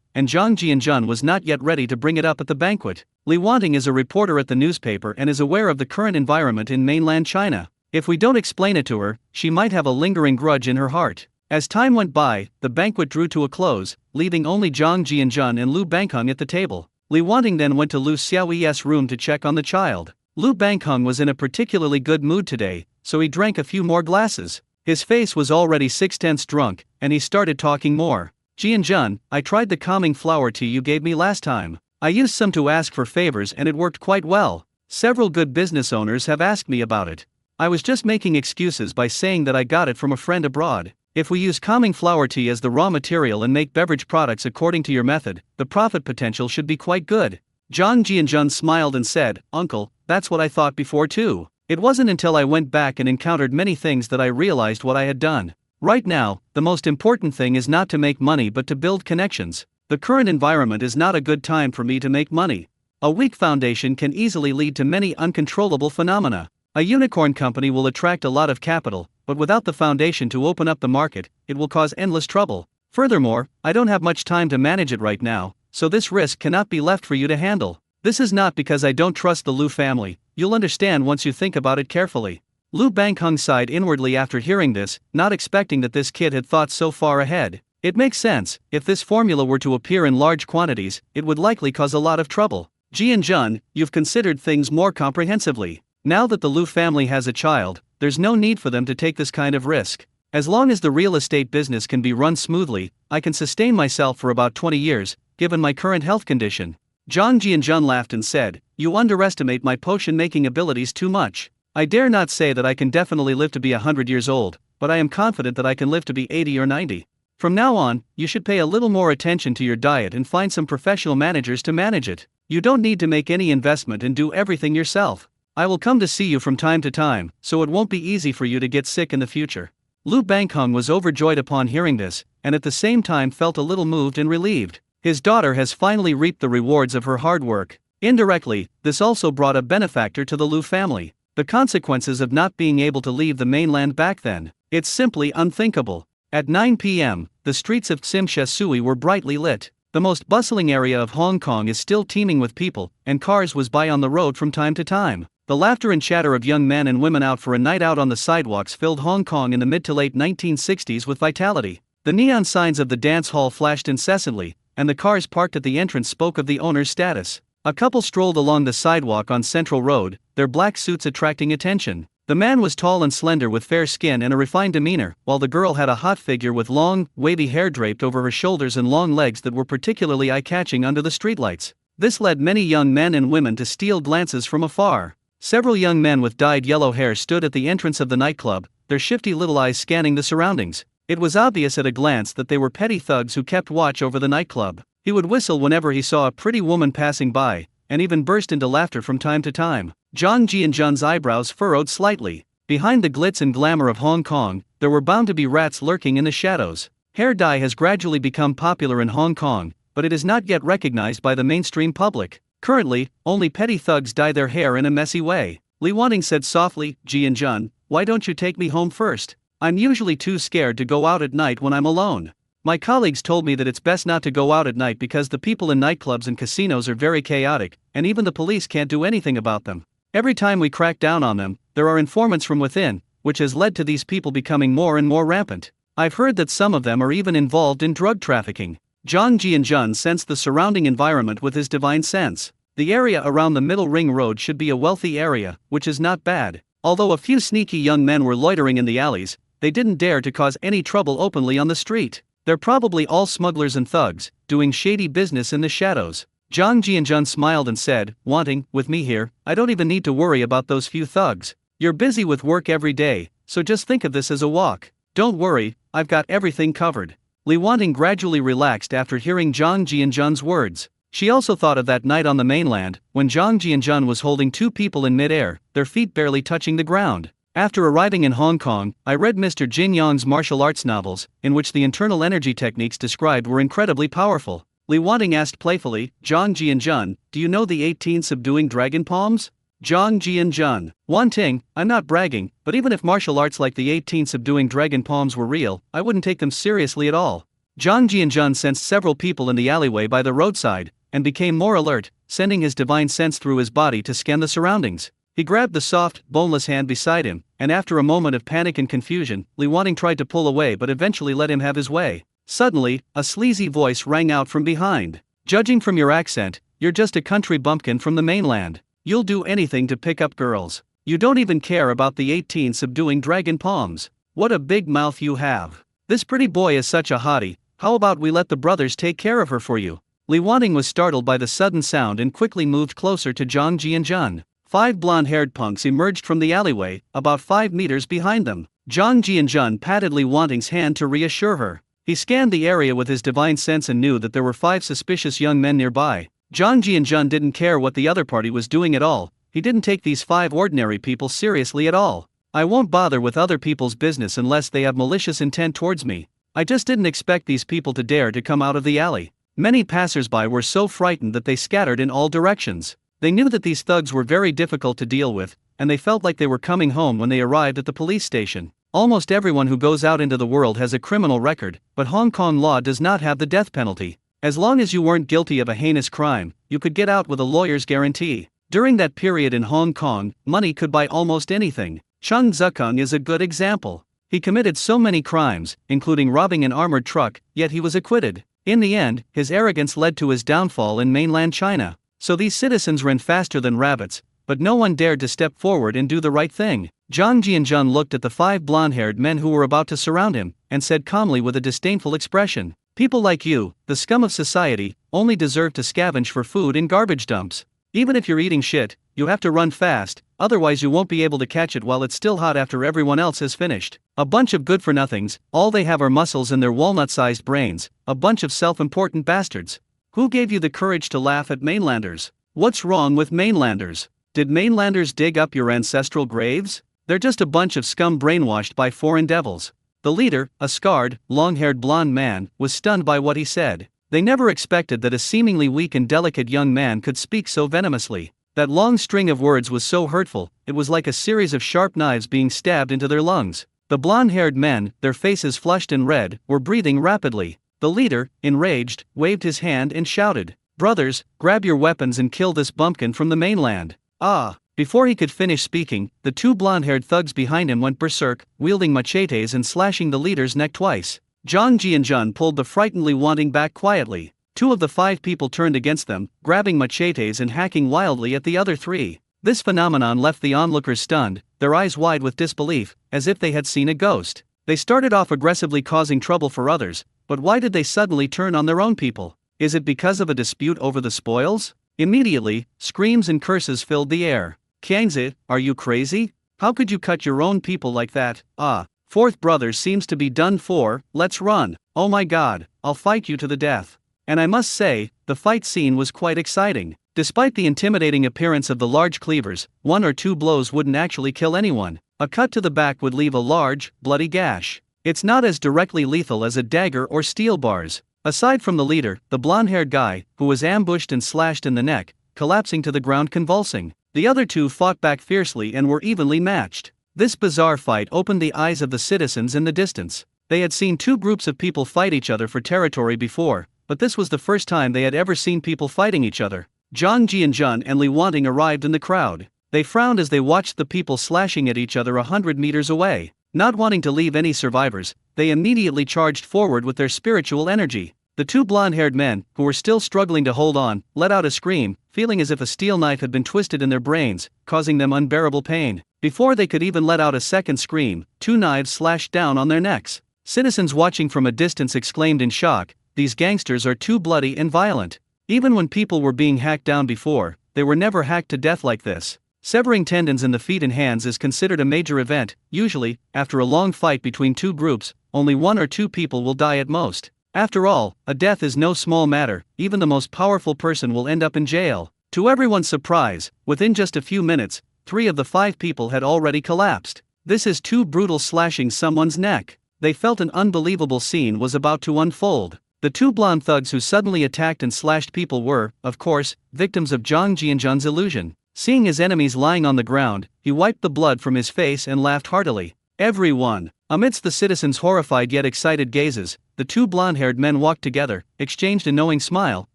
Speaker 1: and Zhang Jianjun was not yet ready to bring it up at the banquet. Li Wanting is a reporter at the newspaper and is aware of the current environment in mainland China. If we don't explain it to her, she might have a lingering grudge in her heart. As time went by, the banquet drew to a close, leaving only Zhang Jianjun and Lu Bangheng at the table. Li Wanting then went to Lu Xiaoyi's room to check on the child. Lu Bangheng was in a particularly good mood today, so he drank a few more glasses. His face was already 6/10 drunk, and he started talking more. Jianjun, I tried the calming flower tea you gave me last time. I used some to ask for favors and it worked quite well. Several good business owners have asked me about it. I was just making excuses by saying that I got it from a friend abroad. If we use calming flower tea as the raw material and make beverage products according to your method, the profit potential should be quite good. Zhang Jianjun smiled and said, Uncle, that's what I thought before too. It wasn't until I went back and encountered many things that I realized what I had done. Right now, the most important thing is not to make money but to build connections. The current environment is not a good time for me to make money. A weak foundation can easily lead to many uncontrollable phenomena. A unicorn company will attract a lot of capital, but without the foundation to open up the market, it will cause endless trouble. Furthermore, I don't have much time to manage it right now, so this risk cannot be left for you to handle. This is not because I don't trust the Liu family, you'll understand once you think about it carefully. Liu Bangheng sighed inwardly after hearing this, not expecting that this kid had thought so far ahead. It makes sense, if this formula were to appear in large quantities, it would likely cause a lot of trouble. Jian, you've considered things more comprehensively. Now that the Liu family has a child, there's no need for them to take this kind of risk. As long as the real estate business can be run smoothly, I can sustain myself for about 20 years, given my current health condition. Zhang Jianjun laughed and said, "You underestimate my potion-making abilities too much. I dare not say that I can definitely live to be 100 years old, but I am confident that I can live to be 80 or 90. From now on, you should pay a little more attention to your diet and find some professional managers to manage it. You don't need to make any investment and do everything yourself. I will come to see you from time to time, so it won't be easy for you to get sick in the future." Liu Bangheng was overjoyed upon hearing this, and at the same time felt a little moved and relieved. His daughter has finally reaped the rewards of her hard work. Indirectly, this also brought a benefactor to the Liu family. The consequences of not being able to leave the mainland back then. It's simply unthinkable. At 9 p.m., the streets of Tsim Shui were brightly lit. The most bustling area of Hong Kong is still teeming with people, and cars whiz by on the road from time to time. The laughter and chatter of young men and women out for a night out on the sidewalks filled Hong Kong in the mid to late 1960s with vitality. The neon signs of the dance hall flashed incessantly, and the cars parked at the entrance spoke of the owner's status. A couple strolled along the sidewalk on Central Road, their black suits attracting attention. The man was tall and slender with fair skin and a refined demeanor, while the girl had a hot figure with long, wavy hair draped over her shoulders and long legs that were particularly eye-catching under the streetlights. This led many young men and women to steal glances from afar. Several young men with dyed yellow hair stood at the entrance of the nightclub, their shifty little eyes scanning the surroundings. It was obvious at a glance that they were petty thugs who kept watch over the nightclub. He would whistle whenever he saw a pretty woman passing by, and even burst into laughter from time to time. Zhang Jianjun's eyebrows furrowed slightly. Behind the glitz and glamour of Hong Kong, there were bound to be rats lurking in the shadows. Hair dye has gradually become popular in Hong Kong, but it is not yet recognized by the mainstream public. Currently, only petty thugs dye their hair in a messy way. Li Wanting said softly, "Jianjun, why don't you take me home first? I'm usually too scared to go out at night when I'm alone. My colleagues told me that it's best not to go out at night because the people in nightclubs and casinos are very chaotic, and even the police can't do anything about them. Every time we crack down on them, there are informants from within, which has led to these people becoming more and more rampant. I've heard that some of them are even involved in drug trafficking." Zhang Jianjun sensed the surrounding environment with his divine sense. The area around the Middle Ring Road should be a wealthy area, which is not bad. Although a few sneaky young men were loitering in the alleys, they didn't dare to cause any trouble openly on the street. They're probably all smugglers and thugs, doing shady business in the shadows. Zhang Jianjun smiled and said, "Wanting, with me here, I don't even need to worry about those few thugs. You're busy with work every day, so just think of this as a walk. Don't worry, I've got everything covered." Li Wanting gradually relaxed after hearing Zhang Jianjun's words. She also thought of that night on the mainland, when Zhang Jianjun was holding two people in mid-air, their feet barely touching the ground. After arriving in Hong Kong, I read Mr. Jin Yang's martial arts novels, in which the internal energy techniques described were incredibly powerful. Li Wanting asked playfully, "Zhang Jianjun, do you know the 18 subduing dragon palms?" Zhang Jianjun. "Wanting, I'm not bragging, but even if martial arts like the 18 subduing dragon palms were real, I wouldn't take them seriously at all." Zhang Jianjun sensed several people in the alleyway by the roadside, and became more alert, sending his divine sense through his body to scan the surroundings. He grabbed the soft, boneless hand beside him, and after a moment of panic and confusion, Li Wanting tried to pull away but eventually let him have his way. Suddenly, a sleazy voice rang out from behind. "Judging from your accent, you're just a country bumpkin from the mainland. You'll do anything to pick up girls. You don't even care about the 18 subduing dragon palms. What a big mouth you have. This pretty boy is such a hottie, how about we let the brothers take care of her for you?" Li Wanting was startled by the sudden sound and quickly moved closer to Zhang Jianjun. 5 blonde-haired punks emerged from the alleyway, about 5 meters behind them. Zhang Jianjun patted Li Wanting's hand to reassure her. He scanned the area with his divine sense and knew that there were 5 suspicious young men nearby. Zhang Jianjun didn't care what the other party was doing at all. He didn't take these 5 ordinary people seriously at all. "I won't bother with other people's business unless they have malicious intent towards me. I just didn't expect these people to dare to come out of the alley." Many passersby were so frightened that they scattered in all directions. They knew that these thugs were very difficult to deal with, and they felt like they were coming home when they arrived at the police station. Almost everyone who goes out into the world has a criminal record, but Hong Kong law does not have the death penalty. As long as you weren't guilty of a heinous crime, you could get out with a lawyer's guarantee. During that period in Hong Kong, money could buy almost anything. Chung Zukung is a good example. He committed so many crimes, including robbing an armored truck, yet he was acquitted. In the end, his arrogance led to his downfall in mainland China. So these citizens ran faster than rabbits, but no one dared to step forward and do the right thing. Zhang Jianzhun looked at the 5 blonde-haired men who were about to surround him, and said calmly with a disdainful expression, "People like you, the scum of society, only deserve to scavenge for food in garbage dumps. Even if you're eating shit, you have to run fast, otherwise you won't be able to catch it while it's still hot after everyone else has finished. A bunch of good-for-nothings, all they have are muscles in their walnut-sized brains, a bunch of self-important bastards. Who gave you the courage to laugh at mainlanders? What's wrong with mainlanders? Did mainlanders dig up your ancestral graves? They're just a bunch of scum brainwashed by foreign devils." The leader, a scarred, long-haired blonde man, was stunned by what he said. They never expected that a seemingly weak and delicate young man could speak so venomously. That long string of words was so hurtful, it was like a series of sharp knives being stabbed into their lungs. The blonde-haired men, their faces flushed and red, were breathing rapidly. The leader, enraged, waved his hand and shouted, "Brothers, grab your weapons and kill this bumpkin from the mainland." Ah! Before he could finish speaking, the 2 blonde-haired thugs behind him went berserk, wielding machetes and slashing the leader's neck twice. Zhang Jianzhun pulled the frightenedly wanting back quietly. 2 of the 5 people turned against them, grabbing machetes and hacking wildly at the other 3. This phenomenon left the onlookers stunned, their eyes wide with disbelief, as if they had seen a ghost. They started off aggressively causing trouble for others, but why did they suddenly turn on their own people? Is it because of a dispute over the spoils? Immediately, screams and curses filled the air. "Kiangzi, are you crazy? How could you cut your own people like that? Ah, 4th brother seems to be done for, let's run. Oh my god, I'll fight you to the death." And I must say, the fight scene was quite exciting. Despite the intimidating appearance of the large cleavers, 1 or 2 blows wouldn't actually kill anyone. A cut to the back would leave a large, bloody gash. It's not as directly lethal as a dagger or steel bars. Aside from the leader, the blonde-haired guy, who was ambushed and slashed in the neck, collapsing to the ground convulsing. The other 2 fought back fiercely and were evenly matched. This bizarre fight opened the eyes of the citizens in the distance. They had seen 2 groups of people fight each other for territory before, but this was the first time they had ever seen people fighting each other. Zhang Jianzhun and Li Wanting arrived in the crowd. They frowned as they watched the people slashing at each other 100 meters away. Not wanting to leave any survivors, they immediately charged forward with their spiritual energy. The 2 blonde-haired men, who were still struggling to hold on, let out a scream, feeling as if a steel knife had been twisted in their brains, causing them unbearable pain. Before they could even let out a second scream, 2 knives slashed down on their necks. Citizens watching from a distance exclaimed in shock, "These gangsters are too bloody and violent." Even when people were being hacked down before, they were never hacked to death like this. Severing tendons in the feet and hands is considered a major event. Usually, after a long fight between 2 groups, only 1 or 2 people will die at most. After all, a death is no small matter, even the most powerful person will end up in jail. To everyone's surprise, within just a few minutes, 3 of the 5 people had already collapsed. This is too brutal, slashing someone's neck. They felt an unbelievable scene was about to unfold. The 2 blonde thugs who suddenly attacked and slashed people were, of course, victims of Zhang Jianzhun's illusion. Seeing his enemies lying on the ground, he wiped the blood from his face and laughed heartily. "Everyone!" Amidst the citizens' horrified yet excited gazes, the 2 blonde-haired men walked together, exchanged a knowing smile,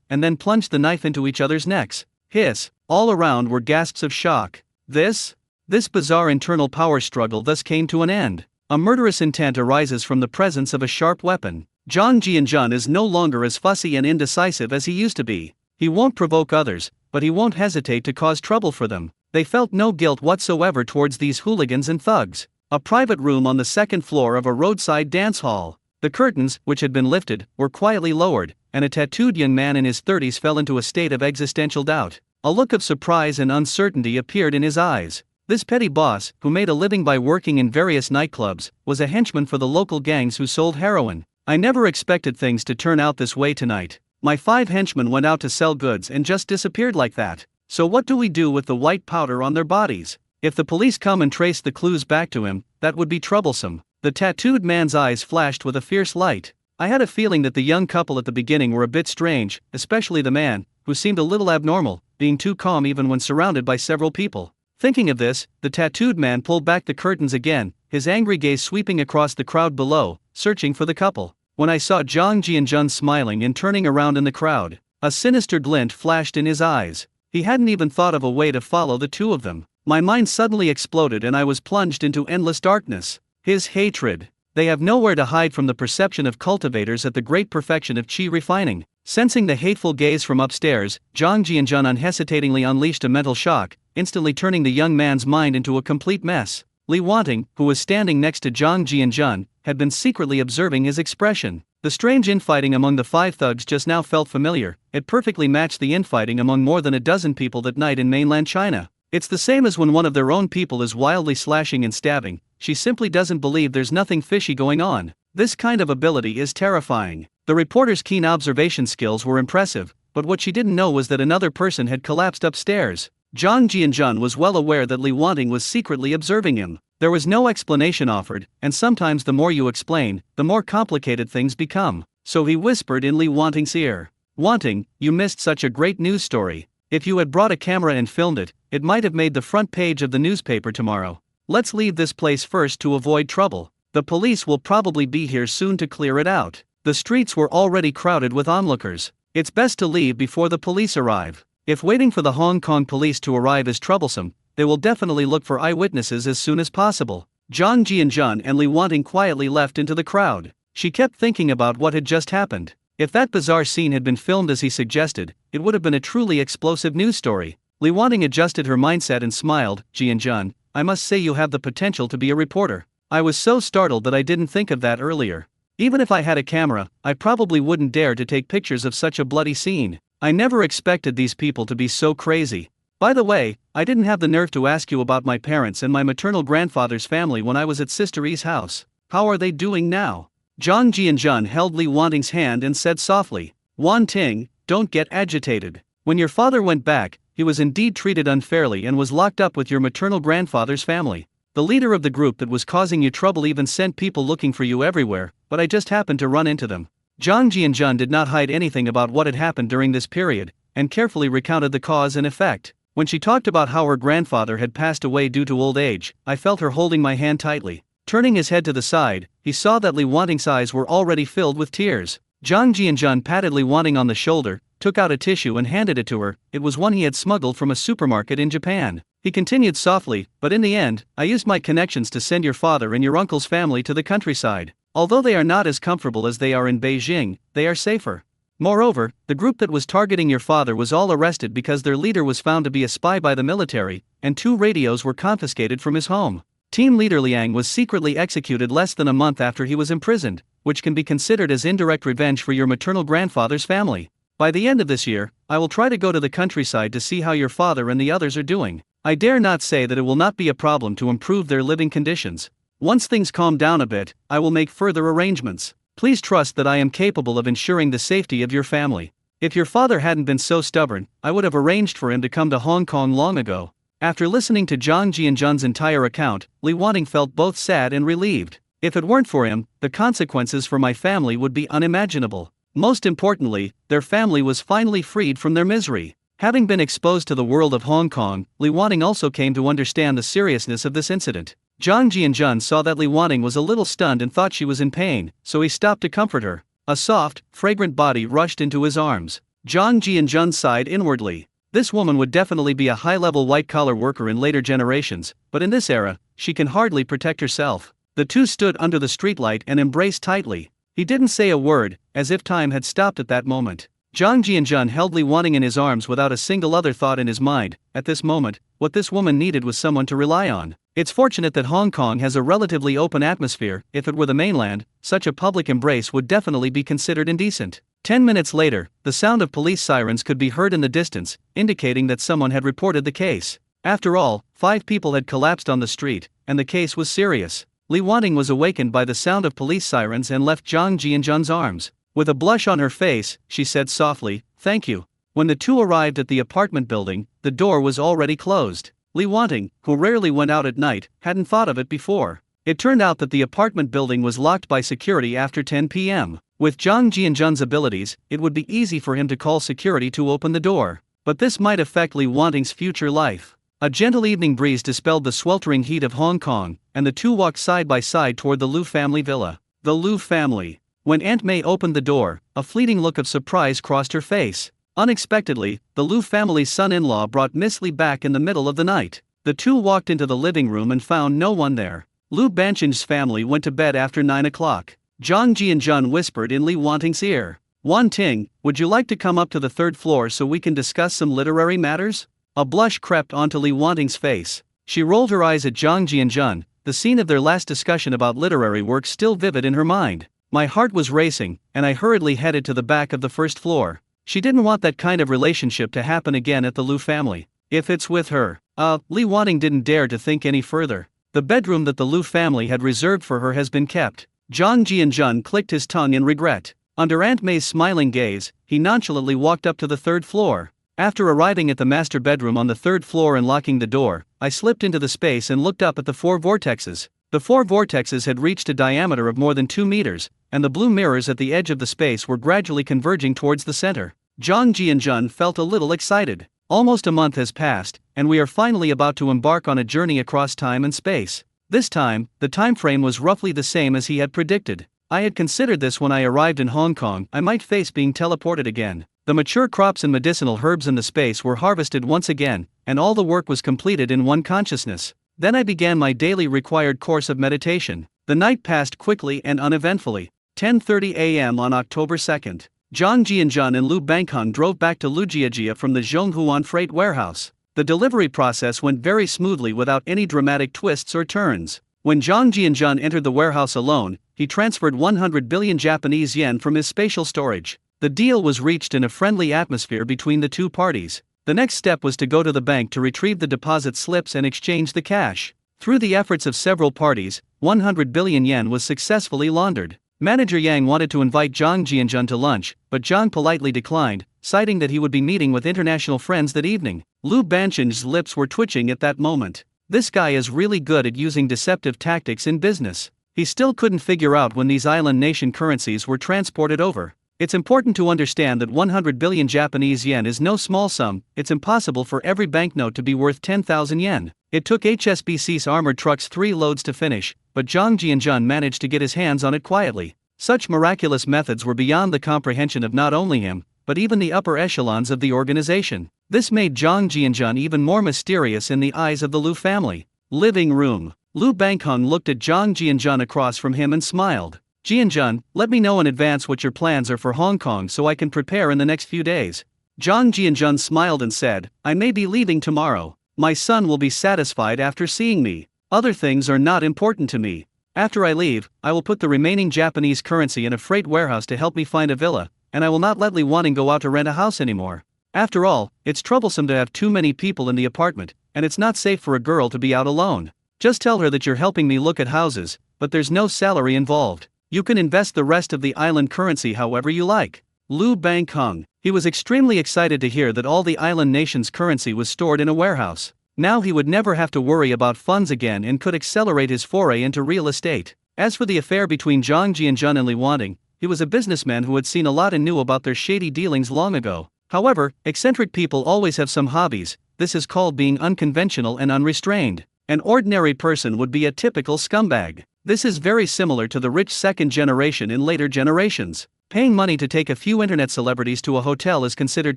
Speaker 1: and then plunged the knife into each other's necks. Hiss! All around were gasps of shock. This bizarre internal power struggle thus came to an end. A murderous intent arises from the presence of a sharp weapon. Zhang Jianzhun is no longer as fussy and indecisive as he used to be. He won't provoke others, but he won't hesitate to cause trouble for them. They felt no guilt whatsoever towards these hooligans and thugs. A private room on the 2nd floor of a roadside dance hall. The curtains, which had been lifted, were quietly lowered, and a tattooed young man in his 30s fell into a state of existential doubt. A look of surprise and uncertainty appeared in his eyes. This petty boss, who made a living by working in various nightclubs, was a henchman for the local gangs who sold heroin. "I never expected things to turn out this way tonight. My 5 henchmen went out to sell goods and just disappeared like that. So what do we do with the white powder on their bodies? If the police come and trace the clues back to him, that would be troublesome." The tattooed man's eyes flashed with a fierce light. "I had a feeling that the young couple at the beginning were a bit strange, especially the man, who seemed a little abnormal, being too calm even when surrounded by several people. Thinking of this, the tattooed man pulled back the curtains again, his angry gaze sweeping across the crowd below, searching for the couple. When I saw Zhang Jianjun smiling and turning around in the crowd, a sinister glint flashed in his eyes. He hadn't even thought of a way to follow the two of them. My mind suddenly exploded and I was plunged into endless darkness. His hatred. They have nowhere to hide from the perception of cultivators at the great perfection of qi refining. Sensing the hateful gaze from upstairs, Zhang Jianjun unhesitatingly unleashed a mental shock, instantly turning the young man's mind into a complete mess. Li Wanting, who was standing next to Zhang Jianjun, had been secretly observing his expression. The strange infighting among the five thugs just now felt familiar. It perfectly matched the infighting among more than a dozen people that night in mainland China. It's the same as when one of their own people is wildly slashing and stabbing. She simply doesn't believe there's nothing fishy going on. This kind of ability is terrifying. The reporter's keen observation skills were impressive, but what she didn't know was that another person had collapsed upstairs. Zhang Jianjun was well aware that Li Wanting was secretly observing him. There was no explanation offered, and sometimes the more you explain, the more complicated things become. So he whispered in Li Wanting's ear. Wanting, you missed such a great news story. If you had brought a camera and filmed it, it might have made the front page of the newspaper tomorrow. Let's leave this place first to avoid trouble. The police will probably be here soon to clear it out. The streets were already crowded with onlookers. It's best to leave before the police arrive. If waiting for the Hong Kong police to arrive is troublesome, they will definitely look for eyewitnesses as soon as possible. Zhang Jianjun and Li Wanting quietly left into the crowd. She kept thinking about what had just happened. If that bizarre scene had been filmed as he suggested, it would have been a truly explosive news story. Li Wanting adjusted her mindset and smiled. Jianjun, I must say you have the potential to be a reporter. I was so startled that I didn't think of that earlier. Even if I had a camera, I probably wouldn't dare to take pictures of such a bloody scene. I never expected these people to be so crazy. By the way, I didn't have the nerve to ask you about my parents and my maternal grandfather's family when I was at Sister E's house. How are they doing now? Zhang Jianjun held Li Wanting's hand and said softly, Wanting, don't get agitated. When your father went back, he was indeed treated unfairly and was locked up with your maternal grandfather's family. The leader of the group that was causing you trouble even sent people looking for you everywhere, but I just happened to run into them. Zhang Jianjun did not hide anything about what had happened during this period, and carefully recounted the cause and effect. When she talked about how her grandfather had passed away due to old age, I felt her holding my hand tightly. Turning his head to the side, he saw that Li Wanting's eyes were already filled with tears. Zhang Jianjun patted Li Wanting on the shoulder, took out a tissue and handed it to her. It was one he had smuggled from a supermarket in Japan. He continued softly, but in the end, I used my connections to send your father and your uncle's family to the countryside. Although they are not as comfortable as they are in Beijing, they are safer. Moreover, the group that was targeting your father was all arrested because their leader was found to be a spy by the military, and 2 radios were confiscated from his home. Team leader Liang was secretly executed less than a month after he was imprisoned, which can be considered as indirect revenge for your maternal grandfather's family. By the end of this year, I will try to go to the countryside to see how your father and the others are doing. I dare not say that it will not be a problem to improve their living conditions. Once things calm down a bit, I will make further arrangements. Please trust that I am capable of ensuring the safety of your family. If your father hadn't been so stubborn, I would have arranged for him to come to Hong Kong long ago. After listening to Zhang Jianjun's entire account, Li Wanting felt both sad and relieved. If it weren't for him, the consequences for my family would be unimaginable. Most importantly, their family was finally freed from their misery. Having been exposed to the world of Hong Kong, Li Wanting also came to understand the seriousness of this incident. Zhang Jianjun saw that Li Wanting was a little stunned and thought she was in pain, so he stopped to comfort her. A soft, fragrant body rushed into his arms. Zhang Jianjun sighed inwardly. This woman would definitely be a high-level white-collar worker in later generations, but in this era, she can hardly protect herself. The two stood under the streetlight and embraced tightly. He didn't say a word, as if time had stopped at that moment. Zhang Jianjun held Li Wanting in his arms without a single other thought in his mind. At this moment, what this woman needed was someone to rely on. It's fortunate that Hong Kong has a relatively open atmosphere. If it were the mainland, such a public embrace would definitely be considered indecent. 10 minutes later, the sound of police sirens could be heard in the distance, indicating that someone had reported the case. After all, 5 people had collapsed on the street, and the case was serious. Li Wanting was awakened by the sound of police sirens and left Zhang Jianjun's arms. With a blush on her face, she said softly, "Thank you." When the two arrived at the apartment building, the door was already closed. Li Wanting, who rarely went out at night, hadn't thought of it before. It turned out that the apartment building was locked by security after 10 p.m. With Zhang Jianjun's abilities, it would be easy for him to call security to open the door. But this might affect Li Wanting's future life. A gentle evening breeze dispelled the sweltering heat of Hong Kong, and the two walked side by side toward the Liu family villa. The Liu family. When Aunt May opened the door, a fleeting look of surprise crossed her face. Unexpectedly, the Liu family's son-in-law brought Miss Li back in the middle of the night. The two walked into the living room and found no one there. Liu Banqing's family went to bed after 9 o'clock. Zhang Jianjun whispered in Li Wanting's ear. "Wan Ting, would you like to come up to the third floor so we can discuss some literary matters?" A blush crept onto Li Wanting's face. She rolled her eyes at Zhang Jianjun, the scene of their last discussion about literary work still vivid in her mind. My heart was racing, and I hurriedly headed to the back of the first floor. She didn't want that kind of relationship to happen again at the Liu family. If it's with her. Li Wanting didn't dare to think any further. The bedroom that the Liu family had reserved for her has been kept. Zhang Jianjun clicked his tongue in regret. Under Aunt May's smiling gaze, he nonchalantly walked up to the third floor. After arriving at the master bedroom on the third floor and locking the door, I slipped into the space and looked up at the 4 vortexes. The 4 vortexes had reached a diameter of more than 2 meters, and the blue mirrors at the edge of the space were gradually converging towards the center. Zhang Jianjun felt a little excited. Almost a month has passed, and we are finally about to embark on a journey across time and space. This time, the time frame was roughly the same as he had predicted. I had considered this when I arrived in Hong Kong. I might face being teleported again. The mature crops and medicinal herbs in the space were harvested once again, and all the work was completed in one consciousness. Then I began my daily required course of meditation. The night passed quickly and uneventfully. 10:30 a.m. on October 2nd. Zhang Jianjun and Liu Banqing drove back to Lujiajia from the Zhonghuan freight warehouse. The delivery process went very smoothly without any dramatic twists or turns. When Zhang Jianjun entered the warehouse alone, he transferred 100 billion Japanese yen from his spatial storage. The deal was reached in a friendly atmosphere between the two parties. The next step was to go to the bank to retrieve the deposit slips and exchange the cash. Through the efforts of several parties, 100 billion yen was successfully laundered. Manager Yang wanted to invite Zhang Jianjun to lunch, but Zhang politely declined, citing that he would be meeting with international friends that evening. Liu Banqing's lips were twitching at that moment. This guy is really good at using deceptive tactics in business. He still couldn't figure out when these island nation currencies were transported over. It's important to understand that 100 billion Japanese yen is no small sum. It's impossible for every banknote to be worth 10,000 yen. It took HSBC's armored trucks 3 loads to finish, but Zhang Jianjun managed to get his hands on it quietly. Such miraculous methods were beyond the comprehension of not only him, but even the upper echelons of the organization. This made Zhang Jianjun even more mysterious in the eyes of the Liu family. Living room. Liu Banqing looked at Zhang Jianjun across from him and smiled. "Jianjun, let me know in advance what your plans are for Hong Kong so I can prepare in the next few days." Zhang Jianjun smiled and said, "I may be leaving tomorrow. My son will be satisfied after seeing me. Other things are not important to me. After I leave, I will put the remaining Japanese currency in a freight warehouse to help me find a villa, and I will not let Li Wanting go out to rent a house anymore. After all, it's troublesome to have too many people in the apartment, and it's not safe for a girl to be out alone. Just tell her that you're helping me look at houses, but there's no salary involved. You can invest the rest of the island currency however you like." Liu Banqing. He was extremely excited to hear that all the island nation's currency was stored in a warehouse. Now he would never have to worry about funds again and could accelerate his foray into real estate. As for the affair between Zhang Jianjun and Li Wanting, he was a businessman who had seen a lot and knew about their shady dealings long ago. However, eccentric people always have some hobbies. This is called being unconventional and unrestrained. An ordinary person would be a typical scumbag. This is very similar to the rich second generation in later generations. Paying money to take a few internet celebrities to a hotel is considered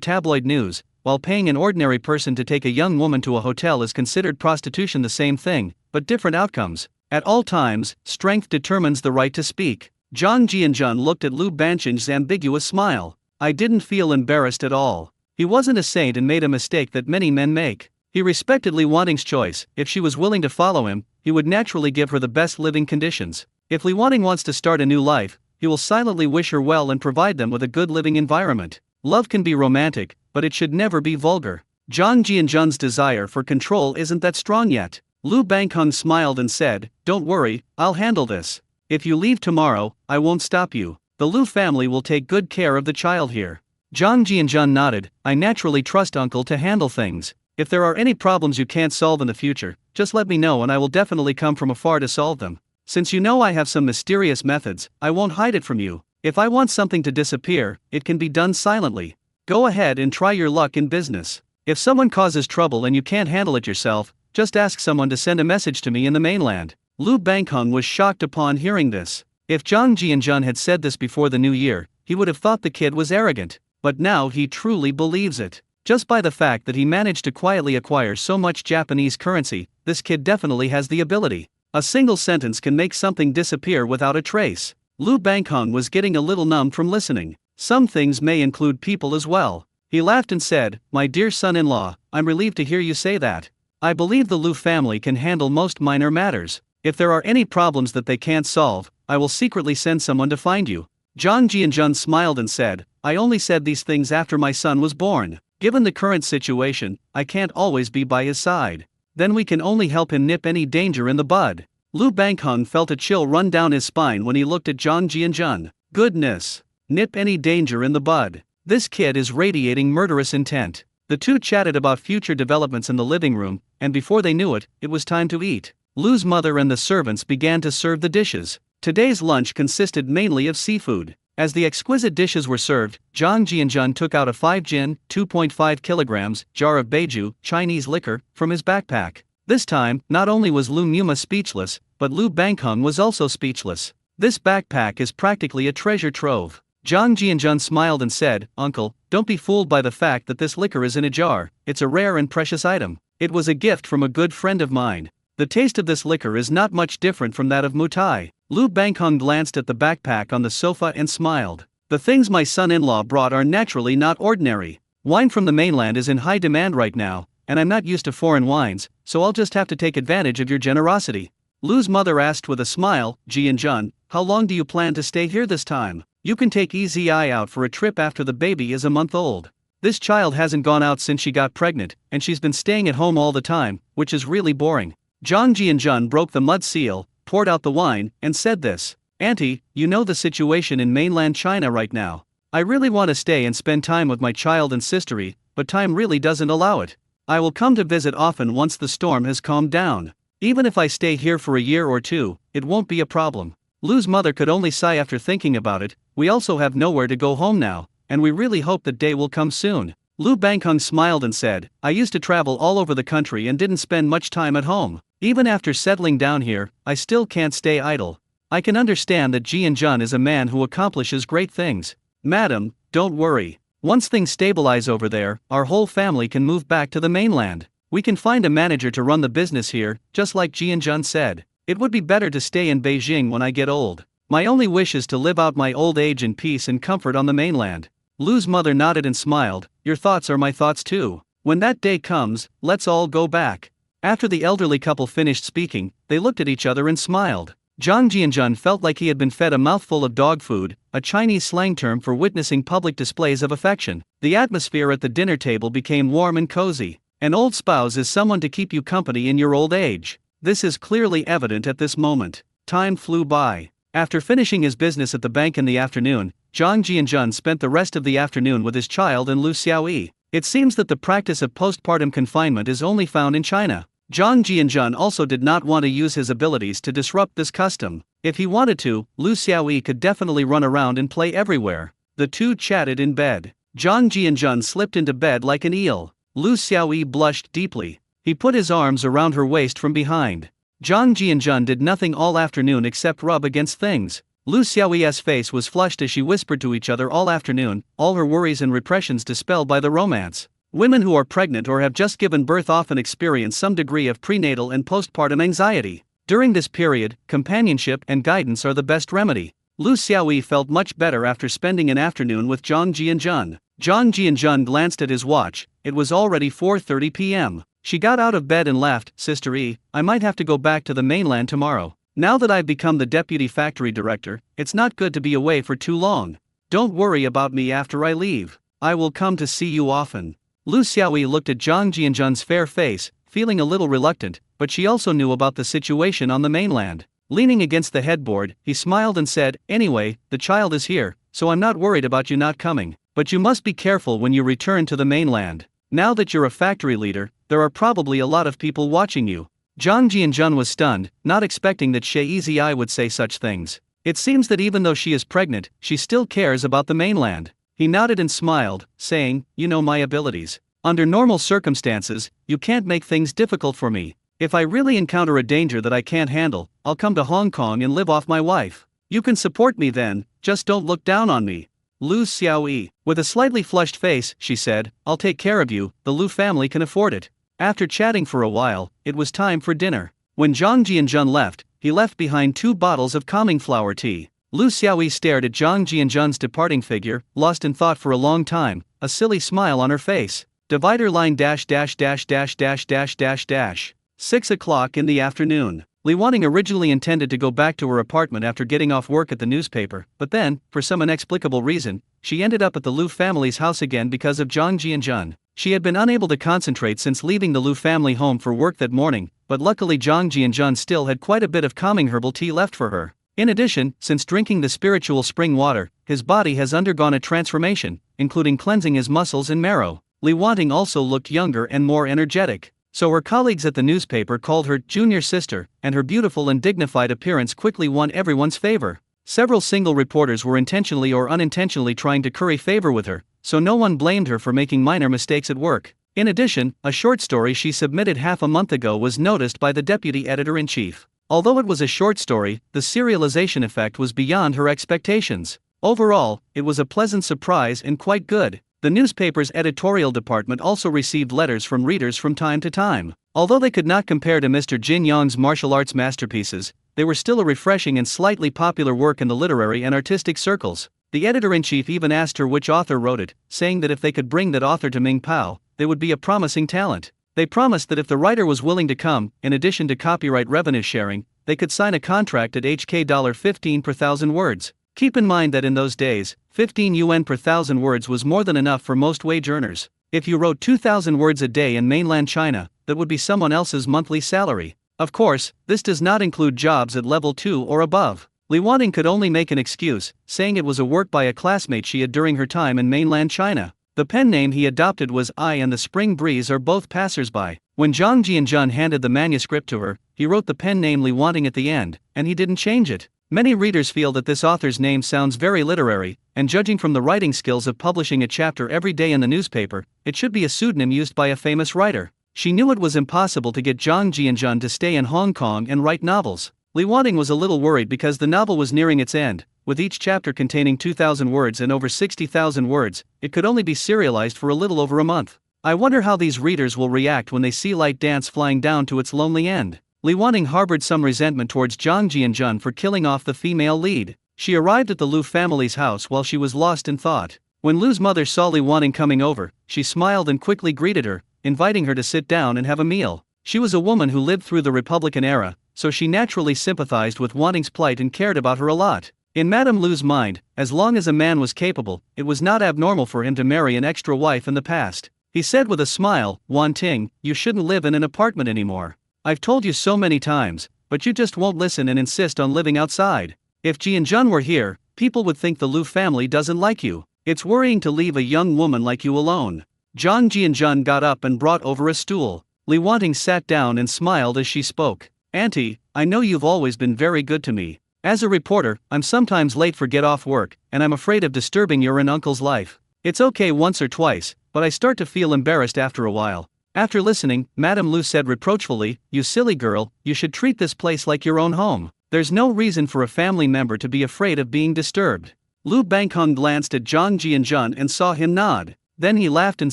Speaker 1: tabloid news, while paying an ordinary person to take a young woman to a hotel is considered prostitution. The same thing, but different outcomes. At all times, strength determines the right to speak. Zhang Jianjun looked at Liu Banqing's ambiguous smile. I didn't feel embarrassed at all. He wasn't a saint and made a mistake that many men make. He respected Li Wanting's choice. If she was willing to follow him, he would naturally give her the best living conditions. If Li Wanting wants to start a new life, he will silently wish her well and provide them with a good living environment. Love can be romantic, but it should never be vulgar. Zhang Jianjun's desire for control isn't that strong yet. Liu Banqing smiled and said, "Don't worry, I'll handle this. If you leave tomorrow, I won't stop you. The Liu family will take good care of the child here." Zhang Jianjun nodded. "I naturally trust uncle to handle things. If there are any problems you can't solve in the future, just let me know and I will definitely come from afar to solve them. Since you know I have some mysterious methods, I won't hide it from you. If I want something to disappear, it can be done silently. Go ahead and try your luck in business. If someone causes trouble and you can't handle it yourself, just ask someone to send a message to me in the mainland. Lu Bangheng was shocked upon hearing this. If Zhang Jianjun had said this before the new year, he would have thought the kid was arrogant. But now he truly believes it. Just by the fact that he managed to quietly acquire so much Japanese currency, this kid definitely has the ability. A single sentence can make something disappear without a trace. Lu Bangheng was getting a little numb from listening. Some things may include people as well. He laughed and said, "My dear son-in-law, I'm relieved to hear you say that. I believe the Lu family can handle most minor matters. If there are any problems that they can't solve, I will secretly send someone to find you." Zhang Jianjun smiled and said, "I only said these things after my son was born. Given the current situation, I can't always be by his side. Then we can only help him nip any danger in the bud." Lu Bangheng felt a chill run down his spine when he looked at Zhang Jianjun. Goodness! Nip any danger in the bud. This kid is radiating murderous intent. The two chatted about future developments in the living room, and before they knew it, it was time to eat. Lu's mother and the servants began to serve the dishes. Today's lunch consisted mainly of seafood. As the exquisite dishes were served, Zhang Jianjun took out a 5 jin, 2.5 kilograms, jar of Beiju, Chinese liquor, from his backpack. This time, not only was Lu Muma speechless, but Lu Bangheng was also speechless. This backpack is practically a treasure trove. Zhang Jianjun smiled and said, "Uncle, don't be fooled by the fact that this liquor is in a jar. It's a rare and precious item. It was a gift from a good friend of mine. The taste of this liquor is not much different from that of Mutai." Lu Bangheng glanced at the backpack on the sofa and smiled. "The things my son-in-law brought are naturally not ordinary. Wine from the mainland is in high demand right now, and I'm not used to foreign wines, so I'll just have to take advantage of your generosity." Lu's mother asked with a smile, "Jianjun, how long do you plan to stay here this time? You can take Easy Eye out for a trip after the baby is a month old. This child hasn't gone out since she got pregnant, and she's been staying at home all the time, which is really boring." Zhang Jianjun broke the mud seal, poured out the wine, and said this, "Auntie, you know the situation in mainland China right now. I really want to stay and spend time with my child and sistery, but time really doesn't allow it. I will come to visit often once the storm has calmed down. Even if I stay here for a year or two, it won't be a problem." Lu's mother could only sigh after thinking about it. "We also have nowhere to go home now, and we really hope that day will come soon." Lu Bangheng smiled and said, "I used to travel all over the country and didn't spend much time at home. Even after settling down here, I still can't stay idle. I can understand that Jianjun is a man who accomplishes great things. Madam, don't worry. Once things stabilize over there, our whole family can move back to the mainland. We can find a manager to run the business here, just like Jianjun said. It would be better to stay in Beijing when I get old. My only wish is to live out my old age in peace and comfort on the mainland." Lu's mother nodded and smiled, "Your thoughts are my thoughts too. When that day comes, let's all go back." After the elderly couple finished speaking, they looked at each other and smiled. Zhang Jianjun felt like he had been fed a mouthful of dog food, a Chinese slang term for witnessing public displays of affection. The atmosphere at the dinner table became warm and cozy. An old spouse is someone to keep you company in your old age. This is clearly evident at this moment. Time flew by. After finishing his business at the bank in the afternoon, Zhang Jianjun spent the rest of the afternoon with his child and Lu Xiaoyi. It seems that the practice of postpartum confinement is only found in China. Zhang Jianjun also did not want to use his abilities to disrupt this custom. If he wanted to, Lu Xiaoyi could definitely run around and play everywhere. The two chatted in bed. Zhang Jianjun slipped into bed like an eel. Lu Xiaoyi blushed deeply. He put his arms around her waist from behind. Zhang Jianjun did nothing all afternoon except rub against things. Lu Xiaoyi's face was flushed as she whispered to each other all afternoon, all her worries and repressions dispelled by the romance. Women who are pregnant or have just given birth often experience some degree of prenatal and postpartum anxiety. During this period, companionship and guidance are the best remedy. Lu Xiaoyi felt much better after spending an afternoon with Zhang Jianjun. Zhang Jianjun glanced at his watch. It was already 4:30 p.m. She got out of bed and laughed. "Sister E, I might have to go back to the mainland tomorrow. Now that I've become the deputy factory director, it's not good to be away for too long. Don't worry about me after I leave. I will come to see you often." Lu Xiaoyi looked at Zhang Jianjun's fair face, feeling a little reluctant, but she also knew about the situation on the mainland. Leaning against the headboard, he smiled and said, "Anyway, the child is here, so I'm not worried about you not coming. But you must be careful when you return to the mainland. Now that you're a factory leader, there are probably a lot of people watching you." Zhang Jianjun was stunned, not expecting that She Easy Eye would say such things. It seems that even though she is pregnant, she still cares about the mainland. He nodded and smiled, saying, "You know my abilities. Under normal circumstances, you can't make things difficult for me. If I really encounter a danger that I can't handle, I'll come to Hong Kong and live off my wife. You can support me then, just don't look down on me. Lu Xiaoyi. With a slightly flushed face, she said, I'll take care of you, the Lu family can afford it. After chatting for a while, it was time for dinner. When Zhang Jianzhen left, he left behind 2 bottles of calming flower tea. Lu Xiaoyi stared at Zhang Jianzhen's departing figure, lost in thought for a long time, a silly smile on her face. Divider line dash dash dash dash dash dash dash dash. 6 o'clock in the afternoon. Li Wanting originally intended to go back to her apartment after getting off work at the newspaper, but then, for some inexplicable reason, she ended up at the Lu family's house again because of Zhang Jianzhen. She had been unable to concentrate since leaving the Lu family home for work that morning, but luckily Zhang Jianzhen still had quite a bit of calming herbal tea left for her. In addition, since drinking the spiritual spring water, his body has undergone a transformation, including cleansing his muscles and marrow. Li Wanting also looked younger and more energetic. So her colleagues at the newspaper called her junior sister, and her beautiful and dignified appearance quickly won everyone's favor. Several single reporters were intentionally or unintentionally trying to curry favor with her, so no one blamed her for making minor mistakes at work. In addition, a short story she submitted half a month ago was noticed by the deputy editor-in-chief. Although it was a short story, the serialization effect was beyond her expectations. Overall, it was a pleasant surprise and quite good. The newspaper's editorial department also received letters from readers from time to time. Although they could not compare to Mr. Jin Yong's martial arts masterpieces, they were still a refreshing and slightly popular work in the literary and artistic circles. The editor-in-chief even asked her which author wrote it, saying that if they could bring that author to Ming Pao, they would be a promising talent. They promised that if the writer was willing to come, in addition to copyright revenue sharing, they could sign a contract at HK 15 per thousand words. Keep in mind that in those days, 15 yuan per thousand words was more than enough for most wage earners. If you wrote 2,000 words a day in mainland China, that would be someone else's monthly salary. Of course, this does not include jobs at level 2 or above. Li Wanting could only make an excuse, saying it was a work by a classmate she had during her time in mainland China. The pen name he adopted was I and the Spring Breeze are both passers-by. When Zhang Jianzhen handed the manuscript to her, he wrote the pen name Li Wanting at the end, and he didn't change it. Many readers feel that this author's name sounds very literary, and judging from the writing skills of publishing a chapter every day in the newspaper, it should be a pseudonym used by a famous writer. She knew it was impossible to get Zhang Jianzhen to stay in Hong Kong and write novels. Li Wanting was a little worried because the novel was nearing its end. With each chapter containing 2,000 words and over 60,000 words, it could only be serialized for a little over a month. I wonder how these readers will react when they see Light Dance flying down to its lonely end. Li Wanting harbored some resentment towards Zhang Jianzhen for killing off the female lead. She arrived at the Lu family's house while she was lost in thought. When Lu's mother saw Li Wanting coming over, she smiled and quickly greeted her, inviting her to sit down and have a meal. She was a woman who lived through the Republican era, so she naturally sympathized with Wanting's plight and cared about her a lot. In Madame Lu's mind, as long as a man was capable, it was not abnormal for him to marry an extra wife in the past. He said with a smile, Wanting, you shouldn't live in an apartment anymore. I've told you so many times, but you just won't listen and insist on living outside. If Jianzhen were here, people would think the Lu family doesn't like you. It's worrying to leave a young woman like you alone. Zhang Jianzhen got up and brought over a stool. Li Wanting sat down and smiled as she spoke. Auntie, I know you've always been very good to me. As a reporter, I'm sometimes late for get off work, and I'm afraid of disturbing your and uncle's life. It's okay once or twice, but I start to feel embarrassed after a while. After listening, Madame Lu said reproachfully, you silly girl, you should treat this place like your own home. There's no reason for a family member to be afraid of being disturbed. Lu Bangheng glanced at Zhang Jianzhen and saw him nod. Then he laughed and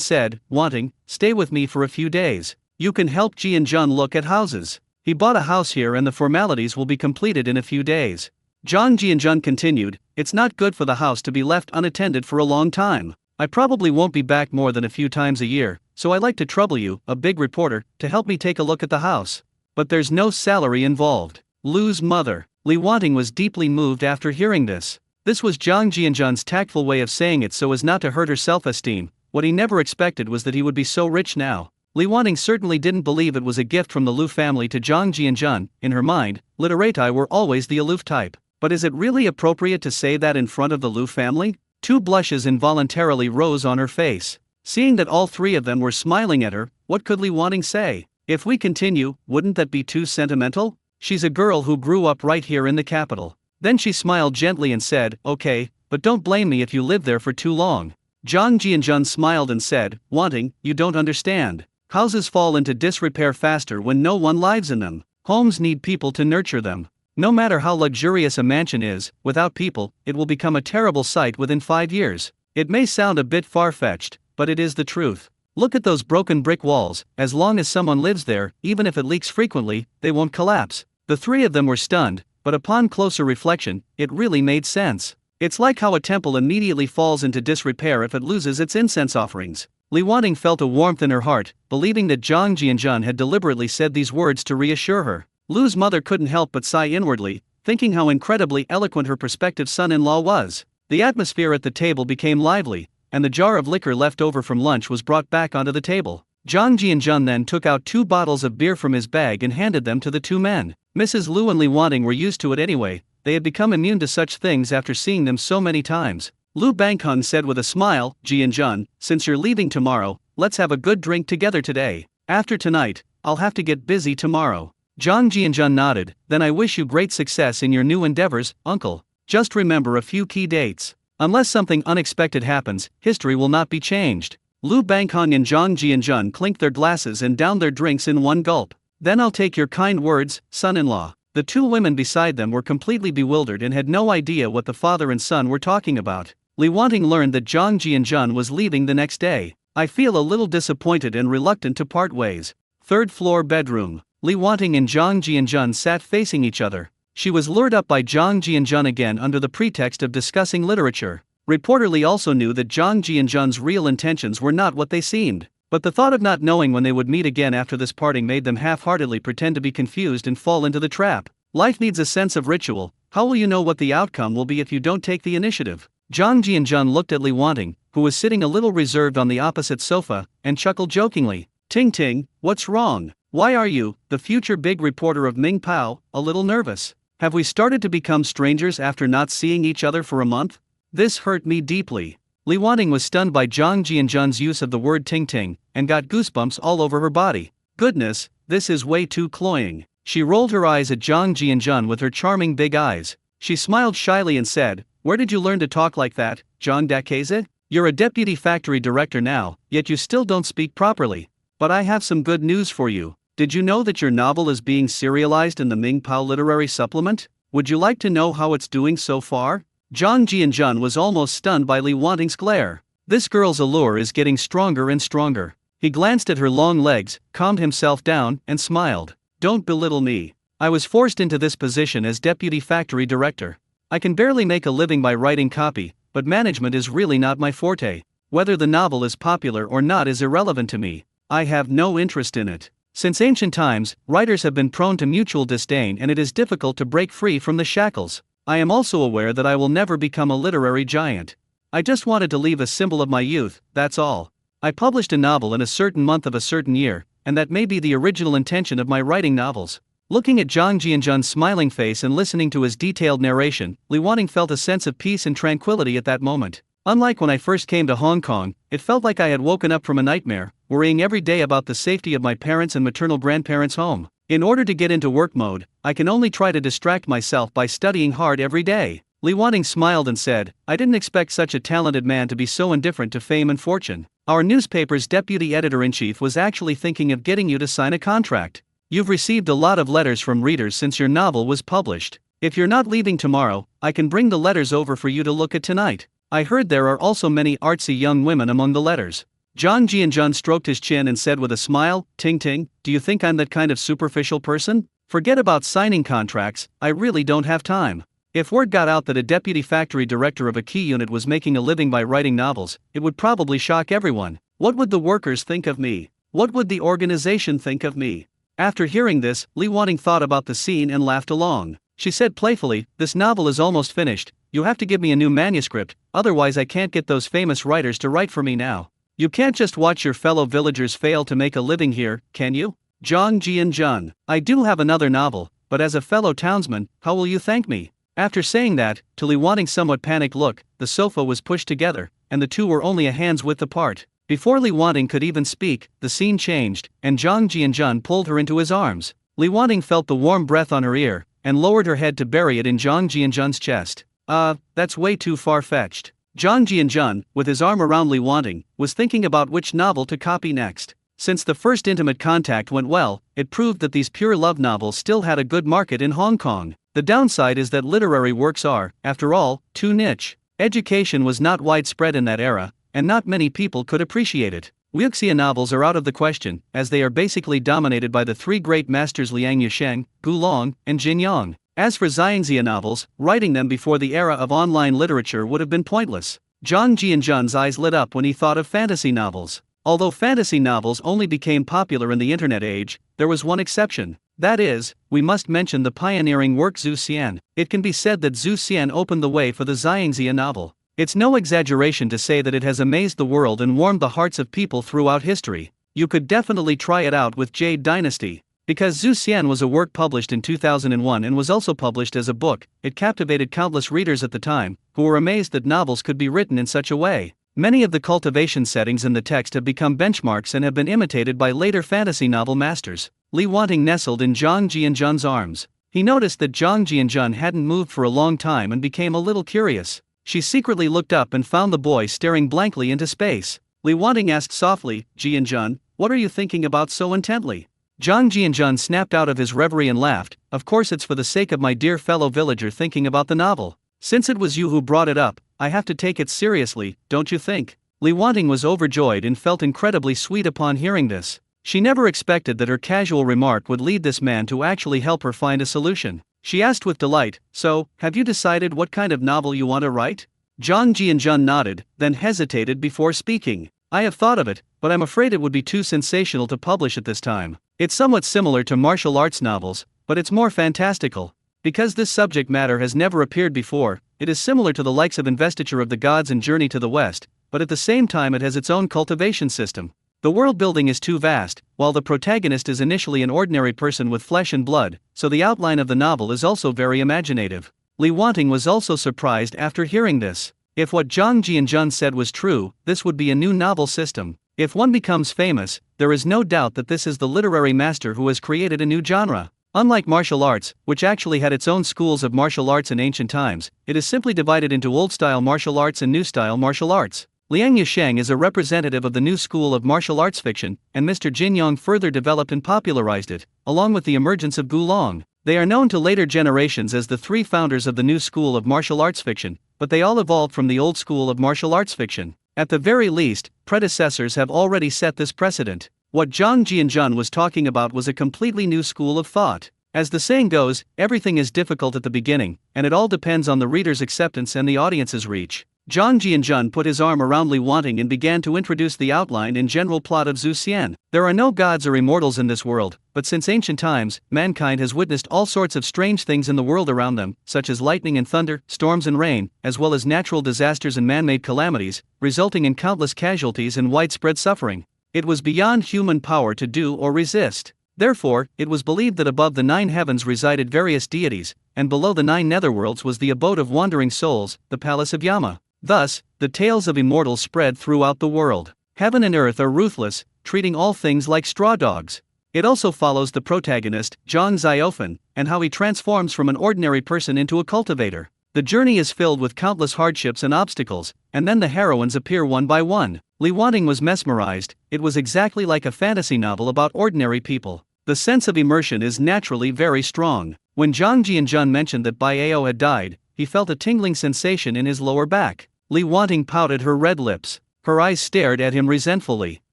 Speaker 1: said, Wanting, stay with me for a few days. You can help Jianzhen look at houses. He bought a house here and the formalities will be completed in a few days. Zhang Jianzhen continued, it's not good for the house to be left unattended for a long time. I probably won't be back more than a few times a year, so I like to trouble you, a big reporter, to help me take a look at the house. But there's no salary involved. Lu's mother, Li Wanting, was deeply moved after hearing this. This was Zhang Jianzhen's tactful way of saying it so as not to hurt her self-esteem. What he never expected was that he would be so rich now. Li Wanting certainly didn't believe it was a gift from the Lu family to Zhang Jianzhen. In her mind, literati were always the aloof type. But is it really appropriate to say that in front of the Lu family? 2 blushes involuntarily rose on her face. Seeing that all 3 of them were smiling at her, what could Li Wanting say? If we continue, wouldn't that be too sentimental? She's a girl who grew up right here in the capital. Then she smiled gently and said, okay, but don't blame me if you live there for too long. Zhang Jianjun smiled and said, "Wanting, you don't understand. Houses fall into disrepair faster when no one lives in them. Homes need people to nurture them. No matter how luxurious a mansion is, without people, it will become a terrible sight within 5 years." It may sound a bit far-fetched, but it is the truth. Look at those broken brick walls. As long as someone lives there, even if it leaks frequently, they won't collapse. The three of them were stunned, but upon closer reflection, it really made sense. It's like how a temple immediately falls into disrepair if it loses its incense offerings. Li Wanting felt a warmth in her heart, believing that Zhang Jianjun had deliberately said these words to reassure her. Lu's mother couldn't help but sigh inwardly, thinking how incredibly eloquent her prospective son-in-law was. The atmosphere at the table became lively, and the jar of liquor left over from lunch was brought back onto the table. Zhang Jianjun then took out 2 bottles of beer from his bag and handed them to the 2 men. Mrs. Lu and Li Wanting were used to it anyway. They had become immune to such things after seeing them so many times. Lu Bangheng said with a smile, "Jianjun, since you're leaving tomorrow, let's have a good drink together today. After tonight, I'll have to get busy tomorrow." Zhang Jianjun nodded. "Then I wish you great success in your new endeavors, uncle. Just remember a few key dates. Unless something unexpected happens, history will not be changed." Lu Bangheng and Zhang Jianjun clinked their glasses and downed their drinks in one gulp. "Then I'll take your kind words, son-in-law." The 2 women beside them were completely bewildered and had no idea what the father and son were talking about. Li Wanting learned that Zhang Jianjun was leaving the next day. "I feel a little disappointed and reluctant to part ways." 3rd floor bedroom. Li Wanting and Zhang Jianjun sat facing each other. She was lured up by Zhang Jianjun again under the pretext of discussing literature. Reporter Li also knew that Zhang Jianjun's real intentions were not what they seemed. But the thought of not knowing when they would meet again after this parting made them half-heartedly pretend to be confused and fall into the trap. Life needs a sense of ritual. How will you know what the outcome will be if you don't take the initiative? Zhang Jianjun looked at Li Wanting, who was sitting a little reserved on the opposite sofa, and chuckled jokingly. "Ting Ting, what's wrong? Why are you, the future big reporter of Ming Pao, a little nervous? Have we started to become strangers after not seeing each other for a month?" This hurt me deeply. Li Wanting was stunned by Zhang Jianjun's use of the word ting ting, and got goosebumps all over her body. Goodness, this is way too cloying. She rolled her eyes at Zhang Jianjun with her charming big eyes. She smiled shyly and said, "Where did you learn to talk like that, Zhang Dakeze? You're a deputy factory director now, yet you still don't speak properly. But I have some good news for you. Did you know that your novel is being serialized in the Ming Pao Literary Supplement? Would you like to know how it's doing so far?" Zhang Jianjun was almost stunned by Li Wanting's glare. This girl's allure is getting stronger and stronger. He glanced at her long legs, calmed himself down, and smiled. "Don't belittle me. I was forced into this position as deputy factory director. I can barely make a living by writing copy, but management is really not my forte. Whether the novel is popular or not is irrelevant to me. I have no interest in it. Since ancient times, writers have been prone to mutual disdain and it is difficult to break free from the shackles. I am also aware that I will never become a literary giant. I just wanted to leave a symbol of my youth, that's all. I published a novel in a certain month of a certain year, and that may be the original intention of my writing novels." Looking at Zhang Jianjun's smiling face and listening to his detailed narration, Li Wanting felt a sense of peace and tranquility at that moment. Unlike when I first came to Hong Kong, it felt like I had woken up from a nightmare, worrying every day about the safety of my parents' and maternal grandparents' home. In order to get into work mode, I can only try to distract myself by studying hard every day. Li Wanting smiled and said, "I didn't expect such a talented man to be so indifferent to fame and fortune. Our newspaper's deputy editor-in-chief was actually thinking of getting you to sign a contract. You've received a lot of letters from readers since your novel was published. If you're not leaving tomorrow, I can bring the letters over for you to look at tonight. I heard there are also many artsy young women among the letters." Zhang Jianjun stroked his chin and said with a smile, "Ting Ting, do you think I'm that kind of superficial person? Forget about signing contracts, I really don't have time. If word got out that a deputy factory director of a key unit was making a living by writing novels, it would probably shock everyone. What would the workers think of me? What would the organization think of me?" After hearing this, Li Wanting thought about the scene and laughed along. She said playfully, "This novel is almost finished. You have to give me a new manuscript, otherwise I can't get those famous writers to write for me now. You can't just watch your fellow villagers fail to make a living here, can you? Zhang Jianjun, I do have another novel, but as a fellow townsman, how will you thank me?" After saying that, to Li Wanting's somewhat panicked look, the sofa was pushed together, and the two were only a hand's width apart. Before Li Wanting could even speak, the scene changed, and Zhang Jianjun pulled her into his arms. Li Wanting felt the warm breath on her ear, and lowered her head to bury it in Zhang Jianjun's chest. That's way too far-fetched." Zhang Jianjun, with his arm around Li Wanting, was thinking about which novel to copy next. Since the first intimate contact went well, it proved that these pure love novels still had a good market in Hong Kong. The downside is that literary works are, after all, too niche. Education was not widespread in that era, and not many people could appreciate it. Wuxia novels are out of the question, as they are basically dominated by the three great masters Liang Yisheng, Gu Long, and Jin Yang. As for Xiangxia novels, writing them before the era of online literature would have been pointless. Zhang Jianjun's eyes lit up when he thought of fantasy novels. Although fantasy novels only became popular in the internet age, there was one exception. That is, we must mention the pioneering work Zhu Xian. It can be said that Zhu Xian opened the way for the Xiangxia novel. It's no exaggeration to say that it has amazed the world and warmed the hearts of people throughout history. You could definitely try it out with Jade Dynasty. Because Zhu Xian was a work published in 2001 and was also published as a book, it captivated countless readers at the time, who were amazed that novels could be written in such a way. Many of the cultivation settings in the text have become benchmarks and have been imitated by later fantasy novel masters. Li Wanting nestled in Zhang Jianjun's arms. He noticed that Zhang Jianjun hadn't moved for a long time and became a little curious. She secretly looked up and found the boy staring blankly into space. Li Wanting asked softly, "Jianjun, what are you thinking about so intently?" Zhang Jianjun snapped out of his reverie and laughed. "Of course it's for the sake of my dear fellow villager thinking about the novel. Since it was you who brought it up, I have to take it seriously, don't you think?" Li Wanting was overjoyed and felt incredibly sweet upon hearing this. She never expected that her casual remark would lead this man to actually help her find a solution. She asked with delight, "So, have you decided what kind of novel you want to write?" Zhang Jianjun nodded, then hesitated before speaking. "I have thought of it, but I'm afraid it would be too sensational to publish at this time. It's somewhat similar to martial arts novels, but it's more fantastical. Because this subject matter has never appeared before, it is similar to the likes of Investiture of the Gods and Journey to the West, but at the same time it has its own cultivation system. The world building is too vast, while the protagonist is initially an ordinary person with flesh and blood, so the outline of the novel is also very imaginative." Li Wanting was also surprised after hearing this. If what Zhang Jianjun said was true, this would be a new novel system. If one becomes famous, there is no doubt that this is the literary master who has created a new genre. Unlike martial arts, which actually had its own schools of martial arts in ancient times, it is simply divided into old-style martial arts and new-style martial arts. Liang Yisheng is a representative of the new school of martial arts fiction, and Mr. Jin Yang further developed and popularized it, along with the emergence of Gu Long. They are known to later generations as the three founders of the new school of martial arts fiction, but they all evolved from the old school of martial arts fiction. At the very least, predecessors have already set this precedent. What Zhang Jianjun was talking about was a completely new school of thought. As the saying goes, everything is difficult at the beginning, and it all depends on the reader's acceptance and the audience's reach. Zhang Jianjun put his arm around Li Wanting and began to introduce the outline and general plot of Zhu Xian. There are no gods or immortals in this world, but since ancient times, mankind has witnessed all sorts of strange things in the world around them, such as lightning and thunder, storms and rain, as well as natural disasters and man-made calamities, resulting in countless casualties and widespread suffering. It was beyond human power to do or resist. Therefore, it was believed that above the 9 heavens resided various deities, and below the 9 netherworlds was the abode of wandering souls, the palace of Yama. Thus, the tales of immortals spread throughout the world. Heaven and earth are ruthless, treating all things like straw dogs. It also follows the protagonist, Zhang Xiaofan, and how he transforms from an ordinary person into a cultivator. The journey is filled with countless hardships and obstacles, and then the heroines appear one by one. Li Wanting was mesmerized. It was exactly like a fantasy novel about ordinary people. The sense of immersion is naturally very strong. When Zhang Jianjun mentioned that Bai Ao had died, he felt a tingling sensation in his lower back. Li Wanting pouted her red lips. Her eyes stared at him resentfully.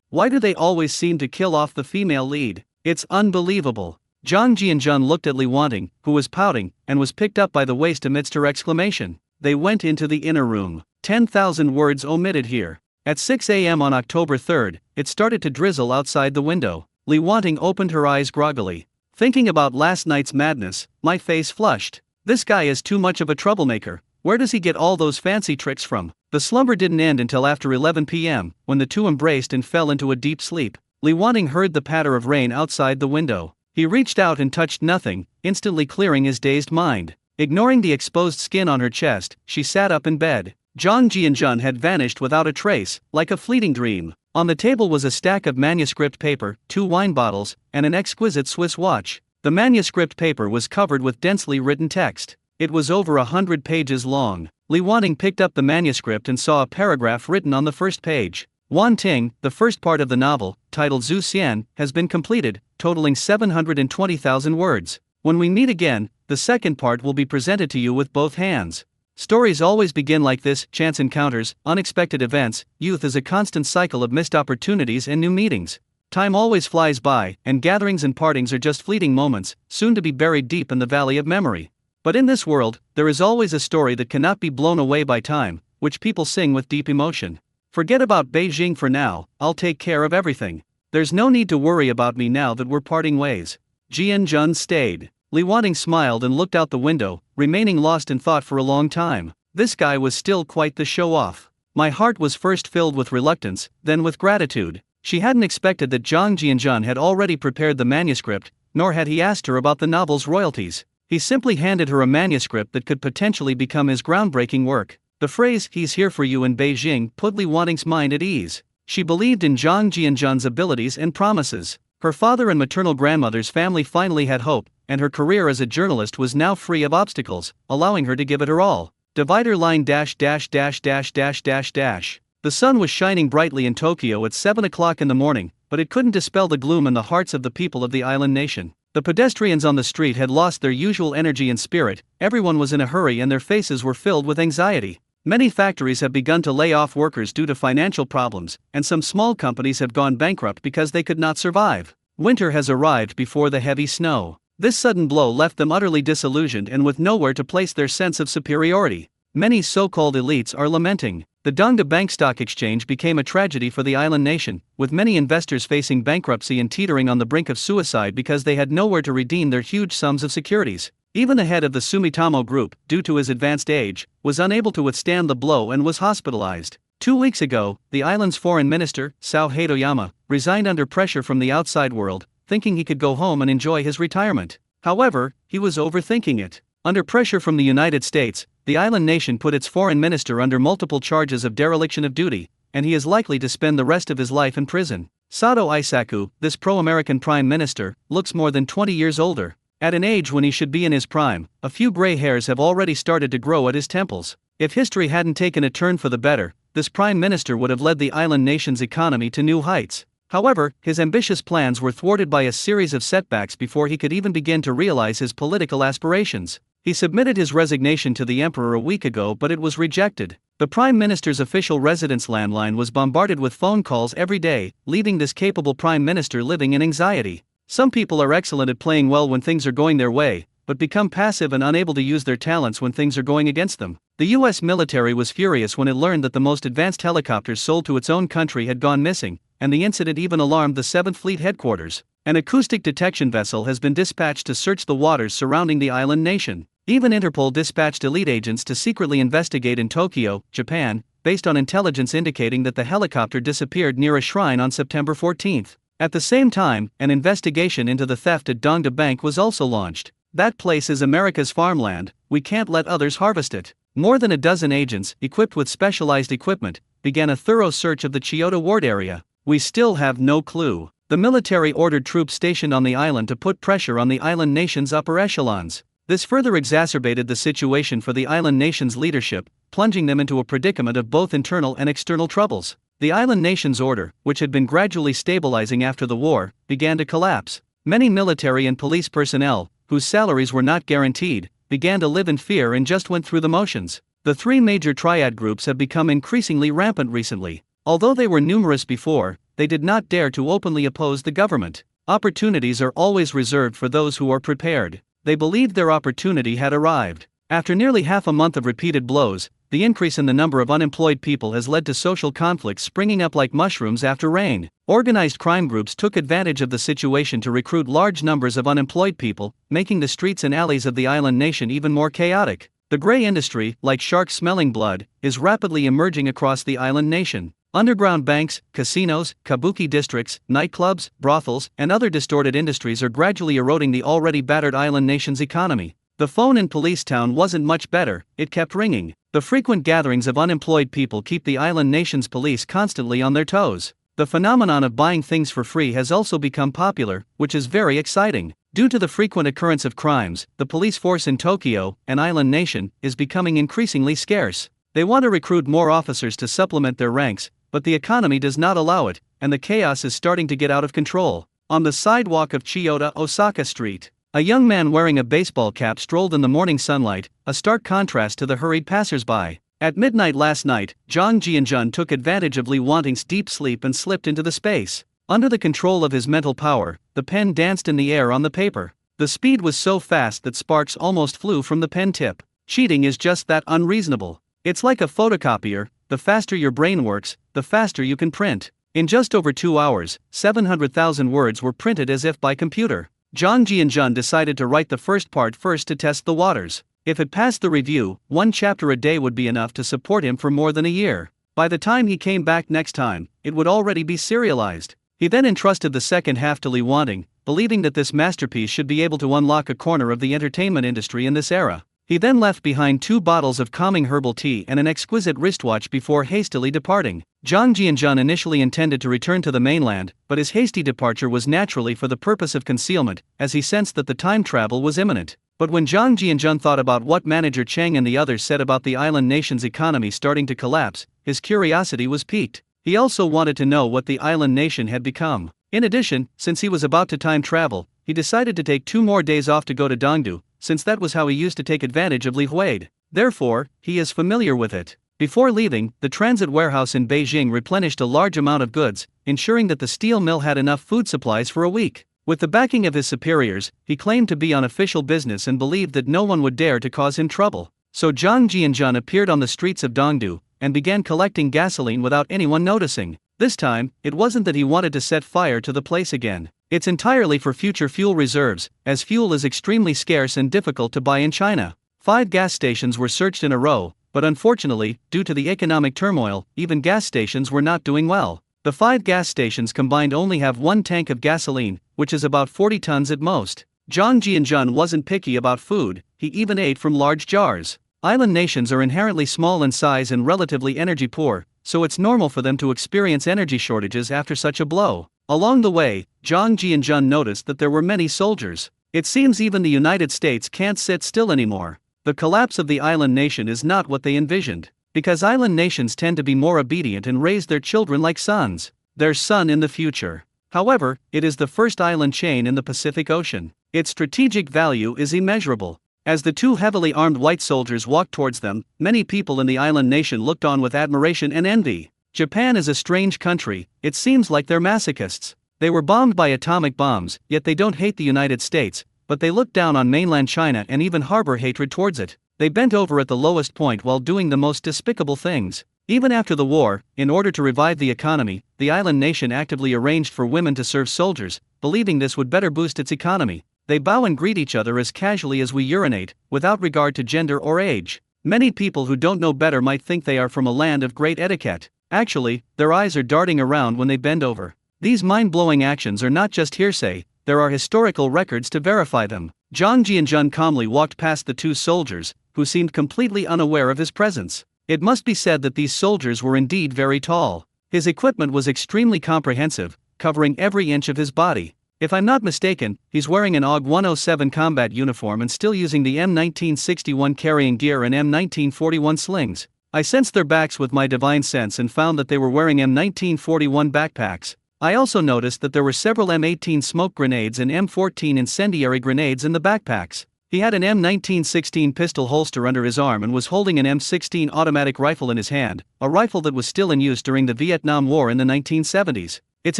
Speaker 1: Why do they always seem to kill off the female lead? It's unbelievable. Zhang Jianjun looked at Li Wanting, who was pouting, and was picked up by the waist amidst her exclamation. They went into the inner room. 10,000 words omitted here. At 6 a.m. on October 3rd, it started to drizzle outside the window. Li Wanting opened her eyes groggily. Thinking about last night's madness, my face flushed. This guy is too much of a troublemaker. Where does he get all those fancy tricks from? The slumber didn't end until after 11 p.m., when the two embraced and fell into a deep sleep. Li Wanting heard the patter of rain outside the window. He reached out and touched nothing, instantly clearing his dazed mind. Ignoring the exposed skin on her chest, she sat up in bed. Zhang Jianjun had vanished without a trace, like a fleeting dream. On the table was a stack of manuscript paper, 2 wine bottles, and an exquisite Swiss watch. The manuscript paper was covered with densely written text. It was over 100 pages long. Li Wanting picked up the manuscript and saw a paragraph written on the first page. Wan Ting, the first part of the novel, titled Zhu Xian, has been completed, totaling 720,000 words. When we meet again, the second part will be presented to you with both hands. Stories always begin like this: chance encounters, unexpected events. Youth is a constant cycle of missed opportunities and new meetings. Time always flies by, and gatherings and partings are just fleeting moments, soon to be buried deep in the valley of memory. But in this world, there is always a story that cannot be blown away by time, which people sing with deep emotion. Forget about Beijing for now, I'll take care of everything. There's no need to worry about me now that we're parting ways. Jian Jun stayed. Li Wanting smiled and looked out the window, remaining lost in thought for a long time. This guy was still quite the show-off. My heart was first filled with reluctance, then with gratitude. She hadn't expected that Zhang Jianjun had already prepared the manuscript, nor had he asked her about the novel's royalties. He simply handed her a manuscript that could potentially become his groundbreaking work. The phrase, "he's here for you" in Beijing, put Li Wanting's mind at ease. She believed in Zhang Jianjun's abilities and promises. Her father and maternal grandmother's family finally had hope, and her career as a journalist was now free of obstacles, allowing her to give it her all. Divider line dash dash dash dash dash dash dash. The sun was shining brightly in Tokyo at 7 o'clock in the morning, but it couldn't dispel the gloom in the hearts of the people of the island nation. The pedestrians on the street had lost their usual energy and spirit. Everyone was in a hurry and their faces were filled with anxiety. Many factories have begun to lay off workers due to financial problems, and some small companies have gone bankrupt because they could not survive. Winter has arrived before the heavy snow. This sudden blow left them utterly disillusioned and with nowhere to place their sense of superiority. Many so-called elites are lamenting. The Dongda Bank Stock Exchange became a tragedy for the island nation, with many investors facing bankruptcy and teetering on the brink of suicide because they had nowhere to redeem their huge sums of securities. Even the head of the Sumitomo Group, due to his advanced age, was unable to withstand the blow and was hospitalized. 2 weeks ago, the island's foreign minister, Sao Hadoyama, resigned under pressure from the outside world, thinking he could go home and enjoy his retirement. However, he was overthinking it. Under pressure from the United States, the island nation put its foreign minister under multiple charges of dereliction of duty, and he is likely to spend the rest of his life in prison. Sato Isaku, this pro-American prime minister, looks more than 20 years older. At an age when he should be in his prime, a few gray hairs have already started to grow at his temples. If history hadn't taken a turn for the better, this prime minister would have led the island nation's economy to new heights. However, his ambitious plans were thwarted by a series of setbacks before he could even begin to realize his political aspirations. He submitted his resignation to the emperor a week ago, but it was rejected. The prime minister's official residence landline was bombarded with phone calls every day, leaving this capable prime minister living in anxiety. Some people are excellent at playing well when things are going their way, but become passive and unable to use their talents when things are going against them. The US military was furious when it learned that the most advanced helicopters sold to its own country had gone missing, and the incident even alarmed the 7th Fleet headquarters. An acoustic detection vessel has been dispatched to search the waters surrounding the island nation. Even Interpol dispatched elite agents to secretly investigate in Tokyo, Japan, based on intelligence indicating that the helicopter disappeared near a shrine on September 14. At the same time, an investigation into the theft at Dongda Bank was also launched. That place is America's farmland, we can't let others harvest it. More than a dozen agents, equipped with specialized equipment, began a thorough search of the Chiyoda ward area. We still have no clue. The military ordered troops stationed on the island to put pressure on the island nation's upper echelons. This further exacerbated the situation for the island nation's leadership, plunging them into a predicament of both internal and external troubles. The island nation's order, which had been gradually stabilizing after the war, began to collapse. Many military and police personnel, whose salaries were not guaranteed, began to live in fear and just went through the motions. The three major triad groups have become increasingly rampant recently. Although they were numerous before, they did not dare to openly oppose the government. Opportunities are always reserved for those who are prepared. They believed their opportunity had arrived. After nearly half a month of repeated blows, the increase in the number of unemployed people has led to social conflicts springing up like mushrooms after rain. Organized crime groups took advantage of the situation to recruit large numbers of unemployed people, making the streets and alleys of the island nation even more chaotic. The gray industry, like sharks smelling blood, is rapidly emerging across the island nation. Underground banks, casinos, kabuki districts, nightclubs, brothels, and other distorted industries are gradually eroding the already battered island nation's economy. The phone in Police Town wasn't much better, it kept ringing. The frequent gatherings of unemployed people keep the island nation's police constantly on their toes. The phenomenon of buying things for free has also become popular, which is very exciting. Due to the frequent occurrence of crimes, the police force in Tokyo, an island nation, is becoming increasingly scarce. They want to recruit more officers to supplement their ranks, but the economy does not allow it, and the chaos is starting to get out of control. On the sidewalk of Chiyoda, Osaka Street, a young man wearing a baseball cap strolled in the morning sunlight, a stark contrast to the hurried passersby. At midnight last night, Zhang Jianjun took advantage of Li Wanting's deep sleep and slipped into the space. Under the control of his mental power, the pen danced in the air on the paper. The speed was so fast that sparks almost flew from the pen tip. Cheating is just that unreasonable. It's like a photocopier, the faster your brain works, the faster you can print. In just over 2 hours, 700,000 words were printed as if by computer. Zhang Jianjun decided to write the first part first to test the waters. If it passed the review, 1 chapter a day would be enough to support him for more than a year. By the time he came back next time, it would already be serialized. He then entrusted the second half to Li Wanting, believing that this masterpiece should be able to unlock a corner of the entertainment industry in this era. He then left behind 2 bottles of calming herbal tea and an exquisite wristwatch before hastily departing. Zhang Jianjun initially intended to return to the mainland, but his hasty departure was naturally for the purpose of concealment, as he sensed that the time travel was imminent. But when Zhang Jianjun thought about what manager Cheng and the others said about the island nation's economy starting to collapse, his curiosity was piqued. He also wanted to know what the island nation had become. In addition, since he was about to time travel, he decided to take 2 more days off to go to Dongdu, since that was how he used to take advantage of Li Huade. Therefore, he is familiar with it. Before leaving, the transit warehouse in Beijing replenished a large amount of goods, ensuring that the steel mill had enough food supplies for a week. With the backing of his superiors, he claimed to be on official business and believed that no one would dare to cause him trouble. So Zhang Jianjun appeared on the streets of Dongdu and began collecting gasoline without anyone noticing. This time, it wasn't that he wanted to set fire to the place again. It's entirely for future fuel reserves, as fuel is extremely scarce and difficult to buy in China. 5 gas stations were searched in a row, but unfortunately, due to the economic turmoil, even gas stations were not doing well. The 5 gas stations combined only have 1 tank of gasoline, which is about 40 tons at most. Zhang Jianjun wasn't picky about food, he even ate from large jars. Island nations are inherently small in size and relatively energy poor, so it's normal for them to experience energy shortages after such a blow. Along the way, Zhang Jianjun noticed that there were many soldiers. It seems even the United States can't sit still anymore. The collapse of the island nation is not what they envisioned, because island nations tend to be more obedient and raise their children like sons. Their son in the future. However, it is the first island chain in the Pacific Ocean. Its strategic value is immeasurable. As the 2 heavily armed white soldiers walked towards them, many people in the island nation looked on with admiration and envy. Japan is a strange country, it seems like they're masochists. They were bombed by atomic bombs, yet they don't hate the United States, but they look down on mainland China and even harbor hatred towards it. They bent over at the lowest point while doing the most despicable things. Even after the war, in order to revive the economy, the island nation actively arranged for women to serve soldiers, believing this would better boost its economy. They bow and greet each other as casually as we urinate, without regard to gender or age. Many people who don't know better might think they are from a land of great etiquette. Actually, their eyes are darting around when they bend over. These mind-blowing actions are not just hearsay, there are historical records to verify them. Zhang Jianjun calmly walked past the 2 soldiers, who seemed completely unaware of his presence. It must be said that these soldiers were indeed very tall. His equipment was extremely comprehensive, covering every inch of his body. If I'm not mistaken, he's wearing an AUG 107 combat uniform and still using the M1961 carrying gear and M1941 slings. I sensed their backs with my divine sense and found that they were wearing M1941 backpacks. I also noticed that there were several M18 smoke grenades and M14 incendiary grenades in the backpacks. He had an M1916 pistol holster under his arm and was holding an M16 automatic rifle in his hand, a rifle that was still in use during the Vietnam War in the 1970s. Its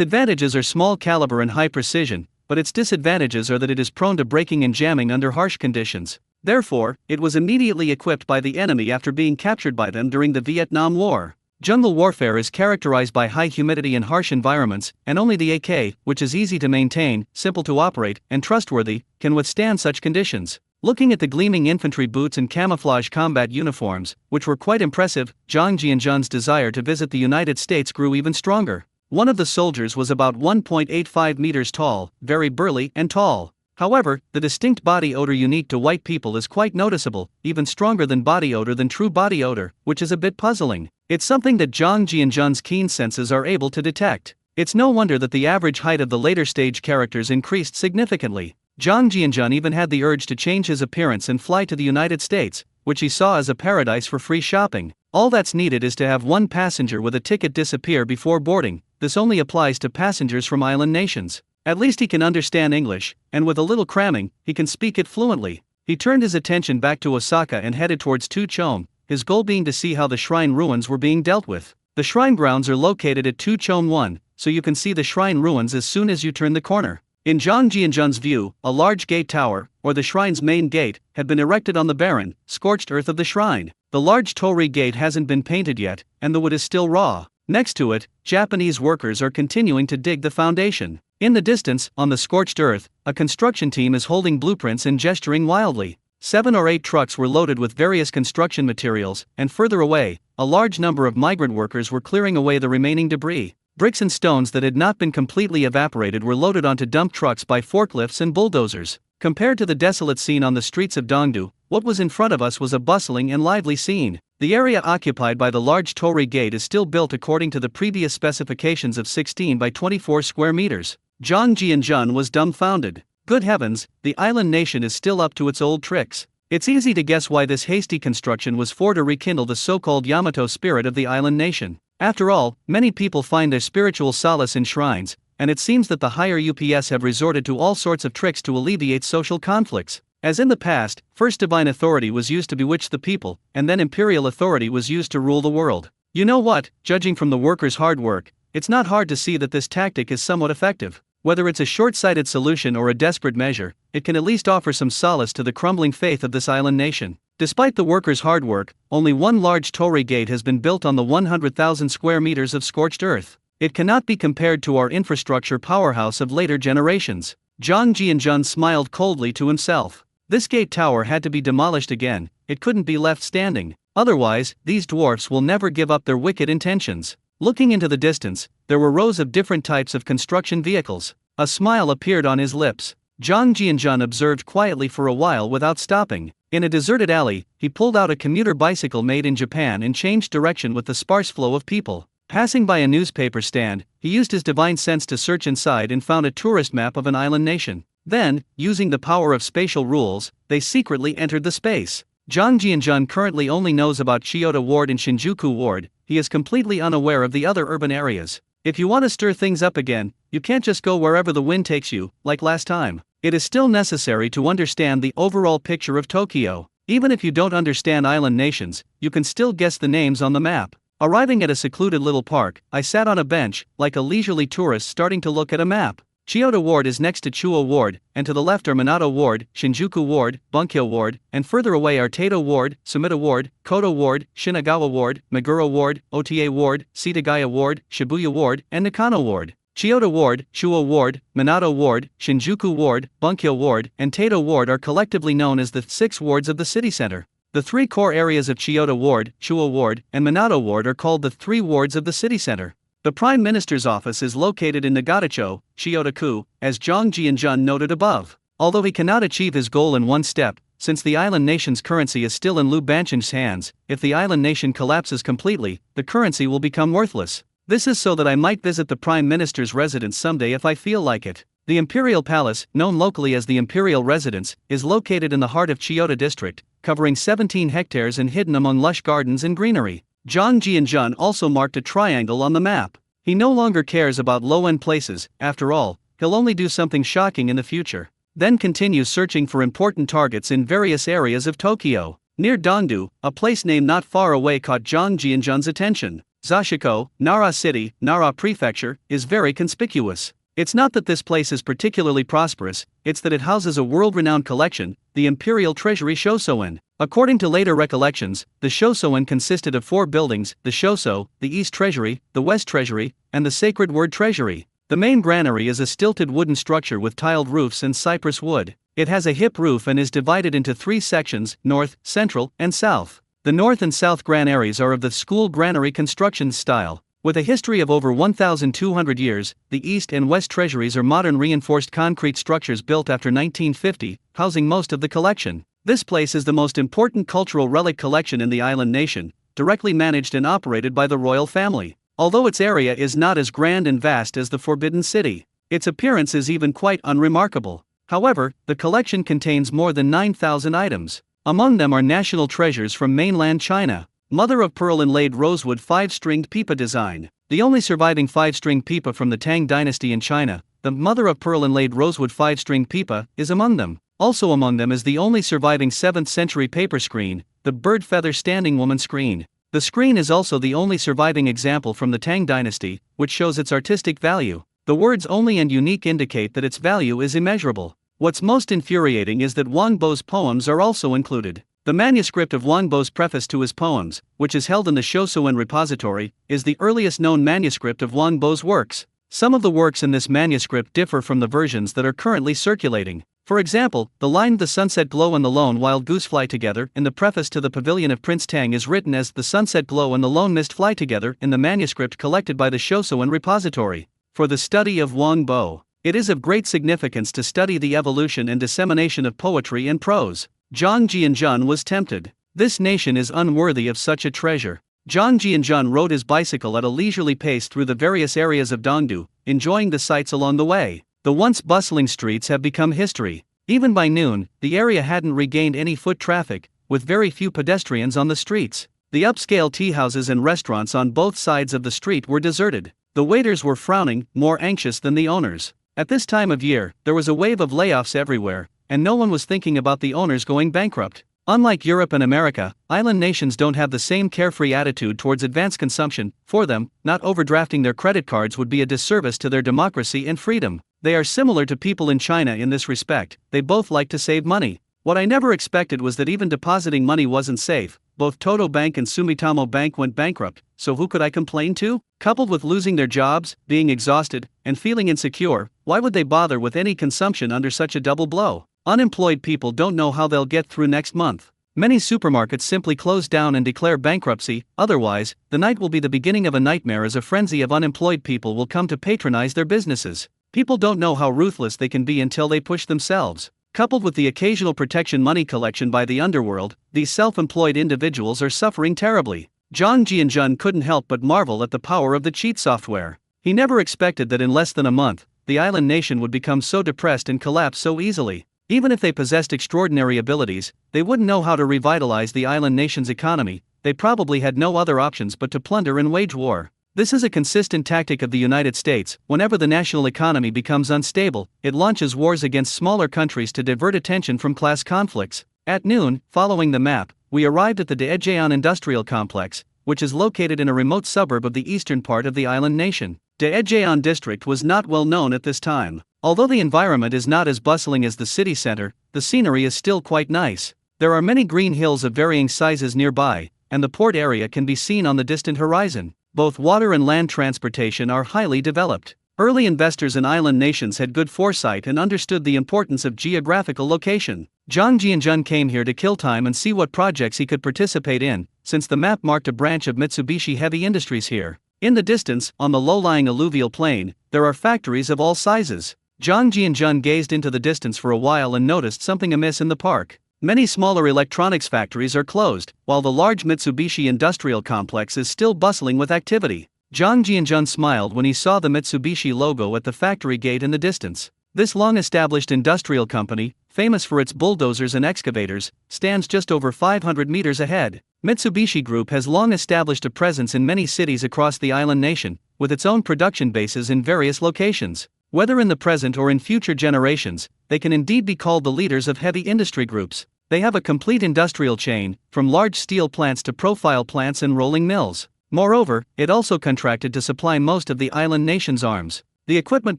Speaker 1: advantages are small caliber and high precision, but its disadvantages are that it is prone to breaking and jamming under harsh conditions. Therefore, it was immediately equipped by the enemy after being captured by them during the Vietnam War. Jungle warfare is characterized by high humidity and harsh environments, and only the AK, which is easy to maintain, simple to operate, and trustworthy, can withstand such conditions. Looking at the gleaming infantry boots and camouflage combat uniforms, which were quite impressive, Zhang Jianjun's desire to visit the United States grew even stronger. One of the soldiers was about 1.85 meters tall, very burly and tall. However, the distinct body odor unique to white people is quite noticeable, even stronger than body odor than true body odor, which is a bit puzzling. It's something that Zhang Jianjun's keen senses are able to detect. It's no wonder that the average height of the later stage characters increased significantly. Zhang Jianjun even had the urge to change his appearance and fly to the United States, which he saw as a paradise for free shopping. All that's needed is to have one passenger with a ticket disappear before boarding. This only applies to passengers from island nations. At least he can understand English, and with a little cramming, he can speak it fluently. He turned his attention back to Osaka and headed towards Tuchome, his goal being to see how the shrine ruins were being dealt with. The shrine grounds are located at Tuchome 1, so you can see the shrine ruins as soon as you turn the corner. In Zhang Jianjun's view, a large gate tower, or the shrine's main gate, had been erected on the barren, scorched earth of the shrine. The large torii gate hasn't been painted yet, and the wood is still raw. Next to it, Japanese workers are continuing to dig the foundation. In the distance, on the scorched earth, a construction team is holding blueprints and gesturing wildly. 7 or 8 trucks were loaded with various construction materials, and further away, a large number of migrant workers were clearing away the remaining debris. Bricks and stones that had not been completely evaporated were loaded onto dump trucks by forklifts and bulldozers. Compared to the desolate scene on the streets of Dongdu, what was in front of us was a bustling and lively scene. The area occupied by the large torii gate is still built according to the previous specifications of 16 by 24 square meters. Zhang Jianjun was dumbfounded. Good heavens, the island nation is still up to its old tricks. It's easy to guess why this hasty construction was for to rekindle the so-called Yamato spirit of the island nation. After all, many people find their spiritual solace in shrines, and it seems that the higher UPS have resorted to all sorts of tricks to alleviate social conflicts. As in the past, first divine authority was used to bewitch the people, and then imperial authority was used to rule the world. You know what, judging from the workers' hard work, it's not hard to see that this tactic is somewhat effective. Whether it's a short-sighted solution or a desperate measure, it can at least offer some solace to the crumbling faith of this island nation. Despite the workers' hard work, only one large torii gate has been built on the 100,000 square meters of scorched earth. It cannot be compared to our infrastructure powerhouse of later generations. Zhang Jianjun smiled coldly to himself. This gate tower had to be demolished again, it couldn't be left standing. Otherwise, these dwarfs will never give up their wicked intentions. Looking into the distance, there were rows of different types of construction vehicles. A smile appeared on his lips. Zhang Jianjun observed quietly for a while without stopping. In a deserted alley, he pulled out a commuter bicycle made in Japan and changed direction with the sparse flow of people. Passing by a newspaper stand, he used his divine sense to search inside and found a tourist map of an island nation. Then, using the power of spatial rules, they secretly entered the space. Zhang Jianjun currently only knows about Chiyoda Ward and Shinjuku Ward. He is completely unaware of the other urban areas. If you want to stir things up again, you can't just go wherever the wind takes you, like last time. It is still necessary to understand the overall picture of Tokyo. Even if you don't understand island nations, you can still guess the names on the map. Arriving at a secluded little park, I sat on a bench, like a leisurely tourist starting to look at a map. Chiyoda Ward is next to Chuo Ward, and to the left are Minato Ward, Shinjuku Ward, Bunkyo Ward, and further away are Taito Ward, Sumida Ward, Koto Ward, Shinagawa Ward, Meguro Ward, Ota Ward, Setagaya Ward, Shibuya Ward, and Nakano Ward. Chiyoda Ward, Chuo Ward, Minato Ward, Shinjuku Ward, Bunkyo Ward, and Taito Ward are collectively known as the 6 wards of the city center. The 3 core areas of Chiyoda Ward, Chuo Ward, and Minato Ward are called the 3 wards of the city center. The Prime Minister's office is located in Nagatacho, Chiyoda-ku, as Zhang Jianjun noted above. Although he cannot achieve his goal in one step, since the island nation's currency is still in Liu Banchen's hands, if the island nation collapses completely, the currency will become worthless. This is so that I might visit the Prime Minister's residence someday if I feel like it. The Imperial Palace, known locally as the Imperial Residence, is located in the heart of Chiyoda District, covering 17 hectares and hidden among lush gardens and greenery. Zhang Jianjun also marked a triangle on the map. He no longer cares about low-end places, after all, he'll only do something shocking in the future. Then continues searching for important targets in various areas of Tokyo. Near Dongdu, a place named not far away caught Zhang Jianjun's attention. Zashiko, Nara City, Nara Prefecture, is very conspicuous. It's not that this place is particularly prosperous, it's that it houses a world-renowned collection, the Imperial Treasury Shosoin. According to later recollections, the Shosoin consisted of 4 buildings, the Shoso, the East Treasury, the West Treasury, and the Sacred Word Treasury. The main granary is a stilted wooden structure with tiled roofs and cypress wood. It has a hip roof and is divided into 3 sections, north, central, and south. The north and south granaries are of the school granary construction style. With a history of over 1,200 years, the East and West Treasuries are modern reinforced concrete structures built after 1950, housing most of the collection. This place is the most important cultural relic collection in the island nation, directly managed and operated by the royal family. Although its area is not as grand and vast as the Forbidden City, its appearance is even quite unremarkable. However, the collection contains more than 9,000 items. Among them are national treasures from mainland China. Mother of pearl inlaid rosewood 5-stringed pipa design. The only surviving 5-string pipa from the Tang dynasty in China, the mother of pearl inlaid rosewood 5-string pipa, is among them. Also among them is the only surviving 7th century paper screen, the bird feather standing woman screen. The screen is also the only surviving example from the Tang dynasty, which shows its artistic value. The words only and unique indicate that its value is immeasurable. What's most infuriating is that Wang Bo's poems are also included. The manuscript of Wang Bo's preface to his poems, which is held in the Shosuan repository, is the earliest known manuscript of Wang Bo's works. Some of the works in this manuscript differ from the versions that are currently circulating. For example, the line "The sunset glow and the lone wild goose fly together" in the preface to the Pavilion of Prince Tang is written as "The sunset glow and the lone mist fly together" in the manuscript collected by the Shosuan repository. For the study of Wang Bo, it is of great significance to study the evolution and dissemination of poetry and prose. Zhang Jianzhen was tempted. This nation is unworthy of such a treasure. Zhang Jianzhen rode his bicycle at a leisurely pace through the various areas of Dongdu, enjoying the sights along the way. The once bustling streets have become history. Even by noon, the area hadn't regained any foot traffic, with very few pedestrians on the streets. The upscale tea houses and restaurants on both sides of the street were deserted. The waiters were frowning, more anxious than the owners. At this time of year, there was a wave of layoffs everywhere, and no one was thinking about the owners going bankrupt. Unlike Europe and America, island nations don't have the same carefree attitude towards advanced consumption. For them, not overdrafting their credit cards would be a disservice to their democracy and freedom. They are similar to people in China in this respect. They both like to save money. What I never expected was that even depositing money wasn't safe. Both Toto Bank and Sumitomo Bank went bankrupt, so who could I complain to? Coupled with losing their jobs, being exhausted, and feeling insecure, why would they bother with any consumption under such a double blow? Unemployed people don't know how they'll get through next month. Many supermarkets simply close down and declare bankruptcy. Otherwise, the night will be the beginning of a nightmare, as a frenzy of unemployed people will come to patronize their businesses. People don't know how ruthless they can be until they push themselves. Coupled with the occasional protection money collection by the underworld, these self-employed individuals are suffering terribly. Zhang Jianzhen couldn't help but marvel at the power of the cheat software. He never expected that in less than a month, the island nation would become so depressed and collapse so easily. Even if they possessed extraordinary abilities, they wouldn't know how to revitalize the island nation's economy. They probably had no other options but to plunder and wage war. This is a consistent tactic of the United States. Whenever the national economy becomes unstable, it launches wars against smaller countries to divert attention from class conflicts. At noon, following the map, we arrived at the Daejeon Industrial Complex, which is located in a remote suburb of the eastern part of the island nation. Daejeon District was not well known at this time. Although the environment is not as bustling as the city center, the scenery is still quite nice. There are many green hills of varying sizes nearby, and the port area can be seen on the distant horizon. Both water and land transportation are highly developed. Early investors in island nations had good foresight and understood the importance of geographical location. Zhang Jianzhen came here to kill time and see what projects he could participate in, since the map marked a branch of Mitsubishi Heavy Industries here. In the distance, on the low-lying alluvial plain, there are factories of all sizes. Zhang Jianzhen gazed into the distance for a while and noticed something amiss in the park. Many smaller electronics factories are closed, while the large Mitsubishi industrial complex is still bustling with activity. Zhang Jianzhen smiled when he saw the Mitsubishi logo at the factory gate in the distance. This long-established industrial company, famous for its bulldozers and excavators, stands just over 500 meters ahead. Mitsubishi Group has long established a presence in many cities across the island nation, with its own production bases in various locations. Whether in the present or in future generations, they can indeed be called the leaders of heavy industry groups. They have a complete industrial chain, from large steel plants to profile plants and rolling mills. Moreover, it also contracted to supply most of the island nation's arms. The equipment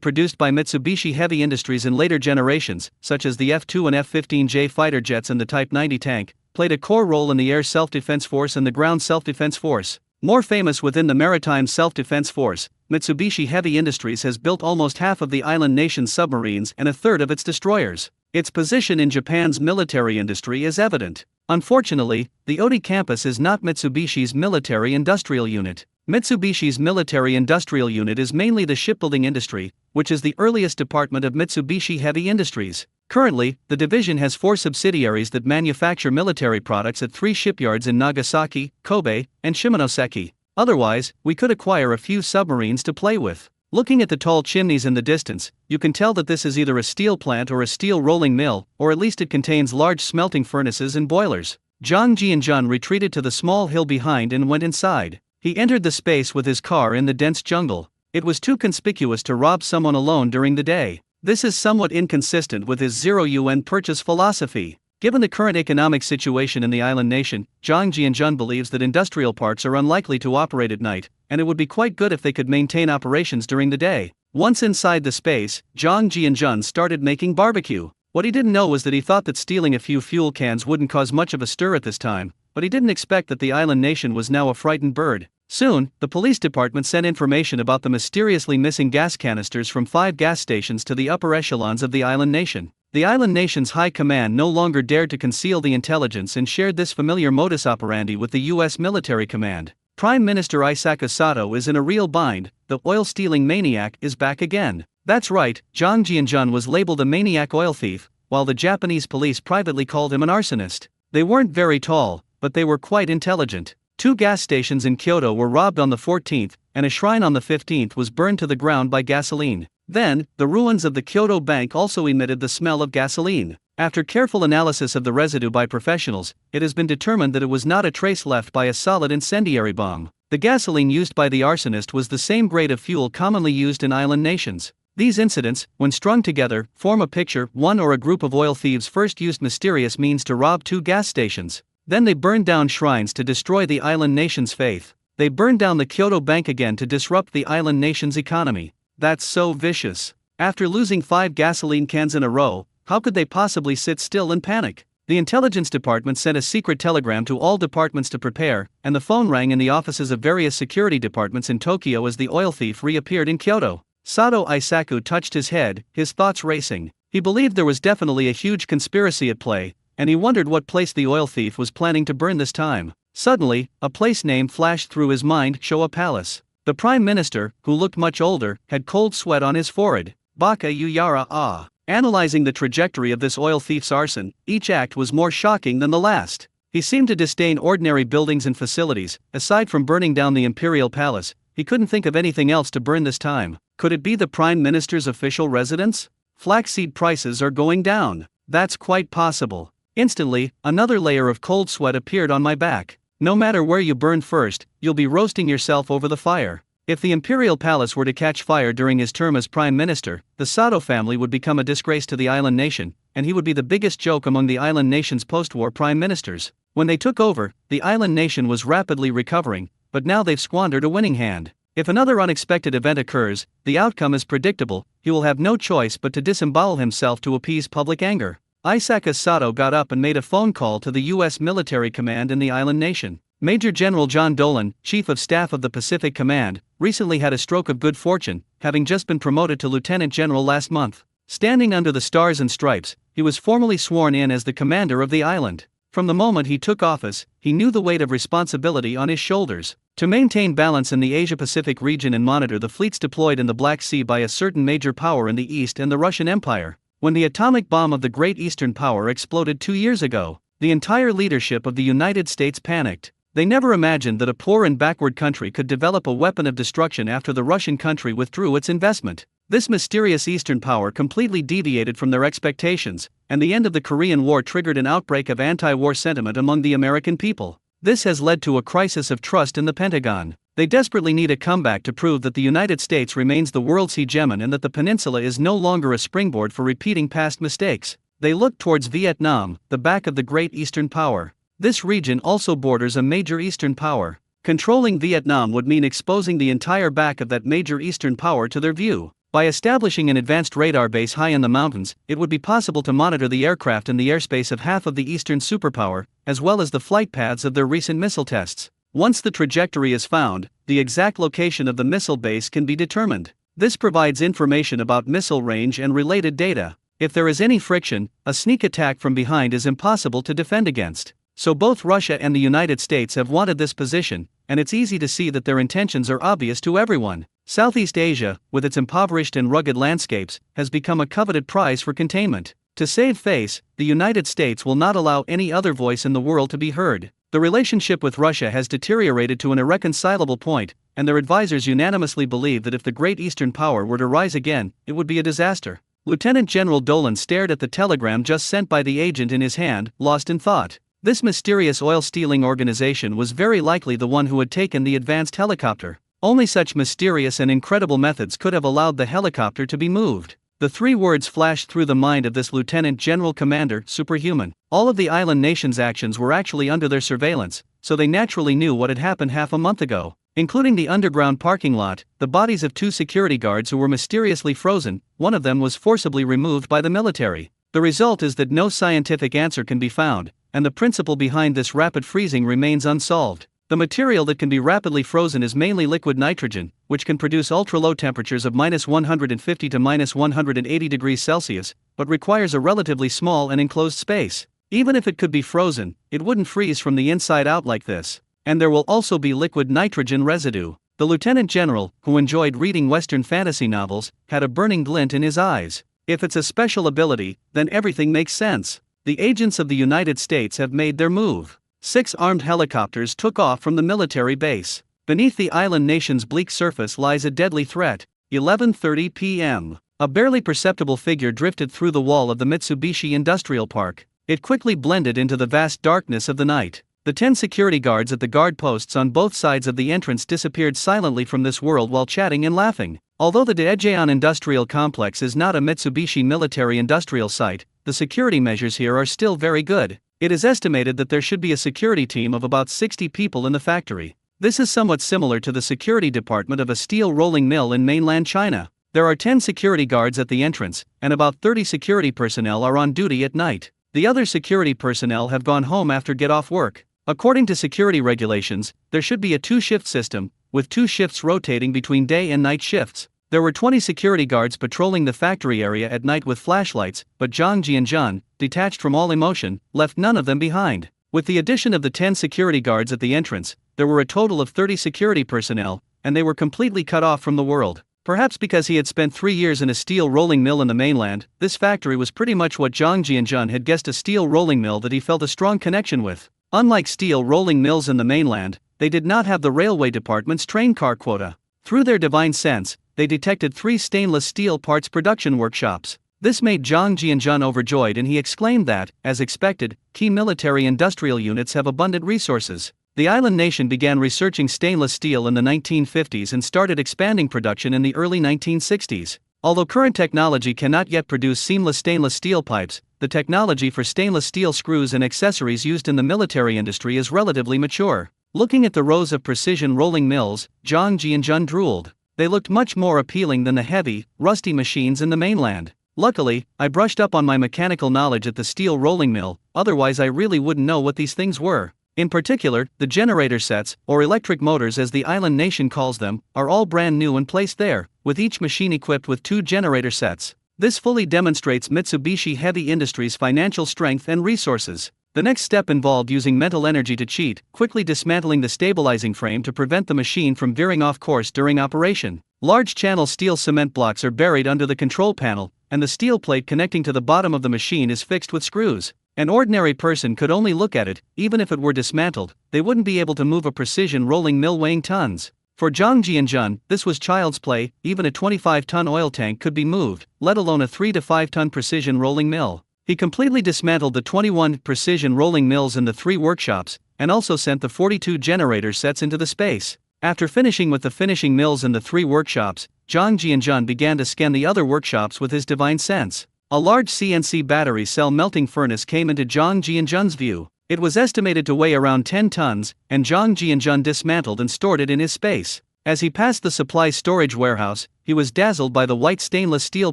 Speaker 1: produced by Mitsubishi Heavy Industries in later generations, such as the F-2 and F-15J fighter jets and the Type 90 tank, played a core role in the Air Self-Defense Force and the Ground Self-Defense Force. More famous within the Maritime Self-Defense Force, Mitsubishi Heavy Industries has built almost half of the island nation's submarines and a third of its destroyers. Its position in Japan's military industry is evident. Unfortunately, the Odi campus is not Mitsubishi's military industrial unit. Mitsubishi's military industrial unit is mainly the shipbuilding industry, which is the earliest department of Mitsubishi Heavy Industries. Currently, the division has 4 subsidiaries that manufacture military products at 3 shipyards in Nagasaki, Kobe, and Shimonoseki. Otherwise, we could acquire a few submarines to play with. Looking at the tall chimneys in the distance, you can tell that this is either a steel plant or a steel rolling mill, or at least it contains large smelting furnaces and boilers. Zhang Jianjun retreated to the small hill behind and went inside. He entered the space with his car in the dense jungle. It was too conspicuous to rob someone alone during the day. This is somewhat inconsistent with his zero-yuan purchase philosophy. Given the current economic situation in the island nation, Zhang Jianjun believes that industrial parks are unlikely to operate at night, and it would be quite good if they could maintain operations during the day. Once inside the space, Zhang Jianjun started making barbecue. What he didn't know was that he thought that stealing a few fuel cans wouldn't cause much of a stir at this time, but he didn't expect that the island nation was now a frightened bird. Soon, the police department sent information about the mysteriously missing gas canisters from 5 gas stations to the upper echelons of the island nation. The island nation's high command no longer dared to conceal the intelligence and shared this familiar modus operandi with the U.S. military command. Prime Minister Isaka Sato is in a real bind. The oil-stealing maniac is back again. That's right, Zhang Jianjun was labeled a maniac oil thief, while the Japanese police privately called him an arsonist. They weren't very tall, but they were quite intelligent. 2 gas stations in Kyoto were robbed on the 14th, and a shrine on the 15th was burned to the ground by gasoline. Then, the ruins of the Kyoto Bank also emitted the smell of gasoline. After careful analysis of the residue by professionals, it has been determined that it was not a trace left by a solid incendiary bomb. The gasoline used by the arsonist was the same grade of fuel commonly used in island nations. These incidents, when strung together, form a picture. One or a group of oil thieves first used mysterious means to rob 2 gas stations. Then they burned down shrines to destroy the island nation's faith. They burned down the Kyoto Bank again to disrupt the island nation's economy. That's so vicious. After losing 5 gasoline cans in a row, how could they possibly sit still and panic? The intelligence department sent a secret telegram to all departments to prepare, and the phone rang in the offices of various security departments in Tokyo as the oil thief reappeared in Kyoto. Sato Isaku touched his head, his thoughts racing. He believed there was definitely a huge conspiracy at play, and he wondered what place the oil thief was planning to burn this time. Suddenly, a place name flashed through his mind: Showa Palace. The Prime Minister, who looked much older, had cold sweat on his forehead. Baka Yuyara ah. Analyzing the trajectory of this oil thief's arson, each act was more shocking than the last. He seemed to disdain ordinary buildings and facilities. Aside from burning down the imperial palace, he couldn't think of anything else to burn this time. Could it be the Prime Minister's official residence? Flaxseed prices are going down. That's quite possible. Instantly, another layer of cold sweat appeared on my back. No matter where you burn first, you'll be roasting yourself over the fire. If the imperial palace were to catch fire during his term as prime minister, the Sato family would become a disgrace to the island nation, and he would be the biggest joke among the island nation's post-war prime ministers. When they took over, the island nation was rapidly recovering, but now they've squandered a winning hand. If another unexpected event occurs, the outcome is predictable. He will have no choice but to disembowel himself to appease public anger. Isaka Sato got up and made a phone call to the U.S. military command in the island nation. Major General John Dolan, Chief of Staff of the Pacific Command, recently had a stroke of good fortune, having just been promoted to Lieutenant General last month. Standing under the stars and stripes, he was formally sworn in as the commander of the island. From the moment he took office, he knew the weight of responsibility on his shoulders. To maintain balance in the Asia-Pacific region and monitor the fleets deployed in the Black Sea by a certain major power in the East and the Russian Empire. When the atomic bomb of the Great Eastern Power exploded 2 years ago, the entire leadership of the United States panicked. They never imagined that a poor and backward country could develop a weapon of destruction after the Russian country withdrew its investment. This mysterious Eastern power completely deviated from their expectations, and the end of the Korean War triggered an outbreak of anti-war sentiment among the American people. This has led to a crisis of trust in the Pentagon. They desperately need a comeback to prove that the United States remains the world's hegemon and that the peninsula is no longer a springboard for repeating past mistakes. They look towards Vietnam, the back of the Great Eastern Power. This region also borders a major Eastern power. Controlling Vietnam would mean exposing the entire back of that major Eastern power to their view. By establishing an advanced radar base high in the mountains, it would be possible to monitor the aircraft in the airspace of half of the Eastern superpower, as well as the flight paths of their recent missile tests. Once the trajectory is found, the exact location of the missile base can be determined. This provides information about missile range and related data. If there is any friction, a sneak attack from behind is impossible to defend against. So both Russia and the United States have wanted this position, and it's easy to see that their intentions are obvious to everyone. Southeast Asia, with its impoverished and rugged landscapes, has become a coveted prize for containment. To save face, the United States will not allow any other voice in the world to be heard. The relationship with Russia has deteriorated to an irreconcilable point, and their advisors unanimously believed that if the Great Eastern Power were to rise again, it would be a disaster. Lieutenant General Dolan stared at the telegram just sent by the agent in his hand, lost in thought. This mysterious oil-stealing organization was very likely the one who had taken the advanced helicopter. Only such mysterious and incredible methods could have allowed the helicopter to be moved. The three words flashed through the mind of this Lieutenant General Commander: superhuman. All of the island nation's actions were actually under their surveillance, so they naturally knew what had happened half a month ago, including the underground parking lot, the bodies of 2 security guards who were mysteriously frozen. One of them was forcibly removed by the military. The result is that no scientific answer can be found, and the principle behind this rapid freezing remains unsolved. The material that can be rapidly frozen is mainly liquid nitrogen, which can produce ultra-low temperatures of -150 to -180 degrees Celsius, but requires a relatively small and enclosed space. Even if it could be frozen, it wouldn't freeze from the inside out like this. And there will also be liquid nitrogen residue. The Lieutenant General, who enjoyed reading Western fantasy novels, had a burning glint in his eyes. If it's a special ability, then everything makes sense. The agents of the United States have made their move. 6 armed helicopters took off from the military base. Beneath the island nation's bleak surface lies a deadly threat. 11:30 p.m. A barely perceptible figure drifted through the wall of the Mitsubishi Industrial Park. It quickly blended into the vast darkness of the night. The 10 security guards at the guard posts on both sides of the entrance disappeared silently from this world while chatting and laughing. Although the Daejeon Industrial Complex is not a Mitsubishi military industrial site, the security measures here are still very good. It is estimated that there should be a security team of about 60 people in the factory. This is somewhat similar to the security department of a steel rolling mill in mainland China. There are 10 security guards at the entrance, and about 30 security personnel are on duty at night. The other security personnel have gone home after get-off work. According to security regulations, there should be a 2-shift system, with 2 shifts rotating between day and night shifts. There were 20 security guards patrolling the factory area at night with flashlights, but Zhang Jianjun, detached from all emotion, left none of them behind. With the addition of the 10 security guards at the entrance, there were a total of 30 security personnel, and they were completely cut off from the world. Perhaps because he had spent 3 years in a steel rolling mill in the mainland, this factory was pretty much what Zhang Jianjun had guessed: a steel rolling mill that he felt a strong connection with. Unlike steel rolling mills in the mainland, they did not have the railway department's train car quota. Through their divine sense, they detected 3 stainless steel parts production workshops. This made Zhang Jianjun overjoyed, and he exclaimed that, as expected, key military industrial units have abundant resources. The island nation began researching stainless steel in the 1950s and started expanding production in the early 1960s. Although current technology cannot yet produce seamless stainless steel pipes, the technology for stainless steel screws and accessories used in the military industry is relatively mature. Looking at the rows of precision rolling mills, Zhang Jianjun drooled. They looked much more appealing than the heavy, rusty machines in the mainland. Luckily, I brushed up on my mechanical knowledge at the steel rolling mill, otherwise I really wouldn't know what these things were. In particular, the generator sets, or electric motors as the island nation calls them, are all brand new and placed there, with each machine equipped with 2 generator sets. This fully demonstrates Mitsubishi Heavy Industries' financial strength and resources. The next step involved using mental energy to cheat, quickly dismantling the stabilizing frame to prevent the machine from veering off course during operation. Large channel steel cement blocks are buried under the control panel, and the steel plate connecting to the bottom of the machine is fixed with screws. An ordinary person could only look at it. Even if it were dismantled, they wouldn't be able to move a precision rolling mill weighing tons. For Zhang Jianjun, this was child's play. Even a 25-ton oil tank could be moved, let alone a 3 to 5-ton precision rolling mill. He completely dismantled the 21 precision rolling mills in the 3 workshops, and also sent the 42 generator sets into the space. After finishing with the finishing mills in the 3 workshops, Zhang Jianjun began to scan the other workshops with his divine sense. A large CNC battery cell melting furnace came into Zhang Jianjun's view. It was estimated to weigh around 10 tons, and Zhang Jianjun dismantled and stored it in his space. As he passed the supply storage warehouse, he was dazzled by the white stainless steel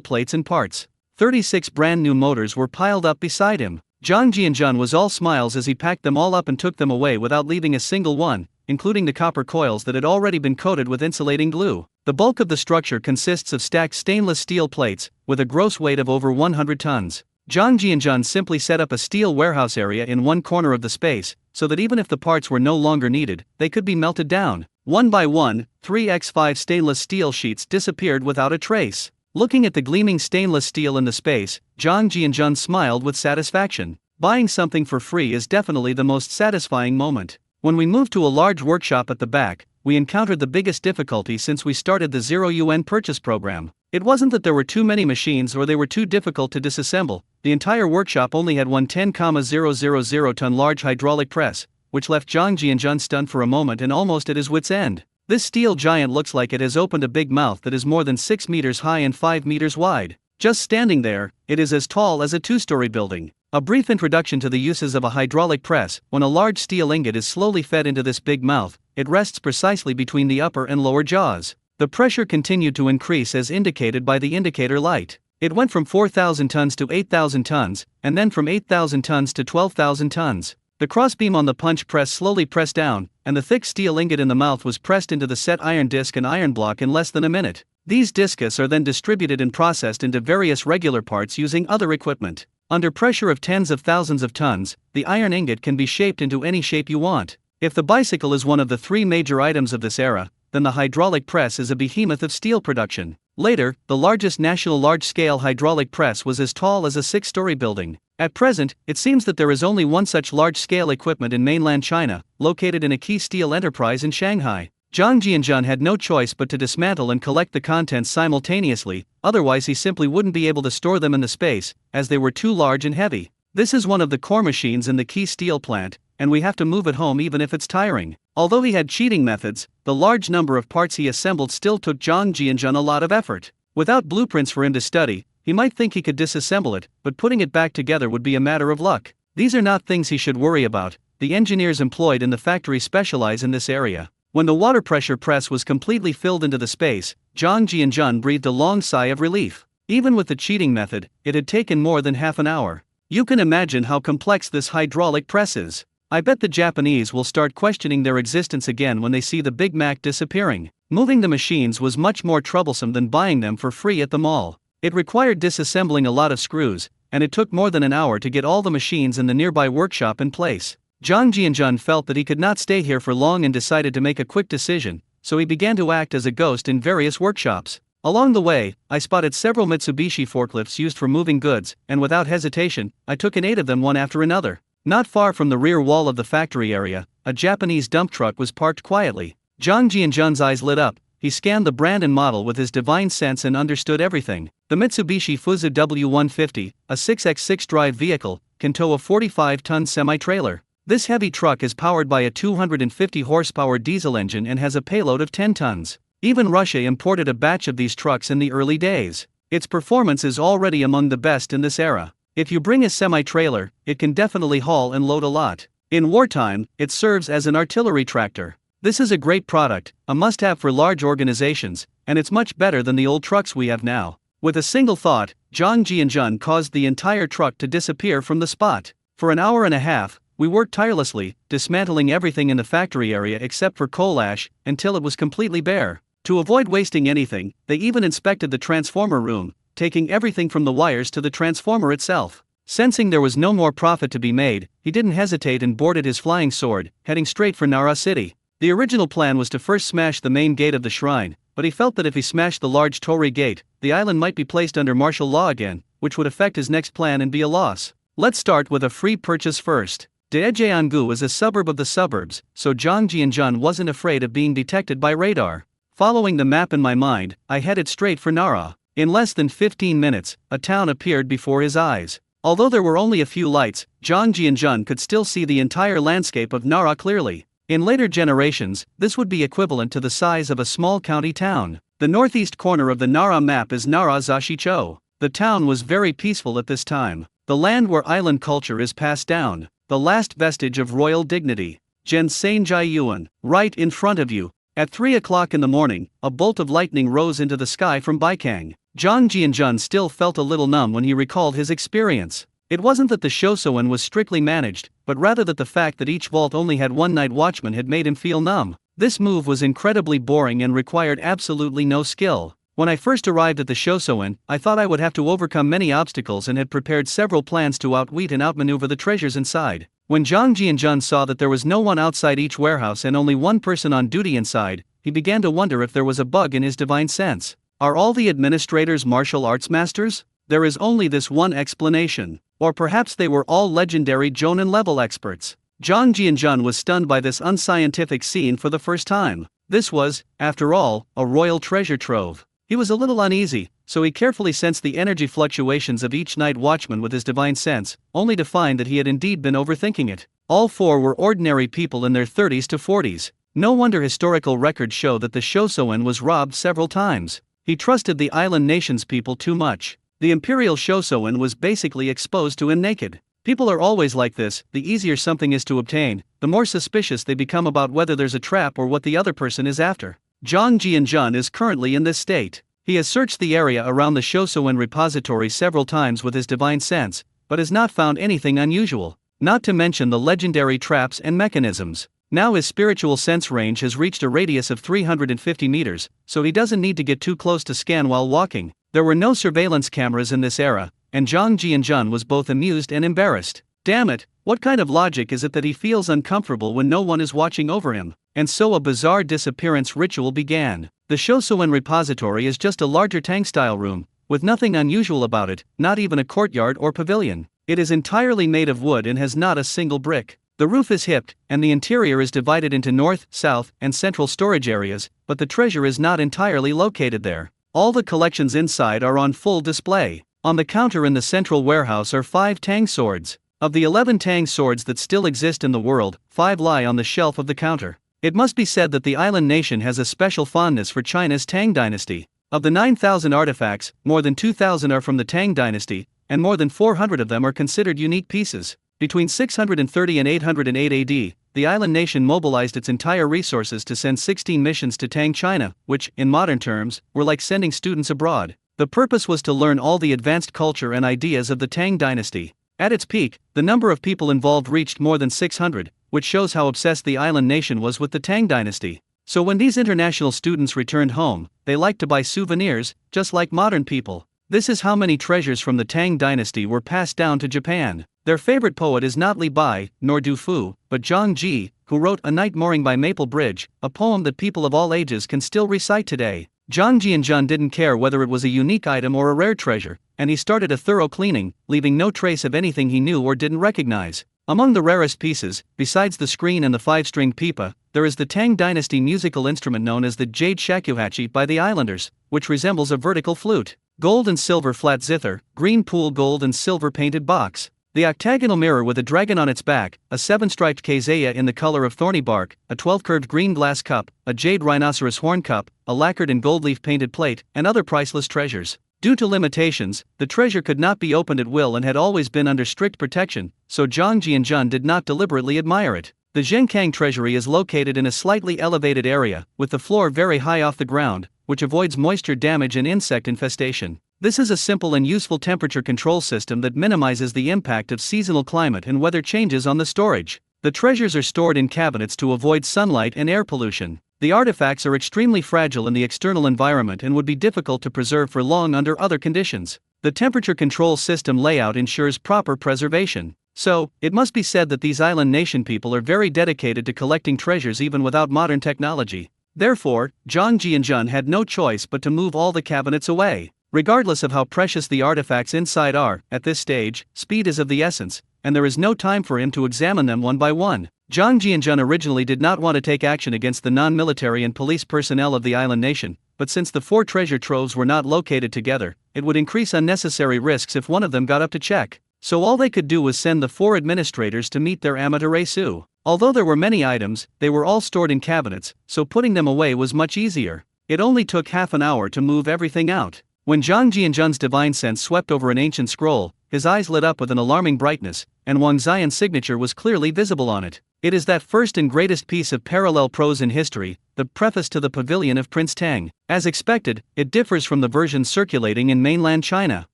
Speaker 1: plates and parts. 36 brand new motors were piled up beside him. Zhang Jianjun was all smiles as he packed them all up and took them away without leaving a single one, including the copper coils that had already been coated with insulating glue. The bulk of the structure consists of stacked stainless steel plates, with a gross weight of over 100 tons. Zhang Jianjun simply set up a steel warehouse area in one corner of the space, so that even if the parts were no longer needed, they could be melted down. One by one, 3x5 stainless steel sheets disappeared without a trace. Looking at the gleaming stainless steel in the space, Zhang Jianjun smiled with satisfaction. Buying something for free is definitely the most satisfying moment. When we moved to a large workshop at the back, we encountered the biggest difficulty since we started the Zero UN purchase program. It wasn't that there were too many machines or they were too difficult to disassemble. The entire workshop only had one 10,000-ton large hydraulic press, which left Zhang Jianzhan stunned for a moment and almost at his wit's end. This steel giant looks like it has opened a big mouth that is more than 6 meters high and 5 meters wide. Just standing there, it is as tall as a two-story building. A brief introduction to the uses of a hydraulic press. When a large steel ingot is slowly fed into this big mouth, it rests precisely between the upper and lower jaws. The pressure continued to increase as indicated by the indicator light. It went from 4,000 tons to 8,000 tons, and then from 8,000 tons to 12,000 tons. The crossbeam on the punch press slowly pressed down, and the thick steel ingot in the mouth was pressed into the set iron disc and iron block in less than a minute. These discus are then distributed and processed into various regular parts using other equipment. Under pressure of tens of thousands of tons, the iron ingot can be shaped into any shape you want. If the bicycle is one of the three major items of this era, then the hydraulic press is a behemoth of steel production. Later, the largest national large-scale hydraulic press was as tall as a 6-story building. At present, it seems that there is only one such large-scale equipment in mainland China, located in a key steel enterprise in Shanghai. Zhang Jianzhan had no choice but to dismantle and collect the contents simultaneously, otherwise he simply wouldn't be able to store them in the space, as they were too large and heavy. This is one of the core machines in the key steel plant, and we have to move it home even if it's tiring. Although he had cheating methods, the large number of parts he assembled still took Zhang Jianzhan a lot of effort. Without blueprints for him to study, he might think he could disassemble it, but putting it back together would be a matter of luck. These are not things he should worry about. The engineers employed in the factory specialize in this area. When the water pressure press was completely filled into the space, Zhang Jianzhan breathed a long sigh of relief. Even with the cheating method, it had taken more than half an hour. You can imagine how complex this hydraulic press is. I bet the Japanese will start questioning their existence again when they see the Big Mac disappearing. Moving the machines was much more troublesome than buying them for free at the mall. It required disassembling a lot of screws, and it took more than an hour to get all the machines in the nearby workshop in place. Zhang Jianzhan felt that he could not stay here for long and decided to make a quick decision, so he began to act as a ghost in various workshops. Along the way, I spotted several Mitsubishi forklifts used for moving goods, and without hesitation, I took and 8 of them one after another. Not far from the rear wall of the factory area, a Japanese dump truck was parked quietly. Zhang Jianzhan's eyes lit up. He scanned the brand and model with his divine sense and understood everything. The Mitsubishi Fuso W150, a 6x6 drive vehicle, can tow a 45-ton semi-trailer. This heavy truck is powered by a 250 horsepower diesel engine and has a payload of 10 tons. Even Russia imported a batch of these trucks in the early days. Its performance is already among the best in this era. If you bring a semi-trailer, it can definitely haul and load a lot. In wartime, it serves as an artillery tractor. This is a great product, a must-have for large organizations, and it's much better than the old trucks we have now. With a single thought, Zhang Jianzhan caused the entire truck to disappear from the spot. For an hour and a half, we worked tirelessly, dismantling everything in the factory area except for coal ash, until it was completely bare. To avoid wasting anything, they even inspected the transformer room, taking everything from the wires to the transformer itself. Sensing there was no more profit to be made, he didn't hesitate and boarded his flying sword, heading straight for Nara City. The original plan was to first smash the main gate of the shrine, but he felt that if he smashed the large Torii gate, the island might be placed under martial law again, which would affect his next plan and be a loss. Let's start with a free purchase first. Daejeongu is a suburb of the suburbs, so Zhang Jianzhan wasn't afraid of being detected by radar. Following the map in my mind, I headed straight for Nara. In less than 15 minutes, a town appeared before his eyes. Although there were only a few lights, Zhang Jianzhan could still see the entire landscape of Nara clearly. In later generations, this would be equivalent to the size of a small county town. The northeast corner of the Nara map is Nara Zashicho. The town was very peaceful at this time. The land where island culture is passed down. The last vestige of royal dignity. Zhensanjai Yuan, right in front of you. At 3 o'clock in the morning, a bolt of lightning rose into the sky from Baikang. Zhang Jianzhan still felt a little numb when he recalled his experience. It wasn't that the Shosoan was strictly managed, but rather that the fact that each vault only had one night watchman had made him feel numb. This move was incredibly boring and required absolutely no skill. When I first arrived at the Shosoan, I thought I would have to overcome many obstacles and had prepared several plans to outwit and outmaneuver the treasures inside. When Zhang Jianzhan saw that there was no one outside each warehouse and only one person on duty inside, he began to wonder if there was a bug in his divine sense. Are all the administrators martial arts masters? There is only this one explanation. Or perhaps they were all legendary Jonin level experts. Zhang Jianzhan was stunned by this unscientific scene for the first time. This was, after all, a royal treasure trove. He was a little uneasy, so he carefully sensed the energy fluctuations of each night watchman with his divine sense, only to find that he had indeed been overthinking it. All four were ordinary people in their 30s to 40s. No wonder historical records show that the Shosoin was robbed several times. He trusted the island nation's people too much. The imperial Shosoin was basically exposed to him naked. People are always like this: the easier something is to obtain, the more suspicious they become about whether there's a trap or what the other person is after. Zhang Jianjun is currently in this state. He has searched the area around the Shosoin repository several times with his divine sense, but has not found anything unusual, not to mention the legendary traps and mechanisms. Now his spiritual sense range has reached a radius of 350 meters, so he doesn't need to get too close to scan while walking. There were no surveillance cameras in this era, and Zhang Jianjun was both amused and embarrassed. Damn it, what kind of logic is it that he feels uncomfortable when no one is watching over him? And so a bizarre disappearance ritual began. The Shosoin repository is just a larger Tang-style room, with nothing unusual about it, not even a courtyard or pavilion. It is entirely made of wood and has not a single brick. The roof is hipped, and the interior is divided into north, south, and central storage areas, but the treasure is not entirely located there. All the collections inside are on full display. On the counter in the central warehouse are 5 Tang swords. Of the 11 Tang swords that still exist in the world, 5 lie on the shelf of the counter. It must be said that the island nation has a special fondness for China's Tang dynasty. Of the 9,000 artifacts, more than 2,000 are from the Tang dynasty, and more than 400 of them are considered unique pieces. Between 630 and 808 AD, the island nation mobilized its entire resources to send 16 missions to Tang China, which, in modern terms, were like sending students abroad. The purpose was to learn all the advanced culture and ideas of the Tang dynasty. At its peak, the number of people involved reached more than 600, which shows how obsessed the island nation was with the Tang dynasty. So when these international students returned home, they liked to buy souvenirs, just like modern people. This is how many treasures from the Tang dynasty were passed down to Japan. Their favorite poet is not Li Bai, nor Du Fu, but Zhang Ji, who wrote A Night Mooring by Maple Bridge, a poem that people of all ages can still recite today. Zhang Jianjun didn't care whether it was a unique item or a rare treasure, and he started a thorough cleaning, leaving no trace of anything he knew or didn't recognize. Among the rarest pieces, besides the screen and the 5-string pipa, there is the Tang dynasty musical instrument known as the jade shakuhachi by the islanders, which resembles a vertical flute. Gold and silver flat zither, green pool gold and silver painted box. The octagonal mirror with a dragon on its back, a 7-striped kazaya in the color of thorny bark, a 12-curved green glass cup, a jade rhinoceros horn cup, a lacquered and gold leaf painted plate, and other priceless treasures. Due to limitations, the treasure could not be opened at will and had always been under strict protection, so Zhang Jianjun did not deliberately admire it. The Zhenkang treasury is located in a slightly elevated area, with the floor very high off the ground, which avoids moisture damage and insect infestation. This is a simple and useful temperature control system that minimizes the impact of seasonal climate and weather changes on the storage. The treasures are stored in cabinets to avoid sunlight and air pollution. The artifacts are extremely fragile in the external environment and would be difficult to preserve for long under other conditions. The temperature control system layout ensures proper preservation. So, it must be said that these island nation people are very dedicated to collecting treasures even without modern technology. Therefore, Zhang Jianjun had no choice but to move all the cabinets away. Regardless of how precious the artifacts inside are, at this stage, speed is of the essence, and there is no time for him to examine them one by one. Zhang Jianjun originally did not want to take action against the non-military and police personnel of the island nation, but since the 4 treasure troves were not located together, it would increase unnecessary risks if one of them got up to check. So all they could do was send the 4 administrators to meet their amaterasu. Although there were many items, they were all stored in cabinets, so putting them away was much easier. It only took half an hour to move everything out. When Zhang Jianjun's divine sense swept over an ancient scroll, his eyes lit up with an alarming brightness, and Wang Xian's signature was clearly visible on it. It is that first and greatest piece of parallel prose in history, the preface to the Pavilion of Prince Tang. As expected, it differs from the version circulating in mainland China.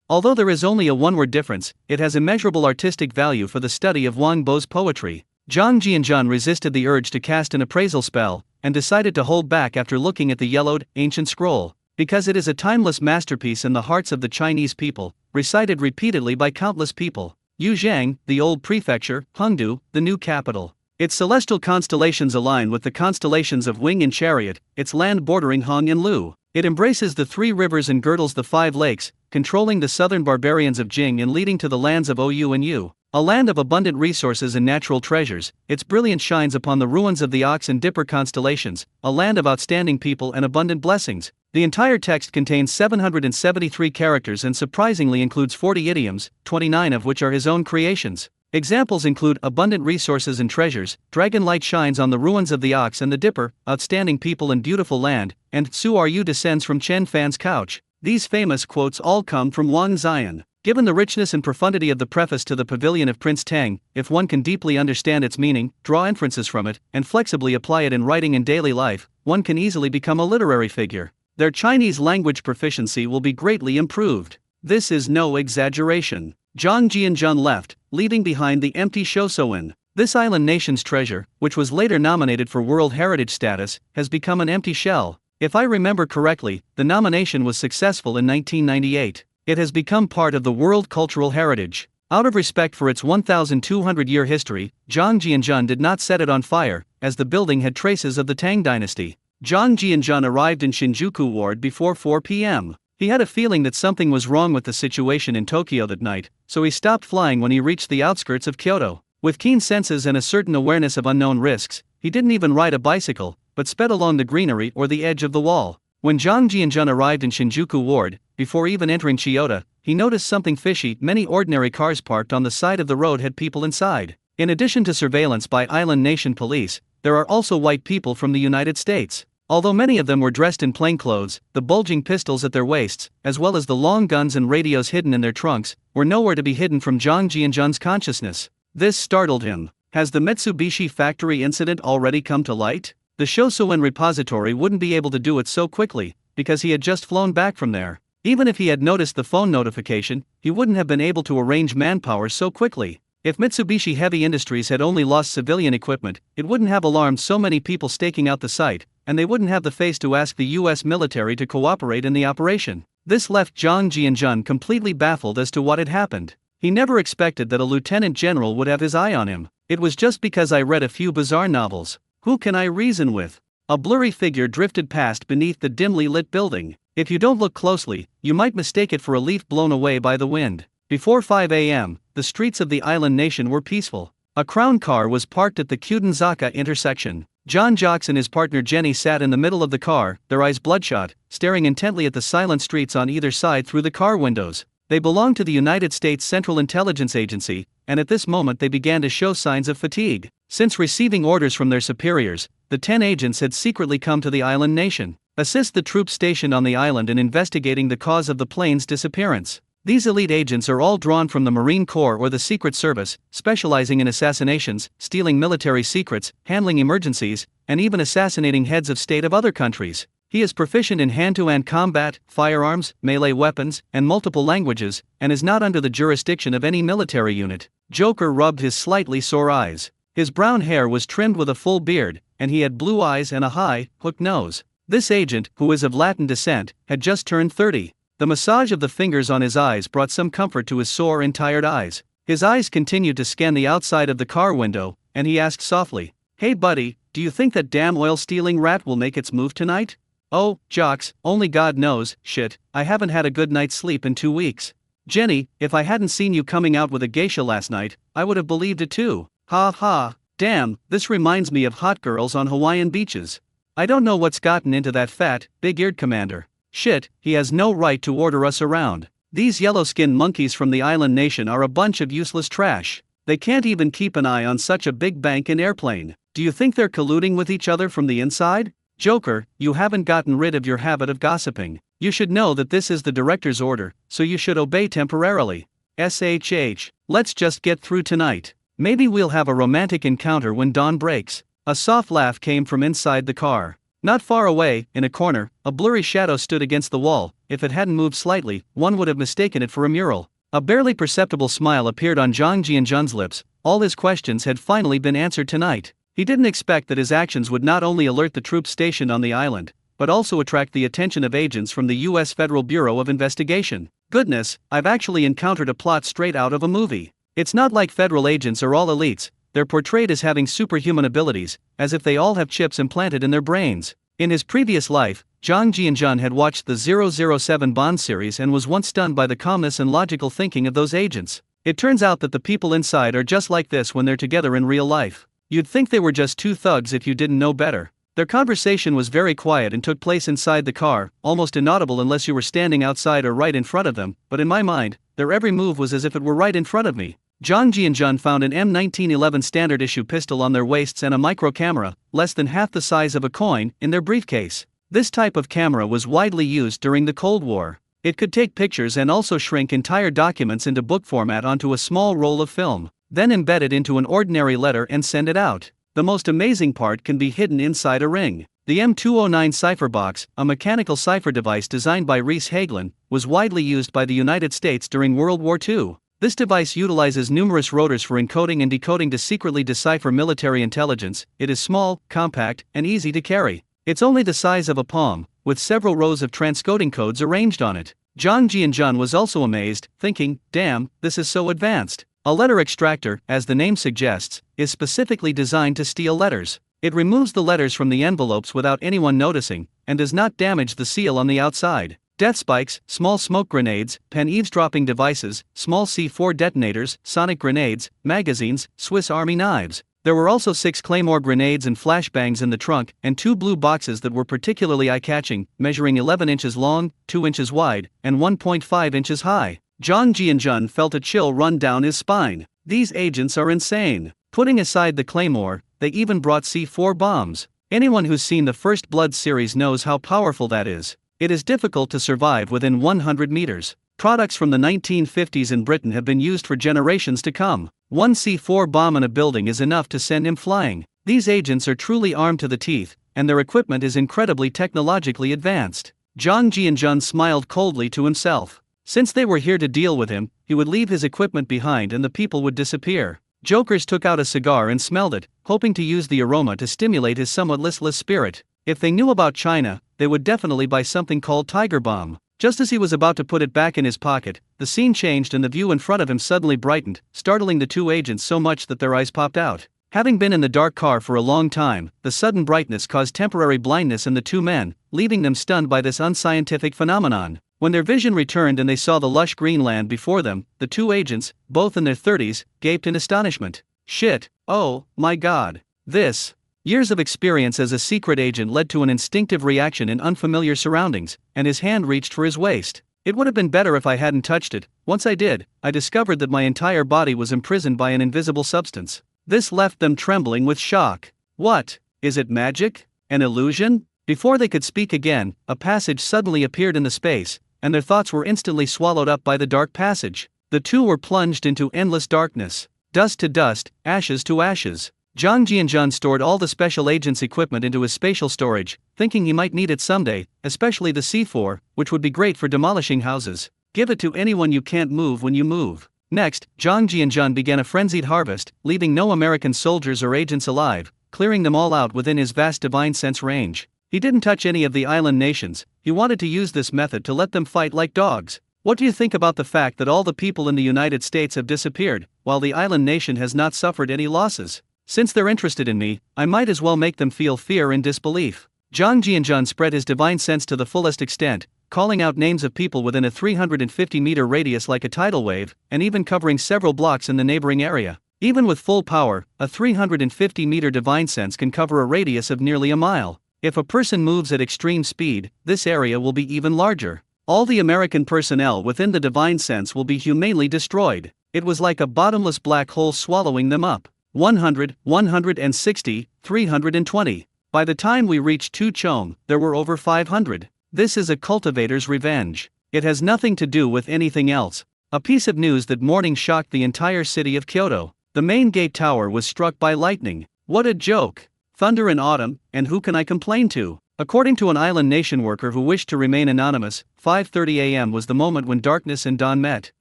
Speaker 1: Although there is only a one-word difference, it has immeasurable artistic value for the study of Wang Bo's poetry. Zhang Jianjun resisted the urge to cast an appraisal spell, and decided to hold back after looking at the yellowed, ancient scroll. Because it is a timeless masterpiece in the hearts of the Chinese people, recited repeatedly by countless people. Yuzhang, the old prefecture, Hengdu, the new capital. Its celestial constellations align with the constellations of Wing and Chariot, its land bordering Hong and Lu. It embraces the 3 rivers and girdles the 5 lakes, controlling the southern barbarians of Jing and leading to the lands of Ou and Yu. A land of abundant resources and natural treasures, its brilliance shines upon the ruins of the Ox and Dipper constellations, a land of outstanding people and abundant blessings. The entire text contains 773 characters and surprisingly includes 40 idioms, 29 of which are his own creations. Examples include abundant resources and treasures, dragon light shines on the ruins of the Ox and the Dipper, outstanding people and beautiful land, and Su Are You descends from Chen Fan's couch. These famous quotes all come from Wang Xian. Given the richness and profundity of the preface to the Pavilion of Prince Tang, if one can deeply understand its meaning, draw inferences from it, and flexibly apply it in writing and daily life, one can easily become a literary figure. Their Chinese language proficiency will be greatly improved. This is no exaggeration. Zhang Jianzhen left, leaving behind the empty Shosoin. This island nation's treasure, which was later nominated for World Heritage status, has become an empty shell. If I remember correctly, the nomination was successful in 1998. It has become part of the World Cultural Heritage. Out of respect for its 1,200-year history, Zhang Jianzhen did not set it on fire, as the building had traces of the Tang dynasty. Zhang Jianzhen arrived in Shinjuku Ward before 4 p.m. He had a feeling that something was wrong with the situation in Tokyo that night, so he stopped flying when he reached the outskirts of Kyoto. With keen senses and a certain awareness of unknown risks, he didn't even ride a bicycle, but sped along the greenery or the edge of the wall. When Zhang Jianzhen arrived in Shinjuku Ward, before even entering Chiyoda, he noticed something fishy. Many ordinary cars parked on the side of the road had people inside. In addition to surveillance by island nation police, there are also white people from the United States. Although many of them were dressed in plain clothes, the bulging pistols at their waists, as well as the long guns and radios hidden in their trunks, were nowhere to be hidden from Zhang Jianzhen's consciousness. This startled him. Has the Mitsubishi factory incident already come to light? The Shosoin repository wouldn't be able to do it so quickly, because he had just flown back from there. Even if he had noticed the phone notification, he wouldn't have been able to arrange manpower so quickly. If Mitsubishi Heavy Industries had only lost civilian equipment, it wouldn't have alarmed so many people staking out the site, and they wouldn't have the face to ask the US military to cooperate in the operation. This left Zhang Jianzhen completely baffled as to what had happened. He never expected that a lieutenant general would have his eye on him. It was just because I read a few bizarre novels. Who can I reason with? A blurry figure drifted past beneath the dimly lit building. If you don't look closely, you might mistake it for a leaf blown away by the wind. Before 5 a.m., the streets of the island nation were peaceful. A Crown car was parked at the Kyudenzaka intersection. John Jocks and his partner Jenny sat in the middle of the car, their eyes bloodshot, staring intently at the silent streets on either side through the car windows. They belonged to the United States Central Intelligence Agency, and at this moment they began to show signs of fatigue. Since receiving orders from their superiors, the 10 agents had secretly come to the island nation, assist the troops stationed on the island in investigating the cause of the plane's disappearance. These elite agents are all drawn from the Marine Corps or the Secret Service, specializing in assassinations, stealing military secrets, handling emergencies, and even assassinating heads of state of other countries. He is proficient in hand-to-hand combat, firearms, melee weapons, and multiple languages, and is not under the jurisdiction of any military unit. Joker rubbed his slightly sore eyes. His brown hair was trimmed with a full beard, and he had blue eyes and a high, hooked nose. This agent, who is of Latin descent, had just turned 30. The massage of the fingers on his eyes brought some comfort to his sore and tired eyes. His eyes continued to scan the outside of the car window, and he asked softly, "Hey buddy, do you think that damn oil-stealing rat will make its move tonight?" "Oh, Jocks, only God knows, shit, I haven't had a good night's sleep in 2 weeks. Jenny, if I hadn't seen you coming out with a geisha last night, I would have believed it too. Ha ha, damn, this reminds me of hot girls on Hawaiian beaches. I don't know what's gotten into that fat, big-eared commander. Shit, he has no right to order us around. These yellow-skinned monkeys from the island nation are a bunch of useless trash. They can't even keep an eye on such a big bank and airplane. Do you think they're colluding with each other from the inside? Joker, you haven't gotten rid of your habit of gossiping. You should know that this is the director's order, so you should obey temporarily. SHH, let's just get through tonight. Maybe we'll have a romantic encounter when dawn breaks." A soft laugh came from inside the car. Not far away, in a corner, a blurry shadow stood against the wall. If it hadn't moved slightly, one would have mistaken it for a mural. A barely perceptible smile appeared on Zhang Jianzhen's lips. All his questions had finally been answered tonight. He didn't expect that his actions would not only alert the troops stationed on the island, but also attract the attention of agents from the U.S. Federal Bureau of Investigation. Goodness, I've actually encountered a plot straight out of a movie. It's not like federal agents are all elites. They're portrayed as having superhuman abilities, as if they all have chips implanted in their brains. In his previous life, Zhang Jianzhen had watched the 007 Bond series and was once stunned by the calmness and logical thinking of those agents. It turns out that the people inside are just like this when they're together in real life. You'd think they were just two thugs if you didn't know better. Their conversation was very quiet and took place inside the car, almost inaudible unless you were standing outside or right in front of them, but in my mind, their every move was as if it were right in front of me. Zhang Ji and Jun found an M1911 standard issue pistol on their waists and a micro camera, less than half the size of a coin, in their briefcase. This type of camera was widely used during the Cold War. It could take pictures and also shrink entire documents into book format onto a small roll of film, then embed it into an ordinary letter and send it out. The most amazing part can be hidden inside a ring. The M209 cipher box, a mechanical cipher device designed by Reese Hagelin, was widely used by the United States during World War II. This device utilizes numerous rotors for encoding and decoding to secretly decipher military intelligence. It is small, compact, and easy to carry. It's only the size of a palm, with several rows of transcoding codes arranged on it. Zhang Ji and Jun was also amazed, thinking, damn, this is so advanced. A letter extractor, as the name suggests, is specifically designed to steal letters. It removes the letters from the envelopes without anyone noticing, and does not damage the seal on the outside. Death spikes, small smoke grenades, pen eavesdropping devices, small C4 detonators, sonic grenades, magazines, Swiss Army knives. There were also 6 Claymore grenades and flashbangs in the trunk, and 2 blue boxes that were particularly eye-catching, measuring 11 inches long, 2 inches wide, and 1.5 inches high. Zhang Ji and Jun felt a chill run down his spine. These agents are insane. Putting aside the Claymore, they even brought C4 bombs. Anyone who's seen the First Blood series knows how powerful that is. It is difficult to survive within 100 meters. Products from the 1950s in Britain have been used for generations to come. One C4 bomb in a building is enough to send him flying. These agents are truly armed to the teeth, and their equipment is incredibly technologically advanced. Zhang Ji and Jun smiled coldly to himself. Since they were here to deal with him, he would leave his equipment behind and the people would disappear. Jokers took out a cigar and smelled it, hoping to use the aroma to stimulate his somewhat listless spirit. If they knew about China, they would definitely buy something called Tiger Bomb. Just as he was about to put it back in his pocket, the scene changed and the view in front of him suddenly brightened, startling the two agents so much that their eyes popped out. Having been in the dark car for a long time, the sudden brightness caused temporary blindness in the two men, leaving them stunned by this unscientific phenomenon. When their vision returned and they saw the lush green land before them, the two agents, both in their 30s, gaped in astonishment. Shit, oh, my god. This. Years of experience as a secret agent led to an instinctive reaction in unfamiliar surroundings, and his hand reached for his waist. It would have been better if I hadn't touched it. Once I did, I discovered that my entire body was imprisoned by an invisible substance. This left them trembling with shock. What? Is it magic? An illusion? Before they could speak again, a passage suddenly appeared in the space, and their thoughts were instantly swallowed up by the dark passage. The two were plunged into endless darkness. Dust to dust, ashes to ashes. Zhang Ji and Jun stored all the special agent's equipment into his spatial storage, thinking he might need it someday, especially the C4, which would be great for demolishing houses. Give it to anyone you can't move when you move. Next, Zhang Ji and Jun began a frenzied harvest, leaving no American soldiers or agents alive, clearing them all out within his vast divine sense range. He didn't touch any of the island nations. He wanted to use this method to let them fight like dogs. What do you think about the fact that all the people in the United States have disappeared, while the island nation has not suffered any losses? Since they're interested in me, I might as well make them feel fear and disbelief. Zhang Ji and Jun spread his divine sense to the fullest extent, calling out names of people within a 350-meter radius like a tidal wave, and even covering several blocks in the neighboring area. Even with full power, a 350-meter divine sense can cover a radius of nearly a mile. If a person moves at extreme speed, this area will be even larger. All the American personnel within the divine sense will be humanely destroyed. It was like a bottomless black hole swallowing them up. 100, 160, 320. By the time we reached Tuchong, there were over 500. This is a cultivator's revenge. It has nothing to do with anything else. A piece of news that morning shocked the entire city of Kyoto. The main gate tower was struck by lightning. What a joke. Thunder in autumn, and who can I complain to? According to an island nation worker who wished to remain anonymous, 5:30 a.m. was the moment when darkness and dawn met.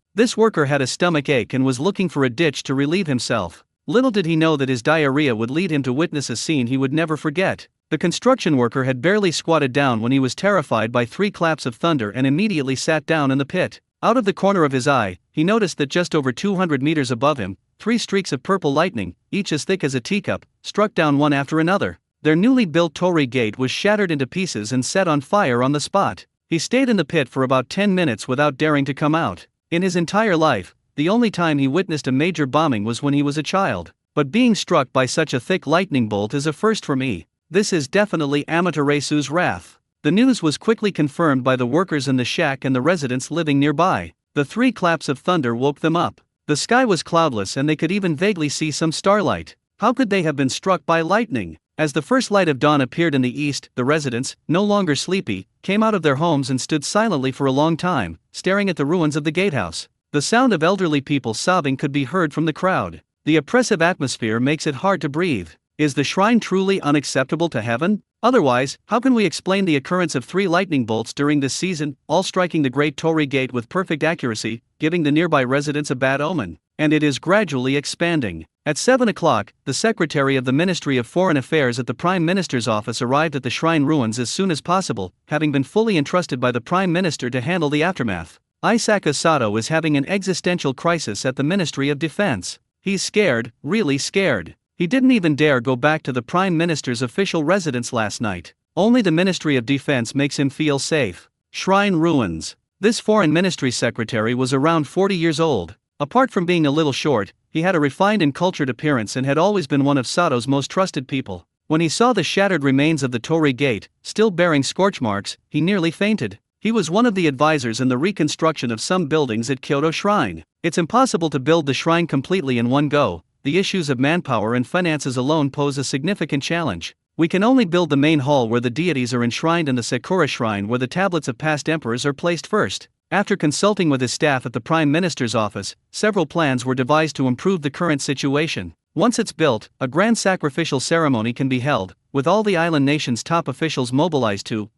Speaker 1: This worker had a stomach ache and was looking for a ditch to relieve himself. Little did he know that his diarrhea would lead him to witness a scene he would never forget. The construction worker had barely squatted down when he was terrified by 3 claps of thunder and immediately sat down in the pit. Out of the corner of his eye, he noticed that just over 200 meters above him, 3 streaks of purple lightning, each as thick as a teacup, struck down one after another. Their newly built torii gate was shattered into pieces and set on fire on the spot. He stayed in the pit for about 10 minutes without daring to come out. In his entire life, the only time he witnessed a major bombing was when he was a child. But being struck by such a thick lightning bolt is a first for me. This is definitely Amaterasu's wrath. The news was quickly confirmed by the workers in the shack and the residents living nearby. The 3 claps of thunder woke them up. The sky was cloudless and they could even vaguely see some starlight. How could they have been struck by lightning? As the first light of dawn appeared in the east, the residents, no longer sleepy, came out of their homes and stood silently for a long time, staring at the ruins of the gatehouse. The sound of elderly people sobbing could be heard from the crowd. The oppressive atmosphere makes it hard to breathe. Is the shrine truly unacceptable to heaven? Otherwise, how can we explain the occurrence of 3 lightning bolts during this season, all striking the Great Torii Gate with perfect accuracy, giving the nearby residents a bad omen? And it is gradually expanding. At 7 o'clock, the Secretary of the Ministry of Foreign Affairs at the Prime Minister's office arrived at the shrine ruins as soon as possible, having been fully entrusted by the Prime Minister to handle the aftermath. Isaka Sato is having an existential crisis at the Ministry of Defense. He's scared, really scared. He didn't even dare go back to the Prime Minister's official residence last night. Only the Ministry of Defense makes him feel safe. Shrine ruins. This Foreign Ministry secretary was around 40 years old. Apart from being a little short, he had a refined and cultured appearance and had always been one of Sato's most trusted people. When he saw the shattered remains of the Torii Gate, still bearing scorch marks, he nearly fainted. He was one of the advisors in the reconstruction of some buildings at Kyoto Shrine. It's impossible to build the shrine completely in one go. The issues of manpower and finances alone pose a significant challenge. We can only build the main hall where the deities are enshrined and the Sakura Shrine where the tablets of past emperors are placed first. After consulting with his staff at the Prime Minister's office, several plans were devised to improve the current situation. Once it's built, a grand sacrificial ceremony can be held, with all the island nation's top officials mobilized to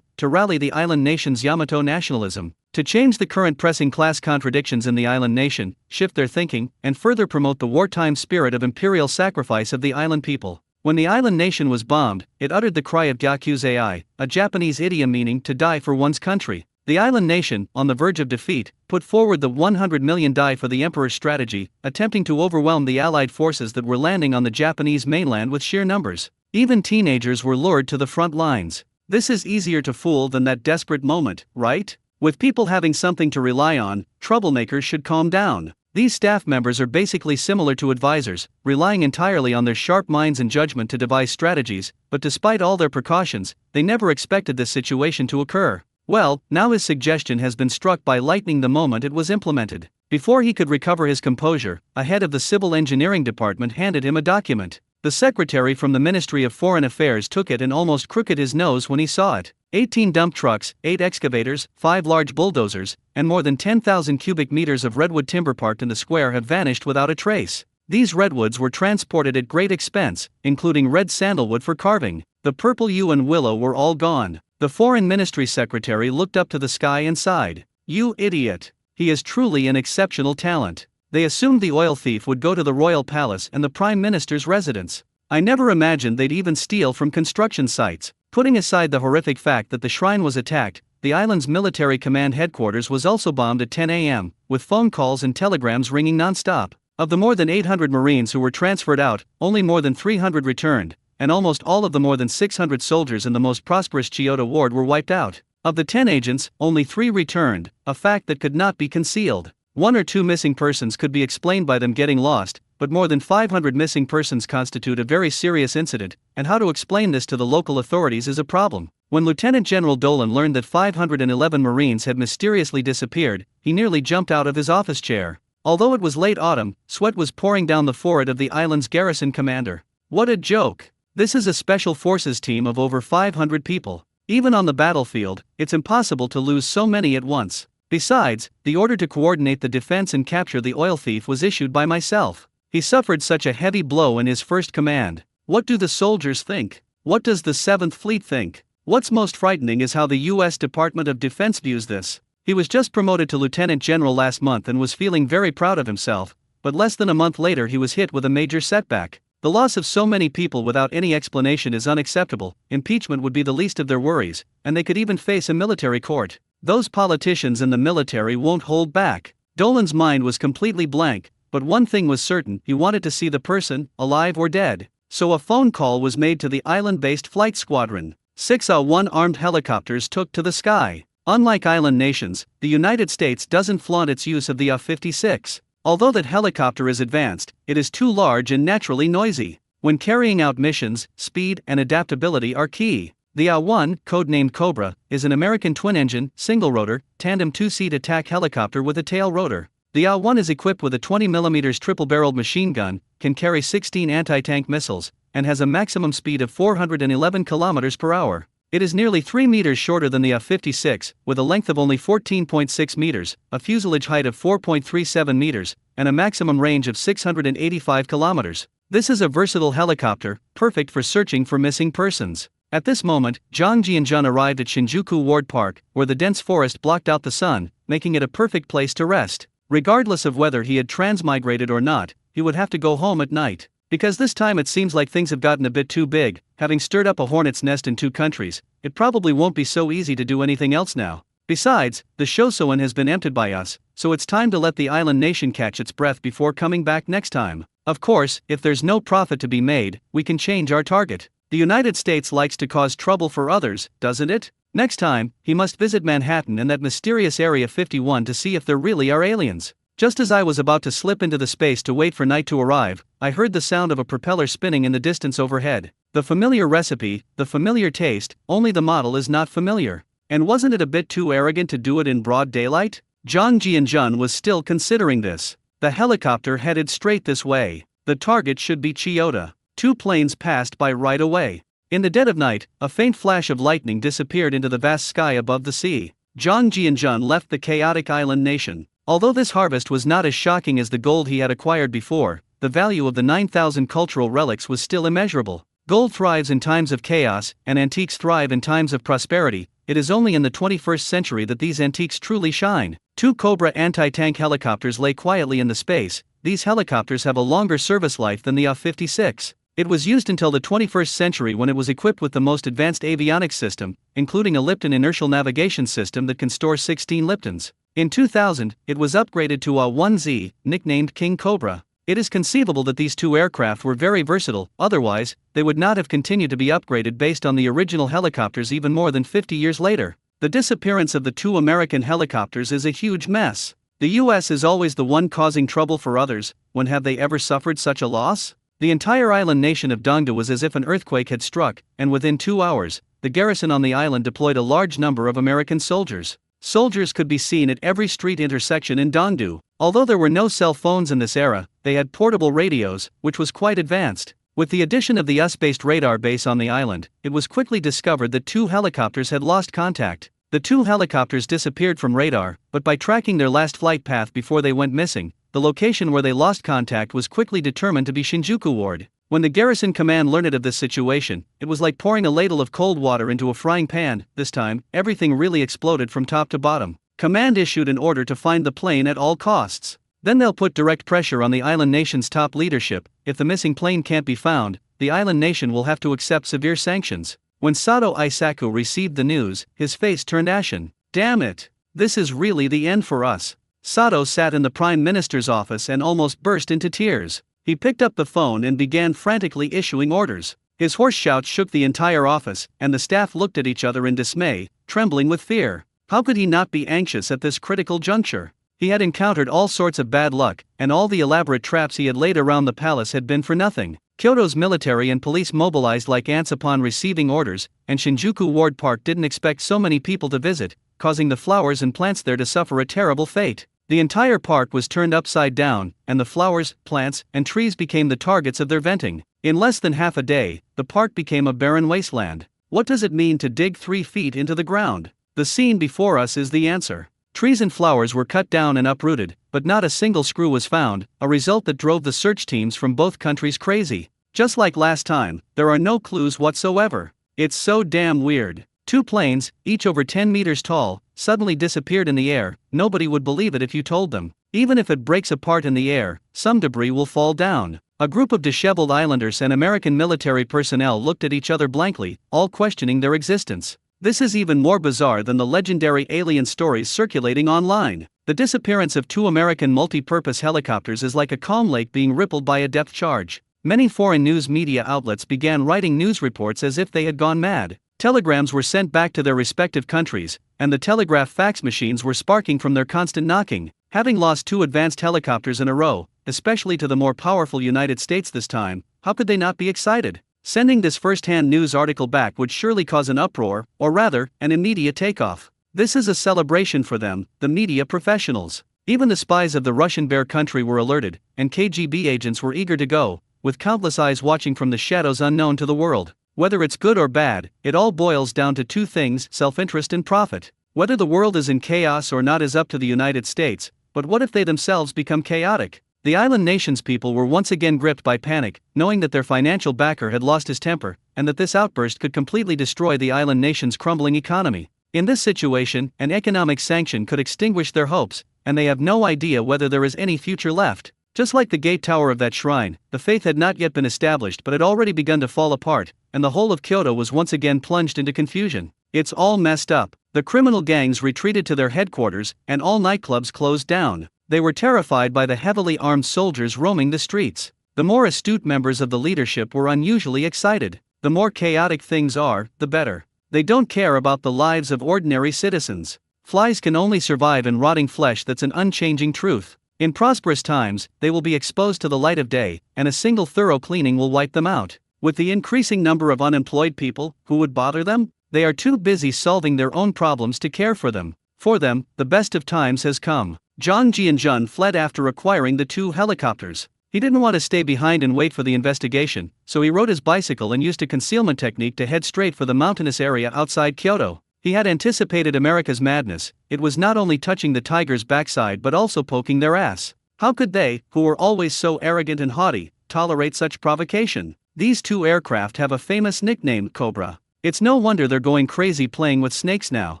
Speaker 1: rally the island nation's Yamato nationalism, to change the current pressing class contradictions in the island nation, shift their thinking, and further promote the wartime spirit of imperial sacrifice of the island people. When the island nation was bombed, it uttered the cry of Gyakuzei, a Japanese idiom meaning to die for one's country. The island nation, on the verge of defeat, put forward the 100 million die for the emperor's strategy, attempting to overwhelm the allied forces that were landing on the Japanese mainland with sheer numbers. Even teenagers were lured to the front lines. This is easier to fool than that desperate moment, right? With people having something to rely on, troublemakers should calm down. These staff members are basically similar to advisors, relying entirely on their sharp minds and judgment to devise strategies, but despite all their precautions, they never expected this situation to occur. Well, now his suggestion has been struck by lightning the moment it was implemented. Before he could recover his composure, a head of the Civil Engineering Department handed him a document. The secretary from the Ministry of Foreign Affairs took it and almost crooked his nose when he saw it. 18 dump trucks, 8 excavators, 5 large bulldozers, and more than 10,000 cubic meters of redwood timber parked in the square have vanished without a trace. These redwoods were transported at great expense, including red sandalwood for carving. The purple yew and willow were all gone. The Foreign Ministry secretary looked up to the sky and sighed. "You idiot. He is truly an exceptional talent." They assumed the oil thief would go to the royal palace and the Prime Minister's residence. I never imagined they'd even steal from construction sites. Putting aside the horrific fact that the shrine was attacked, the island's military command headquarters was also bombed at 10 a.m., with phone calls and telegrams ringing non-stop. Of the more than 800 Marines who were transferred out, only more than 300 returned, and almost all of the more than 600 soldiers in the most prosperous Chiyoda ward were wiped out. Of the 10 agents, only 3 returned, a fact that could not be concealed. 1 or 2 missing persons could be explained by them getting lost, but more than 500 missing persons constitute a very serious incident, and how to explain this to the local authorities is a problem. When Lieutenant General Dolan learned that 511 Marines had mysteriously disappeared, he nearly jumped out of his office chair. Although it was late autumn, sweat was pouring down the forehead of the island's garrison commander. What a joke! This is a special forces team of over 500 people. Even on the battlefield, it's impossible to lose so many at once. Besides, the order to coordinate the defense and capture the oil thief was issued by myself. He suffered such a heavy blow in his first command. What do the soldiers think? What does the 7th Fleet think? What's most frightening is how the U.S. Department of Defense views this. He was just promoted to Lieutenant General last month and was feeling very proud of himself, but less than a month later he was hit with a major setback. The loss of so many people without any explanation is unacceptable. Impeachment would be the least of their worries, and they could even face a military court. Those politicians in the military won't hold back. Dolan's mind was completely blank, but one thing was certain: he wanted to see the person, alive or dead. So a phone call was made to the island-based flight squadron. 6 A-1 armed helicopters took to the sky. Unlike island nations, the United States doesn't flaunt its use of the A-56. Although that helicopter is advanced, it is too large and naturally noisy. When carrying out missions, speed and adaptability are key. The A-1, codenamed Cobra, is an American twin-engine, single-rotor, tandem two-seat attack helicopter with a tail rotor. The A-1 is equipped with a 20mm triple-barreled machine gun, can carry 16 anti-tank missiles, and has a maximum speed of 411 km per hour. It is nearly 3 meters shorter than the A-56, with a length of only 14.6 meters, a fuselage height of 4.37 meters, and a maximum range of 685 kilometers. This is a versatile helicopter, perfect for searching for missing persons. At this moment, Jang Jianjun arrived at Shinjuku Ward Park, where the dense forest blocked out the sun, making it a perfect place to rest. Regardless of whether he had transmigrated or not, he would have to go home at night. Because this time it seems like things have gotten a bit too big, having stirred up a hornet's nest in 2 countries, it probably won't be so easy to do anything else now. Besides, the Shosoan has been emptied by us, so it's time to let the island nation catch its breath before coming back next time. Of course, if there's no profit to be made, we can change our target. The United States likes to cause trouble for others, doesn't it? Next time, he must visit Manhattan and that mysterious Area 51 to see if there really are aliens. Just as I was about to slip into the space to wait for night to arrive, I heard the sound of a propeller spinning in the distance overhead. The familiar recipe, the familiar taste, only the model is not familiar. And wasn't it a bit too arrogant to do it in broad daylight? Jang Jianjun was still considering this. The helicopter headed straight this way. The target should be Chiyoda. 2 planes passed by right away. In the dead of night, a faint flash of lightning disappeared into the vast sky above the sea. Jang Jianjun left the chaotic island nation. Although this harvest was not as shocking as the gold he had acquired before, the value of the 9,000 cultural relics was still immeasurable. Gold thrives in times of chaos, and antiques thrive in times of prosperity. It is only in the 21st century that these antiques truly shine. 2 Cobra anti-tank helicopters lay quietly in the space. These helicopters have a longer service life than the A-56. It was used until the 21st century when it was equipped with the most advanced avionics system, including a Lipton inertial navigation system that can store 16 Liptons. In 2000, it was upgraded to A-1Z, nicknamed King Cobra. It is conceivable that these 2 aircraft were very versatile, otherwise, they would not have continued to be upgraded based on the original helicopters even more than 50 years later. The disappearance of the 2 American helicopters is a huge mess. The US is always the one causing trouble for others. When have they ever suffered such a loss? The entire island nation of Dongdu was as if an earthquake had struck, and within 2 hours, the garrison on the island deployed a large number of American soldiers. Soldiers could be seen at every street intersection in Dongdu. Although there were no cell phones in this era, they had portable radios, which was quite advanced. With the addition of the US-based radar base on the island, it was quickly discovered that 2 helicopters had lost contact. The 2 helicopters disappeared from radar, but by tracking their last flight path before they went missing, the location where they lost contact was quickly determined to be Shinjuku Ward. When the garrison command learned of this situation, it was like pouring a ladle of cold water into a frying pan. This time, everything really exploded from top to bottom. Command issued an order to find the plane at all costs. Then they'll put direct pressure on the island nation's top leadership. If the missing plane can't be found, the island nation will have to accept severe sanctions. When Sato Isaku received the news, his face turned ashen. Damn it! This is really the end for us. Sato sat in the Prime Minister's office and almost burst into tears. He picked up the phone and began frantically issuing orders. His hoarse shouts shook the entire office, and the staff looked at each other in dismay, trembling with fear. How could he not be anxious at this critical juncture? He had encountered all sorts of bad luck, and all the elaborate traps he had laid around the palace had been for nothing. Kyoto's military and police mobilized like ants upon receiving orders, and Shinjuku Ward Park didn't expect so many people to visit, causing the flowers and plants there to suffer a terrible fate. The entire park was turned upside down, and the flowers, plants, and trees became the targets of their venting. In less than half a day, the park became a barren wasteland. What does it mean to dig 3 feet into the ground? The scene before us is the answer. Trees and flowers were cut down and uprooted, but not a single screw was found, a result that drove the search teams from both countries crazy. Just like last time, there are no clues whatsoever. It's so damn weird. 2 planes, each over 10 meters tall, suddenly disappeared in the air. Nobody would believe it if you told them. Even if it breaks apart in the air, some debris will fall down. A group of disheveled islanders and American military personnel looked at each other blankly, all questioning their existence. This is even more bizarre than the legendary alien stories circulating online. The disappearance of 2 American multi-purpose helicopters is like a calm lake being rippled by a depth charge. Many foreign news media outlets began writing news reports as if they had gone mad. Telegrams were sent back to their respective countries, and the telegraph fax machines were sparking from their constant knocking. Having lost 2 advanced helicopters in a row, especially to the more powerful United States this time, how could they not be excited? Sending this first-hand news article back would surely cause an uproar, or rather, an immediate takeoff. This is a celebration for them, the media professionals. Even the spies of the Russian Bear country were alerted, and KGB agents were eager to go, with countless eyes watching from the shadows unknown to the world. Whether it's good or bad, it all boils down to 2 things: self-interest and profit. Whether the world is in chaos or not is up to the United States, but what if they themselves become chaotic? The island nation's people were once again gripped by panic, knowing that their financial backer had lost his temper, and that this outburst could completely destroy the island nation's crumbling economy. In this situation, an economic sanction could extinguish their hopes, and they have no idea whether there is any future left. Just like the gate tower of that shrine, the faith had not yet been established but had already begun to fall apart, and the whole of Kyoto was once again plunged into confusion. It's all messed up. The criminal gangs retreated to their headquarters, and all nightclubs closed down. They were terrified by the heavily armed soldiers roaming the streets. The more astute members of the leadership were unusually excited. The more chaotic things are, the better. They don't care about the lives of ordinary citizens. Flies can only survive in rotting flesh, that's an unchanging truth. In prosperous times, they will be exposed to the light of day, and a single thorough cleaning will wipe them out. With the increasing number of unemployed people, who would bother them? They are too busy solving their own problems to care for them. For them, the best of times has come. Zhang Jianjun fled after acquiring the 2 helicopters. He didn't want to stay behind and wait for the investigation, so he rode his bicycle and used a concealment technique to head straight for the mountainous area outside Kyoto. He had anticipated America's madness. It was not only touching the tiger's backside but also poking their ass. How could they, who were always so arrogant and haughty, tolerate such provocation? These 2 aircraft have a famous nickname, Cobra. It's no wonder they're going crazy playing with snakes now.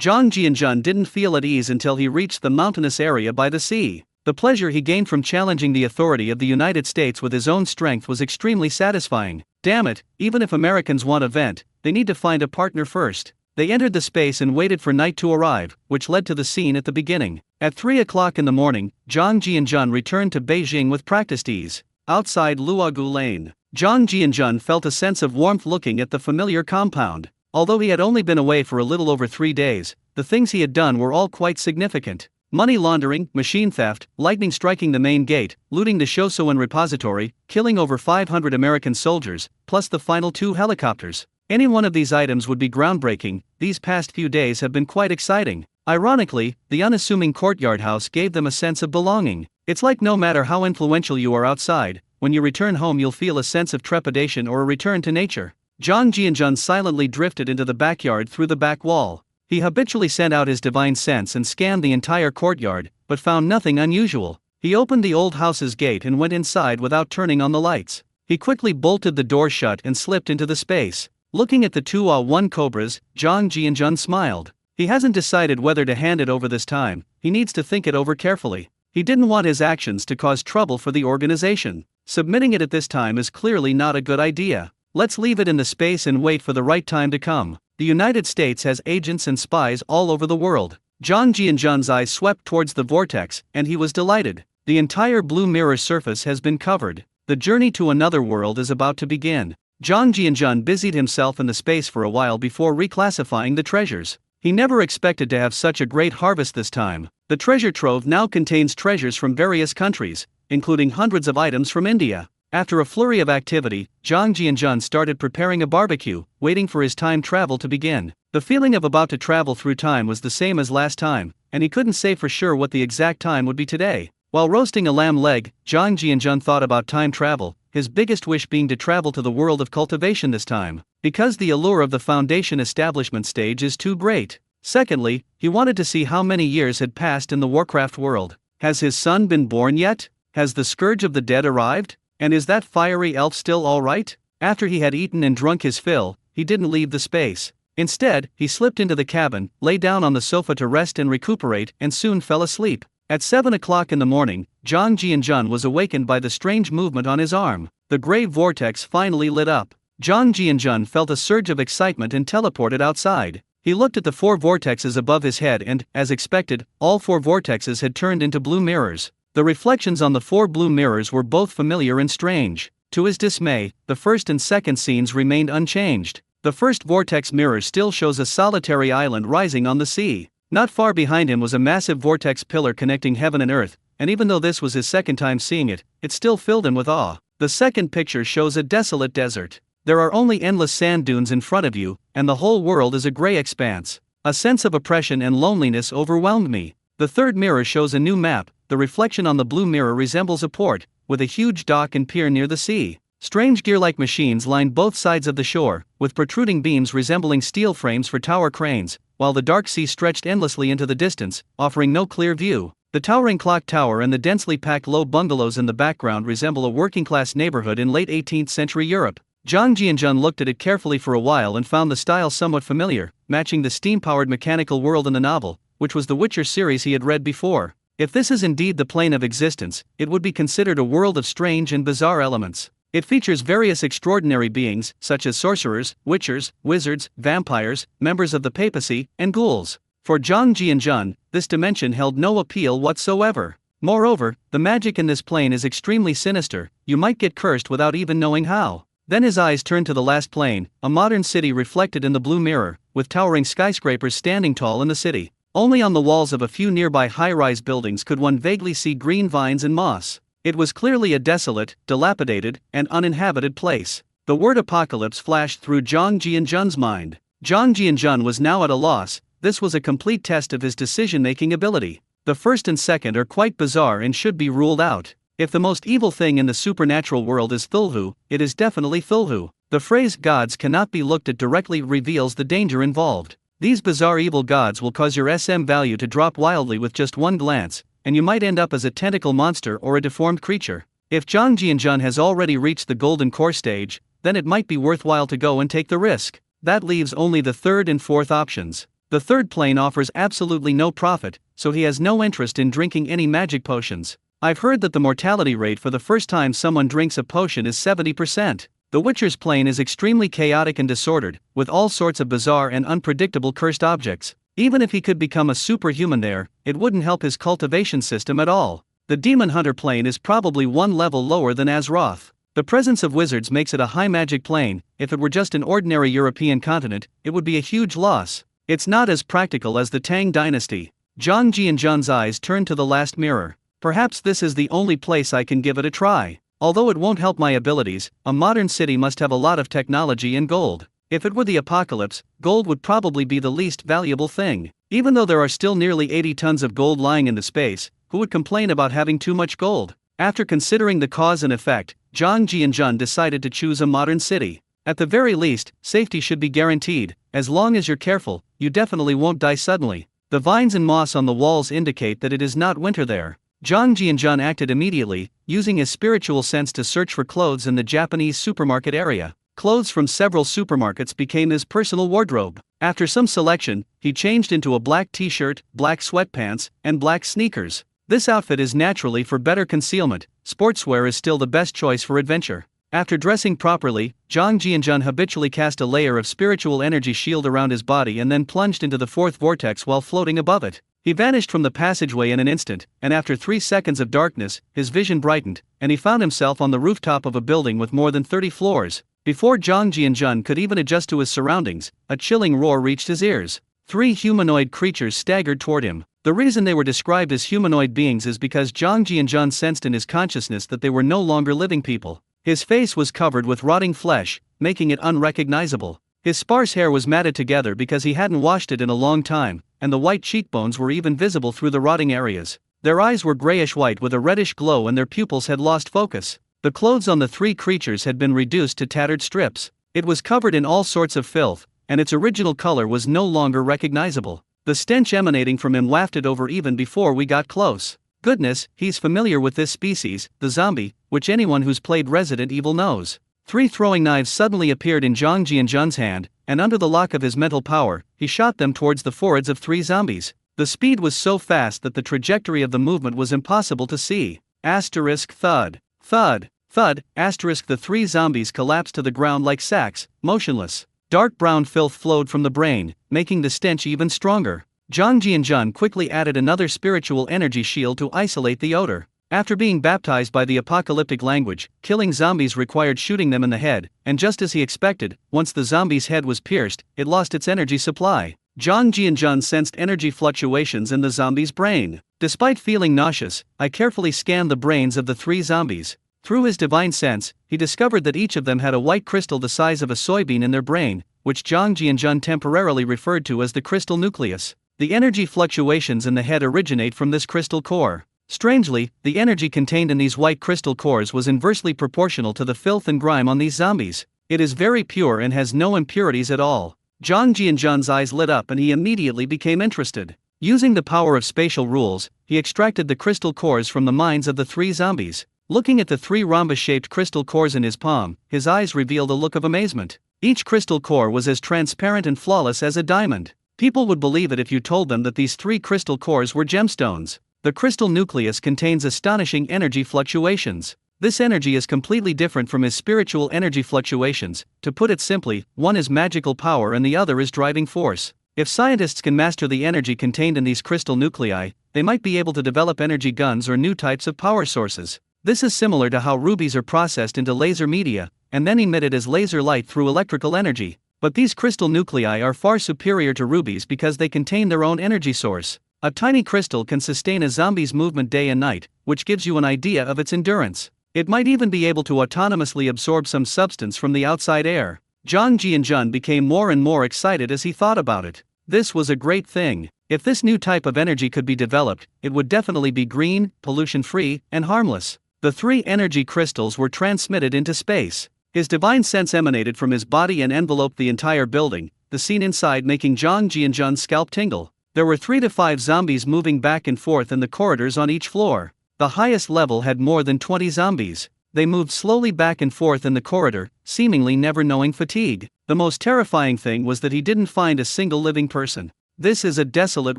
Speaker 1: Zhang Jianjun didn't feel at ease until he reached the mountainous area by the sea. The pleasure he gained from challenging the authority of the United States with his own strength was extremely satisfying. Damn it, even if Americans want a vent, they need to find a partner first. They entered the space and waited for night to arrive, which led to the scene at the beginning. At 3 o'clock in the morning, Zhang Jianjun returned to Beijing with practiced ease. Outside Luogu Lane, Zhang Jianjun felt a sense of warmth looking at the familiar compound. Although he had only been away for a little over 3 days, the things he had done were all quite significant. Money laundering, machine theft, lightning striking the main gate, looting the Shosoin repository, killing over 500 American soldiers, plus the final 2 helicopters. Any one of these items would be groundbreaking. These past few days have been quite exciting. Ironically, the unassuming Courtyard house gave them a sense of belonging. It's like no matter how influential you are outside, when you return home you'll feel a sense of trepidation or a return to nature. Zhang Jianjun silently drifted into the backyard through the back wall. He habitually sent out his divine sense and scanned the entire courtyard, but found nothing unusual. He opened the old house's gate and went inside without turning on the lights. He quickly bolted the door shut and slipped into the space. Looking at the 2 A1 Cobras, Zhang Jianjun smiled. He hasn't decided whether to hand it over this time. He needs to think it over carefully. He didn't want his actions to cause trouble for the organization. Submitting it at this time is clearly not a good idea. Let's leave it in the space and wait for the right time to come. The United States has agents and spies all over the world. Zhang Jianjun's eyes swept towards the vortex, and he was delighted. The entire blue mirror surface has been covered. The journey to another world is about to begin. Zhang Jianjun busied himself in the space for a while before reclassifying the treasures. He never expected to have such a great harvest this time. The treasure trove now contains treasures from various countries, including hundreds of items from India. After a flurry of activity, Zhang Jianjun started preparing a barbecue, waiting for his time travel to begin. The feeling of about to travel through time was the same as last time, and he couldn't say for sure what the exact time would be today. While roasting a lamb leg, Zhang Jianjun thought about time travel, his biggest wish being to travel to the world of cultivation this time, because the allure of the foundation establishment stage is too great. Secondly, he wanted to see how many years had passed in the Warcraft world. Has his son been born yet? Has the Scourge of the Dead arrived? And is that fiery elf still alright? After he had eaten and drunk his fill, he didn't leave the space. Instead, he slipped into the cabin, lay down on the sofa to rest and recuperate, and soon fell asleep. At 7 o'clock in the morning, Zhang Jianjun was awakened by the strange movement on his arm. The gray vortex finally lit up. Zhang Jianjun felt a surge of excitement and teleported outside. He looked at the 4 vortexes above his head and, as expected, all 4 vortexes had turned into blue mirrors. The reflections on the 4 blue mirrors were both familiar and strange. To his dismay, the first and second scenes remained unchanged. The first vortex mirror still shows a solitary island rising on the sea. Not far behind him was a massive vortex pillar connecting heaven and earth, and even though this was his second time seeing it, it still filled him with awe. The second picture shows a desolate desert. There are only endless sand dunes in front of you, and the whole world is a gray expanse. A sense of oppression and loneliness overwhelmed me. The third mirror shows a new map. The reflection on the blue mirror resembles a port, with a huge dock and pier near the sea. Strange gear-like machines line both sides of the shore, with protruding beams resembling steel frames for tower cranes, while the dark sea stretched endlessly into the distance, offering no clear view. The towering clock tower and the densely packed low bungalows in the background resemble a working-class neighborhood in late 18th century Europe. Zhang Jianjun looked at it carefully for a while and found the style somewhat familiar, matching the steam-powered mechanical world in the novel, which was the Witcher series he had read before. If this is indeed the plane of existence, it would be considered a world of strange and bizarre elements. It features various extraordinary beings, such as sorcerers, witchers, wizards, vampires, members of the papacy, and ghouls. For Zhang Jianjun, this dimension held no appeal whatsoever. Moreover, the magic in this plane is extremely sinister. You might get cursed without even knowing how. Then his eyes turned to the last plane, a modern city reflected in the blue mirror, with towering skyscrapers standing tall in the city. Only on the walls of a few nearby high-rise buildings could one vaguely see green vines and moss. It was clearly a desolate, dilapidated, and uninhabited place. The word apocalypse flashed through Zhang Jianjun's mind. Zhang Jianjun was now at a loss. This was a complete test of his decision-making ability. The first and second are quite bizarre and should be ruled out. If the most evil thing in the supernatural world is Thulhu, it is definitely Thulhu. The phrase "gods cannot be looked at" directly reveals the danger involved. These bizarre evil gods will cause your SM value to drop wildly with just one glance, and you might end up as a tentacle monster or a deformed creature. If Zhang Jianjun has already reached the golden core stage, then it might be worthwhile to go and take the risk. That leaves only the third and fourth options. The third plane offers absolutely no profit, so he has no interest in drinking any magic potions. I've heard that the mortality rate for the first time someone drinks a potion is 70%. The Witcher's plane is extremely chaotic and disordered, with all sorts of bizarre and unpredictable cursed objects. Even if he could become a superhuman there, it wouldn't help his cultivation system at all. The Demon Hunter plane is probably one level lower than Azeroth. The presence of wizards makes it a high magic plane. If it were just an ordinary European continent, it would be a huge loss. It's not as practical as the Tang dynasty. Zhang Jianjun's eyes turned to the last mirror. Perhaps this is the only place I can give it a try. Although it won't help my abilities, a modern city must have a lot of technology and gold. If it were the apocalypse, gold would probably be the least valuable thing. Even though there are still nearly 80 tons of gold lying in the space, who would complain about having too much gold? After considering the cause and effect, Zhang Jianjun decided to choose a modern city. At the very least, safety should be guaranteed. As long as you're careful, you definitely won't die suddenly. The vines and moss on the walls indicate that it is not winter there. Zhang Jianjun acted immediately, using his spiritual sense to search for clothes in the Japanese supermarket area. Clothes from several supermarkets became his personal wardrobe. After some selection, he changed into a black t-shirt, black sweatpants, and black sneakers. This outfit is naturally for better concealment. Sportswear is still the best choice for adventure. After dressing properly, Zhang Jianjun habitually cast a layer of spiritual energy shield around his body and then plunged into the fourth vortex while floating above it. He vanished from the passageway in an instant, and after 3 seconds of darkness, his vision brightened, and he found himself on the rooftop of a building with more than 30 floors. Before Zhang Jianjun could even adjust to his surroundings, a chilling roar reached his ears. 3 humanoid creatures staggered toward him. The reason they were described as humanoid beings is because Zhang Jianjun sensed in his consciousness that they were no longer living people. His face was covered with rotting flesh, making it unrecognizable. His sparse hair was matted together because he hadn't washed it in a long time, and the white cheekbones were even visible through the rotting areas. Their eyes were grayish-white with a reddish glow and their pupils had lost focus. The clothes on the 3 creatures had been reduced to tattered strips. It was covered in all sorts of filth, and its original color was no longer recognizable. The stench emanating from him wafted over even before we got close. Goodness, he's familiar with this species, the zombie, which anyone who's played Resident Evil knows. 3 throwing knives suddenly appeared in Zhang Jianjun's hand, and under the lock of his mental power, he shot them towards the foreheads of 3 zombies. The speed was so fast that the trajectory of the movement was impossible to see. Asterisk thud. Thud. Thud. Asterisk the 3 zombies collapsed to the ground like sacks, motionless. Dark brown filth flowed from the brain, making the stench even stronger. Zhang Jianjun quickly added another spiritual energy shield to isolate the odor. After being baptized by the apocalyptic language, killing zombies required shooting them in the head, and just as he expected, once the zombie's head was pierced, it lost its energy supply. Zhang Jianjun sensed energy fluctuations in the zombie's brain. Despite feeling nauseous, I carefully scanned the brains of the 3 zombies. Through his divine sense, he discovered that each of them had a white crystal the size of a soybean in their brain, which Zhang Jianjun temporarily referred to as the crystal nucleus. The energy fluctuations in the head originate from this crystal core. Strangely, the energy contained in these white crystal cores was inversely proportional to the filth and grime on these zombies. It is very pure and has no impurities at all. Zhang Jianjun's eyes lit up and he immediately became interested. Using the power of spatial rules, he extracted the crystal cores from the minds of the 3 zombies. Looking at the 3 rhombus-shaped crystal cores in his palm, his eyes revealed a look of amazement. Each crystal core was as transparent and flawless as a diamond. People would believe it if you told them that these 3 crystal cores were gemstones. The crystal nucleus contains astonishing energy fluctuations. This energy is completely different from his spiritual energy fluctuations. To put it simply, one is magical power and the other is driving force. If scientists can master the energy contained in these crystal nuclei, they might be able to develop energy guns or new types of power sources. This is similar to how rubies are processed into laser media, and then emitted as laser light through electrical energy. But these crystal nuclei are far superior to rubies because they contain their own energy source. A tiny crystal can sustain a zombie's movement day and night, which gives you an idea of its endurance. It might even be able to autonomously absorb some substance from the outside air. Zhang Jianjun became more and more excited as he thought about it. This was a great thing. If this new type of energy could be developed, it would definitely be green, pollution-free, and harmless. The 3 energy crystals were transmitted into space. His divine sense emanated from his body and enveloped the entire building, the scene inside making Zhang Jianjun's scalp tingle. There were 3 to 5 zombies moving back and forth in the corridors on each floor. The highest level had more than 20 zombies. They moved slowly back and forth in the corridor, seemingly never knowing fatigue. The most terrifying thing was that he didn't find a single living person. This is a desolate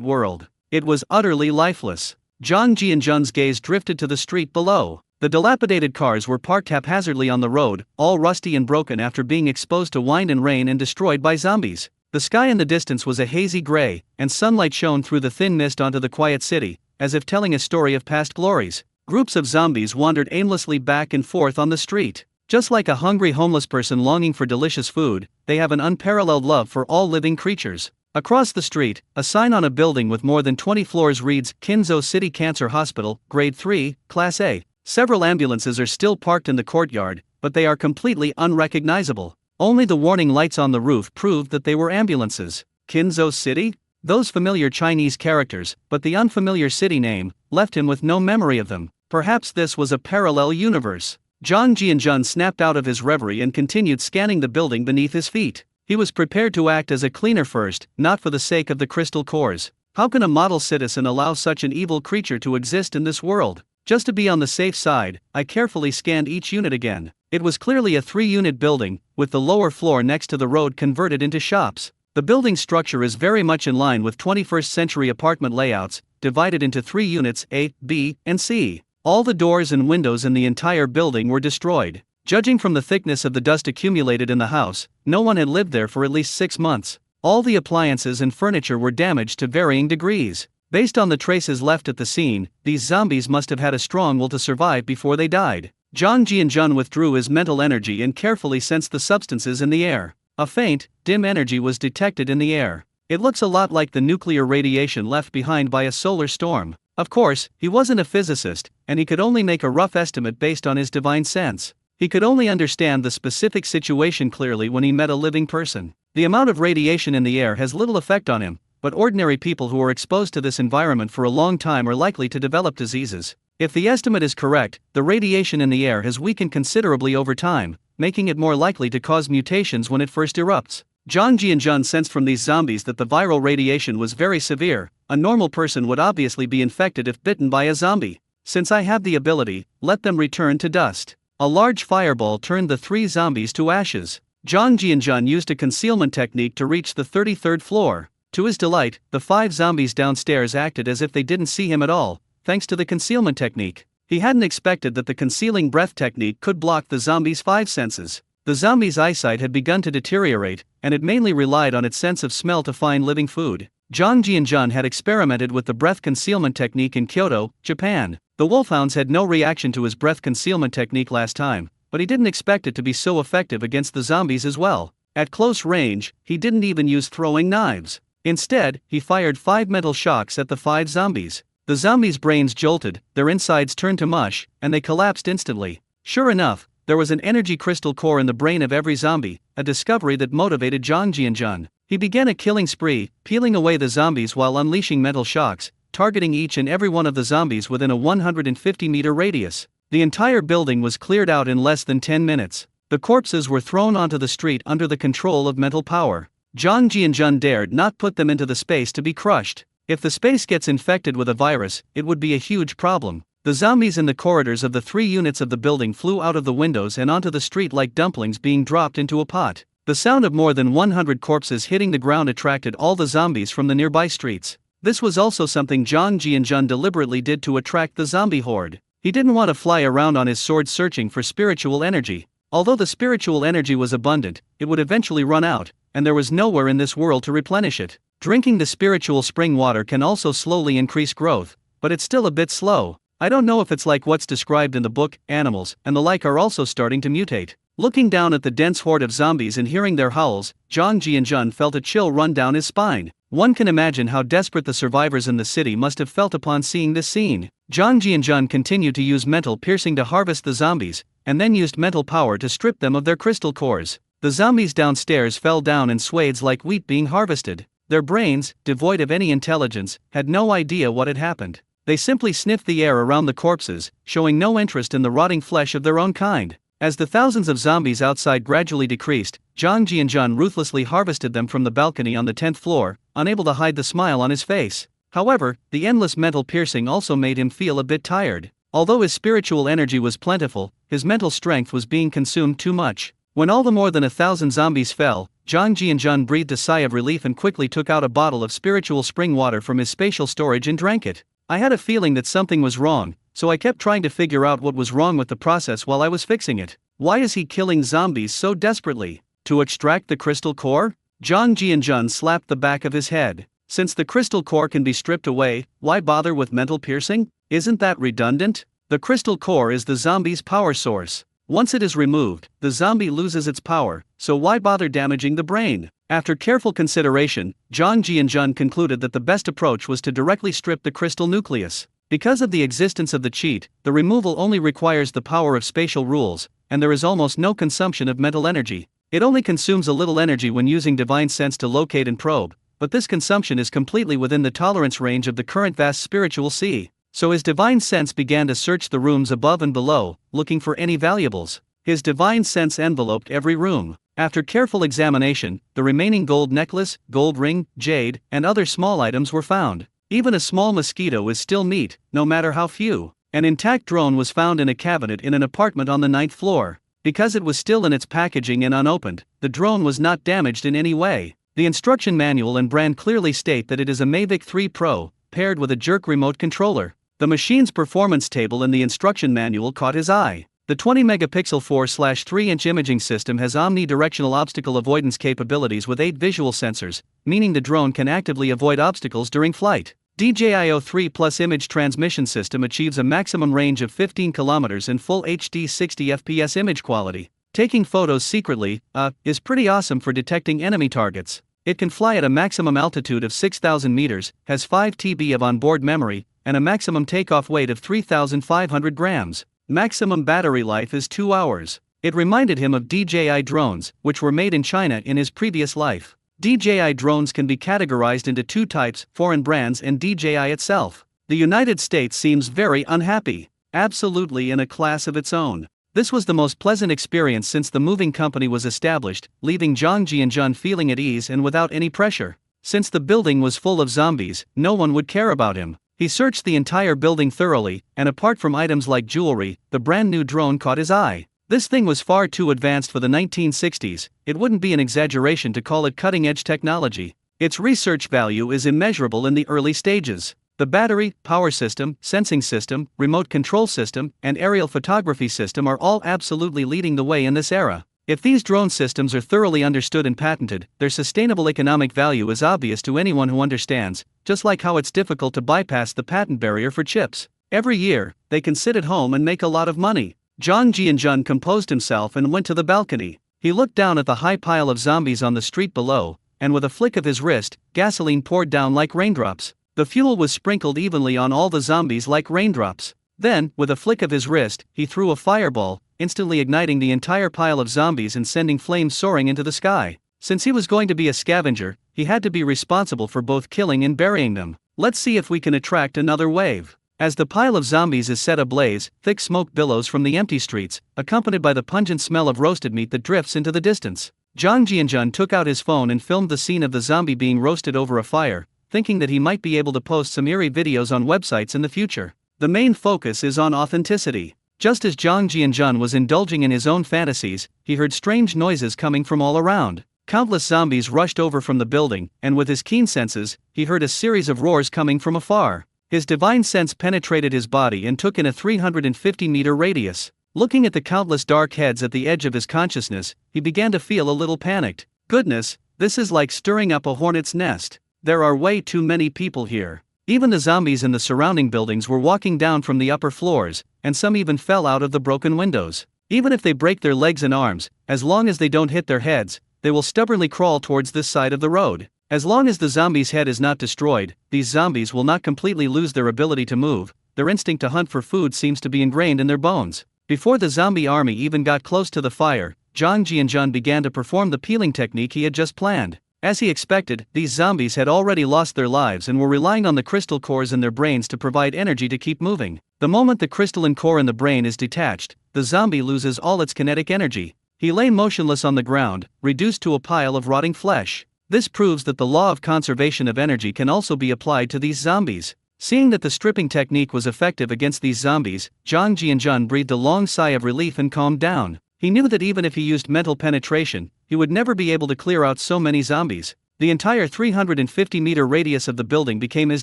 Speaker 1: world. It was utterly lifeless. Zhang Jianjun's gaze drifted to the street below. The dilapidated cars were parked haphazardly on the road, all rusty and broken after being exposed to wind and rain and destroyed by zombies. The sky in the distance was a hazy gray, and sunlight shone through the thin mist onto the quiet city, as if telling a story of past glories. Groups of zombies wandered aimlessly back and forth on the street. Just like a hungry homeless person longing for delicious food, they have an unparalleled love for all living creatures. Across the street, a sign on a building with more than 20 floors reads, Kinzo City Cancer Hospital, Grade 3, Class A. Several ambulances are still parked in the courtyard, but they are completely unrecognizable. Only the warning lights on the roof proved that they were ambulances. Kinzo City? Those familiar Chinese characters, but the unfamiliar city name, left him with no memory of them. Perhaps this was a parallel universe. Zhang Jianjun snapped out of his reverie and continued scanning the building beneath his feet. He was prepared to act as a cleaner first, not for the sake of the crystal cores. How can a model citizen allow such an evil creature to exist in this world? Just to be on the safe side, I carefully scanned each unit again. It was clearly a 3-unit building, with the lower floor next to the road converted into shops. The building structure is very much in line with 21st century apartment layouts, divided into 3 units A, B, and C. All the doors and windows in the entire building were destroyed. Judging from the thickness of the dust accumulated in the house, no one had lived there for at least 6 months. All the appliances and furniture were damaged to varying degrees. Based on the traces left at the scene, these zombies must have had a strong will to survive before they died. Zhang Jianjun withdrew his mental energy and carefully sensed the substances in the air. A faint, dim energy was detected in the air. It looks a lot like the nuclear radiation left behind by a solar storm. Of course, he wasn't a physicist, and he could only make a rough estimate based on his divine sense. He could only understand the specific situation clearly when he met a living person. The amount of radiation in the air has little effect on him, but ordinary people who are exposed to this environment for a long time are likely to develop diseases. If the estimate is correct, the radiation in the air has weakened considerably over time, making it more likely to cause mutations when it first erupts. Zhang Jianjun sensed from these zombies that the viral radiation was very severe. A normal person would obviously be infected if bitten by a zombie. Since I have the ability, let them return to dust. A large fireball turned the 3 zombies to ashes. Zhang Jianjun used a concealment technique to reach the 33rd floor. To his delight, the 5 zombies downstairs acted as if they didn't see him at all, thanks to the concealment technique. He hadn't expected that the concealing breath technique could block the zombies' 5 senses. The zombies' eyesight had begun to deteriorate, and it mainly relied on its sense of smell to find living food. Zhang Jianjun had experimented with the breath concealment technique in Kyoto, Japan. The wolfhounds had no reaction to his breath concealment technique last time, but he didn't expect it to be so effective against the zombies as well. At close range, he didn't even use throwing knives. Instead, he fired 5 mental shocks at the 5 zombies. The zombies' brains jolted, their insides turned to mush, and they collapsed instantly. Sure enough, there was an energy crystal core in the brain of every zombie, a discovery that motivated Zhang Jianjun. He began a killing spree, peeling away the zombies while unleashing mental shocks, targeting each and every one of the zombies within a 150-meter radius. The entire building was cleared out in less than 10 minutes. The corpses were thrown onto the street under the control of mental power. Zhang Jianjun dared not put them into the space to be crushed. If the space gets infected with a virus, it would be a huge problem. The zombies in the corridors of the 3 units of the building flew out of the windows and onto the street like dumplings being dropped into a pot. The sound of more than 100 corpses hitting the ground attracted all the zombies from the nearby streets. This was also something Zhang Jianjun deliberately did to attract the zombie horde. He didn't want to fly around on his sword searching for spiritual energy. Although the spiritual energy was abundant, it would eventually run out, and there was nowhere in this world to replenish it. Drinking the spiritual spring water can also slowly increase growth, but it's still a bit slow. I don't know if it's like what's described in the book. Animals and the like are also starting to mutate. Looking down at the dense horde of zombies and hearing their howls, Zhang Jianjun felt a chill run down his spine. One can imagine how desperate the survivors in the city must have felt upon seeing this scene. Zhang Jianjun continued to use mental piercing to harvest the zombies, and then used mental power to strip them of their crystal cores. The zombies downstairs fell down in swathes like wheat being harvested. Their brains, devoid of any intelligence, had no idea what had happened. They simply sniffed the air around the corpses, showing no interest in the rotting flesh of their own kind. As the thousands of zombies outside gradually decreased, Zhang Jianjun ruthlessly harvested them from the balcony on the 10th floor, unable to hide the smile on his face. However, the endless mental piercing also made him feel a bit tired. Although his spiritual energy was plentiful, his mental strength was being consumed too much. When all the more than 1,000 zombies fell, Zhang Jianjun breathed a sigh of relief and quickly took out a bottle of spiritual spring water from his spatial storage and drank it. I had a feeling that something was wrong, so I kept trying to figure out what was wrong with the process while I was fixing it. Why is he killing zombies so desperately? To extract the crystal core? Zhang Jianjun slapped the back of his head. Since the crystal core can be stripped away, why bother with mental piercing? Isn't that redundant? The crystal core is the zombie's power source. Once it is removed, the zombie loses its power, so why bother damaging the brain? After careful consideration, Zhang Jianjun concluded that the best approach was to directly strip the crystal nucleus. Because of the existence of the cheat, the removal only requires the power of spatial rules, and there is almost no consumption of mental energy. It only consumes a little energy when using divine sense to locate and probe, but this consumption is completely within the tolerance range of the current vast spiritual sea. So his divine sense began to search the rooms above and below, looking for any valuables. His divine sense enveloped every room. After careful examination, the remaining gold necklace, gold ring, jade, and other small items were found. Even a small mosquito is still meat, no matter how few. An intact drone was found in a cabinet in an apartment on the 9th floor. Because it was still in its packaging and unopened, the drone was not damaged in any way. The instruction manual and brand clearly state that it is a Mavic 3 Pro, paired with a jerk remote controller. The machine's performance table in the instruction manual caught his eye. The 20-megapixel 4/3-inch imaging system has omnidirectional obstacle avoidance capabilities with 8 visual sensors, meaning the drone can actively avoid obstacles during flight. DJI 3 Plus image transmission system achieves a maximum range of 15 kilometers in full HD 60 FPS image quality. Taking photos secretly, is pretty awesome for detecting enemy targets. It can fly at a maximum altitude of 6,000 meters, has 5 TB of onboard memory, and a maximum takeoff weight of 3,500 grams. Maximum battery life is 2 hours. It reminded him of DJI drones, which were made in China in his previous life. DJI drones can be categorized into 2 types, foreign brands and DJI itself. The United States seems very unhappy, absolutely in a class of its own. This was the most pleasant experience since the moving company was established, leaving Zhang Jianjun feeling at ease and without any pressure. Since the building was full of zombies, no one would care about him. He searched the entire building thoroughly, and apart from items like jewelry, the brand new drone caught his eye. This thing was far too advanced for the 1960s, it wouldn't be an exaggeration to call it cutting-edge technology. Its research value is immeasurable in the early stages. The battery, power system, sensing system, remote control system, and aerial photography system are all absolutely leading the way in this era. If these drone systems are thoroughly understood and patented, their sustainable economic value is obvious to anyone who understands, just like how it's difficult to bypass the patent barrier for chips. Every year, they can sit at home and make a lot of money. Zhang Jianjun composed himself and went to the balcony. He looked down at the high pile of zombies on the street below, and with a flick of his wrist, gasoline poured down like raindrops. The fuel was sprinkled evenly on all the zombies like raindrops. Then, with a flick of his wrist, he threw a fireball, instantly igniting the entire pile of zombies and sending flames soaring into the sky. Since he was going to be a scavenger, he had to be responsible for both killing and burying them. Let's see if we can attract another wave. As the pile of zombies is set ablaze, thick smoke billows from the empty streets, accompanied by the pungent smell of roasted meat that drifts into the distance. Jang Jianjun took out his phone and filmed the scene of the zombie being roasted over a fire, thinking that he might be able to post some eerie videos on websites in the future. The main focus is on authenticity. Just as Jang Jianjun was indulging in his own fantasies, he heard strange noises coming from all around. Countless zombies rushed over from the building, and with his keen senses, he heard a series of roars coming from afar. His divine sense penetrated his body and took in a 350-meter radius. Looking at the countless dark heads at the edge of his consciousness, he began to feel a little panicked. Goodness, this is like stirring up a hornet's nest. There are way too many people here. Even the zombies in the surrounding buildings were walking down from the upper floors, and some even fell out of the broken windows. Even if they break their legs and arms, as long as they don't hit their heads, they will stubbornly crawl towards this side of the road. As long as the zombie's head is not destroyed, these zombies will not completely lose their ability to move. Their instinct to hunt for food seems to be ingrained in their bones. Before the zombie army even got close to the fire, Jang Jianjun began to perform the peeling technique he had just planned. As he expected, these zombies had already lost their lives and were relying on the crystal cores in their brains to provide energy to keep moving. The moment the crystalline core in the brain is detached, the zombie loses all its kinetic energy. He lay motionless on the ground, reduced to a pile of rotting flesh. This proves that the law of conservation of energy can also be applied to these zombies. Seeing that the stripping technique was effective against these zombies, Jang Jianjun breathed a long sigh of relief and calmed down. He knew that even if he used mental penetration, he would never be able to clear out so many zombies. The entire 350-meter radius of the building became his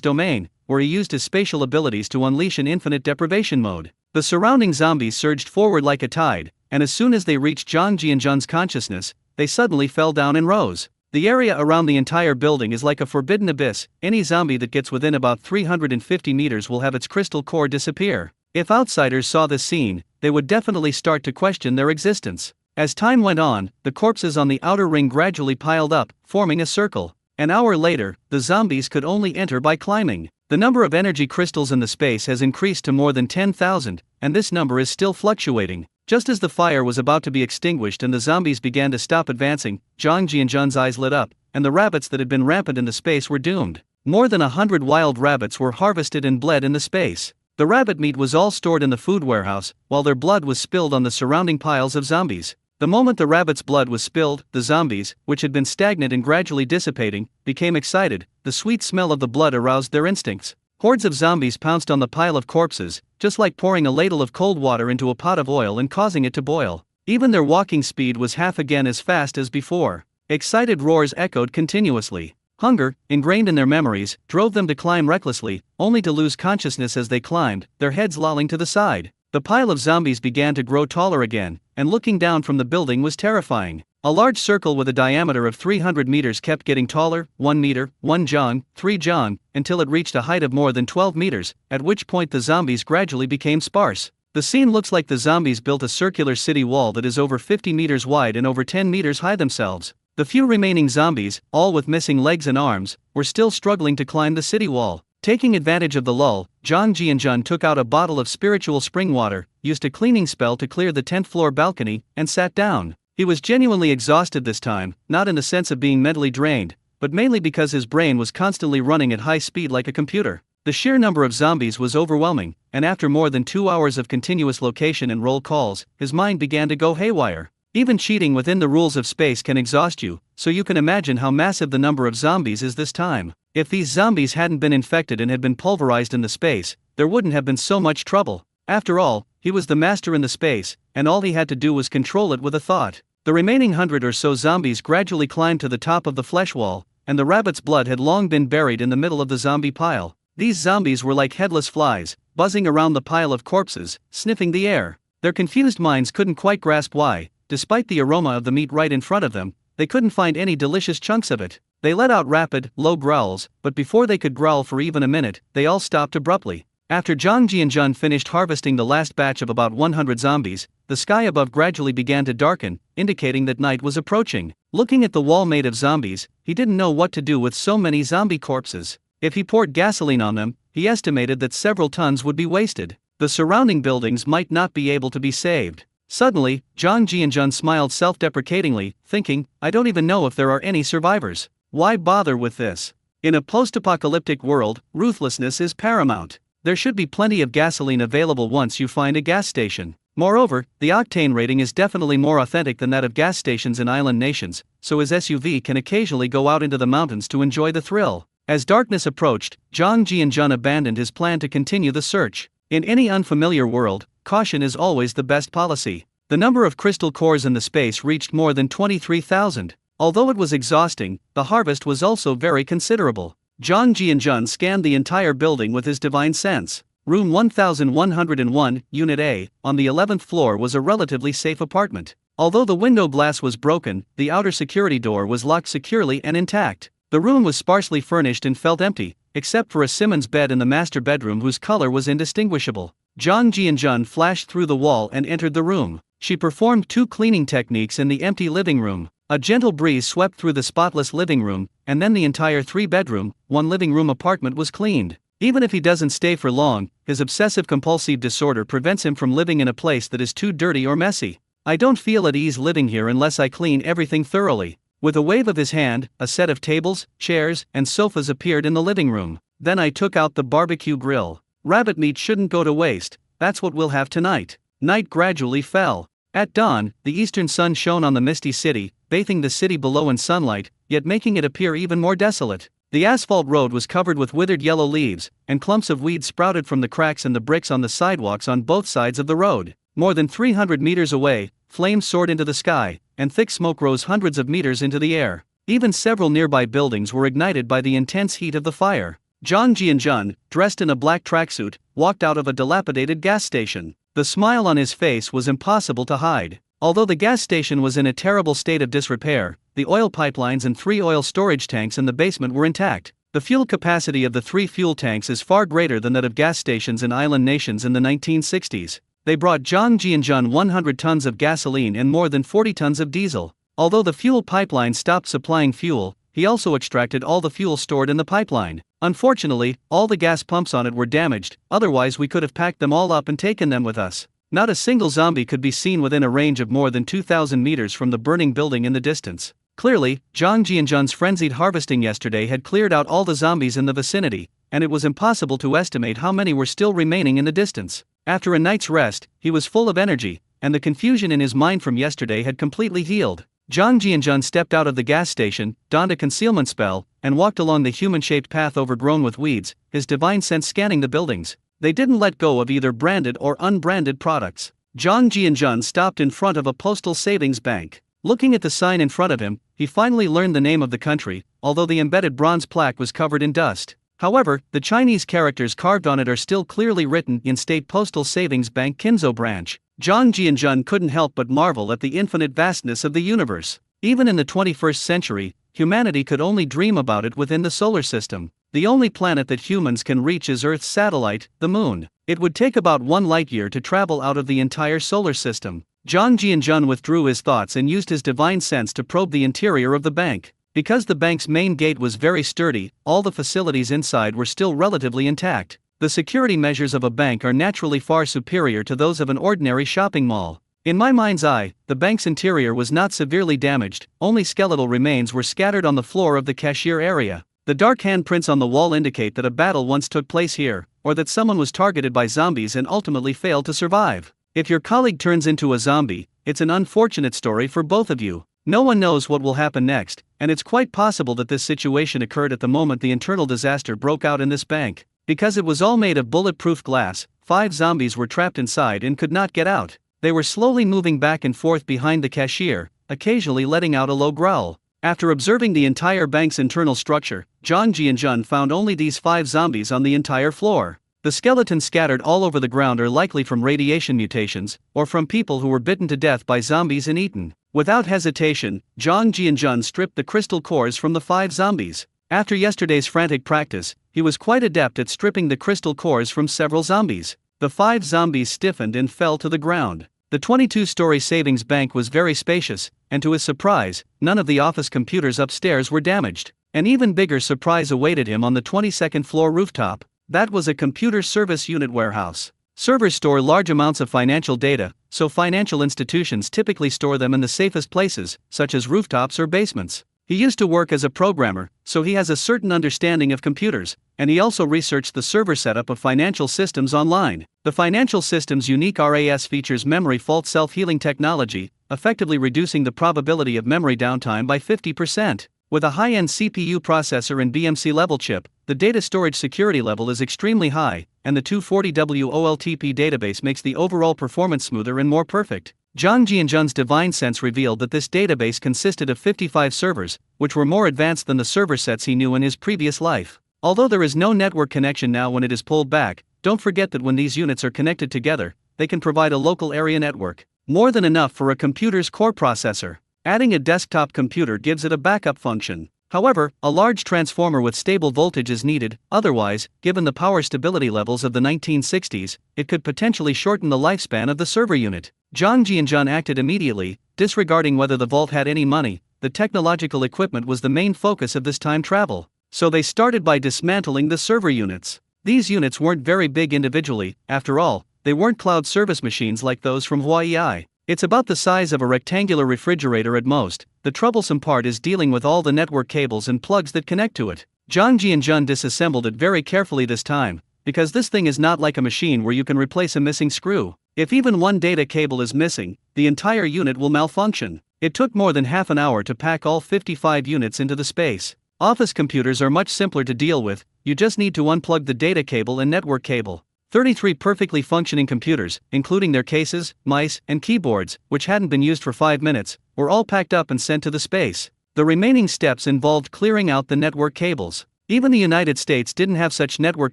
Speaker 1: domain, where he used his spatial abilities to unleash an infinite deprivation mode. The surrounding zombies surged forward like a tide, and as soon as they reached Jang Jianjun's consciousness, they suddenly fell down and rose. The area around the entire building is like a forbidden abyss. Any zombie that gets within about 350 meters will have its crystal core disappear. If outsiders saw this scene, they would definitely start to question their existence. As time went on, the corpses on the outer ring gradually piled up, forming a circle. An hour later, the zombies could only enter by climbing. The number of energy crystals in the space has increased to more than 10,000, and this number is still fluctuating. Just as the fire was about to be extinguished and the zombies began to stop advancing, Jang Jianjun's eyes lit up, and the rabbits that had been rampant in the space were doomed. More than 100 wild rabbits were harvested and bled in the space. The rabbit meat was all stored in the food warehouse, while their blood was spilled on the surrounding piles of zombies. The moment the rabbit's blood was spilled, the zombies, which had been stagnant and gradually dissipating, became excited. The sweet smell of the blood aroused their instincts. Hordes of zombies pounced on the pile of corpses, just like pouring a ladle of cold water into a pot of oil and causing it to boil. Even their walking speed was half again as fast as before. Excited roars echoed continuously. Hunger, ingrained in their memories, drove them to climb recklessly, only to lose consciousness as they climbed, their heads lolling to the side. The pile of zombies began to grow taller again, and looking down from the building was terrifying. A large circle with a diameter of 300 meters kept getting taller, 1 meter, 1 jang, 3 jang, until it reached a height of more than 12 meters, at which point the zombies gradually became sparse. The scene looks like the zombies built a circular city wall that is over 50 meters wide and over 10 meters high themselves. The few remaining zombies, all with missing legs and arms, were still struggling to climb the city wall. Taking advantage of the lull, Jang Jianjun took out a bottle of spiritual spring water, used a cleaning spell to clear the 10th floor balcony, and sat down. He was genuinely exhausted this time, not in the sense of being mentally drained, but mainly because his brain was constantly running at high speed like a computer. The sheer number of zombies was overwhelming, and after more than 2 hours of continuous location and roll calls, his mind began to go haywire. Even cheating within the rules of space can exhaust you, so you can imagine how massive the number of zombies is this time. If these zombies hadn't been infected and had been pulverized in the space, there wouldn't have been so much trouble. After all, he was the master in the space, and all he had to do was control it with a thought. The remaining 100 or so zombies gradually climbed to the top of the flesh wall, and the rabbit's blood had long been buried in the middle of the zombie pile. These zombies were like headless flies, buzzing around the pile of corpses, sniffing the air. Their confused minds couldn't quite grasp why, despite the aroma of the meat right in front of them, they couldn't find any delicious chunks of it. They let out rapid, low growls, but before they could growl for even a minute, they all stopped abruptly. After Zhang Jianjun finished harvesting the last batch of about 100 zombies, the sky above gradually began to darken, indicating that night was approaching. Looking at the wall made of zombies, he didn't know what to do with so many zombie corpses. If he poured gasoline on them, he estimated that several tons would be wasted. The surrounding buildings might not be able to be saved. Suddenly, Zhang Jianjun smiled self-deprecatingly, thinking, I don't even know if there are any survivors. Why bother with this? In a post-apocalyptic world, ruthlessness is paramount. There should be plenty of gasoline available once you find a gas station. Moreover, the octane rating is definitely more authentic than that of gas stations in island nations, so his SUV can occasionally go out into the mountains to enjoy the thrill. As darkness approached, Zhang Jianjun abandoned his plan to continue the search. In any unfamiliar world, caution is always the best policy. The number of crystal cores in the space reached more than 23,000. Although it was exhausting, the harvest was also very considerable. Zhang Jianjun scanned the entire building with his divine sense. Room 1101, Unit A, on the 11th floor was a relatively safe apartment. Although the window glass was broken, the outer security door was locked securely and intact. The room was sparsely furnished and felt empty, except for a Simmons bed in the master bedroom whose color was indistinguishable. Zhang Jianjun flashed through the wall and entered the room. She performed 2 cleaning techniques in the empty living room. A gentle breeze swept through the spotless living room, and then the entire 3-bedroom, 1 living room apartment was cleaned. Even if he doesn't stay for long, his obsessive-compulsive disorder prevents him from living in a place that is too dirty or messy. I don't feel at ease living here unless I clean everything thoroughly. With a wave of his hand, a set of tables, chairs, and sofas appeared in the living room. Then I took out the barbecue grill. Rabbit meat shouldn't go to waste, that's what we'll have tonight. Night gradually fell. At dawn, the eastern sun shone on the misty city, bathing the city below in sunlight, yet making it appear even more desolate. The asphalt road was covered with withered yellow leaves, and clumps of weeds sprouted from the cracks in the bricks on the sidewalks on both sides of the road. More than 300 meters away, flames soared into the sky, and thick smoke rose hundreds of meters into the air. Even several nearby buildings were ignited by the intense heat of the fire. Zhang Jianjun, dressed in a black tracksuit, walked out of a dilapidated gas station. The smile on his face was impossible to hide. Although the gas station was in a terrible state of disrepair, the oil pipelines and 3 oil storage tanks in the basement were intact. The fuel capacity of the 3 fuel tanks is far greater than that of gas stations in island nations in the 1960s. They brought Zhang Jianjun 100 tons of gasoline and more than 40 tons of diesel. Although the fuel pipeline stopped supplying fuel, he also extracted all the fuel stored in the pipeline. Unfortunately, all the gas pumps on it were damaged, otherwise we could have packed them all up and taken them with us. Not a single zombie could be seen within a range of more than 2,000 meters from the burning building in the distance. Clearly, Zhang Jianjun's frenzied harvesting yesterday had cleared out all the zombies in the vicinity, and it was impossible to estimate how many were still remaining in the distance. After a night's rest, he was full of energy, and the confusion in his mind from yesterday had completely healed. Zhang Jianjun stepped out of the gas station, donned a concealment spell, and walked along the human-shaped path overgrown with weeds, his divine sense scanning the buildings. They didn't let go of either branded or unbranded products. Zhang Jianjun stopped in front of a postal savings bank. Looking at the sign in front of him, he finally learned the name of the country, although the embedded bronze plaque was covered in dust. However, the Chinese characters carved on it are still clearly written in State Postal Savings Bank Kinzhou Branch. Zhang Jianjun couldn't help but marvel at the infinite vastness of the universe. Even in the 21st century, humanity could only dream about it within the solar system. The only planet that humans can reach is Earth's satellite, the Moon. It would take about 1 light-year to travel out of the entire solar system. Zhang Jianjun withdrew his thoughts and used his divine sense to probe the interior of the bank. Because the bank's main gate was very sturdy, all the facilities inside were still relatively intact. The security measures of a bank are naturally far superior to those of an ordinary shopping mall. In my mind's eye, the bank's interior was not severely damaged, only skeletal remains were scattered on the floor of the cashier area. The dark handprints on the wall indicate that a battle once took place here, or that someone was targeted by zombies and ultimately failed to survive. If your colleague turns into a zombie, it's an unfortunate story for both of you. No one knows what will happen next, and it's quite possible that this situation occurred at the moment the internal disaster broke out in this bank. Because it was all made of bulletproof glass, 5 zombies were trapped inside and could not get out. They were slowly moving back and forth behind the cashier, occasionally letting out a low growl. After observing the entire bank's internal structure, Zhang Jianjun found only these 5 zombies on the entire floor. The skeletons scattered all over the ground are likely from radiation mutations, or from people who were bitten to death by zombies and eaten. Without hesitation, Zhang Jianjun stripped the crystal cores from the 5 zombies. After yesterday's frantic practice, he was quite adept at stripping the crystal cores from several zombies. The 5 zombies stiffened and fell to the ground. The 22-story savings bank was very spacious, and to his surprise, none of the office computers upstairs were damaged. An even bigger surprise awaited him on the 22nd floor rooftop. That was a computer service unit warehouse. Servers store large amounts of financial data, so financial institutions typically store them in the safest places, such as rooftops or basements. He used to work as a programmer, so he has a certain understanding of computers, and he also researched the server setup of financial systems online. The financial system's unique RAS features memory fault self-healing technology, effectively reducing the probability of memory downtime by 50%. With a high-end CPU processor and BMC-level chip, the data storage security level is extremely high, and the 240W OLTP database makes the overall performance smoother and more perfect. Zhang Jianzhen's divine sense revealed that this database consisted of 55 servers, which were more advanced than the server sets he knew in his previous life. Although there is no network connection now when it is pulled back, don't forget that when these units are connected together, they can provide a local area network. More than enough for a computer's core processor. Adding a desktop computer gives it a backup function. However, a large transformer with stable voltage is needed, otherwise, given the power stability levels of the 1960s, it could potentially shorten the lifespan of the server unit. Zhang Jianzhen acted immediately, disregarding whether the vault had any money. The technological equipment was the main focus of this time travel, so they started by dismantling the server units. These units weren't very big individually, after all, they weren't cloud service machines like those from Hawaii. It's about the size of a rectangular refrigerator at most. The troublesome part is dealing with all the network cables and plugs that connect to it. Zhang Jianzhen disassembled it very carefully this time, because this thing is not like a machine where you can replace a missing screw. If even one data cable is missing, the entire unit will malfunction. It took more than half an hour to pack all 55 units into the space. Office computers are much simpler to deal with, you just need to unplug the data cable and network cable. 33 perfectly functioning computers, including their cases, mice, and keyboards, which hadn't been used for 5 minutes, were all packed up and sent to the space. The remaining steps involved clearing out the network cables. Even the United States didn't have such network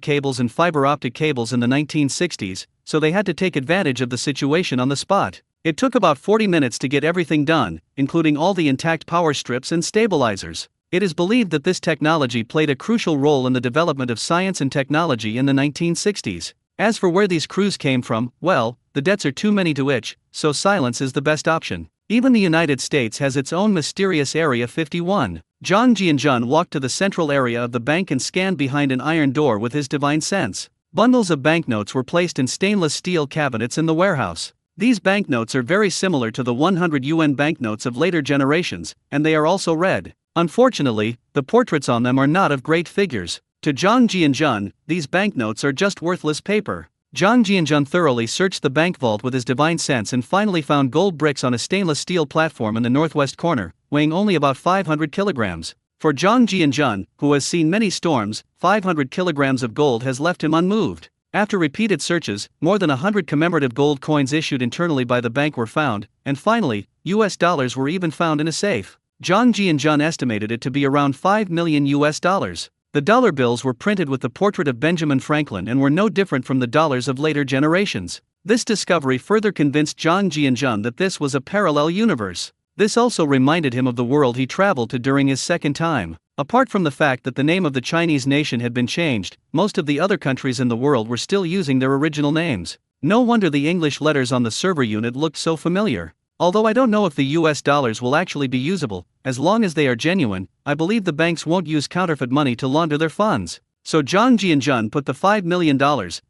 Speaker 1: cables and fiber optic cables in the 1960s, so they had to take advantage of the situation on the spot. It took about 40 minutes to get everything done, including all the intact power strips and stabilizers. It is believed that this technology played a crucial role in the development of science and technology in the 1960s. As for where these crews came from, well, the debts are too many to itch, so silence is the best option. Even the United States has its own mysterious Area 51. Zhang Jianzhen walked to the central area of the bank and scanned behind an iron door with his divine sense. Bundles of banknotes were placed in stainless steel cabinets in the warehouse. These banknotes are very similar to the 100 yuan banknotes of later generations, and they are also red. Unfortunately, the portraits on them are not of great figures. To Zhang Jianzhen, these banknotes are just worthless paper. Zhang Jianzhen thoroughly searched the bank vault with his divine sense and finally found gold bricks on a stainless steel platform in the northwest corner, weighing only about 500 kilograms. For Zhang Jianzhen, who has seen many storms, 500 kilograms of gold has left him unmoved. After repeated searches, more than 100 commemorative gold coins issued internally by the bank were found, and finally, US dollars were even found in a safe. Zhang Jianzhen estimated it to be around $5 million US dollars. The dollar bills were printed with the portrait of Benjamin Franklin and were no different from the dollars of later generations. This discovery further convinced Zhang Jianzhen that this was a parallel universe. This also reminded him of the world he traveled to during his second time. Apart from the fact that the name of the Chinese nation had been changed, most of the other countries in the world were still using their original names. No wonder the English letters on the server unit looked so familiar. Although I don't know if the US dollars will actually be usable, as long as they are genuine, I believe the banks won't use counterfeit money to launder their funds. So Zhang Jianzhen put the $5 million,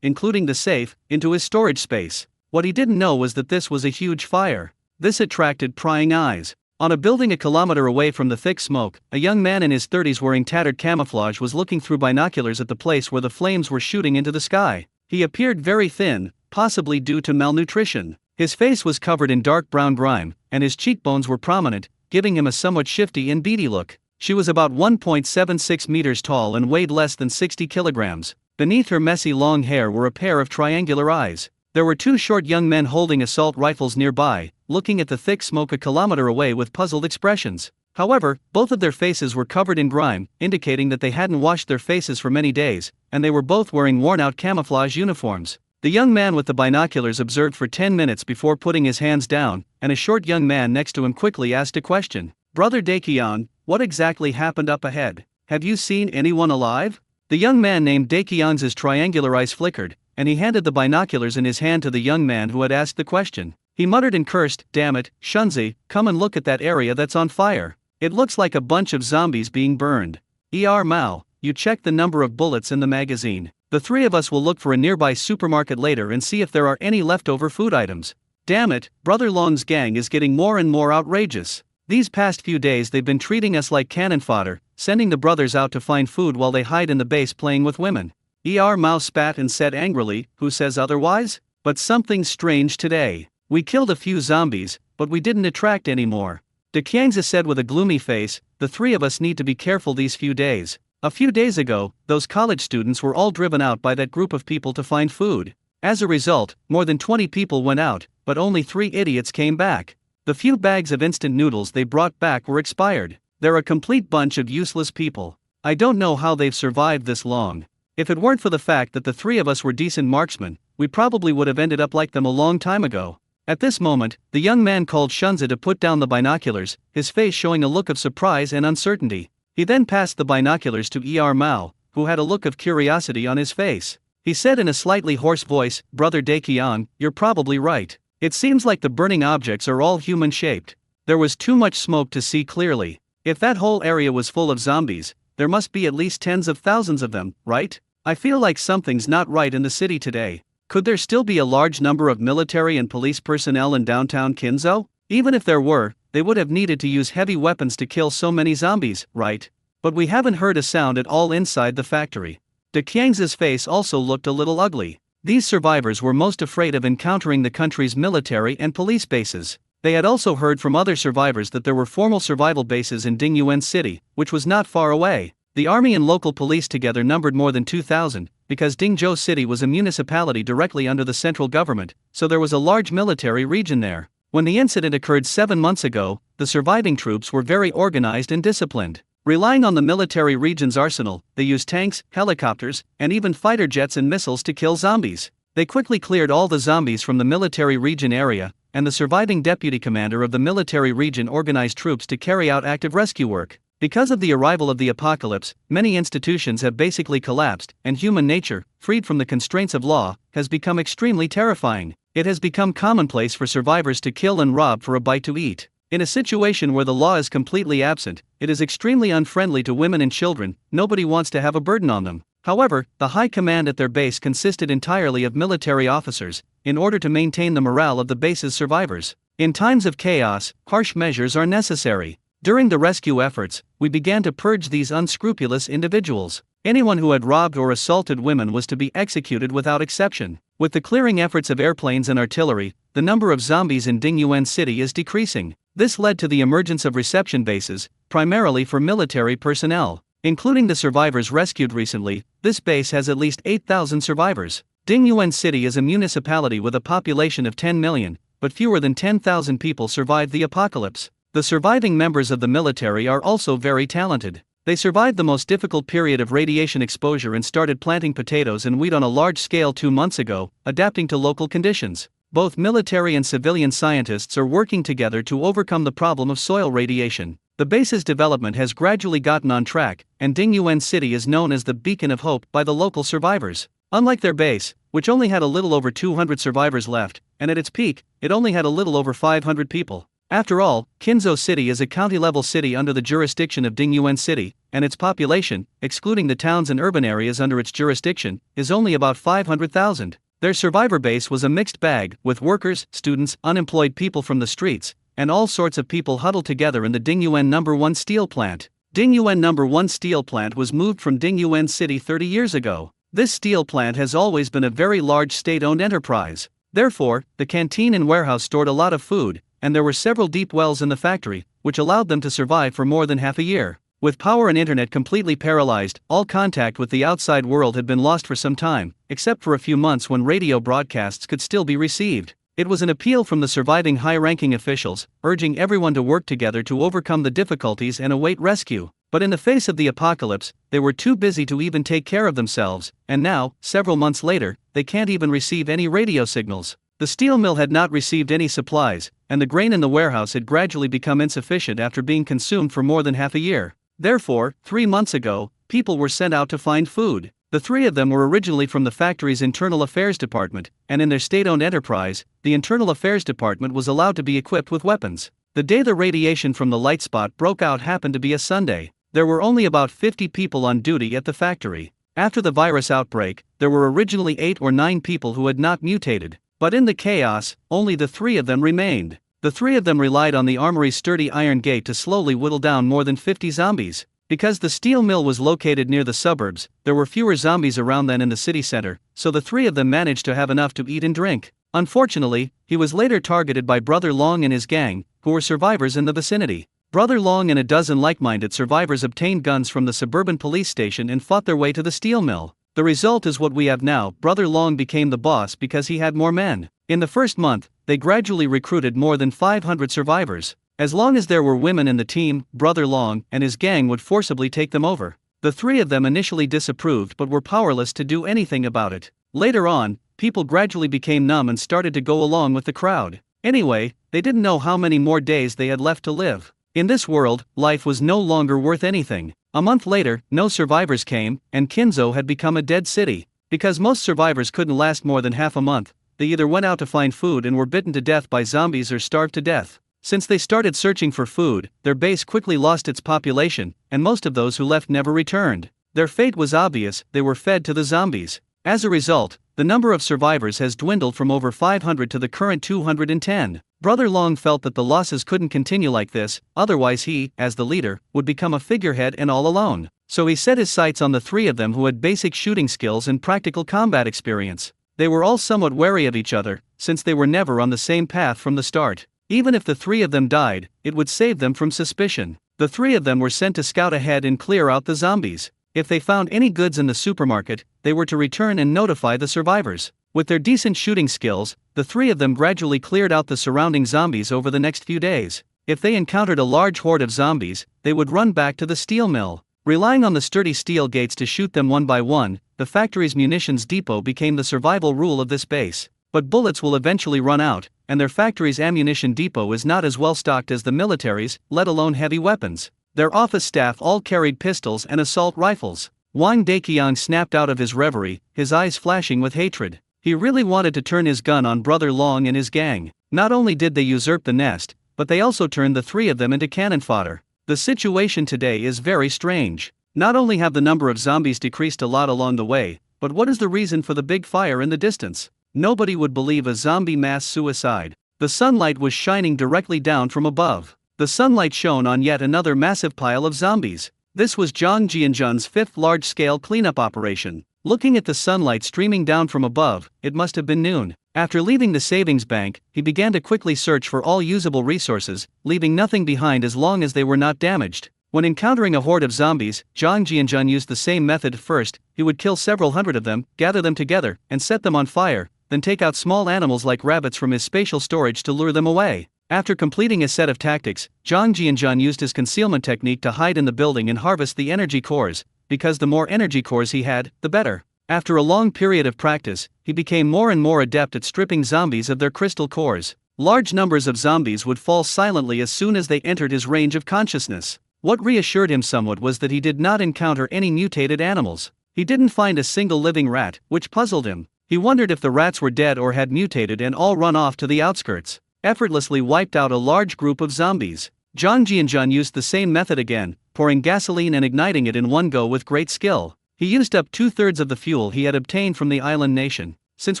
Speaker 1: including the safe, into his storage space. What he didn't know was that this was a huge fire. This attracted prying eyes. On a building a kilometer away from the thick smoke, a young man in his 30s wearing tattered camouflage was looking through binoculars at the place where the flames were shooting into the sky. He appeared very thin, possibly due to malnutrition. His face was covered in dark brown grime, and his cheekbones were prominent, giving him a somewhat shifty and beady look. She was about 1.76 meters tall and weighed less than 60 kilograms. Beneath her messy long hair were a pair of triangular eyes. There were 2 short young men holding assault rifles nearby, looking at the thick smoke a kilometer away with puzzled expressions. However, both of their faces were covered in grime, indicating that they hadn't washed their faces for many days, and they were both wearing worn-out camouflage uniforms. The young man with the binoculars observed for 10 minutes before putting his hands down, and a short young man next to him quickly asked a question. "Brother Dakian, what exactly happened up ahead? Have you seen anyone alive?" The young man named Daekyang's triangular eyes flickered, and he handed the binoculars in his hand to the young man who had asked the question. He muttered and cursed, "Damn it, Shunzi, come and look at that area that's on fire. It looks like a bunch of zombies being burned. Mao, you check the number of bullets in the magazine. The three of us will look for a nearby supermarket later and see if there are any leftover food items." Damn it, Brother Long's gang is getting more and more outrageous. These past few days they've been treating us like cannon fodder, sending the brothers out to find food while they hide in the base playing with women. Mao spat and said angrily, "Who says otherwise? But something's strange today. We killed a few zombies, but we didn't attract any more." Daekyang's said with a gloomy face, "The three of us need to be careful these few days. A few days ago, those college students were all driven out by that group of people to find food. As a result, more than 20 people went out, but only 3 idiots came back. The few bags of instant noodles they brought back were expired. They're a complete bunch of useless people. I don't know how they've survived this long. If it weren't for the fact that the three of us were decent marksmen, we probably would have ended up like them a long time ago." At this moment, the young man called Shunzi to put down the binoculars, his face showing a look of surprise and uncertainty. He then passed the binoculars to Mao, who had a look of curiosity on his face. He said in a slightly hoarse voice, "Brother Daekyang, you're probably right. It seems like the burning objects are all human-shaped. There was too much smoke to see clearly. If that whole area was full of zombies, there must be at least tens of thousands of them, right? I feel like something's not right in the city today. Could there still be a large number of military and police personnel in downtown Kinzo? Even if there were, they would have needed to use heavy weapons to kill so many zombies, right? But we haven't heard a sound at all inside the factory." Daekyang's face also looked a little ugly. These survivors were most afraid of encountering the country's military and police bases. They had also heard from other survivors that there were formal survival bases in Dingyuan City, which was not far away. The army and local police together numbered more than 2,000, because Dingzhou City was a municipality directly under the central government, so there was a large military region there. When the incident occurred 7 months ago, the surviving troops were very organized and disciplined. Relying on the military region's arsenal, they used tanks, helicopters, and even fighter jets and missiles to kill zombies. They quickly cleared all the zombies from the military region area, and the surviving deputy commander of the military region organized troops to carry out active rescue work. Because of the arrival of the apocalypse, many institutions have basically collapsed, and human nature, freed from the constraints of law, has become extremely terrifying. It has become commonplace for survivors to kill and rob for a bite to eat. In a situation where the law is completely absent, it is extremely unfriendly to women and children. Nobody wants to have a burden on them. However, the high command at their base consisted entirely of military officers, in order to maintain the morale of the base's survivors. In times of chaos, harsh measures are necessary. During the rescue efforts, we began to purge these unscrupulous individuals. Anyone who had robbed or assaulted women was to be executed without exception. With the clearing efforts of airplanes and artillery, the number of zombies in Dingyuan City is decreasing. This led to the emergence of reception bases, primarily for military personnel. Including the survivors rescued recently, this base has at least 8,000 survivors. Dingyuan City is a municipality with a population of 10 million, but fewer than 10,000 people survived the apocalypse. The surviving members of the military are also very talented. They survived the most difficult period of radiation exposure and started planting potatoes and wheat on a large scale 2 months ago, adapting to local conditions. Both military and civilian scientists are working together to overcome the problem of soil radiation. The base's development has gradually gotten on track, and Dingyuan City is known as the beacon of hope by the local survivors. Unlike their base, which only had a little over 200 survivors left, and at its peak, it only had a little over 500 people. After all, Kinzo City is a county-level city under the jurisdiction of Dingyuan City, and its population, excluding the towns and urban areas under its jurisdiction, is only about 500,000. Their survivor base was a mixed bag, with workers, students, unemployed people from the streets, and all sorts of people huddled together in the Dingyuan No. 1 steel plant. Dingyuan No. 1 steel plant was moved from Dingyuan City 30 years ago. This steel plant has always been a very large state-owned enterprise. Therefore, the canteen and warehouse stored a lot of food, and there were several deep wells in the factory, which allowed them to survive for more than half a year. With power and internet completely paralyzed, all contact with the outside world had been lost for some time, except for a few months when radio broadcasts could still be received. It was an appeal from the surviving high-ranking officials, urging everyone to work together to overcome the difficulties and await rescue. But in the face of the apocalypse, they were too busy to even take care of themselves, and now, several months later, they can't even receive any radio signals. The steel mill had not received any supplies, and the grain in the warehouse had gradually become insufficient after being consumed for more than half a year. Therefore, 3 months ago, people were sent out to find food. The three of them were originally from the factory's internal affairs department, and in their state-owned enterprise, the internal affairs department was allowed to be equipped with weapons. The day the radiation from the light spot broke out happened to be a Sunday. There were only about 50 people on duty at the factory. After the virus outbreak, there were originally 8 or 9 people who had not mutated, but in the chaos, only the three of them remained. The three of them relied on the armory's sturdy iron gate to slowly whittle down more than 50 zombies. Because the steel mill was located near the suburbs, there were fewer zombies around than in the city center, so the three of them managed to have enough to eat and drink. Unfortunately, he was later targeted by Brother Long and his gang, who were survivors in the vicinity. Brother Long and a dozen like-minded survivors obtained guns from the suburban police station and fought their way to the steel mill. The result is what we have now. Brother Long became the boss because he had more men. In the first month, they gradually recruited more than 500 survivors. As long as there were women in the team, Brother Long and his gang would forcibly take them over. The three of them initially disapproved but were powerless to do anything about it. Later on, people gradually became numb and started to go along with the crowd. Anyway, they didn't know how many more days they had left to live. In this world, life was no longer worth anything. A month later, no survivors came, and Kinzo had become a dead city. Because most survivors couldn't last more than half a month, they either went out to find food and were bitten to death by zombies or starved to death. Since they started searching for food, their base quickly lost its population, and most of those who left never returned. Their fate was obvious: they were fed to the zombies. As a result, the number of survivors has dwindled from over 500 to the current 210. Brother Long felt that the losses couldn't continue like this, otherwise he, as the leader, would become a figurehead and all alone. So he set his sights on the three of them who had basic shooting skills and practical combat experience. They were all somewhat wary of each other, since they were never on the same path from the start. Even if the three of them died, it would save them from suspicion. The three of them were sent to scout ahead and clear out the zombies. If they found any goods in the supermarket, they were to return and notify the survivors. With their decent shooting skills, the three of them gradually cleared out the surrounding zombies over the next few days. If they encountered a large horde of zombies, they would run back to the steel mill. Relying on the sturdy steel gates to shoot them one by one, the factory's munitions depot became the survival rule of this base. But bullets will eventually run out, and their factory's ammunition depot is not as well stocked as the military's, let alone heavy weapons. Their office staff all carried pistols and assault rifles. Wang Daqiang snapped out of his reverie, his eyes flashing with hatred. He really wanted to turn his gun on Brother Long and his gang. Not only did they usurp the nest, but they also turned the three of them into cannon fodder. The situation today is very strange. Not only have the number of zombies decreased a lot along the way, but what is the reason for the big fire in the distance? Nobody would believe a zombie mass suicide. The sunlight was shining directly down from above. The sunlight shone on yet another massive pile of zombies. This was Zhang Jianzhan's fifth large-scale cleanup operation. Looking at the sunlight streaming down from above, it must have been noon. After leaving the savings bank, he began to quickly search for all usable resources, leaving nothing behind as long as they were not damaged. When encountering a horde of zombies, Zhang Jianzhan used the same method. First, he would kill several hundred of them, gather them together, and set them on fire, then take out small animals like rabbits from his spatial storage to lure them away. After completing a set of tactics, Zhang Jianzhan used his concealment technique to hide in the building and harvest the energy cores, because the more energy cores he had, the better. After a long period of practice, he became more and more adept at stripping zombies of their crystal cores. Large numbers of zombies would fall silently as soon as they entered his range of consciousness. What reassured him somewhat was that he did not encounter any mutated animals. He didn't find a single living rat, which puzzled him. He wondered if the rats were dead or had mutated and all run off to the outskirts. Effortlessly wiped out a large group of zombies. Zhang Jianzhan used the same method again, pouring gasoline and igniting it in one go with great skill. He used up 2/3 of the fuel he had obtained from the island nation. Since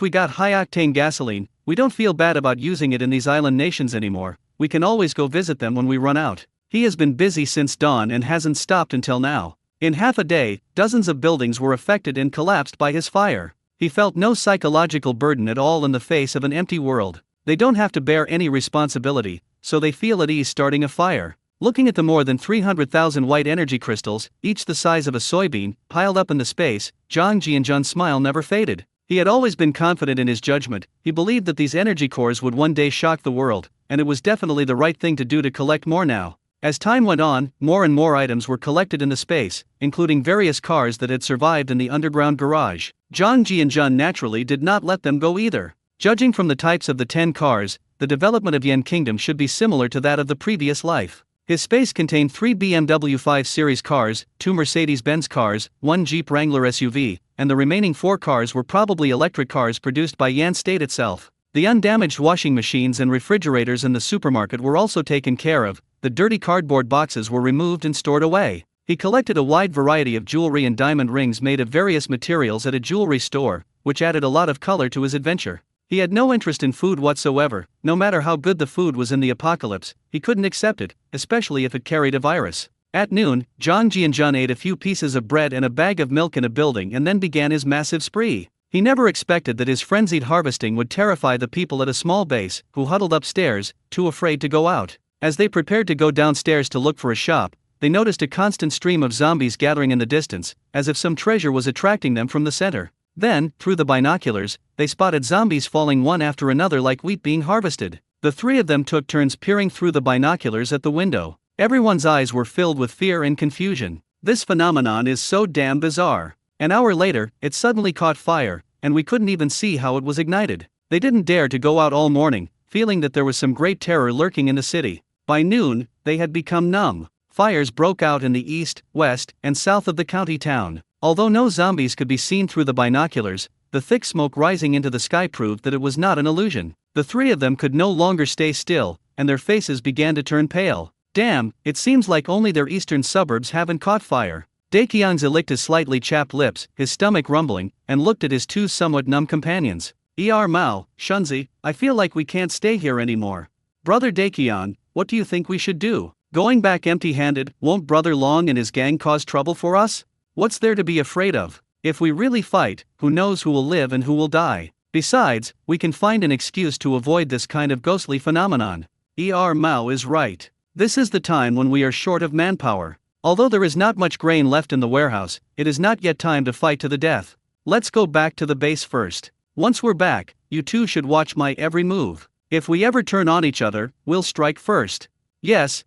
Speaker 1: we got high-octane gasoline, we don't feel bad about using it in these island nations anymore. We can always go visit them when we run out. He has been busy since dawn and hasn't stopped until now. In half a day, dozens of buildings were affected and collapsed by his fire. He felt no psychological burden at all in the face of an empty world. They don't have to bear any responsibility, so they feel at ease starting a fire. Looking at the more than 300,000 white energy crystals, each the size of a soybean, piled up in the space, Zhang Jianzhan's smile never faded. He had always been confident in his judgment. He believed that these energy cores would one day shock the world, and it was definitely the right thing to do to collect more now. As time went on, more and more items were collected in the space, including various cars that had survived in the underground garage. Zhang Jianzhan naturally did not let them go either. Judging from the types of the 10 cars, the development of Yan Kingdom should be similar to that of the previous life. His space contained 3 BMW 5 Series cars, 2 Mercedes-Benz cars, 1 Jeep Wrangler SUV, and the remaining 4 cars were probably electric cars produced by Yan State itself. The undamaged washing machines and refrigerators in the supermarket were also taken care of. The dirty cardboard boxes were removed and stored away. He collected a wide variety of jewelry and diamond rings made of various materials at a jewelry store, which added a lot of color to his adventure. He had no interest in food whatsoever. No matter how good the food was in the apocalypse, he couldn't accept it, especially if it carried a virus. At noon, Zhang Jianjun ate a few pieces of bread and a bag of milk in a building and then began his massive spree. He never expected that his frenzied harvesting would terrify the people at a small base, who huddled upstairs, too afraid to go out. As they prepared to go downstairs to look for a shop, they noticed a constant stream of zombies gathering in the distance, as if some treasure was attracting them from the center. Then, through the binoculars, they spotted zombies falling one after another like wheat being harvested. The 3 of them took turns peering through the binoculars at the window. Everyone's eyes were filled with fear and confusion. This phenomenon is so damn bizarre. An hour later, it suddenly caught fire, and we couldn't even see how it was ignited. They didn't dare to go out all morning, feeling that there was some great terror lurking in the city. By noon, they had become numb. Fires broke out in the east, west, and south of the county town. Although no zombies could be seen through the binoculars, the thick smoke rising into the sky proved that it was not an illusion. The 3 of them could no longer stay still, and their faces began to turn pale. Damn, it seems like only their eastern suburbs haven't caught fire. Daekyangzi licked his slightly chapped lips, his stomach rumbling, and looked at his 2 somewhat numb companions. Mao, Shunzi, I feel like we can't stay here anymore. Brother Daekyang, what do you think we should do? Going back empty-handed, won't Brother Long and his gang cause trouble for us? What's there to be afraid of? If we really fight, who knows who will live and who will die? Besides, we can find an excuse to avoid this kind of ghostly phenomenon. Mao is right. This is the time when we are short of manpower. Although there is not much grain left in the warehouse, it is not yet time to fight to the death. Let's go back to the base first. Once we're back, you 2 should watch my every move. If we ever turn on each other, we'll strike first. Yes,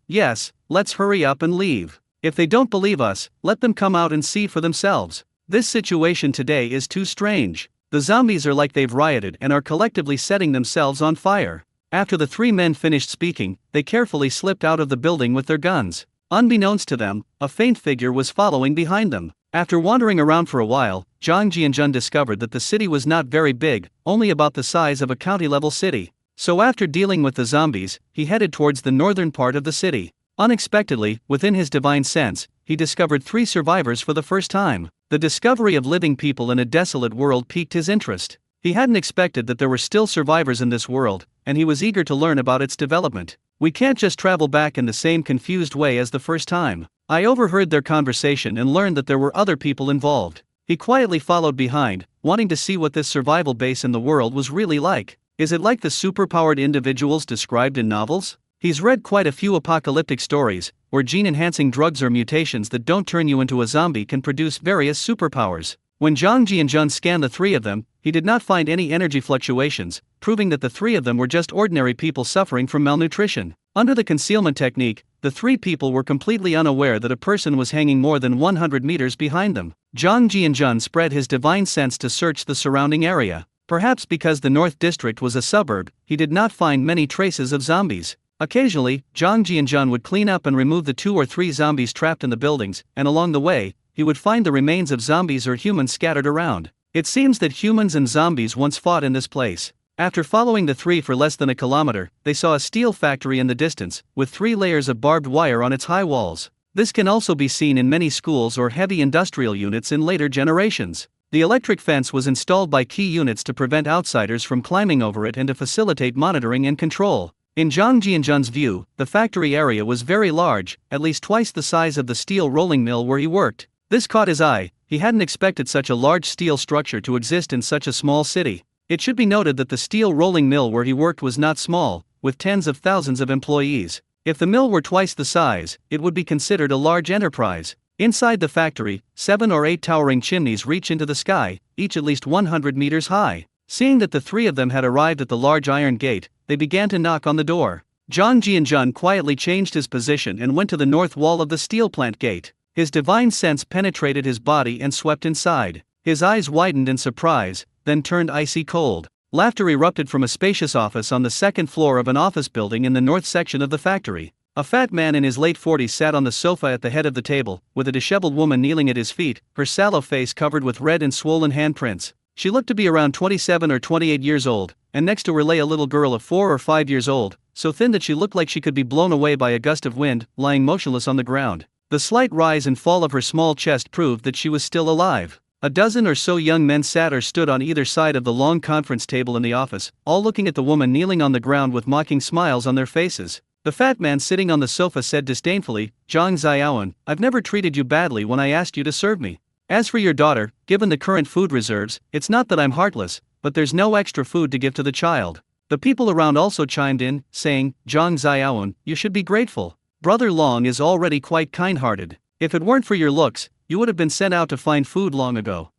Speaker 1: let's hurry up and leave. If they don't believe us, let them come out and see for themselves. This situation today is too strange. The zombies are like they've rioted and are collectively setting themselves on fire. After the 3 men finished speaking, they carefully slipped out of the building with their guns. Unbeknownst to them, a faint figure was following behind them. After wandering around for a while, Zhang Jianjun discovered that the city was not very big, only about the size of a county-level city. So after dealing with the zombies, he headed towards the northern part of the city. Unexpectedly, within his divine sense, he discovered 3 survivors for the first time. The discovery of living people in a desolate world piqued his interest. He hadn't expected that there were still survivors in this world, and he was eager to learn about its development. We can't just travel back in the same confused way as the first time. I overheard their conversation and learned that there were other people involved. He quietly followed behind, wanting to see what this survival base in the world was really like. Is it like the superpowered individuals described in novels? He's read quite a few apocalyptic stories, where gene-enhancing drugs or mutations that don't turn you into a zombie can produce various superpowers. When Zhang Jianjun scanned the 3 of them, he did not find any energy fluctuations, proving that the 3 of them were just ordinary people suffering from malnutrition. Under the concealment technique, the 3 people were completely unaware that a person was hanging more than 100 meters behind them. Zhang Jianjun spread his divine sense to search the surrounding area. Perhaps because the North District was a suburb, he did not find many traces of zombies. Occasionally, Zhang Jianjun would clean up and remove the 2 or 3 zombies trapped in the buildings, and along the way, he would find the remains of zombies or humans scattered around. It seems that humans and zombies once fought in this place. After following the 3 for less than a kilometer, they saw a steel factory in the distance, with 3 layers of barbed wire on its high walls. This can also be seen in many schools or heavy industrial units in later generations. The electric fence was installed by key units to prevent outsiders from climbing over it and to facilitate monitoring and control. In Zhang Jianjun's view, the factory area was very large, at least twice the size of the steel rolling mill where he worked. This caught his eye. He hadn't expected such a large steel structure to exist in such a small city. It should be noted that the steel rolling mill where he worked was not small, with tens of thousands of employees. If the mill were twice the size, it would be considered a large enterprise. Inside the factory, 7 or 8 towering chimneys reach into the sky, each at least 100 meters high. Seeing that the 3 of them had arrived at the large iron gate, they began to knock on the door. Zhang Jianjun quietly changed his position and went to the north wall of the steel plant gate. His divine sense penetrated his body and swept inside. His eyes widened in surprise, then turned icy cold. Laughter erupted from a spacious office on the second floor of an office building in the north section of the factory. A fat man in his late 40s sat on the sofa at the head of the table, with a disheveled woman kneeling at his feet, her sallow face covered with red and swollen handprints. She looked to be around 27 or 28 years old, and next to her lay a little girl of 4 or 5 years old, so thin that she looked like she could be blown away by a gust of wind, lying motionless on the ground. The slight rise and fall of her small chest proved that she was still alive. A dozen or so young men sat or stood on either side of the long conference table in the office, all looking at the woman kneeling on the ground with mocking smiles on their faces. The fat man sitting on the sofa said disdainfully, "Zhang Xiaowen, I've never treated you badly when I asked you to serve me. As for your daughter, given the current food reserves, it's not that I'm heartless, but there's no extra food to give to the child." The people around also chimed in, saying, "Zhang Xiaowen, you should be grateful. Brother Long is already quite kind-hearted. If it weren't for your looks, you would have been sent out to find food long ago.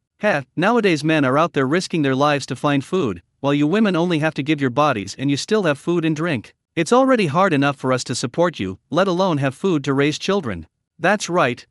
Speaker 1: Nowadays men are out there risking their lives to find food, while you women only have to give your bodies and you still have food and drink. It's already hard enough for us to support you, let alone have food to raise children." That's right.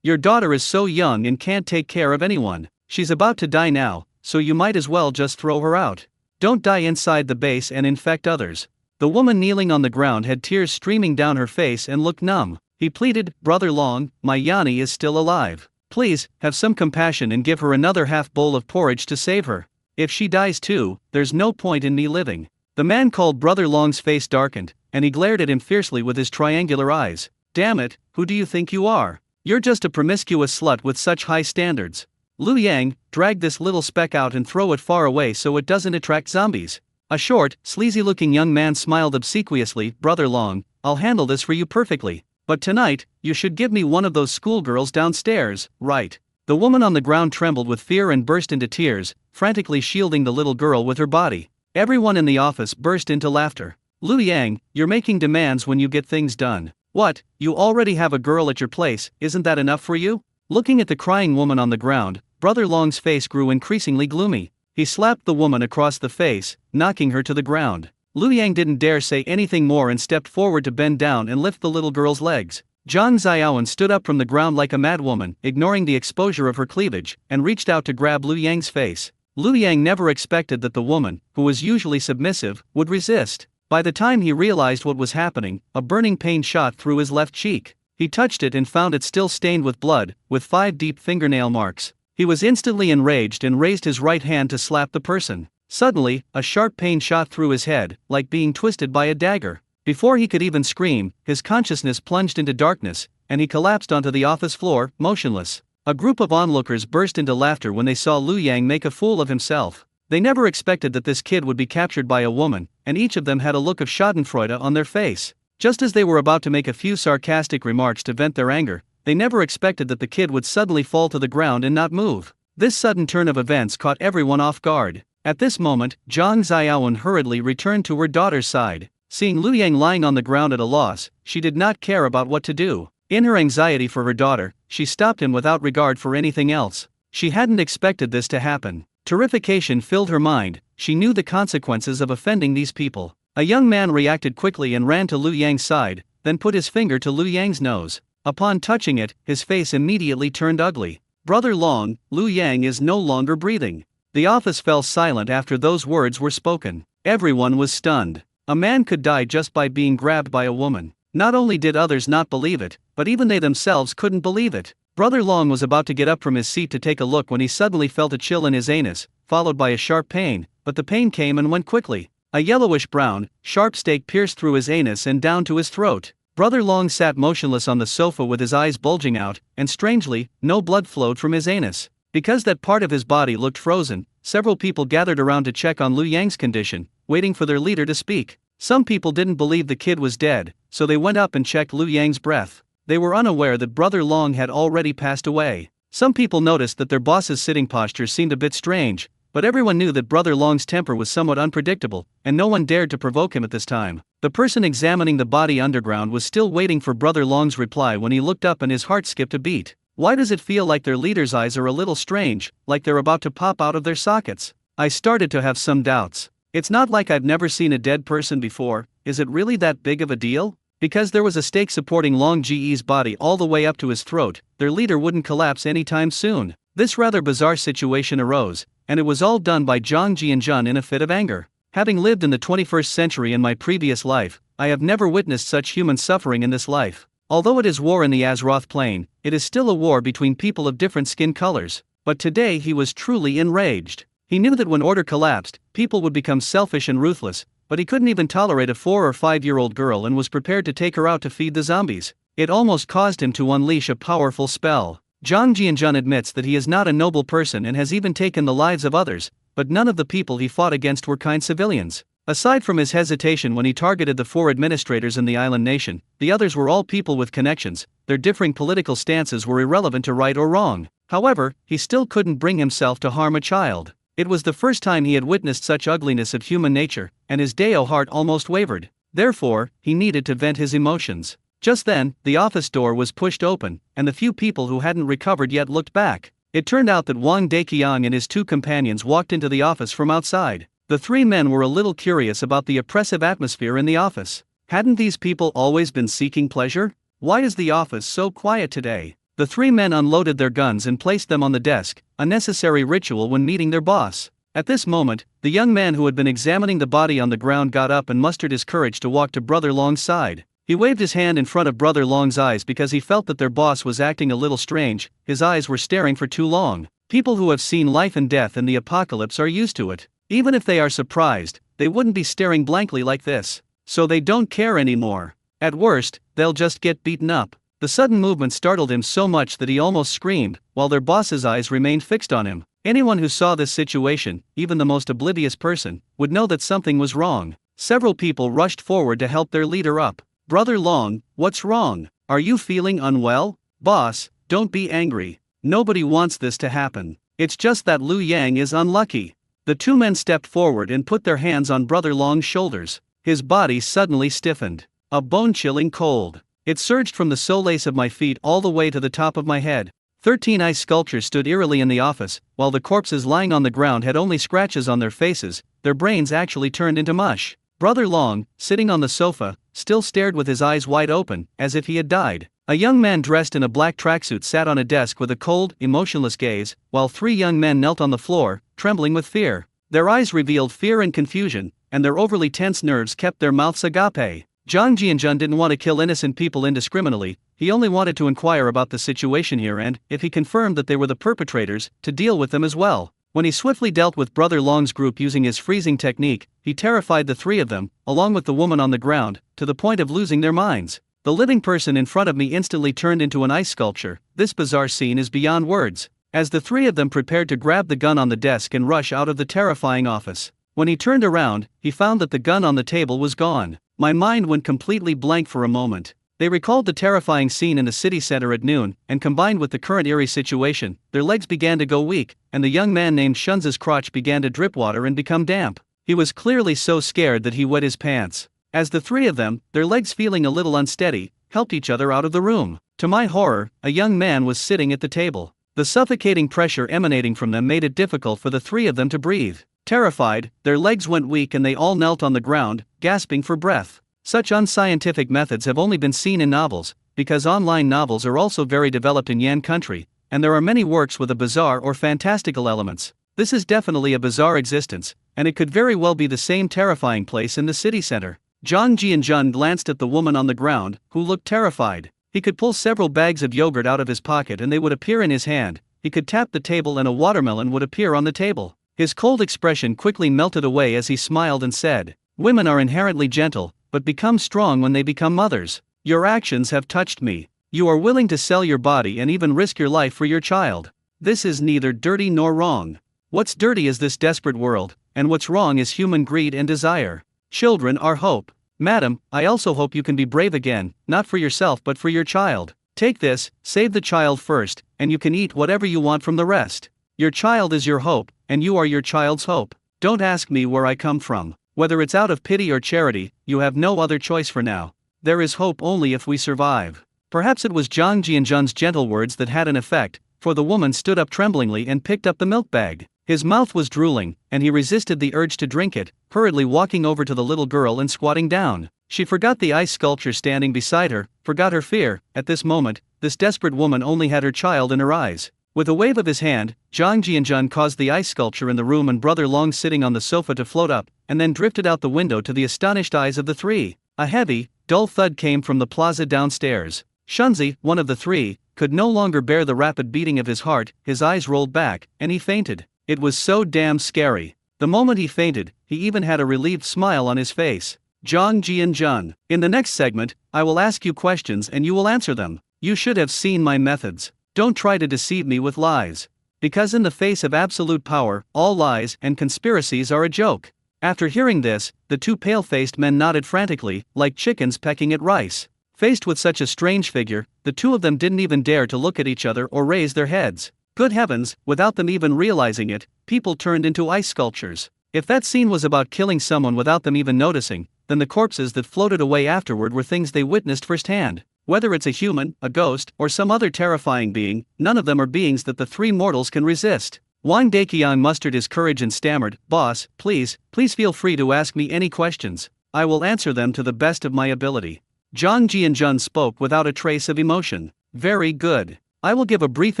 Speaker 1: Your daughter is so young and can't take care of anyone. She's about to die now, so you might as well just throw her out. Don't die inside the base and infect others. The woman kneeling on the ground had tears streaming down her face and looked numb. He pleaded, "Brother Long, my Yani is still alive. Please, have some compassion and give her another half bowl of porridge to save her. If she dies too, there's no point in me living." The man called Brother Long's face darkened, and he glared at him fiercely with his triangular eyes. "Damn it, who do you think you are? You're just a promiscuous slut with such high standards. Liu Yang, drag this little speck out and throw it far away so it doesn't attract zombies." A short, sleazy-looking young man smiled obsequiously, "Brother Long, I'll handle this for you perfectly. But tonight, you should give me one of those schoolgirls downstairs, right?" The woman on the ground trembled with fear and burst into tears, frantically shielding the little girl with her body. Everyone in the office burst into laughter. "Liu Yang, you're making demands when you get things done. What, you already have a girl at your place, isn't that enough for you?" Looking at the crying woman on the ground, Brother Long's face grew increasingly gloomy. He slapped the woman across the face, knocking her to the ground. Liu Yang didn't dare say anything more and stepped forward to bend down and lift the little girl's legs. Zhang Xiaowen stood up from the ground like a madwoman, ignoring the exposure of her cleavage, and reached out to grab Liu Yang's face. Liu Yang never expected that the woman, who was usually submissive, would resist. By the time he realized what was happening, a burning pain shot through his left cheek. He touched it and found it still stained with blood, with 5 deep fingernail marks. He was instantly enraged and raised his right hand to slap the person. Suddenly, a sharp pain shot through his head, like being twisted by a dagger. Before he could even scream, his consciousness plunged into darkness, and he collapsed onto the office floor, motionless. A group of onlookers burst into laughter when they saw Liu Yang make a fool of himself. They never expected that this kid would be captured by a woman, and each of them had a look of schadenfreude on their face. Just as they were about to make a few sarcastic remarks to vent their anger, they never expected that the kid would suddenly fall to the ground and not move. This sudden turn of events caught everyone off guard. At this moment, Zhang Xiaowen hurriedly returned to her daughter's side. Seeing Liu Yang lying on the ground at a loss, she did not care about what to do. In her anxiety for her daughter, she stopped him without regard for anything else. She hadn't expected this to happen. Terrification filled her mind. She knew the consequences of offending these people. A young man reacted quickly and ran to Liu Yang's side, then put his finger to Liu Yang's nose. Upon touching it, his face immediately turned ugly. "Brother Long, Liu Yang is no longer breathing." The office fell silent after those words were spoken. Everyone was stunned. A man could die just by being grabbed by a woman. Not only did others not believe it, but even they themselves couldn't believe it. Brother Long was about to get up from his seat to take a look when he suddenly felt a chill in his anus, followed by a sharp pain, but the pain came and went quickly. A yellowish-brown, sharp stake pierced through his anus and down to his throat. Brother Long sat motionless on the sofa with his eyes bulging out, and strangely, no blood flowed from his anus. Because that part of his body looked frozen, several people gathered around to check on Liu Yang's condition, waiting for their leader to speak. Some people didn't believe the kid was dead, so they went up and checked Liu Yang's breath. They were unaware that Brother Long had already passed away. Some people noticed that their boss's sitting posture seemed a bit strange, but everyone knew that Brother Long's temper was somewhat unpredictable, and no one dared to provoke him at this time. The person examining the body underground was still waiting for Brother Long's reply when he looked up and his heart skipped a beat. Why does it feel like their leader's eyes are a little strange, like they're about to pop out of their sockets? I started to have some doubts. It's not like I've never seen a dead person before. Is it really that big of a deal? Because there was a stake supporting Long Ge's body all the way up to his throat, their leader wouldn't collapse anytime soon. This rather bizarre situation arose, and it was all done by Zhang Jianjun in a fit of anger. Having lived in the 21st century in my previous life, I have never witnessed such human suffering in this life. Although it is war in the Azeroth Plain, it is still a war between people of different skin colors. But today he was truly enraged. He knew that when order collapsed, people would become selfish and ruthless, but he couldn't even tolerate a 4 or 5-year-old girl and was prepared to take her out to feed the zombies. It almost caused him to unleash a powerful spell. Zhang Jianjun admits that he is not a noble person and has even taken the lives of others, but none of the people he fought against were kind civilians. Aside from his hesitation when he targeted the 4 administrators in the island nation, the others were all people with connections. Their differing political stances were irrelevant to right or wrong. However, he still couldn't bring himself to harm a child. It was the first time he had witnessed such ugliness of human nature, and his Dao heart almost wavered. Therefore, he needed to vent his emotions. Just then, the office door was pushed open, and the few people who hadn't recovered yet looked back. It turned out that Wang Deqiang and his 2 companions walked into the office from outside. The 3 men were a little curious about the oppressive atmosphere in the office. Hadn't these people always been seeking pleasure? Why is the office so quiet today? The 3 men unloaded their guns and placed them on the desk, a necessary ritual when meeting their boss. At this moment, the young man who had been examining the body on the ground got up and mustered his courage to walk to Brother Long's side. He waved his hand in front of Brother Long's eyes because he felt that their boss was acting a little strange. His eyes were staring for too long. People who have seen life and death and the apocalypse are used to it. Even if they are surprised, they wouldn't be staring blankly like this. So they don't care anymore. At worst, they'll just get beaten up. The sudden movement startled him so much that he almost screamed, while their boss's eyes remained fixed on him. Anyone who saw this situation, even the most oblivious person, would know that something was wrong. Several people rushed forward to help their leader up. Brother Long, what's wrong? Are you feeling unwell? Boss, don't be angry. Nobody wants this to happen. It's just that Liu Yang is unlucky. The 2 men stepped forward and put their hands on Brother Long's shoulders. His body suddenly stiffened. A bone-chilling cold. It surged from the solace of my feet all the way to the top of my head. 13 ice sculptures stood eerily in the office, while the corpses lying on the ground had only scratches on their faces. Their brains actually turned into mush. Brother Long, sitting on the sofa, still stared with his eyes wide open, as if he had died. A young man dressed in a black tracksuit sat on a desk with a cold, emotionless gaze, while 3 young men knelt on the floor, trembling with fear. Their eyes revealed fear and confusion, and their overly tense nerves kept their mouths agape. Zhang Jianjun didn't want to kill innocent people indiscriminately. He only wanted to inquire about the situation here and, if he confirmed that they were the perpetrators, to deal with them as well. When he swiftly dealt with Brother Long's group using his freezing technique, he terrified the 3 of them, along with the woman on the ground, to the point of losing their minds. The living person in front of me instantly turned into an ice sculpture. This bizarre scene is beyond words. As the 3 of them prepared to grab the gun on the desk and rush out of the terrifying office, when he turned around, he found that the gun on the table was gone. My mind went completely blank for a moment. They recalled the terrifying scene in the city center at noon, and combined with the current eerie situation, their legs began to go weak, and the young man named Shunza's crotch began to drip water and become damp. He was clearly so scared that he wet his pants. As the 3 of them, their legs feeling a little unsteady, helped each other out of the room. To my horror, a young man was sitting at the table. The suffocating pressure emanating from them made it difficult for the 3 of them to breathe. Terrified, their legs went weak and they all knelt on the ground, gasping for breath. Such unscientific methods have only been seen in novels, because online novels are also very developed in Yan country, and there are many works with a bizarre or fantastical elements. This is definitely a bizarre existence, and it could very well be the same terrifying place in the city center. Zhang Jianjun glanced at the woman on the ground, who looked terrified. He could pull several bags of yogurt out of his pocket and they would appear in his hand. He could tap the table and a watermelon would appear on the table. His cold expression quickly melted away as he smiled and said, "Women are inherently gentle, but become strong when they become mothers. Your actions have touched me. You are willing to sell your body and even risk your life for your child. This is neither dirty nor wrong. What's dirty is this desperate world, and what's wrong is human greed and desire. Children are hope. Madam, I also hope you can be brave again, not for yourself but for your child. Take this, save the child first, and you can eat whatever you want from the rest. Your child is your hope, and you are your child's hope. Don't ask me where I come from. Whether it's out of pity or charity, you have no other choice for now. There is hope only if we survive." Perhaps it was Zhang Jianjun's gentle words that had an effect, for the woman stood up tremblingly and picked up the milk bag. His mouth was drooling, and he resisted the urge to drink it, hurriedly walking over to the little girl and squatting down. She forgot the ice sculpture standing beside her, forgot her fear. At this moment, this desperate woman only had her child in her eyes. With a wave of his hand, Zhang Jianjun caused the ice sculpture in the room and Brother Long sitting on the sofa to float up, and then drifted out the window to the astonished eyes of the 3. A heavy, dull thud came from the plaza downstairs. Shunzi, one of the three, could no longer bear the rapid beating of his heart, his eyes rolled back, and he fainted. It was so damn scary. The moment he fainted, he even had a relieved smile on his face. Zhang Jianjun. In the next segment, I will ask you questions and you will answer them. You should have seen my methods. Don't try to deceive me with lies. Because in the face of absolute power, all lies and conspiracies are a joke. After hearing this, the two pale-faced men nodded frantically, like chickens pecking at rice. Faced with such a strange figure, the two of them didn't even dare to look at each other or raise their heads. Good heavens, without them even realizing it, people turned into ice sculptures. If that scene was about killing someone without them even noticing, then the corpses that floated away afterward were things they witnessed firsthand. Whether it's a human, a ghost, or some other terrifying being, none of them are beings that the three mortals can resist. Wang Deqian mustered his courage and stammered, "Boss, please feel free to ask me any questions. I will answer them to the best of my ability." Zhang Jianjun spoke without a trace of emotion. "Very good. I will give a brief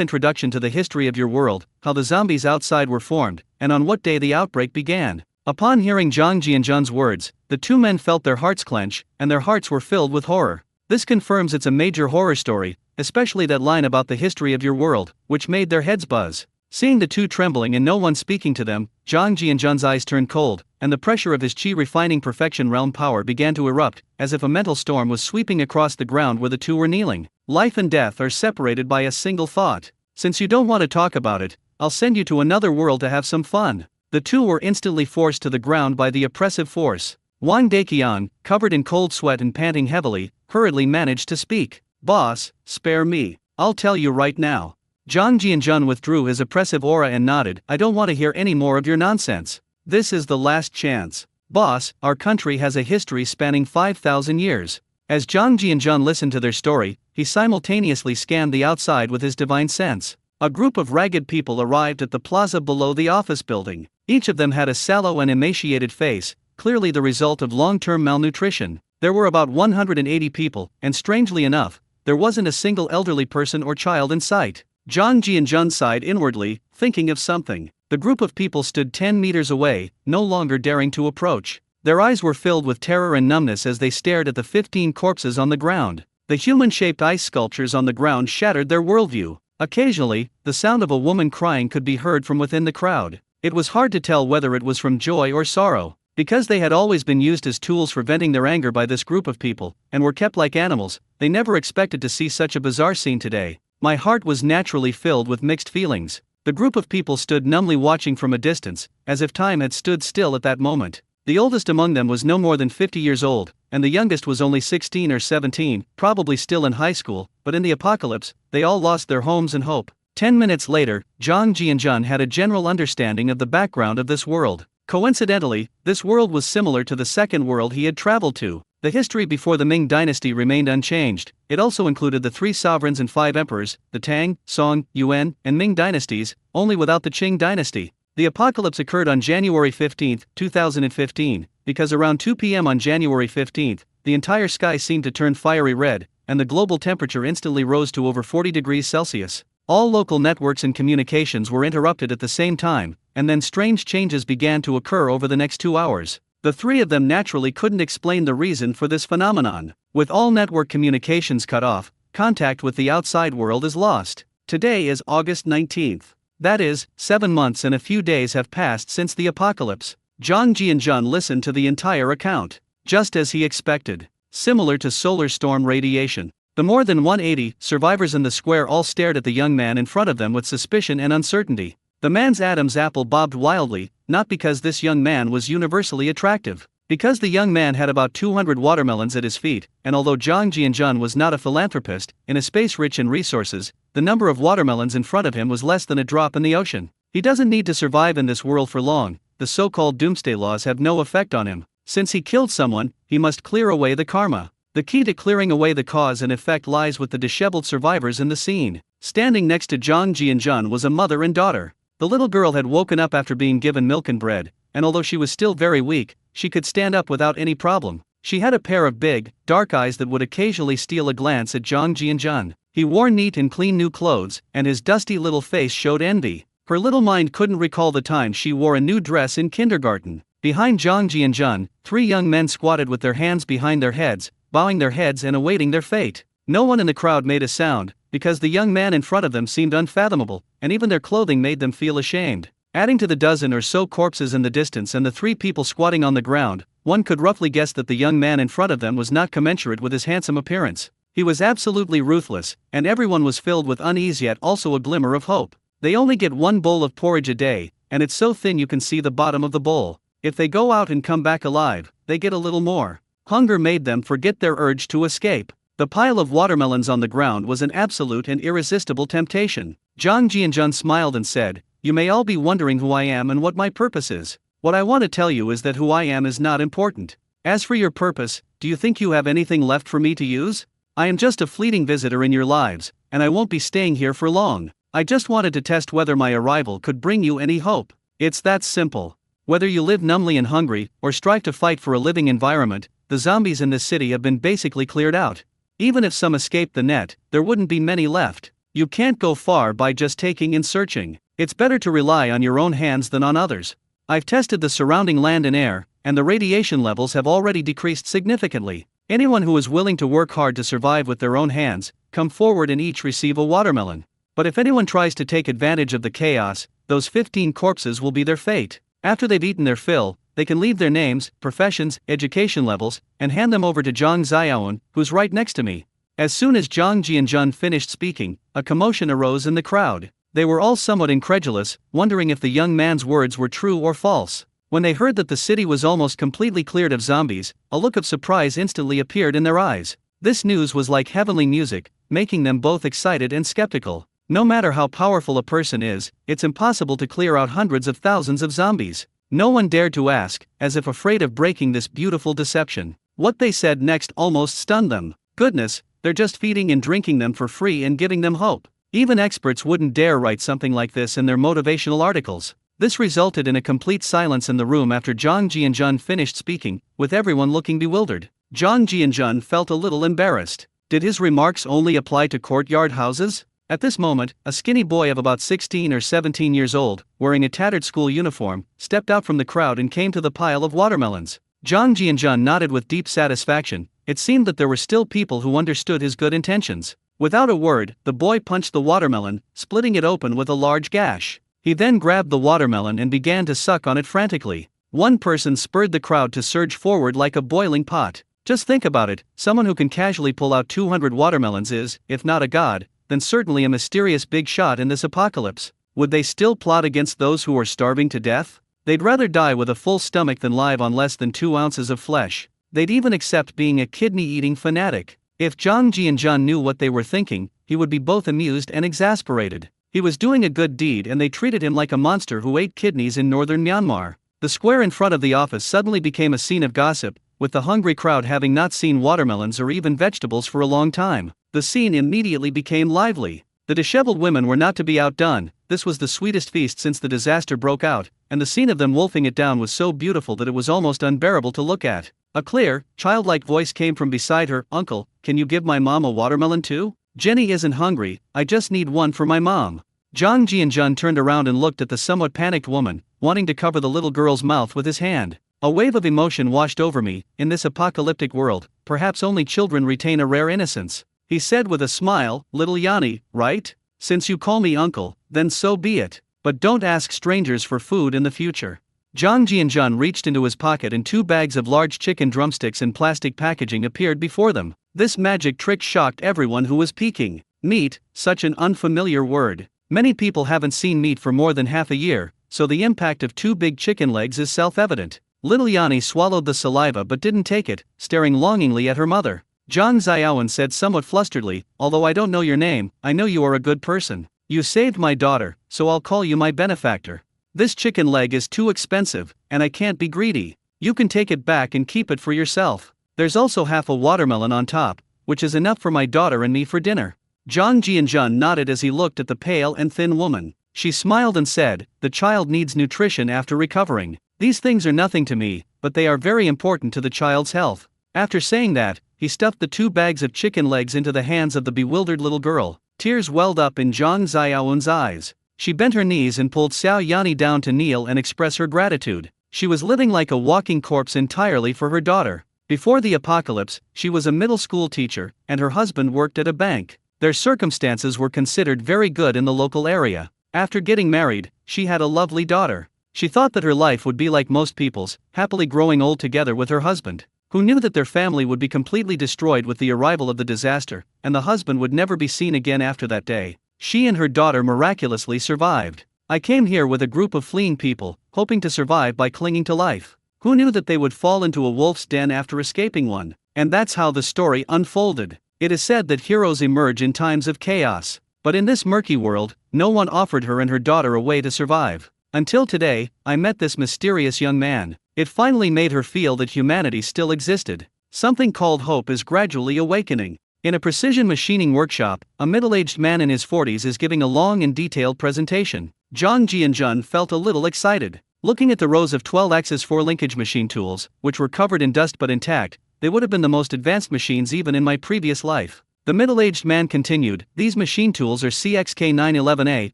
Speaker 1: introduction to the history of your world, how the zombies outside were formed, and on what day the outbreak began." Upon hearing Zhang Jianjun's words, the two men felt their hearts clench, and their hearts were filled with horror. This confirms it's a major horror story, especially that line about the history of your world, which made their heads buzz. Seeing the two trembling and no one speaking to them, Zhang Jianjun's eyes turned cold, and the pressure of his chi-refining perfection realm power began to erupt, as if a mental storm was sweeping across the ground where the two were kneeling. Life and death are separated by a single thought. Since you don't want to talk about it, I'll send you to another world to have some fun. The two were instantly forced to the ground by the oppressive force. Wang Deqian, covered in cold sweat and panting heavily, hurriedly managed to speak. "Boss, spare me. I'll tell you right now." Zhang Jianjun withdrew his oppressive aura and nodded, "I don't want to hear any more of your nonsense. This is the last chance. Boss, our country has a history spanning 5,000 years. As Zhang Jianjun listened to their story, he simultaneously scanned the outside with his divine sense. A group of ragged people arrived at the plaza below the office building. Each of them had a sallow and emaciated face, clearly the result of long-term malnutrition. There were about 180 people, and strangely enough, there wasn't a single elderly person or child in sight. Zhang Jianjun sighed inwardly, thinking of something. The group of people stood 10 meters away, no longer daring to approach. Their eyes were filled with terror and numbness as they stared at the 15 corpses on the ground. The human-shaped ice sculptures on the ground shattered their worldview. Occasionally, the sound of a woman crying could be heard from within the crowd. It was hard to tell whether it was from joy or sorrow. Because they had always been used as tools for venting their anger by this group of people, and were kept like animals, they never expected to see such a bizarre scene today. My heart was naturally filled with mixed feelings. The group of people stood numbly watching from a distance, as if time had stood still at that moment. The oldest among them was no more than 50 years old, and the youngest was only 16 or 17, probably still in high school, but in the apocalypse, they all lost their homes and hope. 10 minutes later, Zhang Jianjun had a general understanding of the background of this world. Coincidentally, this world was similar to the second world he had traveled to. The history before the Ming dynasty remained unchanged. It also included the 3 sovereigns and 5 emperors, the Tang, Song, Yuan, and Ming dynasties, only without the Qing dynasty. The apocalypse occurred on January 15, 2015, because around 2 p.m. on January 15, the entire sky seemed to turn fiery red, and the global temperature instantly rose to over 40 degrees Celsius. All local networks and communications were interrupted at the same time, and then strange changes began to occur over the next 2 hours. The three of them naturally couldn't explain the reason for this phenomenon. With all network communications cut off, contact with the outside world is lost. Today is August 19th. That is, 7 months and a few days have passed since the apocalypse. Zhang Jianjun listened to the entire account. Just as he expected. Similar to solar storm radiation. The more than 180 survivors in the square all stared at the young man in front of them with suspicion and uncertainty. The man's Adam's apple bobbed wildly, not because this young man was universally attractive. Because the young man had about 200 watermelons at his feet, and although Zhang Jianjun was not a philanthropist, in a space rich in resources, the number of watermelons in front of him was less than a drop in the ocean. He doesn't need to survive in this world for long. The so-called doomsday laws have no effect on him. Since he killed someone, he must clear away the karma. The key to clearing away the cause and effect lies with the disheveled survivors in the scene. Standing next to Zhang Jianjun was a mother and daughter. The little girl had woken up after being given milk and bread, and although she was still very weak, she could stand up without any problem. She had a pair of big, dark eyes that would occasionally steal a glance at Zhang Jianjun. He wore neat and clean new clothes, and his dusty little face showed envy. Her little mind couldn't recall the time she wore a new dress in kindergarten. Behind Zhang Jianjun, 3 young men squatted with their hands behind their heads, bowing their heads and awaiting their fate. No one in the crowd made a sound, because the young man in front of them seemed unfathomable, and even their clothing made them feel ashamed. Adding to the dozen or so corpses in the distance and the 3 people squatting on the ground, one could roughly guess that the young man in front of them was not commensurate with his handsome appearance. He was absolutely ruthless, and everyone was filled with unease yet also a glimmer of hope. They only get 1 bowl of porridge a day, and it's so thin you can see the bottom of the bowl. If they go out and come back alive, they get a little more. Hunger made them forget their urge to escape. The pile of watermelons on the ground was an absolute and irresistible temptation. Zhang Jianjun smiled and said, "You may all be wondering who I am and what my purpose is. What I want to tell you is that who I am is not important. As for your purpose, do you think you have anything left for me to use? I am just a fleeting visitor in your lives, and I won't be staying here for long. I just wanted to test whether my arrival could bring you any hope. It's that simple. Whether you live numbly and hungry, or strive to fight for a living environment, the zombies in this city have been basically cleared out. Even if some escaped the net, there wouldn't be many left. You can't go far by just taking and searching. It's better to rely on your own hands than on others. I've tested the surrounding land and air, and the radiation levels have already decreased significantly. Anyone who is willing to work hard to survive with their own hands, come forward and each receive a watermelon. But if anyone tries to take advantage of the chaos, those 15 corpses will be their fate. After they've eaten their fill, they can leave their names, professions, education levels, and hand them over to Zhang Xiaowen, who's right next to me." As soon as Zhang Jianjun finished speaking, a commotion arose in the crowd. They were all somewhat incredulous, wondering if the young man's words were true or false. When they heard that the city was almost completely cleared of zombies, a look of surprise instantly appeared in their eyes. This news was like heavenly music, making them both excited and skeptical. No matter how powerful a person is, it's impossible to clear out hundreds of thousands of zombies. No one dared to ask, as if afraid of breaking this beautiful deception. What they said next almost stunned them. Goodness, they're just feeding and drinking them for free and giving them hope. Even experts wouldn't dare write something like this in their motivational articles. This resulted in a complete silence in the room after Zhang Jianjun finished speaking, with everyone looking bewildered. Zhang Jianjun felt a little embarrassed. Did his remarks only apply to courtyard houses? At this moment, a skinny boy of about 16 or 17 years old, wearing a tattered school uniform, stepped out from the crowd and came to the pile of watermelons. Zhang Jianjun nodded with deep satisfaction. It seemed that there were still people who understood his good intentions. Without a word, the boy punched the watermelon, splitting it open with a large gash. He then grabbed the watermelon and began to suck on it frantically. One person spurred the crowd to surge forward like a boiling pot. Just think about it, someone who can casually pull out 200 watermelons is, if not a god, then certainly a mysterious big shot in this apocalypse. Would they still plot against those who are starving to death? They'd rather die with a full stomach than live on less than 2 ounces of flesh. They'd even accept being a kidney-eating fanatic. If Zhang Jianjun knew what they were thinking, he would be both amused and exasperated. He was doing a good deed and they treated him like a monster who ate kidneys in northern Myanmar. The square in front of the office suddenly became a scene of gossip, with the hungry crowd having not seen watermelons or even vegetables for a long time. The scene immediately became lively. The disheveled women were not to be outdone. This was the sweetest feast since the disaster broke out, and the scene of them wolfing it down was so beautiful that it was almost unbearable to look at. A clear, childlike voice came from beside her. "Uncle, can you give my mom a watermelon too? Jenny isn't hungry, I just need one for my mom." Zhang Jianjun turned around and looked at the somewhat panicked woman, wanting to cover the little girl's mouth with his hand. A wave of emotion washed over me. In this apocalyptic world, perhaps only children retain a rare innocence. He said with a smile, "Little Yanni, right? Since you call me uncle, then so be it. But don't ask strangers for food in the future." Zhang Jianjun reached into his pocket and 2 bags of large chicken drumsticks in plastic packaging appeared before them. This magic trick shocked everyone who was peeking. Meat, such an unfamiliar word. Many people haven't seen meat for more than half a year, so the impact of 2 big chicken legs is self-evident. Little Yanni swallowed the saliva but didn't take it, staring longingly at her mother. Zhang Xiaowen said somewhat flusteredly, "Although I don't know your name, I know you are a good person. You saved my daughter, so I'll call you my benefactor. This chicken leg is too expensive, and I can't be greedy. You can take it back and keep it for yourself. There's also half a watermelon on top, which is enough for my daughter and me for dinner." Zhang Jianjun nodded as he looked at the pale and thin woman. She smiled and said, "The child needs nutrition after recovering. These things are nothing to me, but they are very important to the child's health." After saying that, he stuffed the 2 bags of chicken legs into the hands of the bewildered little girl. Tears welled up in Zhang Xiaowen's eyes. She bent her knees and pulled Xiao Yanni down to kneel and express her gratitude. She was living like a walking corpse entirely for her daughter. Before the apocalypse, she was a middle school teacher, and her husband worked at a bank. Their circumstances were considered very good in the local area. After getting married, she had a lovely daughter. She thought that her life would be like most people's, happily growing old together with her husband, who knew that their family would be completely destroyed with the arrival of the disaster, and the husband would never be seen again after that day. She and her daughter miraculously survived. I came here with a group of fleeing people, hoping to survive by clinging to life. Who knew that they would fall into a wolf's den after escaping one? And that's how the story unfolded. It is said that heroes emerge in times of chaos. But in this murky world, no one offered her and her daughter a way to survive. Until today, I met this mysterious young man. It finally made her feel that humanity still existed. Something called hope is gradually awakening. In a precision machining workshop, a middle-aged man in his 40s is giving a long and detailed presentation. Zhang Jianjun felt a little excited. Looking at the rows of 12x 4 linkage machine tools, which were covered in dust but intact, they would have been the most advanced machines even in my previous life. The middle-aged man continued, these machine tools are CXK911A,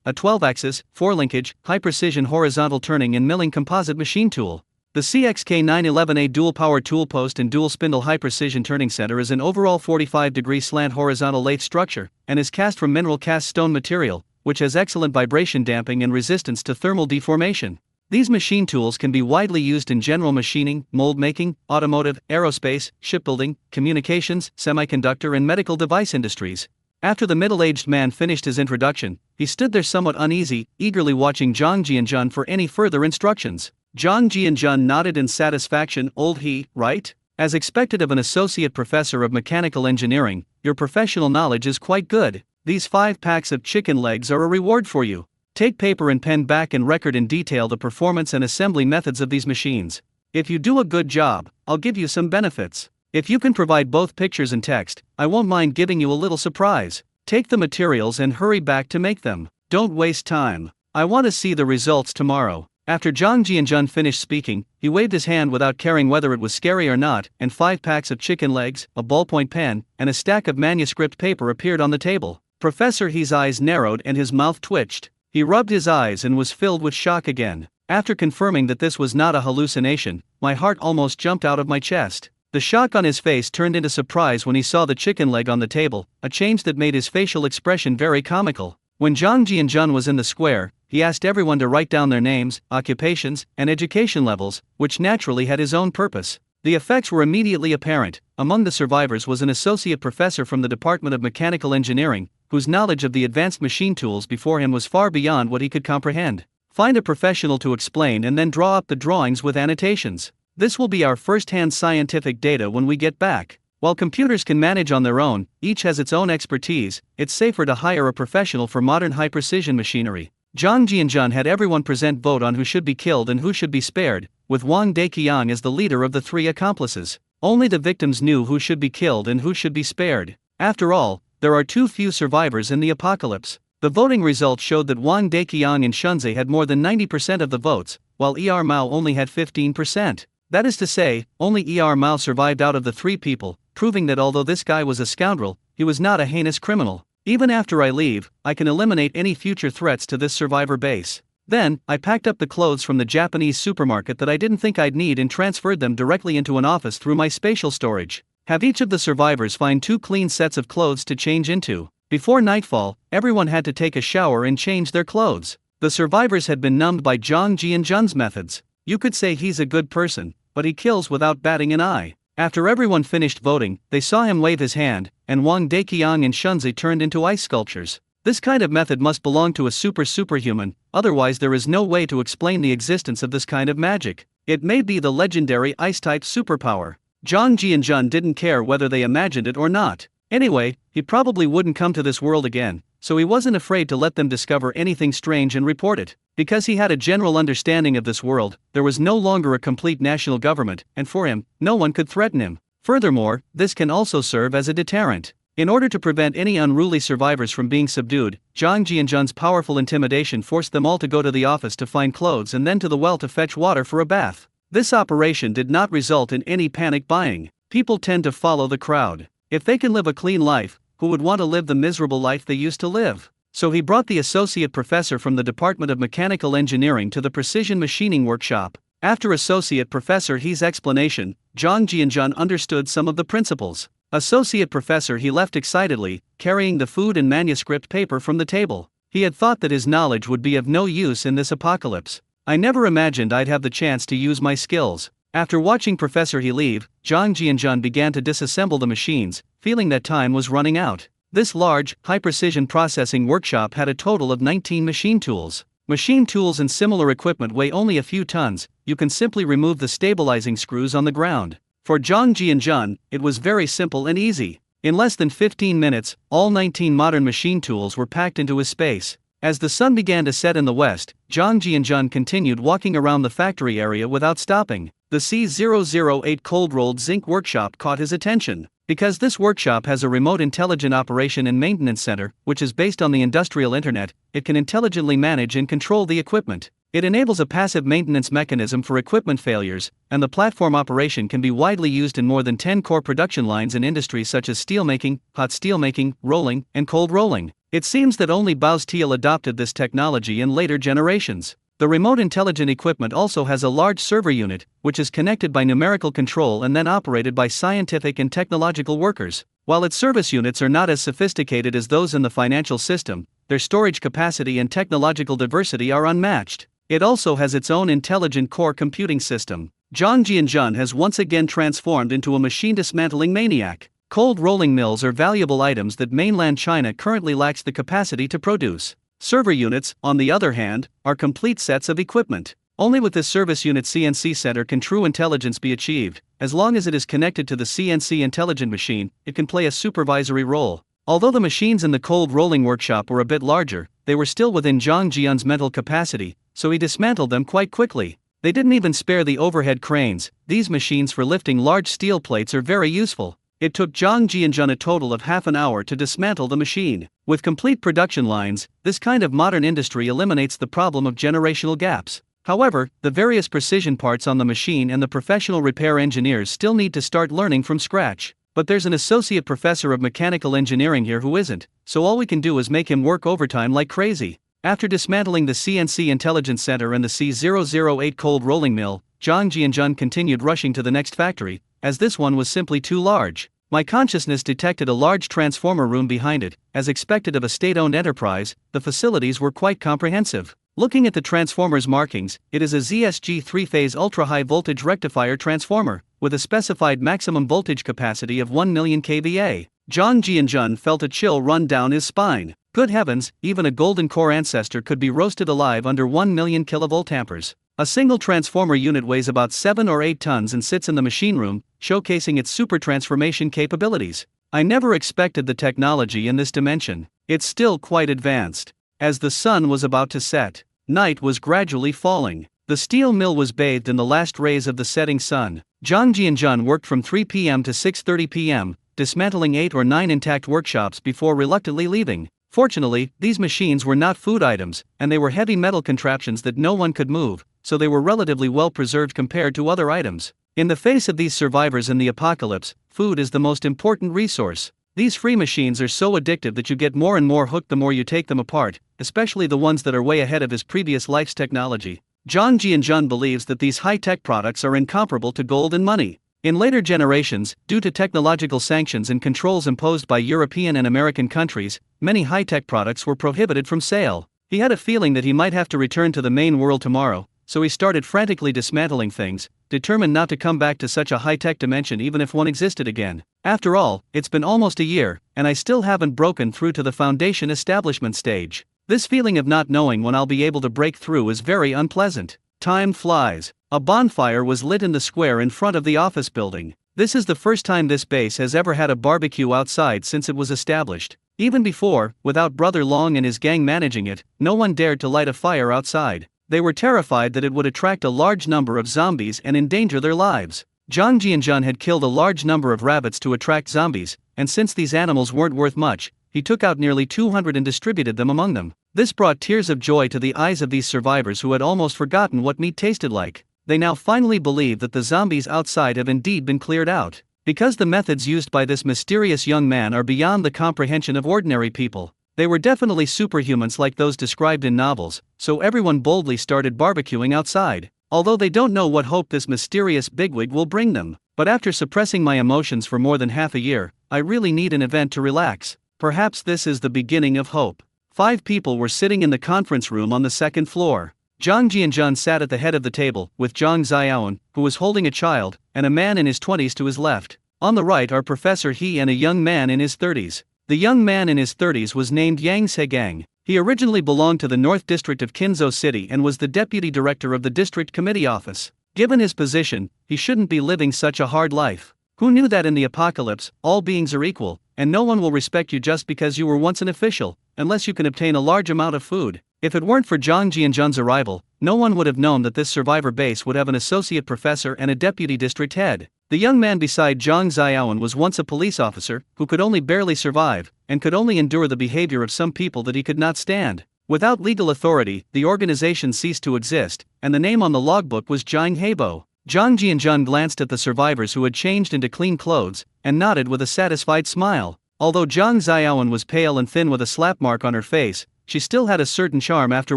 Speaker 1: a 12-axis, 4-linkage, high-precision horizontal turning and milling composite machine tool. The CXK911A dual-power tool post and dual-spindle high-precision turning center is an overall 45-degree slant horizontal lathe structure, and is cast from mineral cast stone material, which has excellent vibration damping and resistance to thermal deformation. These machine tools can be widely used in general machining, mold making, automotive, aerospace, shipbuilding, communications, semiconductor and medical device industries. After the middle-aged man finished his introduction, he stood there somewhat uneasy, eagerly watching Zhang Jianjun for any further instructions. Zhang Jianjun nodded in satisfaction. Old he, right? As expected of an associate professor of mechanical engineering, your professional knowledge is quite good. These 5 packs of chicken legs are a reward for you. Take paper and pen back and record in detail the performance and assembly methods of these machines. If you do a good job, I'll give you some benefits. If you can provide both pictures and text, I won't mind giving you a little surprise. Take the materials and hurry back to make them. Don't waste time. I want to see the results tomorrow. After Zhang Jianjun finished speaking, he waved his hand without caring whether it was scary or not, and 5 packs of chicken legs, a ballpoint pen, and a stack of manuscript paper appeared on the table. Professor He's eyes narrowed and his mouth twitched. He rubbed his eyes and was filled with shock again. After confirming that this was not a hallucination, my heart almost jumped out of my chest. The shock on his face turned into surprise when he saw the chicken leg on the table, a change that made his facial expression very comical. When Zhang Jianjun was in the square, he asked everyone to write down their names, occupations, and education levels, which naturally had his own purpose. The effects were immediately apparent. Among the survivors was an associate professor from the Department of Mechanical Engineering, whose knowledge of the advanced machine tools before him was far beyond what he could comprehend. Find a professional to explain and then draw up the drawings with annotations. This will be our first-hand scientific data when we get back. While computers can manage on their own, each has its own expertise, it's safer to hire a professional for modern high-precision machinery. Zhang Jianjun had everyone present vote on who should be killed and who should be spared, with Wang Deqiang as the leader of the 3 accomplices. Only the victims knew who should be killed and who should be spared. After all, there are too few survivors in the apocalypse. The voting results showed that Wang Deqiang and Shunzi had more than 90% of the votes, while Mao only had 15%. That is to say, only Mao survived out of the 3 people, proving that although this guy was a scoundrel, he was not a heinous criminal. Even after I leave, I can eliminate any future threats to this survivor base. Then, I packed up the clothes from the Japanese supermarket that I didn't think I'd need and transferred them directly into an office through my spatial storage. Have each of the survivors find 2 clean sets of clothes to change into. Before nightfall, everyone had to take a shower and change their clothes. The survivors had been numbed by Zhang Jianjun's methods. You could say he's a good person, but he kills without batting an eye. After everyone finished voting, they saw him wave his hand, and Wang Deqiang and Shunzi turned into ice sculptures. This kind of method must belong to a superhuman, otherwise there is no way to explain the existence of this kind of magic. It may be the legendary ice-type superpower. Zhang Jianjun didn't care whether they imagined it or not. Anyway, he probably wouldn't come to this world again, so he wasn't afraid to let them discover anything strange and report it. Because he had a general understanding of this world, there was no longer a complete national government, and for him, no one could threaten him. Furthermore, this can also serve as a deterrent. In order to prevent any unruly survivors from being subdued, Zhang Jianjun's powerful intimidation forced them all to go to the office to find clothes and then to the well to fetch water for a bath. This operation did not result in any panic buying. People tend to follow the crowd. If they can live a clean life, who would want to live the miserable life they used to live? So he brought the associate professor from the Department of Mechanical Engineering to the precision machining workshop. After Associate Professor He's explanation, Zhang Jianjun understood some of the principles. Associate Professor He left excitedly, carrying the food and manuscript paper from the table. He had thought that his knowledge would be of no use in this apocalypse. I never imagined I'd have the chance to use my skills. After watching Professor He leave, Zhang Jianjun began to disassemble the machines, feeling that time was running out. This large, high-precision processing workshop had a total of 19 machine tools. Machine tools and similar equipment weigh only a few tons. You can simply remove the stabilizing screws on the ground. For Zhang Jianjun, it was very simple and easy. In less than 15 minutes, all 19 modern machine tools were packed into his space. As the sun began to set in the west, Zhang Jianjun continued walking around the factory area without stopping. The C008 cold-rolled zinc workshop caught his attention. Because this workshop has a remote intelligent operation and maintenance center, which is based on the industrial internet, it can intelligently manage and control the equipment. It enables a passive maintenance mechanism for equipment failures, and the platform operation can be widely used in more than 10 core production lines in industries such as steelmaking, hot steelmaking, rolling, and cold rolling. It seems that only Bao's adopted this technology in later generations. The remote intelligent equipment also has a large server unit, which is connected by numerical control and then operated by scientific and technological workers. While its service units are not as sophisticated as those in the financial system, their storage capacity and technological diversity are unmatched. It also has its own intelligent core computing system. Zhang Jianjun has once again transformed into a machine dismantling maniac. Cold rolling mills are valuable items that mainland China currently lacks the capacity to produce. Server units, on the other hand, are complete sets of equipment. Only with this service unit CNC center can true intelligence be achieved. As long as it is connected to the CNC intelligent machine, it can play a supervisory role. Although the machines in the cold rolling workshop were a bit larger, they were still within Zhang Jian's mental capacity, so he dismantled them quite quickly. They didn't even spare the overhead cranes. These machines for lifting large steel plates are very useful. It took Zhang Jianjun a total of half an hour to dismantle the machine. With complete production lines, this kind of modern industry eliminates the problem of generational gaps. However, the various precision parts on the machine and the professional repair engineers still need to start learning from scratch. But there's an associate professor of mechanical engineering here who isn't, so all we can do is make him work overtime like crazy. After dismantling the CNC Intelligence Center and the C008 cold rolling mill, Zhang Jianjun continued rushing to the next factory, as this one was simply too large. My consciousness detected a large transformer room behind it. As expected of a state-owned enterprise, the facilities were quite comprehensive. Looking at the transformer's markings, it is a ZSG 3-phase ultra-high voltage rectifier transformer, with a specified maximum voltage capacity of 1 million kVA. Zhang Jianjun felt a chill run down his spine. Good heavens, even a golden core ancestor could be roasted alive under 1 million kilovoltamperes. A single transformer unit weighs about 7 or 8 tons and sits in the machine room, showcasing its super transformation capabilities. I never expected the technology in this dimension. It's still quite advanced. As the sun was about to set, night was gradually falling. The steel mill was bathed in the last rays of the setting sun. Zhang Jianjun worked from 3 p.m. to 6:30 p.m., dismantling 8 or 9 intact workshops before reluctantly leaving. Fortunately, these machines were not food items, and they were heavy metal contraptions that no one could move, so they were relatively well preserved compared to other items. In the face of these survivors in the apocalypse, food is the most important resource. These free machines are so addictive that you get more and more hooked the more you take them apart, especially the ones that are way ahead of his previous life's technology. Zhang Jianjun believes that these high-tech products are incomparable to gold and money. In later generations, due to technological sanctions and controls imposed by European and American countries, many high-tech products were prohibited from sale. He had a feeling that he might have to return to the main world tomorrow, so he started frantically dismantling things, determined not to come back to such a high-tech dimension even if one existed again. After all, it's been almost a year, and I still haven't broken through to the foundation establishment stage. This feeling of not knowing when I'll be able to break through is very unpleasant. Time flies. A bonfire was lit in the square in front of the office building. This is the first time this base has ever had a barbecue outside since it was established. Even before, without Brother Long and his gang managing it, no one dared to light a fire outside. They were terrified that it would attract a large number of zombies and endanger their lives. Zhang Jianjun had killed a large number of rabbits to attract zombies, and since these animals weren't worth much, he took out nearly 200 and distributed them among them. This brought tears of joy to the eyes of these survivors who had almost forgotten what meat tasted like. They now finally believe that the zombies outside have indeed been cleared out. Because the methods used by this mysterious young man are beyond the comprehension of ordinary people, they were definitely superhumans like those described in novels, so everyone boldly started barbecuing outside. although they don't know what hope this mysterious bigwig will bring them. But after suppressing my emotions for more than half a year, I really need an event to relax. Perhaps this is the beginning of hope. 5 people were sitting in the conference room on the second floor. Zhang Jianjun sat at the head of the table, with Zhang Xiaowen, who was holding a child, and a man in his 20s to his left. On the right are Professor He and a young man in his 30s. The young man in his 30s was named Yang Segang. He originally belonged to the North District of Qinzhou City and was the deputy director of the district committee office. Given his position, he shouldn't be living such a hard life. Who knew that in the apocalypse, all beings are equal, and no one will respect you just because you were once an official, unless you can obtain a large amount of food. If it weren't for Zhang Jianjun's arrival, no one would have known that this survivor base would have an associate professor and a deputy district head. The young man beside Zhang Xiaowen was once a police officer, who could only barely survive, and could only endure the behavior of some people that he could not stand. Without legal authority, the organization ceased to exist, and the name on the logbook was Zhang Heibo. Zhang Jianjun glanced at the survivors who had changed into clean clothes, and nodded with a satisfied smile. Although Zhang Xiaowen was pale and thin with a slap mark on her face, she still had a certain charm after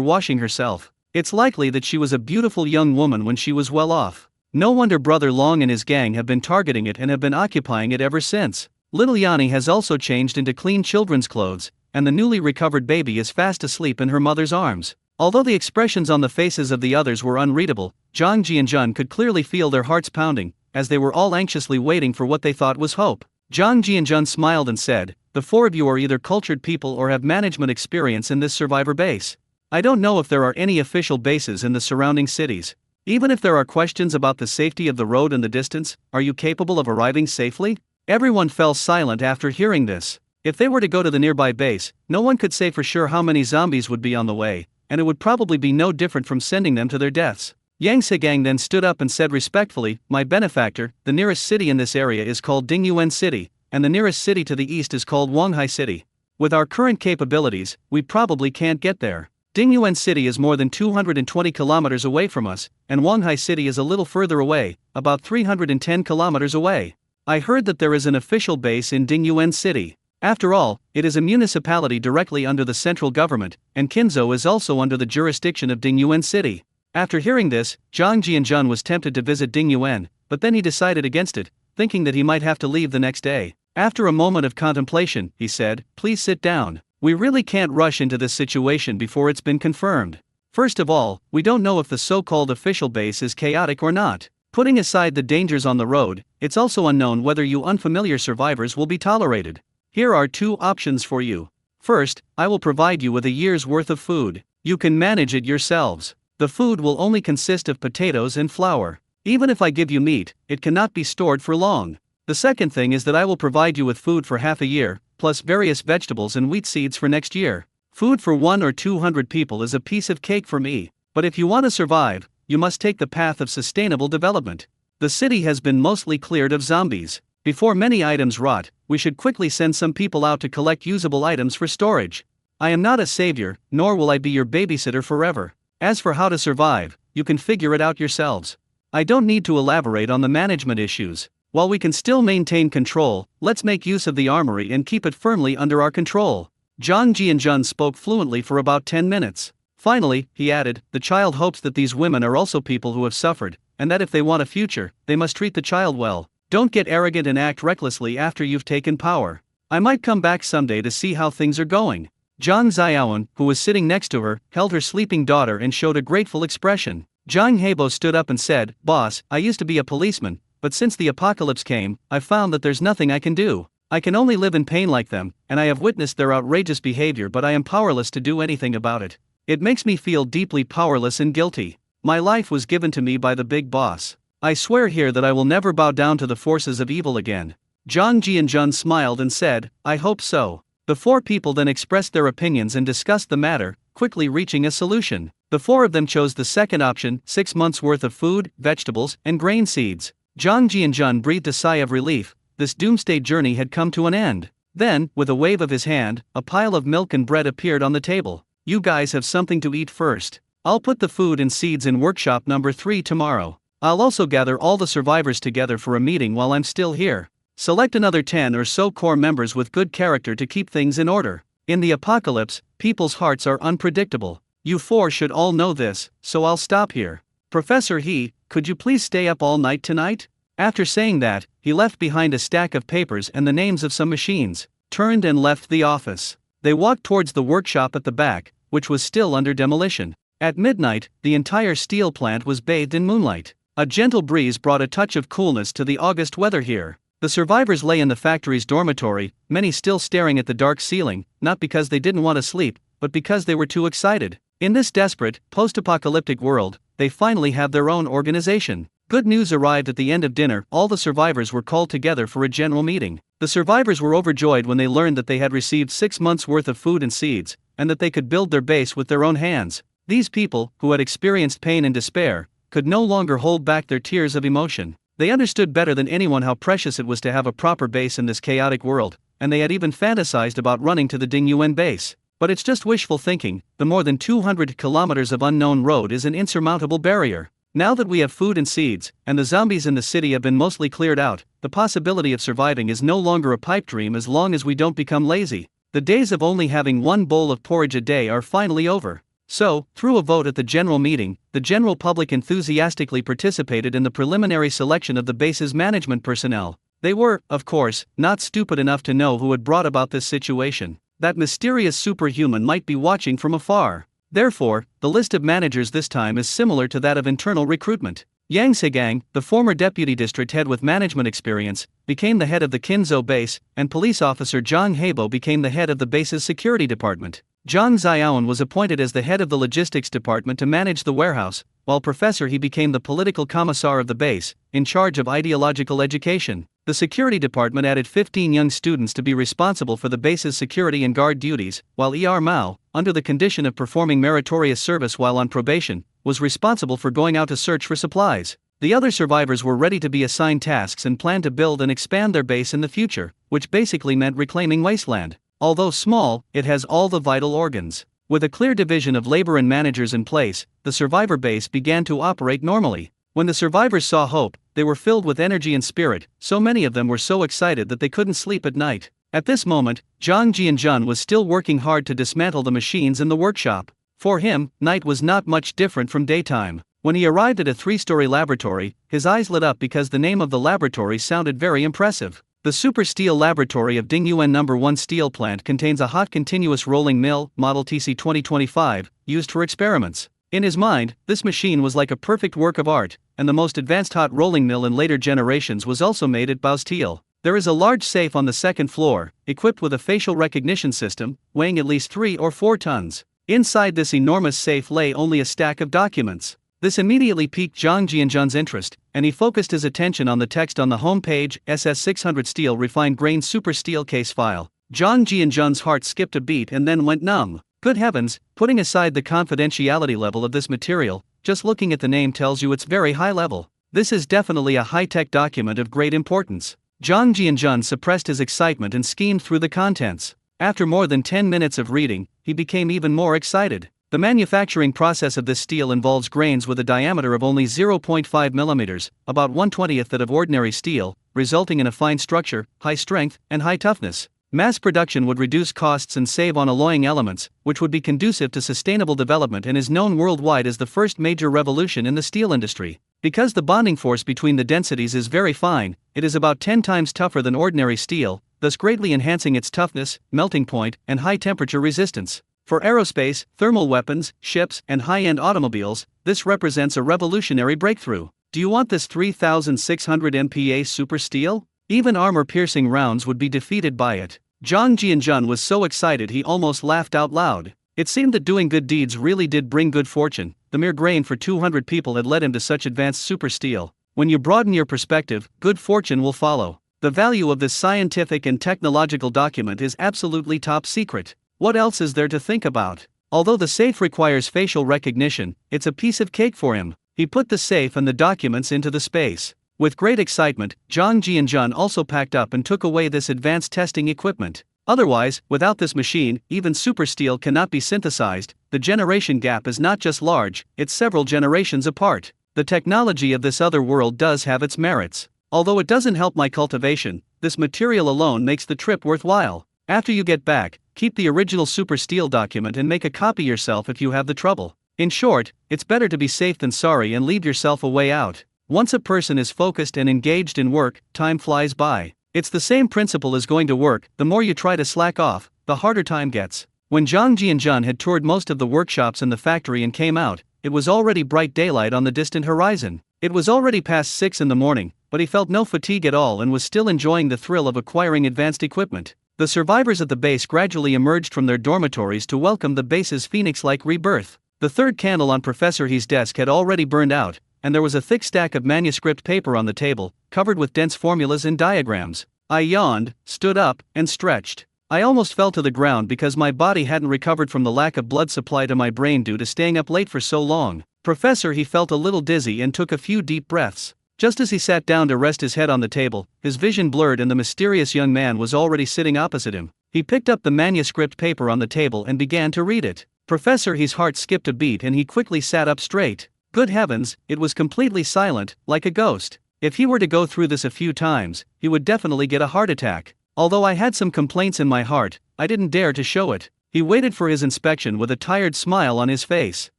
Speaker 1: washing herself. It's likely that she was a beautiful young woman when she was well off. No wonder Brother Long and his gang have been targeting it and have been occupying it ever since. Little Yanni has also changed into clean children's clothes, and the newly recovered baby is fast asleep in her mother's arms. Although the expressions on the faces of the others were unreadable, Zhang Jianjun could clearly feel their hearts pounding, as they were all anxiously waiting for what they thought was hope. Zhang Jianjun smiled and said, "The 4 of you are either cultured people or have management experience in this survivor base. I don't know if there are any official bases in the surrounding cities. Even if there are questions about the safety of the road and the distance, are you capable of arriving safely?" Everyone fell silent after hearing this. If they were to go to the nearby base, no one could say for sure how many zombies would be on the way, and it would probably be no different from sending them to their deaths. Yang Segang then stood up and said respectfully, "My benefactor, the nearest city in this area is called Dingyuan City, and the nearest city to the east is called Wanghai City. With our current capabilities, we probably can't get there. Dingyuan City is more than 220 kilometers away from us, and Wanghai City is a little further away, about 310 kilometers away. I heard that there is an official base in Dingyuan City. After all, it is a municipality directly under the central government, and Qinzhou is also under the jurisdiction of Dingyuan City." After hearing this, Zhang Jianjun was tempted to visit Dingyuan, but then he decided against it, thinking that he might have to leave the next day. After a moment of contemplation, he said, "Please sit down. We really can't rush into this situation before it's been confirmed. First of all, we don't know if the so-called official base is chaotic or not. Putting aside the dangers on the road, it's also unknown whether you unfamiliar survivors will be tolerated. Here are 2 options for you. First, I will provide you with a year's worth of food. You can manage it yourselves. The food will only consist of potatoes and flour. Even if I give you meat, it cannot be stored for long. The second thing is that I will provide you with food for half a year, plus various vegetables and wheat seeds for next year. Food for 1 or 200 people is a piece of cake for me, but if you want to survive, you must take the path of sustainable development. The city has been mostly cleared of zombies. Before many items rot, we should quickly send some people out to collect usable items for storage. I am not a savior, nor will I be your babysitter forever. As for how to survive, you can figure it out yourselves. I don't need to elaborate on the management issues. While we can still maintain control, let's make use of the armory and keep it firmly under our control." Zhang Jianjun spoke fluently for about 10 minutes. Finally, he added, "The child hopes that these women are also people who have suffered, and that if they want a future, they must treat the child well. Don't get arrogant and act recklessly after you've taken power. I might come back someday to see how things are going." Zhang Xiaowen, who was sitting next to her, held her sleeping daughter and showed a grateful expression. Zhang Heibo stood up and said, "Boss, I used to be a policeman, but since the apocalypse came, I've found that there's nothing I can do. I can only live in pain like them, and I have witnessed their outrageous behavior, but I am powerless to do anything about it. It makes me feel deeply powerless and guilty. My life was given to me by the big boss. I swear here that I will never bow down to the forces of evil again." Zhang Jianjun smiled and said, "I hope so." The 4 people then expressed their opinions and discussed the matter, quickly reaching a solution. The 4 of them chose the second option, 6 months' worth of food, vegetables, and grain seeds. Zhang Jianjun breathed a sigh of relief. This doomsday journey had come to an end. Then, with a wave of his hand, a pile of milk and bread appeared on the table. "You guys have something to eat first. I'll put the food and seeds in workshop number 3 tomorrow. I'll also gather all the survivors together for a meeting while I'm still here. Select another 10 or so core members with good character to keep things in order. In the apocalypse, people's hearts are unpredictable. You 4 should all know this, so I'll stop here." "Professor He, could you please stay up all night tonight?" After saying that, he left behind a stack of papers and the names of some machines, turned and left the office. They walked towards the workshop at the back, which was still under demolition. At midnight, the entire steel plant was bathed in moonlight. A gentle breeze brought a touch of coolness to the August weather here. The survivors lay in the factory's dormitory, many still staring at the dark ceiling, not because they didn't want to sleep, but because they were too excited. In this desperate, post-apocalyptic world, they finally have their own organization. Good news arrived at the end of dinner. All the survivors were called together for a general meeting. The survivors were overjoyed when they learned that they had received 6 months' worth of food and seeds, and that they could build their base with their own hands. These people, who had experienced pain and despair, could no longer hold back their tears of emotion. They understood better than anyone how precious it was to have a proper base in this chaotic world, and they had even fantasized about running to the Dingyuan base. But it's just wishful thinking. The more than 200 kilometers of unknown road is an insurmountable barrier. Now that we have food and seeds, and the zombies in the city have been mostly cleared out, the possibility of surviving is no longer a pipe dream as long as we don't become lazy. The days of only having one bowl of porridge a day are finally over. So, through a vote at the general meeting, the general public enthusiastically participated in the preliminary selection of the base's management personnel. They were, of course, not stupid enough to know who had brought about this situation. That mysterious superhuman might be watching from afar. Therefore, the list of managers this time is similar to that of internal recruitment. Yang Segang, the former deputy district head with management experience, became the head of the Kinzo base, and police officer Zhang Heibo became the head of the base's security department. Zhang Xiaoan was appointed as the head of the logistics department to manage the warehouse, while Professor He became the political commissar of the base, in charge of ideological education. The security department added 15 young students to be responsible for the base's security and guard duties, while Mao, under the condition of performing meritorious service while on probation, was responsible for going out to search for supplies. The other survivors were ready to be assigned tasks and planned to build and expand their base in the future, which basically meant reclaiming wasteland. Although small, it has all the vital organs. With a clear division of labor and managers in place, the survivor base began to operate normally. When the survivors saw hope, they were filled with energy and spirit. So many of them were so excited that they couldn't sleep at night. At this moment, Zhang Jianjun was still working hard to dismantle the machines in the workshop. For him, night was not much different from daytime. When he arrived at a 3-story laboratory, his eyes lit up because the name of the laboratory sounded very impressive. The Super Steel Laboratory of Dingyuan No. 1 Steel Plant contains a hot continuous rolling mill, model TC 2025, used for experiments. In his mind, this machine was like a perfect work of art, and the most advanced hot rolling mill in later generations was also made at Baosteel. There is a large safe on the second floor, equipped with a facial recognition system, weighing at least 3 or 4 tons. Inside this enormous safe lay only a stack of documents. This immediately piqued Zhang Jianjun's interest, and he focused his attention on the text on the home page, SS600 Steel Refined Grain Super Steel Case File. Zhang Jianjun's heart skipped a beat and then went numb. Good heavens, putting aside the confidentiality level of this material, just looking at the name tells you it's very high level. This is definitely a high-tech document of great importance. Zhang Jianjun suppressed his excitement and skimmed through the contents. After more than 10 minutes of reading, he became even more excited. The manufacturing process of this steel involves grains with a diameter of only 0.5 millimeters, about 1/20th that of ordinary steel, resulting in a fine structure, high strength, and high toughness. Mass production would reduce costs and save on alloying elements, which would be conducive to sustainable development and is known worldwide as the first major revolution in the steel industry. Because the bonding force between the densities is very fine, it is about 10 times tougher than ordinary steel, thus greatly enhancing its toughness, melting point, and high temperature resistance. For aerospace, thermal weapons, ships, and high-end automobiles, this represents a revolutionary breakthrough. Do you want this 3,600 MPa super steel? Even armor-piercing rounds would be defeated by it. Zhang Jianjun was so excited he almost laughed out loud. It seemed that doing good deeds really did bring good fortune. The mere grain for 200 people had led him to such advanced super steel. When you broaden your perspective, good fortune will follow. The value of this scientific and technological document is absolutely top secret. What else is there to think about? Although the safe requires facial recognition, it's a piece of cake for him. He put the safe and the documents into the space. With great excitement, Zhang Jianjun also packed up and took away this advanced testing equipment. Otherwise, without this machine, even super steel cannot be synthesized. The generation gap is not just large, it's several generations apart. The technology of this other world does have its merits. Although it doesn't help my cultivation, this material alone makes the trip worthwhile. After you get back, keep the original super steel document and make a copy yourself if you have the trouble. In short, it's better to be safe than sorry and leave yourself a way out. Once a person is focused and engaged in work, time flies by. It's the same principle as going to work: the more you try to slack off, the harder time gets. When Zhang Jianjun had toured most of the workshops in the factory and came out, it was already bright daylight on the distant horizon. It was already past 6 in the morning, but he felt no fatigue at all and was still enjoying the thrill of acquiring advanced equipment. The survivors at the base gradually emerged from their dormitories to welcome the base's phoenix-like rebirth. The third candle on Professor He's desk had already burned out, and there was a thick stack of manuscript paper on the table, covered with dense formulas and diagrams. I yawned, stood up, and stretched. I almost fell to the ground because my body hadn't recovered from the lack of blood supply to my brain due to staying up late for so long. Professor He felt a little dizzy and took a few deep breaths. Just as he sat down to rest his head on the table, his vision blurred and the mysterious young man was already sitting opposite him. He picked up the manuscript paper on the table and began to read it. Professor He's heart skipped a beat and he quickly sat up straight. Good heavens, it was completely silent, like a ghost. If he were to go through this a few times, he would definitely get a heart attack. Although I had some complaints in my heart, I didn't dare to show it. He waited for his inspection with a tired smile on his face.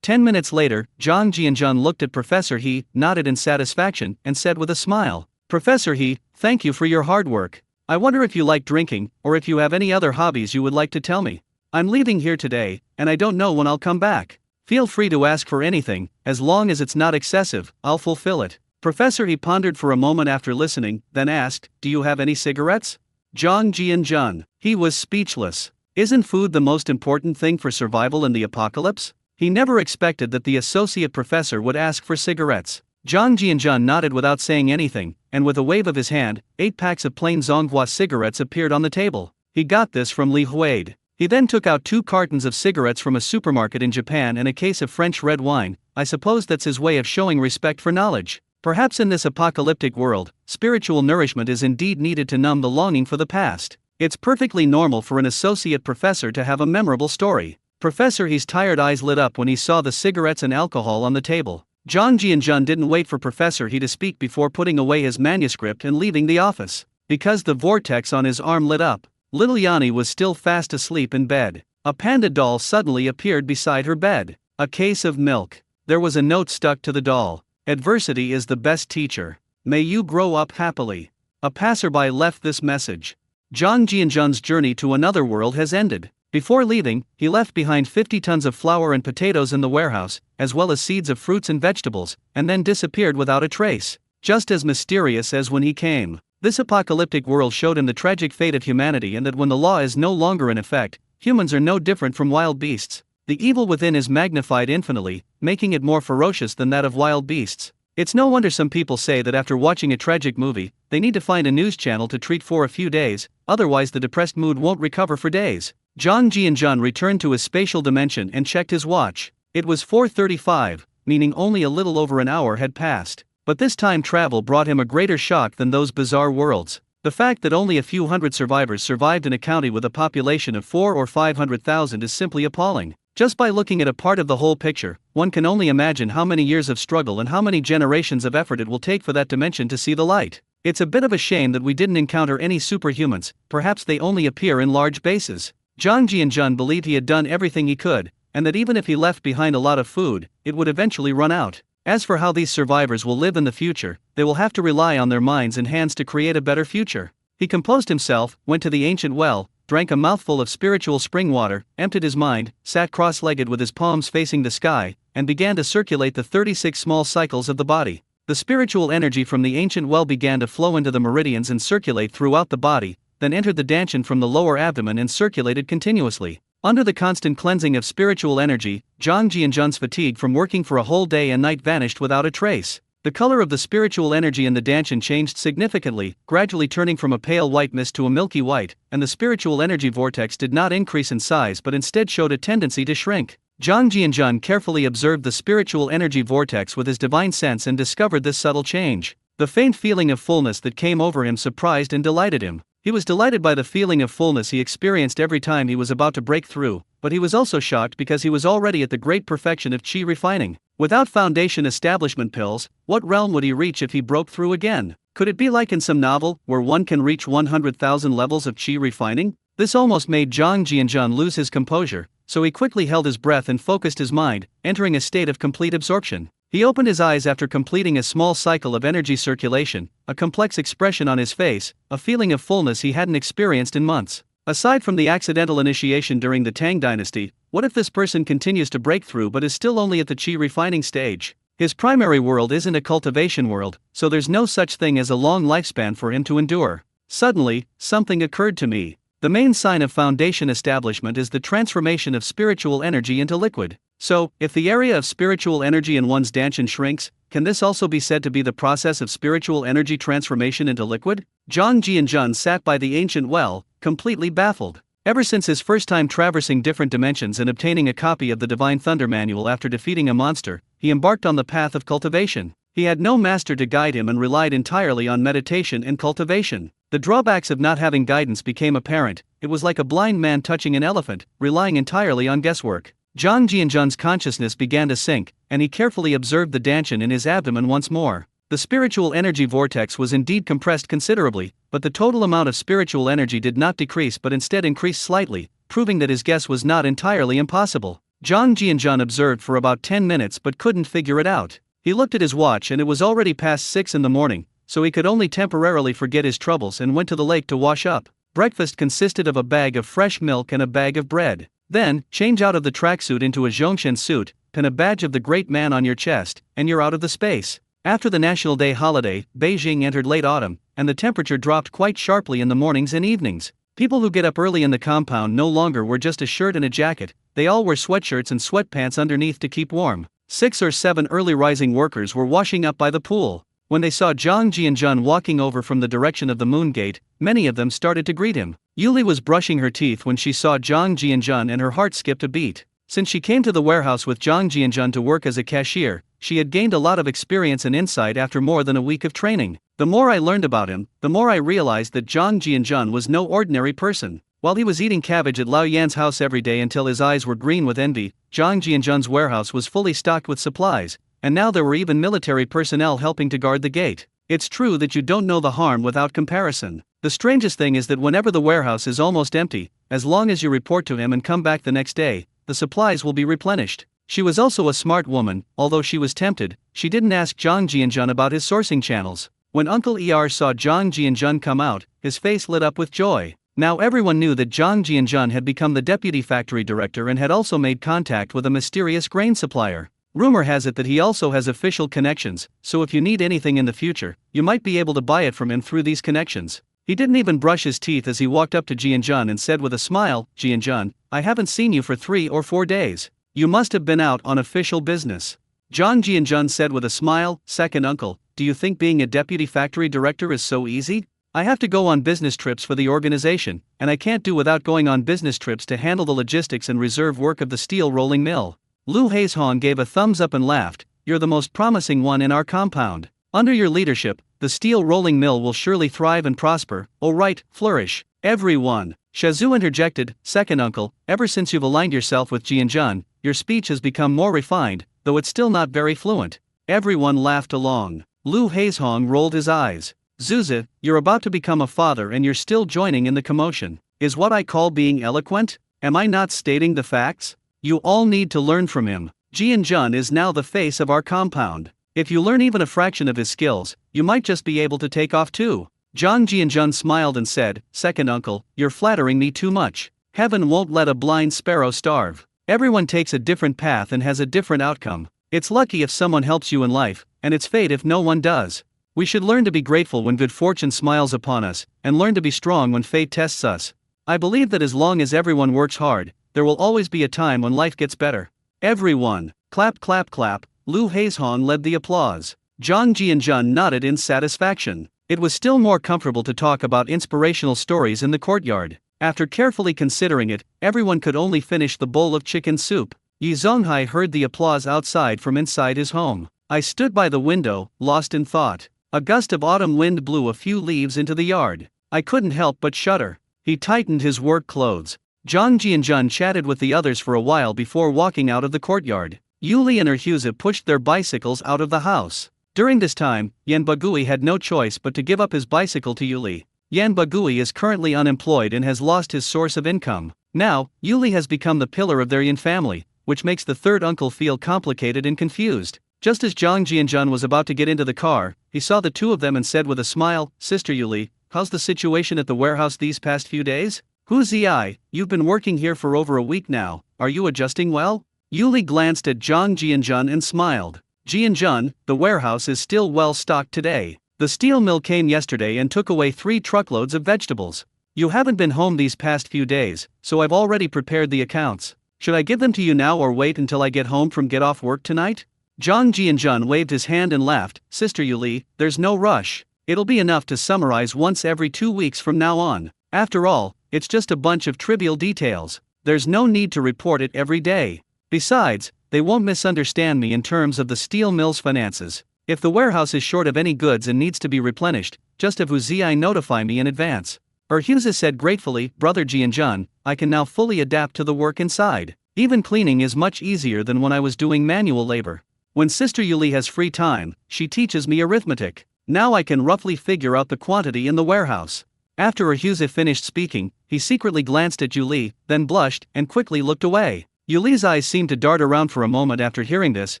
Speaker 1: 10 minutes later, Zhang Jianjun looked at Professor He, nodded in satisfaction, and said with a smile, "Professor He, thank you for your hard work. I wonder if you like drinking, or if you have any other hobbies you would like to tell me. I'm leaving here today, and I don't know when I'll come back. Feel free to ask for anything, as long as it's not excessive, I'll fulfill it." Professor He pondered for a moment after listening, then asked, "Do you have any cigarettes?" Zhang Jianjun. He was speechless. Isn't food the most important thing for survival in the apocalypse? He never expected that the associate professor would ask for cigarettes. Zhang Jianjun nodded without saying anything, and with a wave of his hand, 8 packs of plain Zhonghua cigarettes appeared on the table. He got this from Li Huade. He then took out 2 cartons of cigarettes from a supermarket in Japan and a case of French red wine. I suppose that's his way of showing respect for knowledge. Perhaps in this apocalyptic world, spiritual nourishment is indeed needed to numb the longing for the past. It's perfectly normal for an associate professor to have a memorable story. Professor He's tired eyes lit up when he saw the cigarettes and alcohol on the table. Zhang Jianjun didn't wait for Professor He to speak before putting away his manuscript and leaving the office. Because the vortex on his arm lit up, little Yanni was still fast asleep in bed. A panda doll suddenly appeared beside her bed. A case of milk. There was a note stuck to the doll. "Adversity is the best teacher. May you grow up happily." A passerby left this message. Zhang Jianjun's journey to another world has ended. Before leaving, he left behind 50 tons of flour and potatoes in the warehouse, as well as seeds of fruits and vegetables, and then disappeared without a trace. Just as mysterious as when he came. This apocalyptic world showed him the tragic fate of humanity and that when the law is no longer in effect, humans are no different from wild beasts. The evil within is magnified infinitely, making it more ferocious than that of wild beasts. It's no wonder some people say that after watching a tragic movie, they need to find a news channel to treat for a few days, otherwise the depressed mood won't recover for days. Zhang Jianjun returned to his spatial dimension and checked his watch. It was 4:35, meaning only a little over an hour had passed. But this time travel brought him a greater shock than those bizarre worlds. The fact that only a few hundred survivors survived in a county with a population of 4 or 500,000 is simply appalling. Just by looking at a part of the whole picture, one can only imagine how many years of struggle and how many generations of effort it will take for that dimension to see the light. It's a bit of a shame that we didn't encounter any superhumans, perhaps they only appear in large bases. Zhang Jianjun believed he had done everything he could, and that even if he left behind a lot of food, it would eventually run out. As for how these survivors will live in the future, they will have to rely on their minds and hands to create a better future. He composed himself, went to the ancient well, drank a mouthful of spiritual spring water, emptied his mind, sat cross-legged with his palms facing the sky, and began to circulate the 36 small cycles of the body. The spiritual energy from the ancient well began to flow into the meridians and circulate throughout the body, then entered the danchan from the lower abdomen and circulated continuously. Under the constant cleansing of spiritual energy, Zhang Jianjun's fatigue from working for a whole day and night vanished without a trace. The color of the spiritual energy in the danchan changed significantly, gradually turning from a pale white mist to a milky white, and the spiritual energy vortex did not increase in size but instead showed a tendency to shrink. Zhang Jianjun carefully observed the spiritual energy vortex with his divine sense and discovered this subtle change. The faint feeling of fullness that came over him surprised and delighted him. He was delighted by the feeling of fullness he experienced every time he was about to break through, but he was also shocked because he was already at the great perfection of qi refining. Without foundation establishment pills, what realm would he reach if he broke through again? Could it be like in some novel, where one can reach 100,000 levels of qi refining? This almost made Zhang Jianjun lose his composure, so he quickly held his breath and focused his mind, entering a state of complete absorption. He opened his eyes after completing a small cycle of energy circulation, a complex expression on his face, a feeling of fullness he hadn't experienced in months. Aside from the accidental initiation during the Tang dynasty, what if this person continues to break through but is still only at the qi refining stage? His primary world isn't a cultivation world, so there's no such thing as a long lifespan for him to endure. Suddenly, something occurred to me. The main sign of foundation establishment is the transformation of spiritual energy into liquid. So, if the area of spiritual energy in one's danshan shrinks, can this also be said to be the process of spiritual energy transformation into liquid? Zhang Jianjun sat by the ancient well, completely baffled. Ever since his first time traversing different dimensions and obtaining a copy of the Divine Thunder Manual after defeating a monster, he embarked on the path of cultivation. He had no master to guide him and relied entirely on meditation and cultivation. The drawbacks of not having guidance became apparent. It was like a blind man touching an elephant, relying entirely on guesswork. Zhang Jianjun's consciousness began to sink, and he carefully observed the danshan in his abdomen once more. The spiritual energy vortex was indeed compressed considerably, but the total amount of spiritual energy did not decrease but instead increased slightly, proving that his guess was not entirely impossible. Zhang Jianjun observed for about 10 minutes but couldn't figure it out. He looked at his watch and it was already past 6 in the morning, so he could only temporarily forget his troubles and went to the lake to wash up. Breakfast consisted of a bag of fresh milk and a bag of bread. Then, change out of the tracksuit into a Zhongshan suit, pin a badge of the great man on your chest, and you're out of the space. After the National Day holiday, Beijing entered late autumn, and the temperature dropped quite sharply in the mornings and evenings. People who get up early in the compound no longer wear just a shirt and a jacket, they all wear sweatshirts and sweatpants underneath to keep warm. 6 or 7 early rising workers were washing up by the pool. When they saw Zhang Jianjun walking over from the direction of the moon gate, many of them started to greet him. Yuli was brushing her teeth when she saw Zhang Jianjun and her heart skipped a beat. Since she came to the warehouse with Zhang Jianjun to work as a cashier, she had gained a lot of experience and insight after more than a week of training. The more I learned about him, the more I realized that Zhang Jianjun was no ordinary person. While he was eating cabbage at Lao Yan's house every day until his eyes were green with envy, Zhang Jianjun's warehouse was fully stocked with supplies, and now there were even military personnel helping to guard the gate. It's true that you don't know the harm without comparison. The strangest thing is that whenever the warehouse is almost empty, as long as you report to him and come back the next day, the supplies will be replenished. She was also a smart woman. Although she was tempted, she didn't ask Zhang Jianjun about his sourcing channels. When Uncle Er saw Zhang Jianjun come out, his face lit up with joy. Now everyone knew that Zhang Jianjun had become the deputy factory director and had also made contact with a mysterious grain supplier. Rumor has it that he also has official connections, so if you need anything in the future, you might be able to buy it from him through these connections. He didn't even brush his teeth as he walked up to Jianjun and said with a smile, "Jianjun, I haven't seen you for 3 or 4 days. You must have been out on official business." Zhang Jianjun said with a smile, "Second uncle, do you think being a deputy factory director is so easy? I have to go on business trips for the organization, and I can't do without going on business trips to handle the logistics and reserve work of the steel rolling mill." Lu Haishong gave a thumbs up and laughed, "You're the most promising one in our compound. Under your leadership, the steel rolling mill will surely thrive and prosper, oh right, flourish." Everyone. Shazhu interjected, "Second uncle, ever since you've aligned yourself with Jianjun, your speech has become more refined, though it's still not very fluent." Everyone laughed along. Lu Haishong rolled his eyes. "Zuzi, you're about to become a father and you're still joining in the commotion. Is what I call being eloquent? Am I not stating the facts? You all need to learn from him. Jianjun is now the face of our compound. If you learn even a fraction of his skills, you might just be able to take off too." Zhang Jianjun smiled and said, "Second uncle, you're flattering me too much. Heaven won't let a blind sparrow starve. Everyone takes a different path and has a different outcome. It's lucky if someone helps you in life, and it's fate if no one does. We should learn to be grateful when good fortune smiles upon us, and learn to be strong when fate tests us. I believe that as long as everyone works hard, there will always be a time when life gets better." Everyone. Clap clap clap. Lu Haishong led the applause. Zhang Jianjun nodded in satisfaction. It was still more comfortable to talk about inspirational stories in the courtyard. After carefully considering it, everyone could only finish the bowl of chicken soup. Yi Zonghai heard the applause outside from inside his home. I stood by the window, lost in thought. A gust of autumn wind blew a few leaves into the yard. I couldn't help but shudder. He tightened his work clothes. Zhang Jianjun chatted with the others for a while before walking out of the courtyard. Yuli and Erhuza pushed their bicycles out of the house. During this time, Yan Bagui had no choice but to give up his bicycle to Yuli. Yan Bagui is currently unemployed and has lost his source of income. Now, Yuli has become the pillar of their Yin family, which makes the third uncle feel complicated and confused. Just as Zhang Jianjun was about to get into the car, he saw the two of them and said with a smile, "Sister Yuli, how's the situation at the warehouse these past few days?" "Who's Zi? You've been working here for over a week now, are you adjusting well?" Yuli glanced at Zhang Jianjun and smiled. "Jianjun, the warehouse is still well stocked today. The steel mill came yesterday and took away 3 truckloads of vegetables. You haven't been home these past few days, so I've already prepared the accounts. Should I give them to you now or wait until I get home from get off work tonight?" Zhang Jianjun waved his hand and laughed. "Sister Yuli, there's no rush. It'll be enough to summarize once every 2 weeks from now on. After all, it's just a bunch of trivial details. There's no need to report it every day. Besides, they won't misunderstand me in terms of the steel mill's finances. If the warehouse is short of any goods and needs to be replenished, just have Zi notify me in advance." Hughes said gratefully, "Brother Jianjun, I can now fully adapt to the work inside. Even cleaning is much easier than when I was doing manual labor. When Sister Yuli has free time, she teaches me arithmetic. Now I can roughly figure out the quantity in the warehouse." After Hughes finished speaking, he secretly glanced at Yuli, then blushed and quickly looked away. Yuli's eyes seemed to dart around for a moment after hearing this,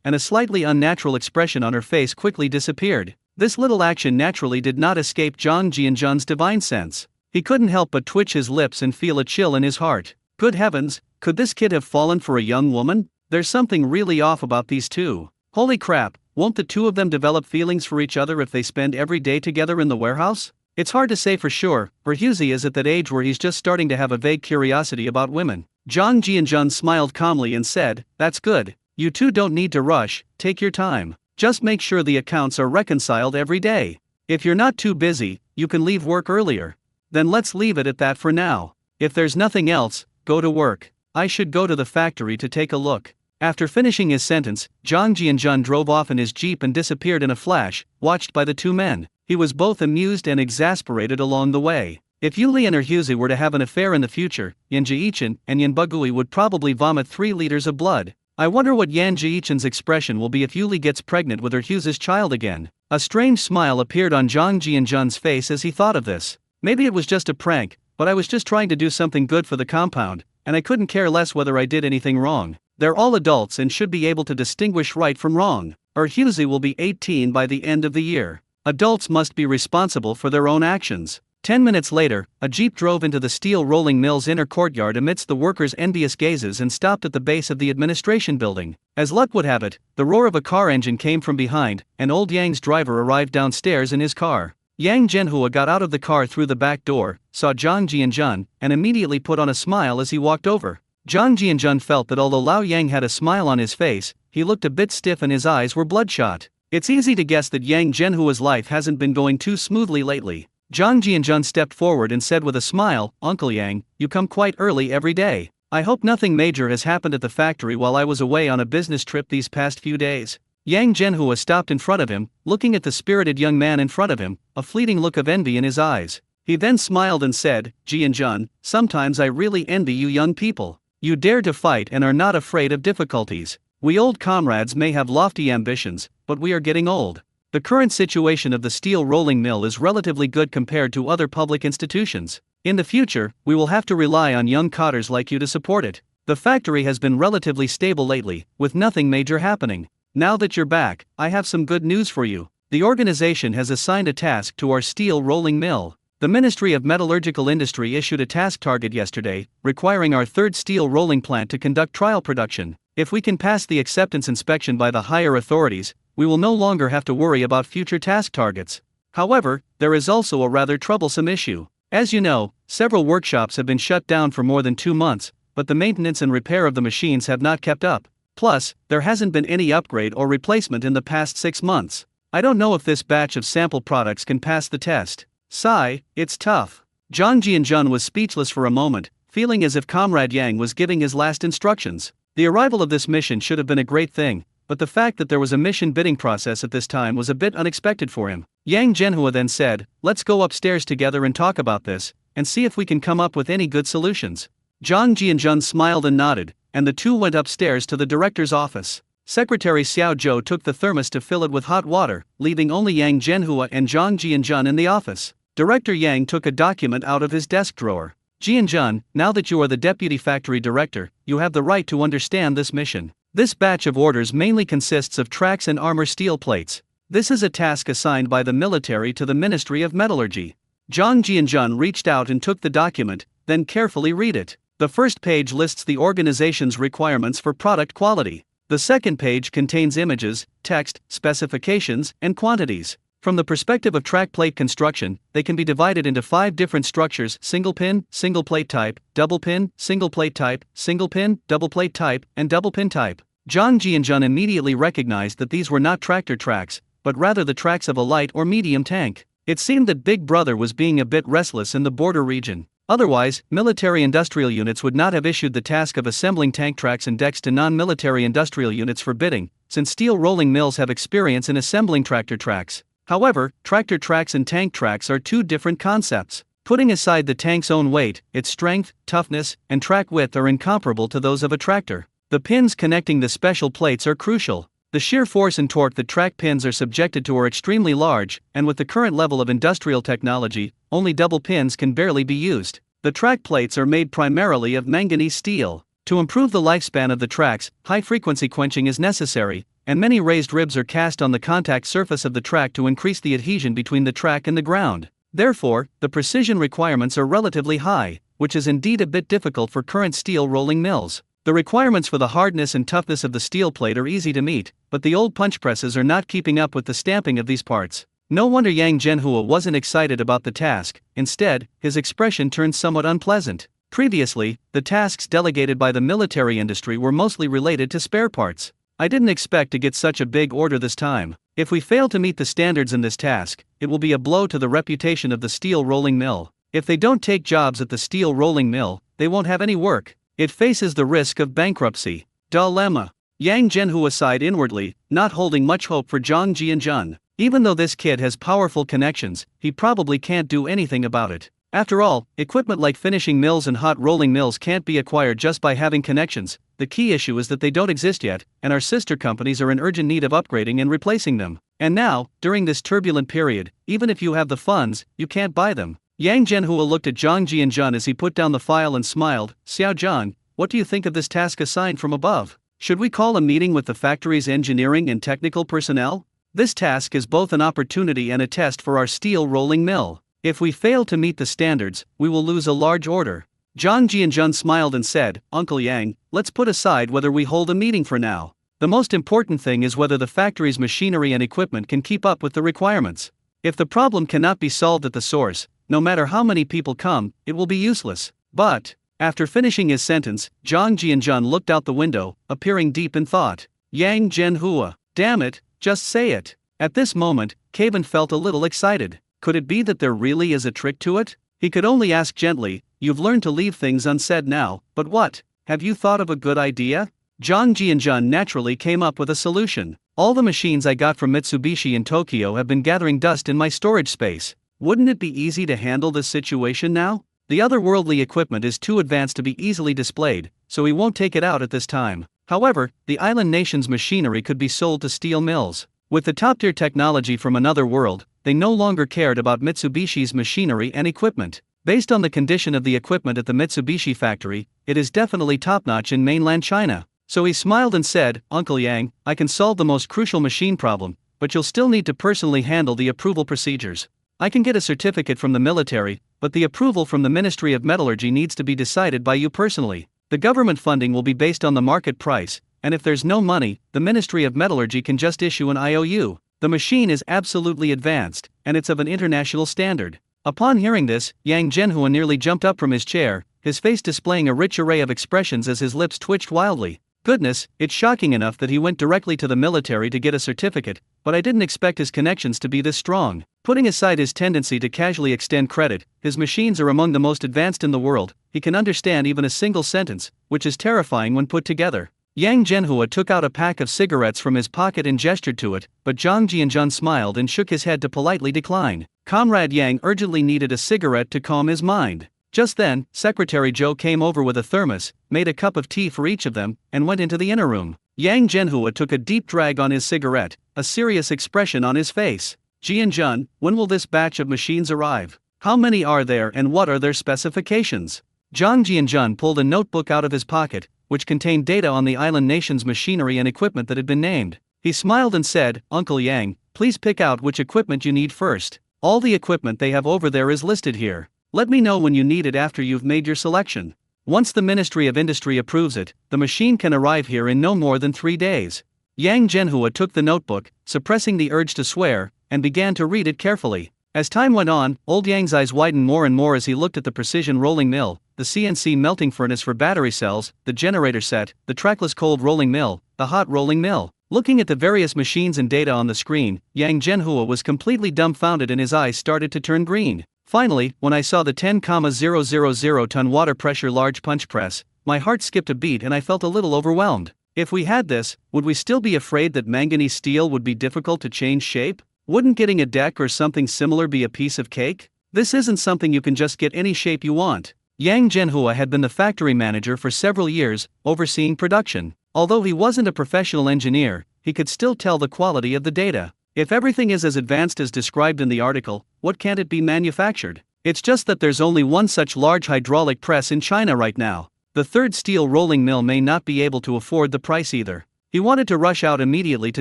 Speaker 1: and a slightly unnatural expression on her face quickly disappeared. This little action naturally did not escape Zhang Jianjun's divine sense. He couldn't help but twitch his lips and feel a chill in his heart. Good heavens, could this kid have fallen for a young woman? There's something really off about these two. Holy crap, won't the two of them develop feelings for each other if they spend every day together in the warehouse? It's hard to say for sure, for Hughes is at that age where he's just starting to have a vague curiosity about women. Zhang Jianjun smiled calmly and said, "That's good. You two don't need to rush, take your time. Just make sure the accounts are reconciled every day. If you're not too busy, you can leave work earlier. Then let's leave it at that for now. If there's nothing else, go to work. I should go to the factory to take a look." After finishing his sentence, Zhang Jianjun drove off in his jeep and disappeared in a flash, watched by the two men. He was both amused and exasperated along the way. If Yuli and Hughes were to have an affair in the future, Yan Jiichin and Yan Bugui would probably vomit 3 liters of blood. I wonder what Yan Jiichin's expression will be if Yuli gets pregnant with Hughes' child again. A strange smile appeared on Zhang Jianjun's face as he thought of this. Maybe it was just a prank, but I was just trying to do something good for the compound, and I couldn't care less whether I did anything wrong. They're all adults and should be able to distinguish right from wrong. Hughes will be 18 by the end of the year. Adults must be responsible for their own actions. 10 minutes later, a jeep drove into the steel rolling mill's inner courtyard amidst the workers' envious gazes and stopped at the base of the administration building. As luck would have it, the roar of a car engine came from behind, and old Yang's driver arrived downstairs in his car. Yang Zhenhua got out of the car through the back door, saw Zhang Jianjun, and immediately put on a smile as he walked over. Zhang Jianjun felt that although Lao Yang had a smile on his face, he looked a bit stiff and his eyes were bloodshot. It's easy to guess that Yang Zhenhua's life hasn't been going too smoothly lately. Zhang Jianjun stepped forward and said with a smile, "Uncle Yang, you come quite early every day. I hope nothing major has happened at the factory while I was away on a business trip these past few days." Yang Zhenhua stopped in front of him, looking at the spirited young man in front of him, a fleeting look of envy in his eyes. He then smiled and said, "Jianjun, sometimes I really envy you young people. You dare to fight and are not afraid of difficulties. We old comrades may have lofty ambitions, but we are getting old. The current situation of the steel rolling mill is relatively good compared to other public institutions. In the future, we will have to rely on young cotters like you to support it. The factory has been relatively stable lately, with nothing major happening. Now that you're back, I have some good news for you. The organization has assigned a task to our steel rolling mill. The Ministry of Metallurgical Industry issued a task target yesterday, requiring our third steel rolling plant to conduct trial production. If we can pass the acceptance inspection by the higher authorities, we will no longer have to worry about future task targets. However, there is also a rather troublesome issue. As you know, several workshops have been shut down for more than 2 months, but the maintenance and repair of the machines have not kept up. Plus, there hasn't been any upgrade or replacement in the past 6 months. I don't know if this batch of sample products can pass the test. Sigh, it's tough." Zhang Jianjun was speechless for a moment, feeling as if Comrade Yang was giving his last instructions. The arrival of this mission should have been a great thing, but the fact that there was a mission bidding process at this time was a bit unexpected for him. Yang Zhenhua then said, "Let's go upstairs together and talk about this, and see if we can come up with any good solutions." Zhang Jianjun smiled and nodded, and the two went upstairs to the director's office. Secretary Xiao Zhou took the thermos to fill it with hot water, leaving only Yang Zhenhua and Zhang Jianjun in the office. Director Yang took a document out of his desk drawer. Jianjun, now that you are the deputy factory director, you have the right to understand this mission. This batch of orders mainly consists of tracks and armor steel plates. This is a task assigned by the military to the Ministry of Metallurgy. Zhang Jianjun reached out and took the document, then carefully read it. The first page lists the organization's requirements for product quality. The second page contains images, text, specifications, and quantities. From the perspective of track plate construction, they can be divided into 5 different structures: single pin, single plate type, double pin, single plate type, single pin, double plate type, and double pin type. Zhang Jianjun immediately recognized that these were not tractor tracks, but rather the tracks of a light or medium tank. It seemed that Big Brother was being a bit restless in the border region. Otherwise, military industrial units would not have issued the task of assembling tank tracks and decks to non-military industrial units for bidding, since steel rolling mills have experience in assembling tractor tracks. However, tractor tracks and tank tracks are two different concepts. Putting aside the tank's own weight, its strength, toughness, and track width are incomparable to those of a tractor. The pins connecting the special plates are crucial. The shear force and torque that track pins are subjected to are extremely large, and with the current level of industrial technology, only double pins can barely be used. The track plates are made primarily of manganese steel. To improve the lifespan of the tracks, high-frequency quenching is necessary, and many raised ribs are cast on the contact surface of the track to increase the adhesion between the track and the ground. Therefore, the precision requirements are relatively high, which is indeed a bit difficult for current steel rolling mills. The requirements for the hardness and toughness of the steel plate are easy to meet, but the old punch presses are not keeping up with the stamping of these parts. No wonder Yang Zhenhua wasn't excited about the task. Instead, his expression turned somewhat unpleasant. Previously, the tasks delegated by the military industry were mostly related to spare parts. I didn't expect to get such a big order this time. If we fail to meet the standards in this task, it will be a blow to the reputation of the steel rolling mill. If they don't take jobs at the steel rolling mill, they won't have any work. It faces the risk of bankruptcy. Dilemma. Yang Zhenhua sighed inwardly, not holding much hope for Zhang Jianjun. Even though this kid has powerful connections, he probably can't do anything about it. After all, equipment like finishing mills and hot rolling mills can't be acquired just by having connections. The key issue is that they don't exist yet, and our sister companies are in urgent need of upgrading and replacing them. And now, during this turbulent period, even if you have the funds, you can't buy them. Yang Zhenhua looked at Zhang Jianjun as he put down the file and smiled. Xiao Zhang, what do you think of this task assigned from above? Should we call a meeting with the factory's engineering and technical personnel? This task is both an opportunity and a test for our steel rolling mill. If we fail to meet the standards, we will lose a large order. Zhang Jianjun smiled and said, Uncle Yang, let's put aside whether we hold a meeting for now. The most important thing is whether the factory's machinery and equipment can keep up with the requirements. If the problem cannot be solved at the source, no matter how many people come, it will be useless. But, after finishing his sentence, Zhang Jianjun looked out the window, appearing deep in thought. Yang Zhenhua, damn it, just say it. At this moment, Caven felt a little excited. Could it be that there really is a trick to it? He could only ask gently, you've learned to leave things unsaid now, but what? Have you thought of a good idea? Zhang Jianjun naturally came up with a solution. All the machines I got from Mitsubishi in Tokyo have been gathering dust in my storage space. Wouldn't it be easy to handle this situation now? The otherworldly equipment is too advanced to be easily displayed, so he won't take it out at this time. However, the island nation's machinery could be sold to steel mills. With the top-tier technology from another world, they no longer cared about Mitsubishi's machinery and equipment. Based on the condition of the equipment at the Mitsubishi factory, it is definitely top-notch in mainland China. So he smiled and said, Uncle Yang, I can solve the most crucial machine problem, but you'll still need to personally handle the approval procedures. I can get a certificate from the military, but the approval from the Ministry of Metallurgy needs to be decided by you personally. The government funding will be based on the market price, and if there's no money, the Ministry of Metallurgy can just issue an IOU. The machine is absolutely advanced, and it's of an international standard. Upon hearing this, Yang Zhenhua nearly jumped up from his chair, his face displaying a rich array of expressions as his lips twitched wildly. Goodness, it's shocking enough that he went directly to the military to get a certificate, but I didn't expect his connections to be this strong. Putting aside his tendency to casually extend credit, his machines are among the most advanced in the world. He can understand even a single sentence, which is terrifying when put together. Yang Zhenhua took out a pack of cigarettes from his pocket and gestured to it, but Zhang Jianjun smiled and shook his head to politely decline. Comrade Yang urgently needed a cigarette to calm his mind. Just then, Secretary Zhou came over with a thermos, made a cup of tea for each of them, and went into the inner room. Yang Zhenhua took a deep drag on his cigarette, a serious expression on his face. Jianjun, when will this batch of machines arrive? How many are there and what are their specifications? Zhang Jianjun pulled a notebook out of his pocket, which contained data on the island nation's machinery and equipment that had been named. He smiled and said, "Uncle Yang, please pick out which equipment you need first. All the equipment they have over there is listed here. Let me know when you need it after you've made your selection. Once the Ministry of Industry approves it, the machine can arrive here in no more than 3 days." Yang Zhenhua took the notebook, suppressing the urge to swear, and began to read it carefully. As time went on, old Yang's eyes widened more and more as he looked at the precision rolling mill, the CNC melting furnace for battery cells, the generator set, the trackless cold rolling mill, the hot rolling mill. Looking at the various machines and data on the screen, Yang Zhenhua was completely dumbfounded and his eyes started to turn green. Finally, when I saw the 10,000 ton water pressure large punch press, my heart skipped a beat and I felt a little overwhelmed. If we had this, would we still be afraid that manganese steel would be difficult to change shape? Wouldn't getting a deck or something similar be a piece of cake? This isn't something you can just get any shape you want. Yang Zhenhua had been the factory manager for several years, overseeing production. Although he wasn't a professional engineer, he could still tell the quality of the data. If everything is as advanced as described in the article, what can't it be manufactured? It's just that there's only one such large hydraulic press in China right now. The third steel rolling mill may not be able to afford the price either. He wanted to rush out immediately to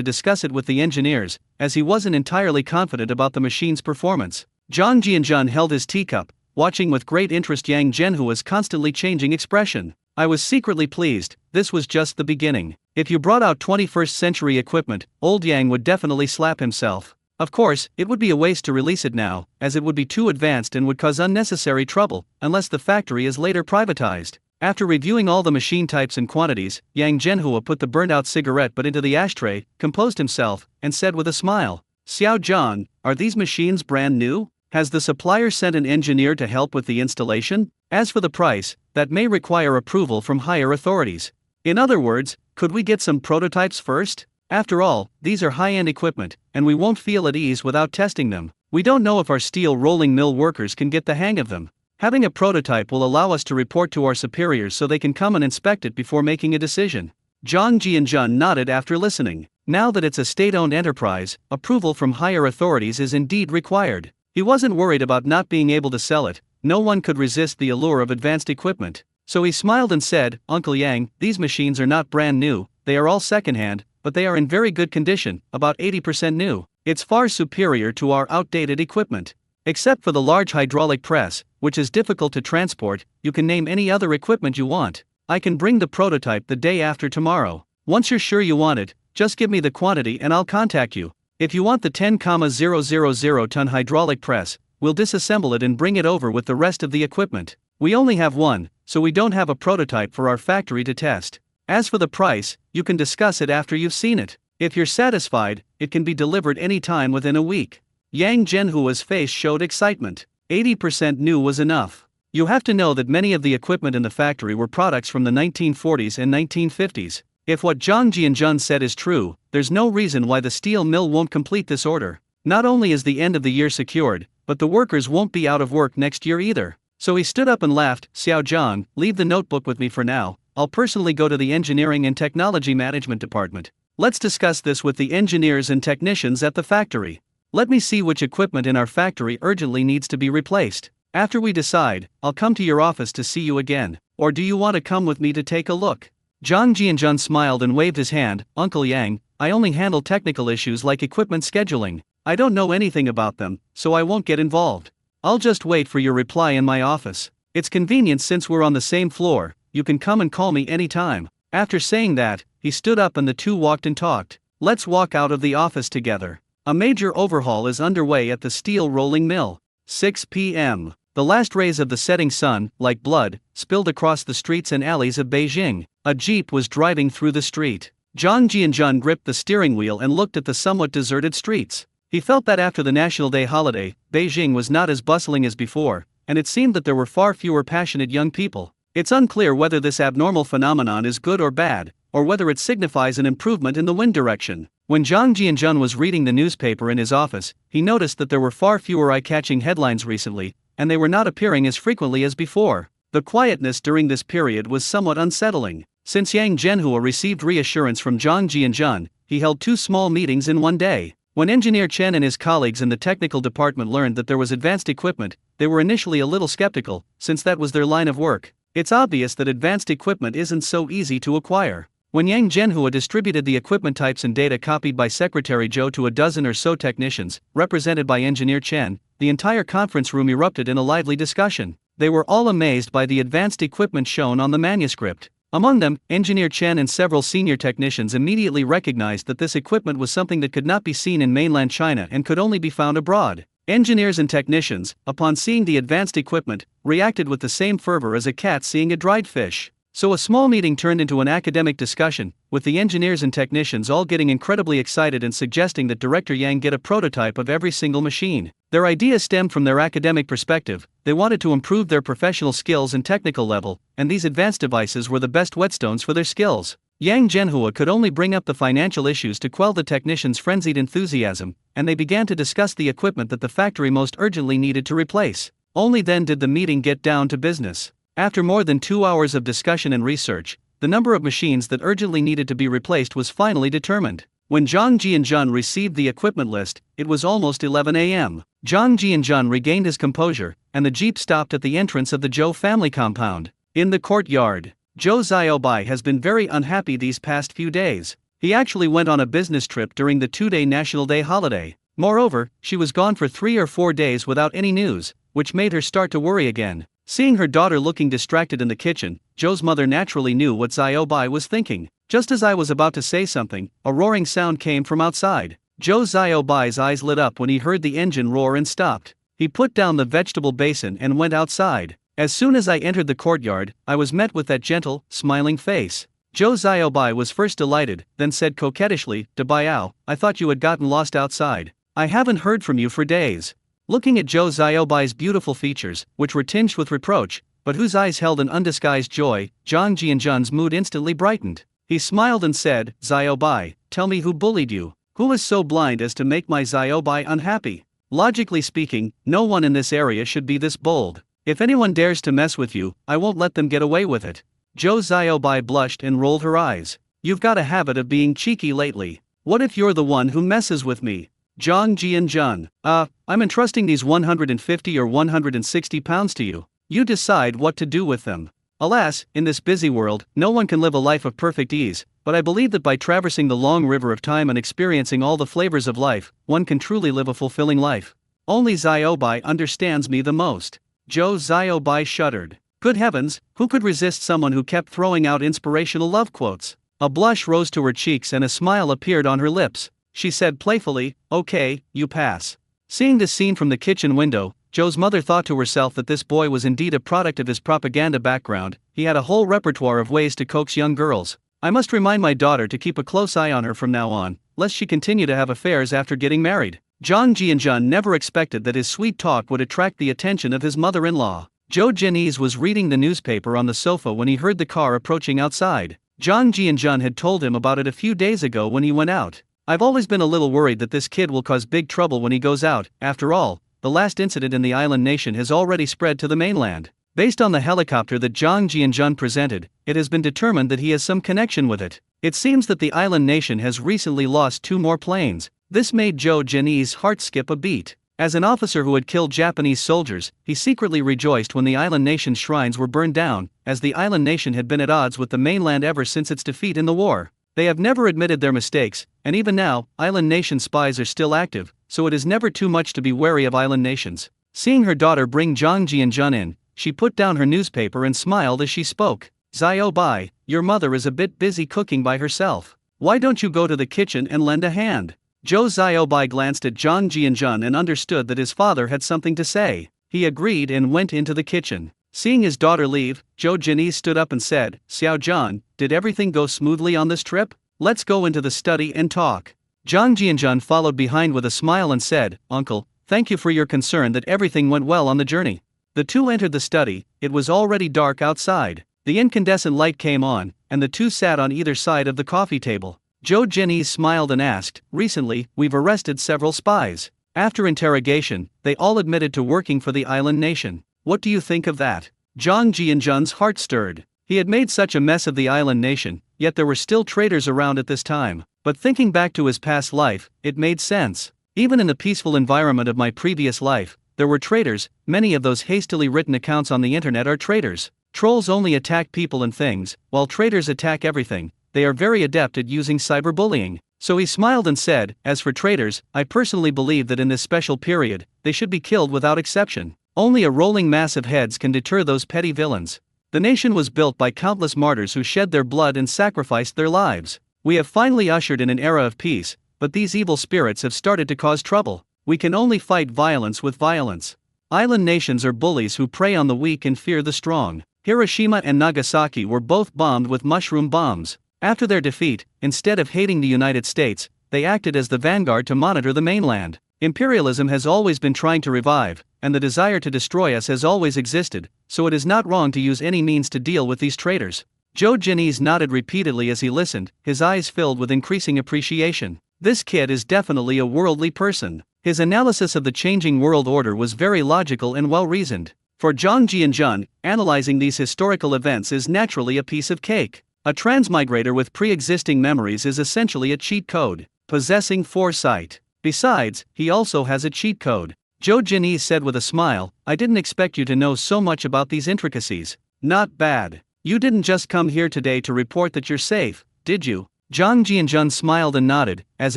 Speaker 1: discuss it with the engineers, as he wasn't entirely confident about the machine's performance. Zhang Jianjun held his teacup, watching with great interest Yang Zhenhua's constantly changing expression. I was secretly pleased. This was just the beginning. If you brought out 21st century equipment, old Yang would definitely slap himself. Of course, it would be a waste to release it now, as it would be too advanced and would cause unnecessary trouble, unless the factory is later privatized. After reviewing all the machine types and quantities, Yang Zhenhua put the burnt-out cigarette butt into the ashtray, composed himself, and said with a smile, "Xiao Zhang, are these machines brand new? Has the supplier sent an engineer to help with the installation? As for the price, that may require approval from higher authorities. In other words, could we get some prototypes first? After all, these are high-end equipment, and we won't feel at ease without testing them. We don't know if our steel rolling mill workers can get the hang of them. Having a prototype will allow us to report to our superiors so they can come and inspect it before making a decision." Zhang Jianjun nodded after listening. Now that it's a state-owned enterprise, approval from higher authorities is indeed required. He wasn't worried about not being able to sell it. No one could resist the allure of advanced equipment. So he smiled and said, "Uncle Yang, these machines are not brand new, they are all second-hand, but they are in very good condition, about 80% new. It's far superior to our outdated equipment. Except for the large hydraulic press, which is difficult to transport, you can name any other equipment you want. I can bring the prototype the day after tomorrow. Once you're sure you want it, just give me the quantity and I'll contact you. If you want the 10,000 ton hydraulic press, we'll disassemble it and bring it over with the rest of the equipment. We only have one, so we don't have a prototype for our factory to test. As for the price, you can discuss it after you've seen it. If you're satisfied, it can be delivered any time within a week." Yang Zhenhua's face showed excitement. 80% new was enough. You have to know that many of the equipment in the factory were products from the 1940s and 1950s. If what Zhang Jianjun said is true, there's no reason why the steel mill won't complete this order. Not only is the end of the year secured, but the workers won't be out of work next year either. So he stood up and laughed. "Xiao Zhang, leave the notebook with me for now. I'll personally go to the Engineering and Technology Management Department. Let's discuss this with the engineers and technicians at the factory. Let me see which equipment in our factory urgently needs to be replaced. After we decide, I'll come to your office to see you again. Or do you want to come with me to take a look?" Zhang Jianjun smiled and waved his hand. "Uncle Yang, I only handle technical issues like equipment scheduling. I don't know anything about them, so I won't get involved. I'll just wait for your reply in my office. It's convenient since we're on the same floor, you can come and call me anytime." After saying that, he stood up and the two walked and talked. "Let's walk out of the office together." A major overhaul is underway at the steel rolling mill. 6 p.m. The last rays of the setting sun, like blood, spilled across the streets and alleys of Beijing. A jeep was driving through the street. Zhang Jianjun gripped the steering wheel and looked at the somewhat deserted streets. He felt that after the National Day holiday, Beijing was not as bustling as before, and it seemed that there were far fewer passionate young people. It's unclear whether this abnormal phenomenon is good or bad, or whether it signifies an improvement in the wind direction. When Zhang Jianjun was reading the newspaper in his office, he noticed that there were far fewer eye-catching headlines recently, and they were not appearing as frequently as before. The quietness during this period was somewhat unsettling. Since Yang Zhenhua received reassurance from Zhang Jianjun, he held 2 small meetings in one day. When Engineer Chen and his colleagues in the technical department learned that there was advanced equipment, they were initially a little skeptical, since that was their line of work. It's obvious that advanced equipment isn't so easy to acquire. When Yang Zhenhua distributed the equipment types and data copied by Secretary Zhou to a dozen or so technicians, represented by Engineer Chen, the entire conference room erupted in a lively discussion. They were all amazed by the advanced equipment shown on the manuscript. Among them, Engineer Chen and several senior technicians immediately recognized that this equipment was something that could not be seen in mainland China and could only be found abroad. Engineers and technicians, upon seeing the advanced equipment, reacted with the same fervor as a cat seeing a dried fish. So a small meeting turned into an academic discussion, with the engineers and technicians all getting incredibly excited and suggesting that Director Yang get a prototype of every single machine. Their idea stemmed from their academic perspective. They wanted to improve their professional skills and technical level, and these advanced devices were the best whetstones for their skills. Yang Zhenhua could only bring up the financial issues to quell the technicians' frenzied enthusiasm, and they began to discuss the equipment that the factory most urgently needed to replace. Only then did the meeting get down to business. After more than 2 hours of discussion and research, the number of machines that urgently needed to be replaced was finally determined. When Zhang Jianzhan received the equipment list, it was almost 11 a.m. Zhang Jianzhan regained his composure, and the jeep stopped at the entrance of the Zhou family compound. In the courtyard, Zhou Xiaobai has been very unhappy these past few days. He actually went on a business trip during the 2-day National Day holiday. Moreover, she was gone for 3 or 4 days without any news, which made her start to worry again. Seeing her daughter looking distracted in the kitchen, Zhou's mother naturally knew what Xiaobai was thinking. Just as I was about to say something, a roaring sound came from outside. Zhou Xiaobai's eyes lit up when he heard the engine roar and stopped. He put down the vegetable basin and went outside. As soon as I entered the courtyard, I was met with that gentle, smiling face. Zhou Xiaobai was first delighted, then said coquettishly, "De Biao, I thought you had gotten lost outside. I haven't heard from you for days." Looking at Zhou Xiaobai's beautiful features, which were tinged with reproach, but whose eyes held an undisguised joy, Zhang Jianzhan's mood instantly brightened. He smiled and said, "Xiaobai, tell me who bullied you. Who is so blind as to make my Xiaobai unhappy? Logically speaking, no one in this area should be this bold. If anyone dares to mess with you, I won't let them get away with it." Zhou Xiaobai blushed and rolled her eyes. "You've got a habit of being cheeky lately. What if you're the one who messes with me?" Zhang Jianzhan, I'm entrusting these 150 or 160 pounds to you. You decide what to do with them. Alas, in this busy world, no one can live a life of perfect ease, but I believe that by traversing the long river of time and experiencing all the flavors of life, one can truly live a fulfilling life. Only Xiaobai understands me the most. Zhou Xiaobai shuddered. Good heavens, who could resist someone who kept throwing out inspirational love quotes? A blush rose to her cheeks and a smile appeared on her lips. She said playfully, "Okay, you pass." Seeing this scene from the kitchen window, Zhou's mother thought to herself that this boy was indeed a product of his propaganda background. He had a whole repertoire of ways to coax young girls. I must remind my daughter to keep a close eye on her from now on, lest she continue to have affairs after getting married. Zhang Jianzhan never expected that his sweet talk would attract the attention of his mother-in-law. Zhou Jianese was reading the newspaper on the sofa when he heard the car approaching outside. Zhang Jianzhan had told him about it a few days ago when he went out. "I've always been a little worried that this kid will cause big trouble when he goes out. After all, the last incident in the island nation has already spread to the mainland." Based on the helicopter that Zhang Jianzhan presented, it has been determined that he has some connection with it. It seems that the island nation has recently lost 2 more planes. This made Zhou Jianese's heart skip a beat. As an officer who had killed Japanese soldiers, he secretly rejoiced when the island nation's shrines were burned down, as the island nation had been at odds with the mainland ever since its defeat in the war. They have never admitted their mistakes, and even now, island nation spies are still active, so it is never too much to be wary of island nations. Seeing her daughter bring Zhang Jianzhan in, she put down her newspaper and smiled as she spoke. "Xiaobai, your mother is a bit busy cooking by herself. Why don't you go to the kitchen and lend a hand?" Zhou Xiaobai glanced at Zhang Jianzhan and understood that his father had something to say. He agreed and went into the kitchen. Seeing his daughter leave, Zhou Jianese stood up and said, "Xiao Zhan, did everything go smoothly on this trip? Let's go into the study and talk." Zhang Jianzhan followed behind with a smile and said, "Uncle, thank you for your concern that everything went well on the journey." The two entered the study. It was already dark outside. The incandescent light came on, and the two sat on either side of the coffee table. Zhou Jianese smiled and asked, "Recently, we've arrested several spies. After interrogation, they all admitted to working for the island nation. What do you think of that?" Zhang Jianzhan's heart stirred. He had made such a mess of the island nation, yet there were still traitors around at this time. But thinking back to his past life, it made sense. Even in the peaceful environment of my previous life, there were traitors. Many of those hastily written accounts on the internet are traitors. Trolls only attack people and things, while traitors attack everything. They are very adept at using cyberbullying. So he smiled and said, as for traitors, I personally believe that in this special period, they should be killed without exception. Only a rolling mass of heads can deter those petty villains. The nation was built by countless martyrs who shed their blood and sacrificed their lives. We have finally ushered in an era of peace, but these evil spirits have started to cause trouble. We can only fight violence with violence. Island nations are bullies who prey on the weak and fear the strong. Hiroshima and Nagasaki were both bombed with mushroom bombs. After their defeat, instead of hating the United States, they acted as the vanguard to monitor the mainland. Imperialism has always been trying to revive, and the desire to destroy us has always existed, so it is not wrong to use any means to deal with these traitors. Joe Ginese nodded repeatedly as he listened, his eyes filled with increasing appreciation. This kid is definitely a worldly person. His analysis of the changing world order was very logical and well-reasoned. For Zhang Jianjun, analyzing these historical events is naturally a piece of cake. A transmigrator with pre-existing memories is essentially a cheat code, possessing foresight. Besides, he also has a cheat code. Joe Ginese said with a smile, I didn't expect you to know so much about these intricacies. Not bad. You didn't just come here today to report that you're safe, did you? Zhang Jianjun smiled and nodded. As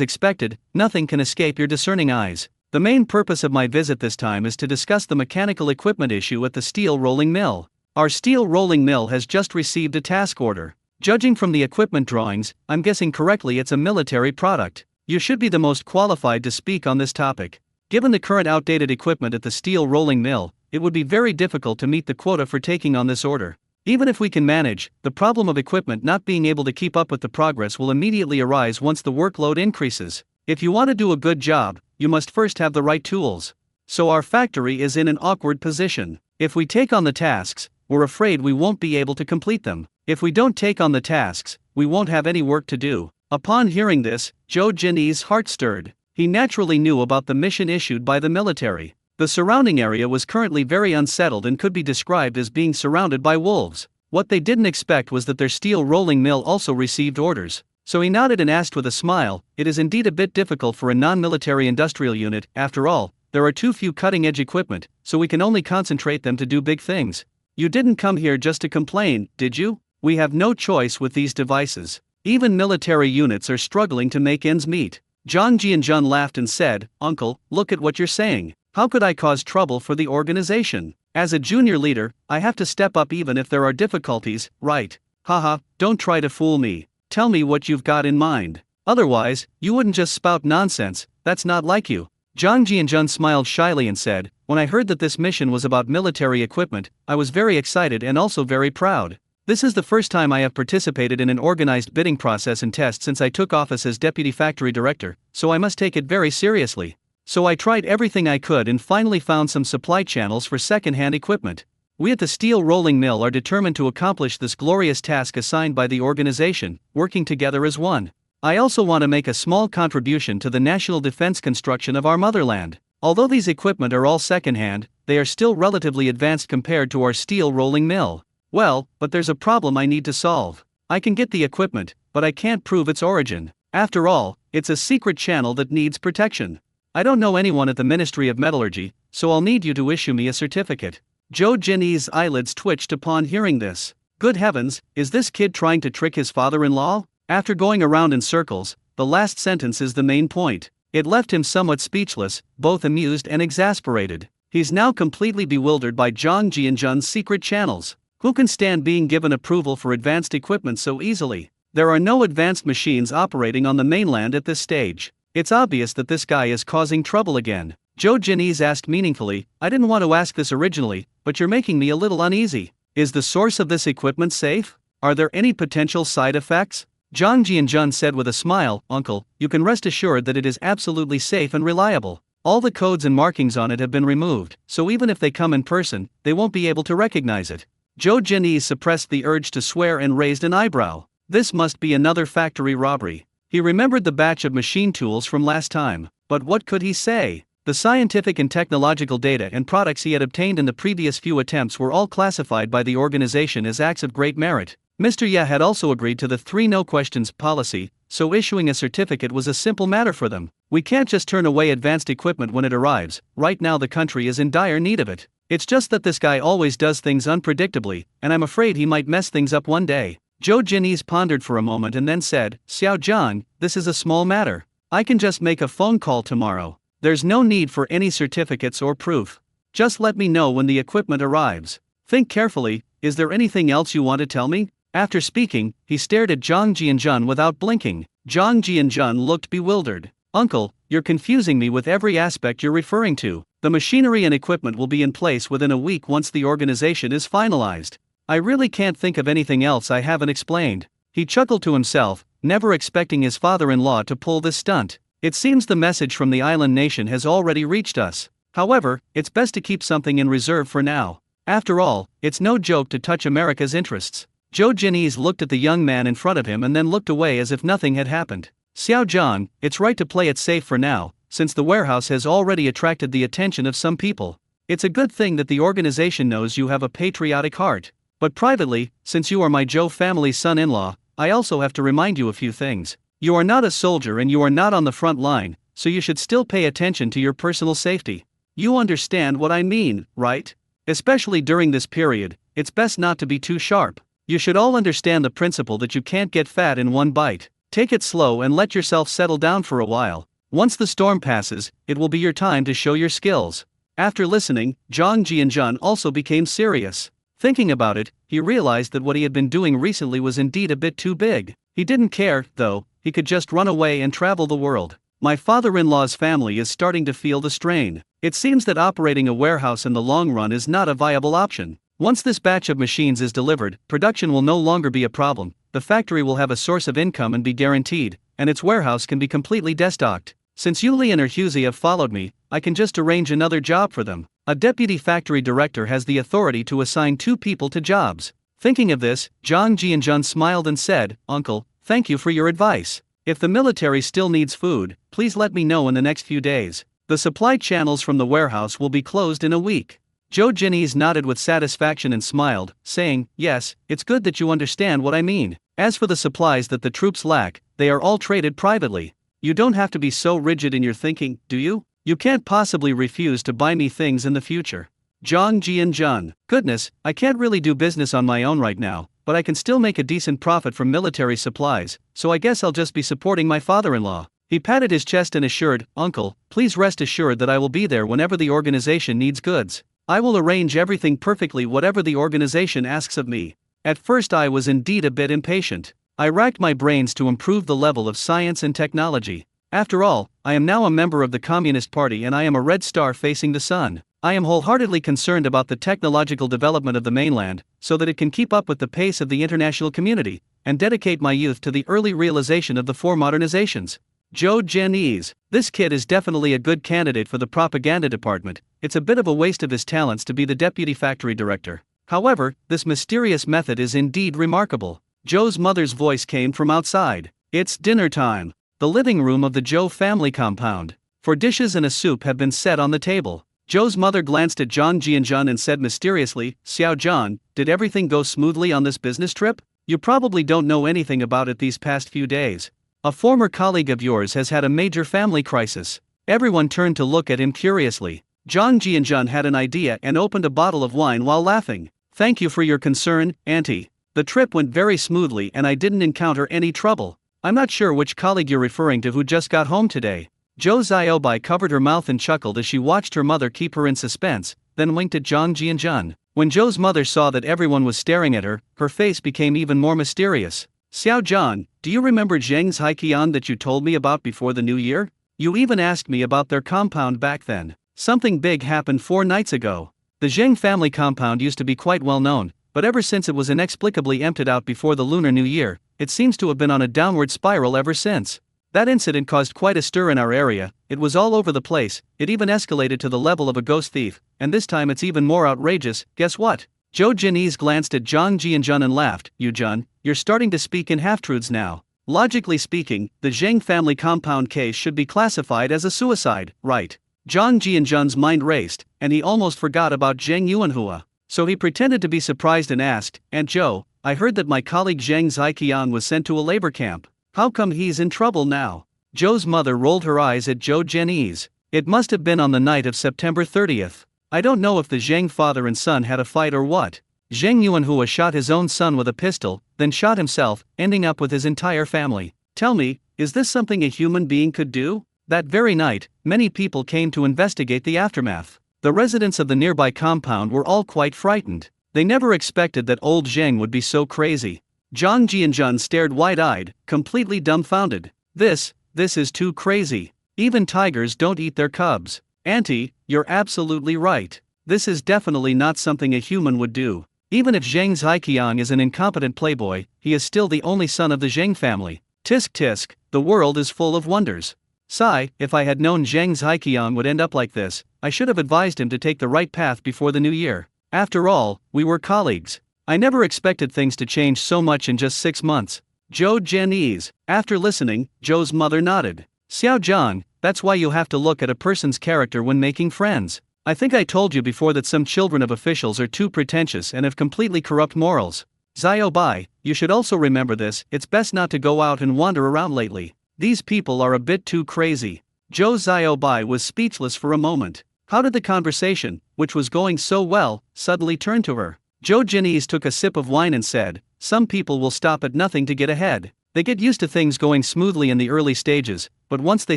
Speaker 1: expected, nothing can escape your discerning eyes. The main purpose of my visit this time is to discuss the mechanical equipment issue at the steel rolling mill. Our steel rolling mill has just received a task order. Judging from the equipment drawings, I'm guessing correctly it's a military product. You should be the most qualified to speak on this topic. Given the current outdated equipment at the steel rolling mill, it would be very difficult to meet the quota for taking on this order. Even if we can manage, the problem of equipment not being able to keep up with the progress will immediately arise once the workload increases. If you want to do a good job, you must first have the right tools. So our factory is in an awkward position. If we take on the tasks, we're afraid we won't be able to complete them. If we don't take on the tasks, we won't have any work to do. Upon hearing this, Joe Jinese's heart stirred. He naturally knew about the mission issued by the military. The surrounding area was currently very unsettled and could be described as being surrounded by wolves. What they didn't expect was that their steel rolling mill also received orders. So he nodded and asked with a smile, it is indeed a bit difficult for a non-military industrial unit. After all, there are too few cutting-edge equipment, so we can only concentrate them to do big things. You didn't come here just to complain, did you? We have no choice with these devices. Even military units are struggling to make ends meet. Zhang Jianjun laughed and said, Uncle, look at what you're saying. How could I cause trouble for the organization? As a junior leader, I have to step up even if there are difficulties, right? Haha, don't try to fool me. Tell me what you've got in mind. Otherwise, you wouldn't just spout nonsense, that's not like you. Zhang Jianjun smiled shyly and said, when I heard that this mission was about military equipment, I was very excited and also very proud. This is the first time I have participated in an organized bidding process and test since I took office as deputy factory director, so I must take it very seriously. So I tried everything I could and finally found some supply channels for second-hand equipment. We at the steel rolling mill are determined to accomplish this glorious task assigned by the organization, working together as one. I also want to make a small contribution to the national defense construction of our motherland. Although these equipment are all second-hand, they are still relatively advanced compared to our steel rolling mill. Well, but there's a problem I need to solve. I can get the equipment, but I can't prove its origin. After all, it's a secret channel that needs protection. I don't know anyone at the Ministry of Metallurgy, so I'll need you to issue me a certificate. Joe Jinese's eyelids twitched upon hearing this. Good heavens, is this kid trying to trick his father-in-law? After going around in circles, the last sentence is the main point. It left him somewhat speechless, both amused and exasperated. He's now completely bewildered by Zhang Jianjun's secret channels. Who can stand being given approval for advanced equipment so easily? There are no advanced machines operating on the mainland at this stage. It's obvious that this guy is causing trouble again. Joe Jinese asked meaningfully, I didn't want to ask this originally, but you're making me a little uneasy. Is the source of this equipment safe? Are there any potential side effects? Zhang Jianjun said with a smile, Uncle, you can rest assured that it is absolutely safe and reliable. All the codes and markings on it have been removed, so even if they come in person, they won't be able to recognize it. Joe Jinese suppressed the urge to swear and raised an eyebrow. This must be another factory robbery. He remembered the batch of machine tools from last time, but what could he say? The scientific and technological data and products he had obtained in the previous few attempts were all classified by the organization as acts of great merit. Mr. Ye had also agreed to the 3 no questions policy, so issuing a certificate was a simple matter for them. We can't just turn away advanced equipment when it arrives. Right now the country is in dire need of it. It's just that this guy always does things unpredictably, and I'm afraid he might mess things up one day. Zhou Jinyi pondered for a moment and then said, Xiao Zhang, this is a small matter. I can just make a phone call tomorrow. There's no need for any certificates or proof. Just let me know when the equipment arrives. Think carefully, is there anything else you want to tell me? After speaking, he stared at Zhang Jianzhen without blinking. Zhang Jianzhen looked bewildered. Uncle, you're confusing me with every aspect you're referring to. The machinery and equipment will be in place within a week once the organization is finalized. I really can't think of anything else I haven't explained. He chuckled to himself, never expecting his father-in-law to pull this stunt. It seems the message from the island nation has already reached us. However, it's best to keep something in reserve for now. After all, it's no joke to touch America's interests. Zhou Jinyi looked at the young man in front of him and then looked away as if nothing had happened. Xiao Zhang, it's right to play it safe for now, since the warehouse has already attracted the attention of some people. It's a good thing that the organization knows you have a patriotic heart. But privately, since you are my Zhou family's son-in-law, I also have to remind you a few things. You are not a soldier and you are not on the front line, so you should still pay attention to your personal safety. You understand what I mean, right? Especially during this period, it's best not to be too sharp. You should all understand the principle that you can't get fat in one bite. Take it slow and let yourself settle down for a while. Once the storm passes, it will be your time to show your skills. After listening, Zhang Jianzhen also became serious. Thinking about it, he realized that what he had been doing recently was indeed a bit too big. He didn't care, though, he could just run away and travel the world. My father-in-law's family is starting to feel the strain. It seems that operating a warehouse in the long run is not a viable option. Once this batch of machines is delivered, production will no longer be a problem. The factory will have a source of income and be guaranteed, and its warehouse can be completely destocked. Since Yuli and her Husey have followed me, I can just arrange another job for them. A deputy factory director has the authority to assign 2 people to jobs. Thinking of this, Zhang Jianzhen smiled and said, Uncle, thank you for your advice. If the military still needs food, please let me know in the next few days. The supply channels from the warehouse will be closed in a week. Zhou Jinyi nodded with satisfaction and smiled, saying, yes, it's good that you understand what I mean. As for the supplies that the troops lack, they are all traded privately. You don't have to be so rigid in your thinking, do you? You can't possibly refuse to buy me things in the future. Zhang Jianzhen, goodness, I can't really do business on my own right now, but I can still make a decent profit from military supplies, so I guess I'll just be supporting my father-in-law. He patted his chest and assured, Uncle, please rest assured that I will be there whenever the organization needs goods. I will arrange everything perfectly whatever the organization asks of me. At first I was indeed a bit impatient. I racked my brains to improve the level of science and technology. After all, I am now a member of the Communist Party and I am a red star facing the sun. I am wholeheartedly concerned about the technological development of the mainland, so that it can keep up with the pace of the international community, and dedicate my youth to the early realization of the 4 modernizations. Zhou Jinyi, this kid is definitely a good candidate for the propaganda department. It's a bit of a waste of his talents to be the deputy factory director. However, this mysterious method is indeed remarkable. Zhou's mother's voice came from outside. It's dinner time. The living room of the Zhou family compound. 4 dishes and a soup have been set on the table. Zhou's mother glanced at Zhang Jianzhen and said mysteriously, Xiao Zhang, did everything go smoothly on this business trip? You probably don't know anything about it these past few days. A former colleague of yours has had a major family crisis. Everyone turned to look at him curiously. Zhang Jianzhen had an idea and opened a bottle of wine while laughing. Thank you for your concern, Auntie. The trip went very smoothly and I didn't encounter any trouble. I'm not sure which colleague you're referring to who just got home today. Zhou Ziobai covered her mouth and chuckled as she watched her mother keep her in suspense, then winked at Zhang Jianzhen. When Zhou's mother saw that everyone was staring at her, her face became even more mysterious. Xiao Zhang, do you remember Zheng's Haiqian that you told me about before the new year? You even asked me about their compound back then. Something big happened 4 nights ago. The Zheng family compound used to be quite well known, but ever since it was inexplicably emptied out before the Lunar New Year, it seems to have been on a downward spiral ever since. That incident caused quite a stir in our area. It was all over the place, it even escalated to the level of a ghost thief, and this time it's even more outrageous. Guess what? Zhou Jinyi glanced at Zhang Jianzhen and laughed. Yuzhen, you're starting to speak in half-truths now. Logically speaking, the Zheng family compound case should be classified as a suicide, right? Zhang Jianzhen's mind raced, and he almost forgot about Zheng Yuanhua. So he pretended to be surprised and asked, Aunt Zhou, I heard that my colleague Zhang Ziqiang was sent to a labor camp. How come he's in trouble now? Zhou's mother rolled her eyes at Zhou Zhenyi's. It must have been on the night of September 30th. I don't know if the Zhang father and son had a fight or what. Zheng Yuanhua shot his own son with a pistol, then shot himself, ending up with his entire family. Tell me, is this something a human being could do? That very night, many people came to investigate the aftermath. The residents of the nearby compound were all quite frightened. They never expected that old Zheng would be so crazy. Zhang Jianjun stared wide-eyed, completely dumbfounded. This is too crazy. Even tigers don't eat their cubs. Auntie, you're absolutely right. This is definitely not something a human would do. Even if Zhang Ziqiang is an incompetent playboy, he is still the only son of the Zheng family. Tisk tisk, the world is full of wonders. Sigh, if I had known Zhang Ziqiang would end up like this, I should have advised him to take the right path before the new year. After all, we were colleagues. I never expected things to change so much in just 6 months. Zhou Zhenyi's. After listening, Zhou's mother nodded. Xiao Zhang, that's why you have to look at a person's character when making friends. I think I told you before that some children of officials are too pretentious and have completely corrupt morals. Xiao Bai, you should also remember this, it's best not to go out and wander around lately. These people are a bit too crazy. Zhou Xiao Bai was speechless for a moment. How did the conversation, which was going so well, suddenly turn to her? Zhou Zhenyi took a sip of wine and said, some people will stop at nothing to get ahead. They get used to things going smoothly in the early stages, but once they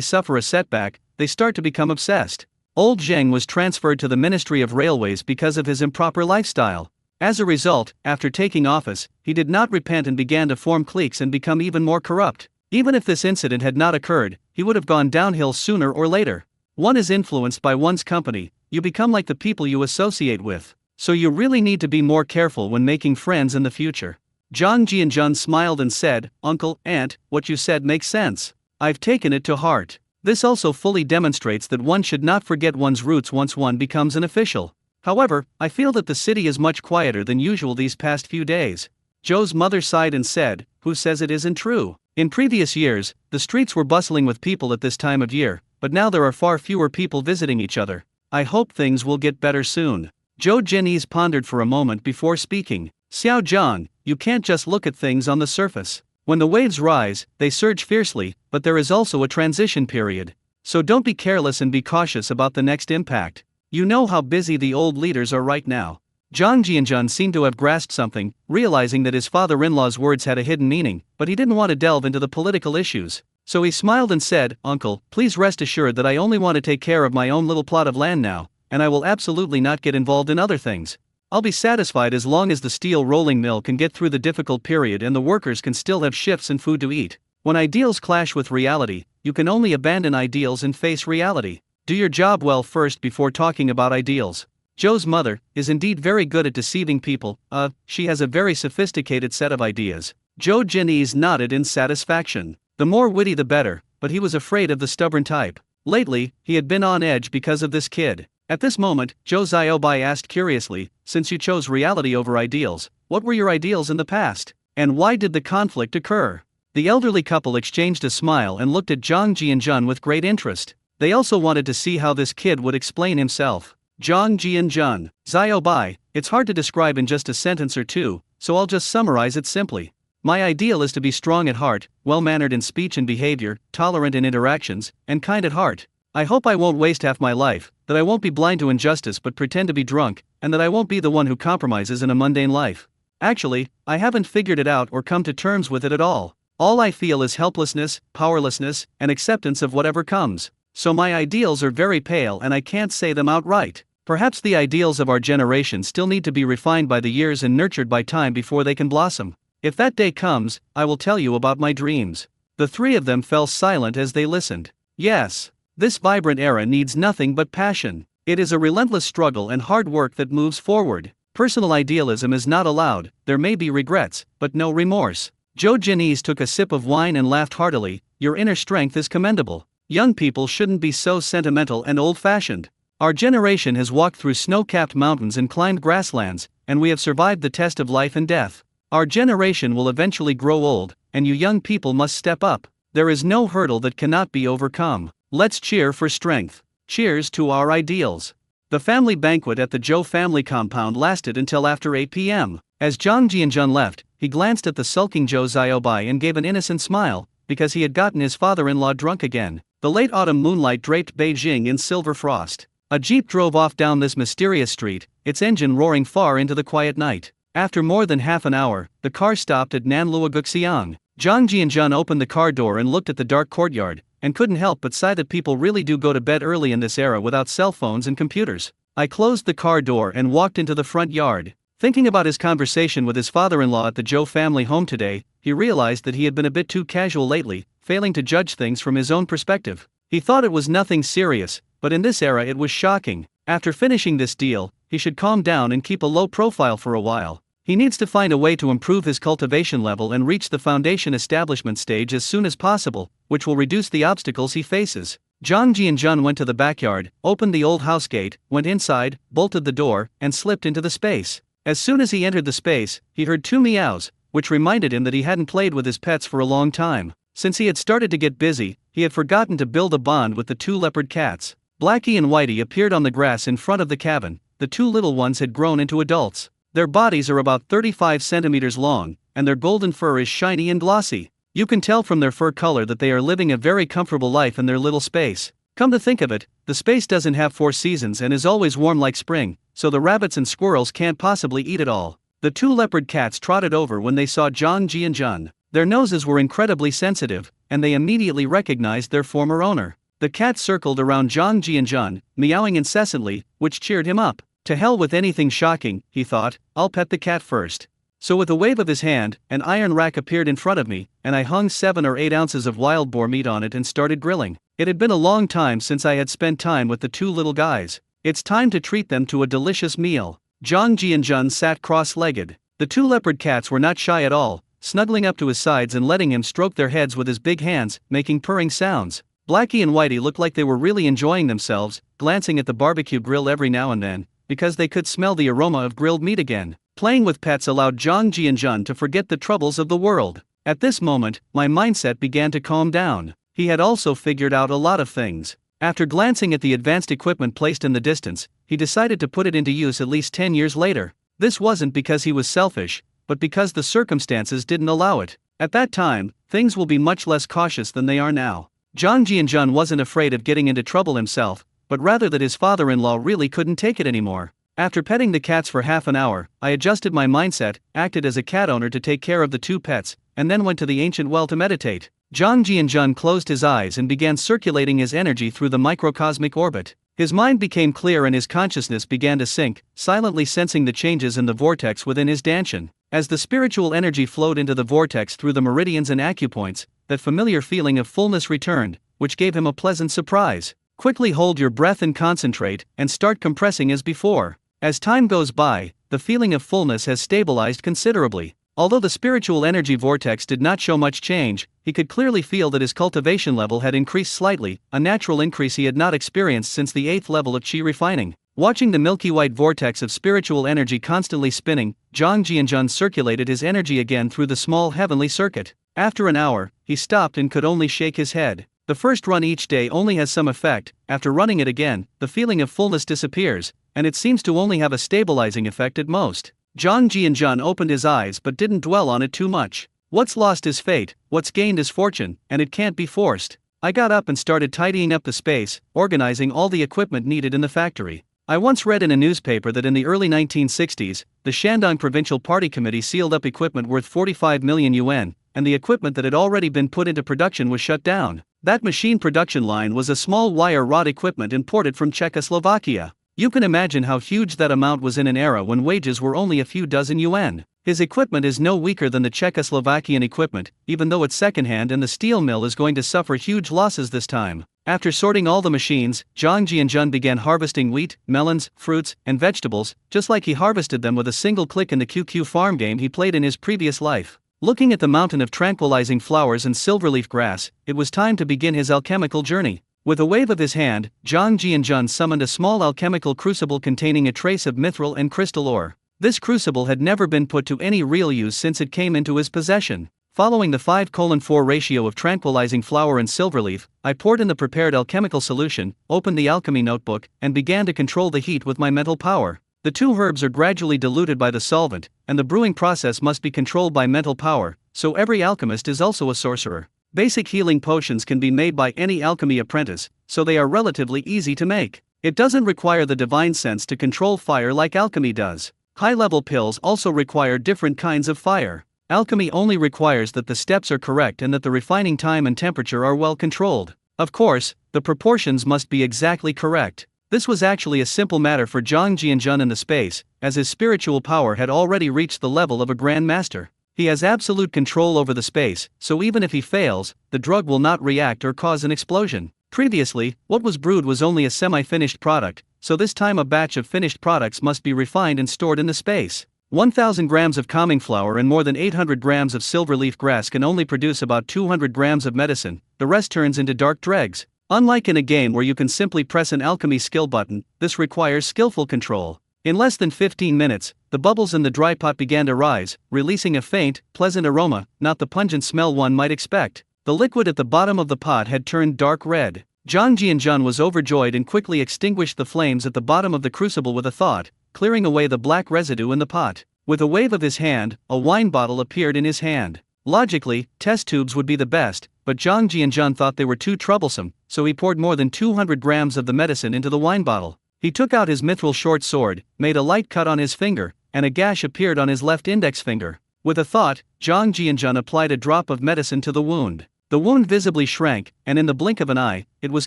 Speaker 1: suffer a setback, they start to become obsessed. Old Zheng was transferred to the Ministry of Railways because of his improper lifestyle. As a result, after taking office, he did not repent and began to form cliques and become even more corrupt. Even if this incident had not occurred, he would have gone downhill sooner or later. One is influenced by one's company, you become like the people you associate with. So you really need to be more careful when making friends in the future. Zhang Jianjun smiled and said, Uncle, Aunt, what you said makes sense. I've taken it to heart. This also fully demonstrates that one should not forget one's roots once one becomes an official. However, I feel that the city is much quieter than usual these past few days. Zhou's mother sighed and said, who says it isn't true? In previous years, the streets were bustling with people at this time of year, but now there are far fewer people visiting each other. I hope things will get better soon. Zhou Zhenyi pondered for a moment before speaking. Xiao Zhang, you can't just look at things on the surface. When the waves rise, they surge fiercely, but there is also a transition period. So don't be careless and be cautious about the next impact. You know how busy the old leaders are right now. Zhang Jianjun seemed to have grasped something, realizing that his father-in-law's words had a hidden meaning, but he didn't want to delve into the political issues. So he smiled and said, Uncle, please rest assured that I only want to take care of my own little plot of land now, and I will absolutely not get involved in other things. I'll be satisfied as long as the steel rolling mill can get through the difficult period and the workers can still have shifts and food to eat. When ideals clash with reality, you can only abandon ideals and face reality. Do your job well first before talking about ideals. Zhou's mother is indeed very good at deceiving people. She has a very sophisticated set of ideas. Zhou Zhenyi nodded in satisfaction. The more witty the better, but he was afraid of the stubborn type. Lately, he had been on edge because of this kid. At this moment, Zhou Xiaobai asked curiously, since you chose reality over ideals, what were your ideals in the past? And why did the conflict occur? The elderly couple exchanged a smile and looked at Zhang Jianjun with great interest. They also wanted to see how this kid would explain himself. Zhang Jianjun, Xiaobai, it's hard to describe in just a sentence or two, so I'll just summarize it simply. My ideal is to be strong at heart, well-mannered in speech and behavior, tolerant in interactions, and kind at heart. I hope I won't waste half my life, that I won't be blind to injustice but pretend to be drunk, and that I won't be the one who compromises in a mundane life. Actually, I haven't figured it out or come to terms with it at all. All I feel is helplessness, powerlessness, and acceptance of whatever comes. So my ideals are very pale and I can't say them outright. Perhaps the ideals of our generation still need to be refined by the years and nurtured by time before they can blossom. If that day comes, I will tell you about my dreams. The three of them fell silent as they listened. Yes. This vibrant era needs nothing but passion. It is a relentless struggle and hard work that moves forward. Personal idealism is not allowed, there may be regrets, but no remorse. Zhou Zhenyi took a sip of wine and laughed heartily. Your inner strength is commendable. Young people shouldn't be so sentimental and old-fashioned. Our generation has walked through snow-capped mountains and climbed grasslands, and we have survived the test of life and death. Our generation will eventually grow old, and you young people must step up. There is no hurdle that cannot be overcome. Let's cheer for strength. Cheers to our ideals. The family banquet at the Zhou family compound lasted until after 8 p.m. As Zhang Jianjun left, he glanced at the sulking Zhou Xiaobai and gave an innocent smile, because he had gotten his father-in-law drunk again. The late autumn moonlight draped Beijing in silver frost. A jeep drove off down this mysterious street, its engine roaring far into the quiet night. After more than half an hour, the car stopped at Nanluaguxiang. Zhang Jianjun opened the car door and looked at the dark courtyard, and couldn't help but sigh that people really do go to bed early in this era without cell phones and computers. I closed the car door and walked into the front yard. Thinking about his conversation with his father-in-law at the Zhou family home today, he realized that he had been a bit too casual lately, failing to judge things from his own perspective. He thought it was nothing serious, but in this era it was shocking. After finishing this deal, he should calm down and keep a low profile for a while. He needs to find a way to improve his cultivation level and reach the foundation establishment stage as soon as possible, which will reduce the obstacles he faces. Zhang Jianjun went to the backyard, opened the old house gate, went inside, bolted the door, and slipped into the space. As soon as he entered the space, he heard two meows, which reminded him that he hadn't played with his pets for a long time. Since he had started to get busy, he had forgotten to build a bond with the two leopard cats. Blackie and Whitey appeared on the grass in front of the cabin. The two little ones had grown into adults. Their bodies are about 35 centimeters long, and their golden fur is shiny and glossy. You can tell from their fur color that they are living a very comfortable life in their little space. Come to think of it, the space doesn't have 4 seasons and is always warm like spring, so the rabbits and squirrels can't possibly eat it all. The two leopard cats trotted over when they saw Zhang Jianjun. Their noses were incredibly sensitive, and they immediately recognized their former owner. The cats circled around Zhang Jianjun, meowing incessantly, which cheered him up. To hell with anything shocking, he thought, I'll pet the cat first. So with a wave of his hand, an iron rack appeared in front of me, and I hung 7 or 8 ounces of wild boar meat on it and started grilling. It had been a long time since I had spent time with the two little guys. It's time to treat them to a delicious meal. Zhang Jianjun sat cross-legged. The two leopard cats were not shy at all, snuggling up to his sides and letting him stroke their heads with his big hands, making purring sounds. Blackie and Whitey looked like they were really enjoying themselves, glancing at the barbecue grill every now and then, because they could smell the aroma of grilled meat again. Playing with pets allowed Zhang Jianjun to forget the troubles of the world. At this moment, my mindset began to calm down. He had also figured out a lot of things. After glancing at the advanced equipment placed in the distance, he decided to put it into use at least 10 years later. This wasn't because he was selfish, but because the circumstances didn't allow it. At that time, things will be much less cautious than they are now. Zhang Jianjun wasn't afraid of getting into trouble himself, but rather that his father-in-law really couldn't take it anymore. After petting the cats for half an hour, I adjusted my mindset, acted as a cat owner to take care of the two pets, and then went to the ancient well to meditate. Zhang Jianjun closed his eyes and began circulating his energy through the microcosmic orbit. His mind became clear and his consciousness began to sink, silently sensing the changes in the vortex within his danshan. As the spiritual energy flowed into the vortex through the meridians and acupoints, that familiar feeling of fullness returned, which gave him a pleasant surprise. Quickly hold your breath and concentrate, and start compressing as before. As time goes by, the feeling of fullness has stabilized considerably. Although the spiritual energy vortex did not show much change, he could clearly feel that his cultivation level had increased slightly, a natural increase he had not experienced since the 8th level of qi refining. Watching the milky white vortex of spiritual energy constantly spinning, Zhang Jianjun circulated his energy again through the small heavenly circuit. After an hour, he stopped and could only shake his head. The first run each day only has some effect. After running it again, the feeling of fullness disappears, and it seems to only have a stabilizing effect at most. Zhang Jianjun opened his eyes but didn't dwell on it too much. What's lost is fate, what's gained is fortune, and it can't be forced. I got up and started tidying up the space, organizing all the equipment needed in the factory. I once read in a newspaper that in the early 1960s, the Shandong Provincial Party Committee sealed up equipment worth 45 million yuan, and the equipment that had already been put into production was shut down. That machine production line was a small wire rod equipment imported from Czechoslovakia. You can imagine how huge that amount was in an era when wages were only a few dozen yuan. His equipment is no weaker than the Czechoslovakian equipment, even though it's secondhand and the steel mill is going to suffer huge losses this time. After sorting all the machines, Zhang Jianjun began harvesting wheat, melons, fruits, and vegetables, just like he harvested them with a single click in the QQ farm game he played in his previous life. Looking at the mountain of tranquilizing flowers and silverleaf grass, it was time to begin his alchemical journey. With a wave of his hand, Zhang Jianjun summoned a small alchemical crucible containing a trace of mithril and crystal ore. This crucible had never been put to any real use since it came into his possession. Following the 5:4 ratio of tranquilizing flower and silverleaf, I poured in the prepared alchemical solution, opened the alchemy notebook, and began to control the heat with my mental power. The two herbs are gradually diluted by the solvent, and the brewing process must be controlled by mental power, so every alchemist is also a sorcerer. Basic healing potions can be made by any alchemy apprentice, so they are relatively easy to make. It doesn't require the divine sense to control fire like alchemy does. High-level pills also require different kinds of fire. Alchemy only requires that the steps are correct and that the refining time and temperature are well controlled. Of course, the proportions must be exactly correct. This was actually a simple matter for Zhang Jianjun in the space, as his spiritual power had already reached the level of a Grand Master. He has absolute control over the space, so even if he fails, the drug will not react or cause an explosion. Previously, what was brewed was only a semi-finished product, so this time a batch of finished products must be refined and stored in the space. 1,000 grams of calming flour and more than 800 grams of silverleaf grass can only produce about 200 grams of medicine, the rest turns into dark dregs. Unlike in a game where you can simply press an alchemy skill button, this requires skillful control. In less than 15 minutes, the bubbles in the dry pot began to rise, releasing a faint, pleasant aroma, not the pungent smell one might expect. The liquid at the bottom of the pot had turned dark red. Zhang Jianjun was overjoyed and quickly extinguished the flames at the bottom of the crucible with a thought, clearing away the black residue in the pot. With a wave of his hand, a wine bottle appeared in his hand. Logically, test tubes would be the best, but Zhang Jianjun thought they were too troublesome, so he poured more than 200 grams of the medicine into the wine bottle. He took out his mithril short sword, made a light cut on his finger, and a gash appeared on his left index finger. With a thought, Zhang Jianjun applied a drop of medicine to the wound. The wound visibly shrank, and in the blink of an eye, it was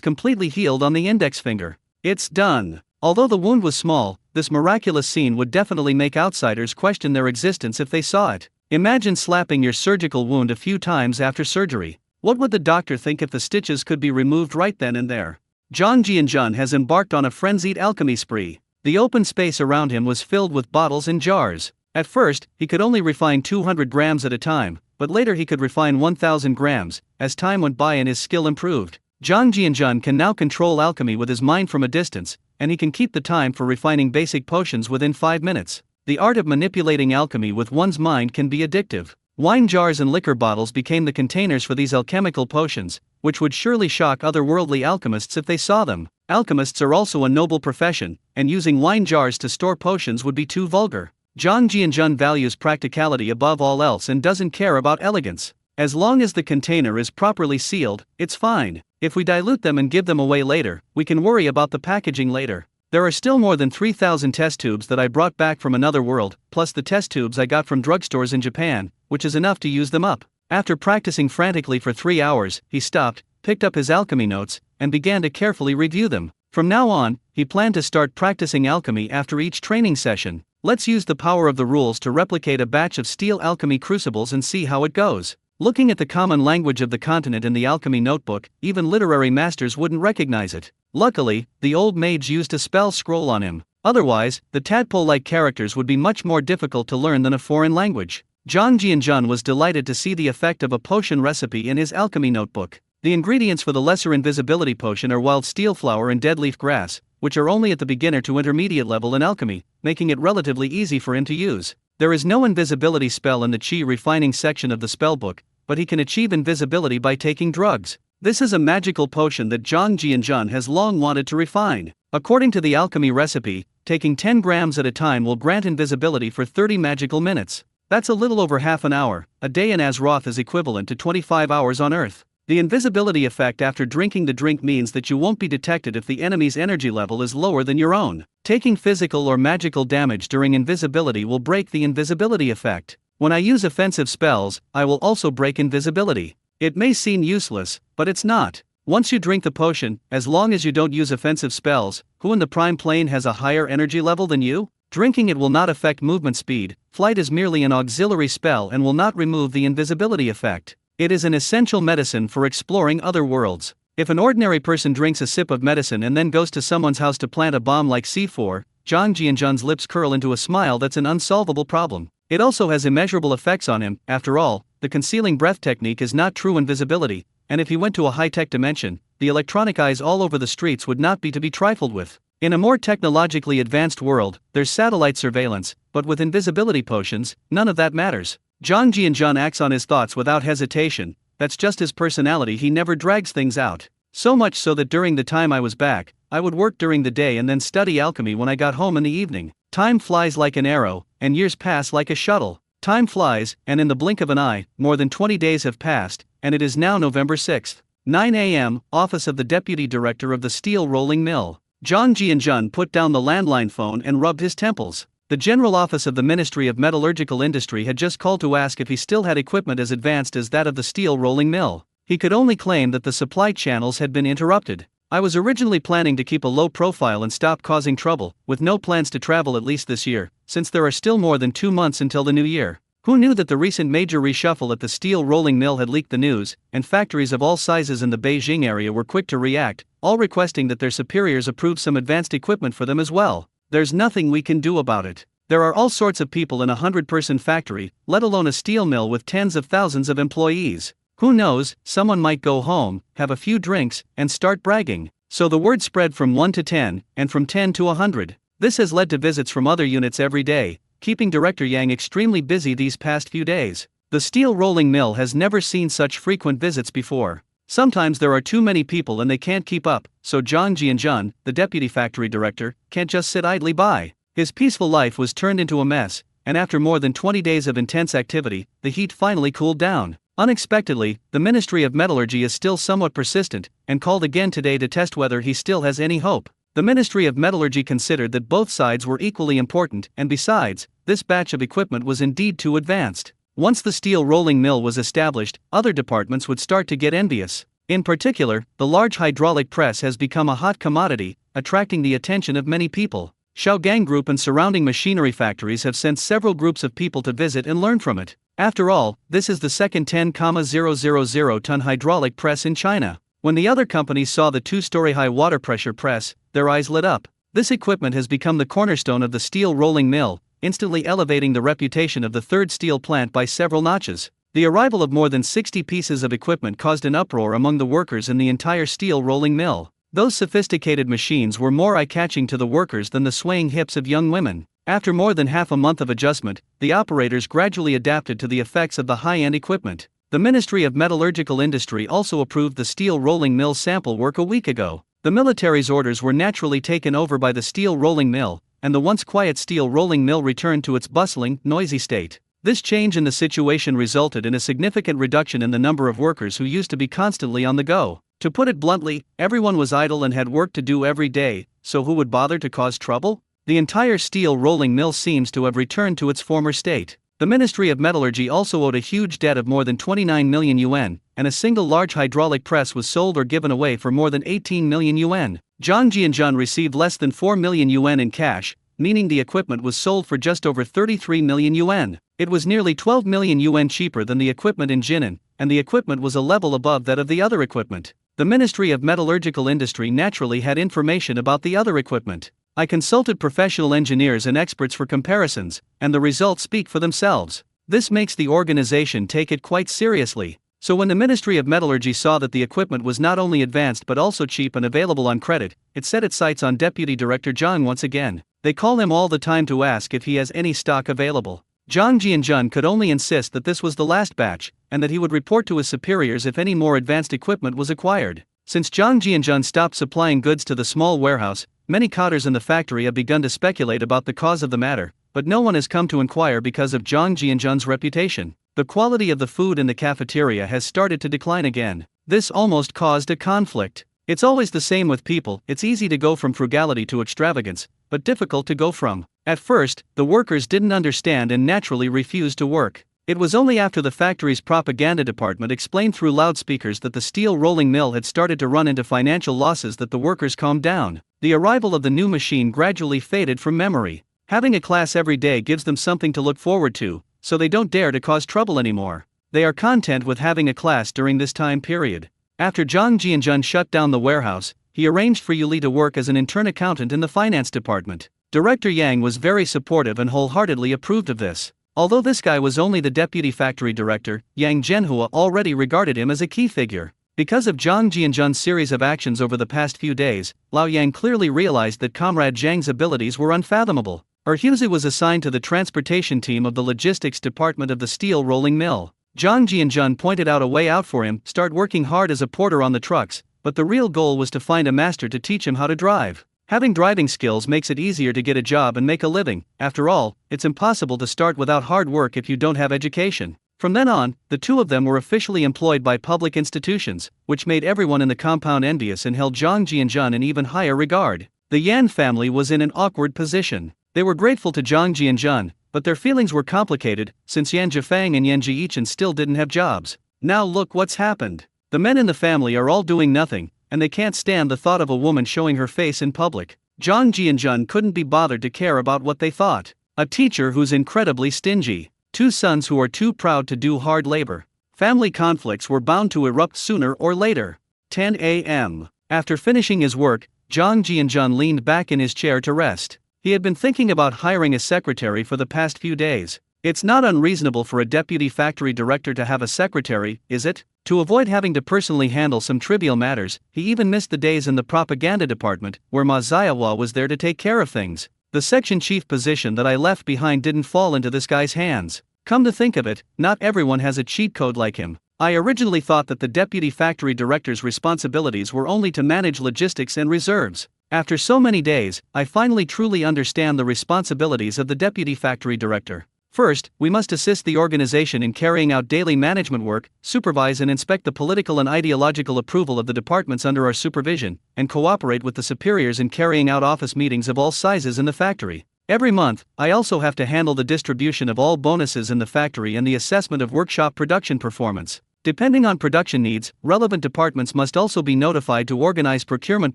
Speaker 1: completely healed on the index finger. It's done. Although the wound was small, this miraculous scene would definitely make outsiders question their existence if they saw it. Imagine slapping your surgical wound a few times after surgery. What would the doctor think if the stitches could be removed right then and there? Zhang Jianjun has embarked on a frenzied alchemy spree. The open space around him was filled with bottles and jars. At first, he could only refine 200 grams at a time, but later he could refine 1,000 grams, as time went by and his skill improved. Zhang Jianjun can now control alchemy with his mind from a distance, and he can keep the time for refining basic potions within 5 minutes. The art of manipulating alchemy with one's mind can be addictive. Wine jars and liquor bottles became the containers for these alchemical potions, which would surely shock otherworldly alchemists if they saw them. Alchemists are also a noble profession, and using wine jars to store potions would be too vulgar. Zhang Jianjun values practicality above all else and doesn't care about elegance. As long as the container is properly sealed, it's fine. If we dilute them and give them away later, we can worry about the packaging later. There are still more than 3,000 test tubes that I brought back from another world, plus the test tubes I got from drugstores in Japan, which is enough to use them up. After practicing frantically for 3 hours, he stopped, picked up his alchemy notes, and began to carefully review them. From now on, he planned to start practicing alchemy after each training session. Let's use the power of the rules to replicate a batch of steel alchemy crucibles and see how it goes. Looking at the common language of the continent in the alchemy notebook, even literary masters wouldn't recognize it. Luckily, the old mage used a spell scroll on him. Otherwise, the tadpole-like characters would be much more difficult to learn than a foreign language. Zhang Jianjun was delighted to see the effect of a potion recipe in his alchemy notebook. The ingredients for the lesser invisibility potion are wild steel flower and deadleaf grass, which are only at the beginner to intermediate level in alchemy, making it relatively easy for him to use. There is no invisibility spell in the chi refining section of the spellbook, but he can achieve invisibility by taking drugs. This is a magical potion that Zhang Jianjun has long wanted to refine. According to the alchemy recipe, taking 10 grams at a time will grant invisibility for 30 magical minutes. That's a little over half an hour. A day in Azeroth is equivalent to 25 hours on Earth. The invisibility effect after drinking the drink means that you won't be detected if the enemy's energy level is lower than your own. Taking physical or magical damage during invisibility will break the invisibility effect. When I use offensive spells, I will also break invisibility. It may seem useless, but it's not. Once you drink the potion, as long as you don't use offensive spells, who in the prime plane has a higher energy level than you? Drinking it will not affect movement speed. Flight is merely an auxiliary spell and will not remove the invisibility effect. It is an essential medicine for exploring other worlds. If an ordinary person drinks a sip of medicine and then goes to someone's house to plant a bomb like C4, Zhang Jianjun's lips curl into a smile that's an unsolvable problem. It also has immeasurable effects on him. After all, the concealing breath technique is not true invisibility, and if he went to a high-tech dimension, the electronic eyes all over the streets would not be to be trifled with. In a more technologically advanced world, there's satellite surveillance, but with invisibility potions, none of that matters. Zhang Jianjun acts on his thoughts without hesitation. That's just his personality. He never drags things out. So much so that during the time I was back, I would work during the day and then study alchemy when I got home in the evening. Time flies like an arrow, and years pass like a shuttle. Time flies, and in the blink of an eye, more than 20 days have passed, and it is now November 6. 9 a.m., Office of the Deputy Director of the Steel Rolling Mill. Zhang Jianjun put down the landline phone and rubbed his temples. The General Office of the Ministry of Metallurgical Industry had just called to ask if he still had equipment as advanced as that of the steel rolling mill. He could only claim that the supply channels had been interrupted. I was originally planning to keep a low profile and stop causing trouble, with no plans to travel at least this year, since there are still more than 2 months until the new year. Who knew that the recent major reshuffle at the steel rolling mill had leaked the news, and factories of all sizes in the Beijing area were quick to react, all requesting that their superiors approve some advanced equipment for them as well. There's nothing we can do about it. There are all sorts of people in a 100-person factory, let alone a steel mill with tens of thousands of employees. Who knows, someone might go home, have a few drinks, and start bragging. So the word spread from 1 to 10, and from 10 to 100. This has led to visits from other units every day, keeping Director Yang extremely busy these past few days. The steel rolling mill has never seen such frequent visits before. Sometimes there are too many people and they can't keep up, so Zhang Jianjun, the deputy factory director, can't just sit idly by. His peaceful life was turned into a mess, and after more than 20 days of intense activity, the heat finally cooled down. Unexpectedly, the Ministry of Metallurgy is still somewhat persistent, and called again today to test whether he still has any hope. The Ministry of Metallurgy considered that both sides were equally important, and besides, this batch of equipment was indeed too advanced. Once the steel rolling mill was established, other departments would start to get envious. In particular, the large hydraulic press has become a hot commodity, attracting the attention of many people. Shaogang Group and surrounding machinery factories have sent several groups of people to visit and learn from it. After all, this is the second 10,000-ton hydraulic press in China. When the other companies saw the 2-story high water pressure press, their eyes lit up. This equipment has become the cornerstone of the steel rolling mill, instantly elevating the reputation of the third steel plant by several notches. The arrival of more than 60 pieces of equipment caused an uproar among the workers in the entire steel rolling mill. Those sophisticated machines were more eye-catching to the workers than the swaying hips of young women. After more than half a month of adjustment, the operators gradually adapted to the effects of the high-end equipment. The Ministry of Metallurgical Industry also approved the steel rolling mill sample work a week ago. The military's orders were naturally taken over by the steel rolling mill, and the once quiet steel rolling mill returned to its bustling, noisy state. This change in the situation resulted in a significant reduction in the number of workers who used to be constantly on the go. To put it bluntly, everyone was idle and had work to do every day, so who would bother to cause trouble? The entire steel rolling mill seems to have returned to its former state. The Ministry of Metallurgy also owed a huge debt of more than 29 million yuan, and a single large hydraulic press was sold or given away for more than 18 million yuan. Zhang Jianjun received less than 4 million yuan in cash, meaning the equipment was sold for just over 33 million yuan. It was nearly 12 million yuan cheaper than the equipment in Jinan, and the equipment was a level above that of the other equipment. The Ministry of Metallurgical Industry naturally had information about the other equipment. I consulted professional engineers and experts for comparisons, and the results speak for themselves. This makes the organization take it quite seriously. So when the Ministry of Metallurgy saw that the equipment was not only advanced but also cheap and available on credit, it set its sights on Deputy Director Zhang once again. They call him all the time to ask if he has any stock available. Zhang Jianjun could only insist that this was the last batch, and that he would report to his superiors if any more advanced equipment was acquired. Since Zhang Jianjun stopped supplying goods to the small warehouse, many cotters in the factory have begun to speculate about the cause of the matter, but no one has come to inquire because of Zhang Jianjun's reputation. The quality of the food in the cafeteria has started to decline again. This almost caused a conflict. It's always the same with people. It's easy to go from frugality to extravagance, but difficult to go from. At first, the workers didn't understand and naturally refused to work. It was only after the factory's propaganda department explained through loudspeakers that the steel rolling mill had started to run into financial losses that the workers calmed down. The arrival of the new machine gradually faded from memory. Having a class every day gives them something to look forward to, so they don't dare to cause trouble anymore. They are content with having a class during this time period. After Zhang Jianjun shut down the warehouse, he arranged for Yuli to work as an intern accountant in the finance department. Director Yang was very supportive and wholeheartedly approved of this. Although this guy was only the deputy factory director, Yang Zhenhua already regarded him as a key figure. Because of Zhang Jianjun's series of actions over the past few days, Lao Yang clearly realized that Comrade Zhang's abilities were unfathomable. Erhuzi was assigned to the transportation team of the logistics department of the steel rolling mill. Zhang Jianjun pointed out a way out for him: start working hard as a porter on the trucks, but the real goal was to find a master to teach him how to drive. Having driving skills makes it easier to get a job and make a living. After all, it's impossible to start without hard work if you don't have education. From then on, the two of them were officially employed by public institutions, which made everyone in the compound envious and held Zhang Jianzhan in even higher regard. The Yan family was in an awkward position. They were grateful to Zhang Jianzhan, but their feelings were complicated, since Yan Zhifang and Yan Jiyichen still didn't have jobs. Now look what's happened. The men in the family are all doing nothing, and they can't stand the thought of a woman showing her face in public. Zhang Jianzhan couldn't be bothered to care about what they thought. A teacher who's incredibly stingy. Two sons who are too proud to do hard labor. Family conflicts were bound to erupt sooner or later. 10 a.m. After finishing his work, Zhang Jianzhan leaned back in his chair to rest. He had been thinking about hiring a secretary for the past few days. It's not unreasonable for a deputy factory director to have a secretary, is it? To avoid having to personally handle some trivial matters, he even missed the days in the propaganda department, where Ma Ziawa was there to take care of things. The section chief position that I left behind didn't fall into this guy's hands. Come to think of it, not everyone has a cheat code like him. I originally thought that the deputy factory director's responsibilities were only to manage logistics and reserves. After so many days, I finally truly understand the responsibilities of the deputy factory director. First, we must assist the organization in carrying out daily management work, supervise and inspect the political and ideological approval of the departments under our supervision, and cooperate with the superiors in carrying out office meetings of all sizes in the factory. Every month, I also have to handle the distribution of all bonuses in the factory and the assessment of workshop production performance. Depending on production needs, relevant departments must also be notified to organize procurement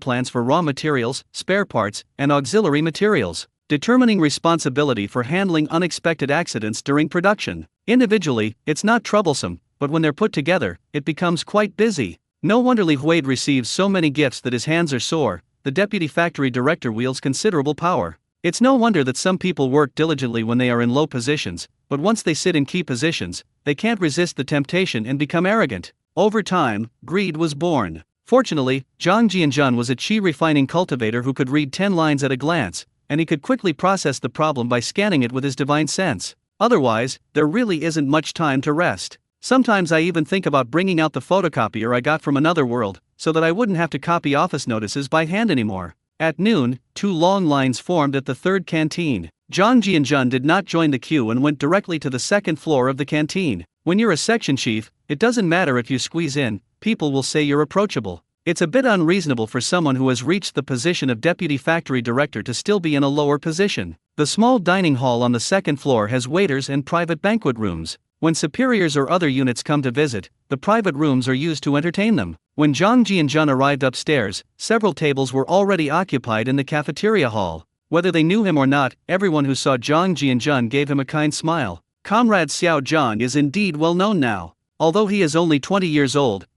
Speaker 1: plans for raw materials, spare parts, and auxiliary materials. Determining responsibility for handling unexpected accidents during production. Individually, it's not troublesome, but when they're put together, it becomes quite busy. No wonder Li Huade receives so many gifts that his hands are sore. The deputy factory director wields considerable power. It's no wonder that some people work diligently when they are in low positions, but once they sit in key positions, they can't resist the temptation and become arrogant. Over time, greed was born. Fortunately, Zhang Jianzhan was a qi refining cultivator who could read 10 lines at a glance, and he could quickly process the problem by scanning it with his divine sense. Otherwise, there really isn't much time to rest. Sometimes I even think about bringing out the photocopier I got from another world, so that I wouldn't have to copy office notices by hand anymore. At noon, 2 long lines formed at the third canteen. Zhang Jianzhan did not join the queue and went directly to the second floor of the canteen. When you're a section chief, it doesn't matter if you squeeze in, people will say you're approachable. It's a bit unreasonable for someone who has reached the position of deputy factory director to still be in a lower position. The small dining hall on the second floor has waiters and private banquet rooms. When superiors or other units come to visit, the private rooms are used to entertain them. When Zhang Jianzhan arrived upstairs, several tables were already occupied in the cafeteria hall. Whether they knew him or not, everyone who saw Zhang Jianzhan gave him a kind smile. Comrade Xiao Zhang is indeed well known now. Although he is only 20 years old,